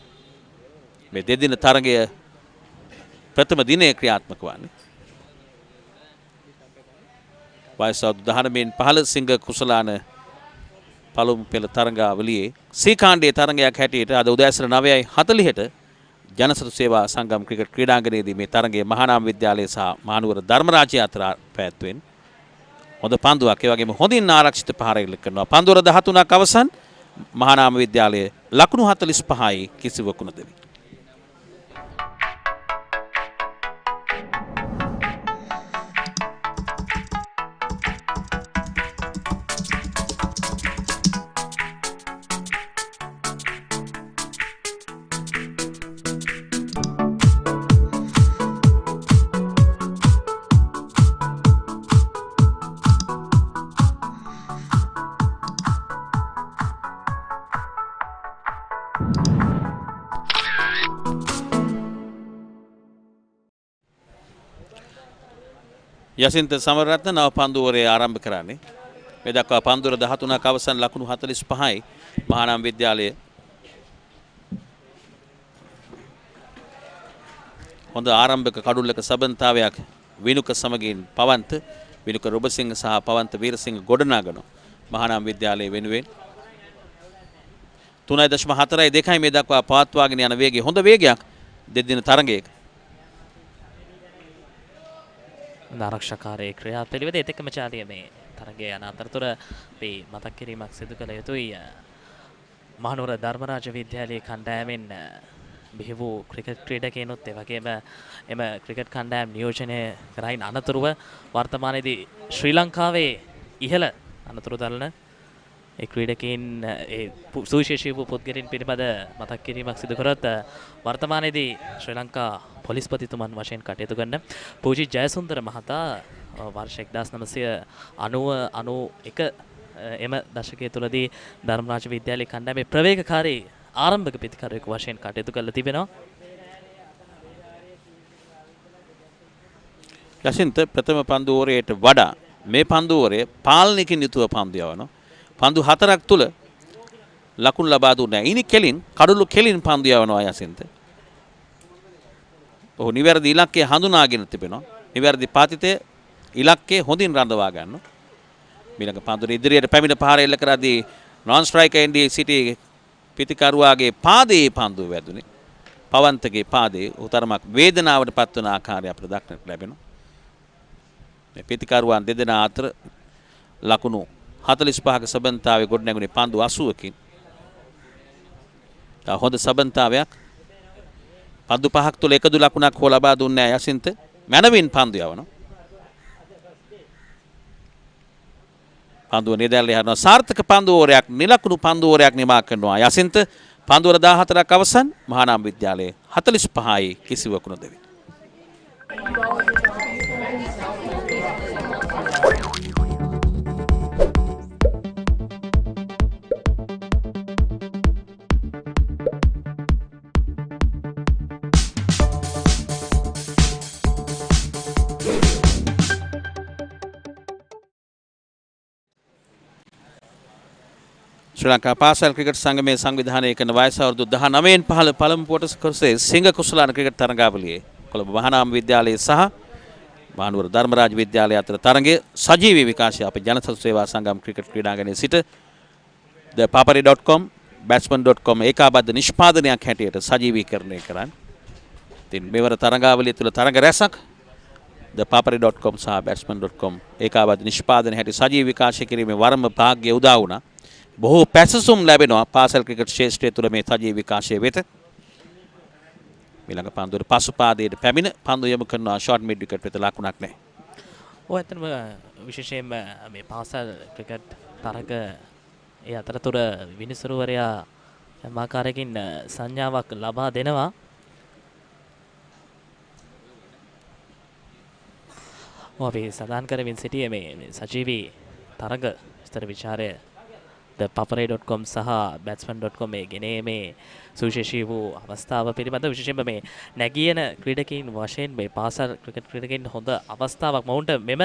මේ දෙදින තරගය ප්‍රථම දිනයේ ක්‍රියාත්මක වන්නේ. වයස 19 15 සිංග කුසලාන පළමු පෙළ තරගාවලියේ සී කාණ්ඩයේ තරගයක් හැටියට අද උදෑසන 9:40ට ජනසතු සේවා සංගම් ක්‍රිකට් ක්‍රීඩාංගණයේදී මේ තරගයේ මහානාම විද්‍යාලය සහ මහනුවර ධර්මරාජය අතර පැවැත්වෙන හොඳ පන්දුවක් ඒ වගේම හොඳින් ආරක්ෂිත පහරයක් කරනවා. පන්දුවර 13ක් අවසන් මහානාම විද්‍යාලයේ ලකුණු 45යි කිසිවකු නොදෙවි. යසින්ත සමරරත්න නව පන්දුවරේ ආරම්භ කරන්නේ. මේ දක්වා පන්දුවර 13ක අවසන් ලකුණු 45යි මහානාම විද්‍යාලය. හොඳ ආරම්භක කඩුල්ලක සබන්තාවයක් විනුක සමගින් පවන්ත විනුක රොබසිංහ සහ පවන්ත වීරසිංහ ගොඩනගන මහානාම විද්‍යාලයේ වෙනුවෙන් 3.42 මේ දක්වා පවත්වාගෙන යන වේගය හොඳ වේගයක් දෙදින තරගයක. ආරක්ෂකාරයේ ක්‍රියාපිළිවෙල එතෙකම චාලිය මේ තරගය යන අතරතුර අපි මතක් කිරීමක් සිදු කළ යුතුයි. මහනුවර ධර්මරාජ විද්‍යාලයේ කණ්ඩායමෙන් බිහි වූ ක්‍රිකට් ක්‍රීඩකයනුත් ඒ වගේම එම ක්‍රිකට් කණ්ඩායම් නියෝජනය කරයින් අනතුරුව වර්තමානයේදී ශ්‍රී ලංකාවේ ඉහළ අනතුරු දරන ඒ ක්‍රීඩකයන් ඒ සුවිශේෂී වූ පුද්ගලයන් පිළිබඳ මතක් කිරීමක් සිදු කරත් වර්තමානයේදී ශ්‍රී ලංකා පොලිස්පතිතුමන් වශයෙන් කටයුතු කරන පූජි ජයසුන්දර මහතා වර්ෂ 1990-91 එම දශකයේ තුලදී ධර්මරාජ විද්‍යාලයේ කණ්ඩායමේ ප්‍රවේගකාරී ආරම්භක පිතිකරුවෙකු වශයෙන් කටයුතු කරලා තිබෙනවා. යසින්ත ප්‍රථම පන්දු ඕවරයට වඩා මේ පන්දු ඕවරය පාලනයකින් යුතුව පන්දු යවනවා. පන්දු 4ක් තුල ලකුණු ලබා දුන්නේ නැහැ. ඉනි කෙලින් කඩුළු කෙලින් පන්දු යවනවා යසින්ත. ඔහු නිවැරදි ඉලක්කය හඳුනාගෙන තිබෙනවා. නිවැරදි පාතිතය ඉලක්කය හොඳින් රඳවා ගන්නවා. ඊළඟ පන්දුර ඉදිරියට පැමිණ පහර එල්ල කරද්දී නොන් ස්ට්‍රයිකර් එන්ඩී සිටි පිතිකරුවාගේ පාදයේ පන්දුව වැදුනේ. පවන්තගේ පාදයේ උතරමක් වේදනාවට පත්වන ආකාරය අපිට දක්නට ලැබෙනවා. මේ පිතිකරුවන් දෙදෙනා අතර ලකුණු 45ක සබන්තාවයේ ගොඩනැගුණේ පන්දු 80කින්. හොඳ සබන්තාවයක්. පන්දු 5ක් තුල එකදු ලකුණක් හෝ ලබා දුන්නේ නැහැ යසින්ත. මනවින් පන්දු යවනවා. පන්දුව නිදැල්ලේ හරනවා. සාර්ථක පන්දු ඕවරයක් නිලකුණු පන්දු ඕවරයක් නිමා කරනවා යසින්ත. පන්දුවර 14ක් අවසන් මහානාම විද්‍යාලයේ 45යි කිසිවකු නොදෙවි. ශ්‍රී ලංකා පාසල් ක්‍රිකට් සංගමයේ සංවිධානය කරන වයස අවුරුදු 19න් පහළ පළමු කොටසේ සිංහ කුසලාන ක්‍රිකට් තරඟාවලියේ කොළඹ මහානාම විද්‍යාලයේ සහ මහනුවර ධර්මරාජ විද්‍යාලය අතර තරඟයේ සජීවී විකාශය අපේ ජනසතු සේවා සංගම් ක්‍රිකට් ක්‍රීඩාංගණයේ සිට ThePapare.com batsman.com ඒකාබද්ධ නිෂ්පාදනයක් හැටියට සජීවීකරණය කරන්නේ. ඉතින් මෙවර තරඟාවලිය තුළ තරඟ රැසක් ThePapare.com සහ batsman.com ඒකාබද්ධ නිෂ්පාදනය හැටියට සජීවී විකාශය කිරීමේ වරම භාග්‍ය උදා වුණා. බොහෝ පැසසුම් ලැබෙනවා පාසල් ක්‍රිකට් ක්ෂේත්‍රය තුළ මේ සජීවී විකාශය වෙත. ඊළඟ පන්දුවේ පසුපාදයට පැමිණ පන්දු යොමු කරනවා ෂෝට් මිඩ් විකට් වෙත ලකුණක් නැහැ. ඔය ඇත්තටම විශේෂයෙන්ම මේ පාසල් ක්‍රිකට් තරග ඒ අතරතුර විනිසුරුවරයා යම් ආකාරයකින් සංඥාවක් ලබා දෙනවා. අපි සඳහන් කරමින් සිටියේ මේ සජීවී තරග විස්තර විචාරය ThePapare.com සහ batsman.com මේ ගෙනේ මේ සුවිශේෂී වූ අවස්ථාව පිළිබඳව විශේෂයෙන්ම මේ නැගියන ක්‍රීඩකයින් වශයෙන් මේ පාසල් ක්‍රිකට් ක්‍රීඩකයින් හොඳ අවස්ථාවක් මොවුන්ට මෙම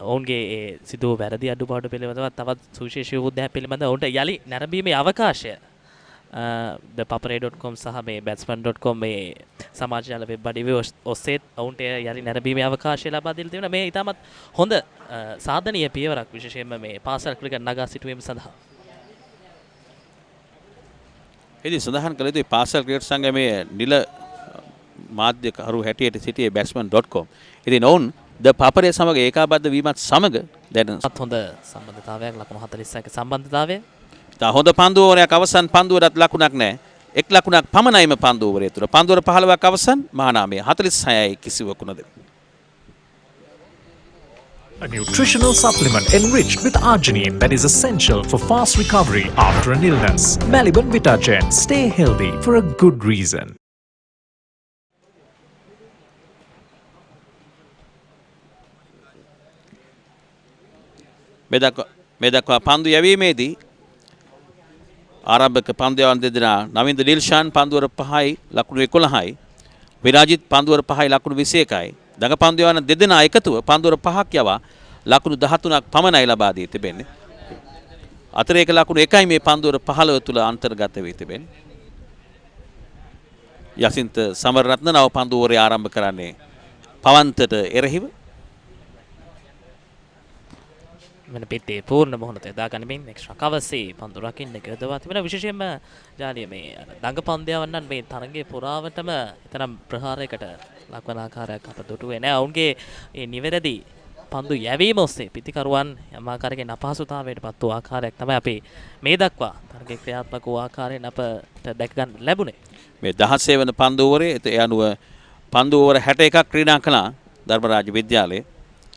ඔවුන්ගේ සිදු වැරදි අඩුපාඩු පිළිබඳව තවත් සුවිශේෂී වූ දෑ පිළිබඳව ඔවුන්ට යලි නැරඹීමේ අවකාශය ThePapare.com සහ මේ batsman.com මේ සමාජ ජාල වෙබ් අඩවිය ඔස්සේ ඔවුන්ට යලි නැරඹීමේ අවකාශය ලබා දීලා තිබෙනවා. මේ ඉතාමත් හොඳ සාධනීය පියවරක් විශේෂයෙන්ම මේ පාසල් ක්‍රිකට් නගා සිටුවීම සඳහා. ඉතින් සඳහන් කළ යුතුයි පාසල් ක්‍රිකට් සංගමයේ නිල මාධ්‍යකරු හැටියට සිටියේ batsman.com. ඉතින් ඔවුන් ThePapare සමග ඒකාබද්ධ වීමත් සමග දැන් හොඳ සම්බන්ධතාවයක් ලකුණු 41ක සම්බන්ධතාවය. තා හොඳ පන්දුවරයක් අවසන් පන්දුවරට ලකුණක් නැහැ. එක් ලකුණක් පමණයිම පන්දුවරය තුළ. පන්දුවර 15ක් අවසන් මහානාමයේ 46යි කිසිවකු නොදෙවි. A nutritional supplement enriched with arginine that is essential for fast recovery after an illness. Maliban Vitagen. Stay healthy for a good reason. මේ දක්වා පන්දු යැවීමේදී ආරම්භක පන්දු යවන දෙදෙනා නවින්ද ඩිල්ෂාන් පන්දුවර 5යි ලකුණු 11යි විරාජිත් පන්දුවර 5යි ලකුණු 21යි දඟ පන්දු යවන දෙදෙනා එකතුව පන්දුවර 5ක් යවා ලකුණු 13ක් පමණයි ලබා දී තිබෙන්නේ. අතරේක ලකුණු 1යි මේ පන්දුවර 15 තුල අන්තර්ගත වී තිබෙන්නේ. යසින්ත සමරරත්න නව පන්දුවරේ ආරම්භ කරන්නේ පවන්තට එරෙහිව මෙන්න පිටේ පූර්ණ මොහොතේ දාගනිමින් එක්ස්ට්‍රා කවර්සේ පන්දු රකින්න යොදවා තිබෙන විශේෂයෙන්ම ජාලිය මේ දඟ පන්දයවන්නන් මේ තරගයේ පුරාවටම එතරම් ප්‍රහාරයකට ලක්වන ආකාරයක් අප දුටුවේ නෑ. ඔවුන්ගේ මේ නිවැරදි පන්දු යැවීම ඔස්සේ පිතිකරුවන් යම් ආකාරයකින් අපහසුතාවයට පත් වූ ආකාරයක් තමයි අපි මේ දක්වා තරගයේ ක්‍රියාත්මක වූ ආකාරයෙන් අපට දැක ගන්න ලැබුණේ. මේ 16 වන පන්දුවරේ ඒ අනුව පන්දුවර 61ක් ක්‍රීඩා කළා ධර්මරාජ විද්‍යාලයේ.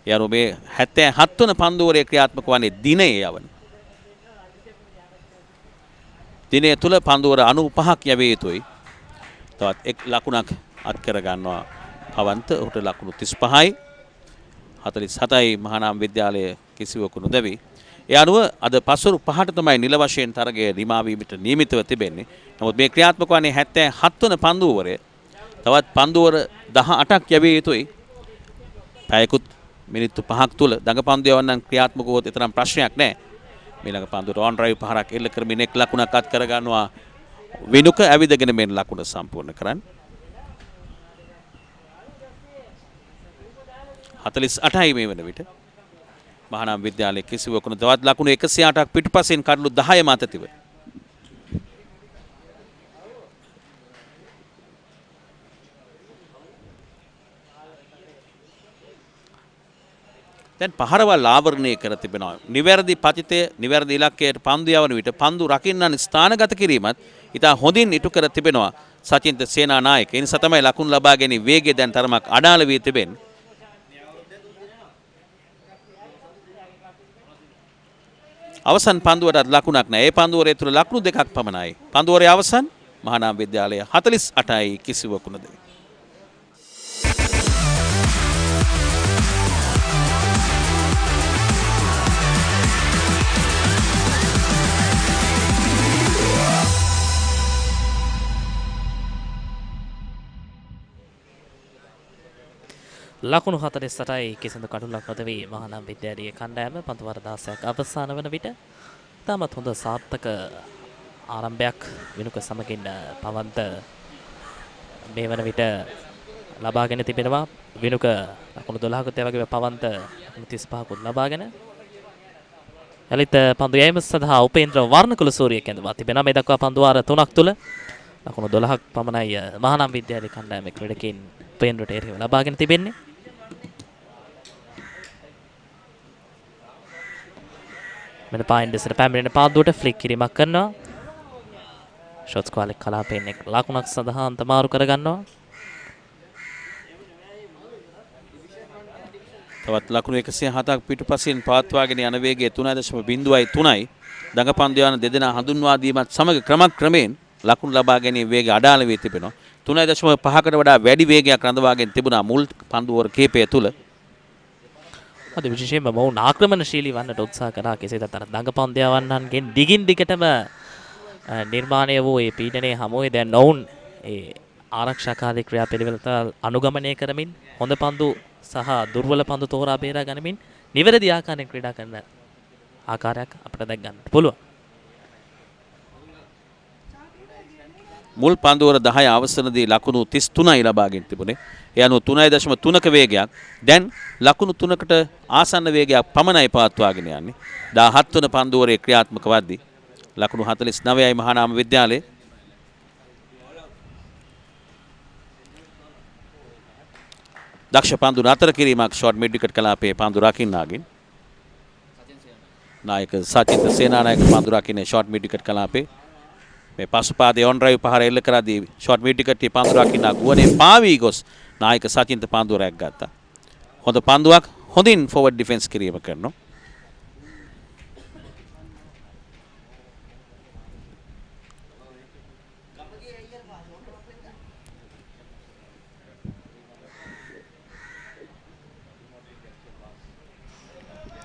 ඒ අනුව මේ 77 වන පන්දුවරේ ක්‍රියාත්මක වන්නේ දිනයේ යවන. දිනය තුල පන්දුවර 95ක් යැවිය යුතුයි. තවත් එක් ලකුණක් අත් කර ගන්නවා පවන්ත. ඔහුට ලකුණු 35යි 47යි මහානාම විද්‍යාලයේ කිසිවකු නොදැවි. ඒ අනුව අද පසුරු 5ට තමයි නිල වශයෙන් තරගය නිමා වීමට නියමිතව තිබෙන්නේ. නමුත් මේ ක්‍රියාත්මක වන්නේ 77 වන පන්දුවරය. තවත් පන්දුවර 18ක් යැවිය යුතුයි. පැයකුත් මිනිත්තු 5ක් තුල දඟ පන්දු යවන්නන් ක්‍රියාත්මක වුවොත් තරම් ප්‍රශ්නයක් නැහැ. ඊළඟ පන්දුවට ඔන් ඩ්‍රයිව් පහරක් එල්ල කරමින් එක් ලකුණක් අත් කර ගන්නවා විනුක ඇවිදගෙන මේ ලකුණ සම්පූර්ණ කරන්න. 48යි මේ වන විට මහානාම විද්‍යාලයේ කිසිවකුණු තවත් ලකුණු 108ක් පිටුපසින් කඩලු 10 මත තිබේ. දැන් පහරවල් ආවරණය කර තිබෙනවා. නිවැරදි පතිතය නිවැරදි ඉලක්කයට පන්දු යවන විට පන්දු රකින්නන් ස්ථානගත කිරීමත් ඉතා හොඳින් ඉටු කර තිබෙනවා සචින්ත සේනානායක. ඒ නිසා තමයි ලකුණු ලබා ගැනීම වේගය දැන් තරමක් අඩාල වී තිබෙන්නේ. අවසන් පන්දුවටත් ලකුණක් නැහැ. ඒ පන්දුවරේ තුල ලකුණු දෙකක් පමණයි. පන්දුවරේ අවසන් මහානාම විද්‍යාලය 48යි කිසිවකු නොදෙයි. ලකුණු 48යි කිසිදු කඩුලක් නොදවි මහානාම විද්‍යාලයේ කණ්ඩායම පන්දු වාර 16ක් අවසන් වන විට තාමත් හොඳ සාර්ථක ආරම්භයක් විනුක සමගින් පවන්ත මේ වන විට ලබාගෙන තිබෙනවා. විනුක ලකුණු 12කට වගේ පවන්ත ලකුණු 35කුත් ලබාගෙන යලිත් පන්දු යෑම සඳහා උපේන්ද්‍ර වර්ණකුල සූරිය කැඳවා තිබෙනවා. මේ දක්වා පන්දු වාර 3ක් තුල ලකුණු 12ක් පමණයි මහානාම විද්‍යාලයේ කණ්ඩායමේ ක්‍රීඩකයන් උපේන්ද්‍රට එරෙහිව ලබාගෙන තිබෙන්නේ. මෙන්න පායින් දෙසට පැමිණෙන පාදුවට ෆ්ලික් කිරීමක් කරනවා. ෂොට්ස් කාලේ කලාපයෙන් එක් ලකුණක් සඳහා අන්තමාරු කරගන්නවා. තවත් ලකුණු 107ක් පිටුපසින් පවත්වාගෙන යන වේගය 3.03යි. දඟපන්දු යන දෙදෙනා හඳුන්වා දීමත් සමග ක්‍රමක්‍රමයෙන් ලකුණු ලබා ගැනීම වේගය අඩාල වී තිබෙනවා. 3.5කට වඩා වැඩි වේගයක් රඳවාගෙන තිබුණා මුල් පන්දුවර කීපය තුල. අද විශේෂයෙන්ම මොවුන් ආක්‍රමණශීලී වන්නට උත්සාහ කරා. කෙසේදත් අර දඟපන්දයවන්නන්ගෙන් දිගින් දිගටම නිර්මාණය වූ ඒ පීඩනයේ හමුවේ දැන් ඔවුන් ඒ ආරක්ෂාකාරී ක්‍රියාපිළිවෙලට අනුගමනය කරමින් හොඳ පන්දු සහ දුර්වල පන්දු තෝරා බේරා ගනිමින් නිවැරදි ආකාරයෙන් ක්‍රීඩා කරන ආකාරයක් අපිට දැක් ගන්නට පුළුවන්. මුල් පන්දුවර 10 අවසරදී ලකුණු 33යි ලබාගෙන තිබුණේ. ඒ අනුව 3.3ක වේගයක් දැන් ලකුණු 3කට ආසන්න වේගයක් පමණයි පවත්වාගෙන යන්නේ. 17 වන පන්දුවරේ ක්‍රියාත්මක වද්දී ලකුණු 49යි මහානාම විද්‍යාලයේ. දක්ෂ පන්දු නතර කිරීමක් ෂොට් මිඩ් විකට් කලාපයේ පන්දු රකින්නාගෙන්. නායක සචිත සේනානායක පන්දු රකින්නේ ෂොට් මිඩ් විකට් කලාපයේ. මේ පසුපාදයේ ඔන් ඩ්‍රයිව් පහර එල්ල කරදී ෂොට් මිඩ් විකට් පන්දු රකින්නා ගුවනේ පාවී ගොස් නායක සචින්ත පන්දුව රැක්ගත්තා. හොඳ පන්දුවක් හොඳින් ෆෝවර්ඩ් ඩිෆෙන්ස් කිරීම කරනවා.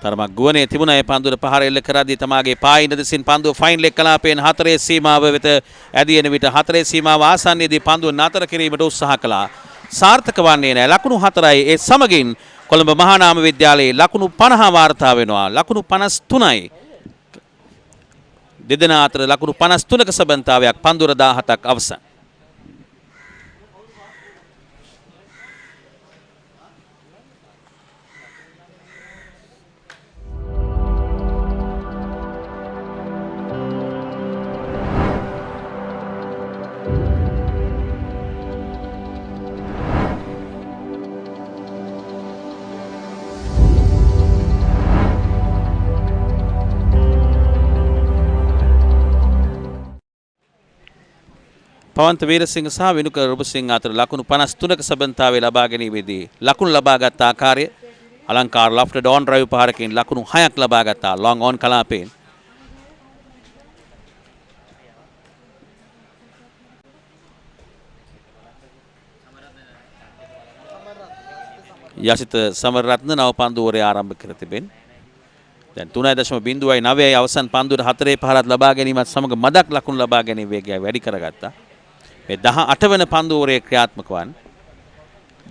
තරමක් ගුවනේ තිබුණා ඒ පන්දුවට පහර එල්ල කරද්දී තමාගේ පායින් දෙසින් පන්දුව ෆයින් ලෙග් කලාපයෙන් 4 සීමාව වෙත ඇදින විට 4 සීමාව ආසන්නයේදී පන්දුව නතර කිරීමට උත්සාහ කළා. සාර්ථක වන්නේ නැහැ. ලකුණු 4යි. ඒ සමගින් කොළඹ මහානාම විද්‍යාලයේ ලකුණු 50 වාර්තා වෙනවා. ලකුණු 53යි. දෙදෙනා අතර ලකුණු 53ක සබඳතාවයක් පන්දුර 17ක් අවසන්. පවන්ත වීරසිංහ සහ විනුක රුබසිංහ අතර ලකුණු 53ක සබඳතාවය ලබා ගැනීමේදී ලකුණු ලබාගත් ආකාරය අලංකාර ලොෆ්ටඩ් ඔන් ඩ්‍රයිව් පහරකින් ලකුණු 6ක් ලබා ගත්තා ලොං ඔන් කලාපයෙන්. යසිත සමරරත්න නව පන්දුවරේ ආරම්භ කර තිබෙන. දැන් 3.09යි අවසන් පන්දුවට 4 පහරක් ලබා ගැනීමත් සමග මදක් ලකුණු ලබා ගැනීම වේගය වැඩි කරගත්තා. මේ 18 වන පන්දුවරේ ක්‍රියාත්මක වන්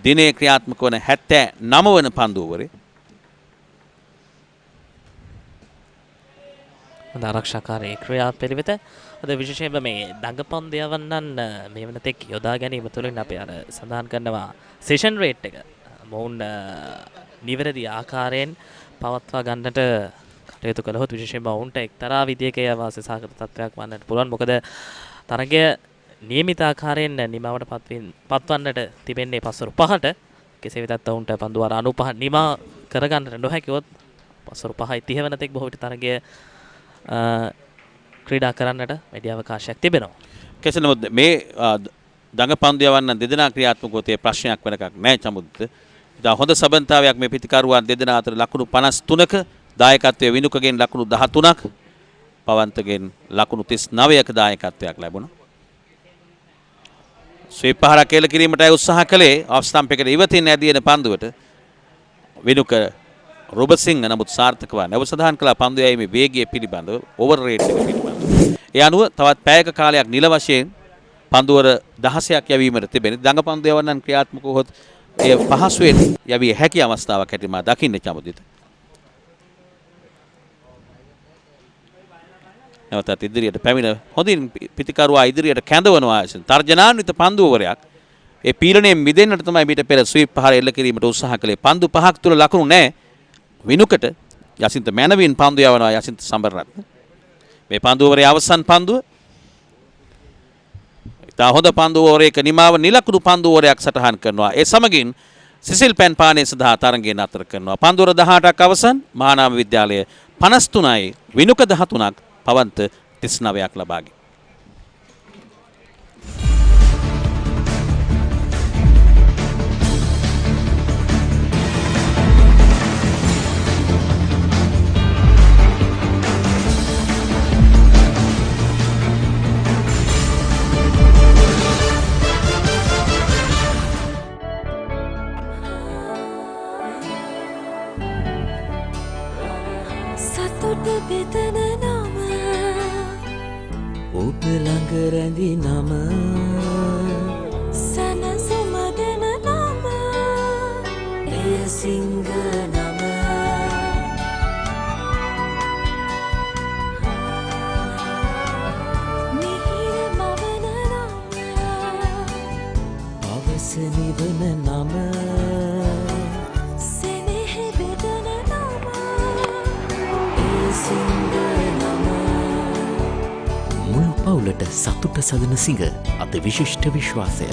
දිනේ ක්‍රියාත්මක වන 79 වන පන්දුවරේ හොඳ ආරක්ෂාකාරී ක්‍රියාපිළිවෙත අද විශේෂයෙන්ම මේ දඟපන්දයවන්නන් මේ වන තෙක් යොදා ගැනීම තුළින් අපි අර සඳහන් කරනවා සෙෂන් රේට් එක මොවුන් නිවැරදි ආකාරයෙන් පවත්වා ගන්නට කටයුතු කළහොත් විශේෂයෙන්ම ඔවුන්ට එක්තරා විදියක වාසි සහගත තත්ත්වයක් වන්නට පුළුවන්. මොකද තරගය නියමිත ආකාරයෙන් නිමාවට පත්වන්නට තිබෙන්නේ පස්වරු 5ට. කෙසේ වෙතත් ඔවුන්ට පන්දු වාර 95 නිමා කරගන්නට නොහැකිවොත් පස්වරු 5:30 වන තෙක් බොහෝ විට තරගය ක්‍රීඩා කරන්නට වැඩි අවකාශයක් තිබෙනවා. කෙසේ නමුත් මේ දඟපන්දු යවන්නන් දෙදෙනා ක්‍රියාත්මකව තේ ප්‍රශ්නයක් වෙනකක් නැහැ චමුද්ද. ඉතින් හොඳ සබඳතාවයක් මේ පිටිකරුවන් දෙදෙනා අතර ලකුණු 53ක දායකත්වයේ විනුකගෙන් ලකුණු 13ක් පවන්තගෙන් ලකුණු 39ක දායකත්වයක් ලැබුණා. ස්වීප් පහරක් කෙල කිරීමටයි උත්සාහ කළේ ඔෆ් ස්ටම්ප් එකට ඉවතින් ඇදින පන්දුවට විනුක රොබසිංහ නමුත් සාර්ථකව නැව සඳහන් කළ පන්දු යැවීමේ වේගය පිළිබඳව ඕවර් රේට් එක පිළිබඳව. ඒ අනුව තවත් පැයක කාලයක් නිල වශයෙන් පන්දුවර 16ක් යැවීමට තිබෙන දඟ පන්දු යවන්නන් ක්‍රියාත්මක වුවහොත් එය පහසුවෙන් යැවිය හැකි අවස්ථාවක් හැටියට මා දකින්න චමුදිත. නැවතත් ඉදිරියට පැමිණ හොඳින් පිතිකරුවා ඉදිරියට කැඳවනවා තර්ජනාන්විත පන්දුවරයක්. ඒ පීඩනයෙන් මිදෙන්නට තමයි මීට පෙර ස්වීප් පහර එල්ල කිරීමට උත්සාහ කළේ. පන්දු පහක් තුල ලකුණු නැහැ. විනුකට යසින්ත මැනවින් පන්දු යවනවා යසින්ත සම්බරරත්න. මේ පන්දුවරේ අවසන් පන්දුව. ඉතා හොඳ පන්දුවරයක නිමාව නිලකුණු පන්දුවරයක් සටහන් කරනවා. ඒ සමගින් සිසිල් පැන් පානය සඳහා තරගය නතර කරනවා. පන්දුවර 18ක් අවසන් මහානාම විද්‍යාලය 53යි විනුක 13ක් පවන්ත 39ක් ලබාගෙන. සතුට බෙදන නම ඔබ ළඟ රැඳි නම සැනසුම දෙන නම එය සිංහ නම මිහිර මවන නම පවස නිවන නම සෙනෙහ බෙදන නම එය සිංහ නම මුළු පවුලට සතුට සදන සිංහ අති විශිෂ්ට විශ්වාසය.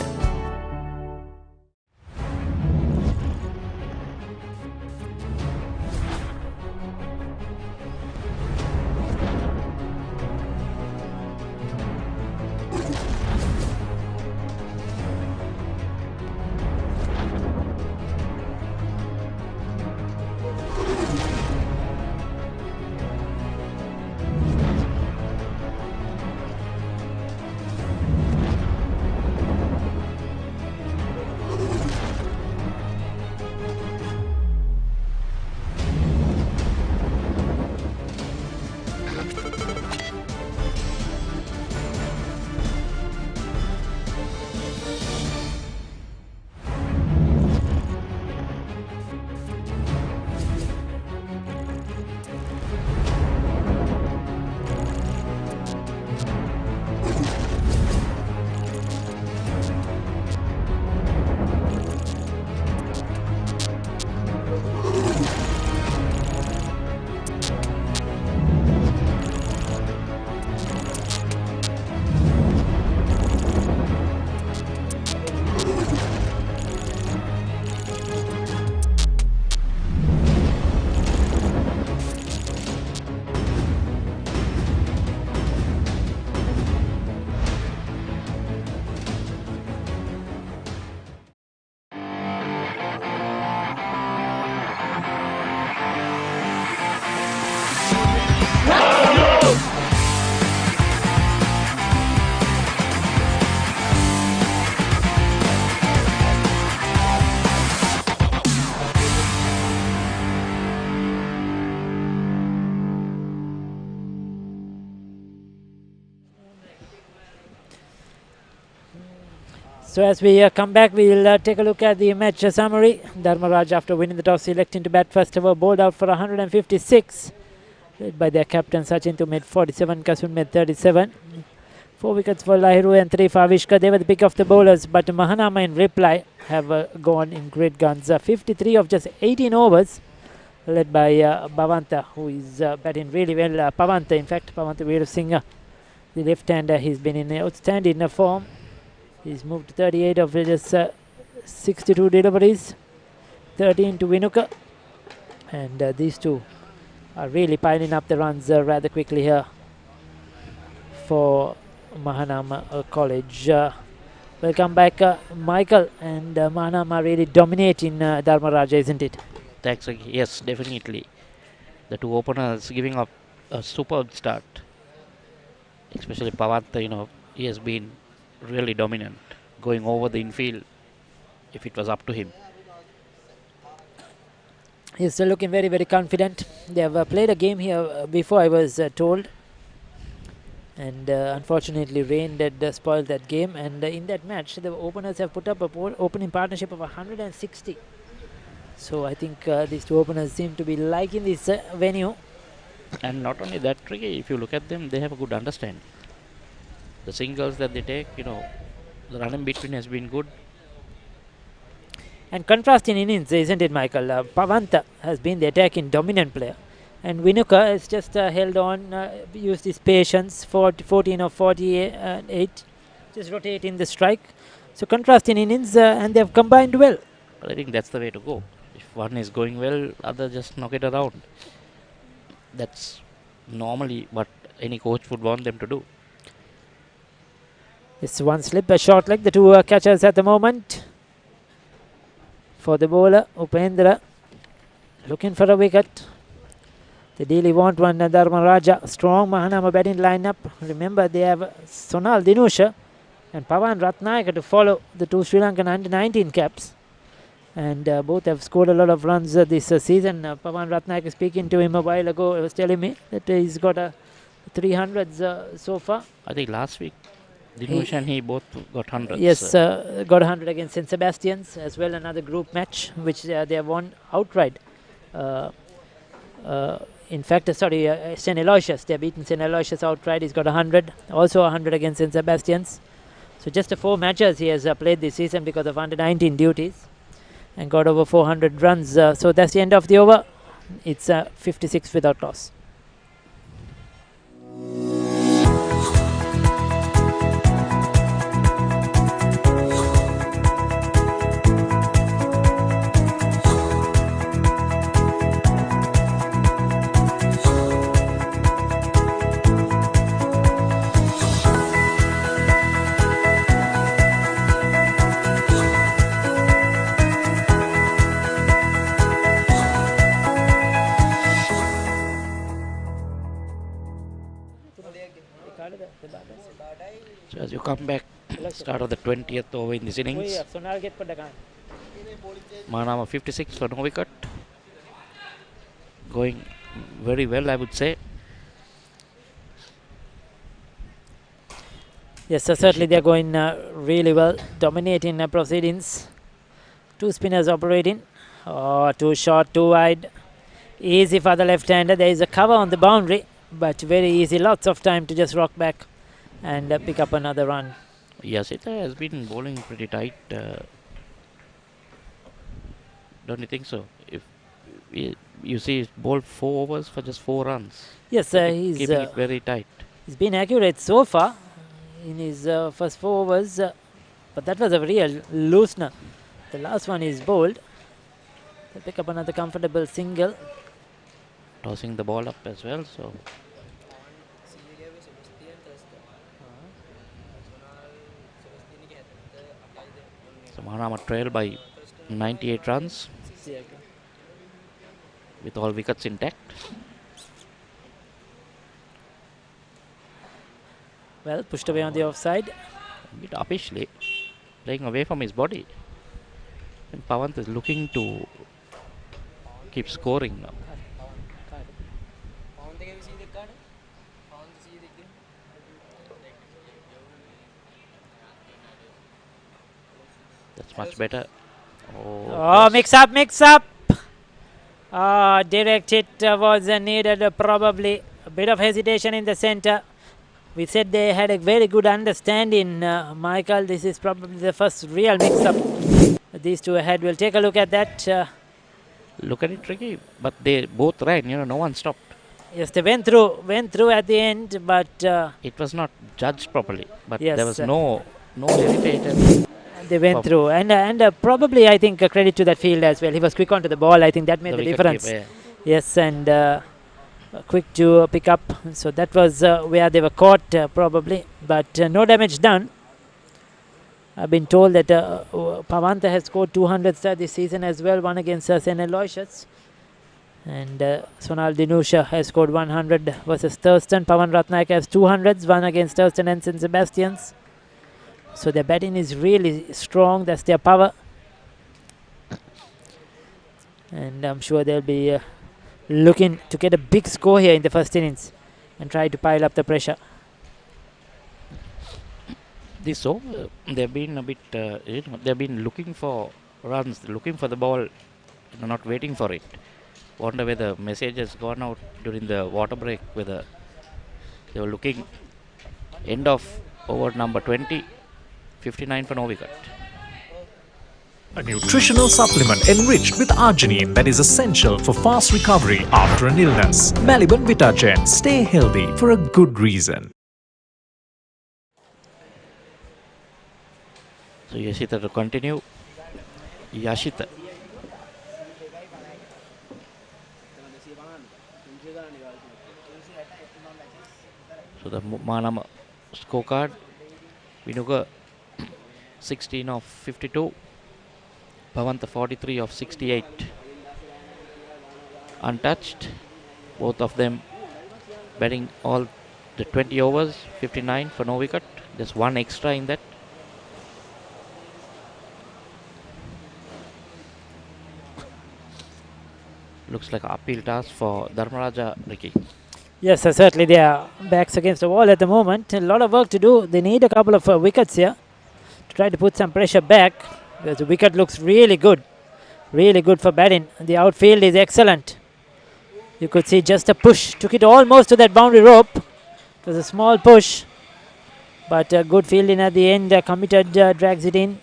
So as we come back, we will take a look at the match summary. Dharmaraja, after winning the toss, electing to bat first over, bowled out for 156. Led by their captain Sachin to made 47, Kasun made 37. 4 wickets for Lahiru and 3 for Avishka. They were the pick of the bowlers, but Mahanama in reply have gone in great guns. 53 of just 18 overs, led by Bhavanta, who is batting really well. Pavanta, in fact, Pavanta Veerasinghe, the left-hander, he's been in outstanding form. He's moved to 38 of just 62 deliveries, 13 to Vinuka, and these two are really piling up the runs rather quickly here for Mahanama College. Welcome back, Michael, and Mahanama really dominating Dharmaraja, isn't it? Thanks. Yes, definitely. The two openers giving up a superb start. Especially Pavanta, he has been really dominant, going over the infield if it was up to him. He's still looking very, very confident. They have played a game here before, I was told. And unfortunately, rain did spoil that game. And in that match, the openers have put up a opening partnership of 160. So I think these two openers seem to be liking this venue. And not only that, Ricky, if you look at them, they have a good understanding. The singles that they take, the run in between has been good. And contrasting innings, isn't it, Michael? Pavanta has been the attacking dominant player. And Vinuka has just held on, used his patience, 14 of 48, just rotating the strike. So contrasting innings, and they have combined well. I think that's the way to go. If one is going well, other just knock it around. That's normally what any coach would want them to do. It's one slip, a short leg. The two catchers at the moment. For the bowler, Upendra, looking for a wicket. They really want one. Dharmaraja, strong Mahanama batting lineup. Remember, they have Sonal Dinusha and Pavan Ratnayaka to follow the two Sri Lankan under-19 caps. And both have scored a lot of runs this season. Pavan Ratnayaka, speaking to him a while ago, was telling me that he's got 300s so far. I think last week, Dinusha and he both got 100s. Yes, got 100 against St. Sebastian's as well, another group match which they have won outright. In fact, St. Aloysius, they have beaten St. Aloysius outright. He's got 100, also 100 against St. Sebastian's. So just 4 matches he has played this season because of under-19 duties and got over 400 runs. So that's the end of the over. It's 56 without loss. So as you come back, start of the 20th over in this innings. Mahanama 56 for no wicket. Going very well, I would say. Yes, certainly they're going really well, dominating proceedings. 2 spinners operating. Oh, too short, too wide. Easy for the left-hander. There is a cover on the boundary, but very easy. Lots of time to just rock back and pick up another run. Yes, it has been bowling pretty tight. Don't you think so? If you see, he's bowled 4 overs for just 4 runs. Yes, he's keeping it very tight. He's been accurate so far in his first 4 overs, but that was a real loosener. The last one is bowled. They pick up another comfortable single. Tossing the ball up as well, so Mahanama trail by 98 runs with all wickets intact. Well, pushed away on the offside. A bit uppishly, playing away from his body. And Pavant is looking to keep scoring now. That's much better. Oh, mix up. Direct hit was needed. Probably a bit of hesitation in the center. We said they had a very good understanding, Michael. This is probably the first real mix-up. These two ahead. We'll take a look at that. Look at it, Ricky. But they both ran. No one stopped. Yes, they went through at the end, but it was not judged properly. But yes, there was no hesitation. They went through, and probably I think credit to that field as well. He was quick onto the ball. I think that made the difference. Keeper, yeah. Yes, and quick to pick up. So that was where they were caught probably, but no damage done. I've been told that Pavanta has scored 200 this season as well, one against St. Aloysius. And Sonal Dinusha has scored 100 versus Thurston. Pawan Ratnaik has 200s, one against Thurston and St. Sebastian's. So their batting is really strong. That's their power. And I'm sure they'll be looking to get a big score here in the first innings and try to pile up the pressure. This over, they've been a bit, they've been looking for runs, looking for the ball, not waiting for it. Wonder whether the message has gone out during the water break, whether they were looking end of over number 20, 59 for no wicket. A nutritional supplement enriched with arginine that is essential for fast recovery after an illness. Maliban Vitagen. Stay healthy for a good reason. So Yashita to continue. Yashita. So the Mahanama scorecard, Vinuga 16 of 52, Pavanta 43 of 68. Untouched, both of them batting all the 20 overs, 59 for no wicket. There's one extra in that. Looks like an uphill task for Dharmaraja, Ricky. Yes, certainly they are backs against the wall at the moment. A lot of work to do. They need a couple of wickets here to try to put some pressure back, because the wicket looks really good for batting. The outfield is excellent. You could see just a push, took it almost to that boundary rope. It was a small push, but good fielding at the end. Committed drags it in.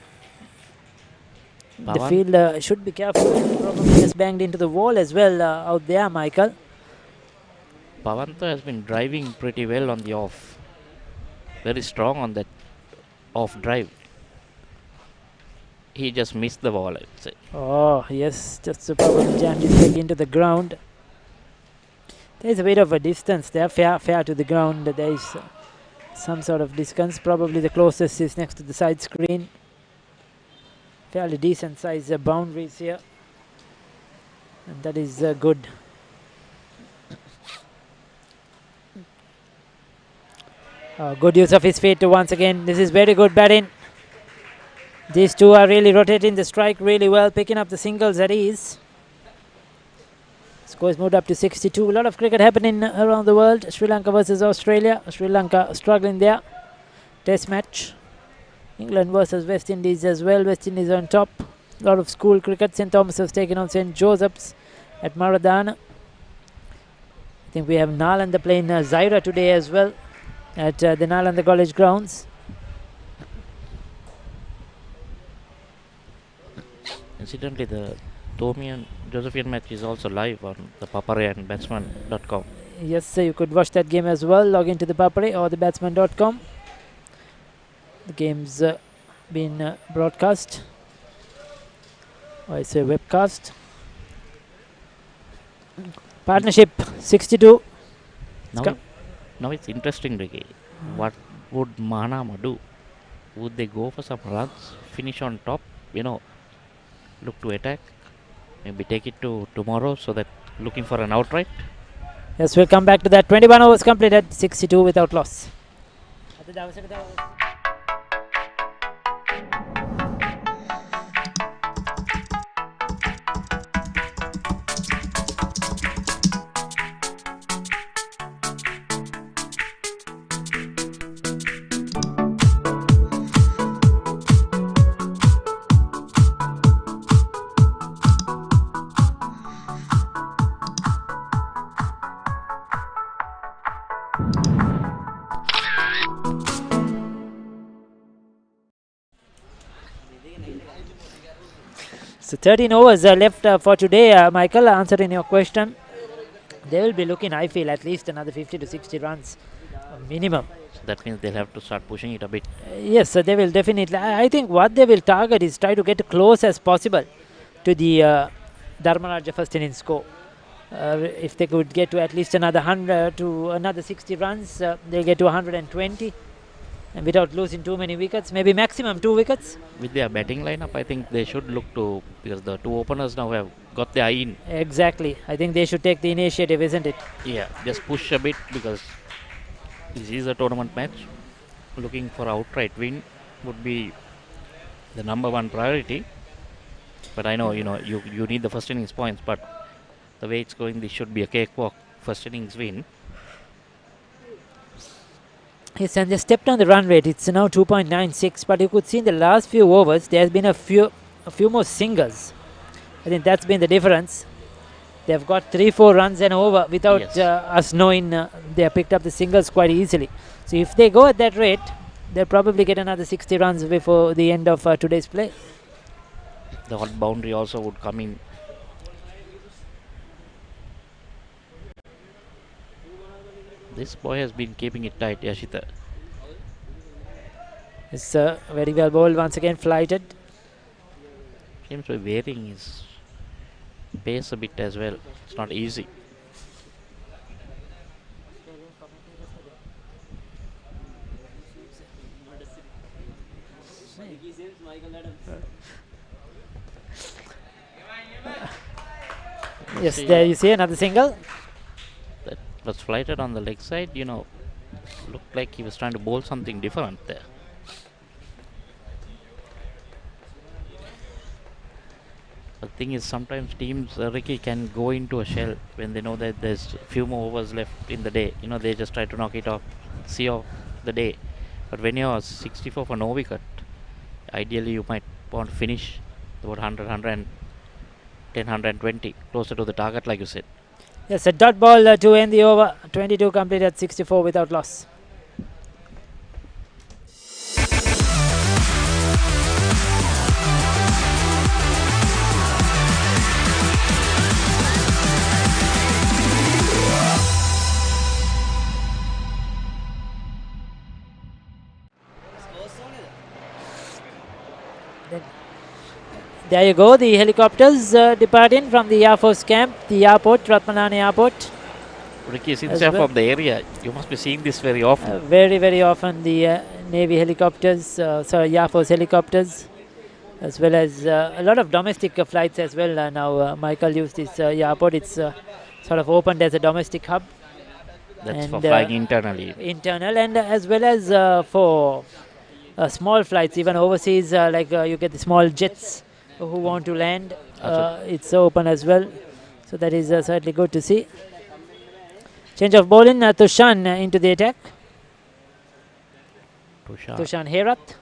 Pawan. The fielder should be careful. Probably just banged into the wall as well out there, Michael. Pavanta has been driving pretty well on the off. Very strong on that off drive. He just missed the ball, I would say. Oh, yes, just probably jammed his leg into the ground. There is a bit of a distance there, fair to the ground. There is some sort of distance. Probably the closest is next to the side screen. Fairly decent size boundaries here. And that is good. Good use of his feet once again. This is very good batting. These two are really rotating the strike really well, picking up the singles at ease. Score is moved up to 62. A lot of cricket happening around the world. Sri Lanka versus Australia. Sri Lanka struggling there. Test match. England versus West Indies as well. West Indies on top. A lot of school cricket. St. Thomas has taken on St. Joseph's at Maradana. I think we have Nalanda playing Zaira today as well at the Nalanda College grounds. Incidentally, the Tommy and Josephian match is also live on ThePapare and Batsman.com. Yes, so you could watch that game as well. Log into ThePapare or thebatsman.com. The game's been broadcast. Or it's a webcast. Partnership 62. Now it's interesting, Ricky. What would Mahanama do? Would they go for some runs, finish on top, look to attack, maybe take it to tomorrow, so that looking for an outright? Yes, we'll come back to that. 21 overs completed, 62 without loss. So 13 overs left for today, Michael. Answering your question, they will be looking, I feel, at least another 50 to 60 runs minimum. So that means they'll have to start pushing it a bit. Yes, so they will definitely. I think what they will target is try to get close as possible to the Dharmaraja first innings score. If they could get to at least another 100 to another 60 runs, they'll get to 120. and without losing too many wickets, maybe maximum 2 wickets. With their batting lineup, I think they should look to, because the two openers now have got their eye in. Exactly. I think they should take the initiative, isn't it? Yeah, just push a bit, because this is a tournament match. Looking for outright win would be the number one priority. But I know, you need the first innings points, but the way it's going, this should be a cakewalk first innings win. Yes, and they stepped on the run rate. It's now 2.96, but you could see in the last few overs there has been a few more singles. I think that's been the difference. They've got 3-4 runs and over without us knowing. They have picked up the singles quite easily. So if they go at that rate, they'll probably get another 60 runs before the end of today's play. The hot boundary also would come in. This boy has been keeping it tight, Yashita. It's very well bowled, once again flighted. Seems to be varying his pace a bit as well. It's not easy. Yes, there you see another single. That was flighted on the leg side, looked like he was trying to bowl something different there. The thing is, sometimes teams, Ricky, can go into a shell when they know that there's a few more overs left in the day. They just try to knock it off, see off the day. But when you're 64 for no wicket, ideally you might want to finish about 100, 110, 120, closer to the target, like you said. Yes, a dot ball to end the over. 22 completed at 64 without loss. There you go, the helicopters departing from the Air Force camp, the airport, Ratmalana Airport. Ricky, since you're from the area, you must be seeing this very often. Very, very often, the Navy helicopters, Air Force helicopters, as well as a lot of domestic flights as well. Now, Michael used this airport. It's sort of opened as a domestic hub. That's for flying internally. Internal, and as well as for small flights, even overseas, like you get the small jets who want to land. It's open as well. So that is certainly good to see. Change of bowling, Tushan into the attack. Tushan Herat,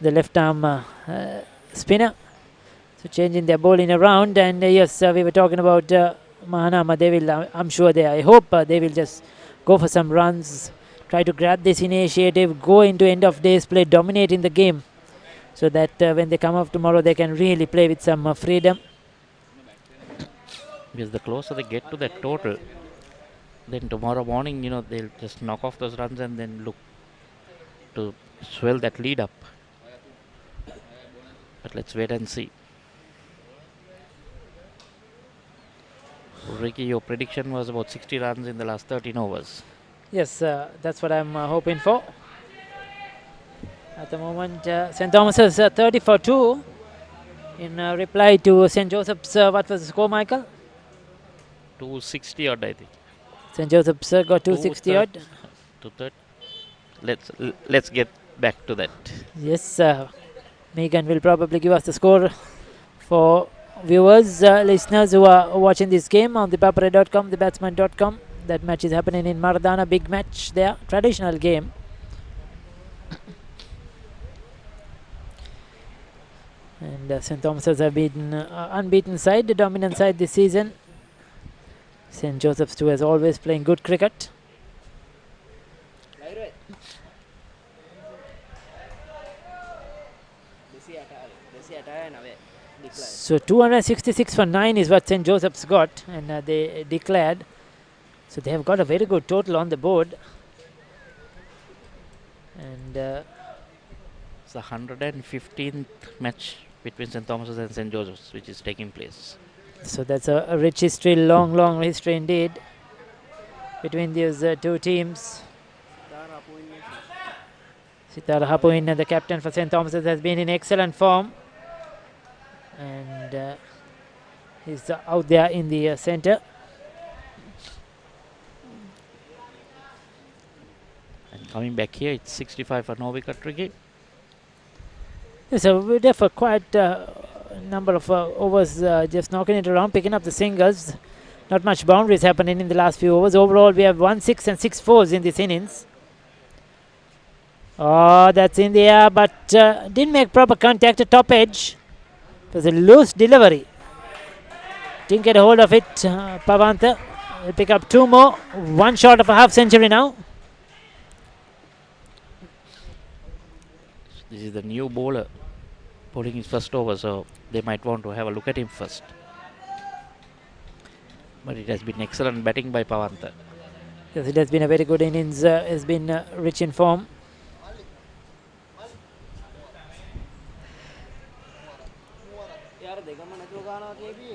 the left arm spinner. So changing their bowling around, and yes, we were talking about Mahanama. They will, I'm sure I hope they will just go for some runs, try to grab this initiative, go into end of day's play, dominating the game, so that when they come up tomorrow, they can really play with some freedom. Because the closer they get to that total, then tomorrow morning, they'll just knock off those runs and then look to swell that lead up. But let's wait and see. Ricky, your prediction was about 60 runs in the last 13 overs. Yes, that's what I'm hoping for. At the moment, St. Thomas is 30 for 2. In reply to St. Joseph's, what was the score, Michael? 260 odd, I think. St. Joseph's got 260 odd. Let's get back to that. Yes, Megan will probably give us the score for viewers, listeners who are watching this game on ThePapare.com, TheBatsman.com. That match is happening in Mardana, big match there, traditional game. And St. Thomas's have been unbeaten side, the dominant side this season. St. Joseph's too, as always, playing good cricket. So 266 for 9 is what St. Joseph's got, and they declared. So they have got a very good total on the board. And it's the 115th match between St. Thomas's and St. Joseph's, which is taking place. So that's a rich history, long history indeed, between these two teams. Sitara Hapuin, the captain for St. Thomas's, has been in excellent form. And he's out there in the centre. And coming back here, it's 65 for no wicket, Ricky. So we're there for quite a number of overs, just knocking it around, picking up the singles. Not much boundaries happening in the last few overs. Overall, we have 1 6 and 6 4s in this innings. Oh, that's in the air, but didn't make proper contact at top edge. It was a loose delivery. Didn't get a hold of it. Pavanta will pick up 2 more. 1 short of a half century now. This is the new bowler bowling his first over, so they might want to have a look at him first. But it has been excellent batting by Pavanta. Yes, it has been a very good innings. Has been rich in form.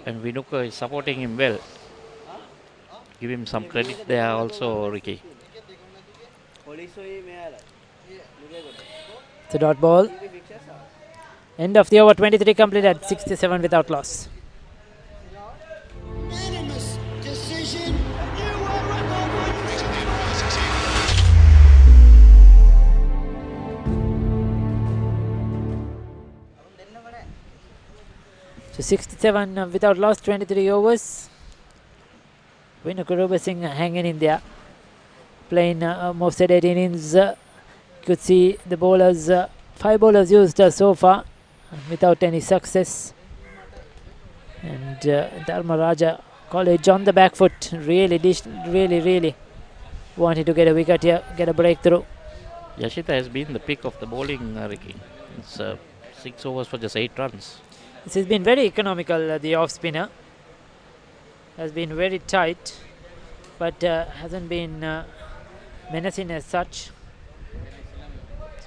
And Vinuka is supporting him well. Give him some credit there also, Ricky. It's a dot ball. End of the over, 23 completed, 67 without loss. So 67 without loss, 23 overs. Vinuka Singh hanging in there, playing most of 18 innings. Could see the bowlers, 5 bowlers used so far without any success. And Dharmaraja College on the back foot, really wanted to get a wicket here, get a breakthrough. Yashita has been the pick of the bowling, Ricky. It's 6 overs for just 8 runs. This has been very economical, the off spinner. Has been very tight, but hasn't been menacing as such.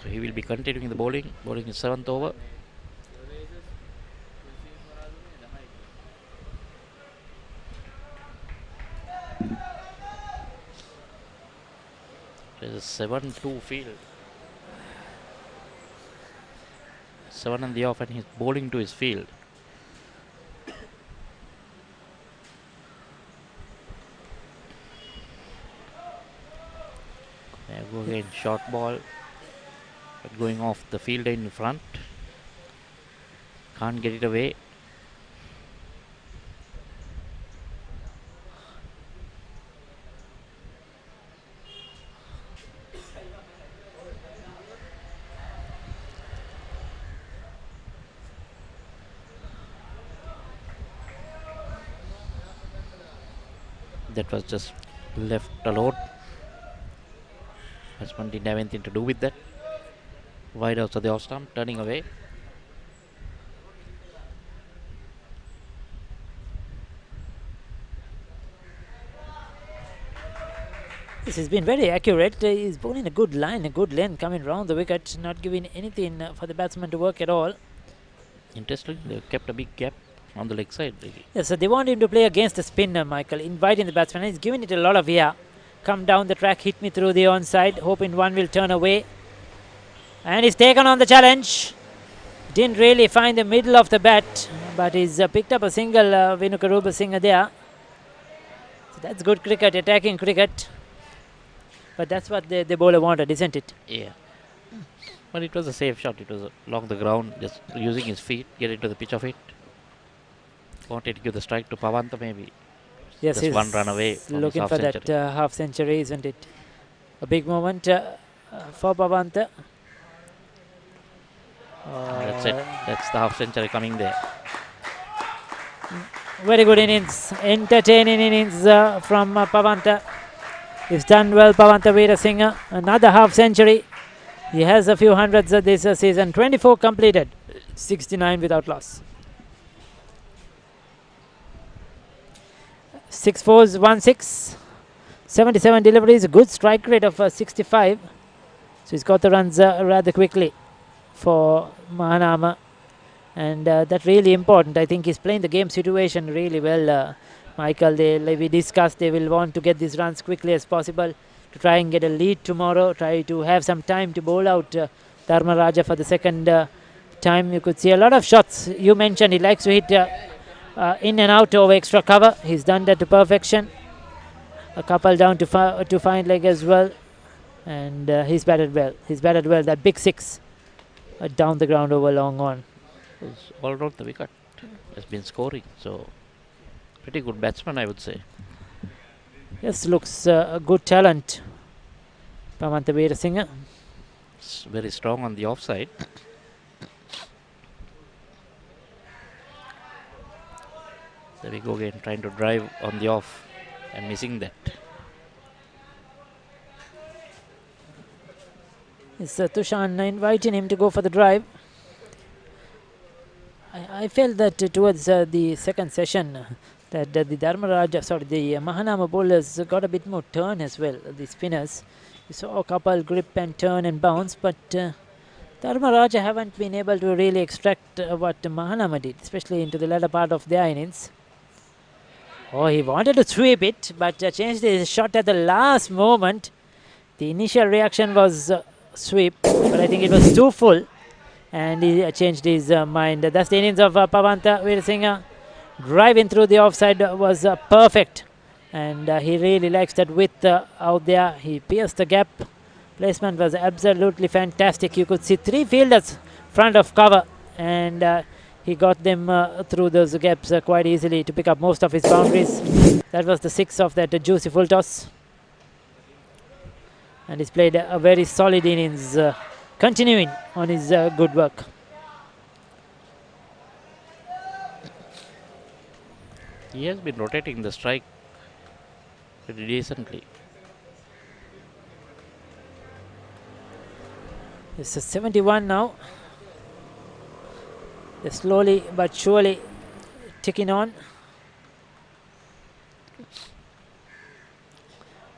So he will be continuing the bowling his 7th over. There's a 7-2 field. 7 on the off, and he's bowling to his field. There go again, short ball, but going off the fielder in front. Can't get it away. That was just left alone. Batsman didn't have anything to do with that. Wide out of the off stump, turning away. This has been very accurate. He's bowling a good line, a good length coming round the wicket, not giving anything for the batsman to work at all. Interesting, they've kept a big gap on the leg side. Yes, so they want him to play against the spinner, Michael, inviting the batsman. He's giving it a lot of air. Come down the track, hit me through the onside, hoping one will turn away. And he's taken on the challenge. Didn't really find the middle of the bat, but he's picked up a single, Vinuka Singh there. So that's good cricket, attacking cricket. But that's what the bowler wanted, isn't it? Yeah. But it was a safe shot. It was along the ground, just using his feet, get into the pitch of it. Wanted to give the strike to Pavanta maybe. Yes, just 1 run away from looking half for century. that half century, isn't it? A big moment for Pavanta. That's it. That's the half century coming there. Very good innings, entertaining innings from Pavanta. He's done well, Pavanta Veerasinghe. Another half century. He has a few hundreds this season. 24 completed, 69 without loss. 6 4s, 1 6, 77 deliveries, a good strike rate of 65. So he's got the runs rather quickly for Mahanama, and that's really important. I think he's playing the game situation really well, Michael. We discussed they will want to get these runs quickly as possible to try and get a lead tomorrow, try to have some time to bowl out Dharmaraja for the second time. You could see a lot of shots. You mentioned he likes to hit in and out over extra cover. He's done that to perfection. A couple down to fine leg as well, and he's batted well. He's batted well. That big six down the ground over long on. All around the wicket has been scoring, so pretty good batsman, I would say. Yes, looks a good talent. Pamanta Veerasinghe. It's very strong on the offside. There we go again, trying to drive on the off and missing that. It's Tushan inviting him to go for the drive. I felt that towards the second session that the Mahanama bowlers got a bit more turn as well, the spinners. You saw a couple grip and turn and bounce, but Dharmaraja haven't been able to really extract what Mahanama did, especially into the latter part of their innings. Oh, he wanted to sweep it, but changed his shot at the last moment. The initial reaction was sweep, but I think it was too full, and he changed his mind. That's the innings of Pavanta Veerasinghe. Driving through the offside was perfect, and he really likes that width out there. He pierced the gap. Placement was absolutely fantastic. You could see three fielders front of cover, and he got them through those gaps quite easily to pick up most of his boundaries. That was the six of that juicy full toss. And he's played a very solid innings, continuing on his good work. He has been rotating the strike pretty decently. It's a 71 now. They're slowly but surely ticking on.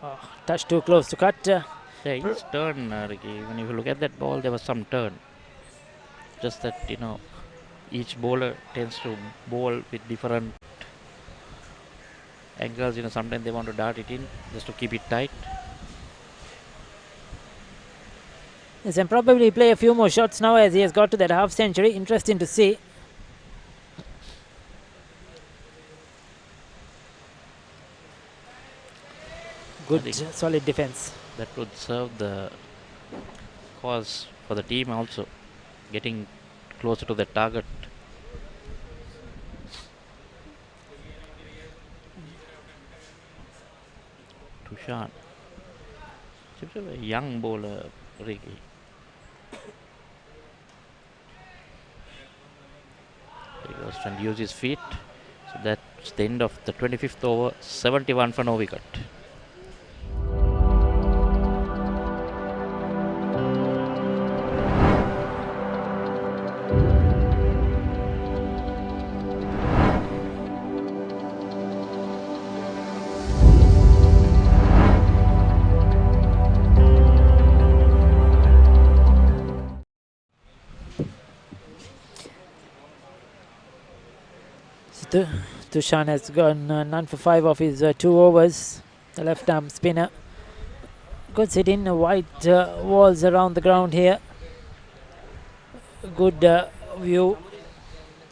Oh, touch too close to cut. Yeah, his turn, Ricky. When you look at that ball, there was some turn. Just that, each bowler tends to bowl with different angles. Sometimes they want to dart it in just to keep it tight. Yes, and probably play a few more shots now as he has got to that half century. Interesting to see. Good, solid defense. That would serve the cause for the team also, getting closer to the target. Tushan. Seems to be a young bowler, Ricky. He goes trying to use his feet. So that's the end of the 25th over. 71 for no wicket. Tushan has gone none for 5 of his 2 overs. The left arm spinner. Good sitting, white walls around the ground here. Good view.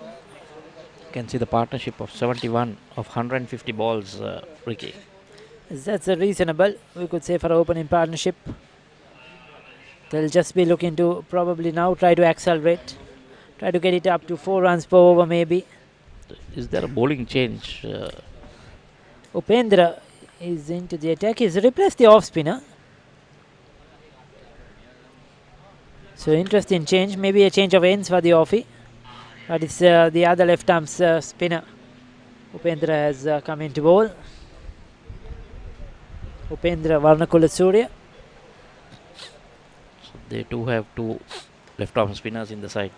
You can see the partnership of 71 of 150 balls, Ricky. That's a reasonable, we could say, for opening partnership. They'll just be looking to probably now try to accelerate. Try to get it up to 4 runs per over maybe. Is there a bowling change? Upendra is into the attack. He's replaced the off spinner. So interesting change. Maybe a change of ends for the offie. But it's the other left arm spinner. Upendra has come into bowl. Upendra Varnakula Surya. So they do have 2 left arm spinners in the side.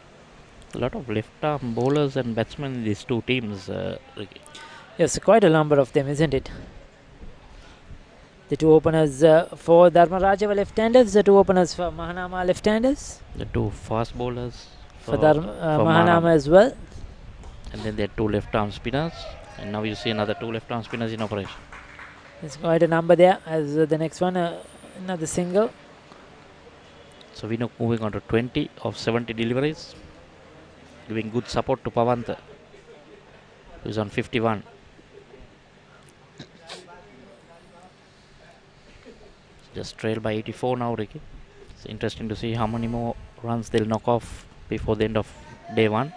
A lot of left arm bowlers and batsmen in these 2 teams, Ricky. Yes, quite a number of them, isn't it? The 2 openers for Dharmaraja were left-handers, the 2 openers for Mahanama left-handers. The 2 fast bowlers for Mahanama as well. And then there are 2 left arm spinners, and now you see another 2 left arm spinners in operation. There's quite a number there as the next one. Another single. So Vinuk moving on to 20 of 70 deliveries, giving good support to Pavanta, who's on 51. Just trailed by 84 now, Ricky. It's interesting to see how many more runs they'll knock off before the end of day one.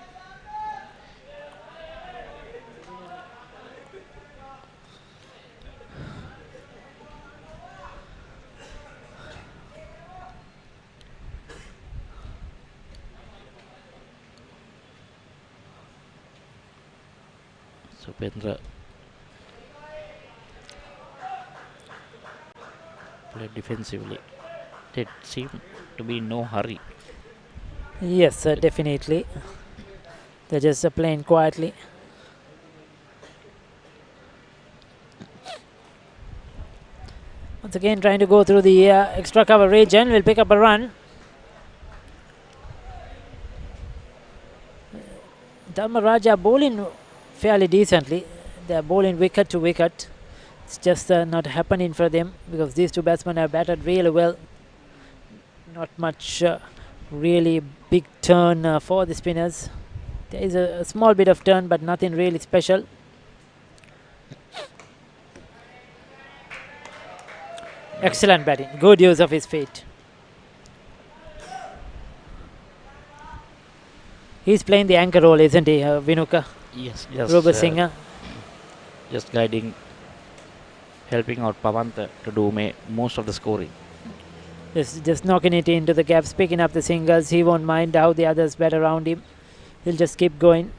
Supendra played defensively. They seem to be in no hurry. Yes, definitely. They're just playing quietly. Once again, trying to go through the extra cover region. Will pick up a run. Dharmaraja bowling fairly decently. They're bowling wicket to wicket. It's just not happening for them because these two batsmen have batted really well. Not much really big turn for the spinners. There is a small bit of turn, but nothing really special. Excellent batting. Good use of his feet. He's playing the anchor role, isn't he, Vinuka? Yes, Ruba Singh. Just guiding, helping out Pavanta to do most of the scoring. Just knocking it into the gaps, picking up the singles. He won't mind how the others bat around him. He'll just keep going.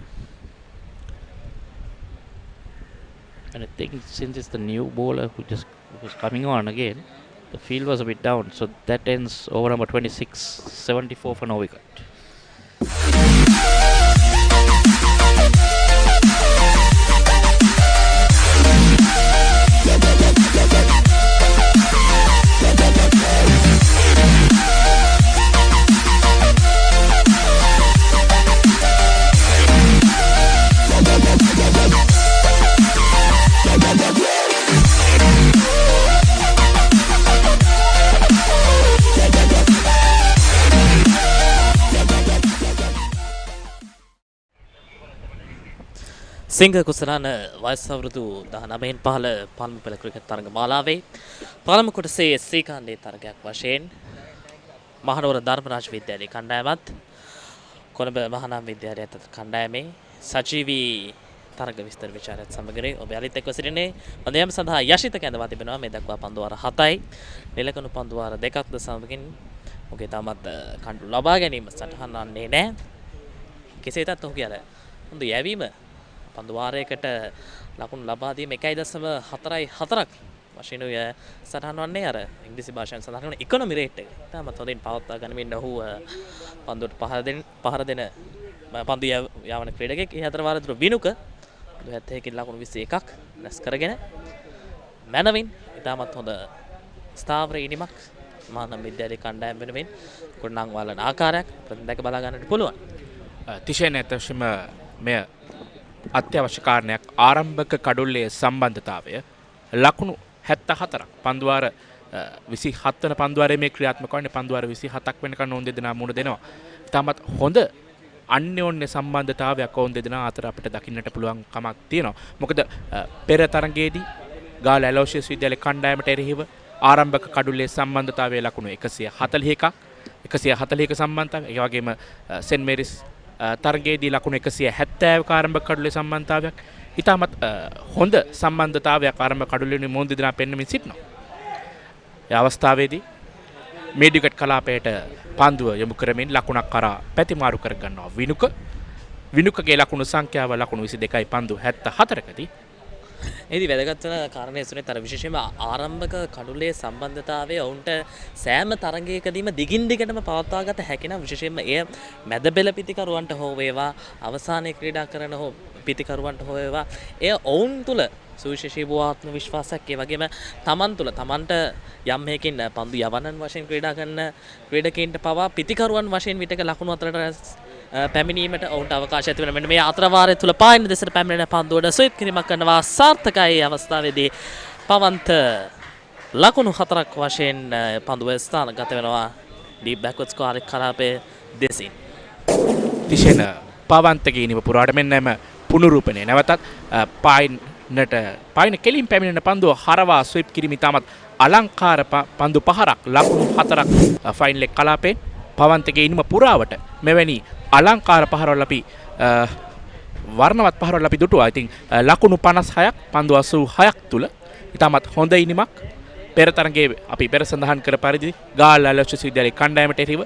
And I think since it's the new bowler who's coming on again, the field was a bit down. So that ends over number 26, 74 for no wicket. සිංහ කුසලාන වයස අවුරුදු 19න් පහළ පළමු පෙළ cricket තරග මාලාවේ පළමු කොටසේ ශ්‍රීකාන්තේ තරගයක් වශයෙන් මහනුවර ධර්මරාජ විද්‍යාලයේ කණ්ඩායමත් කොළඹ මහානාම විද්‍යාලයේ අතර කණ්ඩායමේ සජීවී තරග විස්තර විචාරයත් සමගනේ ඔබ යලිත් එක්ව සිටින්නේ පන්දයම සඳහා යශිත කැඳවා තිබෙනවා මේ දක්වා පන්දු වාර 7යි නිලකණු පන්දු වාර 2ක්ද සමගින් ඔගේ තාමත් කණ්ඩු ලබා ගැනීම සටහන් වන්නේ නැහැ කෙසේ වෙතත් ඔහුගේ අර හොඳ යැවීම පන්දු වාරයකට ලකුණු ලබා දීම 1.44ක් වශයෙන් ඔය සටහන් වන්නේ අර ඉංග්‍රීසි භාෂාවෙන් සඳහන් කරන ඉකොනොමි රේට් එක. තාමත් හොඳින් පවත්වා ගනිමින් ඔහු පන්දුවට පහර දෙන පන්දු යවන ක්‍රීඩකෙක්. ඒ අතර වාරතුරු විනුක 71කින් ලකුණු 21ක් රැස් කරගෙන මැනවින් තාමත් හොඳ ස්ථාවර ඉනිමක් මහානාම විද්‍යාලයේ කණ්ඩායම වෙනුවෙන් ගොඩනං වලන ආකාරයක් ප්‍රතිදැක බලා ගන්නට පුළුවන්. තිශයන ඇතවශයෙන්ම මෙය අත්‍යවශ්‍ය කාරණයක් ආරම්භක කඩුල්ලේ සම්බන්ධතාවය ලකුණු 74ක් පන්දුවාර 27 වන පන්දුවාරයේ මේ ක්‍රියාත්මක වන්නේ පන්දුවාර 27ක් වෙනකන් ඕන් දෙදෙනා මුණ දෙනවා. තාමත් හොඳ අන්‍යෝන්‍ය සම්බන්ධතාවයක් ඕන් දෙදෙනා අතර අපිට දකින්නට පුළුවන් කමක් තියෙනවා. මොකද පෙර තරගයේදී ගාල ඇලෝසියස් විද්‍යාලයේ කණ්ඩායමට එරෙහිව ආරම්භක කඩුල්ලේ සම්බන්ධතාවයේ ලකුණු 141ක් 141 සම්බන්ධතාවය. ඒ වගේම සෙන්ට් මේරිස් තරගයේදී ලකුණු 170ක ආරම්භක කඩුල්ලේ සම්බන්ධතාවයක්. ඉතාමත් හොඳ සම්බන්ධතාවයක් ආරම්භක කඩුල්ලේ මොන් දෙදෙනා පෙන්වමින් සිටිනවා. ඒ අවස්ථාවේදී මේඩිකට් කලාපයට පන්දුව යොමු කරමින් ලකුණක් කරා පැතිමාරු කර ගන්නවා විනුකගේ ලකුණු සංඛ්‍යාව ලකුණු 22යි පන්දු 74කදී. ඒදි වැදගත් වෙන කාරණේ සුනේ තර විශේෂයෙන්ම ආරම්භක කඩුල්ලේ සම්බන්ධතාවය ඔවුන්ට සෑම තරගයකදීම දිගින් දිගටම පවත්වාගත හැකි නම් විශේෂයෙන්ම එය මැද පෙළ පිතිකරුවන්ට හෝ වේවා අවසානයේ ක්‍රීඩා කරන හෝ පිතිකරුවන්ට හෝ වේවා එය ඔවුන් තුල සුවිශේෂී වූ ආත්ම විශ්වාසයක් ඒ වගේම තමන් තුල තමන්ට යම් හේකින් පන්දු යවනන් වශයෙන් ක්‍රීඩා කරන ක්‍රීඩකයින්ට පවා පිතිකරුවන් වශයෙන් විතක ලකුණු අතරට පැමිණීමට ඔවුන්ට අවකාශය ඇති වෙන මෙන්න මේ අතරවාරය තුල පායින් දෙසට පැමිණෙන පන්දුවට ස්විප් කිරීමක් කරනවා සාර්ථකයි අවස්ථාවේදී පවන්ත ලකුණු 4ක් වශයෙන් පන්දුව ස්ථානගත වෙනවා ඩීප් බෑක්වර්ඩ්ස් කාර්ය කලාපයේ දෙසින්. තිෂෙන පවන්තගේ ඉනිව පුරාට මෙන්නම පුනරූපණය නැවතත් පායින කෙලින් පැමිණෙන පන්දුව හරවා ස්විප් කිරීම ඉතාමත් අලංකාර පන්දු පහරක් ලකුණු 4ක් ෆයිනල් එක කලාපේ පවන්තගේ ඉනිම පුරාවට මෙවැනි අලංකාර පහරවල් අපි වර්ණවත් පහරවල් අපි දුටුවා. ඉතින් ලකුණු 56ක් පන්දු 86ක් තුල ඉතාමත් හොඳ ඉනිමක්. පෙර තරගයේ අපි පෙර සඳහන් කර පරිදි ගාල්ල ආලෝච විශ්වවිද්‍යාලයේ කණ්ඩායමට එරෙහිව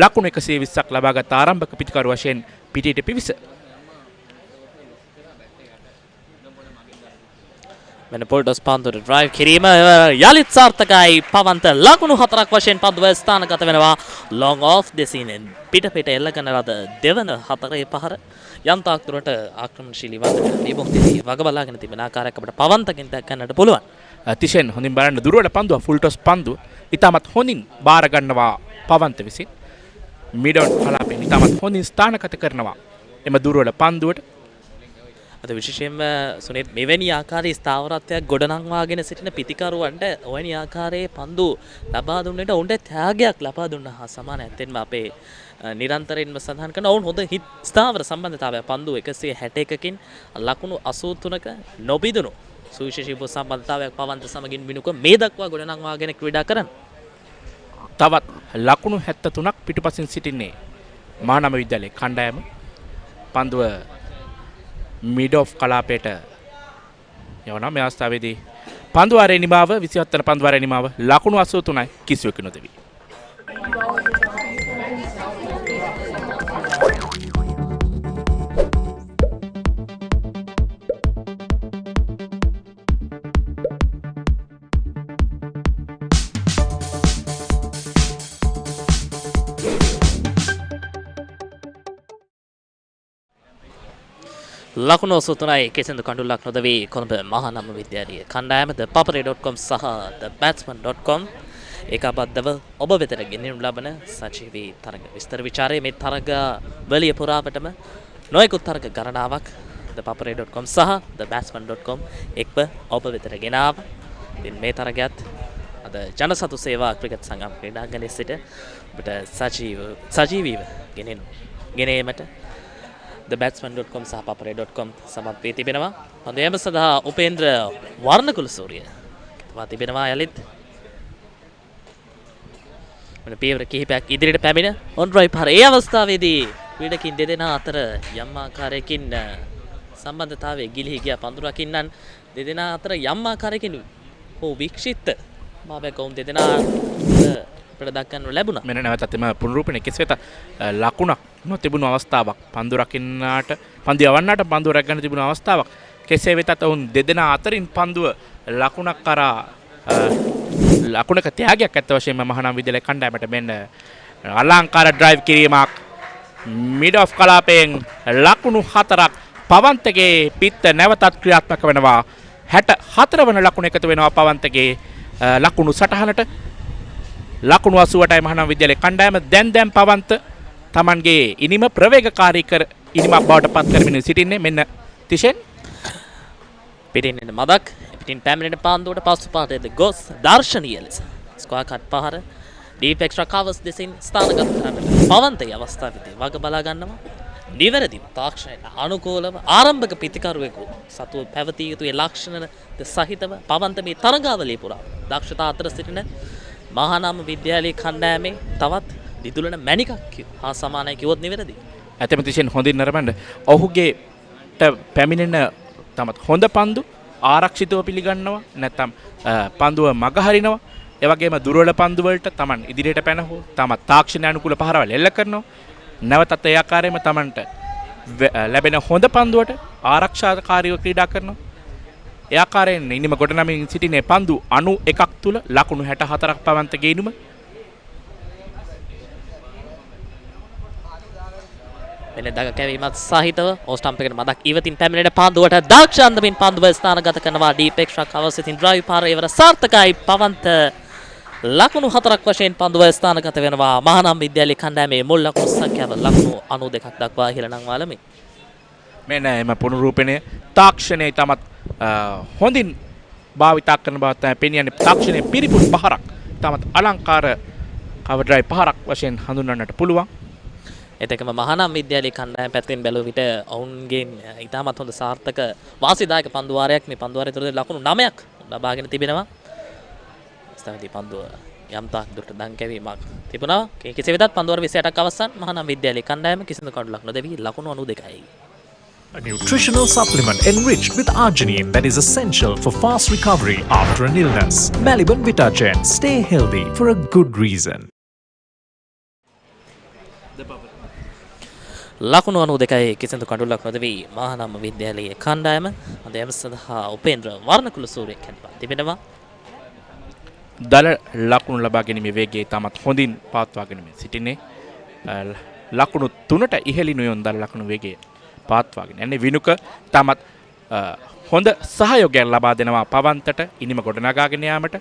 ලකුණු 120ක් ලබාගත් ආරම්භක පිටිකරු වශයෙන් පිටියට පිවිස. මෙන්න පොල්ටස් පන්දුවට ඩ්‍රයිව් කිරීම යලිත් සාර්ථකයි. පවන්ත ලකුණු 4ක් වශයෙන් පන්දුව ස්ථානගත වෙනවා. ලොං ඔෆ් දෙසිනෙන් පිට එල්ල කරන ලද දෙවන හතරේ පහර යන්තාක් දුරට ආක්‍රමණශීලී වන්දනයට මේ මොහොතේදී වග බලාගෙන තිබෙන ආකාරයක් අපිට පවන්තකින් දක්වන්නට පුළුවන්. තිෂෙන් හොඳින් බලන්න දුරවල පන්දුව ෆුල් ටොස් පන්දුව ඉතාමත් හොඳින් බාර ගන්නවා පවන්ත විසින්. මිඩොන් කලාපෙන් ඉතාමත් හොඳින් ස්ථානගත කරනවා එම දුරවල පන්දුවට. අද විශේෂයෙන්ම සුනිත් මෙවැනි ආකාරයේ ස්ථාවරත්වයක් ගොඩනංවාගෙන සිටින පිතිකරුවන්ට ඔවැනි ආකාරයේ පන්දු ලබා දුන්නට ඔවුන්ට ත්‍යාගයක් ලබා දුන්නා හා සමාන. ඇත්තෙන්ම අපේ නිරන්තරයෙන්ම සඳහන් කරන ඔවුන් හොඳ හිත් ස්ථාවර සම්බන්ධතාවය පන්දු 161කින් ලකුණු 83ක නොබිදුණු සුවිශේෂී සම්බන්ධතාවයක් පවන්ත සමගින් විනුක මේ දක්වා ගොඩනංවාගෙන ක්‍රීඩා කරන. තවත් ලකුණු 73ක් පිටුපසින් සිටින්නේ මහානම විද්‍යාලයේ කණ්ඩායම. පන්දුව මිඩ් ඔෆ් කලාපයට යවනවා. මේ අවස්ථාවේදී පන්දුවාරේ නිමාව 27 වන පන්දුවාරේ නිමාව ලකුණු 83යි කිසිවෙකු නොදෙවි. ලකුණු 83යි කෙසෙන්දු කඳුල්ලක් නොදවී කොළඹ මහානම විද්‍යාලයේ කණ්ඩායම ThePapare.com සහ TheBatsman.com ඒකාබද්ධව ඔබ වෙතට ගෙනෙනු ලබන සජීවී තරග විස්තර විචාරයේ මේ තරග වලිය පුරාවටම නොයෙකුත් තරග ගණනාවක් ThePapare.com සහ TheBatsman.com එක්ව ඔබ වෙතට ගෙනාව. ඉතින් මේ තරගයත් අද ජනසතු සේවා ක්‍රිකට් සංගම් ක්‍රීඩාංගණයේ සිට ඔබට සජීවීව ගෙනීමට TheBatsman.com සහ ThePapare.com සමත් වී තිබෙනවා. පන්දු යැම සඳහා උපේන්ද්‍ර වර්ණකුල සූරිය තවා තිබෙනවා යලිත්. මෙන්න පියවර කිහිපයක් ඉදිරියට පැමිණ ඔන් ඩ්‍රයිව් පාර. ඒ අවස්ථාවේදී ක්‍රීඩකින් දෙදෙනා අතර යම් ආකාරයකින් සම්බන්ධතාවයේ ගිලිහි ගියා. පන්දු රකින්නන් දෙදෙනා අතර යම් ආකාරයකින් වික්ෂිප්ත භාවයක් වුන් දෙදෙනා අපිට දක්වන්න ලැබුණා. මෙන්න නැවතත් එම පුනරූපණය කෙසේත ලකුණක් නොතිබුණු අවස්ථාවක්. පන්දු රකින්නාට පන්දු යවන්නාට පන්දු රැක ගන්න තිබුණු අවස්ථාවක්. කෙසේ වෙතත් ඔවුන් දෙදෙනා අතරින් පන්දුව ලකුණක් කරා ලකුණක ත්‍යාගයක් ඇත්ත වශයෙන්ම මහානම විද්‍යාලයේ කණ්ඩායමට මෙන්න අලංකාර ඩ්‍රයිව් කිරීමක් මිඩ් ඔෆ් කලාපයෙන් ලකුණු 4ක් පවන්තගේ පිත්ත නැවතත් ක්‍රියාත්මක වෙනවා. 64 වන ලකුණ එකතු වෙනවා පවන්තගේ ලකුණු සටහනට. ලකුණු 88යි මහානම විද්‍යාලයේ කණ්ඩායම. දැන් පවන්ත තමන්ගේ ඉනිම ප්‍රවේගකාරී ඉනිමක් බවට පත් කරමින් සිටින්නේ. මෙන්න තිෂෙන් පිටින් එන මදක් පිටින් පැමිණෙන පාන්දුවට පසු පාටේද ගොස් දර්ශනීය ලෙස ස්ක්වයර් කට් පහර ඩීප් එක්ස්ට්‍රා කවර්ස් දෙසින් ස්ථානගත කරන්නට පවන්තයේ අවස්ථාවේදී වග බලා ගන්නවා. නිවැරදිව තාක්ෂණයට අනුකූලව ආරම්භක පිතිකරුවෙකු සතුව පැවතිය යුතු ඒ ලක්ෂණ සහිතව පවන්ත මේ තරගාවලිය පුරා දක්ෂතා අතර සිටින මහානම විද්‍යාලයේ කණ්ඩායමේ තවත් දිදුලන මැණිකක් හා සමානයි කිව්වොත් නිවැරදි. ඇතම තිෂෙන් හොඳින් නරඹන්න ඔහුගේ පැමිණෙන තමත් හොඳ පන්දු ආරක්ෂිතව පිළිගන්නවා. නැත්නම් පන්දුව මග හරිනවා. ඒ වගේම දුර්වල පන්දු වලට Taman ඉදිරියට පැනහුව තමත් තාක්ෂණ අනුකූල පහරවල් එල්ල කරනවා. නැවතත් ඒ ආකාරයෙන්ම Tamanට ලැබෙන හොඳ පන්දුවට ආරක්ෂාකාරීව ක්‍රීඩා කරනවා. ඒ ආකාරයෙන් ඉනිම ගොඩනමින් සිටිනේ පන්දු 91ක් තුල ලකුණු 64ක් පවන්ත ගේනුම. මෙන්න දග කැවීමත් සහිතව ඕස්ටම්ප් එකට මදක් ඉවතින් පැමිණෙන පන්දුවට දක්ෂ අන්දමින් පන්දුව ස්ථානගත කරනවා. ඩීප් එක්ස්ට්‍රා කවර්ස් ඉතින් ඩ්‍රයිව් පාර ඉවර සාර්ථකයි. පවන්ත ලකුණු 4ක් වශයෙන් පන්දුව ස්ථානගත වෙනවා. මහානම විද්‍යාලයේ කණ්ඩායමේ මුල් ලකුණු සංඛ්‍යාව ලකුණු 92ක් දක්වා ඉහළ නංවාලමින්. මෙන්න එම පුනරූපණය තාක්ෂණයේ තමත් හොඳින් භාවිතා කරන බව තමයි පෙනියන්නේ. තාක්ෂණයේ පිරිපුන් පහරක් තමත් අලංකාර කවර් ඩ්‍රයිව් පහරක් වශයෙන් හඳුන්වන්නට පුළුවන්. එතකම මහානම් විද්‍යාලයේ කණ්ඩායම පැත්තෙන් බැලුව විට ඔවුන්ගෙන් ඉතාමත් හොඳ සාර්ථක වාසිදායක පන්දු වාරයක් මේ පන්දු වාරය තුළ ලකුණු 9ක් ලබාගෙන තිබෙනවා. ස්ථානදී පන්දුව යම්තාක් දුරට දන් කැවීමක් තිබුණා. කෙසේ වෙතත් පන්දු වාර 28ක් අවසන් මහානම් විද්‍යාලයේ කණ්ඩායම කිසිදු කඩුලක් නොදෙවි ලකුණු 92යි. A nutritional supplement enriched with arginine that is essential for fast recovery after an illness. Maliban Vitagen. Stay healthy for a good reason. ලකුණු 92යි කිසිදු කඩුලක් නොදෙවි මහානම් විද්‍යාලයේ කණ්ඩායම අධ්‍යයන සඳහා උපේන්ද්‍ර වර්ණකුල සූරිය කැඳවා තිබෙනවා. දල ලකුණු ලබා ගැනීමේ වේගය තාමත් හොඳින් පවත්වාගෙන සිටින්නේ. ලකුණු 3ට ඉහළින් යොන් දල ලකුණු වේගය පවත්වාගෙන යන්නේ. විනුක තාමත් හොඳ සහයෝගයක් ලබා දෙනවා පවන්තට ඉනිම ගොඩනගාගෙන යාමට.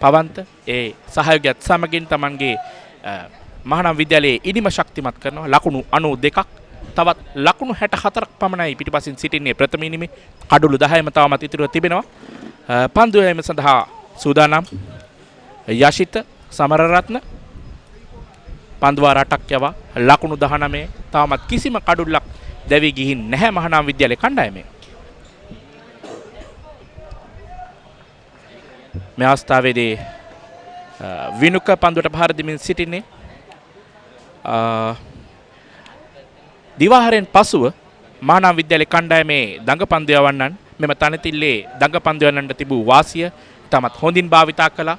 පවන්ත ඒ සහයෝගයත් සමගින් Tamanගේ මහානම් විද්‍යාලයේ ඉනිම ශක්තිමත් කරනවා. ලකුණු 92ක් තවත් ලකුණු 64ක් පමණයි පිටිපසින් සිටින්නේ ප්‍රථම ඉනිමේ. කඩුළු 10ම තවමත් ඉතිරිව තිබෙනවා. පන්දු යෑම සඳහා සූදානම් යශිත සමරරත්න පන්දුවාර 8ක් යවා ලකුණු 19 තවමත් කිසිම කඩුල්ලක් දැවි ගිහින් නැහැ මහානම් විද්‍යාලයේ කණ්ඩායමේ. මේ අවස්ථාවේදී විනුක පන්දුවට පහර දෙමින් සිටින්නේ. දිවාහාරයෙන් පසුව මහානම් විද්‍යාලයේ කණ්ඩායමේ දඟපන්දු යවන්නන් මෙම තනතිල්ලේ දඟපන්දු යවන්නට තිබූ වාසිය තමත් හොඳින් භාවිතා කළා.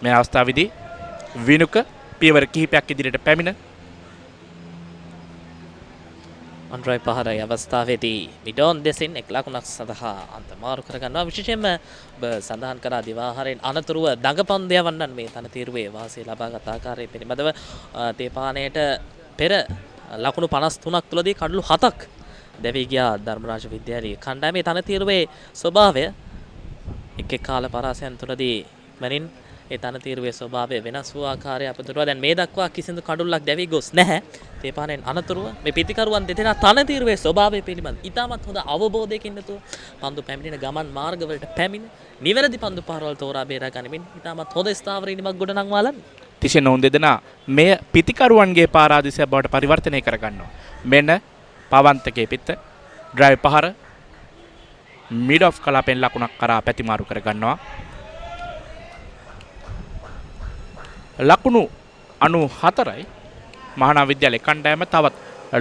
මේ අවස්ථාවේදී විනුක පියවර කිහිපයක් ඉදිරියට පැමිණ අන්ඩ්‍රයි පහරයි අවස්ථාවේදී විඩෝන් දෙසින් එක් ලකුණක් සඳහා අන්තමාරු කරගන්නවා. විශේෂයෙන්ම ඔබ සඳහන් කරා දිවාහාරයෙන් අනතුරුව දඟපන්දු යවන්නන් මේ තනතිරුවේ වාසිය ලබාගත් ආකාරය පිළිබඳව තේපානයට පෙර ලකුණු 53ක් තුලදී කඩලු 7ක් දැවී ගියා ධර්මරාජ විද්‍යාලයේ කණ්ඩායමේ තනතිරුවේ ස්වභාවය එක් එක් කාල පරාසයන් තුලදී මනින් ඒ තනතිරුවේ ස්වභාවය වෙනස් වූ ආකාරය අපතුරුවා. දැන් මේ දක්වා කිසිදු කඩුල්ලක් දැවී ගොස් නැහැ. තේපානෙන් අනතුරුව මේ පිටිකරුවන් දෙදෙනා තනතිරුවේ ස්වභාවය පිළිබඳ ඉතාමත් හොඳ අවබෝධයකින් යුතුව පන්දු පැමිණෙන ගමන් මාර්ගවලට පැමිණ නිවැරදි පන්දු පාරවල් තෝරා බේරා ගනිමින් ඉතාමත් හොඳ ස්ථාවරීමක් ගොඩනංවාලන් තිෂේ නොවුන් දෙදෙනා මෙය පිටිකරුවන්ගේ පාරාදිසයක් බවට පරිවර්තනය කරගන්නවා. මෙන්න පවන්තකේ පිට ඩ්‍රයිව් පහර මිඩ් ඔෆ් කලාපෙන් ලකුණක් කරා පැතිමාරු කරගන්නවා. ලකුණු 94යි මහානම් විද්‍යාලයේ කණ්ඩායම තවත්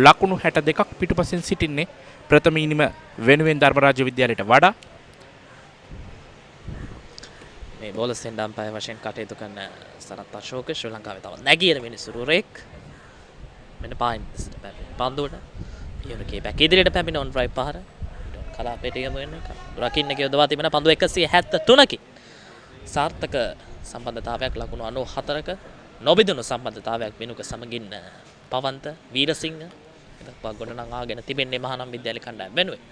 ලකුණු 62ක් පිටුපසින් සිටින්නේ ප්‍රථම ඉනිම වෙනුවෙන් ධර්මරාජ විද්‍යාලයට වඩා. මේ බෝලර්ස්ෙන් ඩම්පය වශයෙන් කටයුතු කරන සරත් අශෝක ශ්‍රී ලංකාවේ තවත් නැගියන මිනිසුරුරෙක් මෙන්න පොයින්ට්ස් පන්දුවට යුනිකේ බැක් ඉදිරියට පැමිණ ඔන් ඩ්‍රයිව් පහර කලාපයට යමු වෙන්නේ රකින්න කියවදවා තිබෙන පන්දු 173කි සාර්ථක සම්බන්ධතාවයක් ලකුණු 94ක නොබිදුණු සම්බන්ධතාවයක් වෙනුක සමගින් පවන්ත වීරසිංහ එතකොට ගොඩනගාගෙන තිබෙන්නේ මහානම් විද්‍යාලයේ කණ්ඩායම වෙනුවෙන්.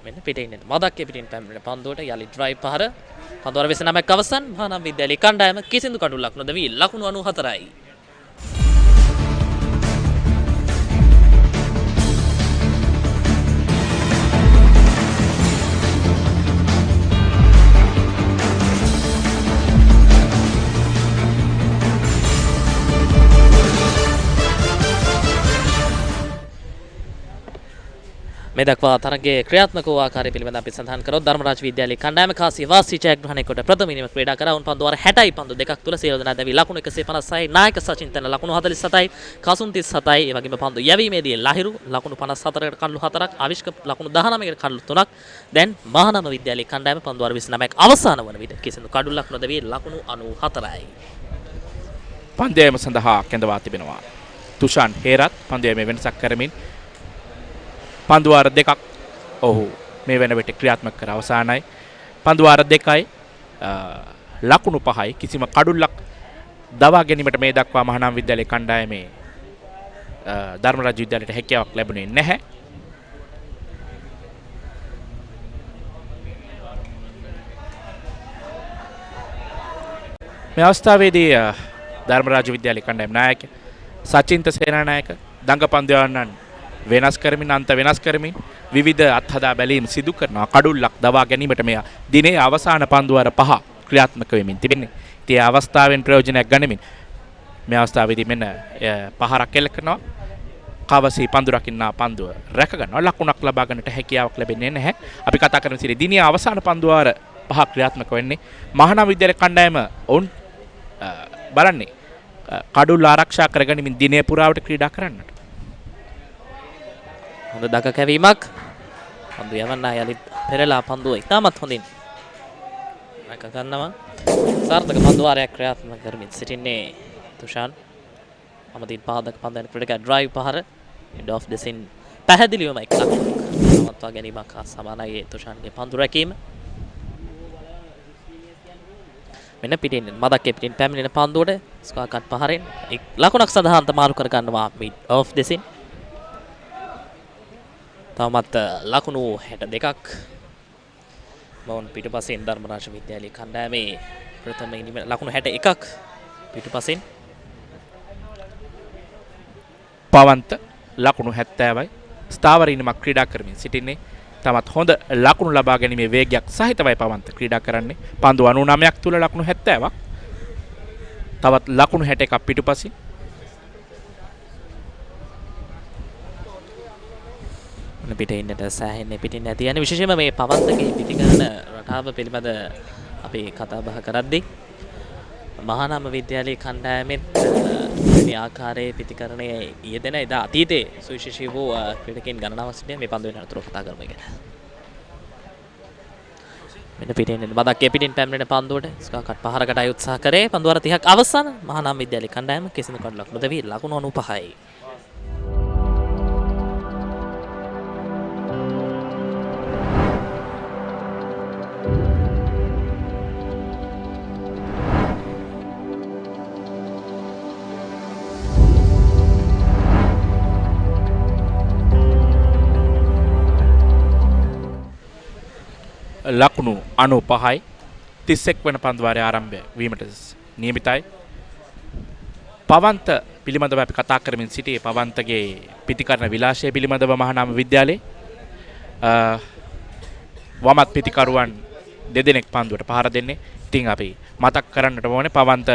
මෙන්න පිටින් ඉන්න මදක්කේ පිටින් පැමිණෙන පන්දුවට යලි ඩ්‍රයිව් පහර පන්දුවර 29ක් අවසන් මහානම් විද්‍යාලයේ කණ්ඩායම කිසිදු කඩුල්ලක් නොදවි ලකුණු 94යි. මේ දක්වා තරගයේ ක්‍රියාත්මක වූ ආකාරය පිළිබඳව අපි සඳහන් කරොත් ධර්මරාජ විද්‍යාලයේ කණ්ඩායම කාසිය වාසී ජයග්‍රහණය කොට ප්‍රථම ඉනිම ක්‍රීඩා කරා. උන් පන්දු වාර 60යි පන්දු දෙකක් තුල සියලු දෙනා දැවි ලකුණු 156යි. නායක සචින් තන ලකුණු 47යි. කසුන් 37යි. ඒ වගේම පන්දු යැවීමේදී ලහිරු ලකුණු 54කට කඩලු 4ක්. අවිෂ්ක ලකුණු 19කට කඩලු 3ක්. දැන් මහානම විද්‍යාලයේ කණ්ඩායම පන්දු වාර 29ක් අවසන් වන විට කිසිදු කඩුල්ලක් නොදැවි ලකුණු 94යි. පන්දයම සඳහා කැඳවා තිබෙනවා. තුෂාන් හේරත් පන්දයමේ වෙනසක් කරමින් පන්දු වාර දෙකක් ඔහු මේ වෙන විට ක්‍රියාත්මක කර අවසానයි. පන්දු වාර 2යි ලකුණු 5යි කිසිම කඩුල්ලක් දවා ගැනීමට මේ දක්වා මහානම් විද්‍යාලයේ කණ්ඩායමේ ධර්මරාජ විද්‍යාලයට හැකියාවක් ලැබුණේ නැහැ. මේ අවස්ථාවේදී ධර්මරාජ විද්‍යාලයේ කණ්ඩායම් නායක සචින්ත සේනානායක දඟපන්දු යවන්නන් වෙනස් කරමින් අන්ත වෙනස් කරමින් විවිධ අත්හදා බැලීම් සිදු කරනවා. කඩුල්ලක් දවා ගැනීමට මේ දිනේ අවසාන පන්දු වර 5 ක්‍රියාත්මක වෙමින් තිබෙන්නේ. ඉතින් ඒ අවස්ථාවෙන් ප්‍රයෝජනයක් ගනිමින් මේ අවස්ථාවේදී මෙන්න පහරක් එල්ල කරනවා. කවසී පන්දු රකින්නා පන්දුව රැක ගන්නවා. ලකුණක් ලබා ගන්නට හැකියාවක් ලැබෙන්නේ නැහැ. අපි කතා කරන සිට දිනේ අවසාන පන්දු වර 5 ක්‍රියාත්මක වෙන්නේ. මහානාම විද්‍යාලය කණ්ඩායම ඔවුන් බලන්නේ කඩුල්ල ආරක්ෂා කරගනිමින් දිනේ පුරාවට ක්‍රීඩා කරන්නට. හොඳ දක කැවීමක්. පන්දු යවන්න යලිත් පෙරලා පන්දුව ඉතාමත් හොඳින් රැක ගන්නවා. සාර්ථක පන්දු වාරයක් ක්‍රියාත්මක කරමින් සිටින්නේ තුෂාන්. අමතින් පාදක පන්දන ක්‍රීඩක ඩ්‍රයිව් පහර එන්ඩ් ඔෆ් ද සින් පැහැදිලිවම එක් ලකුණක් නවත්වා ගැනීමක් හා සමානයි තුෂාන්ගේ පන්දු රැකීම. මෙන්න පිටින් මදක්කේ පිටින් පැමිණෙන පන්දුවට ස්කෝර් කට් පහරෙන් එක් ලකුණක් සඳහා අන්ත මාරු කර ගන්නවා මිඩ් ඔෆ් ද සින්. තවමත් ලකුණු 62ක් මොවුන් පිටුපසින් ධර්මරාජ විද්‍යාලයේ කණ්ඩායමේ ප්‍රථම ඉනිම ලකුණු 61ක් පිටුපසින්. පවන්ත ලකුණු 70යි ස්ථාවර ඉනිමක් ක්‍රීඩා කරමින් සිටින්නේ. තමත් හොඳ ලකුණු ලබා ගැනීමේ වේගයක් සහිතවයි පවන්ත ක්‍රීඩා කරන්නේ. පන්දු 99ක් තුල ලකුණු 70ක්. තවත් ලකුණු 61ක් පිටුපසින්. පිට ඉන්නට සෑහෙන්නේ පිටින් නැති යන විශේෂයෙන්ම මේ පවන්තගේ පිටිකරන රටාව පිළිබඳ අපි කතා බහ කරද්දී මහානාම විද්‍යාලයේ කණ්ඩායමෙත් මේ ආකාරයේ පිටිකරණයේ යෙදෙන එදා අතීතයේ සුවිශේෂී වූ ක්‍රීඩකයන් ගණනාවක් සිටින මේ පන්දු වෙන අතරතුර කතා කරමු ගැන. මෙන්න පිටින් බදක්කේ පිටින් පැමිණෙන පන්දුවට ස්කෝර් කට් පහරකටයි උත්සාහ කරේ. පන්දු වර 30ක් අවසන්. මහානාම විද්‍යාලයේ කණ්ඩායම කිසිදු කඩලක් නොදැවි ලකුණු 95යි. ලකුණු 95යි 31 වන පන්දු වාරයේ ආරම්භය වීමට නියමිතයි. පවන්ත පිළිබඳව අපි කතා කරමින් සිටියේ පවන්තගේ පිටිකරන විලාසය පිළිබඳව මහානාම විද්‍යාලයේ වමත් පිටිකරුවන් දෙදෙනෙක් පන්දුවට පහර දෙන්නේ. ඉතින් අපි මතක් කරන්නට ඕනේ පවන්ත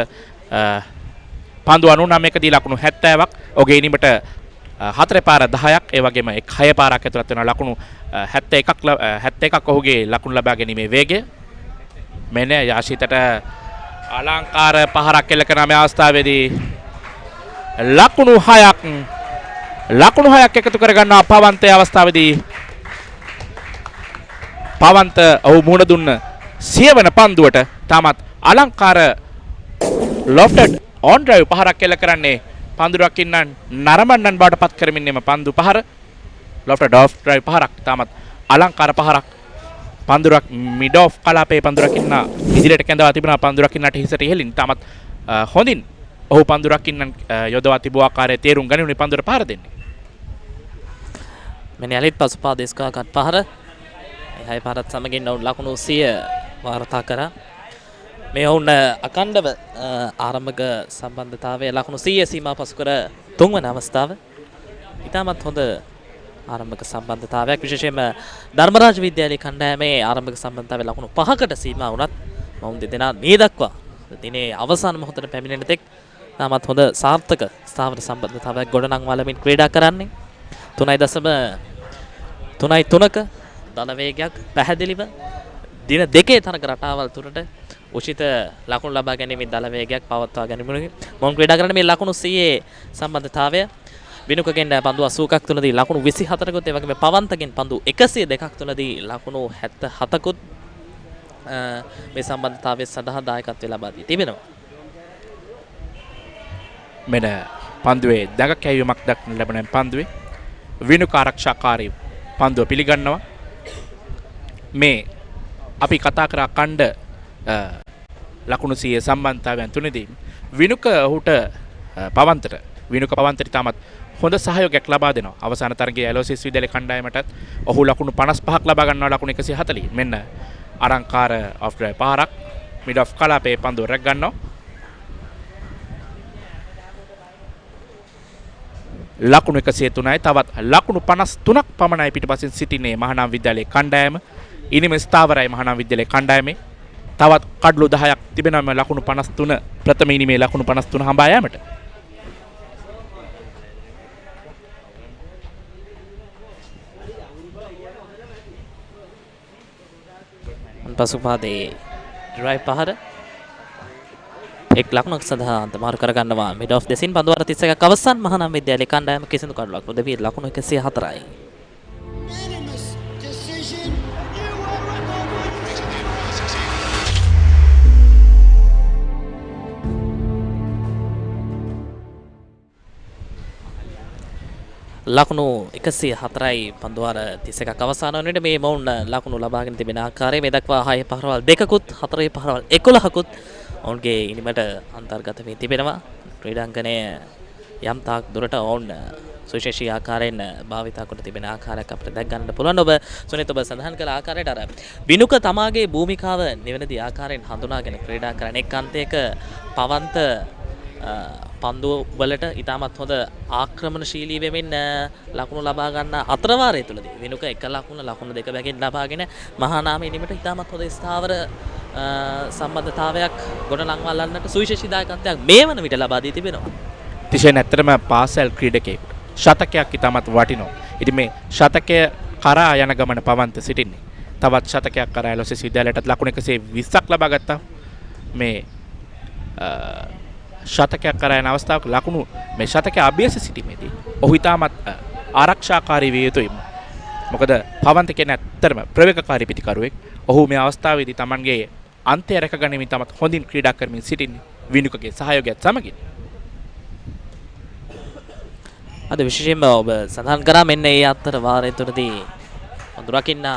පන්දු 99කදී ලකුණු 70ක් ඔගේ ඉනිමට 4 පාර 10ක් ඒ වගේම 6 පාරක් ඇතුළත් වෙන ලකුණු 71ක් ඔහුගේ ලකුණු ලබා ගැනීමේ වේගය. මෙන්න යාශිතට අලංකාර පහරක් එල්ල කරන මේ අවස්ථාවේදී ලකුණු 6ක් එකතු කර ගන්නවා පවන්තේ අවස්ථාවේදී. පවන්ත ඔහු මුහුණ දුන්න 100 වන පන්දුවට තාමත් අලංකාර ලොෆ්ටඩ් ඔන් ඩ්‍රයිව් පහරක් එල්ල කරන්නේ පන්දු රකින්නන් නරඹන්නන් බවට පත් කරමින් එම පන්දු පහර ලොෆ්ටඩ් ඔෆ් ඩ්‍රයිව් පහරක් තාමත් අලංකාර පහරක්. පන්දුරක් මිඩ් ඔෆ් කලාපයේ පන්දු රකින්න ඉදිරියට කැඳවා තිබෙනවා. පන්දු රකින්නට හිසට ඉහළින් තාමත් හොඳින් ඔහු පන්දු රකින්නන් යොදවා තිබූ ආකාරයේ තේරුම් ගනිමින් පන්දුර පහර දෙන්නේ. මෙන්න යලිත් පසුපාදේ ස්කෝර් කට් පහර. එහයි පාරත් සමගින් ඔවුන් ලකුණු 100 වාර්තා කරා. මේ ඔවුන් අකණ්ඩව ආරම්භක සම්බන්ධතාවයේ ලකුණු 100 සීමා පසු කර තුන්වන අවස්ථාව. ඉතාමත් හොඳ ආරම්භක සම්බන්ධතාවයක්. විශේෂයෙන්ම ධර්මරාජ විද්‍යාලයේ කණ්ඩායමේ ආරම්භක සම්බන්ධතාවයේ ලකුණු 5කට සීමා වුණත් මොවුන් දෙදෙනා මේ දක්වා දිනේ අවසාන මොහොතට පැමිණෙන තෙක් තාමත් හොඳ සාර්ථක ස්ථාවර සම්බන්ධතාවයක් ගොඩනංවාලමින් ක්‍රීඩා කරන්නේ. 3.3ක දල වේගයක් පැහැදිලිව දින දෙකේ තරඟ රටාවල් තුරට උචිත ලකුණු ලබා ගැනීමේ දල වේගයක් පවත්වා ගැනීමෙන් මොවුන් ක්‍රීඩා කරන මේ ලකුණු 100 සම්බන්ධතාවය විනුකගෙන් පන්දු 80ක් තුලදී ලකුණු 24කුත් ඒ වගේම පවන්තගෙන් පන්දු 102ක් තුලදී ලකුණු 77කුත් මේ සම්බන්ධතාවය සඳහා දායකත්වය ලබා දී තිබෙනවා. මෙන්න පන්දුවේ දඟ කැවීමක් දක්වන ලැබෙන පන්දුවේ විනුක ආරක්ෂාකාරී පන්දුව පිළිගන්නවා. මේ අපි කතා කරා ඛණ්ඩ ලකුණු 100 සම්බන්ධතාවයන් තුනදී විනුක ඔහුට පවන්තට තාමත් හොඳ සහයෝගයක් ලබා දෙනවා. අවසාන තරගයේ ඇලෝසිස් විද්‍යාලයේ කණ්ඩායමටත් ඔහු ලකුණු 55ක් ලබා ගන්නවා ලකුණු 140. මෙන්න අලංකාර ඔෆ් ඩ්‍රයිව් පහරක් මිඩ් ඔෆ් කලාපේ පන්දුව රැක් ගන්නවා. ලකුණු 103යි. තවත් ලකුණු 53ක් පමණයි පිටපසින් සිටින්නේ මහානාම විද්‍යාලයේ කණ්ඩායම. ඉනිම ස්ථාවරයි මහානාම විද්‍යාලයේ කණ්ඩායමේ. තවත් කඩලු 10ක් තිබෙනවා ලකුණු 53 ප්‍රථම ඉනිමේ ලකුණු 53 හඹා යාමට. පසුපාදේ ඩ්‍රයිව් පහර එක් ලකුණක් සඳහා අන්තමාරු කරගන්නවා මිඩ් ඔෆ් දෙසින් පන්දු වාර 31ක් අවසන් මහානාම විද්‍යාලයේ කණ්ඩායම කිසිදු කඩලුවක් නොදැවී ලකුණු 104යි. ලකුණු 104යි පන්දු වාර 31ක් අවසන් වන විට මේ මොවුන් ලකුණු ලබාගෙන තිබෙන ආකාරය මේ දක්වා 6 පහරවල් දෙකකුත් 4 පහරවල් 11කුත් ඔවුන්ගේ ඉනිමට අන්තර්ගත වී තිබෙනවා. ක්‍රීඩාංගණය යම් තාක් දුරට ඔවුන් සුවිශේෂී ආකාරයෙන් භාවිතා කොට තිබෙන ආකාරයක් අපිට දැක් ගන්නට පුළුවන්. ඔබ සුනිත් ඔබ සඳහන් කළ ආකාරයට අර බිනුක තමාගේ භූමිකාව නිවැරදි ආකාරයෙන් හඳුනාගෙන ක්‍රීඩා කරන එක් අන්තයක පවන්ත පන්දු වලට ඉතාමත් හොඳ ආක්‍රමණශීලී වෙමින් ලකුණු ලබා ගන්න අතරවාරය තුලදී වෙනුක එක ලකුණු දෙක බැගින් ලබාගෙන මහානාම ඉනිමට ඉතාමත් හොඳ ස්ථාවර සම්බන්ධතාවයක් ගොඩනංවන්නට සුවිශේෂී දායකත්වයක් මේ වන විට ලබා දී තිබෙනවා. තිශයෙන් ඇත්තටම පාසල් ක්‍රීඩකයෙකුට ශතකයක් ඉතාමත් වටිනවා. ඉතින් මේ ශතකය කරා යන ගමන පවන්ත සිටින්නේ. තවත් ශතකයක් කරා ලොසෙස් විද්‍යාලයටත් ලකුණු 120ක් ලබා ගත්තා. මේ ශතකයක් කරා යන අවස්ථාවක ලකුණු මේ ශතකය අභ්‍යාස සිටීමේදී ඔහු ඉතාමත් ආරක්ෂාකාරී විය යුතුයි. මොකද පවන්ත කියන්නේ ඇත්තටම ප්‍රවේගකාරී පිටිකරුවෙක්. ඔහු මේ අවස්ථාවේදී Tamanගේ අන්තය රැකගැනීමෙන් තමත් හොඳින් ක්‍රීඩා කරමින් සිටින්නේ විනුකගේ සහයෝගයත් සමගින්. අද විශේෂයෙන්ම ඔබ සඳහන් කරා මෙන්න ඒ අතර වාරය තුරදී පන්දු රකින්න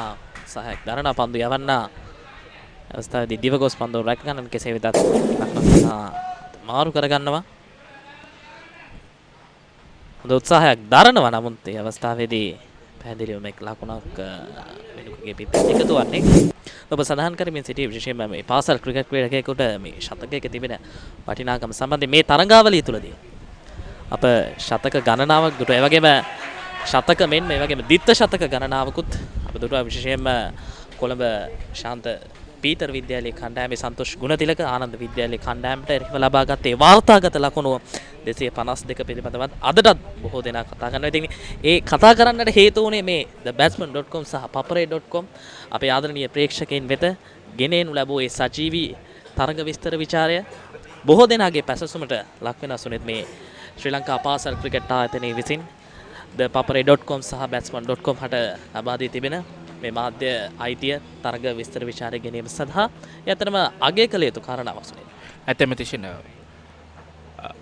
සහයක් දරන පන්දු යවන්න අවස්ථාවේදී දිවගොස් පන්දු රැක ගන්න කෙසේ වෙතත් මාරු කරගන්නවා. හොඳ උත්සාහයක් දරනවා. නමුත් ඒ අවස්ථාවේදී පැහැදිලිවම එක් ලකුණක් වෙනුකගේ පිටට එකතු වන්නේ. ඔබ සඳහන් කරමින් සිටි විශේෂයෙන්ම මේ පාසල් ක්‍රිකට් ක්‍රීඩකයෙකුට මේ ශතකයක තිබෙන වටිනාකම සම්බන්ධයෙන් මේ තරඟාවලිය තුලදී අප ශතක ගණනාවක් දුටුවා. ඒ වගේම ශතක මෙන් මේ වගේම ද්විත්ව ශතක ගණනාවකුත් අප දුටුවා. විශේෂයෙන්ම කොළඹ ශාන්ත පීතර විද්‍යාලයේ කණ්ඩායමේ සන්තෝෂ් ගුණතිලක ආනන්ද විද්‍යාලයේ කණ්ඩායමට එරෙහිව ලබාගත්තේ වාර්තාගත ලකුණු 252 පිළිබඳව අදටත් බොහෝ දෙනා කතා කරනවා. ඉතින් ඒ කතා කරන්නට හේතු වුණේ මේ thebatsman.com සහ papare.com අපේ ආදරණීය ප්‍රේක්ෂකයන් වෙත ගෙනෙනු ලැබුව ඒ සජීවී තරඟ විස්තර ਵਿਚාරය බොහෝ දෙනාගේ පැසසුමට ලක් වෙන සුනිත් මේ ශ්‍රී ලංකා පාසල් ක්‍රිකට් ආයතනයේ විසින් ThePapare.com සහ batsman.com හට ලබා දී තිබෙන මේ මාධ්‍ය අයිතිය තරග විස්තර ਵਿਚාරය ගැනීම සඳහා යතරම අගය කළ යුතු කාරණාවක් සුනිත්. ඇත්තම තිශින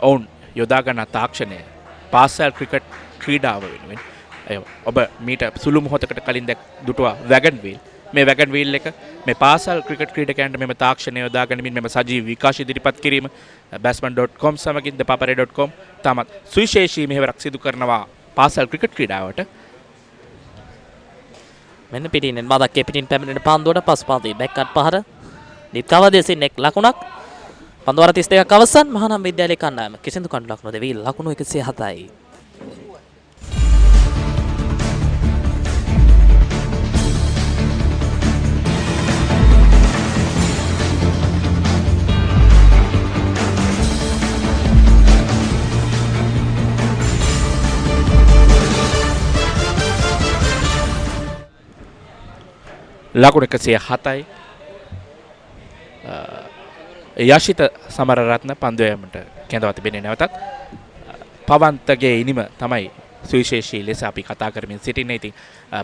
ඔවුන් යොදා ගන්න තාක්ෂණය පාසල් ක්‍රිකට් ක්‍රීඩාව වෙනුවෙන් ඔබ මීට සුළු මොහොතකට කලින් දුටුවා වැගන් වීල්. මේ වැගන් වීල් එක මේ පාසල් ක්‍රිකට් ක්‍රීඩකයන්ට මෙම තාක්ෂණය යොදා ගැනීමෙන් මෙම සජීව විකාශය ඉදිරිපත් කිරීම batsman.com සමගින් ThePapare.com තමත් සුවිශේෂී මෙහෙවරක් සිදු කරනවා පාසල් ක්‍රිකට් ක්‍රීඩාවට. මෙන්න පිටින් මදක්කේ පිටින් පැමිණෙන පන්දුවට පසුපාතේ බැක්කට් පහර දීප්තාවදේසින් එක් ලකුණක් පන්දු වාර 32ක් අවසන් මහානාම විද්‍යාලයේ කණ්ඩායම කිසිදු කණ්ඩායමක් නොදෙවි ලකුණු 107යි. ලකුණු 107යි. යශිත සමරරත්න පන්දු යෑමට කැඳවා තිබෙන්නේ නැවතත් පවන්තගේ ඉනිම තමයි සුවිශේෂී ලෙස අපි කතා කරමින් සිටින්නේ. ඉතින්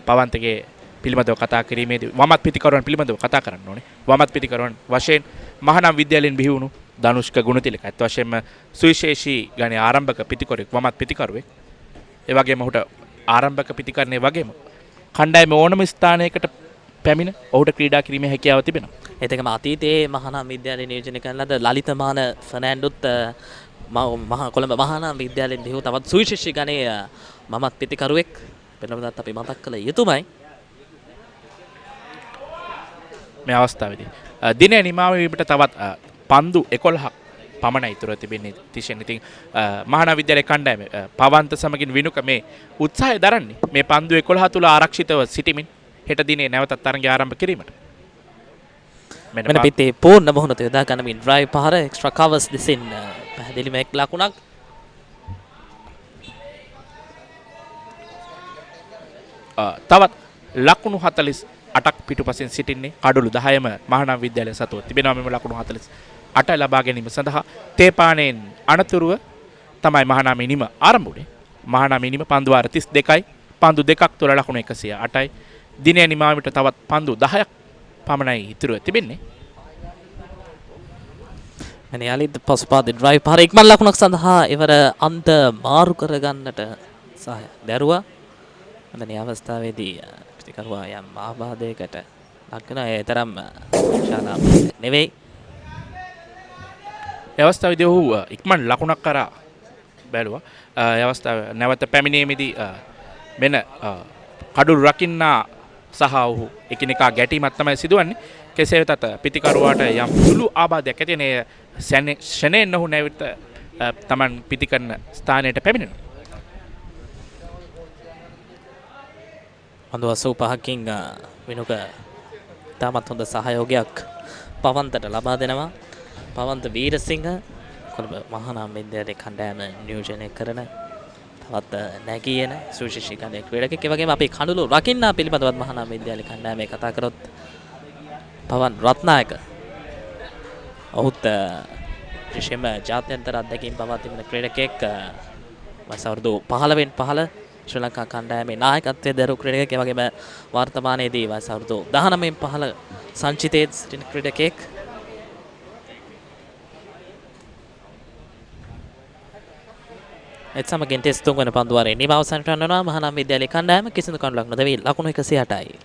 පවන්තගේ පිළිබඳව කතා කිරීමේදී වමත් පිටිකරුවන් පිළිබඳව කතා කරන්න ඕනේ. වමත් පිටිකරුවන් වශයෙන් මහානාම විද්‍යාලයෙන් බිහි වුණු ධනුෂ්ක ගුණතිලක අත් වශයෙන්ම සුවිශේෂී ගණයේ ආරම්භක පිටිකරුවෙක් වමත් පිටිකරුවෙක්. ඒ වගේම ඔහුට ආරම්භක පිටිකරණයේ වගේම කණ්ඩායමේ ඕනම ස්ථානයකට පැමිණ ඔහුට ක්‍රීඩා කිරීමේ හැකියාව තිබෙනවා. ඒතකම අතීතයේ මහානාම විද්‍යාලයේ නියෝජනය කරන ලද ලලිතමාන ෆර්නෑන්ඩෝත් කොළඹ මහානාම විද්‍යාලයෙන් බිහි වූ තවත් සුවිශේෂී ගණයේ මමත් පිටිකරුවෙක් වෙනවදත් අපි මතක් කළ යුතුමයි. මේ අවස්ථාවේදී දිනය නිමාව වීමට තවත් පන්දු 11ක් පමණයි ඉතුරු තිබෙන්නේ තිෂෙන්. ඉතින් මහානා විද්‍යාලයේ කණ්ඩායම පවන්ත සමගින් විනුක මේ උත්සාහය දරන්නේ මේ පන්දු 11 තුල ආරක්ෂිතව සිටීමෙන් හෙට දිනේ නැවතත් තරඟය ආරම්භ කිරීමට. මෙන්න පිටේ පූර්ණ මොහොත යොදා ගන්නමින් ඩ්‍රයිව් පහර එක්ස්ට්‍රා කවර්ස් දෙසින් පැහැදිලිම එක් ලකුණක්. තවත් ලකුණු 48ක් පිටුපසින් සිටින්නේ කඩළු 10ම මහානාම විද්‍යාලය සතුව තිබෙනවා. මෙම ලකුණු 48 ලබා ගැනීම සඳහා තේපාණයෙන් අනතුරුව තමයි මහානාම ඉනිම ආරම්භ වුණේ. මහානාම ඉනිම පන්දු වාර 32යි. පන්දු දෙකක් තුල ලකුණු 108යි. දිනය නිමාවීමට තවත් පන්දු 10ක් පමණයි ඉතුරුව තිබෙන්නේ. අනියාලි පසුපාද ඩ්‍රයිව් පහර ඉක්මන් ලකුණක් සඳහා ඉවර අන්ත මාරු කරගන්නට සහය දැරුවා. මේ අවස්ථාවේදී පිටිකරුවා යම් ආබාධයකට ලක්වන ඒ තරම් ශාලාව නෙවෙයි. ඒ අවස්ථාවේදී ඔහු ඉක්මන් ලකුණක් කරා බැලුවා. ඒ අවස්ථාව නැවත පැමිණීමේදී මෙන්න කඩුළු රකින්නා සහ ඔහු එකිනෙකා ගැටීමක් තමයි සිදුවන්නේ. කෙසේ වෙතත් පිටිකරුවාට යම් සුළු ආබාධයක් ඇති නේ ෂණයෙන් ඔහු නැවත තමන් පිටි කරන ස්ථානයට පැමිණෙනවා. පන්දු 85කින් විනුක තාමත් හොඳ සහයෝගයක් පවන්තට ලබා දෙනවා. පවන්ත වීරසිංහ කොළඹ මහානාම විද්‍යාලයේ කණ්ඩායම නියෝජනය කරන තවත් නැගියන සුවිශේෂී ක්‍රීඩකෙක්. ඒ වගේම අපි කඳුළු රකින්නා පිළිබඳවත් මහානාම විද්‍යාලයේ කණ්ඩායමේ කතා කරොත් පවන් රත්නායක ඔහුත් විශේෂයෙන්ම ජාත්‍යන්තර අත්දැකීම් පවා තිබෙන ක්‍රීඩකෙක්. වයස අවුරුදු 15න් 15 ශ්‍රී ලංකා කණ්ඩායමේ නායකත්වයේ දරු ක්‍රීඩකෙක්. ඒ වගේම වර්තමානයේදී වයස අවුරුදු 19න් 15 සංචිතයේ සිටින ක්‍රීඩකෙක්. එත් සමගින් ටෙස්ට් තුන්වන පන්දු වාරයේ නිම අවසන්ට යනවා මහානාම විද්‍යාලයේ කණ්ඩායම කිසිදු කණ්ඩායමක් නොදැවි ලකුණු 108යි.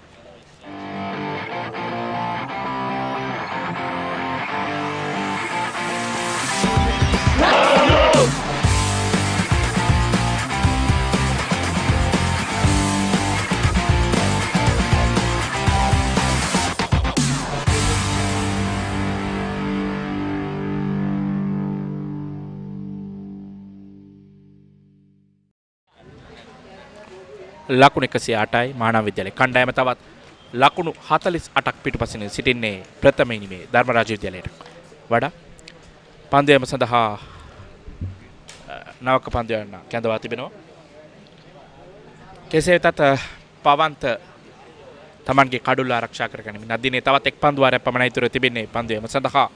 ලකුණු 108යි මහානාම විද්‍යාලයේ කණ්ඩායම තවත් ලකුණු 48ක් පිටුපසින් සිටින්නේ ප්‍රථම ඉනිමේ ධර්මරාජ විද්‍යාලයට වඩා. පන්දුයම සඳහා නවක පන්දුයන් කැඳවා තිබෙනවා. කෙසේ වෙතත් පවන්ත තමන්ගේ කඩුල්ල ආරක්ෂා කරගනිමින් අදිනේ තවත් එක් පන්දු වාරයක් පමණයි ඉතුරු තිබෙන්නේ පන්දුයම සඳහා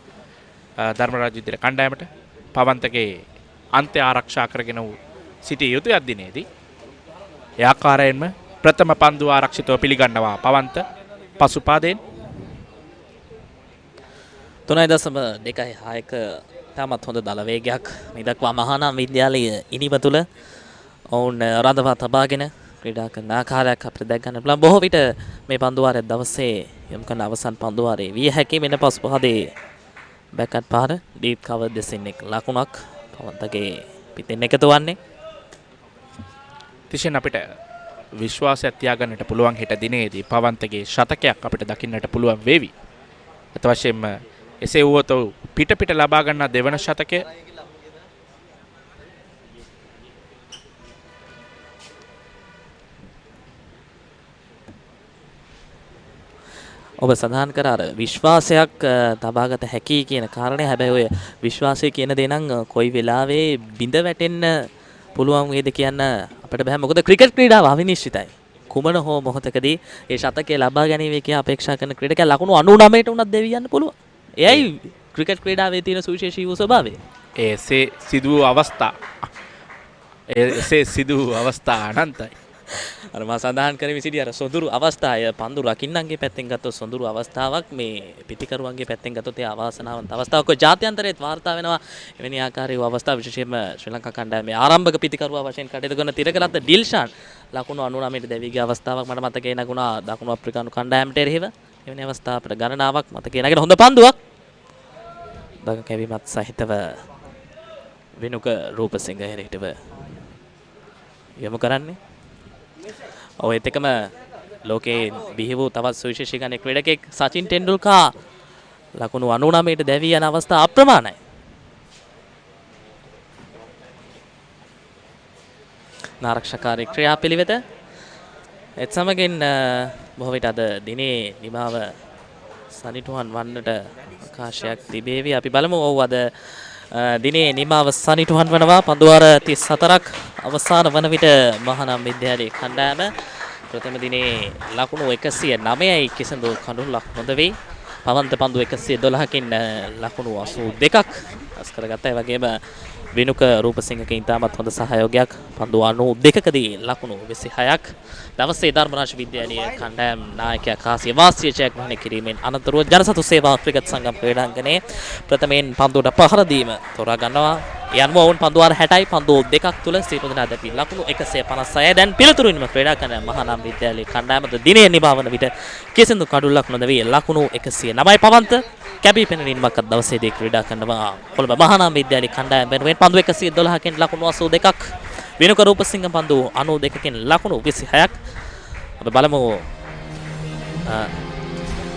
ධර්මරාජ විද්‍යාලයේ කණ්ඩායමට. පවන්තගේ අන්ත්‍ය ආරක්ෂා කරගෙන සිටිය යුතුය අදිනේදී. ඒ ආකාරයෙන්ම ප්‍රථම පන්දු ආරක්ෂිතව පිළිගන්නවා පවන්ත පසුපාදයෙන්. 3.26ක තාමත් හොඳ දල වේගයක් මේ දක්වා මහානාම විද්‍යාලයේ ඉනිම තුළ ඔවුන් රඳවා තබාගෙන ක්‍රීඩා කරන ආකාරයක් අපිට දැක ගන්න පුළුවන්. බොහෝ විට මේ පන්දු වාරයේ දවසේ යොමු කරන අවසන් පන්දු වාරයේ විය හැකි මෙන්න පසුපහදේ බැකට් පාර ඩීප් කවර් දෙසින් එක් ලකුණක් පවන්තගේ පිටින් එකතු වන්නේ. තිෂෙන් අපිට විශ්වාසයක් තියාගන්නට පුළුවන් හෙට දිනේදී පවන්තගේ ශතකයක් අපිට දකින්නට පුළුවන් වේවි. අත වශයෙන්ම එසේ වුවොත් පිට ලබා ගන්නා දෙවන ශතකය ඔබ සඳහන් කර අර විශ්වාසයක් තබාගත හැකි කියන කාරණය. හැබැයි ඔය විශ්වාසය කියන දේ නම් කොයි වෙලාවේ බිඳ වැටෙන්න පුළුවන් වේද කියන්න අපිට බෑ. මොකද ක්‍රිකට් ක්‍රීඩාව අවිනිශ්චිතයි. කුමන හෝ මොහොතකදී ඒ ශතකය ලබා ගැනීම කියා අපේක්ෂා කරන ක්‍රීඩකයා ලකුණු 99ට උනත් දෙවියන්න පුළුවන්. එයයි ක්‍රිකට් ක්‍රීඩාවේ තියෙන සුවිශේෂී වූ ස්වභාවය. එසේ සිදු අවස්ථා අනන්තයි. අර මා සඳහන් කරමින් සිටි අර සොඳුරු අවස්ථාය පන්දු රකින්නන්ගේ පැත්තෙන් ගත්තොත් සොඳුරු අවස්ථාවක්, මේ පිටිකරුවන්ගේ පැත්තෙන් ගත්තොත් ඒ අවාසනාවන්ත අවස්ථාවක්. ඔය ජාත්‍යන්තරයේත් වාර්තා වෙනවා එවැනි ආකාරයේ අවස්ථා. විශේෂයෙන්ම ශ්‍රී ලංකා කණ්ඩායමේ ආරම්භක පිටිකරුවා වශයෙන් කටයුතු කරන තිරකරත්න ඩිල්ෂාන් ලකුණු 99ට දැවී ගිය අවස්ථාවක් මට මතකේ නැගුණා දකුණු අප්‍රිකානු කණ්ඩායමට එරෙහිව. එවැනි අවස්ථා අපිට ගණනාවක් මතකේ නැගෙන හොඳ පන්දුවක්. දග කැවීමත් සහිතව වෙනුක රූපසිංහ හිරිටව යොමු කරන්නේ. ඔයත් එකම ලෝකේ බිහි වූ තවත් සුවිශේෂී ගණයේ ක්‍රීඩකෙක් සචින් ටෙන්ඩුල්කර් ලකුණු 99ට දැවී යන අවස්ථා අප්‍රමාණයි. නාරක්ෂකාරී ක්‍රියාපිළිවෙත. එත් සමගින් බොහෝ විට අද දිනේ නිමාව සනිටුහන් වන්නට අවකාශයක් තිබේවි. අපි බලමු ඔව් අද දිනේ නිමාව සනිටුහන් වනවා. පන්දුවාර 34ක් අවසාන වන විට මහානම් විද්‍යාලයේ කණ්ඩායම ප්‍රථම දිනේ ලකුණු 109යි කිසිදු කඳුළක් නොදෙවි. පවන්ත පන්දු 112කින් ලකුණු 82ක් අස් කරගත්තා. ඒ වගේම විනුක රූපසිංහකින් ඉතාමත් හොඳ සහයෝගයක් පන්දු 92කදී ලකුණු 26ක්. දවසේ ධර්මරාජ විද්‍යාලයේ කණ්ඩායම් නායකයා කාසිය වාසිය ජයග්‍රහණය කිරීමෙන් අනතුරුව ජනසතු සේවා ක්‍රිකට් සංගම් ක්‍රීඩාංගණයේ ප්‍රථමයෙන් පන්දුවට පහර දීම තෝරා ගන්නවා. ඒ අනුව ඔවුන් පන්දුවාර 60යි පන්දු දෙකක් තුල සියලු දෙනා දැපි ලකුණු 156යි. දැන් පිළිතුරින්ම ක්‍රීඩා කරන මහානම් විද්‍යාලයේ කණ්ඩායමද දිනේ නිභාවන විට කිසිදු කඩුල්ලක් නොදවි ලකුණු 109යි. පවන්ත කැබී පෙනෙනින්මක් අද දවසේදී ක්‍රීඩා කරනවා කොළඹ මහානම් විද්‍යාලයේ කණ්ඩායම වෙනුවෙන් පන්දු 112කින් ලකුණු 82ක්. විනුක රූපසිංහ පන්දු 92කින් ලකුණු 26ක්. අපි බලමු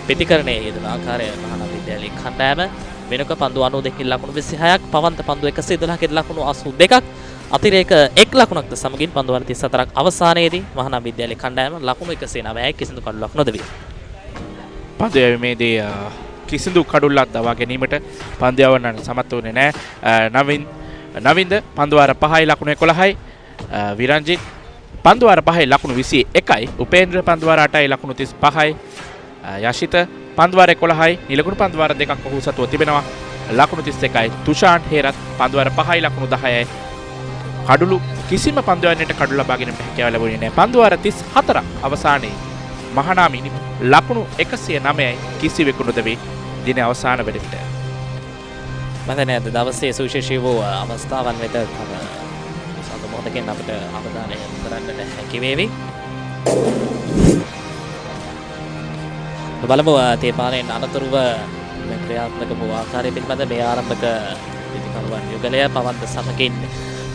පිටිකරණයේ යෙදෙන ආකාරය මහානම් විද්‍යාලයේ කණ්ඩායම. වෙනක පන්දු 92කින් ලකුණු 26ක්. පවන්ත පන්දු 112කින් ලකුණු 82ක්. අතිරේක එක් ලකුණක්ද සමගින් පන්දු 34ක් අවසානයේදී මහානම් විද්‍යාලයේ කණ්ඩායම ලකුණු 109යි කිසිදු කඩුලක් නොදෙවි. පන්දු යැවීමේදී කිසිදු කඩුල්ලක් දවා ගැනීමට පන්දු යවන්නට සමත් වුණේ නැහැ. නවින්ද පන්දුවාර 5යි ලකුණු 11යි. විරංජිත් පන්දුවාර 5යි ලකුණු 21යි. උපේන්ද්‍ර පන්දුවාර 8යි ලකුණු 35යි. යශිත පන්දුවාර 11යි. නිලකුණු පන්දුවාර දෙකක් ඔහු සතුව තිබෙනවා. ලකුණු 31යි. තුෂාන් හේරත් පන්දුවාර 5යි ලකුණු 10යි. කඩුළු කිසිම පන්දුවන්නට කඩු ලබා ගැනීමට හැකියාව ලැබුණේ නැහැ. පන්දුවාර 34ක් අවසානයේ මහානාම ලකුණු 109යි කිසිවෙකු නොදෙවි දින අවසාන වෙද විට. මම අද දවසේ සුවිශේෂී වූ අවස්ථාවන් වෙත සඳ මොහොතකින් අපිට අවධානය යොමු කරන්නට හැකි වේවි. බලමු තේපාරෙන් අනතුරුව ක්‍රියාත්මක වූ ආකාරය පිළිබඳ මේ ආරම්භක පිටිකරුවන් යුගලය පවන්ත සමගින්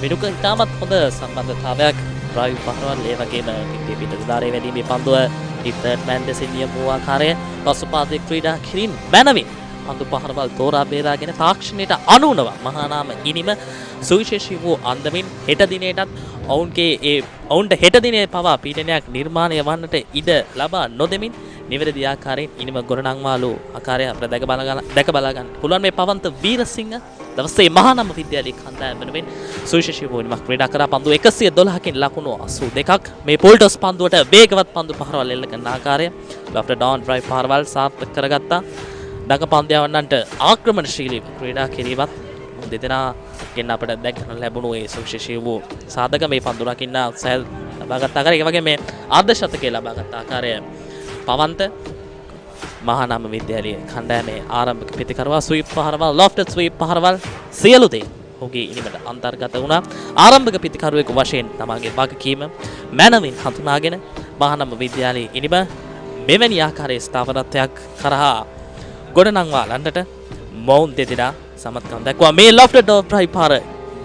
විනුක ඉතාමත් හොඳ සම්බන්ධතාවයක් රාවි පහරවල් ඒ වගේම පිටේ පිටදාරේ වැඩිමේ පන්දුව ඉතර්ඩ් මෑන් දෙසින් නියම වූ ආකාරය පසුපාදේ ක්‍රීඩා කිරින් බැනවින් පන්දු පහරවල් තෝරා බේරාගෙන තාක්ෂණයට අනුනව මහානාම ඉනිම සුවිශේෂී වූ අන්දමින් හෙට දිනේටත් ඔවුන්ට හෙට දිනේ පවා පීඩනයක් නිර්මාණය වන්නට ඉඩ ලබා නොදෙමින් නිවැරදි ආකාරයෙන් ඉනිම ගොඩනංවාලු ආකාරය අපිට දැක බලා ගන්න පුළුවන්. මේ පවන්ත වීරසිංහ දවසේ මහානම විද්‍යාලයේ කණ්ඩායම වෙනුවෙන් සුවිශේෂී වූ නිමක් ක්‍රීඩා කරා. පන්දු 112කින් ලකුණු 82ක්. මේ පොල්ටස් පන්දුවට වේගවත් පන්දු පහරවල් එල්ල කරන ආකාරය අපිට ඩවුන් ඩ්‍රයිව් පහරවල් සාර්ථක කරගත්තා. දඟ පන්දයවන්නන්ට ආක්‍රමණශීලීව ක්‍රීඩා කිරීමත් දෙදෙනාගෙන් අපිට දැක ගන්න ලැබුණු ඒ සුවිශේෂී වූ සාධක මේ පන්දු රකින්න උත්සාහ ලබාගත් ආකාරය ඒ වගේ මේ අර්ධ ශතකයේ ලබාගත් ආකාරය පවන්ත මහානාම විද්‍යාලයේ කණ්ඩායමේ ආරම්භක පිටිකරුවා ස්වීප් පහරවල් ලොෆ්ටඩ් ස්වීප් පහරවල් සියලු දේ ඔහුගේ ඉනිමට අන්තර්ගත වුණා. ආරම්භක පිටිකරුවෙකු වශයෙන් තමාගේ වගකීම මැනවින් හඳුනාගෙන මහානාම විද්‍යාලයේ ඉනිම මෙවැනි ආකාරයේ ස්ථාවරත්වයක් කරහා ගොඩනංවා ලන්නට මොවුන් දෙදෙනා සමත්කම් දක්වා මේ ලොෆ්ටඩ් ඩ්‍රයිව් පහර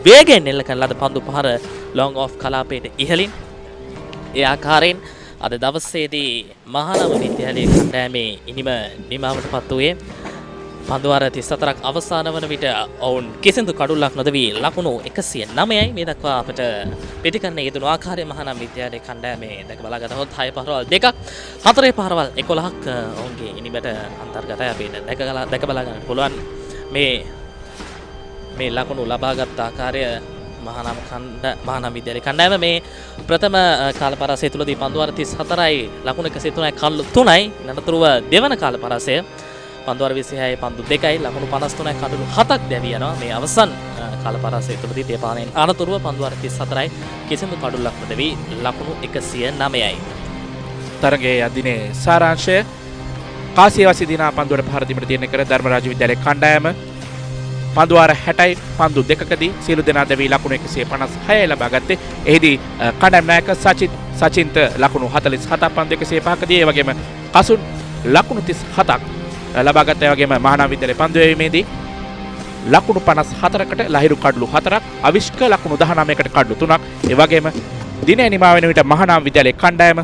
වේගයෙන් එල්ල කරන ලද පන්දු පහර ලොංග් ඔෆ් කලාපයට ඉහළින් ඒ ආකාරයෙන් අද දවසේදී මහානම විද්‍යාලයේ කණ්ඩායමේ ඉනිම නිමාවට පත් වූයේ පන්දුවාර 34ක් අවසාන වන විට ඔවුන් කිසිදු කඩුල්ලක් නොදවි ලකුණු 109යි. මේ දක්වා අපට පිටිකරණයේ යෙදුණු ආකාරය මහානම විද්‍යාලයේ කණ්ඩායමේ දැක බලාගතහොත් 6 පහරවල් 2ක් 4 පහරවල් 11ක් ඔවුන්ගේ ඉනිමට අන්තර්ගතයි. අපිට දැක බලා ගන්න පුළුවන් මේ ලකුණු ලබාගත් ආකාරය මහානම් විද්‍යාලයේ කණ්ඩායම මේ ප්‍රථම කාල පරාසය තුලදී පන්දුවාර 34යි ලකුණු 103යි කල්ලු 3යි. අනතුරුව දෙවන කාල පරාසය පන්දුවාර 26යි පන්දු 2යි ලකුණු 53යි කඩලු 7ක් දැවී යනවා. මේ අවසන් කාල පරාසය තුලදී තේපානෙන් අනතුරුව පන්දුවාර 34යි කිසිදු කඩුල්ලක් නොදෙවි ලකුණු 109යි. තරගයේ අදිනේ සාරාංශය කාසියවාසී දිනා පන්දුවට පහර දීමට තියෙන කර ධර්මරාජ විද්‍යාලයේ කණ්ඩායම පන්දුවාර 60යි පන්දු දෙකකදී සියලු දෙනා දැවී ලකුණු 156යි ලබා ගත්තේ. එහිදී කණ්ඩායම් නායක සචින්ත ලකුණු 47ක් පන්දු 105කදී ඒ වගේම කසුන් ලකුණු 37ක් ලබා ගත්තා. ඒ වගේම මහානාම විද්‍යාලයේ පන්දු යැවීමේදී ලකුණු 54කට ලහිරු කඩලු 4ක් අවිෂ්ක ලකුණු 19කට කඩලු 3ක්. ඒ වගේම දිනේ නිමා වෙන විට මහානාම විද්‍යාලයේ කණ්ඩායම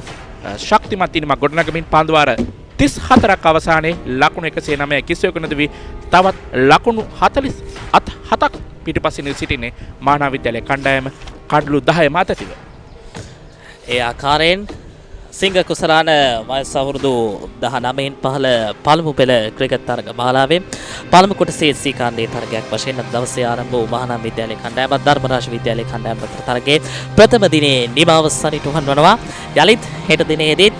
ශක්තිමත් ඉනිමක් ගොඩනගමින් පන්දුවාර 34ක් අවසානයේ ලකුණු 109 කිසිවෙකු නොදවි තවත් ලකුණු 47ක් පිටුපසින් සිටින්නේ මහානාම විද්‍යාලයේ කණ්ඩායම කඩලු 10 මතතිව. ඒ ආකාරයෙන් සිංහ කුසලාන වයස අවුරුදු 19න් පහළ පළමු පෙළ ක්‍රිකට් තරග මාලාවේ පළමු කොටසේ සී කාණ්ඩයේ තරගයක් වශයෙන් දවසේ ආරම්භ වූ මහානාම විද්‍යාලයේ කණ්ඩායමත් ධර්මරාජ විද්‍යාලයේ කණ්ඩායම අතර තරගයේ ප්‍රථම දිනේ නිමාව සනිටුහන් වනවා. යලිත් හෙට දිනේදීත්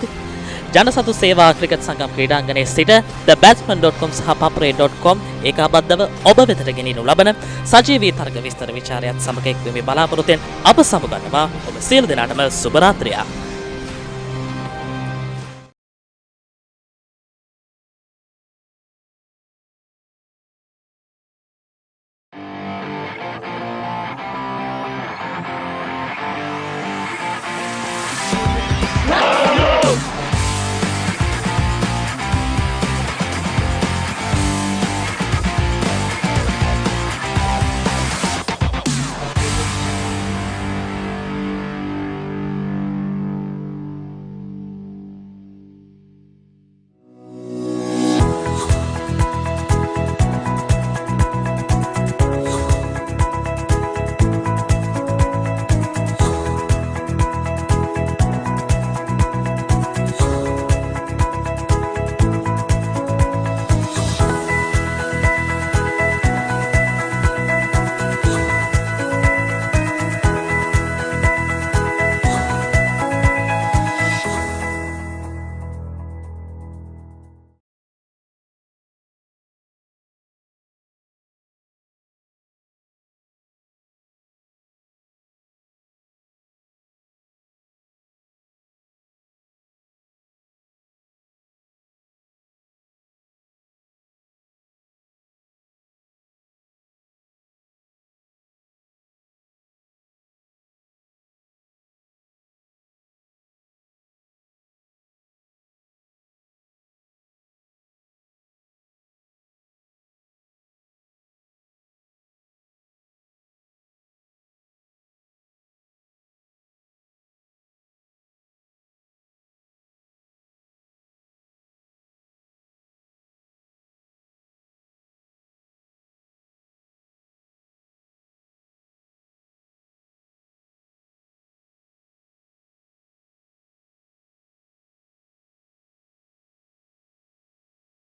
ජනසතු සේවා ක්‍රිකට් සංගම් ක්‍රීඩාංගණයේ සිට thebatsman.com සහ papare.com ඒකාබද්ධව ඔබ වෙතට ගෙනියනු ලබන සජීවී තරග විස්තර විචාරයත් සමග එක්වීමේ බලාපොරොත්තුෙන් අප සමගන්නවා. ඔබ සියලු දෙනාටම සුබ රාත්‍රියක්.